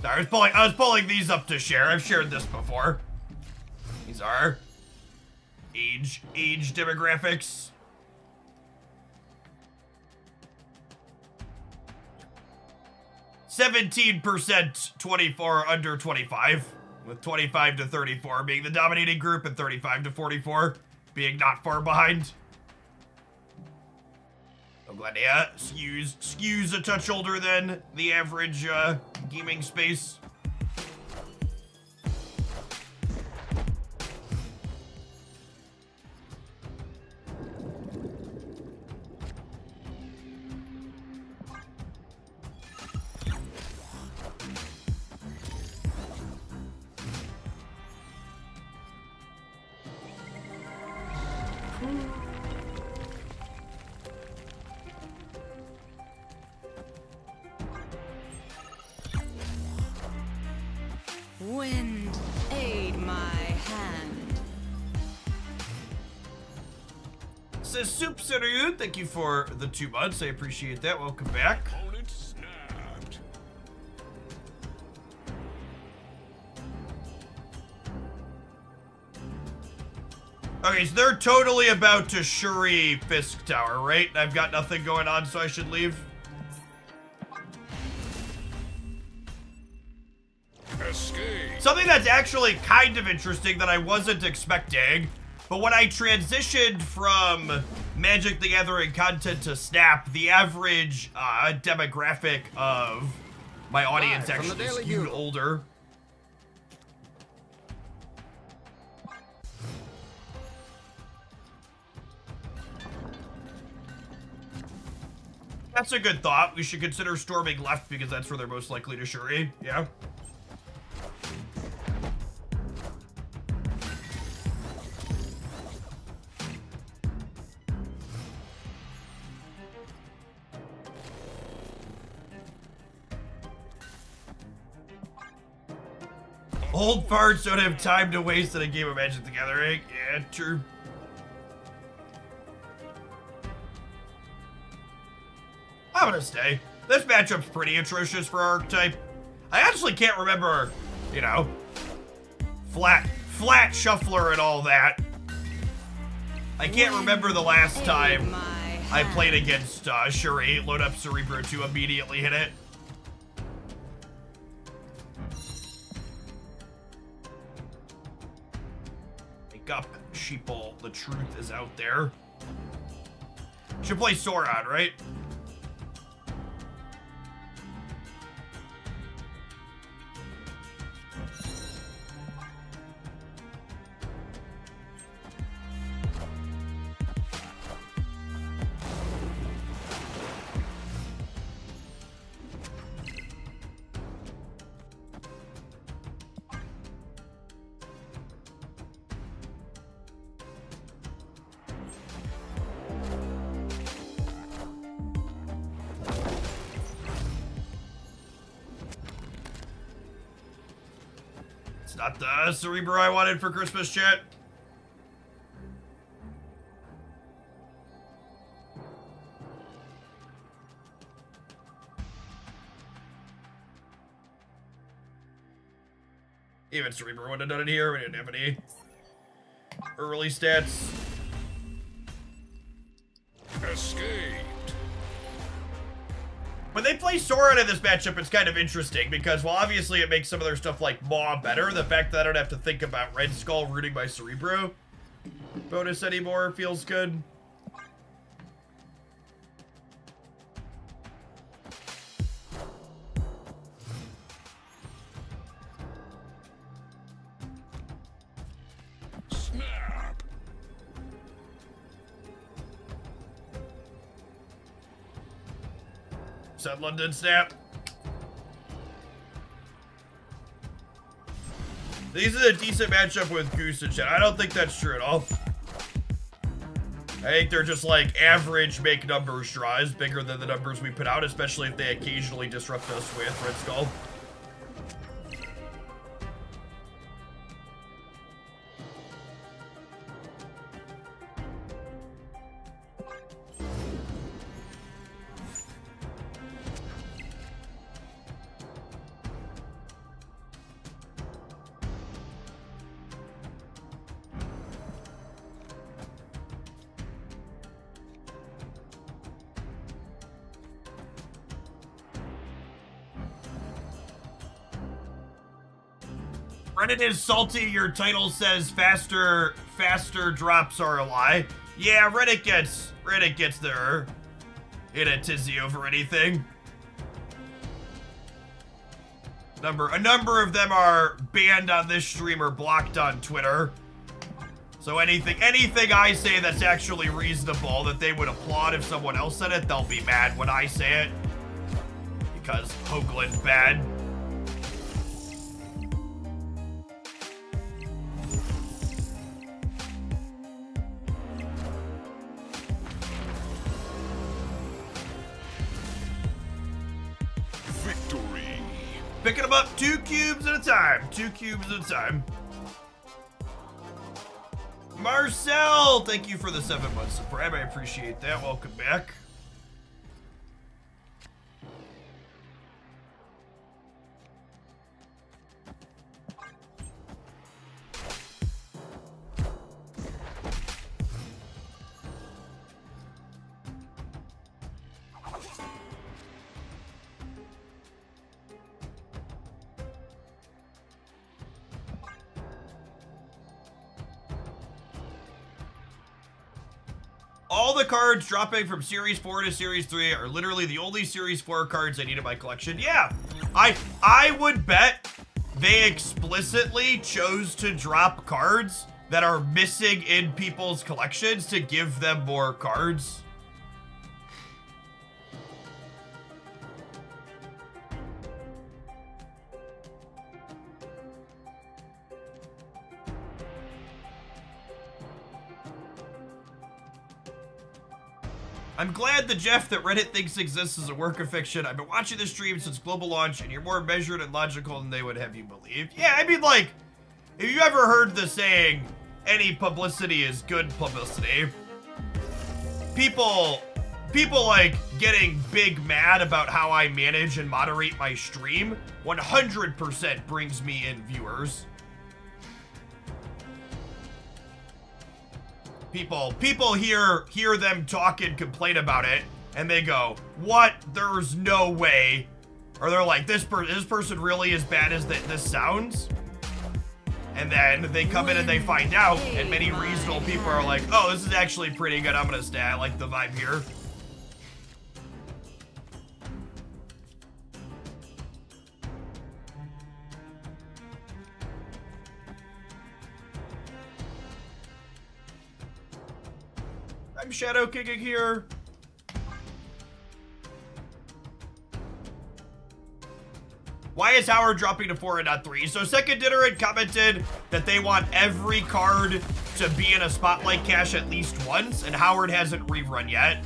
I was pulling these up to share. I've shared this before. These are age demographics. %, 24 under 25, with 25 to 34 being the dominating group and 35 to 44 being not far behind. I'm glad, yeah, skews a touch older than the average gaming space. Wind, aid Soupsaroo, thank you for the 2 months. I appreciate that. Welcome back. Opponent snapped. Okay, so they're totally about to Shuri Fisk Tower, right? I've got nothing going on, so I should leave. Escape. Something that's actually kind of interesting that I wasn't expecting, but when I transitioned from Magic the Gathering content to Snap, the average demographic of my audience Live from the actually Daily skewed Bugle. older. That's a good thought. We should consider storming left because that's where they're most likely to Shuri. Yeah. Old farts don't have time to waste in a game of Magic the Gathering. Yeah, true. I'm gonna stay. This matchup's pretty atrocious for Archetype. I actually can't remember, you know, flat shuffler and all that. I can't remember the last time I played against Shuri. Load up Cerebro to immediately hit it. Wake up, sheeple. The truth is out there. Should play Sauron, right? Not the Cerebro I wanted for Christmas, chat. Even Cerebro wouldn't have done it here. We didn't have any early stats. Escaped. When they play Sauron in this matchup, it's kind of interesting because, while obviously it makes some of their stuff like Maw better, the fact that I don't have to think about Red Skull rooting my Cerebro bonus anymore feels good. Snap. Said London Snap. These are a decent matchup with Goose and shit. I don't think that's true at all. I think they're just like average make numbers draws, bigger than the numbers we put out, especially if they occasionally disrupt us with Red Skull. Reddit is salty. Your title says faster drops are a lie. Yeah, Reddit gets their in a tizzy over anything. A number of them are banned on this stream or blocked on Twitter. So anything I say that's actually reasonable that they would applaud if someone else said it, they'll be mad when I say it. Because Hoagland's bad. Victory. Picking them up 2 cubes at a time. 2 cubes at a time. Marcel, thank you for the 7 months of Prime. I appreciate that. Welcome back. All the cards dropping from Series 4 to Series 3 are literally the only Series 4 cards I need in my collection. Yeah, I would bet they explicitly chose to drop cards that are missing in people's collections to give them more cards. I'm glad the Jeff that Reddit thinks exists is a work of fiction. I've been watching the stream since global launch, and you're more measured and logical than they would have you believe. Yeah, I mean, like, if you ever heard the saying, any publicity is good publicity, people like getting big mad about how I manage and moderate my stream 100% brings me in viewers. People hear them talk and complain about it, and they go, "What? There's no way." Or they're like, this person really as bad as this sounds? And then they come in and they find out, and many reasonable people are like, "Oh, this is actually pretty good. I'm gonna stay. I like the vibe here." I'm shadow kicking here. Why is Howard dropping to 4 and not 3? So Second Dinner had commented that they want every card to be in a spotlight cache at least once, and Howard hasn't rerun yet.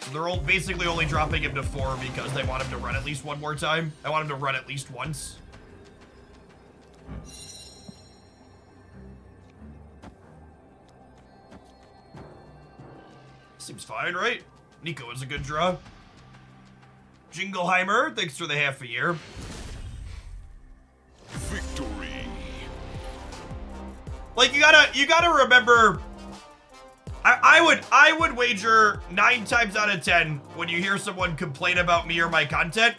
So they're basically only dropping him to 4 because they want him to run at least one more time. I want him to run at least once. Seems fine, right? Nico is a good draw. Jingleheimer, thanks for the half a year. Victory. Like, you gotta remember, I would wager 9 times out of 10 when you hear someone complain about me or my content,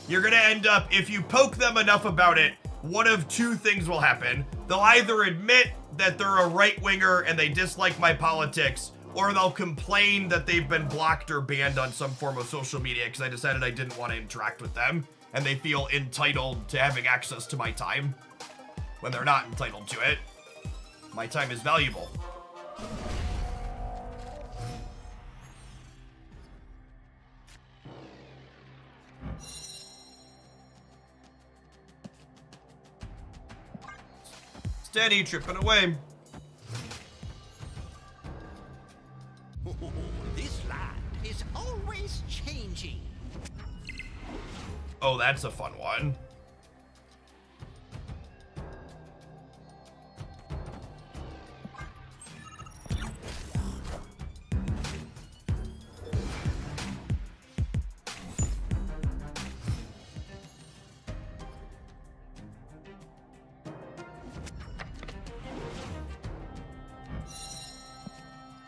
you're gonna end up, if you poke them enough about it, one of 2 things will happen. They'll either admit that they're a right-winger and they dislike my politics, or they'll complain that they've been blocked or banned on some form of social media because I decided I didn't want to interact with them, and they feel entitled to having access to my time when they're not entitled to it. My time is valuable. Steady, tripping away. This land is always changing. Oh, that's a fun one.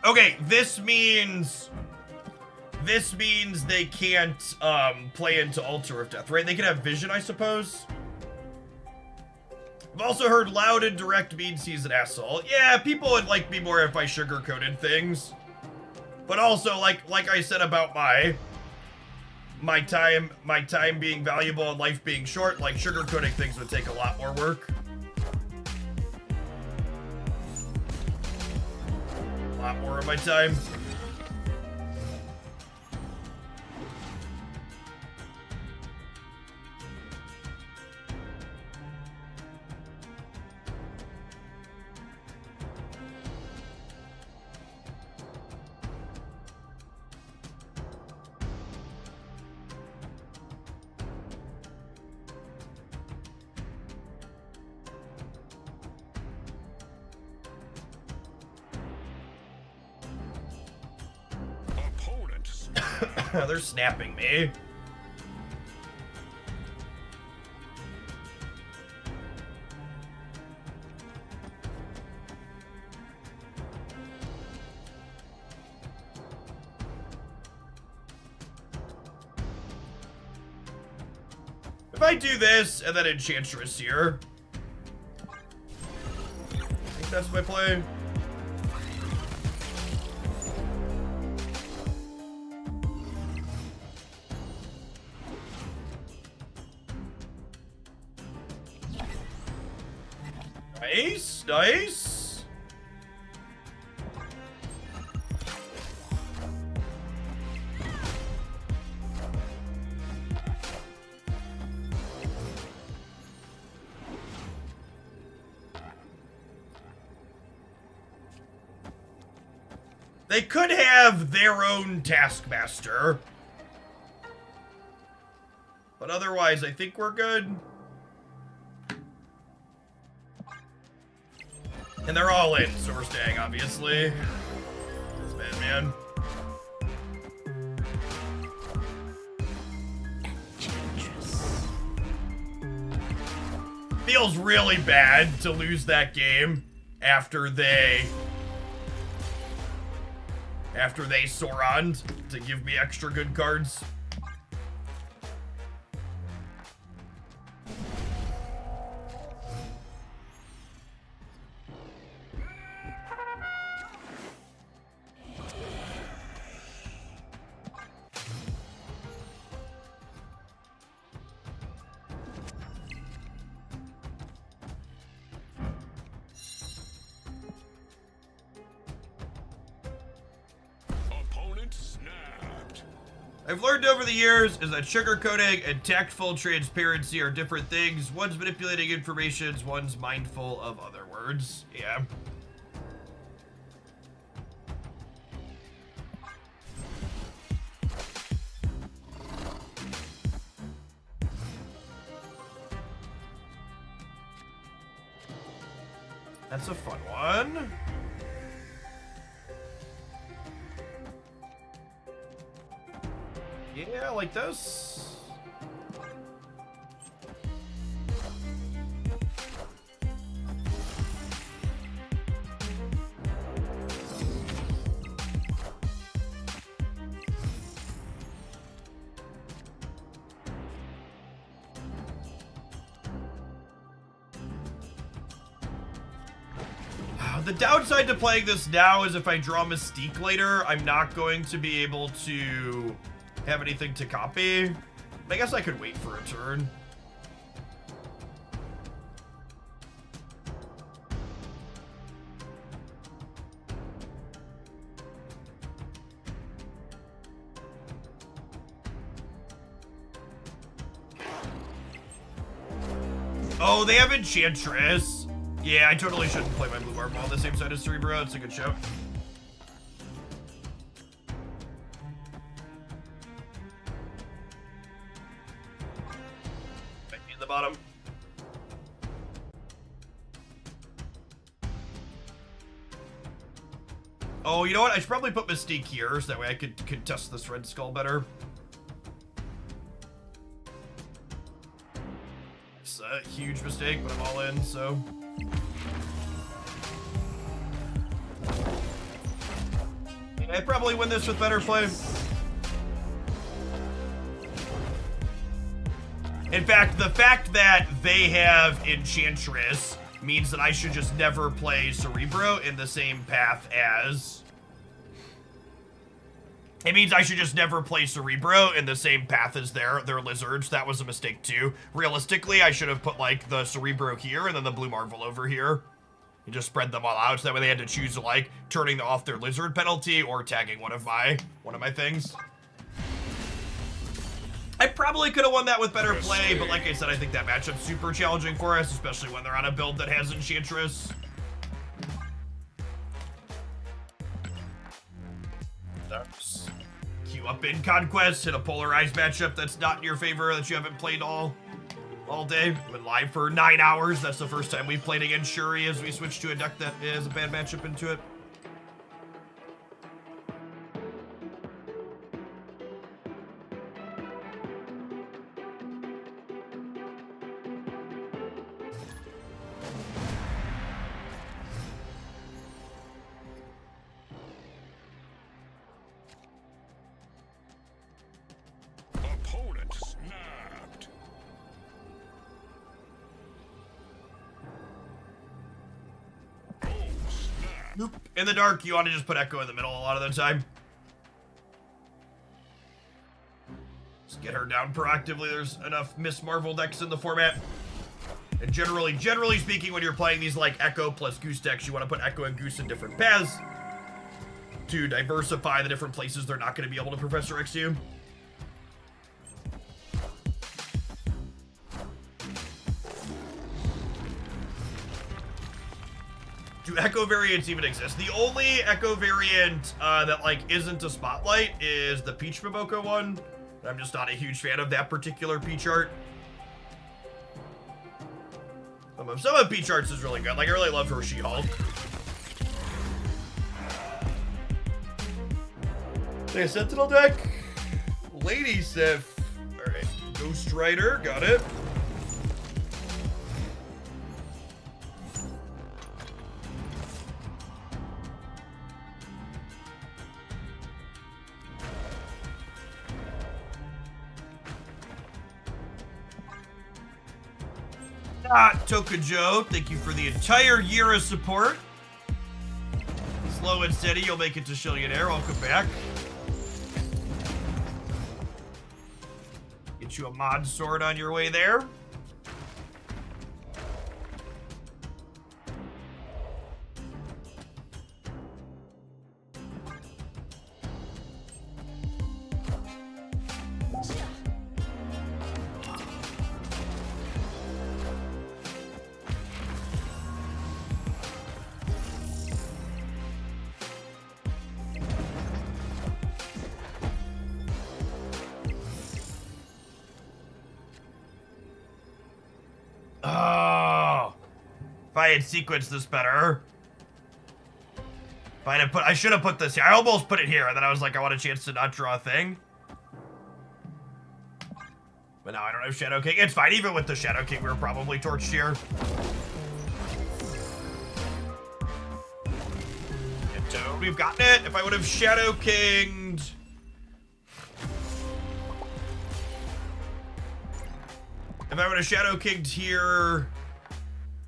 Okay, this means they can't play into Altar of Death, right? They can have vision, I suppose. I've also heard loud and direct means he's an asshole. Yeah, people would like me more if I sugar-coated things. But also, like I said about my time being valuable and life being short, like sugar-coating things would take a lot more work. A lot more of my time. They're snapping me. If I do this and then Enchantress here, I think that's my play. Nice, nice. They could have their own Taskmaster. But otherwise, I think we're good. And they're all in, so we're staying, obviously. That's bad, man. Feels really bad to lose that game after they Sauron'd to give me extra good cards. I've learned over the years is that sugarcoating and tactful transparency are different things. One's manipulating information, one's mindful of other words. Yeah. That's a fun one. Yeah, like this. The downside to playing this now is if I draw Mystique later, I'm not going to be able to have anything to copy. I guess I could wait for a turn. Oh, they have Enchantress. Yeah, I totally shouldn't play my blue marble on the same side as Cerebro. It's a good show. Bottom. Oh, you know what? I should probably put Mystique here, so that way I could contest this Red Skull better. It's a huge mistake, but I'm all in, so. Yeah, I probably win this with better play. In fact, the fact that they have Enchantress means that I should just never play Cerebro in the same path as... It means I should just never play Cerebro in the same path as their lizards. That was a mistake too. Realistically, I should have put like the Cerebro here and then the Blue Marvel over here. And just spread them all out so that way they had to choose like turning off their lizard penalty or tagging one of my things. I probably could have won that with better play, but like I said, I think that matchup's super challenging for us, especially when they're on a build that has Enchantress. Queue up in Conquest, hit a polarized matchup that's not in your favor, that you haven't played all day. We've been live for 9 hours. That's the first time we've played against Shuri as we switch to a deck that is a bad matchup into it. Nope. In the dark, you want to just put Echo in the middle a lot of the time. Just get her down proactively. There's enough Miss Marvel decks in the format. And generally speaking, when you're playing these like Echo plus Goose decks, you want to put Echo and Goose in different paths to diversify the different places they're not going to be able to Professor X you. Do Echo variants even exist? The only Echo variant that like isn't a Spotlight is the Peach Mimoka one. I'm just not a huge fan of that particular Peach art. Some of Peach arts is really good. Like I really love her She-Hulk. Okay, Sentinel deck. Lady Sif. Alright. Ghost Rider, got it. Tokajo, thank you for the entire year of support. Slow and steady, you'll make it to Shillionaire. Welcome back. Get you a mod sword on your way there. I had sequenced this better. I should have put this here. I almost put it here, and then I was like, I want a chance to not draw a thing. But now I don't have Shadow King. It's fine. Even with the Shadow King, we were probably torched here. And Toad, we've gotten it. If I would have Shadow Kinged... If I would have Shadow Kinged here...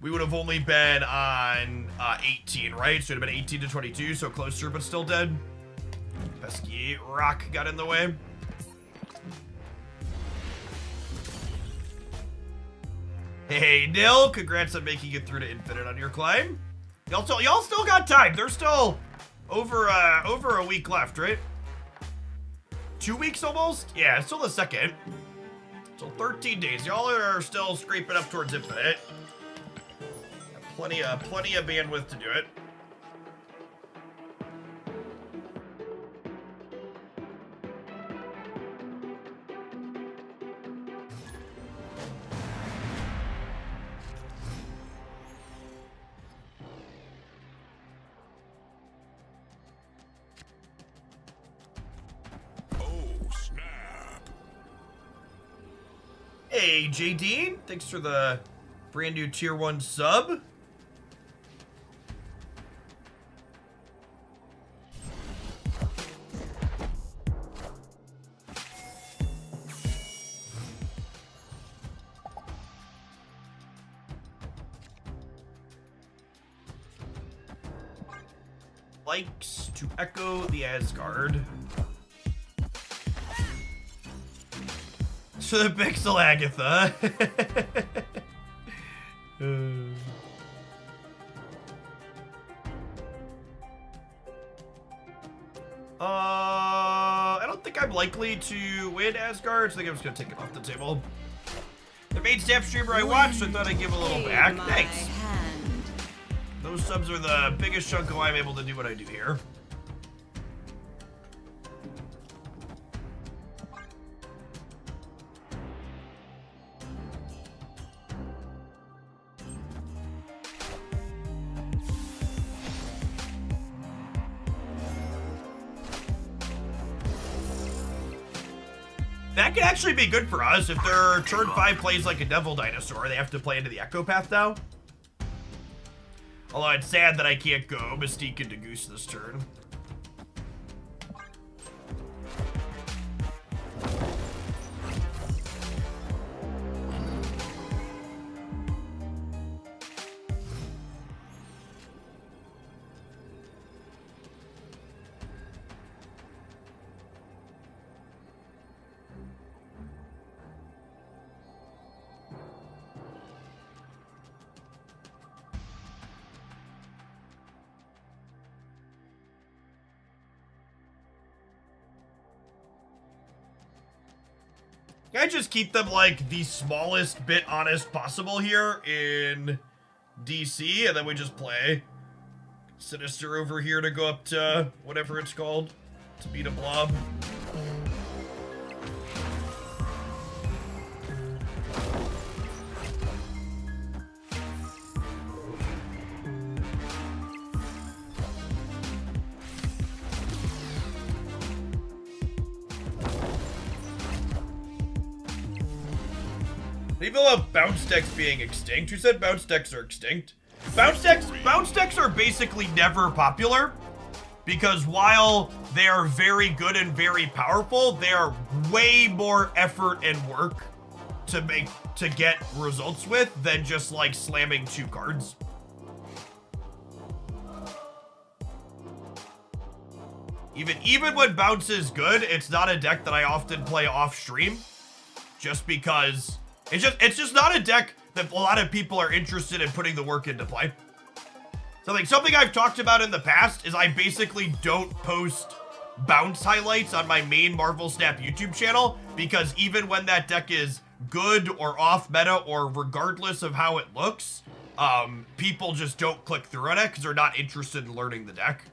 We would have only been on 18, right? So it would have been 18 to 22, so closer, but still dead. Pesky rock got in the way. Hey, Nil, congrats on making it through to Infinite on your climb. Y'all still got time. There's still over a week left, right? 2 weeks almost? Yeah, it's still the second. So 13 days. Y'all are still scraping up towards Infinite. Plenty of bandwidth to do it. Oh, snap. Hey, J. Dean, thanks for the brand new tier 1 sub. Likes to echo the Asgard. So the Pixel Agatha. I don't think I'm likely to win Asgard, so I think I'm just gonna take it off the table. The main staff streamer I watched, so I thought I'd give a little back. Thanks. Those subs are the biggest chunk of why I'm able to do what I do here. That could actually be good for us. If their turn 5 plays like a Devil Dinosaur, they have to play into the Echo Path now. Although it's sad that I can't go Mystique into Goose this turn. Can I just keep them like the smallest bit honest possible here in DC, and then we just play Sinister over here to go up to whatever it's called to beat a blob. Even about bounce decks being extinct. Who said bounce decks are extinct? Bounce decks are basically never popular because while they are very good and very powerful, they are way more effort and work to get results with than just like slamming 2 cards. Even when bounce is good, it's not a deck that I often play off stream just because it's just not a deck that a lot of people are interested in putting the work into play. So like something I've talked about in the past is I basically don't post bounce highlights on my main Marvel Snap YouTube channel because even when that deck is good or off meta or regardless of how it looks, people just don't click through on it because they're not interested in learning the deck.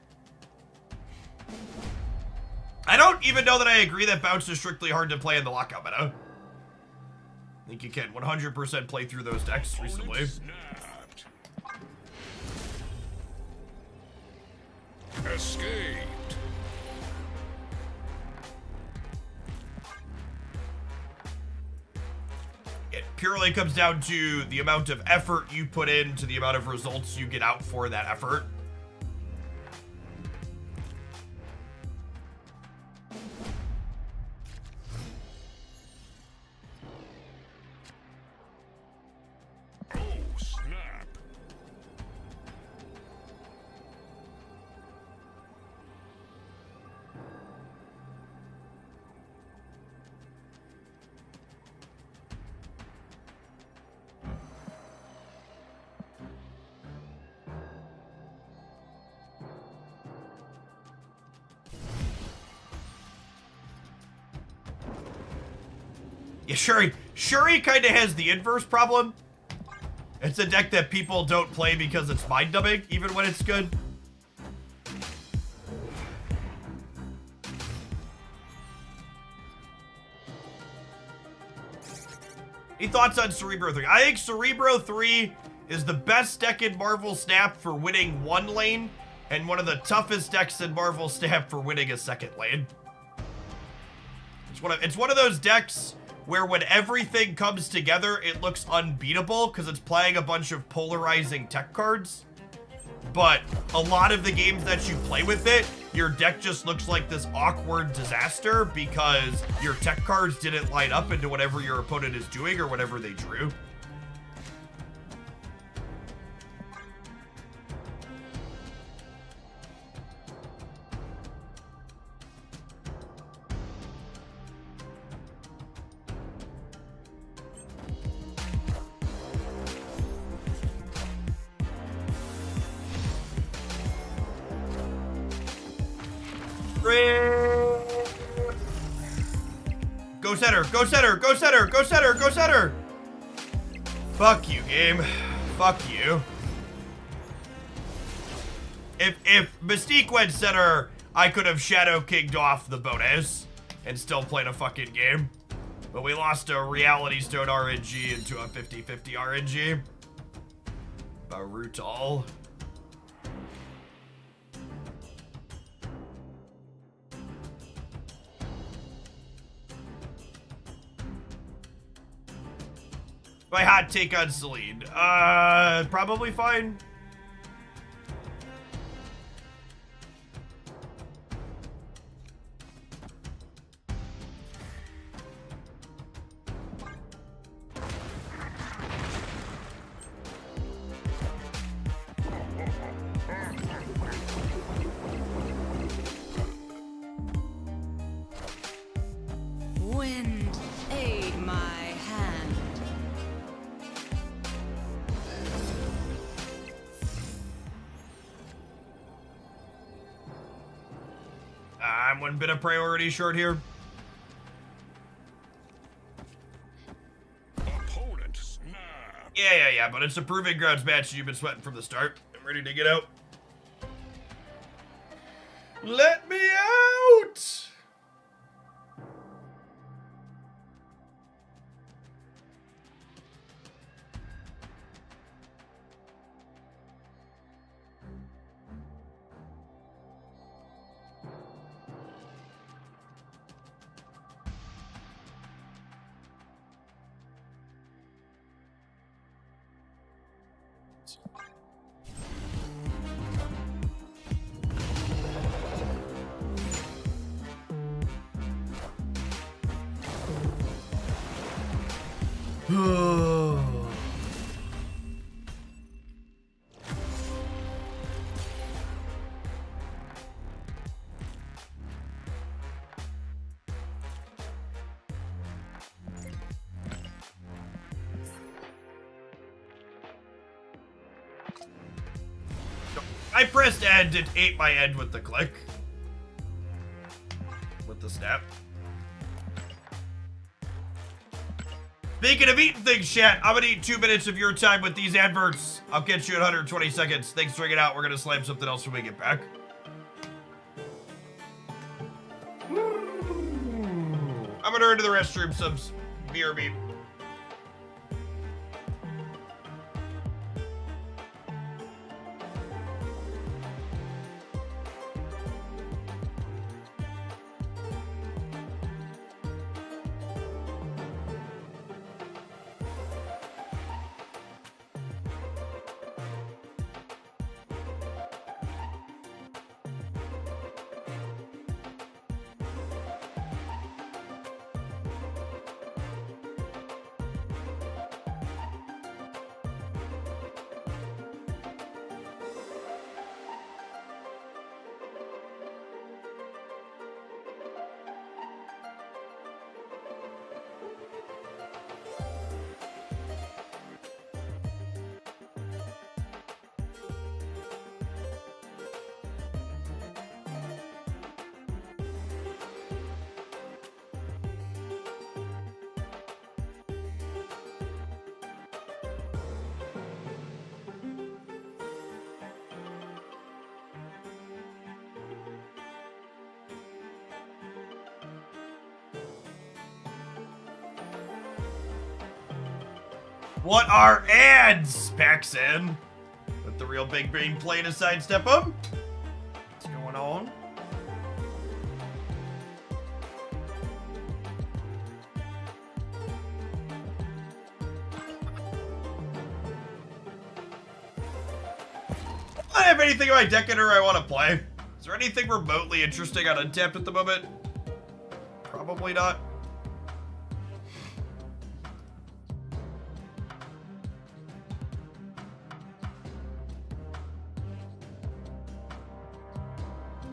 I don't even know that I agree that bounce is strictly hard to play in the lockout meta. I think you can 100% play through those decks reasonably. Snapped. Escaped. It purely comes down to the amount of effort you put into the amount of results you get out for that effort. Oh, snap. Yeah, Shuri kind of has the inverse problem. It's a deck that people don't play because it's mind dumbing, even when it's good. Any thoughts on Cerebro 3? I think Cerebro 3 is the best deck in Marvel Snap for winning 1 lane, and one of the toughest decks in Marvel Snap for winning a 2nd lane. It's one of those decks where when everything comes together, it looks unbeatable because it's playing a bunch of polarizing tech cards. But a lot of the games that you play with it, your deck just looks like this awkward disaster because your tech cards didn't line up into whatever your opponent is doing or whatever they drew. Go setter, go setter, go setter, go setter, go setter! Fuck you, game. Fuck you. If Mystique went center, I could have Shadow Kinged off the bonus and still played a fucking game. But we lost a Reality Stone RNG into a 50-50 RNG. Brutal. My hot take on Celine. Probably fine. Wind, aid my hand. I'm one bit of priority short here. Yeah, but it's a proving grounds match and you've been sweating from the start. I'm ready to get out. Let me out! I pressed end, it ate my end with the click. With the snap. Speaking of eating things, chat, I'm gonna eat 2 minutes of your time with these adverts. I'll catch you in 120 seconds. Thanks for hanging out. We're gonna slam something else when we get back. I'm gonna run to the restroom, subs. BRB. What are ads? Paxson. With the real big brain play to sidestep them. What's going on? I don't have anything in my deck editor I want to play. Is there anything remotely interesting on Untapped at the moment? Probably not.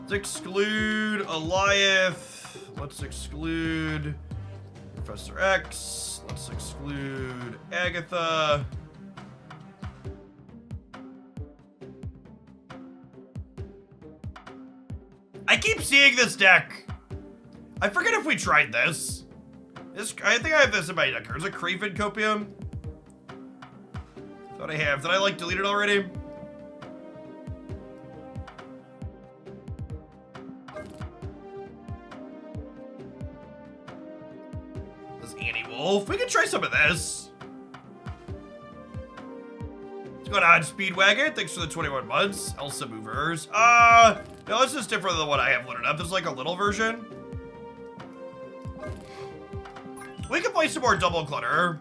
Let's exclude Eliath. Let's exclude Professor X. Let's exclude Agatha. I keep seeing this deck. I forget if we tried this. I think I have this in my deck. There's a Craven Copium. Thought I have. Did I like delete it already? Wolf. We can try some of this. What's going on, Speedwagon? Thanks for the 21 months. Elsa Movers. No, this is different than the one I have loaded up. There's like a little version. We can play some more Double Clutter.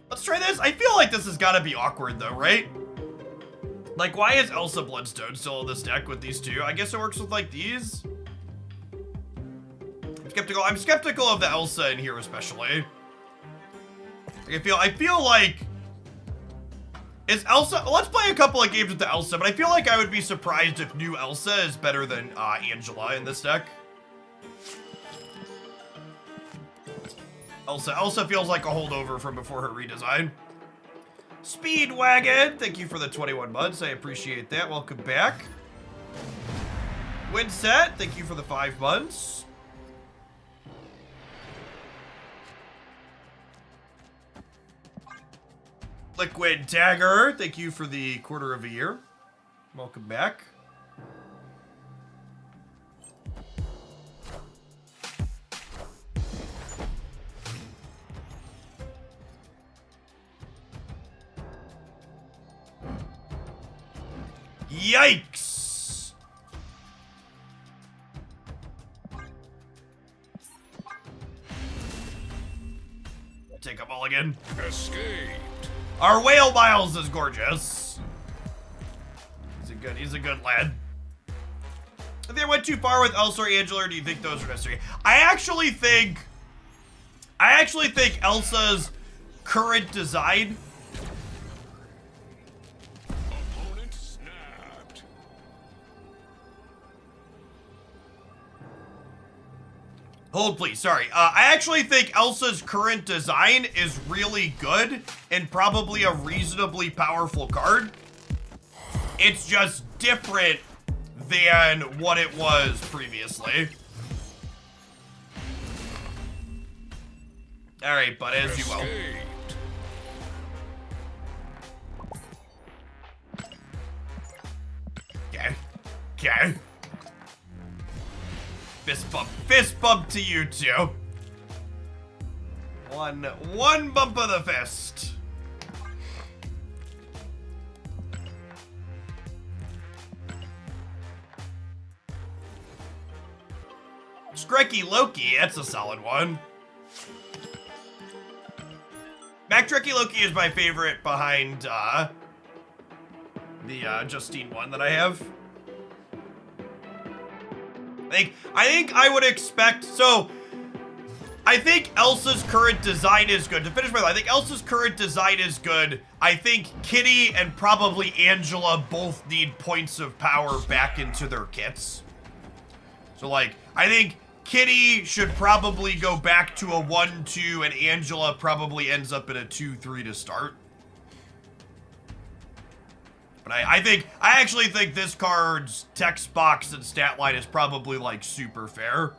Let's try this. I feel like this has got to be awkward though, right? Like, why is Elsa Bloodstone still in this deck with these two? I guess it works with like these. I'm skeptical of the Elsa in here especially. I feel like is Elsa. Let's play a couple of games with the Elsa, but I feel like I would be surprised if new Elsa is better than Angela in this deck. Elsa feels like a holdover from before her redesign. Speedwagon, thank you for the 21 months. I appreciate that. Welcome back. Winset, thank you for the 5 months. Liquid Dagger, thank you for the quarter of a year. Welcome back. Yikes! Take a mulligan. Escaped. Our whale Miles is gorgeous. He's a good lad. I think I went too far with Elsa or Angela, or do you think those are necessary? I actually think Elsa's current design. Opponent snapped. Hold, please. Sorry. I actually think Elsa's current design is really good and probably a reasonably powerful card. It's just different than what it was previously. All right, but as you will. Escaped. Okay. Okay. Fist bump to you two. One bump of the fist. Skrecky Loki, that's a solid one. Mactrecky Loki is my favorite behind the Justine one that I have. I think I would expect, so I think Elsa's current design is good. To finish my thought, I think Elsa's current design is good. I think Kitty and probably Angela both need points of power back into their kits. So like, I think Kitty should probably go back to a 1-2 and Angela probably ends up in a 2-3 to start. But I actually think this card's text box and stat line is probably like super fair.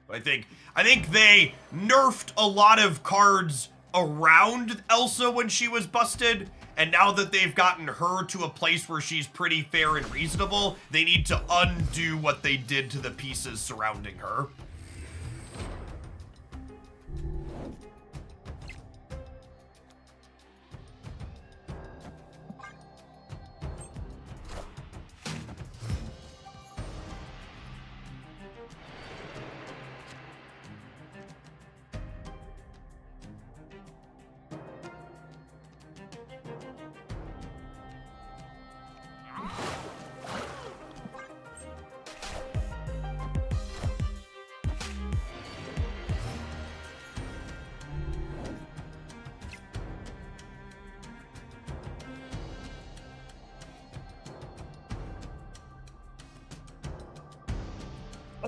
I think they nerfed a lot of cards around Elsa when she was busted, and now that they've gotten her to a place where she's pretty fair and reasonable, they need to undo what they did to the pieces surrounding her.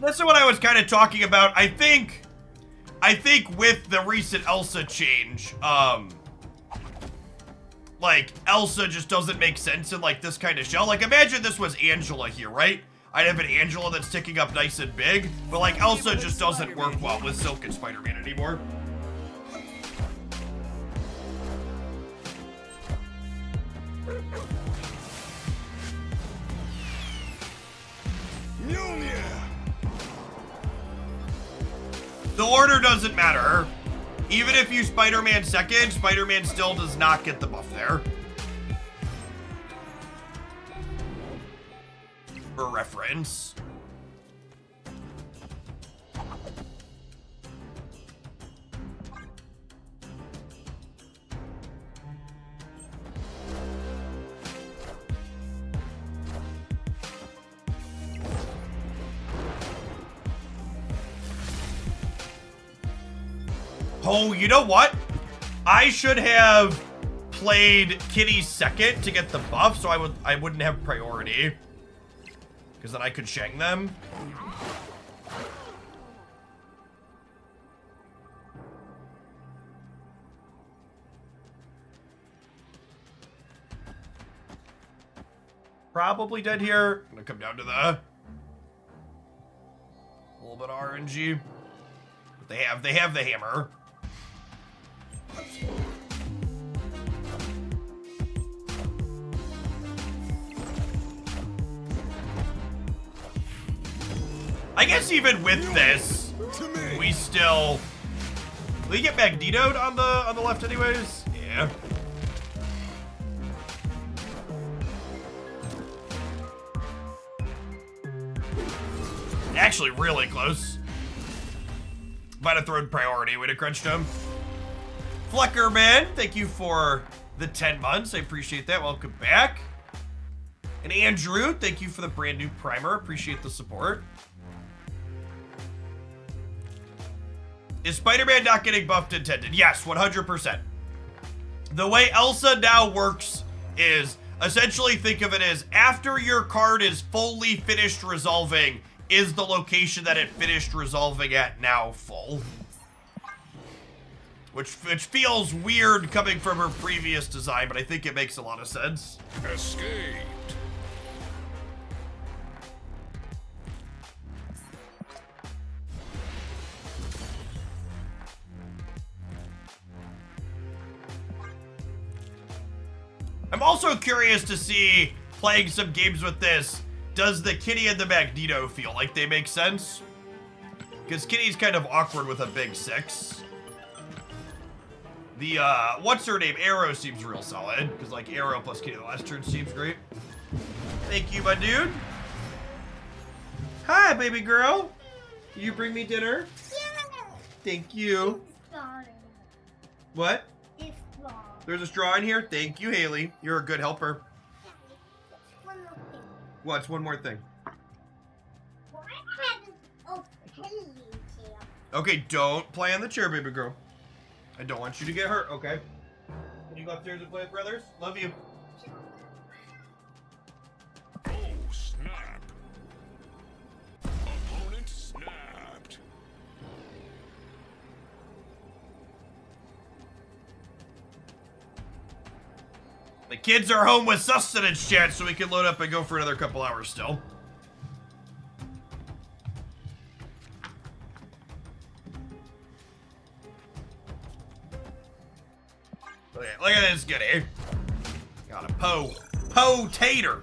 This is what I was kind of talking about. I think with the recent Elsa change, like Elsa just doesn't make sense in like this kind of shell. Like imagine this was Angela here, right? I'd have an Angela that's sticking up nice and big, but like Elsa just doesn't work well with Silk and Spider-Man anymore. The order doesn't matter. Even if you Spider-Man second, Spider-Man still does not get the buff there. For reference. Oh, you know what? I should have played Kitty second to get the buff, so I wouldn't have priority. Because then I could Shang them. Probably dead here. I'm gonna come down to the... a little bit of RNG. But they have the hammer. I guess even with this, we still... We get Magnetoed on the left anyways? Yeah. Actually really close. Might have thrown priority, would have crunched him. Fleckerman, thank you for the 10 months. I appreciate that. Welcome back. And Andrew, thank you for the brand new primer. Appreciate the support. Is Spider-Man not getting buffed intended? Yes, 100%. The way Elsa now works is essentially think of it as after your card is fully finished resolving, is the location that it finished resolving at now full? Which feels weird coming from her previous design, but I think it makes a lot of sense. Escaped. I'm also curious to see, playing some games with this, does the Kitty and the Magneto feel like they make sense? Because Kitty's kind of awkward with a big 6. The, what's her name? Arrow seems real solid. Because, like, Arrow plus Kitty the last turn seems great. Thank you, my dude. Hi, baby girl. Can you bring me dinner? Thank you. What? There's a straw in here? Thank you, Haley. You're a good helper. What's one more thing? Okay, don't play on the chair, baby girl. I don't want you to get hurt, okay? Can you go upstairs and play with brothers? Love you. Oh, snap. Opponent snapped. The kids are home with sustenance, chat, so we can load up and go for another couple hours still. Look at this goodie. Got a potato.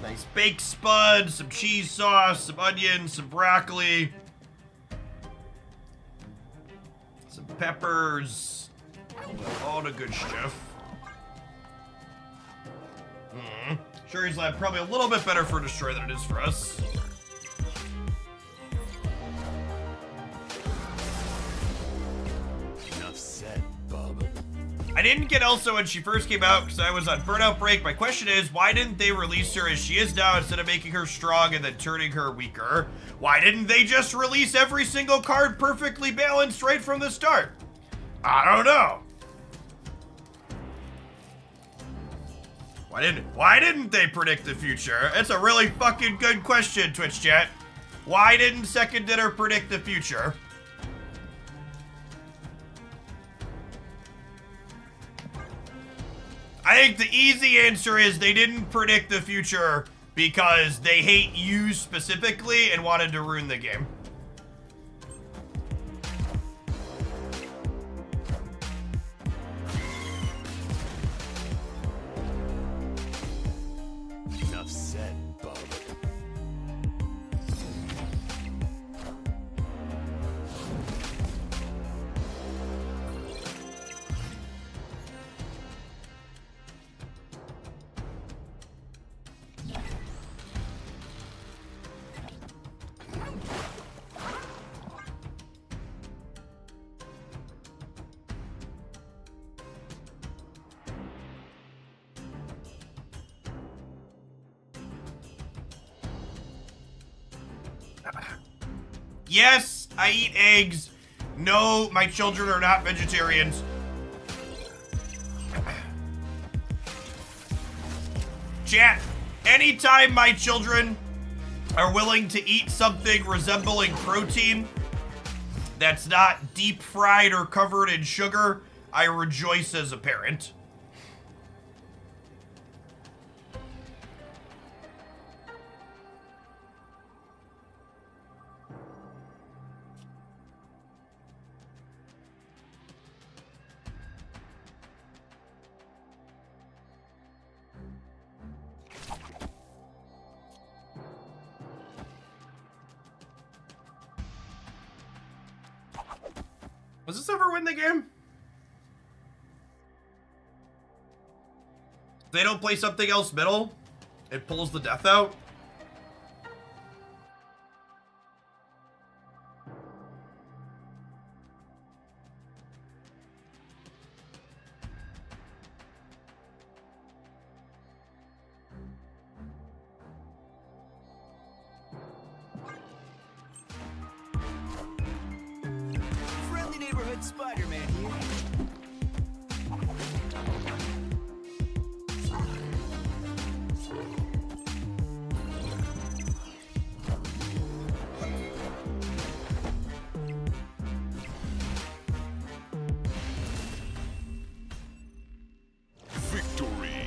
Nice baked spud, some cheese sauce, some onions, some broccoli, some peppers, all the good stuff. Sherry's Lab probably a little bit better for Destroy than it is for us. Enough said, bub. I didn't get Elsa when she first came out because I was on burnout break. My question is, why didn't they release her as she is now instead of making her strong and then turning her weaker? Why didn't they just release every single card perfectly balanced right from the start? I don't know. Why didn't they predict the future? It's a really fucking good question, Twitch chat. Why didn't Second Dinner predict the future? I think the easy answer is they didn't predict the future because they hate you specifically and wanted to ruin the game. Enough said, bub. Yes, I eat eggs. No, my children are not vegetarians. Chat, anytime my children are willing to eat something resembling protein that's not deep fried or covered in sugar, I rejoice as a parent. Does this ever win the game? If they don't play something else middle, it pulls the death out. Friendly neighborhood Spider-Man here. Victory.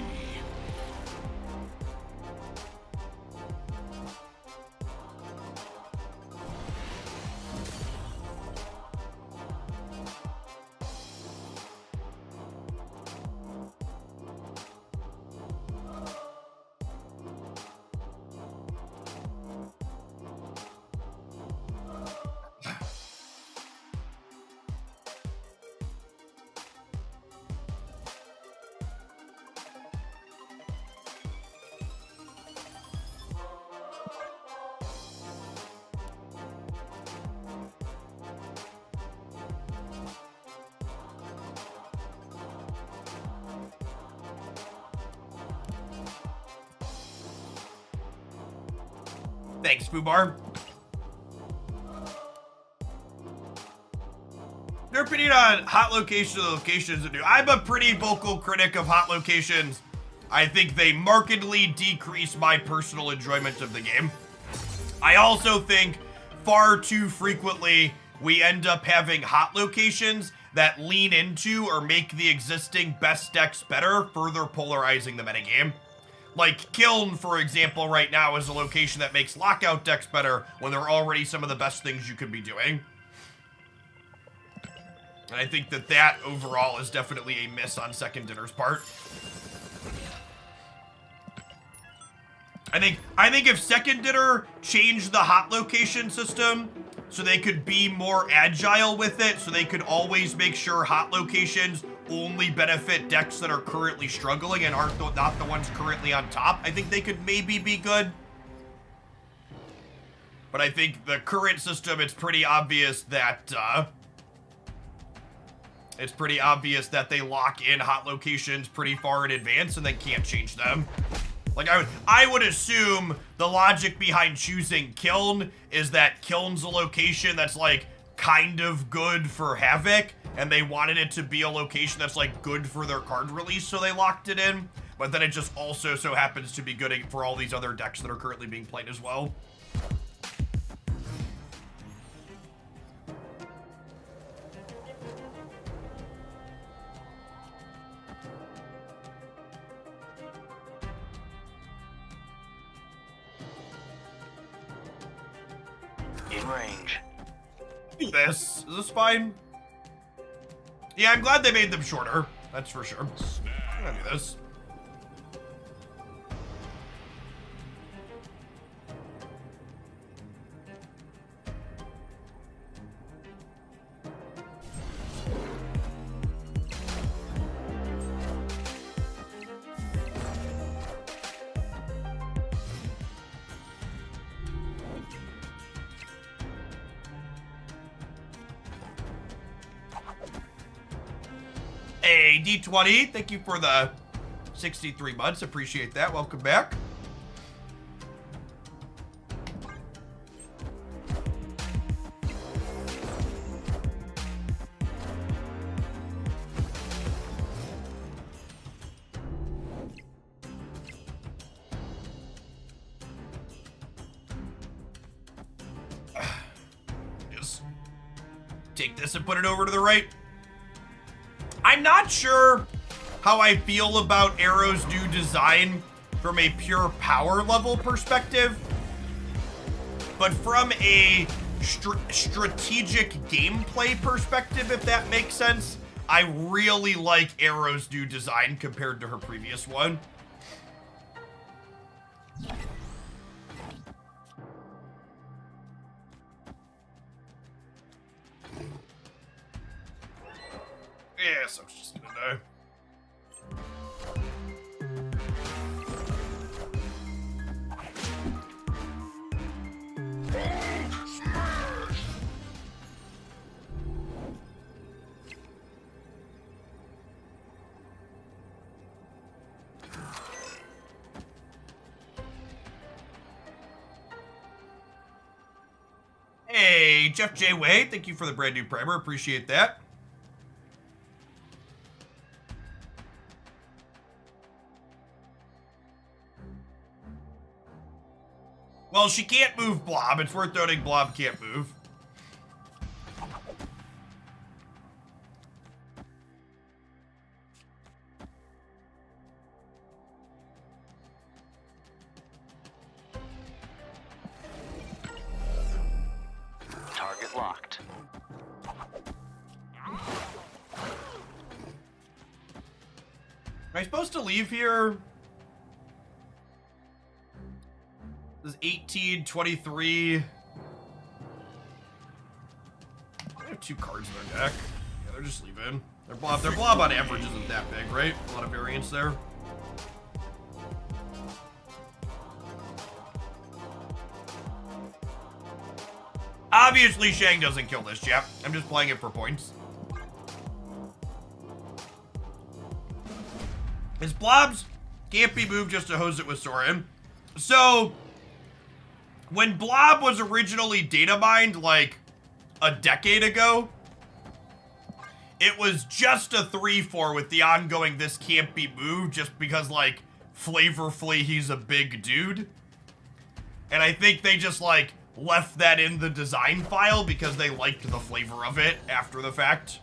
Thanks, Fubar. Your opinion on hot locations and locations are new. I'm a pretty vocal critic of hot locations. I think they markedly decrease my personal enjoyment of the game. I also think far too frequently we end up having hot locations that lean into or make the existing best decks better, further polarizing the metagame. Like Kiln, for example, right now is a location that makes lockout decks better when they're already some of the best things you could be doing. And I think that that overall is definitely a miss on Second Dinner's part. I think if Second Dinner changed the hot location system so they could be more agile with it, so they could always make sure hot locations only benefit decks that are currently struggling and aren't not the ones currently on top, I think they could maybe be good. But I think the current system, it's pretty obvious that they lock in hot locations pretty far in advance and they can't change them. Like I would assume the logic behind choosing Kiln is that Kiln's a location that's like kind of good for Havoc, and they wanted it to be a location that's like good for their card release, so they locked it in. But then it just also so happens to be good for all these other decks that are currently being played as well. In range. Is this fine? Yeah, I'm glad they made them shorter. That's for sure. I'm gonna do this. Hey, D20, thank you for the 63 months. Appreciate that. Welcome back. Just take this and put it over to the right. I'm not sure how I feel about Arrow's new design from a pure power level perspective, but from a strategic gameplay perspective, if that makes sense, I really like Arrow's new design compared to her previous one. Yeah, so it's just gonna die. Hey, Jeff J. Wade, thank you for the brand new primer. Appreciate that. Well, she can't move Blob. It's worth noting Blob can't move. Target locked. Am I supposed to leave here? This is 18, 23. I have 2 cards in their deck. Yeah, they're just leaving. Their blob on average isn't that big, right? A lot of variance there. Obviously, Shang doesn't kill this chap. I'm just playing it for points. His blobs can't be moved just to hose it with Sorin. So, when Blob was originally data mined, like, a decade ago, it was just a 3-4 with the ongoing this can't be moved just because, like, flavorfully he's a big dude. And I think they just, like, left that in the design file because they liked the flavor of it after the fact.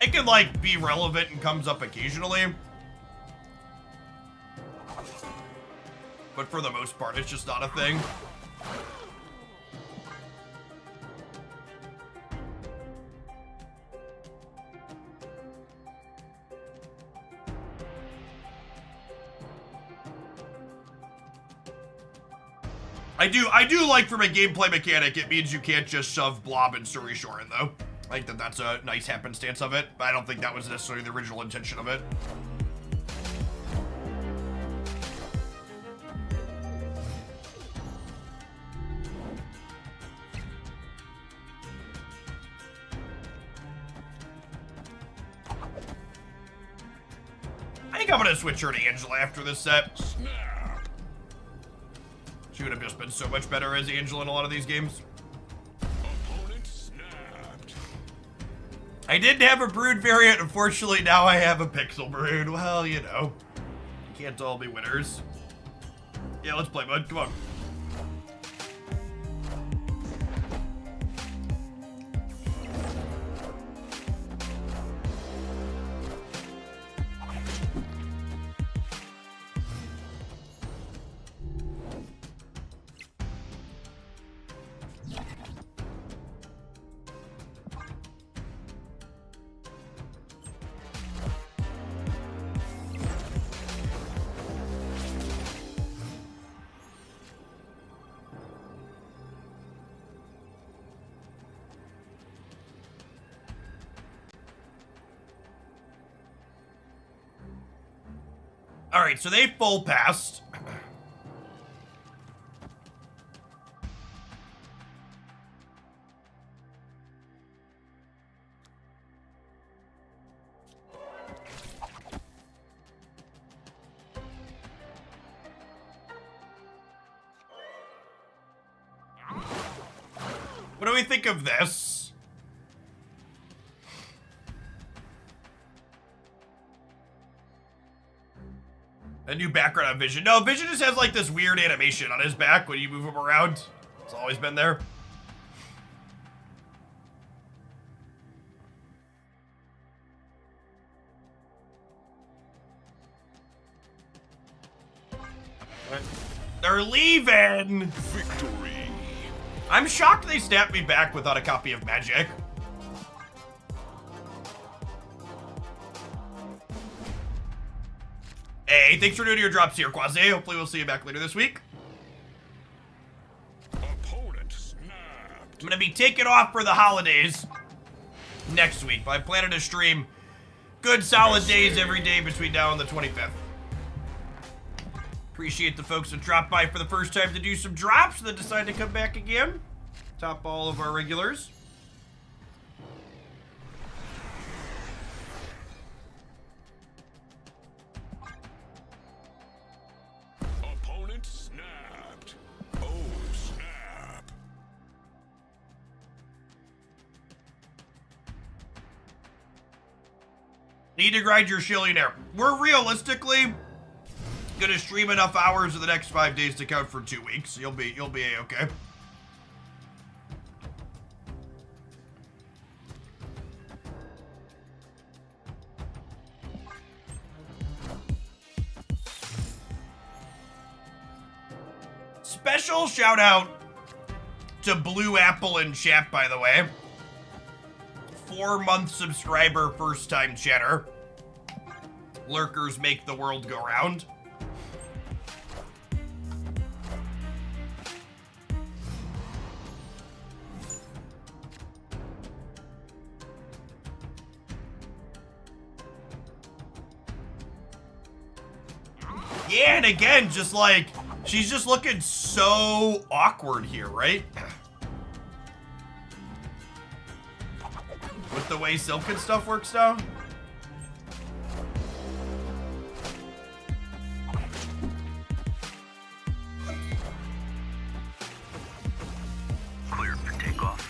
It can, like, be relevant and comes up occasionally. But for the most part, it's just not a thing. I do like from a gameplay mechanic, it means you can't just shove Blob and Suri Shorin, though. I think that that's a nice happenstance of it, but I don't think that was necessarily the original intention of it. I think I'm gonna switch her to Angela after this set. She would have just been so much better as Angela in a lot of these games. Opponent snapped. I didn't have a Brood variant, unfortunately now I have a Pixel Brood. Well, you know, you can't all be winners. Yeah, let's play, bud, come on. All right, so they full passed. What do we think of this? A new background on Vision. No, Vision just has like this weird animation on his back when you move him around. It's always been there. They're leaving! Victory. I'm shocked they snapped me back without a copy of Magic. Hey, thanks for doing your drops here, Quasi. Hopefully we'll see you back later this week. Opponent snapped. I'm gonna be taking off for the holidays next week, but I plan to stream good solid days every day between now and the 25th. Appreciate the folks that dropped by for the first time to do some drops and then decide to come back again. Top all of our regulars. Opponent snapped. Oh, snap. Need to grind your shillionaire. We're realistically gonna stream enough hours in the next 5 days to count for 2 weeks. You'll be a-okay. Special shout out to Blue Apple in chat, by the way. 4-month subscriber, first time chatter. Lurkers make the world go round. Yeah, and again, just like, she's just looking so awkward here, right? With the way Silk and stuff works now. Cleared for takeoff.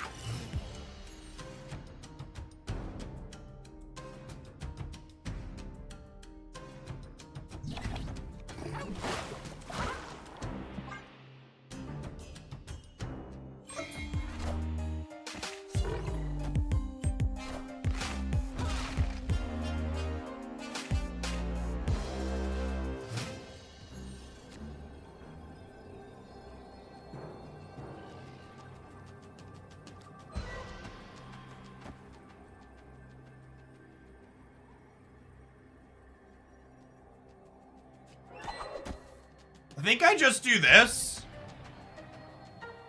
I think I just do this.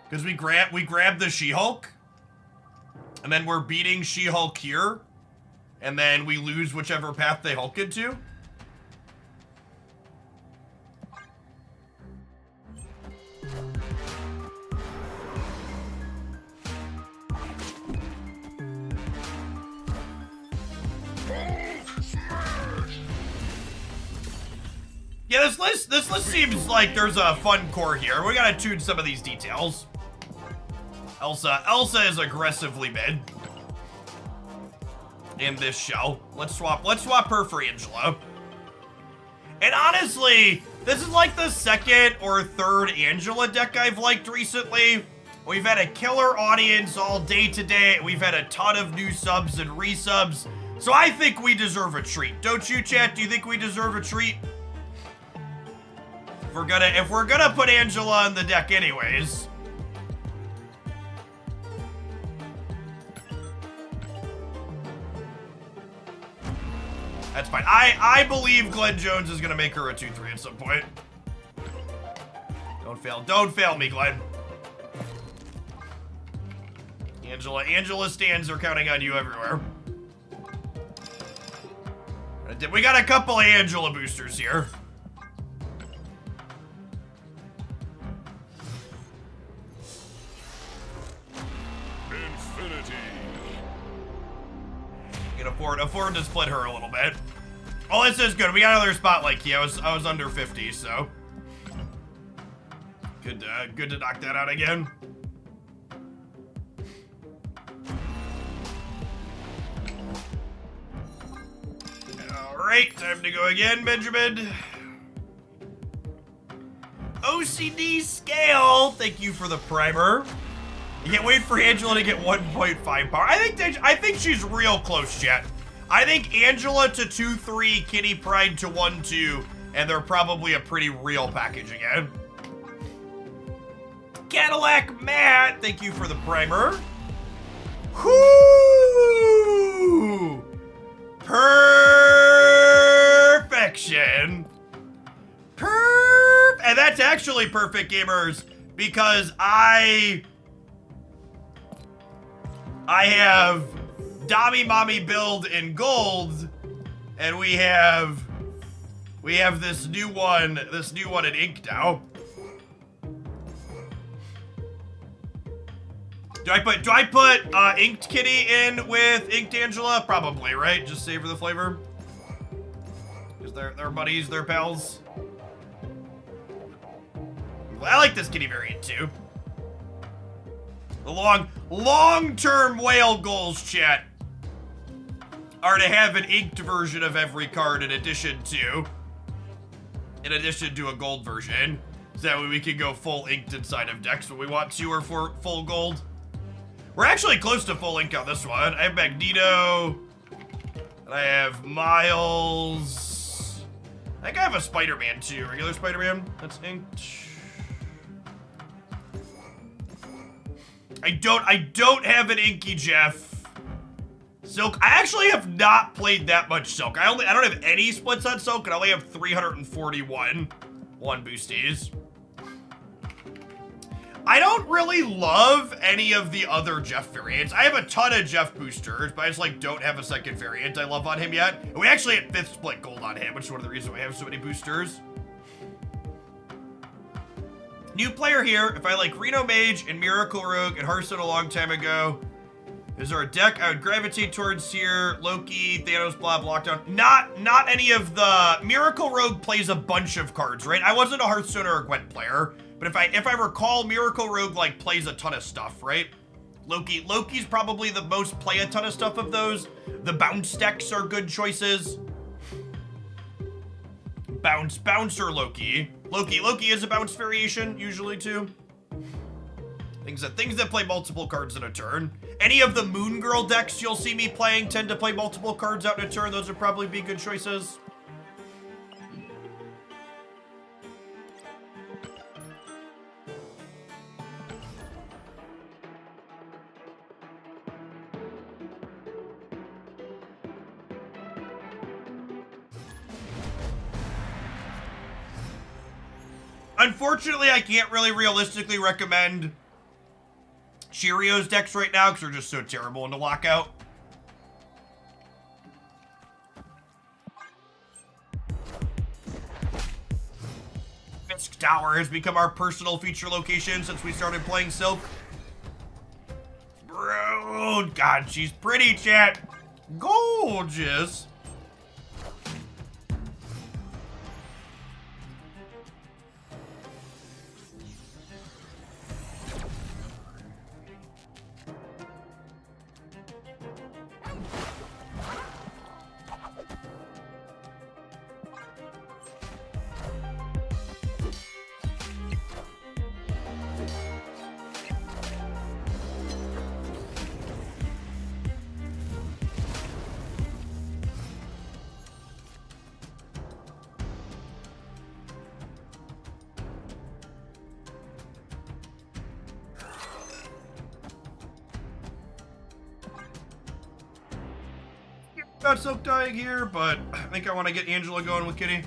Because we grab the She-Hulk. And then we're beating She-Hulk here. And then we lose whichever path they Hulk into. Yeah, this list seems like there's a fun core here. We gotta tune some of these details. Elsa is aggressively mid in this show. Let's swap her for Angela. And honestly, this is like the second or third Angela deck I've liked recently. We've had a killer audience all day today. We've had a ton of new subs and resubs. So I think we deserve a treat. Don't you, chat? Do you think we deserve a treat? If we're gonna put Angela on the deck anyways. That's fine. I believe Glenn Jones is gonna make her a 2-3 at some point. Don't fail me, Glenn. Angela stands are counting on you everywhere. We got a couple of Angela boosters here. Afford to split her a little bit. Oh, this is good. We got another spotlight key. I was under 50, so good to knock that out again. All right, time to go again, Benjamin. OCD scale. Thank you for the primer. You can't wait for Angela to get 1.5 power. I think she's real close, chat. I think Angela to 2-3, Kitty Pryde to 1-2, and they're probably a pretty real package again. Cadillac Matt, thank you for the primer. Whoo! Perfection. that's actually perfect, gamers, because I have Dami Mommy build in gold, and we have this new one in ink now. Do I put Inked Kitty in with Inked Angela? Probably, right? Just savor the flavor. Because they're buddies, they're pals. I like this kitty variant too. The long-term whale goals, chat, are to have an inked version of every card in addition to a gold version. So that way we can go full inked inside of decks when we want to, or for full gold. We're actually close to full ink on this one. I have Magneto, and I have Miles. I think I have a Spider-Man too, regular Spider-Man that's inked. I don't have an Inky Jeff. Silk. I actually have not played that much Silk. I don't have any splits on Silk, and I only have 341 boosties. I don't really love any of the other Jeff variants. I have a ton of Jeff boosters, but I just don't have a second variant I love on him yet. And we actually had 5th split gold on him, which is one of the reasons why I have so many boosters. New player here. If I like Reno Mage and Miracle Rogue and Hearthstone a long time ago, is there a deck I would gravitate towards here? Loki, Thanos, Blob, Lockdown. Not any of the... Miracle Rogue plays a bunch of cards, right? I wasn't a Hearthstone or a Gwent player, but if I recall, Miracle Rogue plays a ton of stuff, right? Loki's probably the most play a ton of stuff of those. The bounce decks are good choices. Bounce or Loki. Loki is a bounce variation usually too. Things that play multiple cards in a turn. Any of the Moon Girl decks you'll see me playing tend to play multiple cards out in a turn. Those would probably be good choices. Unfortunately, I can't really realistically recommend Cheerios decks right now because they're just so terrible into lockout. Fisk Tower has become our personal feature location since we started playing Silk. Bro, God, she's pretty, chat. Gorgeous. Got Silk dying here, but I think I want to get Angela going with Kitty.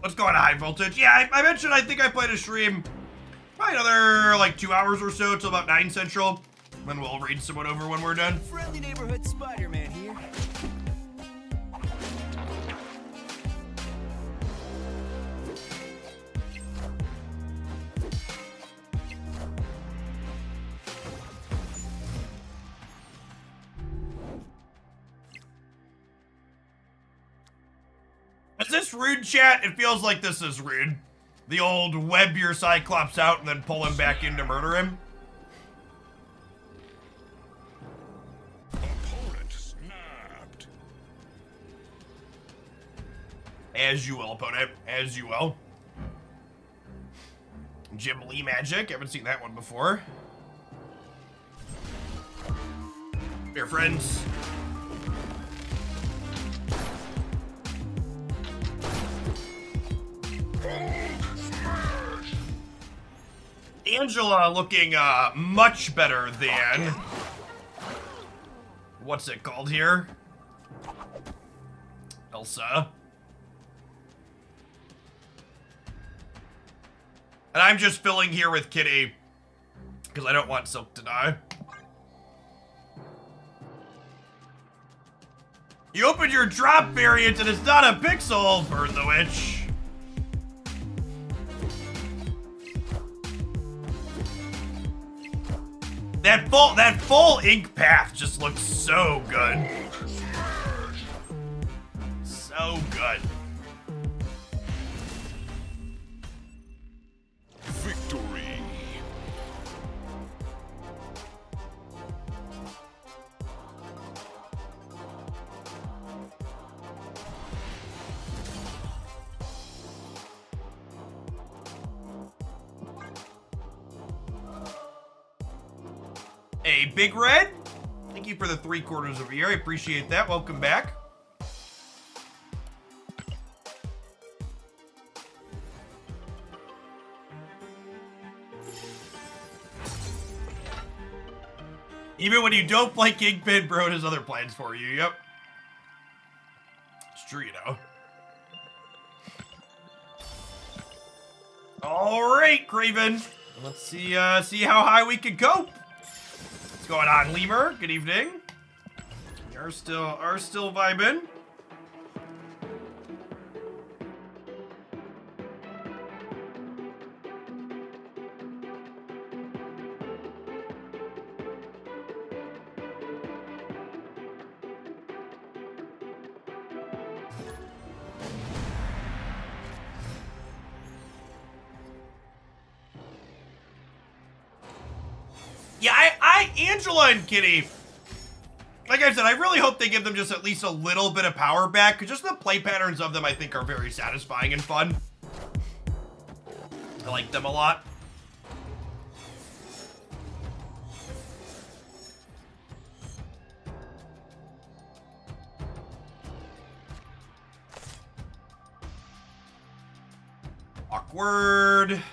Let's go on high voltage. Yeah, I mentioned I think I played a stream. Probably another 2 hours or so till about 9 Central. Then we'll raid someone over when we're done. Friendly neighborhood Spider-Man here. Is this rude, chat? It feels like this is rude. The old web your Cyclops out and then pull him back in to murder him. Opponent snapped. As you will, opponent. As you will. Jim Lee magic. Haven't seen that one before. Here, friends. Angela looking much better than what's it called here? Elsa. And I'm just filling here with Kitty because I don't want Silk to die. You opened your drop variant and it's not a pixel, burn the witch. That full ink path just looks so good. So good. Victory. Hey, Big Red. Thank you for the 3/4 of a year. I appreciate that. Welcome back. Even when you don't play Kingpin, bro has other plans for you. Yep. It's true, you know. All right, Craven. Let's see how high we can go. What's going on, Lemur? Good evening. We are still vibing. Yeah, Angela and Kitty, like I said, I really hope they give them just at least a little bit of power back, because just the play patterns of them I think are very satisfying and fun. I like them a lot. Awkward.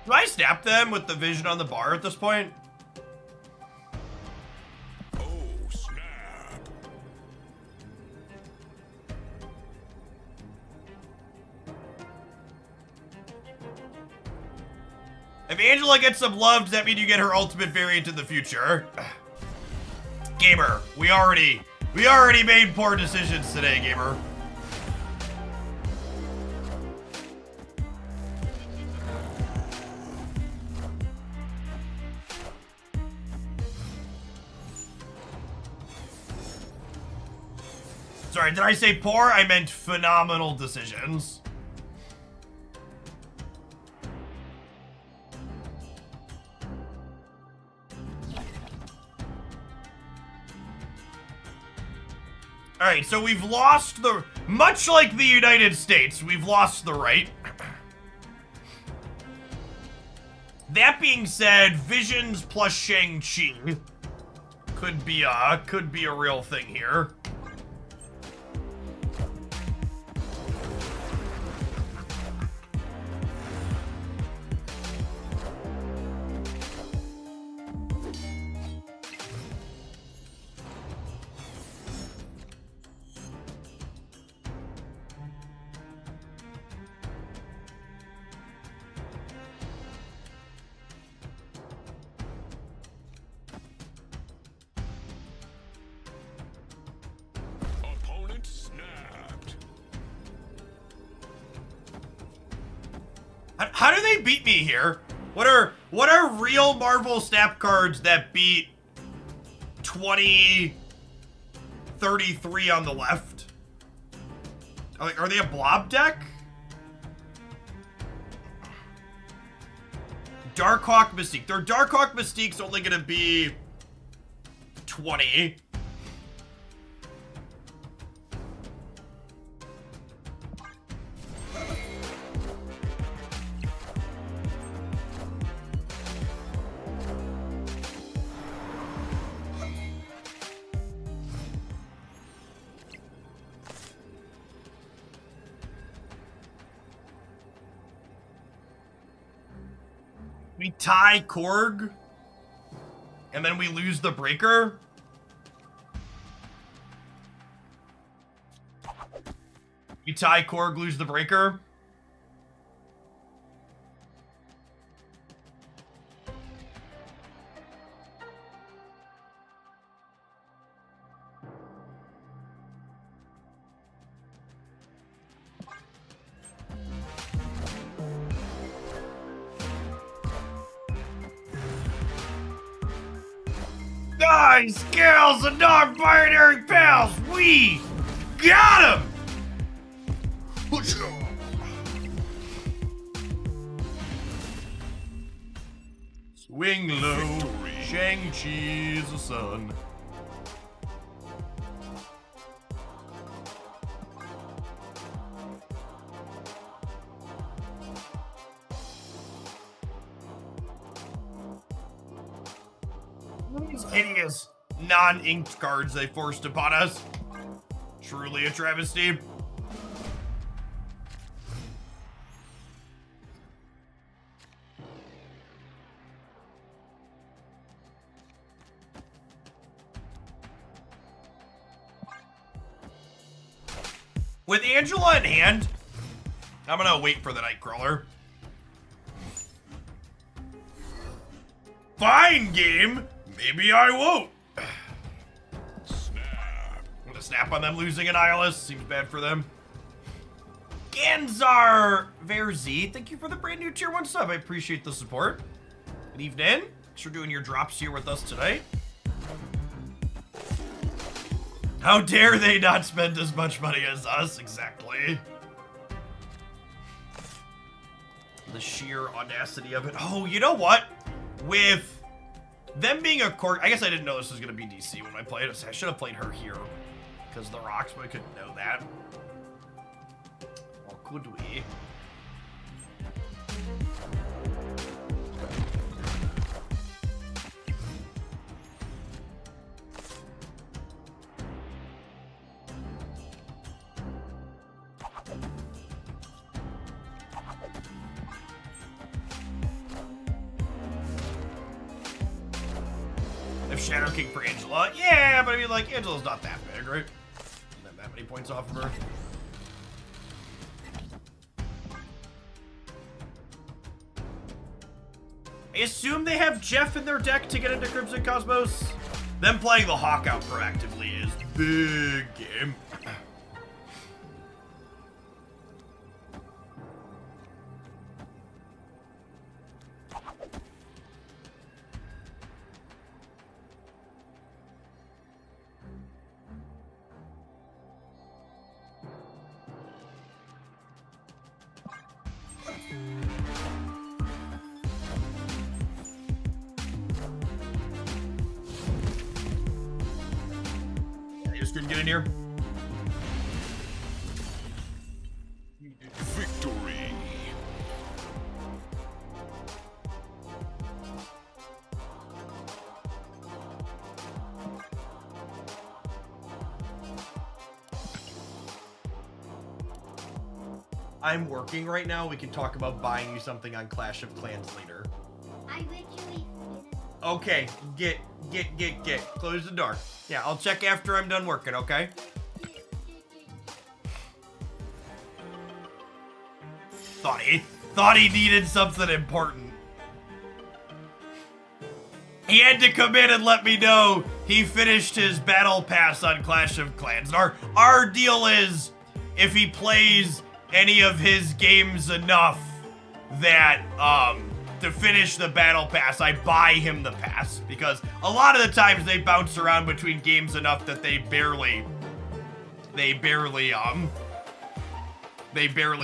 Do I snap them with the vision on the bar at this point? Oh, snap. If Angela gets some love, does that mean you get her ultimate variant in the future? Gamer, we already made poor decisions today, Gamer. Sorry, did I say poor? I meant phenomenal decisions. Alright, so we've lost the... Much like the United States, we've lost the right. That being said, Visions plus Shang-Chi could be a real thing here. Opponent snapped. How do they beat me here? What are real Marvel Snap cards that beat 2033 on the left? Are they a blob deck? Darkhawk Mystique. Their Darkhawk Mystique's only gonna be 20. We tie Korg, and then we lose the breaker. We tie Korg, lose the breaker. Nice kills and non-binary pals. We got him. Swing low, Shang-Chi's the sun. These hideous non-inked cards they forced upon us. Truly a travesty. With Angela in hand, I'm gonna wait for the Nightcrawler. Fine, game. Maybe I won't. Snap. I'm gonna snap on them losing an Annihilus. Seems bad for them. Ganzar Verzi, thank you for the brand new tier 1 sub. I appreciate the support. Good evening. Thanks for doing your drops here with us today. How dare they not spend as much money as us? Exactly. The sheer audacity of it. Oh, you know what? With them being a court, I guess I didn't know this was going to be DC when I played it. I should have played her here. Because the rocks, but I couldn't know that. Or could we? Shadow King for Angela. Yeah, but I mean, like, Angela's not that big, right? Not that many points off of her. I assume they have Jeff in their deck to get into Crimson Cosmos. Them playing the Hawk out proactively is big game. Couldn't get in here. Victory. I'm working right now. We can talk about buying you something on Clash of Clans later. I literally. Okay, get. Close the door. Yeah, I'll check after I'm done working, okay? Thought he needed something important. He had to come in and let me know he finished his battle pass on Clash of Clans. Our deal is, if he plays any of his games enough that, to finish the battle pass, I buy him the pass, because a lot of the times they bounce around between games enough that they barely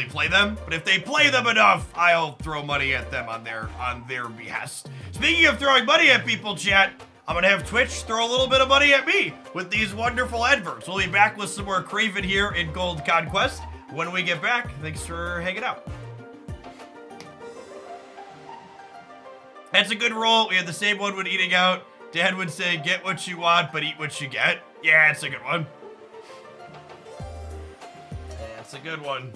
play them. But if they play them enough, I'll throw money at them on their behest. Speaking of throwing money at people, chat, I'm gonna have Twitch throw a little bit of money at me with these wonderful adverts. We'll be back with some more Craven here in Gold Conquest when we get back. Thanks for hanging out. That's a good roll. We had the same one when eating out. Dad would say, get what you want, but eat what you get. Yeah, it's a good one. That's a good one.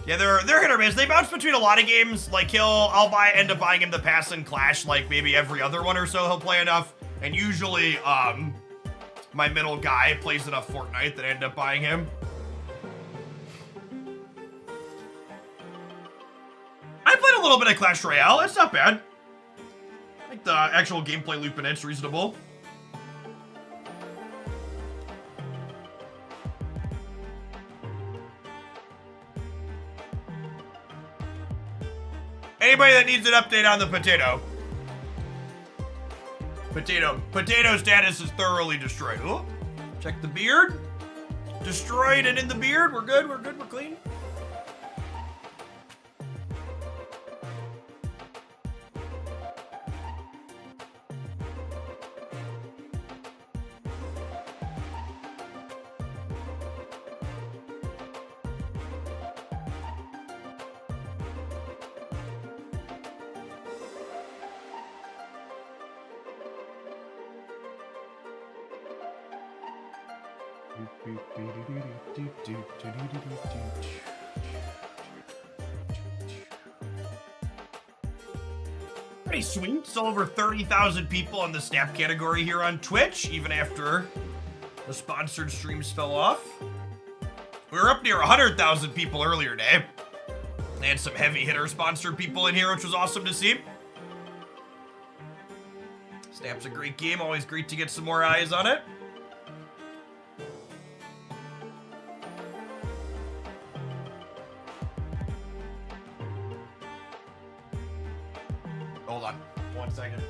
Yeah, they're hit or miss. They bounce between a lot of games. Like I'll end up buying him the pass and Clash like maybe every other one or so. He'll play enough, and usually my middle guy plays enough Fortnite that I end up buying him. I played a little bit of Clash Royale. It's not bad. I think the actual gameplay loop in it's reasonable. Anybody that needs an update on the potato. Potato status is thoroughly destroyed. Oh, check the beard. Destroyed and in the beard. We're good, we're clean. Pretty sweet. Still over 30,000 people in the Snap category here on Twitch, even after the sponsored streams fell off. We were up near 100,000 people earlier today. They had some heavy hitter sponsored people in here, which was awesome to see. Snap's a great game. Always great to get some more eyes on it. Hold on, 1 second.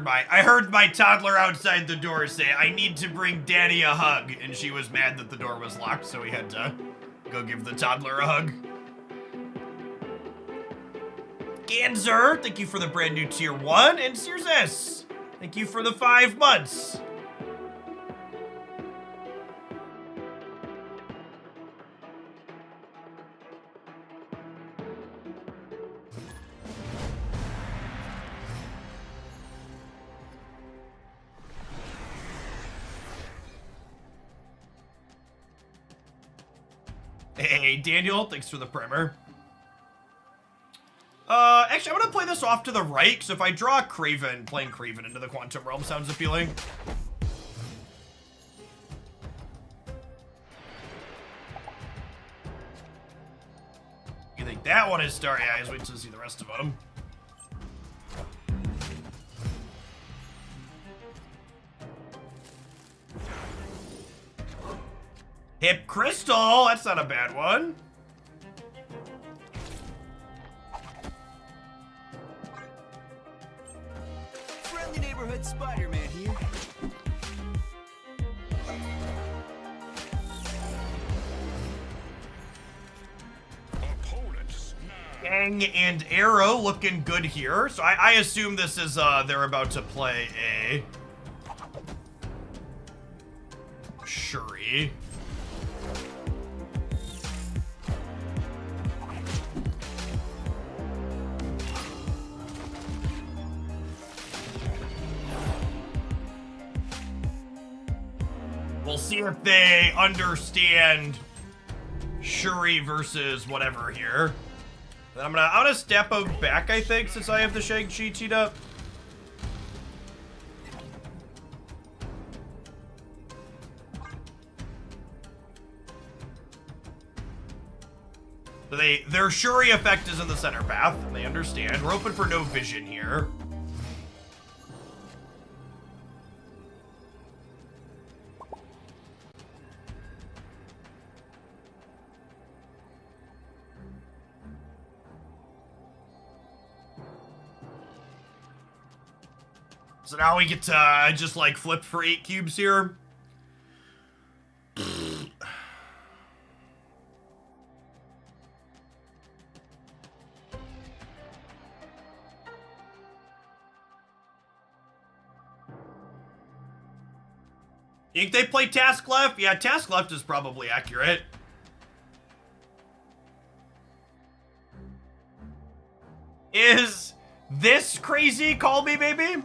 I heard my toddler outside the door say, "I need to bring Daddy a hug," and she was mad that the door was locked, so we had to go give the toddler a hug. Ganzer, thank you for the brand new tier 1, and Sears S, thank you for the 5 months. Hey, Daniel, thanks for the primer. Actually, I'm gonna play this off to the right, because if I draw Kraven, playing Kraven into the Quantum Realm sounds appealing. You think that one is Starry Eyes? Wait till you see the rest of them. Hip Crystal, that's not a bad one. Friendly neighborhood Spider-Man here. Gang and Arrow looking good here. So I assume this is, they're about to play a Shuri. We'll see if they understand Shuri versus whatever here. I'm gonna step him back, I think, since I have the Shang-Chi teed up. So their Shuri effect is in the center path. They understand. We're open for no vision here. So now we get to just like flip for 8 cubes here. You think they play task left? Yeah, task left is probably accurate. Is this crazy? Call me, baby.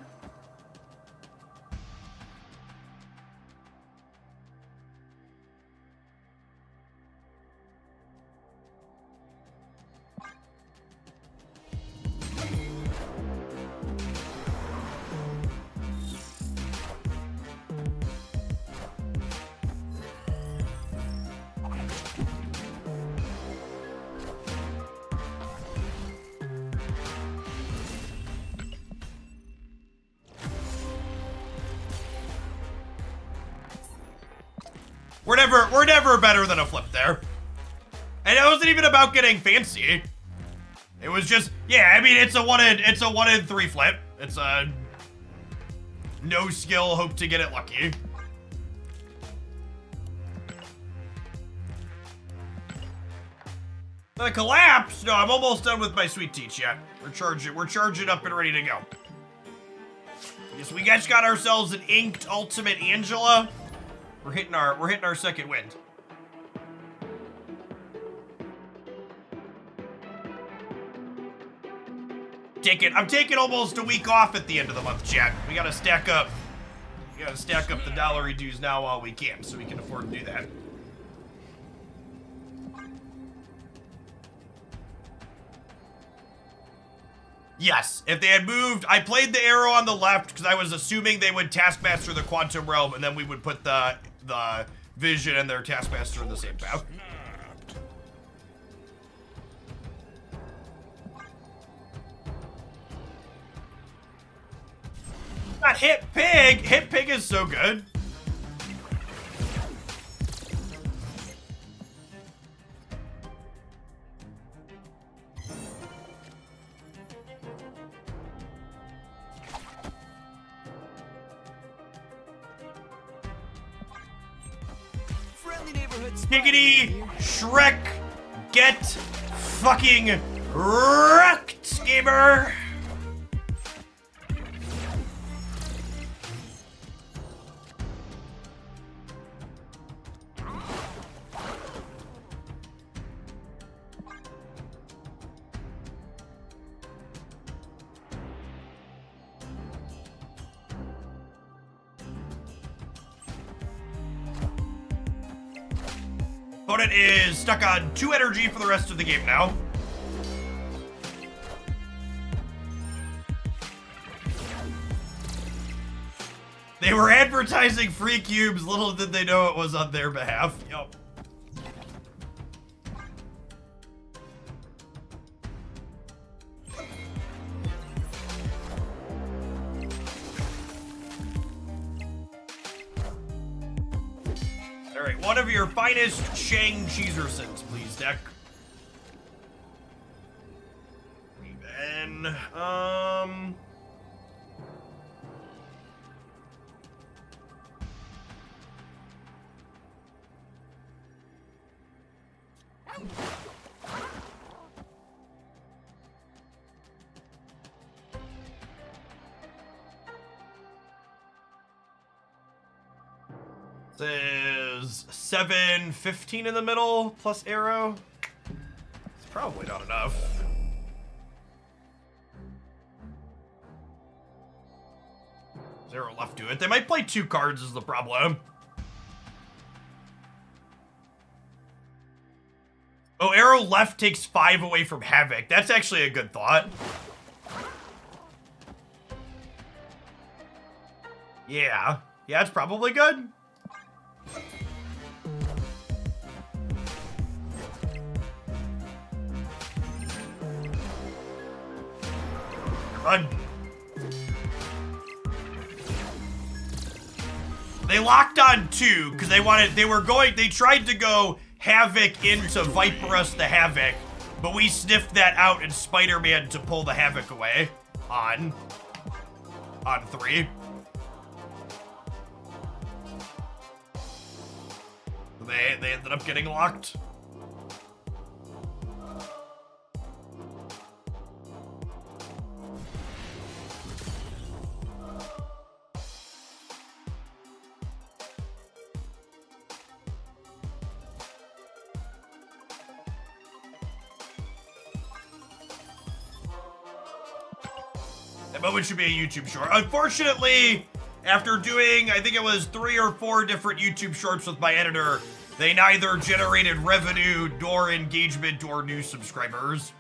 We're never better than a flip there. And it wasn't even about getting fancy. It was just, yeah, I mean, it's a one in 3 flip. It's a no skill, hope to get it lucky. The collapse? No, I'm almost done with my sweet teach yet. We're charging up and ready to go. Yes, we guys got ourselves an inked ultimate Angela. We're hitting our second wind. I'm taking almost a week off at the end of the month, chat. We gotta stack up. We gotta stack up the dollary dues now while we can, so we can afford to do that. Yes, if they had moved, I played the arrow on the left because I was assuming they would Taskmaster the Quantum Realm, and then we would put the Vision and their Taskmaster in the same path. Not Hit Pig! Hit Pig is so good. Giggity Shrek, get fucking wrecked, gamer. Opponent is stuck on 2 energy for the rest of the game now. They were advertising free cubes, little did they know it was on their behalf. Yup. All right, one of your finest Shang Cheesersons, please, deck. And, Says 715 in the middle plus arrow. It's probably not enough. Is arrow left to it? They might play 2 cards is the problem. Oh, arrow left takes 5 away from Havoc. That's actually a good thought. Yeah. Yeah, it's probably good. Run. They locked on 2 because they tried to go Havoc into Viperus the Havoc, but we sniffed that out in Spider-Man to pull the Havoc away on 3. They ended up getting locked. That moment should be a YouTube short. Unfortunately, after doing, I think it was 3 or 4 different YouTube shorts with my editor, they neither generated revenue, nor engagement, or new subscribers.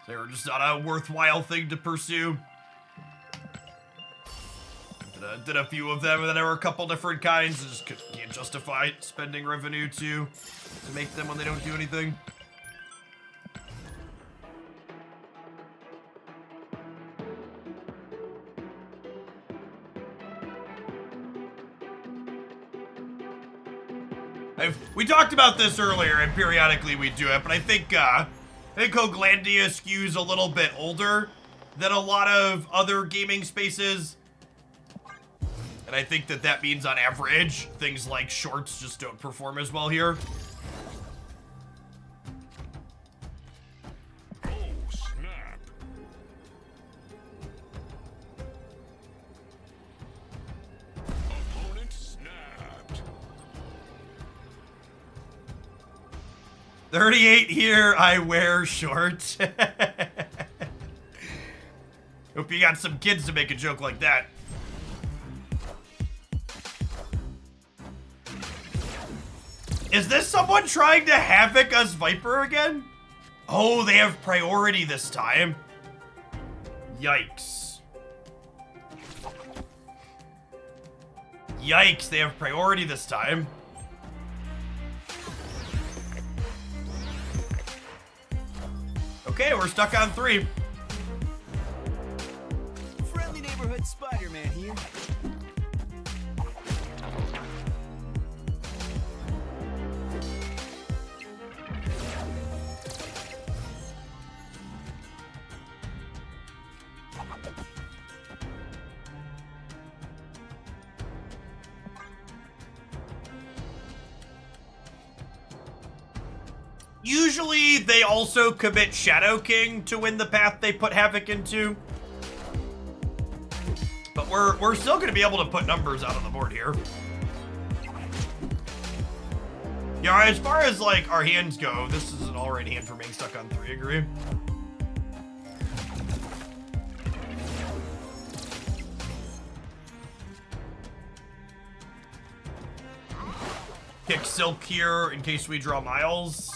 They were just not a worthwhile thing to pursue. Did a few of them, and then there were a couple different kinds. Just can't justify spending revenue to make them when they don't do anything. We talked about this earlier, and periodically we do it, but I think Hoaglandia skews a little bit older than a lot of other gaming spaces. And I think that means on average, things like shorts just don't perform as well here. Oh, snap. Opponent snapped. 38 here, I wear shorts. Hope you got some kids to make a joke like that. Is this someone trying to Havoc us Viper again? Oh, they have priority this time. Yikes. Yikes, they have priority this time. Okay, we're stuck on 3. Friendly neighborhood Spider-Man here. Usually, they also commit Shadow King to win the path they put Havoc into. But we're still going to be able to put numbers out on the board here. Yeah, as far as, like, our hands go, this is an all-right hand for being stuck on 3, agree? Kick Silk here in case we draw Miles.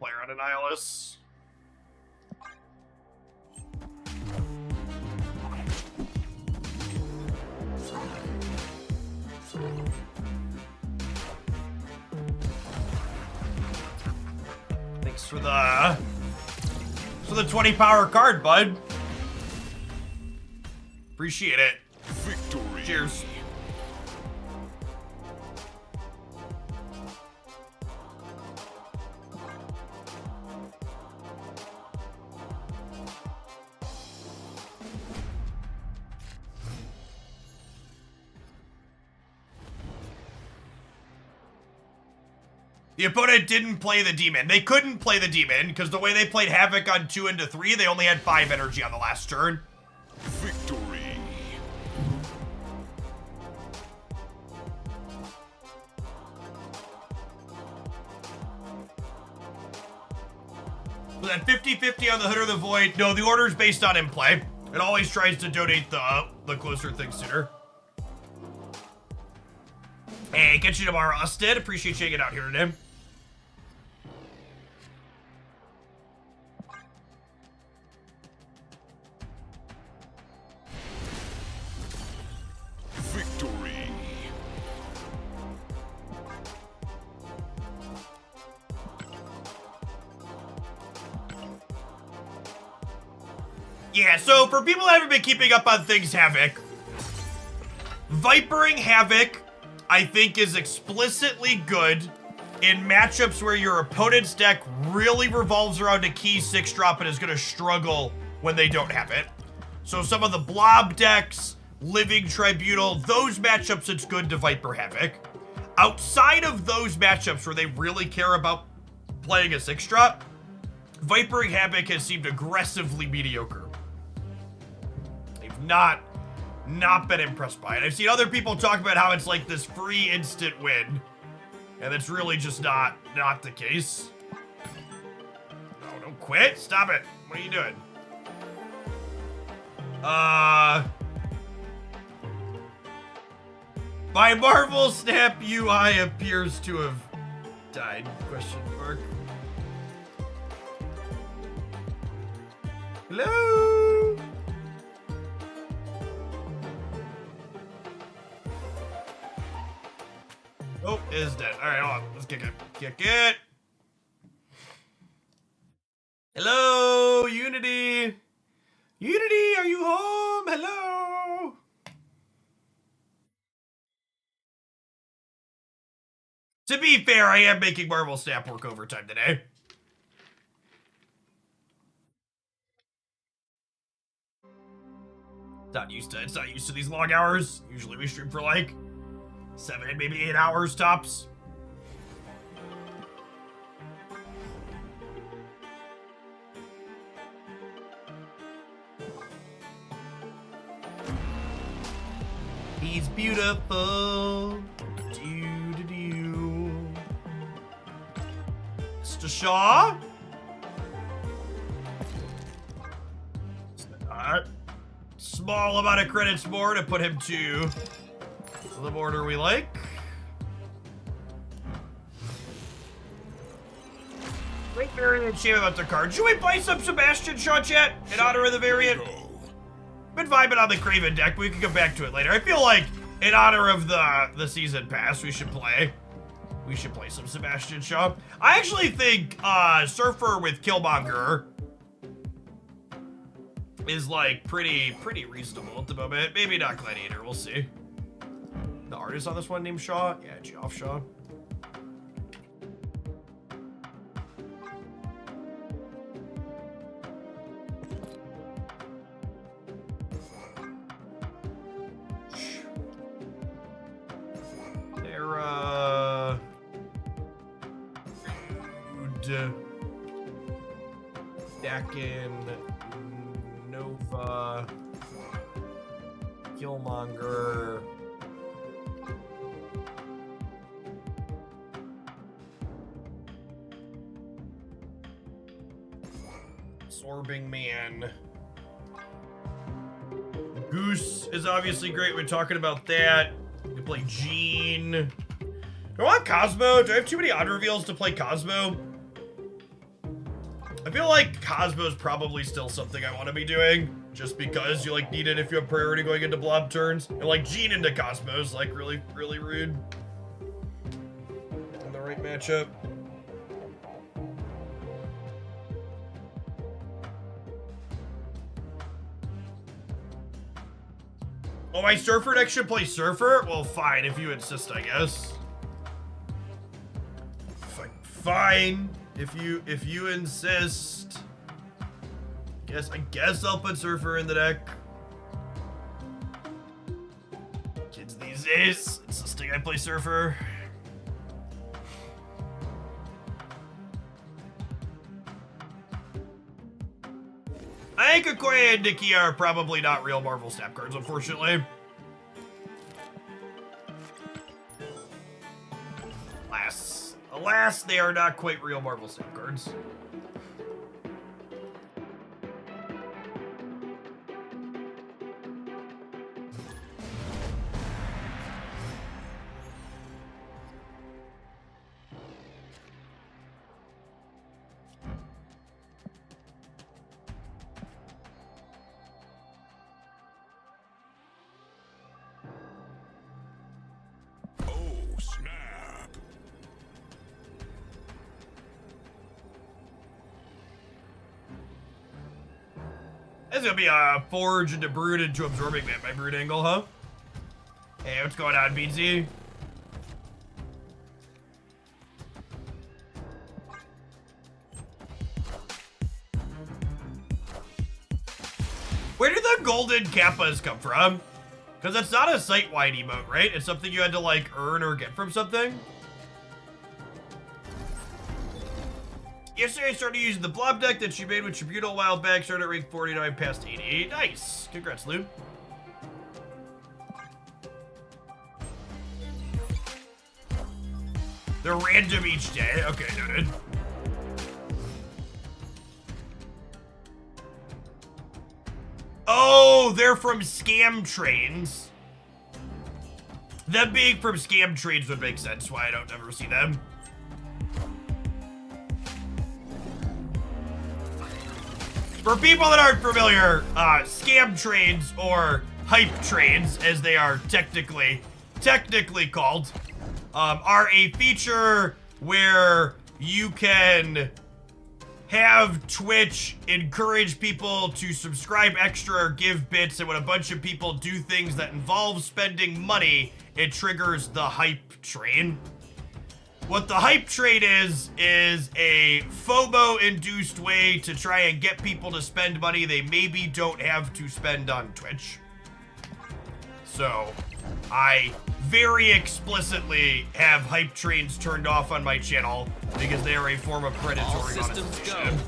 Player on Annihilus. Thanks for the 20 power card, bud. Appreciate it. Victory. Cheers. The opponent didn't play the demon. They couldn't play the demon because the way they played Havoc on 2 into 3, they only had 5 energy on the last turn. Victory. So that 50-50 on the Hood or the Void. No, the order's based on in play. It always tries to donate the closer thing sooner. Hey, catch you tomorrow, Austin. Appreciate you hanging out here today. Victory. Yeah, so for people that haven't been keeping up on things Havoc, Vipering Havoc, I think, is explicitly good in matchups where your opponent's deck really revolves around a key 6-drop and is going to struggle when they don't have it. So some of the blob decks, Living Tribunal, those matchups it's good to Viper Havoc. Outside of those matchups where they really care about playing a 6-drop, Vipering Havoc has seemed aggressively mediocre. They've not been impressed by it. I've seen other people talk about how it's like this free instant win, and it's really just not the case. No, don't quit. Stop it. What are you doing? My Marvel Snap UI appears to have died, question mark. Hello? Oh, it is dead. All right, hold on. Let's kick it. Kick it. Hello, Unity. Unity, are you home? Hello. To be fair, I am making Marvel Snap work overtime today. It's not used to these long hours. Usually we stream for like 7, maybe 8 hours tops. He's beautiful. Do. Mr. Shaw? Small amount of credits more to put him to the border we like. Great variant. Shame about the card. Should we play some Sebastian Shaw, chat, in honor of the variant? Been vibing on the Craven deck, but we can come back to it later. I feel like in honor of the season pass, we should play some Sebastian Shaw. I actually think Surfer with Killmonger is like pretty reasonable at the moment. Maybe not Gladiator, we'll see. The artist on this one named Shaw? Yeah, Geoff Shaw. Dakin, Nova, Killmonger, Absorbing Man. Goose is obviously great. We're talking about that. You can play Jean. Do I want Cosmo? Do I have too many odd reveals to play Cosmo? I feel like Cosmo's probably still something I want to be doing, just because you like need it if you have priority going into blob turns. And like Jean into Cosmo's like really rude. In the right matchup. Oh, my Surfer deck should play Surfer? Well, fine, if you insist, I guess. Fine. If you insist. I guess I'll put Surfer in the deck. Kids these days insisting I play Surfer. I think Okoye and Nikki are probably not real Marvel Snap cards, unfortunately. Alas, they are not quite real Marvel Snap cards. It's gonna be a Forge into Brood into Absorbing Man by Brood Angle, huh? Hey, what's going on, Beansy? Where did the golden kappas come from? Because it's not a site-wide emote, right? It's something you had to, like, earn or get from something. Yesterday I started using the blob deck that she made with Tribunal a while back. Started at rank 49, past 88. Nice. Congrats, Lou. They're random each day. Okay, noted. Oh, they're from scam trains. Them being from scam trains would make sense why I don't ever see them. For people that aren't familiar, scam trains, or hype trains, as they are technically called, are a feature where you can have Twitch encourage people to subscribe extra or give bits, and when a bunch of people do things that involve spending money, it triggers the hype train. What the hype train is a FOMO-induced way to try and get people to spend money they maybe don't have to spend on Twitch. So, I very explicitly have hype trains turned off on my channel because they are a form of predatory monetization.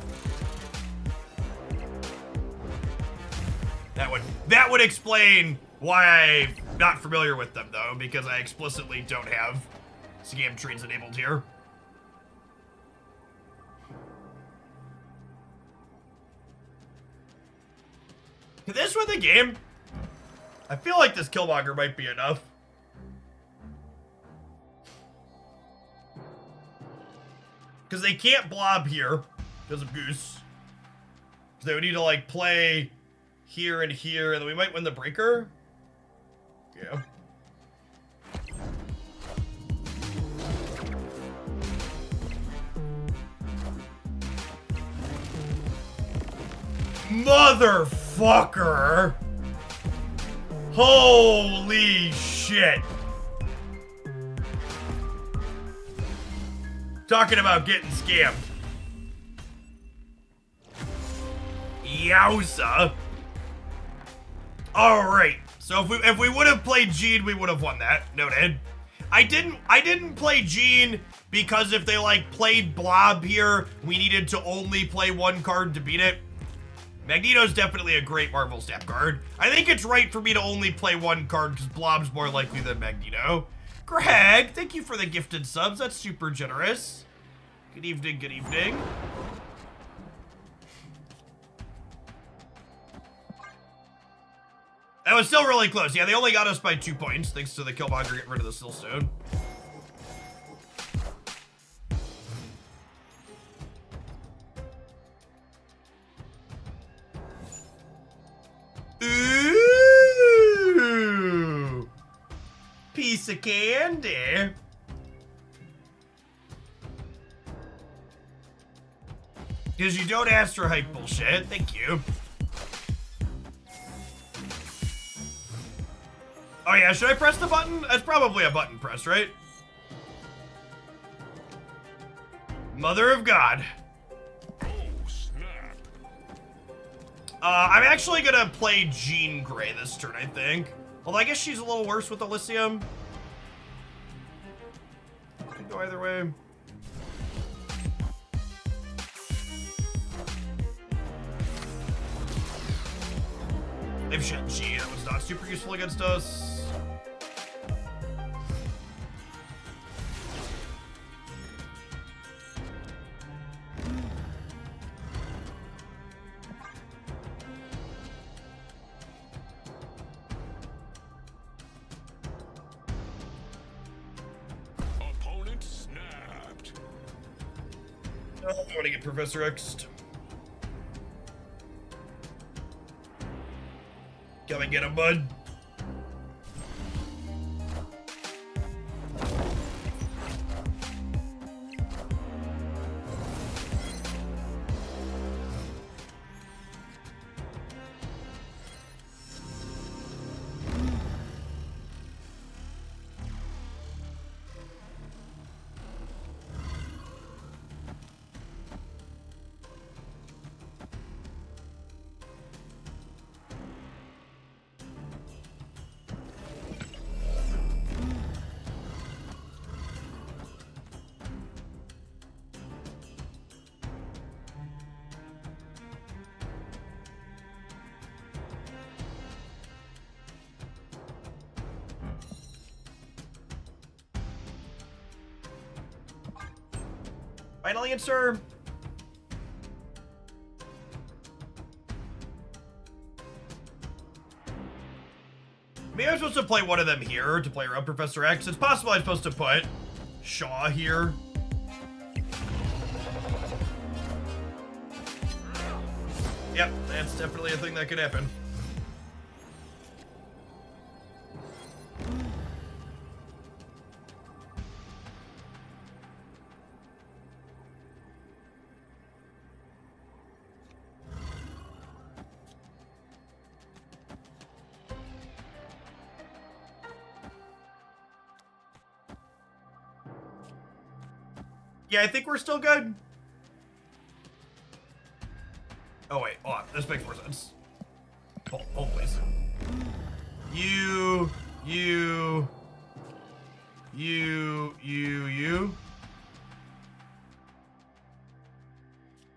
That would explain why I'm not familiar with them, though, because I explicitly don't have scam trains enabled here. Can this win the game? I feel like this Killmonger might be enough. Because they can't blob here because of Goose. So they would need to, like, play here and here, and then we might win the breaker. Yeah. Motherfucker! Holy shit! Talking about getting scammed. Yowza. Alright, so if we would have played Jean, we would have won that. Noted. I didn't play Jean because if they, like, played Blob here, we needed to only play one card to beat it. Magneto's definitely a great Marvel Snap card. I think it's right for me to only play one card because Blob's more likely than Magneto. Greg, thank you for the gifted subs. That's super generous. Good evening, good evening. That was still really close. Yeah, they only got us by 2 points, thanks to the Killmonger getting rid of the Stillstone. Ooh! Piece of candy. Because you don't ask for hype bullshit. Thank you. Oh yeah, should I press the button? That's probably a button press, right? Mother of God. Oh, snap. I'm actually gonna play Jean Grey this turn, I think. Although I guess she's a little worse with Elysium. Could go either way. They've shut Jean. That was not super useful against us. Opponent snapped. Oh, I want to get Professor X'd. Come and get him, bud. Final answer. Maybe I'm supposed to play one of them here to play around Professor X. It's possible I'm supposed to put Shaw here. Yep, that's definitely a thing that could happen. Yeah, I think we're still good. Oh, wait. Oh, this makes more sense. Hold, please. You.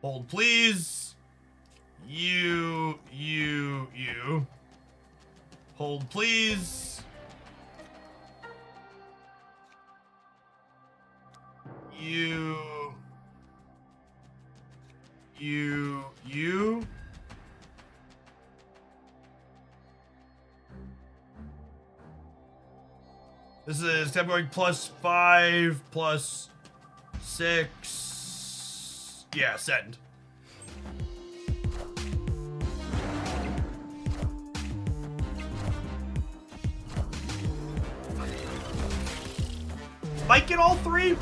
Hold, please. You. Hold, please. You. This is I'm going +5, +6. Yeah, send. Might get all 3.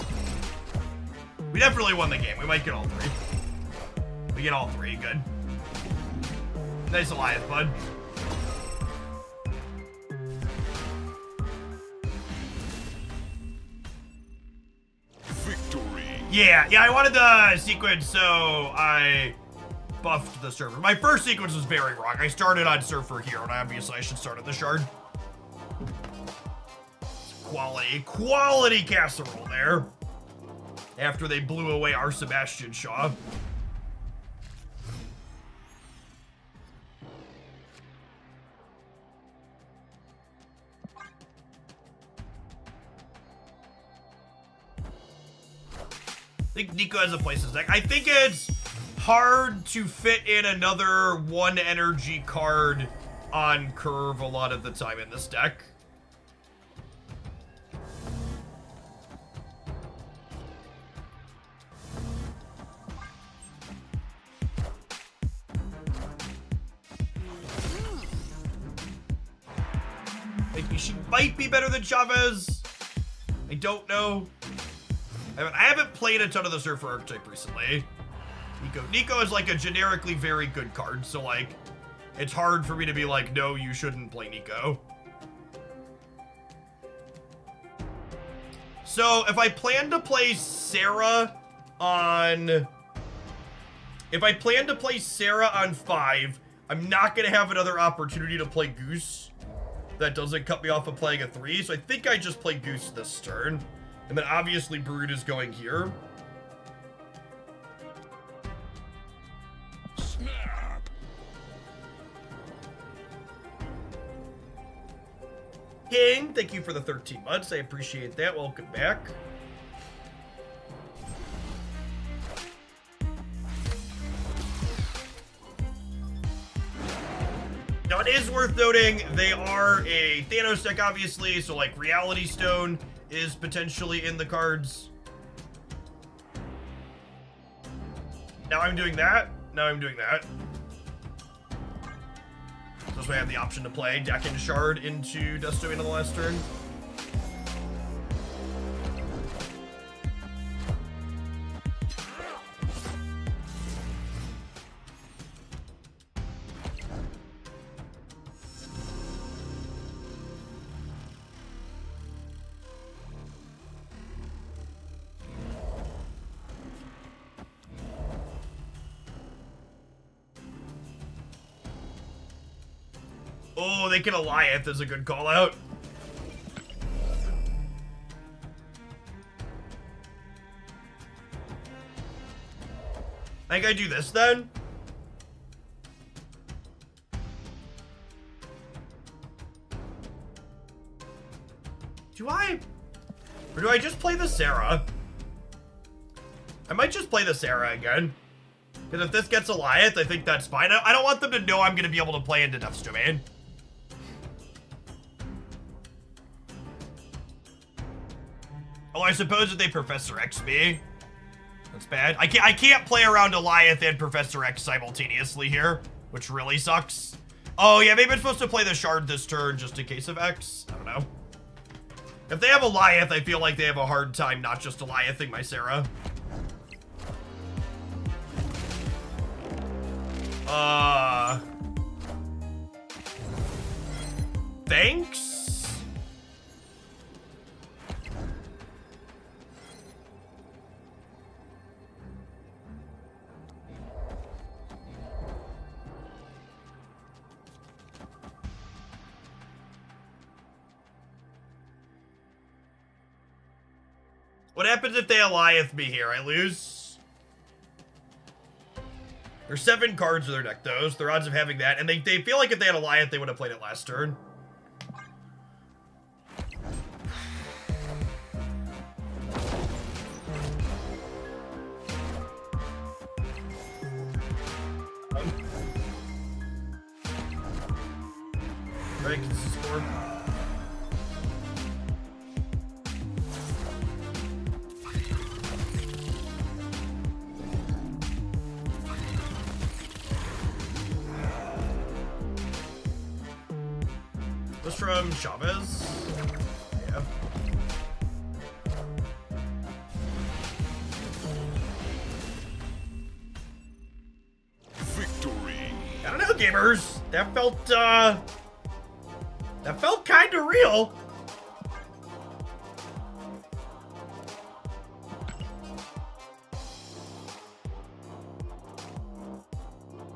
We definitely won the game. We might get all 3. We get all 3. Good. Nice alliance, bud. Victory. Yeah, I wanted the sequence, so I buffed the server. My first sequence was very wrong. I started on Surfer Hero, and obviously I should start at the Shard. Quality casserole there. After they blew away our Sebastian Shaw. I think Nico has a place in his deck. I think it's hard to fit in another 1 energy card on curve a lot of the time in this deck. She might be better than Chavez. I don't know. I haven't played a ton of the Surfer archetype recently. Nico is like a generically very good card, so like, it's hard for me to be like, no, you shouldn't play Nico. So if I plan to play Sarah on... If I plan to play Sarah on 5, I'm not going to have another opportunity to play Goose. That doesn't cut me off of playing a 3, so I think I just play Goose this turn. And then obviously Brood is going here. Snap. King, thank you for the 13 months. I appreciate that. Welcome back. Now, it is worth noting, they are a Thanos deck, obviously, so, like, Reality Stone is potentially in the cards. Now I'm doing that. Now I'm doing that. So this way I have the option to play deck into Shard into Dust Domain on the last turn. Oh, they can Goliath is a good call out. I think I do this then. Do I? Or do I just play the Sarah? I might just play the Sarah again. Because if this gets Goliath, I think that's fine. I don't want them to know I'm going to be able to play into Death's Domain. Oh, I suppose if they Professor X me, that's bad. I can't play around Goliath and Professor X simultaneously here, which really sucks. Oh yeah, maybe I'm supposed to play the Shard this turn just in case of X. I don't know. If they have Goliath, I feel like they have a hard time not just Goliathing my Sarah. Thanks? What happens if they Goliath me here? I lose? There's 7 cards in their deck, though, so their odds of having that. And they feel like if they had Goliath, they would have played it last turn. Right, this is 4. This from Chavez. Yeah. Victory. I don't know, gamers. That felt kind of real.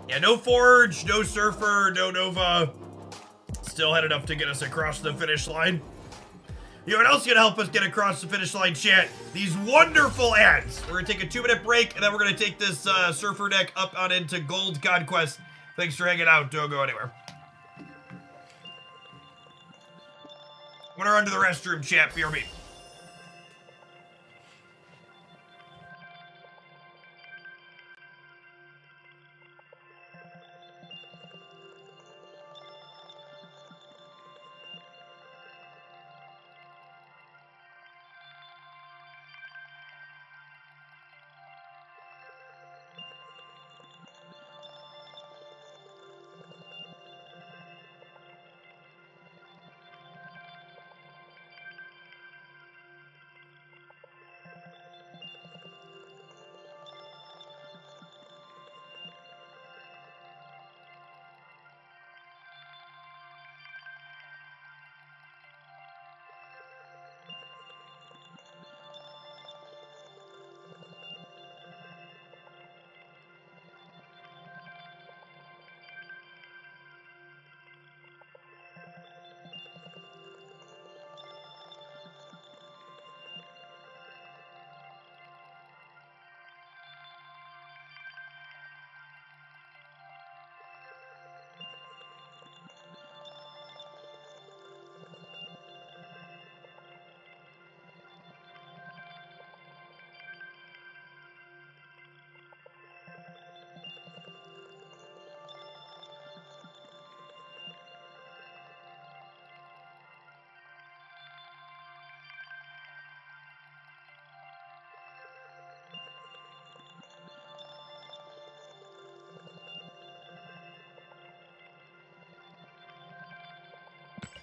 Yeah, no Forge, no Surfer, no Nova. Still had enough to get us across the finish line. You know what else is gonna help us get across the finish line, chat? These wonderful ads. We're gonna take a 2-minute break, and then we're gonna take this Surfer deck up on into Gold Conquest. Thanks for hanging out. Don't go anywhere. I'm gonna run to the restroom, chat. BRB.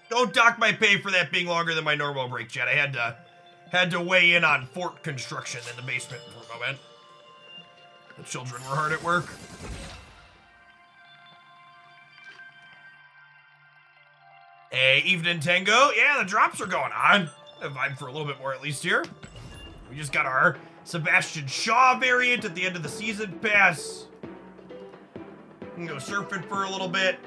Don't dock my pay for that being longer than my normal break, chat. I had to weigh in on fort construction in the basement for a moment. The children were hard at work. Hey, Evening Tango. Yeah, the drops are going on. I vibe for a little bit more at least here. We just got our Sebastian Shaw variant at the end of the season pass. We can go surfing for a little bit.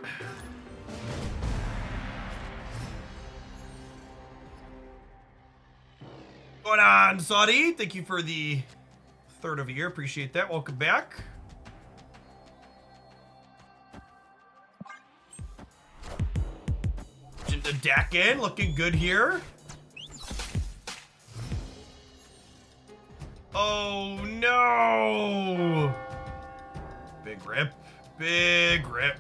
Going on, Saudi? Thank you for the 3rd of a year. Appreciate that. Welcome back. The deck in, looking good here. Oh no! Big rip. Big rip.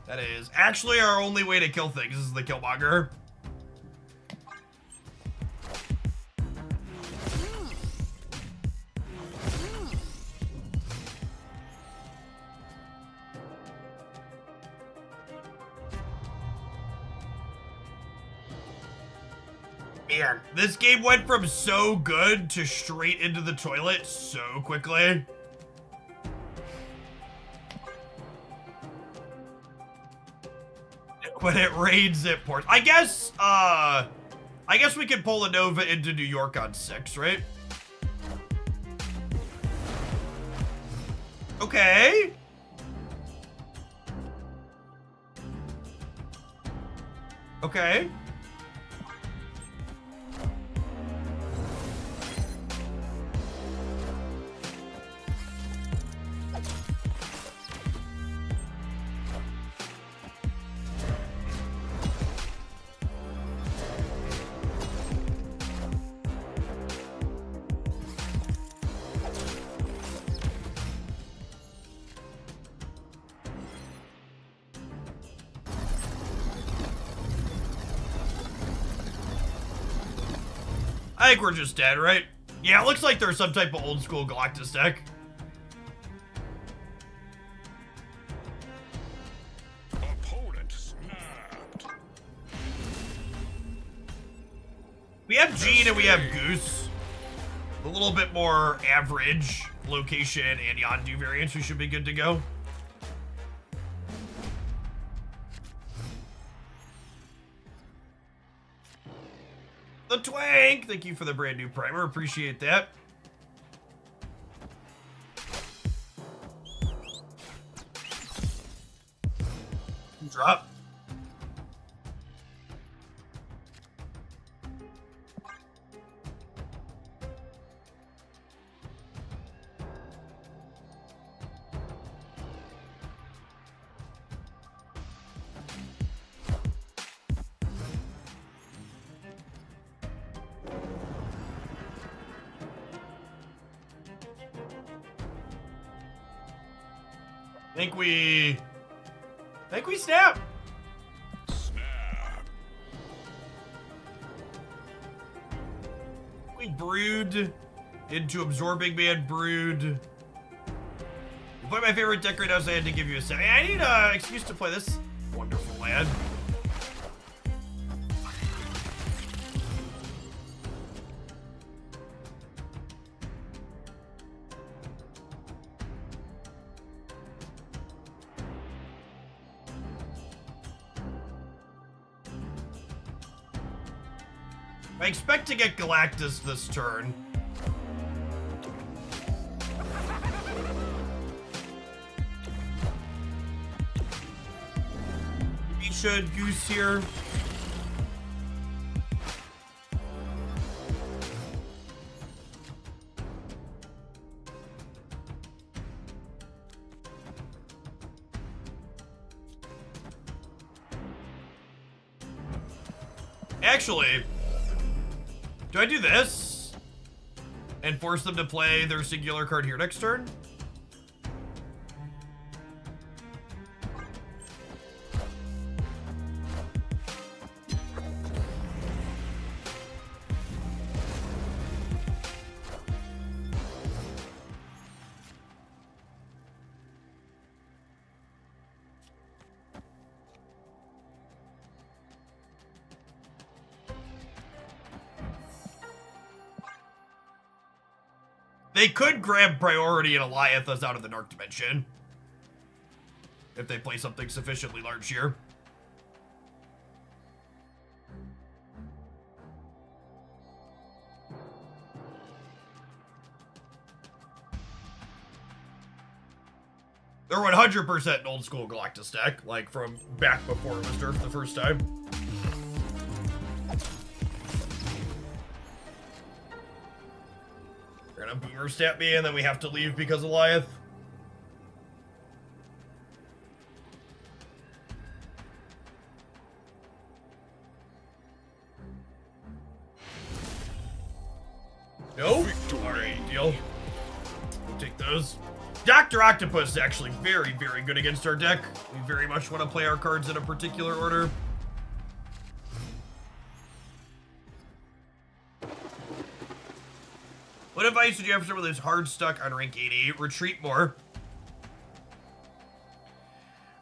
That is actually our only way to kill things is the Killmonger. Man, this game went from so good to straight into the toilet so quickly. When it rains, it pours. I guess we can pull a Nova into New York on 6, right? Okay. Okay. I think we're just dead, right? Yeah, it looks like there's some type of old school Galactus deck. Opponent snapped. We have Gene and we have Goose. A little bit more average location and Yondu variants. We should be good to go. The Twank! Thank you for the brand new primer. Appreciate that. Drop. Think we snap. Snap. We brood into Absorbing Man brood. You play my favorite deck right now, so I had to give you a second. I need an excuse to play this wonderful land. I expect to get Galactus this turn. We should Goose here. Actually, do I do this and force them to play their singular card here next turn? They could grab priority and Eliath us out of the Dark Dimension. If they play something sufficiently large here. They're 100% an old school Galactus deck, like from back before it was nerfed the first time. They're gonna boomer stat me and then we have to leave because of Eliath. No? Alright, deal. We'll take those. Dr. Octopus is actually very, very good against our deck. We very much want to play our cards in a particular order. What advice would you have for someone who's hard stuck on rank 80? Retreat more.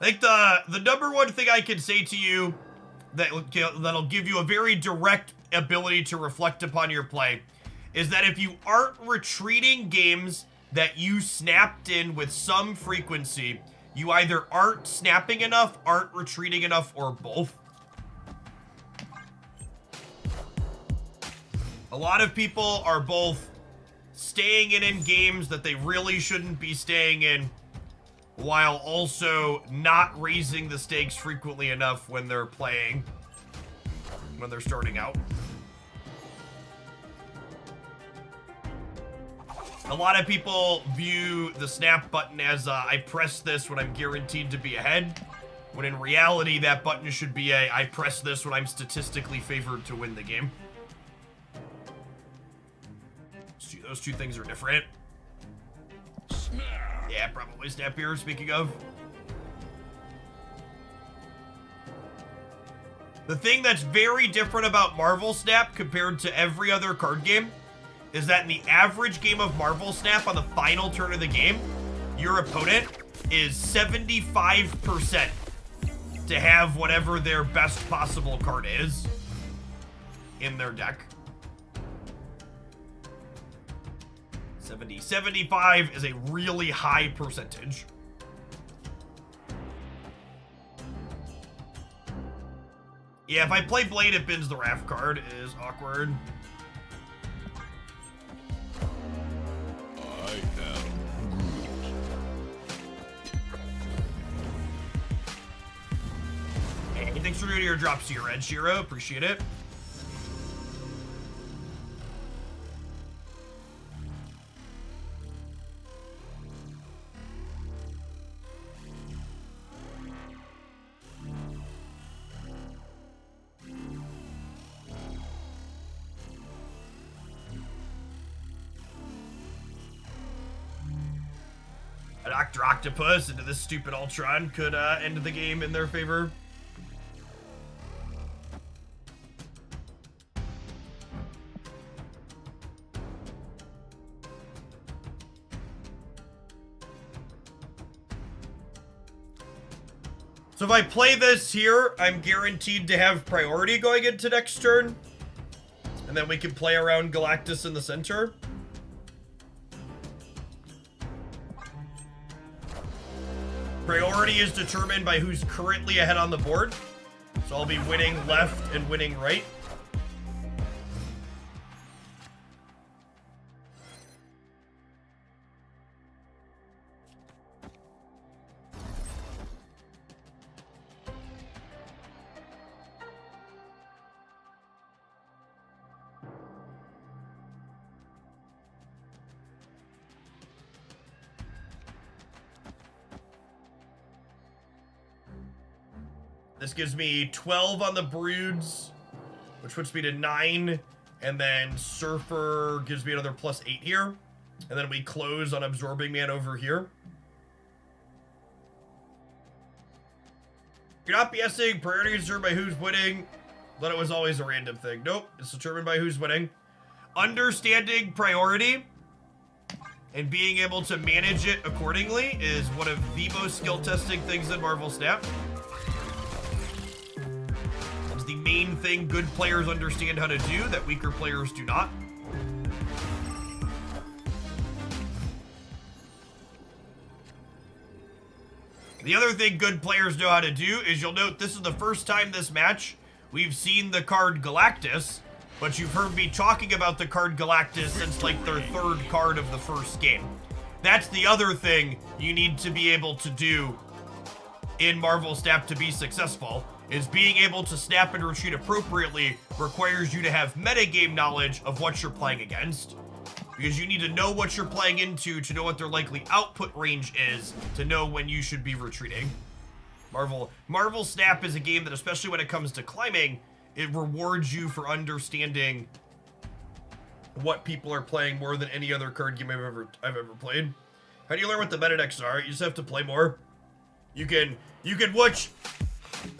I think the number one thing I can say to you that'll give you a very direct ability to reflect upon your play is that if you aren't retreating games that you snapped in with some frequency, you either aren't snapping enough, aren't retreating enough, or both. A lot of people are both staying in games that they really shouldn't be staying in, while also not raising the stakes frequently enough when they're playing, when they're starting out. A lot of people view the snap button as I press this when I'm guaranteed to be ahead, when in reality that button should be a I press this when I'm statistically favored to win the game. Those two things are different. Snap. Yeah, probably snap here, speaking of. The thing that's very different about Marvel Snap compared to every other card game is that in the average game of Marvel Snap on the final turn of the game, your opponent is 75% to have whatever their best possible card is in their deck. 75 is a really high percentage. Yeah, if I play Blade, it bins the Wrath card. It is awkward. I am Hey, thanks for doing your drops to your Red Shiro. Appreciate it. Dr. Octopus into this stupid Ultron could end the game in their favor. So if I play this here, I'm guaranteed to have priority going into next turn. And then we can play around Galactus in the center. Priority is determined by who's currently ahead on the board. So I'll be winning left and winning right. This gives me 12 on the Broods, which puts me to 9, and then Surfer gives me another +8 here, and then we close on Absorbing Man over here. You're not BSing, priority is determined by who's winning. Thought it was always a random thing. Nope, it's determined by who's winning. Understanding priority and being able to manage it accordingly is one of the most skill testing things in Marvel Snap. It's the main thing good players understand how to do that weaker players do not. The other thing good players know how to do is you'll note this is the first time this match we've seen the card Galactus, but you've heard me talking about the card Galactus since like their third card of the first game. That's the other thing you need to be able to do in Marvel Snap to be successful, is being able to snap and retreat appropriately requires you to have metagame knowledge of what you're playing against, because you need to know what you're playing into to know what their likely output range is to know when you should be retreating. Marvel Snap is a game that, especially when it comes to climbing, it rewards you for understanding what people are playing more than any other card game I've ever played. How do you learn what the meta decks are? You just have to play more. You can watch,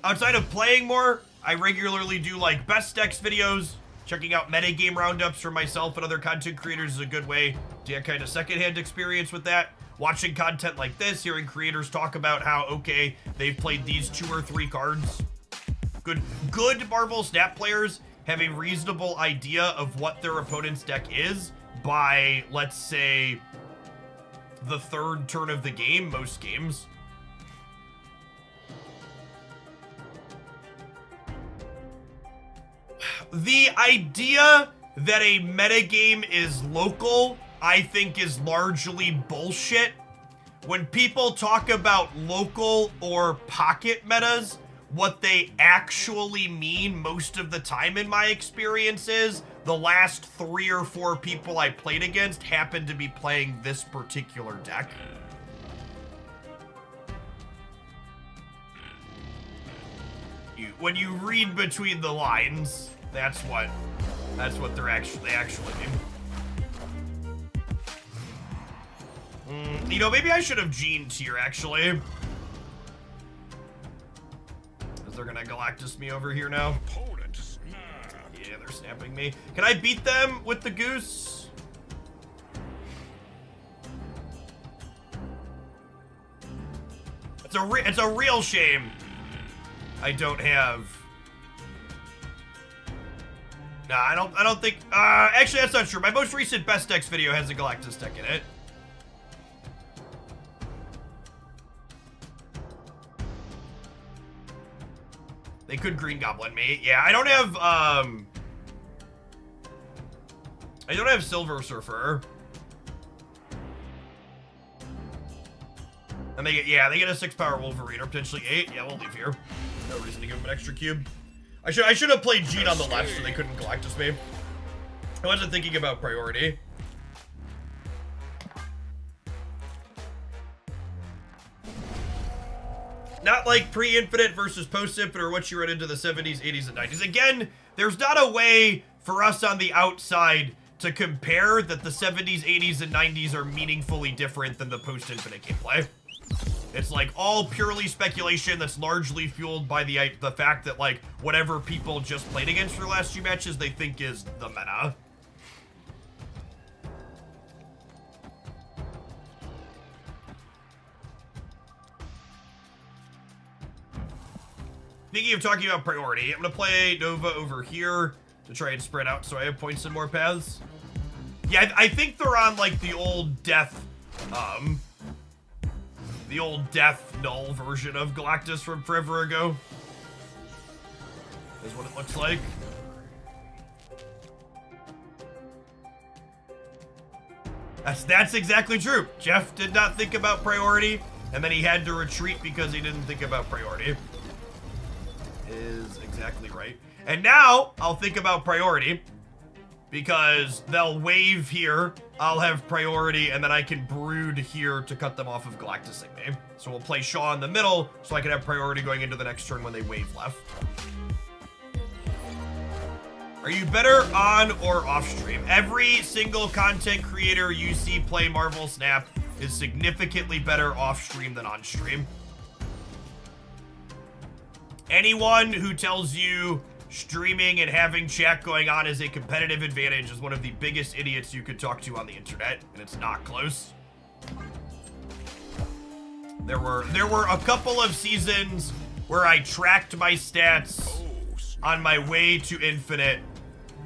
outside of playing more, I regularly do like best decks videos. Checking out metagame roundups for myself and other content creators is a good way to get kind of secondhand experience with that. Watching content like this, hearing creators talk about how, okay, they've played these 2 or 3 cards. Good Marvel Snap players have a reasonable idea of what their opponent's deck is by, let's say, the 3rd turn of the game, most games. The idea that a metagame is local, I think, is largely bullshit. When people talk about local or pocket metas, what they actually mean most of the time in my experience is the last 3 or 4 people I played against happened to be playing this particular deck. When you read between the lines, that's what they actually mean. You know, maybe I should have Gened here, actually. Because they're gonna Galactus me over here now. Yeah, they're snapping me. Can I beat them with the Goose? It's a real shame I don't have. Nah, I don't think, actually that's not true. My most recent best decks video has a Galactus deck in it. They could Green Goblin me. Yeah, I don't have Silver Surfer. And they get a 6-power Wolverine, or potentially 8. Yeah, we'll leave here. No reason to give him an extra cube. I should have played Gene on the left so they couldn't Galactus me. I wasn't thinking about priority. Not like pre-infinite versus post-infinite or what you run into the 70s, 80s, and 90s. Again, there's not a way for us on the outside to compare that the 70s, 80s, and 90s are meaningfully different than the post-infinite gameplay. It's like all purely speculation that's largely fueled by the fact that like whatever people just played against for the last 2 matches they think is the meta. Thinking of talking about priority, I'm gonna play Nova over here to try and spread out so I have points in more paths. Yeah, I think they're on like the old death null version of Galactus from forever ago. Is what it looks like. That's exactly true. Jeff did not think about priority, and then he had to retreat because he didn't think about priority. Is exactly right. And now I'll think about priority because they'll wave here, I'll have priority, and then I can brood here to cut them off of Galactusing me. So we'll play Shaw in the middle so I can have priority going into the next turn when they wave left. Are you better on or off stream? Every single content creator you see play Marvel Snap is significantly better off stream than on stream. Anyone who tells you streaming and having chat going on is a competitive advantage is one of the biggest idiots you could talk to on the internet, and it's not close. There were a couple of seasons where I tracked my stats on my way to infinite,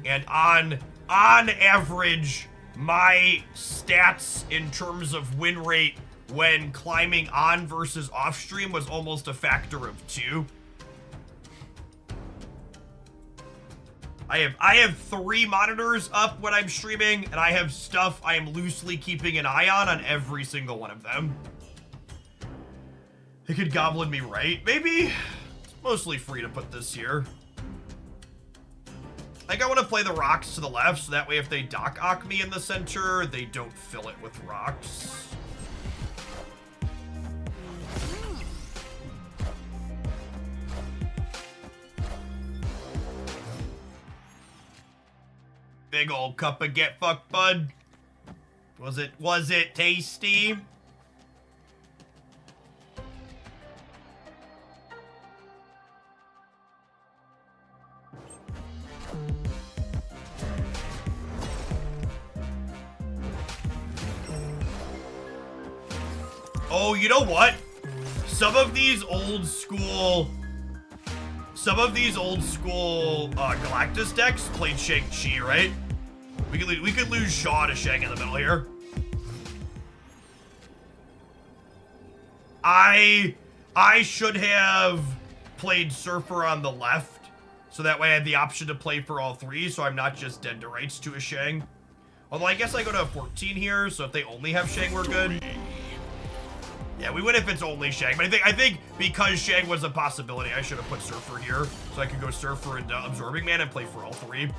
and on average, my stats in terms of win rate when climbing on versus off stream was almost a factor of 2. I have 3 monitors up when I'm streaming, and I have stuff I am loosely keeping an eye on every single one of them. They could goblin me right, maybe? It's mostly free to put this here. I think I want to play the rocks to the left, so that way if they Doc-Ock me in the center, they don't fill it with rocks. Big old cup of get fucked, bud. Was it tasty? Oh, you know what? Some of these old school Galactus decks played Shang-Chi, right? We could lose Shaw to Shang in the middle here. I should have played Surfer on the left, so that way I had the option to play for all three, so I'm not just dead to rights to a Shang. Although I guess I go to 14 here, so if they only have Shang, we're good. Yeah, we win if it's only Shang, but I think because Shang was a possibility, I should have put Surfer here, so I could go Surfer into Absorbing Man and play for all three.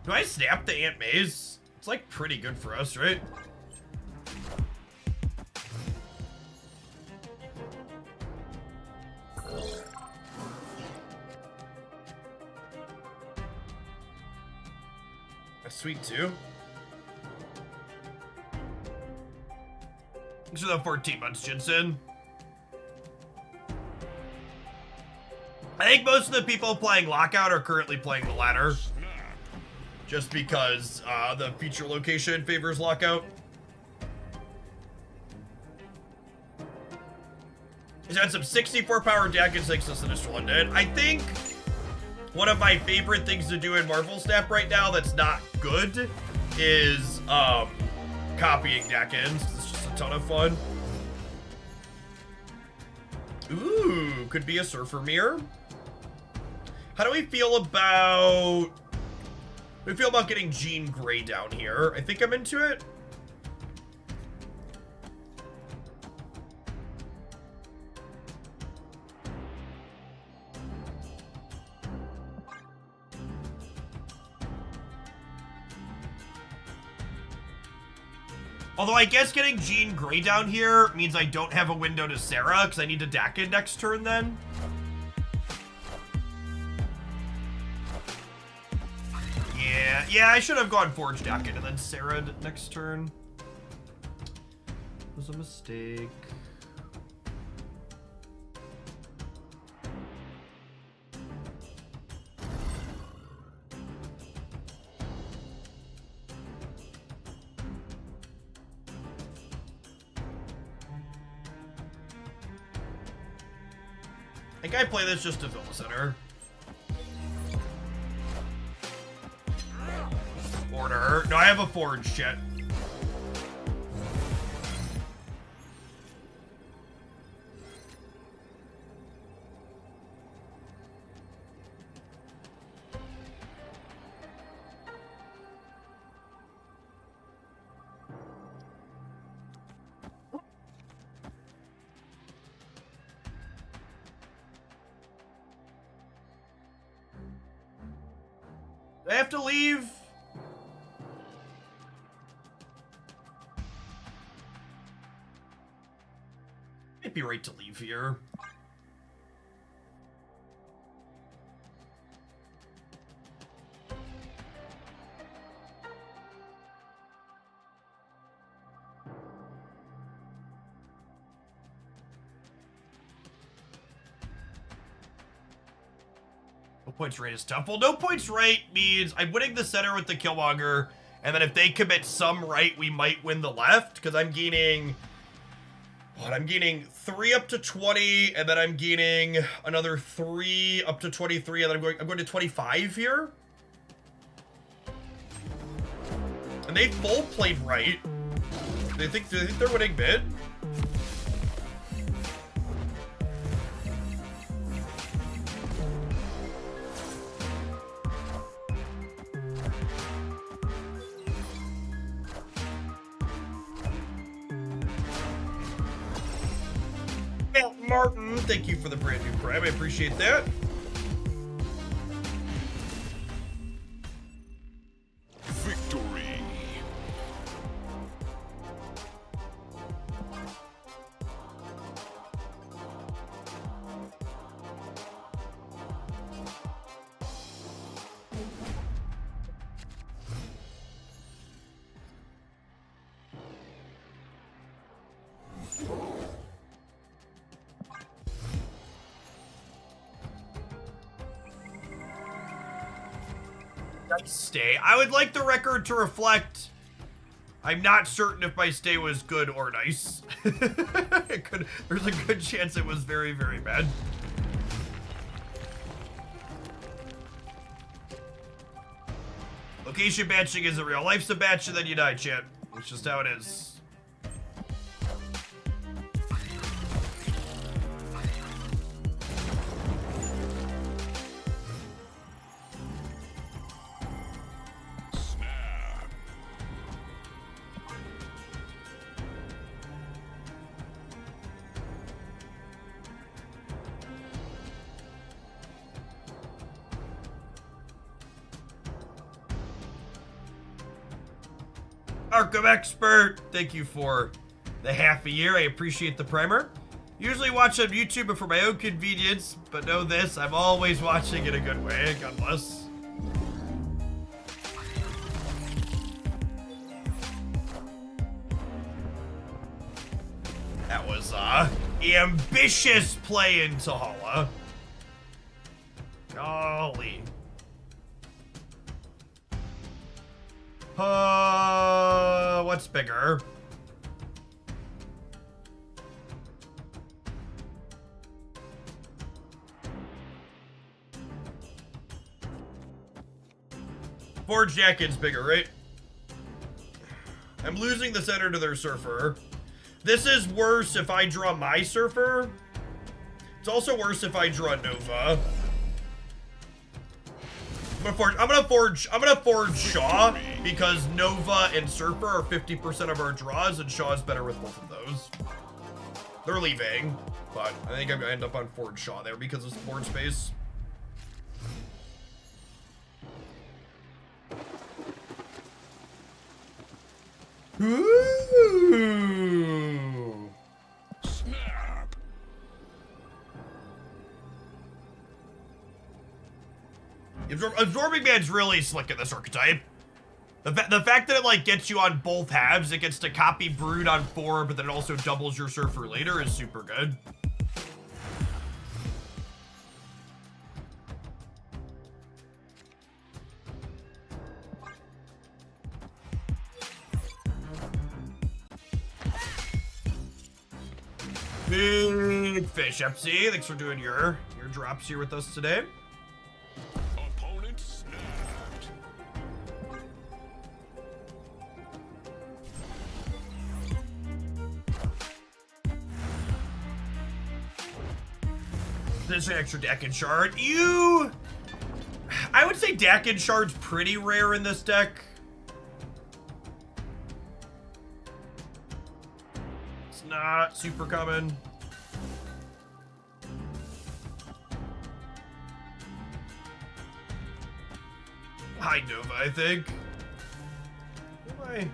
Do I snap the Aunt May's? It's like pretty good for us, right? That's sweet too. Thanks for the 14 months, Jensen. I think most of the people playing Lockout are currently playing the latter. Just because the feature location favors Lockout. He's had some 64 power deck and 6 Sinister London. I think one of my favorite things to do in Marvel Snap right now that's not good is copying deck ends. It's just a ton of fun. Ooh, could be a Surfer Mirror. How do we feel about... How do we feel about getting Jean Grey down here? I think I'm into it. Although I guess getting Jean Grey down here means I don't have a window to Sarah because I need to Dakin next turn then. Yeah, I should have gone Forge Dakin and then Sarah next turn. It was a mistake. I think I play this just to fill the center. Order. No, I have a Forge yet. Do I have to leave? Might be right to leave here. No points right is tough. Well, no points right means I'm winning the center with the Killmonger, and then if they commit some right, we might win the left, because I'm gaining... What, I'm gaining 3 up to 20, and then I'm gaining another 3 up to 23, and then I'm going to 25 here. And they full played right. Do they think they're winning mid? Martin, thank you for the brand new prime. I appreciate that. Victory. Nice stay. I would like the record to reflect. I'm not certain if my stay was good or nice. There's a good chance it was very, very bad. Location batching isn't real. Life's a batch and then you die, chat. It's just how it is. Arkham Expert, thank you for the half a year. I appreciate the primer. Usually watch on YouTube but for my own convenience, but know this, I'm always watching in a good way. God bless. That was ambitious play into Hala. Golly. What's bigger? Forge Jacket's bigger, right? I'm losing the center to their Surfer. This is worse if I draw my Surfer. It's also worse if I draw Nova. I'm gonna forge Shaw because Nova and Surfer are 50% of our draws, and Shaw is better with both of those. They're leaving, but I think I'm gonna end up on Forge Shaw there because of board space. Ooh. Snap. Absorbing Man's really slick in this archetype. The fact that it like gets you on both halves, it gets to copy Brood on 4, but then it also doubles your Surfer later is super good. Big fish, FC. Thanks for doing your drops here with us today. Opponent snapped. There's an extra Dakin Shard. I would say Dakin Shard's pretty rare in this deck. It's not super common. High Nova, I think. Why?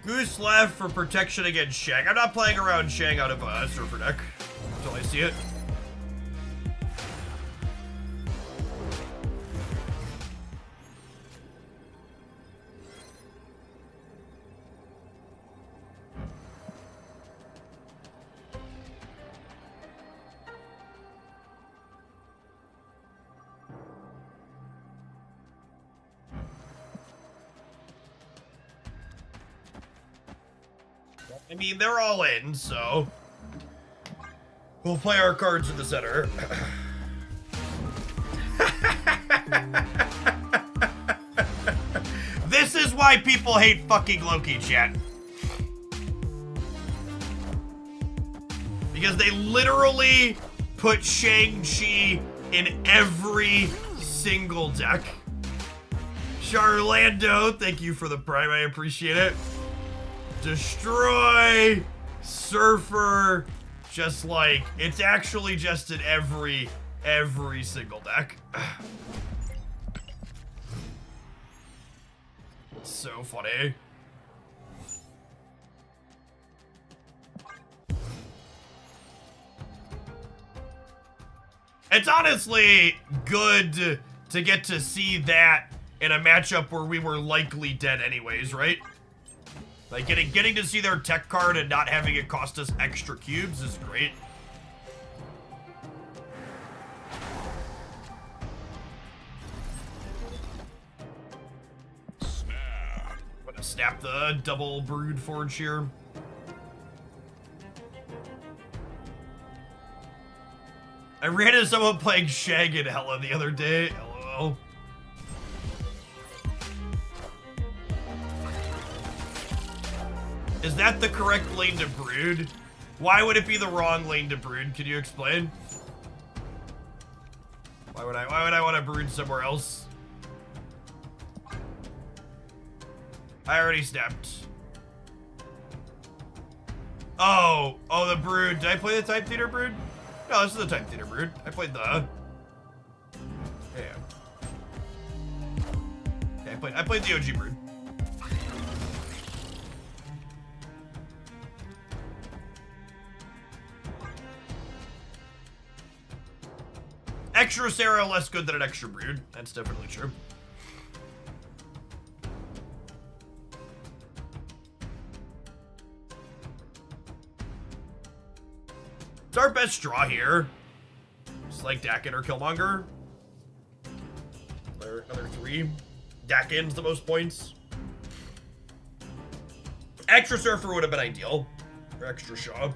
Goose left for protection against Shang. I'm not playing around Shang out of Surfer deck until I see it. I mean, they're all in, so we'll play our cards in the center. This is why people hate fucking Loki, chat. Because they literally put Shang-Chi in every single deck. Charlando, thank you for the prime, I appreciate it. Destroy, Surfer, just like, it's actually just in every single deck. It's so funny. It's honestly good to get to see that in a matchup where we were likely dead anyways, right? Like, getting to see their tech card and not having it cost us extra cubes is great. Snap. I'm gonna snap the double Brood Forge here. I ran into someone playing Shag in Hella the other day. LOL. Is that the correct lane to Brood? Why would it be the wrong lane to Brood? Can you explain? Why would I want to Brood somewhere else? I already snapped. Oh, the Brood. Did I play the Type Theater Brood? No, this is the Type Theater Brood. I played the... Yeah. Okay, I played the OG Brood. Extra Sarah less good than an extra Brood. That's definitely true. It's our best draw here. Just like Dakin or Killmonger. Another 3. Dakin's the most points. Extra Surfer would have been ideal. Or extra Shaw.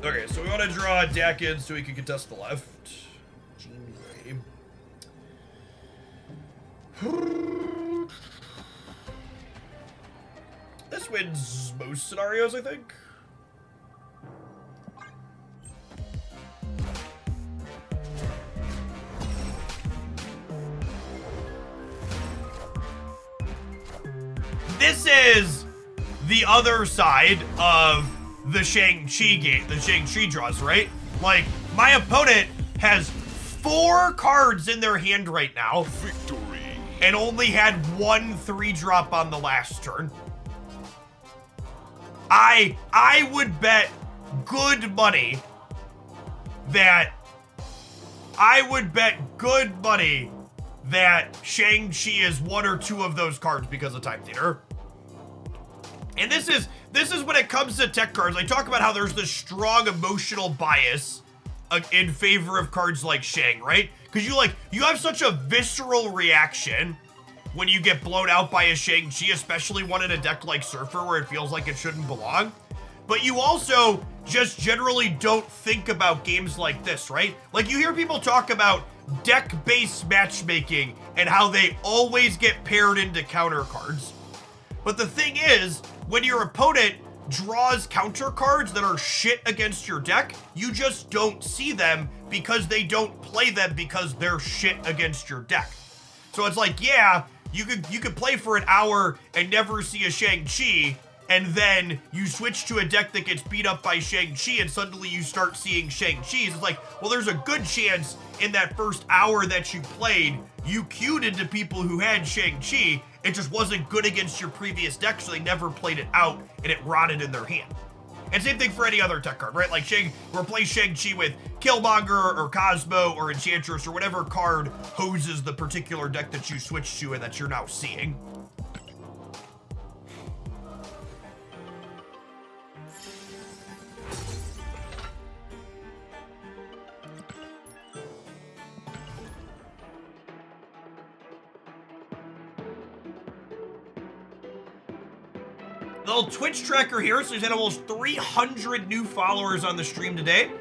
Okay, so we want to draw Dakin so he can contest the left. Jean Grey. This wins most scenarios, I think. This is the other side of the Shang-Chi game, the Shang-Chi draws, right? Like, my opponent has 4 cards in their hand right now. Victory. And only had 1 3-drop on the last turn. I would bet good money that Shang-Chi is 1 or 2 of those cards because of Time Theater. And this is when it comes to tech cards. I talk about how there's this strong emotional bias in favor of cards like Shang, right? Because you have such a visceral reaction when you get blown out by a Shang-Chi, especially one in a deck like Surfer where it feels like it shouldn't belong. But you also just generally don't think about games like this, right? Like, you hear people talk about deck-based matchmaking and how they always get paired into counter cards. But the thing is, when your opponent draws counter cards that are shit against your deck, you just don't see them because they don't play them because they're shit against your deck. So it's like, yeah, you could play for an hour and never see a Shang-Chi, and then you switch to a deck that gets beat up by Shang-Chi, and suddenly you start seeing Shang-Chi's. It's like, well, there's a good chance in that first hour that you played, you queued into people who had Shang-Chi. It just wasn't good against your previous deck, so they never played it out, and it rotted in their hand. And same thing for any other tech card, right? Like replace Shang-Chi with Killmonger or Cosmo or Enchantress or whatever card hoses the particular deck that you switched to and that you're now seeing. The little Twitch tracker here, so he's had almost 300 new followers on the stream today.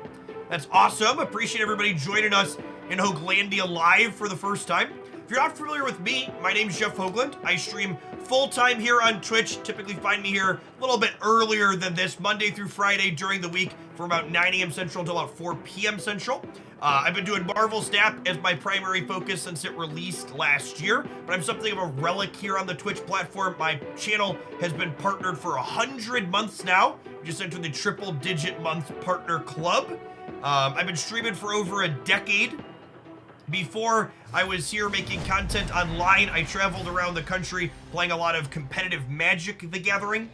That's awesome. Appreciate everybody joining us in Hoaglandia live for the first time. If you're not familiar with me, my name's Jeff Hoagland. I stream full-time here on Twitch. Typically find me here a little bit earlier than this, Monday through Friday during the week from about 9 a.m. Central until about 4 p.m. Central. I've been doing Marvel Snap as my primary focus since it released last year, but I'm something of a relic here on the Twitch platform. My channel has been partnered for 100 months now. We just entered the triple-digit month partner club. I've been streaming for over a decade. Before I was here making content online, I traveled around the country playing a lot of competitive Magic: The Gathering.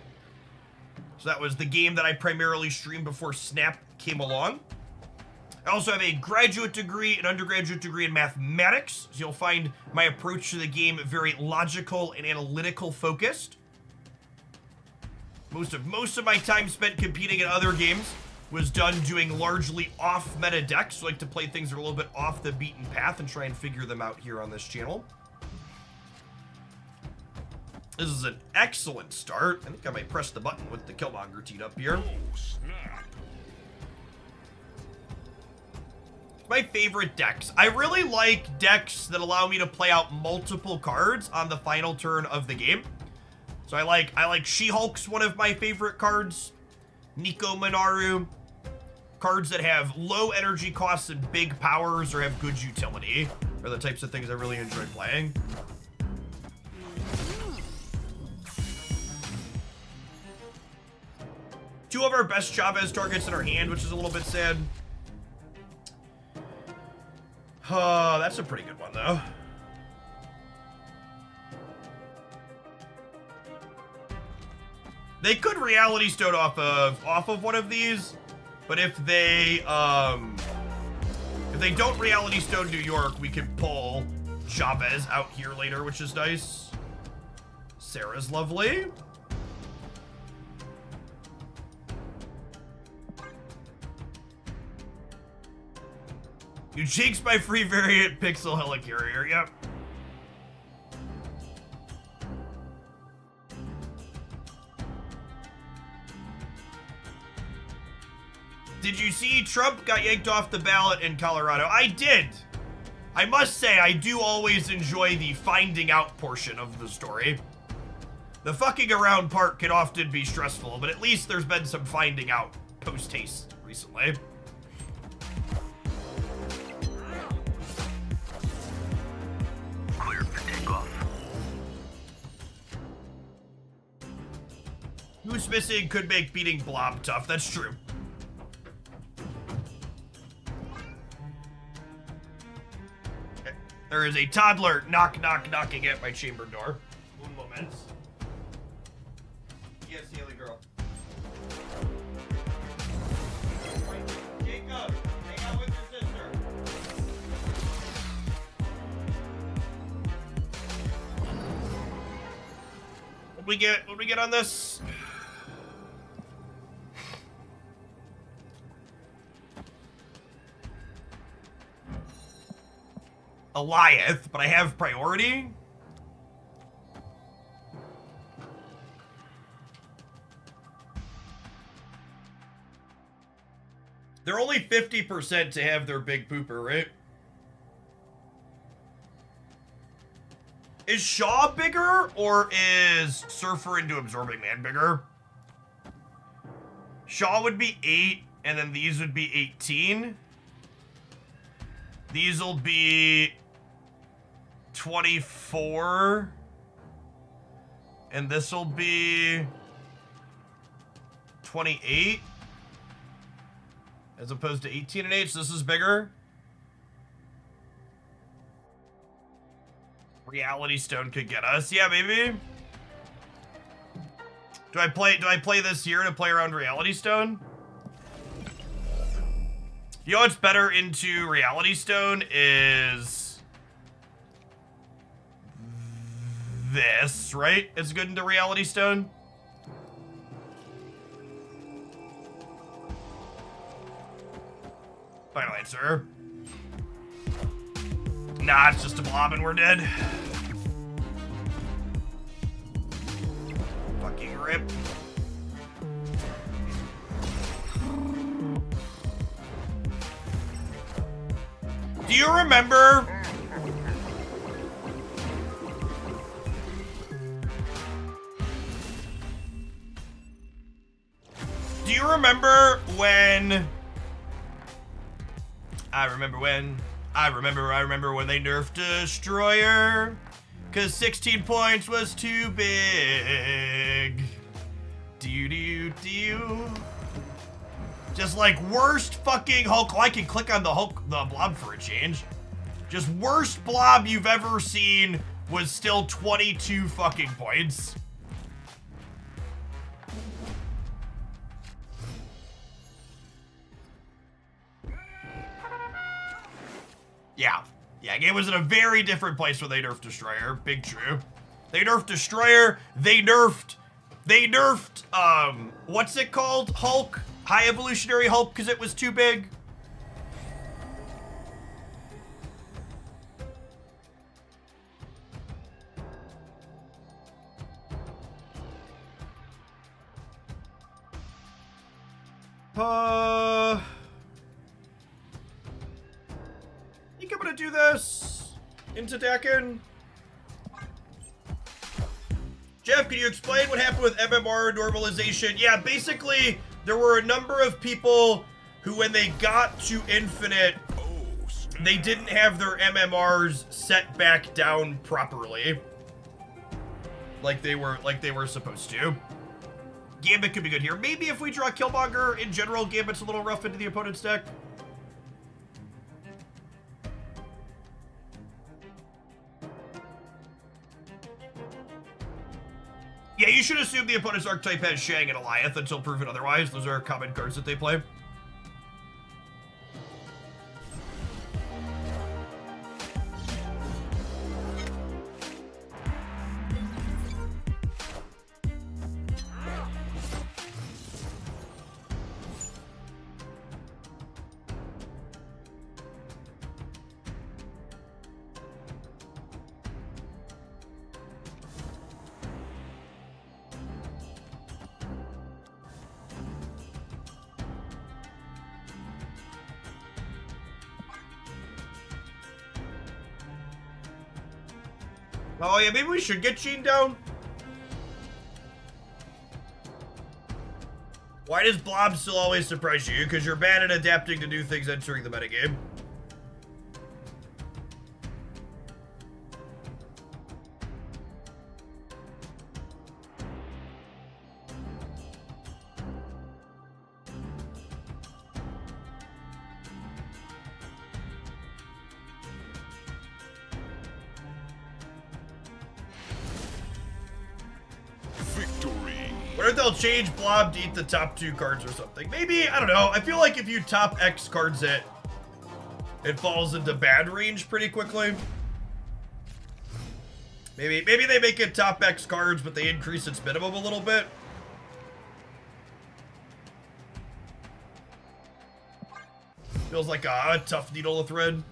So that was the game that I primarily streamed before Snap came along. I also have a graduate degree and undergraduate degree in mathematics, so you'll find my approach to the game very logical and analytical focused. Most of my time spent competing in other games was done doing largely off-meta decks, so I like to play things that are a little bit off the beaten path and try and figure them out here on this channel. This is an excellent start. I think I might press the button with the Killmonger teed up here. Oh, snap. My favorite decks. I really like decks that allow me to play out multiple cards on the final turn of the game. So I like She-Hulk's one of my favorite cards. Nico Minoru. Cards that have low energy costs and big powers or have good utility are the types of things I really enjoy playing. Two of our best Chavez targets in our hand, which is a little bit sad. That's a pretty good one, though. They could Reality Stone off of one of these, but if they don't Reality Stone New York, we can pull Chavez out here later, which is nice. Sarah's lovely. You jinxed my free variant Pixel Helicarrier, yep. Did you see Trump got yanked off the ballot in Colorado? I did. I must say, I do always enjoy the finding out portion of the story. The fucking around part can often be stressful, but at least there's been some finding out post-haste recently. Cleared for takeoff. Who's missing could make beating Blob tough. That's true. There is a toddler knocking at my chamber door. One moment. Yes, Haley girl. Jacob, hang out with your sister. What we get on this? Eliath, but I have priority. They're only 50% to have their big pooper, right? Is Shaw bigger, or is Surfer into Absorbing Man bigger? Shaw would be 8, and then these would be 18. These will be 24. And this will be 28 as opposed to 18 and 8, so this is bigger. Reality Stone could get us. Yeah, maybe. Do I play this here to play around Reality Stone? You know what's better into Reality Stone is this, right? It's good into Reality Stone. Final answer. Nah, it's just a blob and we're dead. Fucking rip. Do you remember? Do you remember when? I remember when they nerfed Destroyer, cause 16 points was too big. Do. Just like worst fucking Hulk. Oh, I can click on the blob for a change. Just worst blob you've ever seen was still 22 fucking points. Yeah, game was in a very different place when they nerfed Destroyer. Big true. They nerfed Destroyer. They nerfed, what's it called? Hulk? High Evolutionary Hulk, because it was too big. Think I'm gonna do this into Dakin. Jeff, can you explain what happened with MMR normalization? Yeah, basically, there were a number of people who, when they got to Infinite, they didn't have their MMRs set back down properly. Like they were supposed to. Gambit could be good here. Maybe if we draw Killmonger, in general, Gambit's a little rough into the opponent's deck. Yeah, you should assume the opponent's archetype has Shang and Alioth until proven otherwise. Those are common cards that they play. Oh yeah, maybe we should get Gene down. Why does Blob still always surprise you? Because you're bad at adapting to new things entering the metagame. What if they'll change Blob to eat the top 2 cards or something? Maybe, I don't know. I feel like if you top X cards it falls into bad range pretty quickly. Maybe they make it top X cards, but they increase its minimum a little bit. Feels like a tough needle to thread.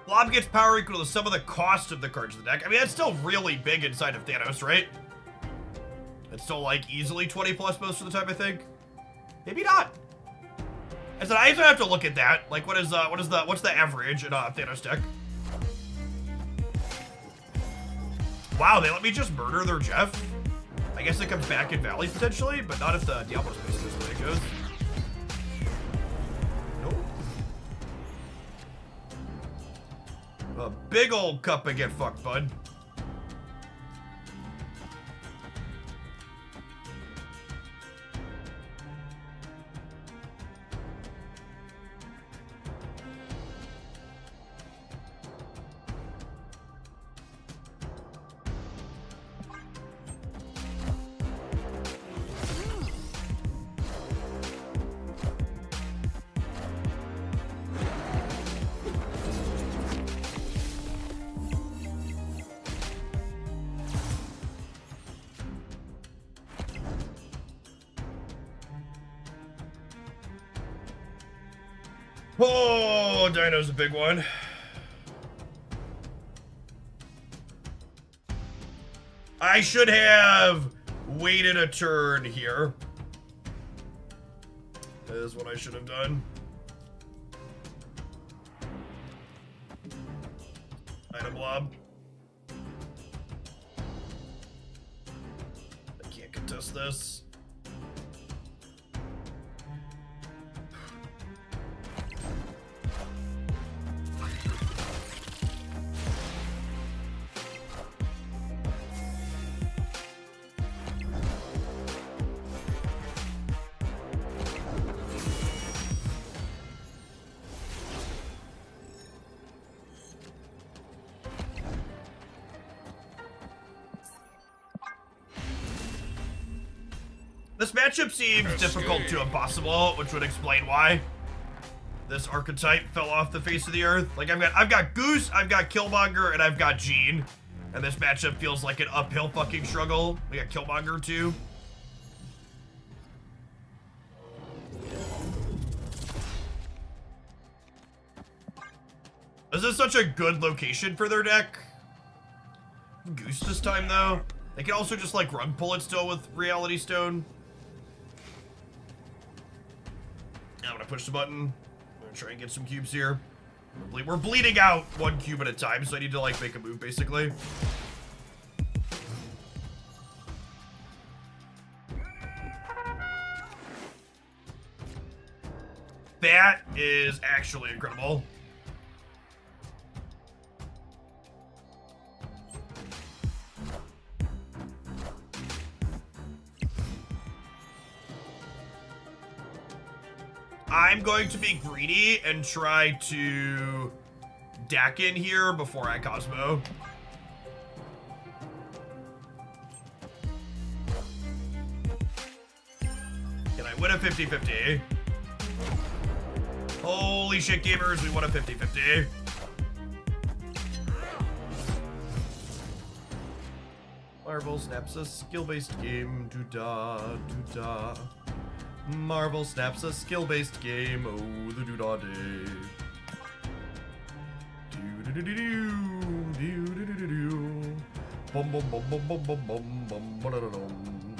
Blob gets power equal to the sum of the cost of the cards in the deck. I mean, that's still really big inside of Thanos, right? It's still like easily 20 plus most of the time, I think. Maybe not. I said I have to look at that. Like, what's the average in Thanos deck? Wow, they let me just murder their Jeff. I guess it comes back in Valley potentially, but not if the Diablo space is where it goes. Nope. A big old cup and get fucked, bud. Oh, Dino's a big one. I should have waited a turn here. That is what I should have done. Item blob. I can't contest this. This matchup seems difficult to impossible, which would explain why this archetype fell off the face of the earth. Like I've got Goose, I've got Killmonger, and I've got Jean. And this matchup feels like an uphill fucking struggle. We got Killmonger too. This is such a good location for their deck. Goose this time though. They can also just like rug pull it still with Reality Stone. I'm gonna push the button. I'm gonna try and get some cubes here. We're bleeding out one cube at a time, so I need to like make a move basically. That is actually incredible. I'm going to be greedy and try to deck in here before I Cosmo. Can I win a 50-50? Holy shit, gamers, we won a 50-50. Marvel snaps a skill-based game. Doo-da, doo-da. Marvel snaps a skill-based game. Oh, the doo-da day. Do-do-do-do-do. Do-do-do-do-do. Bum bum bum bum bum bum bum bum ba-da-da-dum.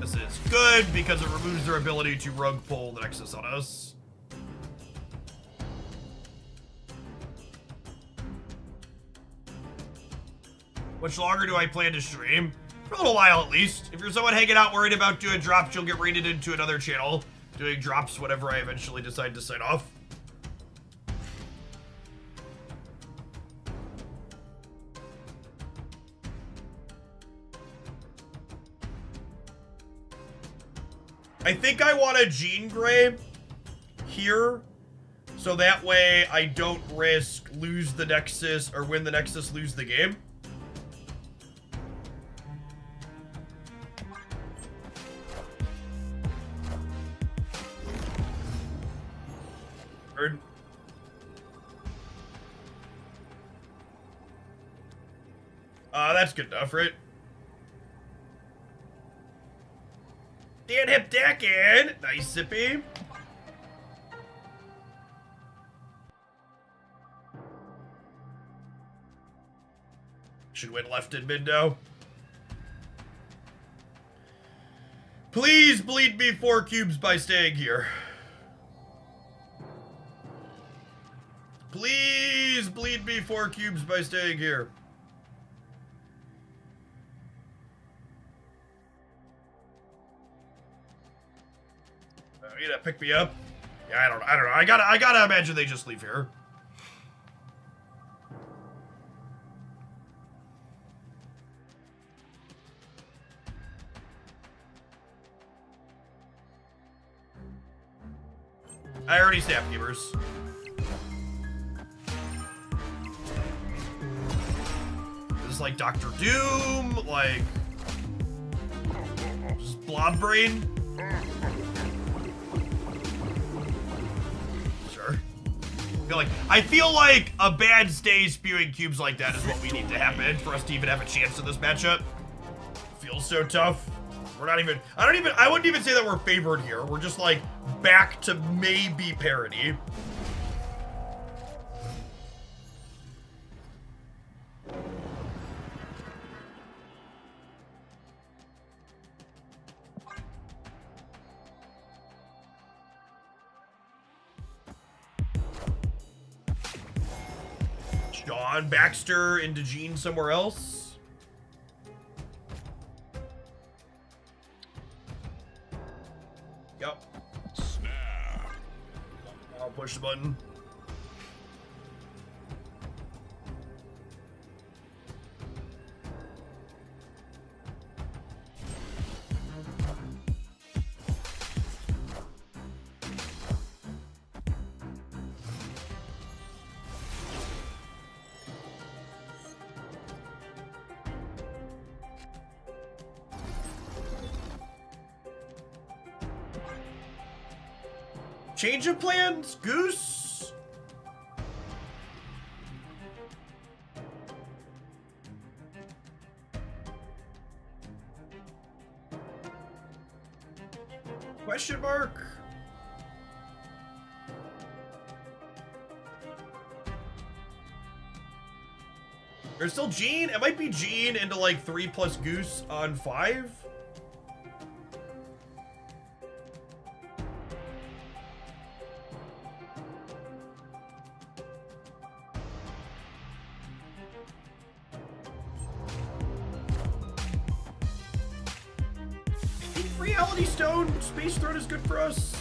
This is good because it removes their ability to rug pull the Nexus on us. Much longer do I plan to stream? For a little while at least. If you're someone hanging out worried about doing drops, you'll get raided into another channel doing drops whenever I eventually decide to sign off. I think I want a Jean Grey here, so that way I don't risk lose the Nexus or win the Nexus, lose the game. That's good enough, right? Dan Hip Deckin! Nice, Zippy. Should win left and mid now. Please bleed me 4 cubes by staying here. Please bleed me 4 cubes by staying here. You gonna pick me up? Yeah, I don't know. I gotta imagine they just leave here. I already snapped gamers. This is like Dr. Doom, like just blob brain. Sure. I feel like a bad stay spewing cubes like that is what we need to happen for us to even have a chance in this matchup. Feels so tough. We're not even, I wouldn't even say that we're favored here. We're just like back to maybe parity. Sean Baxter into Gene somewhere else. Yep. Snap. I'll push the button. Change of plans, Goose? Question mark? There's still Gene? It might be Gene into like 3+ Goose on 5? Reality Stone, Space Throne is good for us.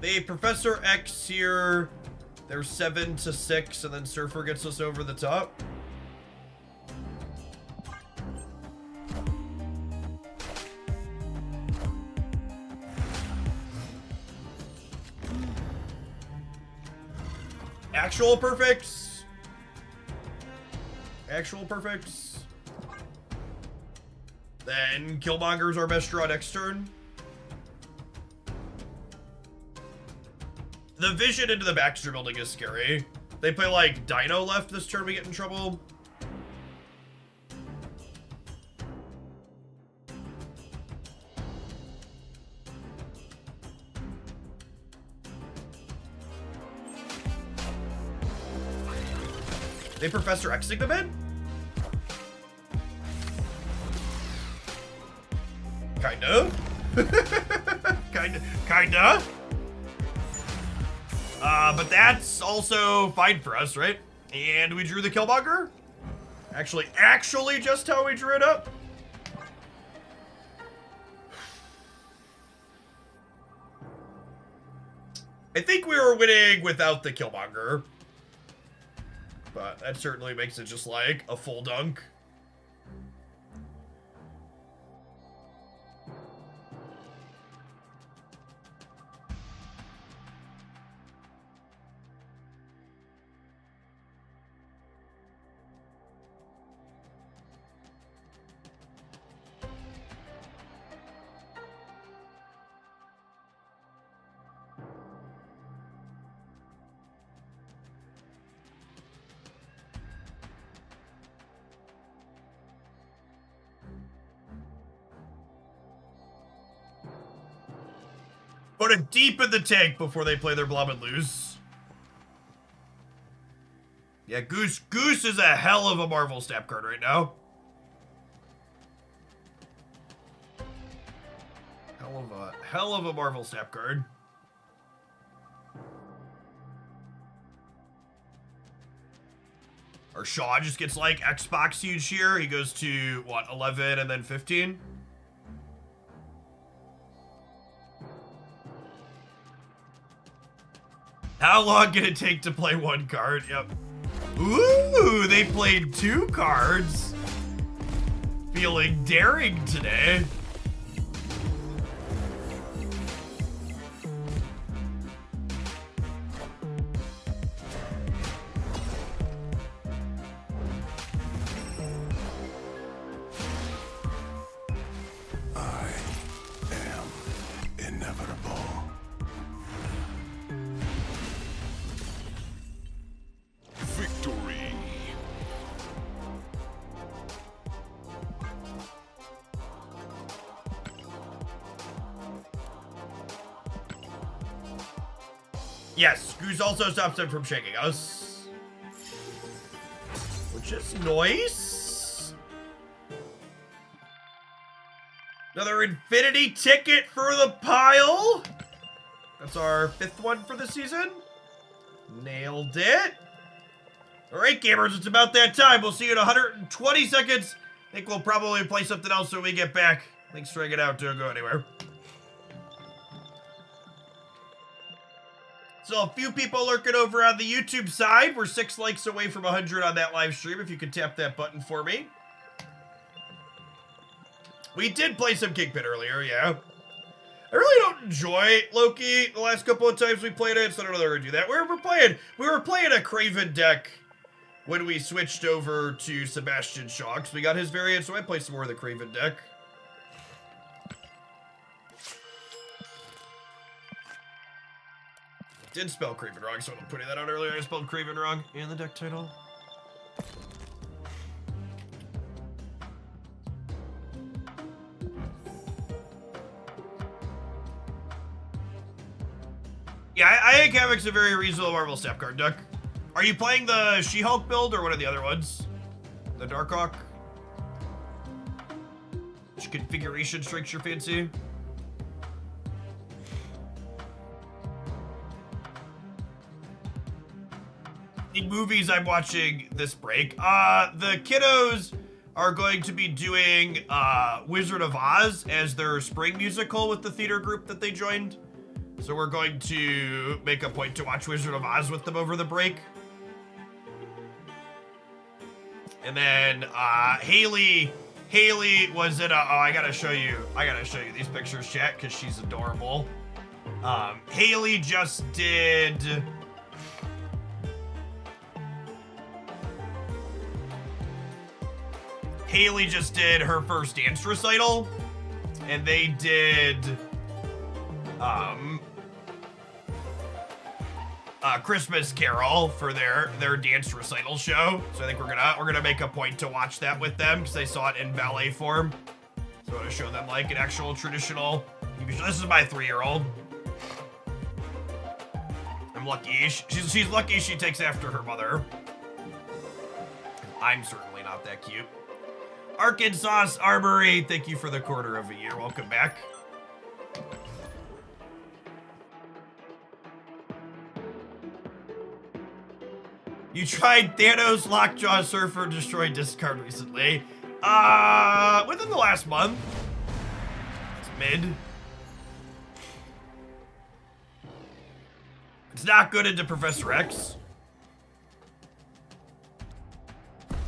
They Professor X here. They're 7-6, and then Surfer gets us over the top. Actual perfects. Actual perfects. Then Killmonger's our best draw next turn. The vision into the Baxter building is scary. They play like Dino left this turn, we get in trouble. They Professor Xing them in? Kinda. Kinda. But that's also fine for us, right? And we drew the Killmonger? Actually just how we drew it up? I think we were winning without the Killmonger. But that certainly makes it just like a full dunk. Put it deep in the tank before they play their blob and lose. Yeah, Goose is a hell of a Marvel Snap card right now. Hell of a Marvel Snap card. Or Shaw just gets like Xbox huge here. He goes to what, 11 and then 15. How long can it take to play one card? Yep. Ooh, they played 2 cards. Feeling daring today. Yes, Goose also stops them from shaking us. Which is nice. Another infinity ticket for the pile. That's our 5th one for the season. Nailed it. All right, gamers, it's about that time. We'll see you in 120 seconds. I think we'll probably play something else when we get back. Thanks for hanging out. Don't go anywhere. So a few people lurking over on the YouTube side. We're 6 likes away from 100 on that live stream. If you could tap that button for me. We did play some Kingpin earlier, yeah. I really don't enjoy Loki the last couple of times we played it, so I don't know that we're gonna do that. We were playing a Craven deck when we switched over to Sebastian Shaw, because we got his variant, so I played some more of the Craven deck. Did spell Craven wrong, so I'm putting that out earlier. I spelled Craven wrong in the deck title. Yeah, I think Havoc's a very reasonable Marvel Snap card deck. Are you playing the She-Hulk build or one of the other ones? The Darkhawk? Which configuration strikes your fancy? The movies I'm watching this break. The kiddos are going to be doing Wizard of Oz as their spring musical with the theater group that they joined. So we're going to make a point to watch Wizard of Oz with them over the break. And then Haley was in a, oh, I gotta show you these pictures, chat, because she's adorable. Haley just did her first dance recital, and they did Christmas Carol for their dance recital show. So I think we're gonna make a point to watch that with them because they saw it in ballet form. So I want to show them like an actual traditional. This is my 3-year-old. I'm lucky. She's lucky she takes after her mother. I'm certainly not that cute. Arkansas Armory, thank you for the quarter of a year. Welcome back. You tried Thanos, Lockjaw, Surfer, Destroy, Discard recently. Within the last month. It's mid. It's not good into Professor X.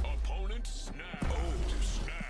Opponent snap. Oh, snap.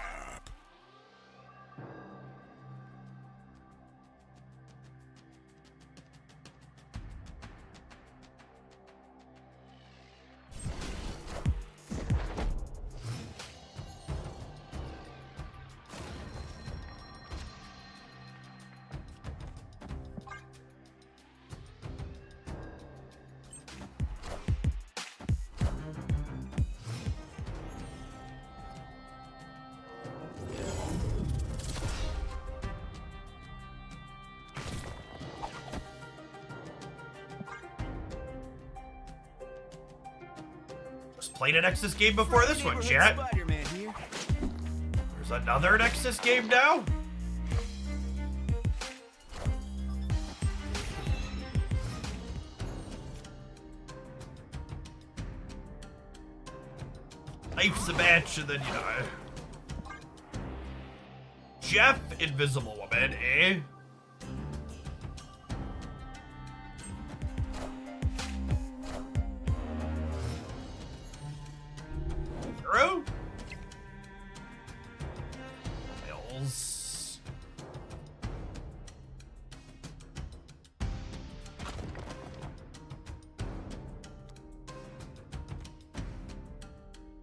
played a Nexus game before this one, chat. Spider-Man here. There's another Nexus game now. Life's a match, and then, you know. Jeff, Invisible Woman, eh? Hero? Miles.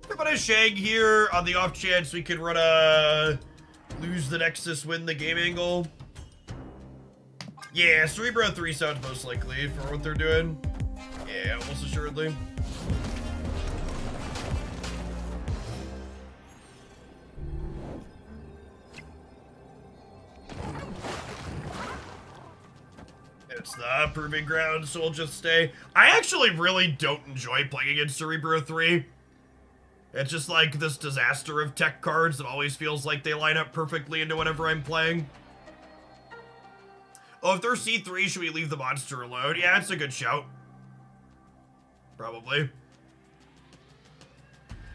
Everybody shag here on the off chance we can run a lose the Nexus, win the game angle. Yeah, Cerebro 3 sounds most likely for what they're doing. Yeah, almost assuredly. It's the proving ground, so we'll just stay. I actually really don't enjoy playing against Cerebro 3. It's just like this disaster of tech cards that always feels like they line up perfectly into whatever I'm playing. Oh, if they're C3, should we leave the monster alone? Yeah, it's a good shout. Probably.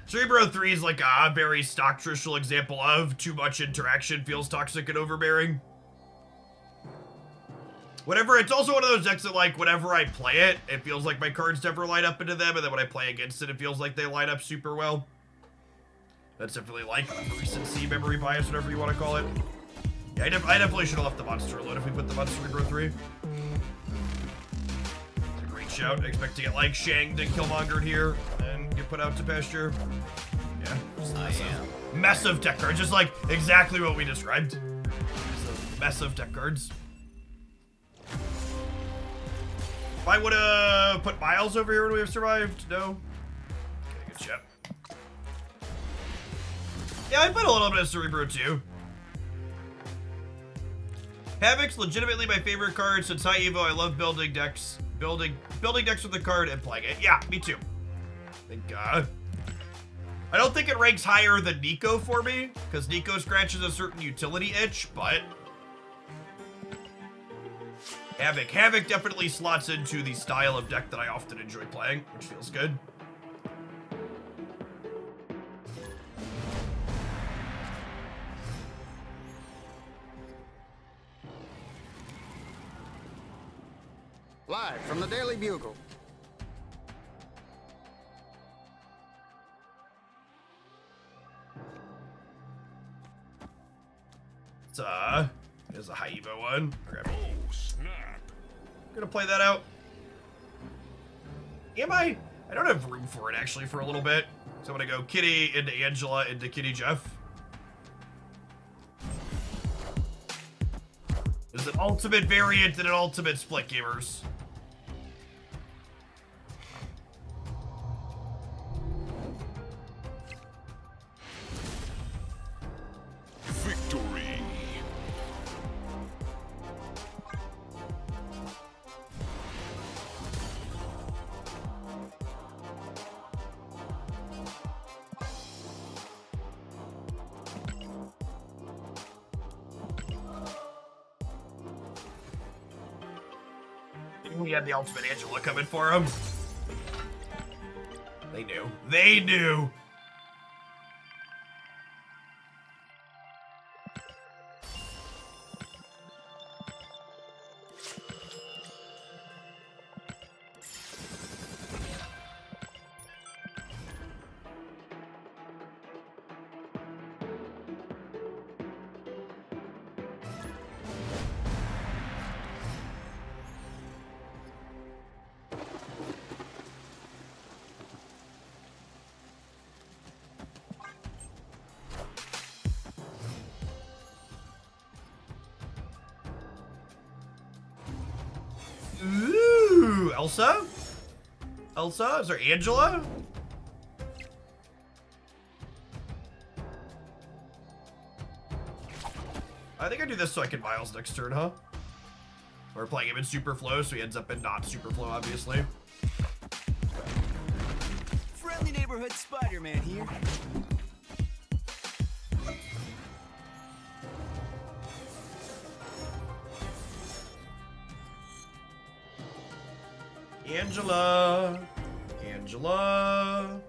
Cerebro 3 is like a very stock traditional example of too much interaction feels toxic and overbearing. Whatever, it's also one of those decks that, like, whenever I play it, it feels like my cards never line up into them, and then when I play against it, it feels like they line up super well. That's definitely like recency, memory bias, whatever you want to call it. Yeah, I definitely should have left the monster alone if we put the monster Cerebro 3. It's a great shout. I expect to get, like, shanged and killmongered here, and get put out to pasture. Yeah. I am. Mess of deck cards, just like exactly what we described. It's a mess of deck cards. If I would have put Miles over here, would we have survived? No. Okay, good shot. Yeah, I put a little bit of Cerebro too. Havoc's legitimately my favorite card since High Evo. I love building decks, building decks with the card and playing it. Yeah, me too. Thank God. I don't think it ranks higher than Nico for me because Nico scratches a certain utility itch, but Havoc definitely slots into the style of deck that I often enjoy playing, which feels good. Live from the Daily Bugle. There's a High Evo one. Grab it. Oh, snap. Gonna play that out. Am I? I don't have room for it actually for a little bit. So I'm gonna go Kitty into Angela into Kitty Jeff. There's an ultimate variant and an ultimate split gamers. Victory. We had the ultimate Angela coming for him. They knew. They knew. Ooh, Elsa? Elsa? Is there Angela? I think I do this so I can Miles next turn, huh? We're playing him in super flow, so he ends up in not super flow, obviously. Friendly neighborhood neighborhood Spider-Man here. Angela. Angela.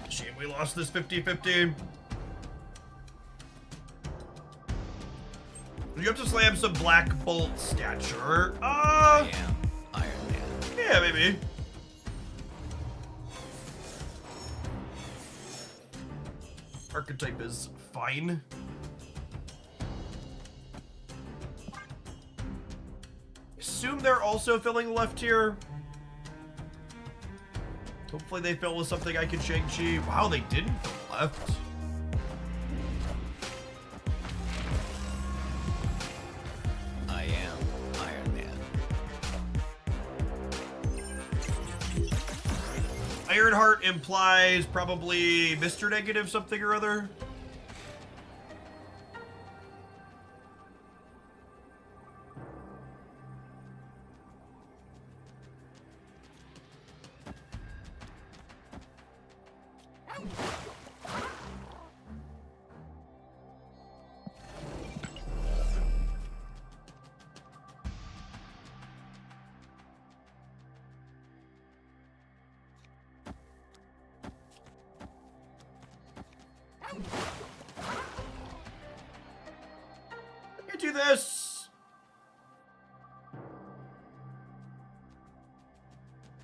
Shame we lost this 50-50. You have to slam some Black Bolt stature. I am Iron Man. Yeah, maybe. Archetype is fine. Assume they're also filling the left here. Hopefully they fill with something I can Shang-Chi. Wow, they didn't fill left. I am Iron Man. Ironheart implies probably Mr. Negative something or other. I do this.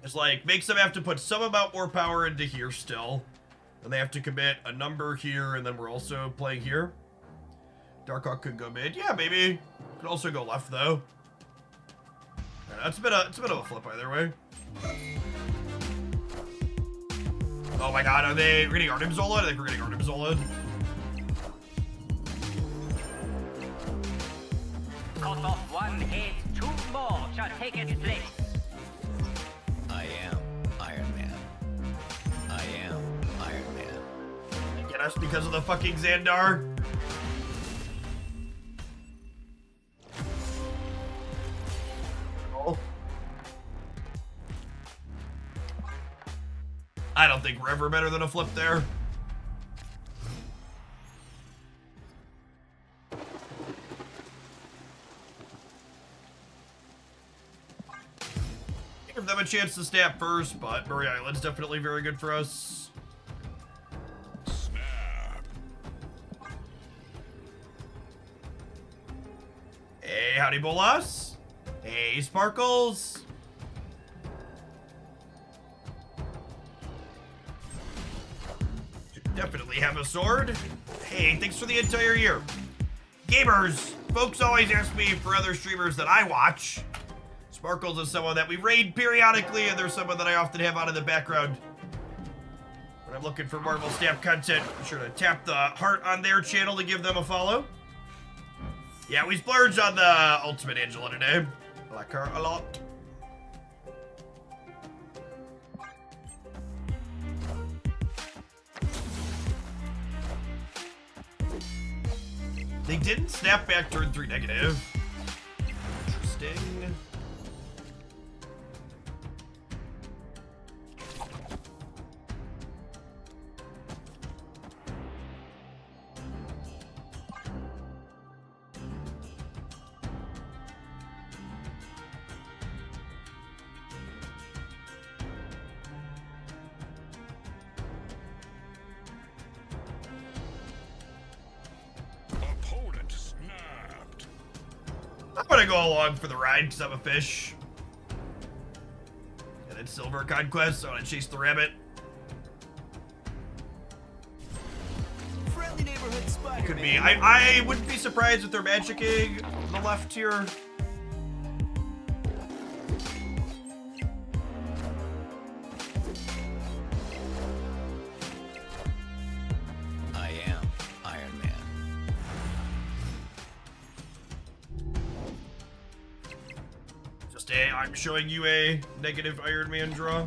It's like, makes them have to put some amount more power into here still. And they have to commit a number here, and then we're also playing here. Darkhawk could go mid. Yeah, maybe. Could also go left, though. Yeah, it's a bit of a flip either way. Oh my god, are they getting Arnim Zola? I think we're getting Arnim Zola. Cut off one head, two more shall take its place. I am Iron Man. I am Iron Man. Get us because of the fucking Xandar. Oh. I don't think we're ever better than a flip there. Give them a chance to snap first, but Murray Island's definitely very good for us. Snap. Hey, howdy, Bolas. Hey, Sparkles. Definitely have a sword. Hey, thanks for the entire year. Gamers, folks always ask me for other streamers that I watch. Sparkles is someone that we raid periodically, and there's someone that I often have on in the background. When I'm looking for Marvel Stamp content, be sure to tap the heart on their channel to give them a follow. Yeah, we splurged on the Ultimate Angela today. I like her a lot. They didn't snap back turn 3 negative. Interesting. Opponent snapped. I'm gonna go along for the ride because I'm a fish. And it's Silver Conquest, so I'm gonna chase the rabbit. Friendly neighborhood Spider-Man. Could be. I wouldn't be surprised if they're magicking on the left here. Stay. I'm showing you a negative Iron Man draw.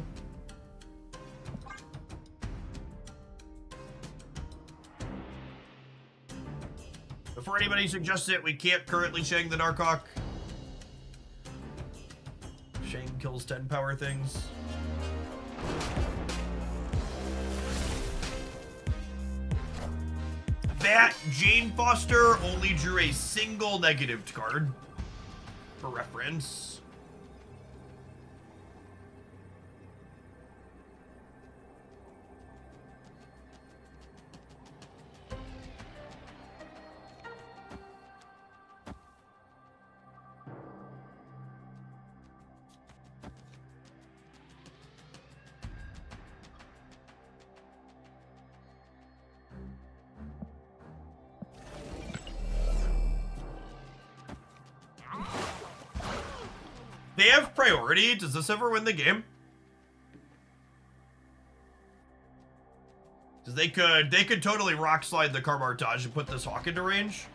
Before anybody suggests it, we can't currently Shang the Darkhawk. Shang kills 10 power things. That Jane Foster only drew a single negative card for reference. They have priority. Does this ever win the game? Because they could totally rock slide the Carmartage and put this Hawk into range.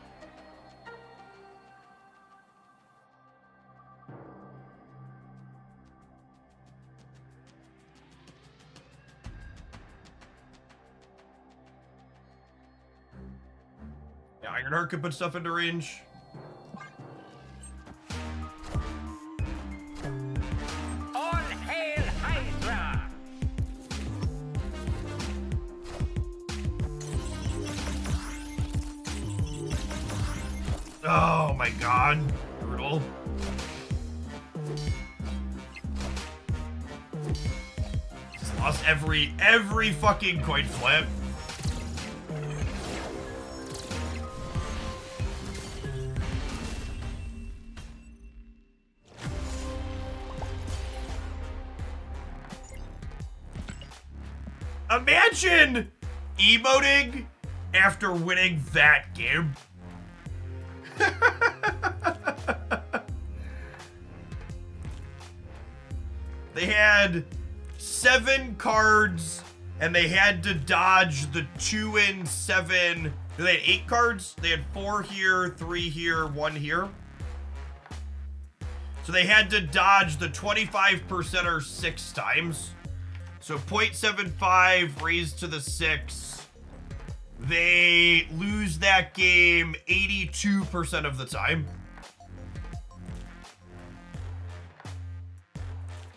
Yeah, Ironheart could put stuff into range. Oh my god. Brutal. Just lost every fucking coin flip. Imagine emoting after winning that game. They had 7 cards and they had to dodge the 2 and 7. They had 8 cards. They had 4 here, 3 here, 1 here. So they had to dodge the 25%er 6 times. So 0.75 raised to the 6. They lose that game 82% of the time.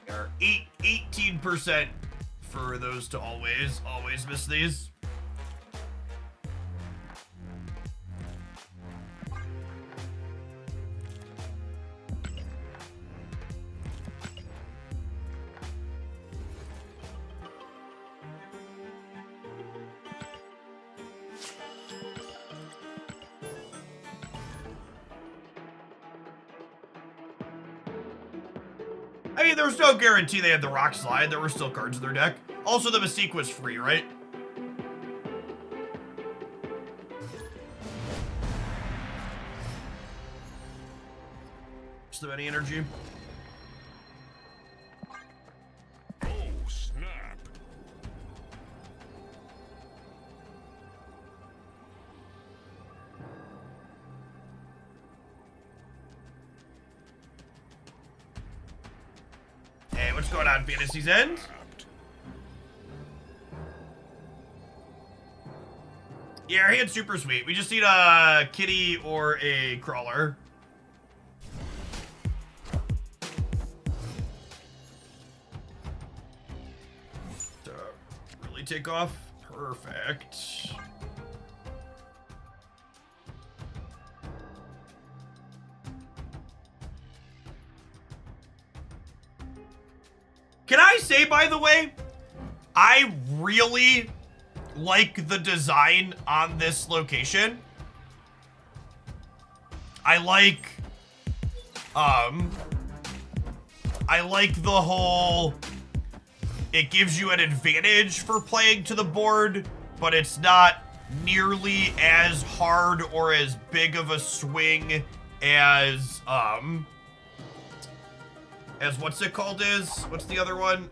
Or 18% for those to always miss these. I mean, there was no guarantee they had the Rock Slide. There were still cards in their deck. Also, the Mystique was free, right? Just the any energy. Oh, snap. Hey, what's going on, Fantasy's End? Yeah, our hand's super sweet. We just need a kitty or a crawler. To really take off. Perfect. Can I say, by the way, I really like the design on this location. I like the whole, it gives you an advantage for playing to the board, but it's not nearly as hard or as big of a swing as what's it called what's the other one?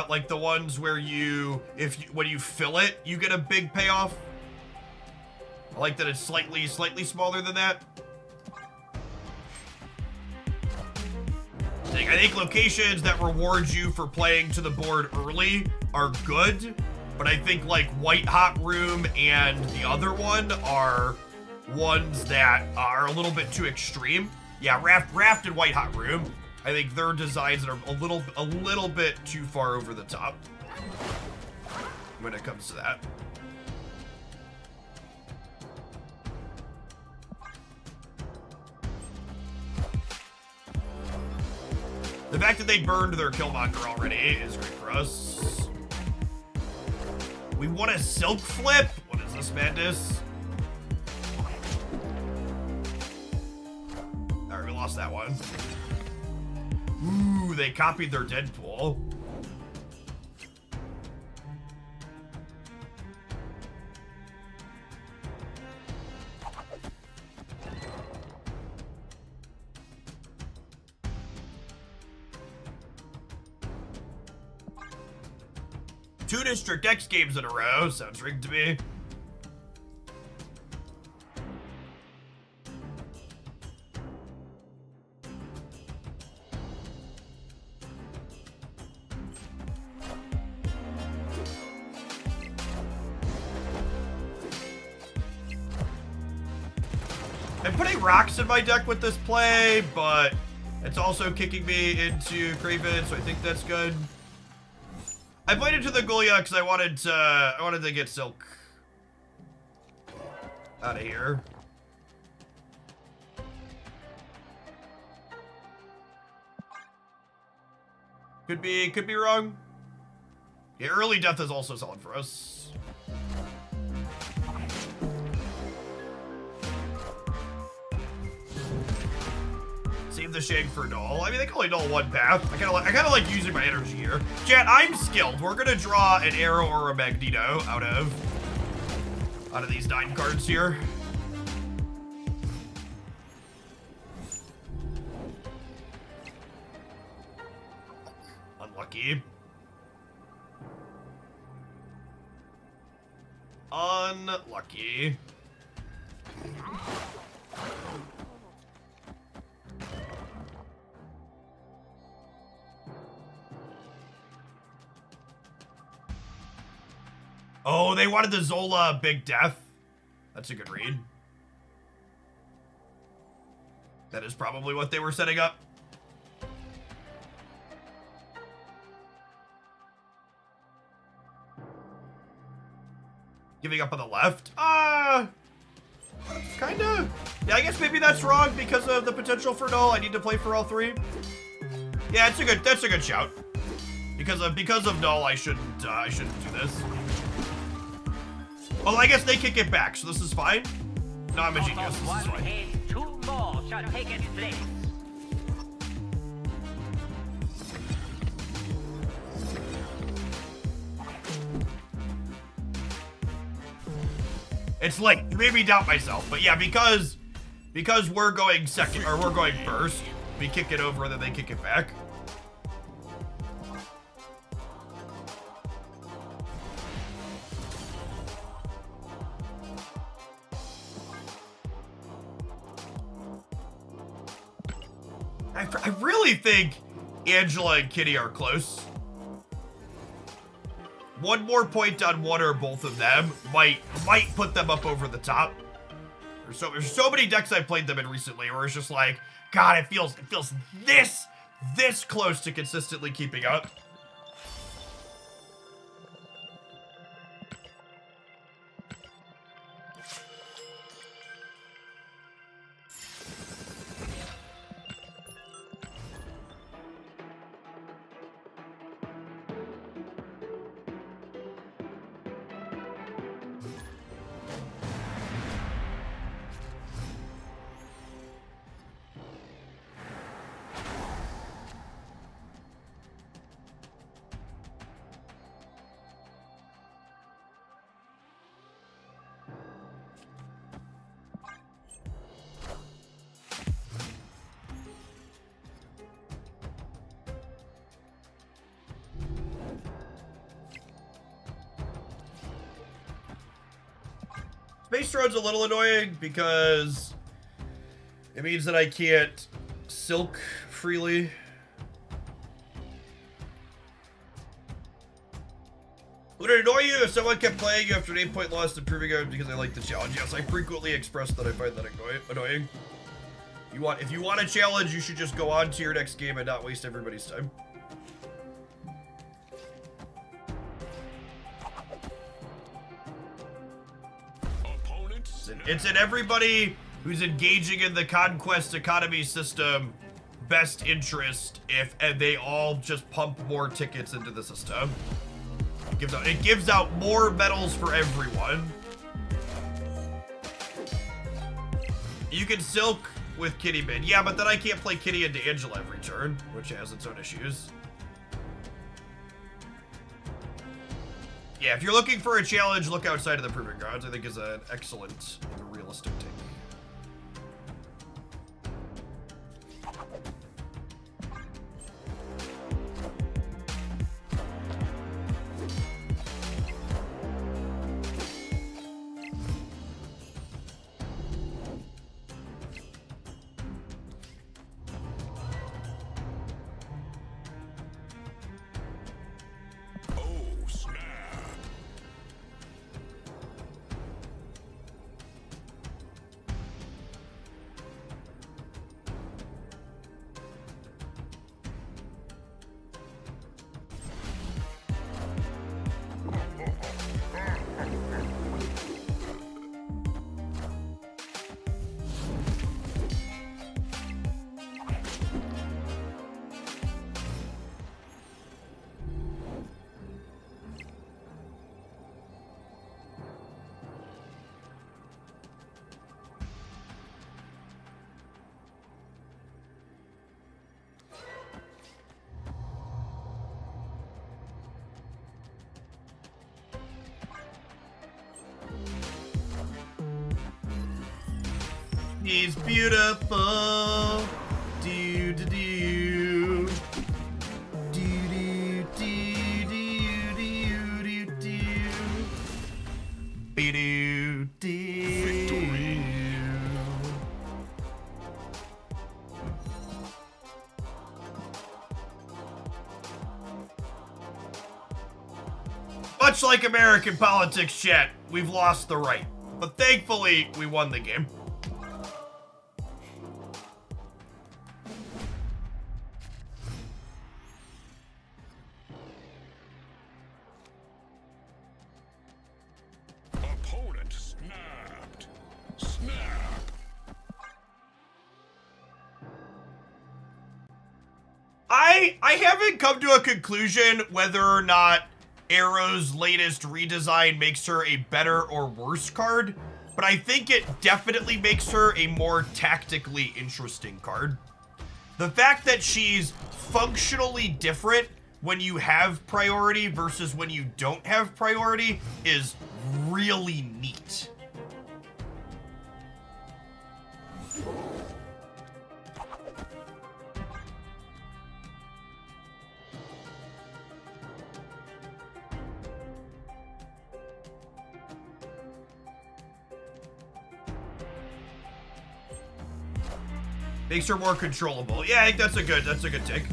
Like the ones where when you fill it, you get a big payoff. I like that it's slightly smaller than that. I think locations that reward you for playing to the board early are good, but I think like White Hot Room and the other one are ones that are a little bit too extreme. Yeah, Raft and White Hot Room, I think they're designs that are a little bit too far over the top when it comes to that. The fact that they burned their Killmonger already is great for us. We want a Silk Flip? What is this madness? Alright, we lost that one. Ooh, they copied their Deadpool. Two District X games in a row. Sounds rigged to me. I'm putting rocks in my deck with this play, but it's also kicking me into Craven, so I think that's good. I played into the Gulia because I wanted to get Silk out of here. Could be wrong. Yeah, early death is also solid for us. Save the Shag for Null. I mean, they can only null one path. I kind of like using my energy here. Chat, I'm skilled. We're gonna draw an Arrow or a Magneto out of these 9 cards here. Unlucky. Unlucky. Oh, they wanted the Zola Big Death. That's a good read. That is probably what they were setting up. Giving up on the left? Kinda. Yeah, I guess maybe that's wrong because of the potential for null. I need to play for all 3. Yeah, that's a good shout. Because of null, I shouldn't do this. Well, I guess they can get back, so this is fine. No, I'm a genius. This is fine. 2 more shall take its place. It's late. You made me doubt myself, but yeah, because we're going second or we're going first, we kick it over and then they kick it back. I really think Angela and Kitty are close. One more point on one or both of them might put them up over the top. There's so many decks I've played them in recently where it's just like, God, it feels this close to consistently keeping up. Space Drone's a little annoying because it means that I can't Silk freely. if someone kept playing you after an 8-point loss, improving it because I like the challenge. Yes, I frequently express that I find that annoying. If you want a challenge, you should just go on to your next game and not waste everybody's time. It's in everybody who's engaging in the conquest economy system best interest if they all just pump more tickets into the system. It gives out more medals for everyone. You can silk with Kitty mid. Yeah, but then I can't play Kitty into Angela every turn, which has its own issues. Yeah, if you're looking for a challenge, look outside of the Proving Grounds. I think is an excellent and realistic take. He's beautiful. Do do do. Do do do do do do do. Be do do. Much like American politics, chat, we've lost the right. But thankfully, we won the game. Opponent snapped. Snap. I haven't come to a conclusion whether or not Arrow's latest redesign makes her a better or worse card, but I think it definitely makes her a more tactically interesting card. The fact that she's functionally different when you have priority versus when you don't have priority is really neat. Makes her more controllable. Yeah, I think that's a good take.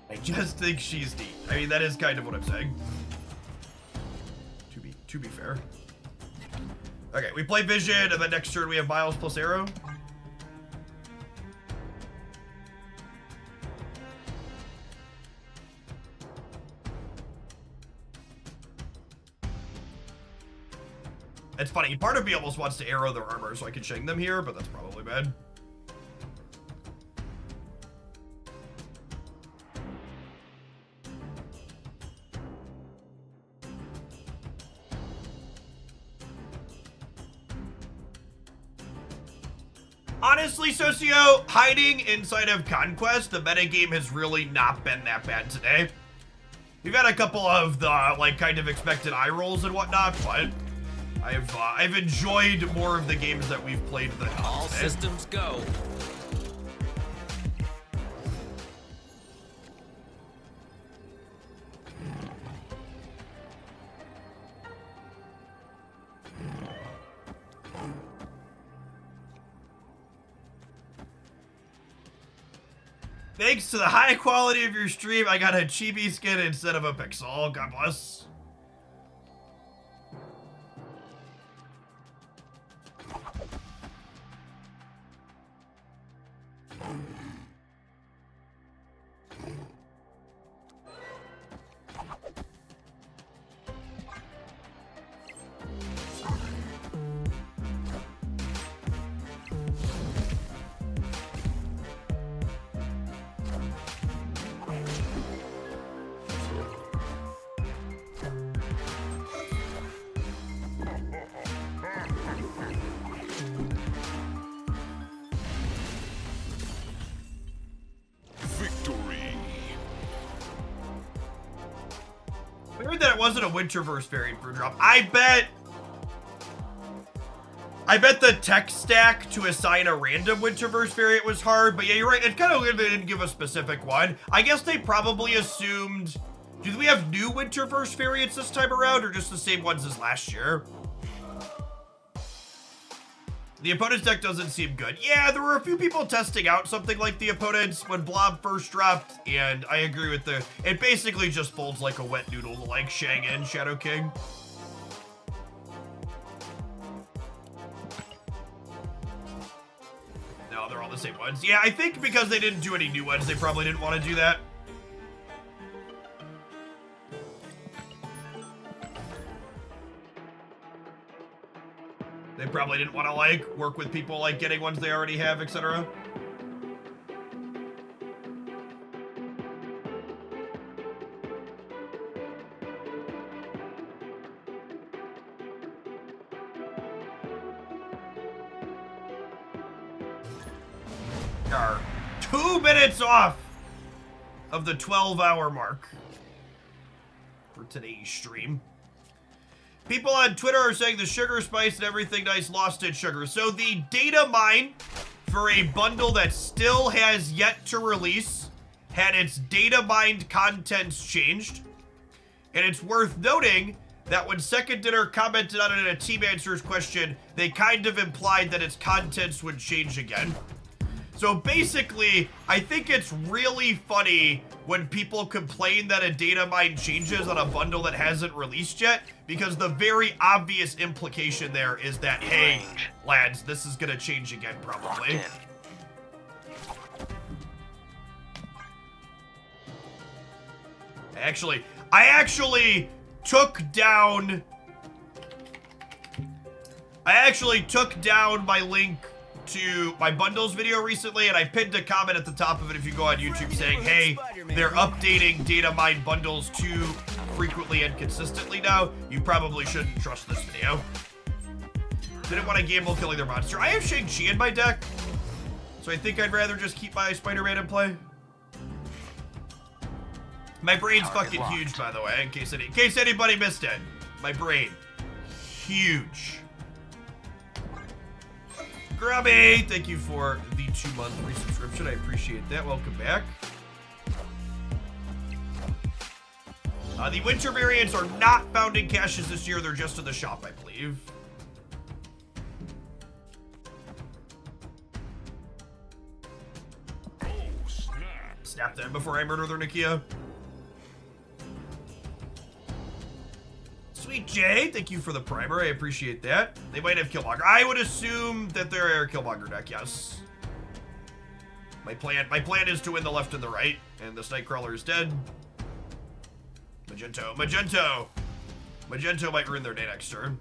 I just think she's neat. I mean, that is kind of what I'm saying. To be fair. Okay, we play Vision, and then next turn we have Miles plus Arrow. It's funny, part of me almost wants to arrow their armor so I can shing them here, but that's probably bad. Honestly, Socio, hiding inside of Conquest, the metagame has really not been that bad today. We've had a couple of the, like, kind of expected eye rolls and whatnot, but I've enjoyed more of the games that we've played than All today. systems go. Thanks to the high quality of your stream, I got a chibi skin instead of a pixel. God bless. Weird that it wasn't a Winterverse variant for drop. I bet the tech stack to assign a random Winterverse variant was hard, but yeah, you're right. It's kind of weird they didn't give a specific one. I guess they probably assumed. Do we have new Winterverse variants this time around, or just the same ones as last year? The opponent's deck doesn't seem good. Yeah, there were a few people testing out something like the opponent's when Blob first dropped, and I agree with it basically just folds like a wet noodle to like Shang and Shadow King. No, they're all the same ones. Yeah, I think because they didn't do any new ones, they probably didn't want to do that. They probably didn't want to, like, work with people, like, getting ones they already have, etc. Are 2 minutes off of the 12-hour mark for today's stream. People on Twitter are saying the sugar spice and everything nice lost its sugar. So the data mine for a bundle that still has yet to release had its data mined contents changed. And it's worth noting that when Second Dinner commented on it in a Team Answers question, they kind of implied that its contents would change again. So basically, I think it's really funny when people complain that a data mine changes on a bundle that hasn't released yet, because the very obvious implication there is that, hey, lads, this is gonna change again probably. I actually took down my link to my bundles video recently, and I pinned a comment at the top of it if you go on YouTube saying, hey, they're updating data mine bundles too frequently and consistently now. You probably shouldn't trust this video. Didn't want to gamble killing their monster. I have Shang-Chi in my deck, so I think I'd rather just keep my Spider-Man in play. My brain's fucking huge, by the way, in case anybody missed it. My brain, huge. Grubby, thank you for the 2-month resubscription. I appreciate that. Welcome back. The winter variants are not found in caches this year. They're just in the shop, I believe. Oh, snap. Snap them before I murder their Nakia. Sweet Jay, thank you for the primer. I appreciate that. They might have Killmonger. I would assume that they're a Killmonger deck, yes. My plan is to win the left and the right, and this Nightcrawler is dead. Magento. Magento might ruin their day next turn.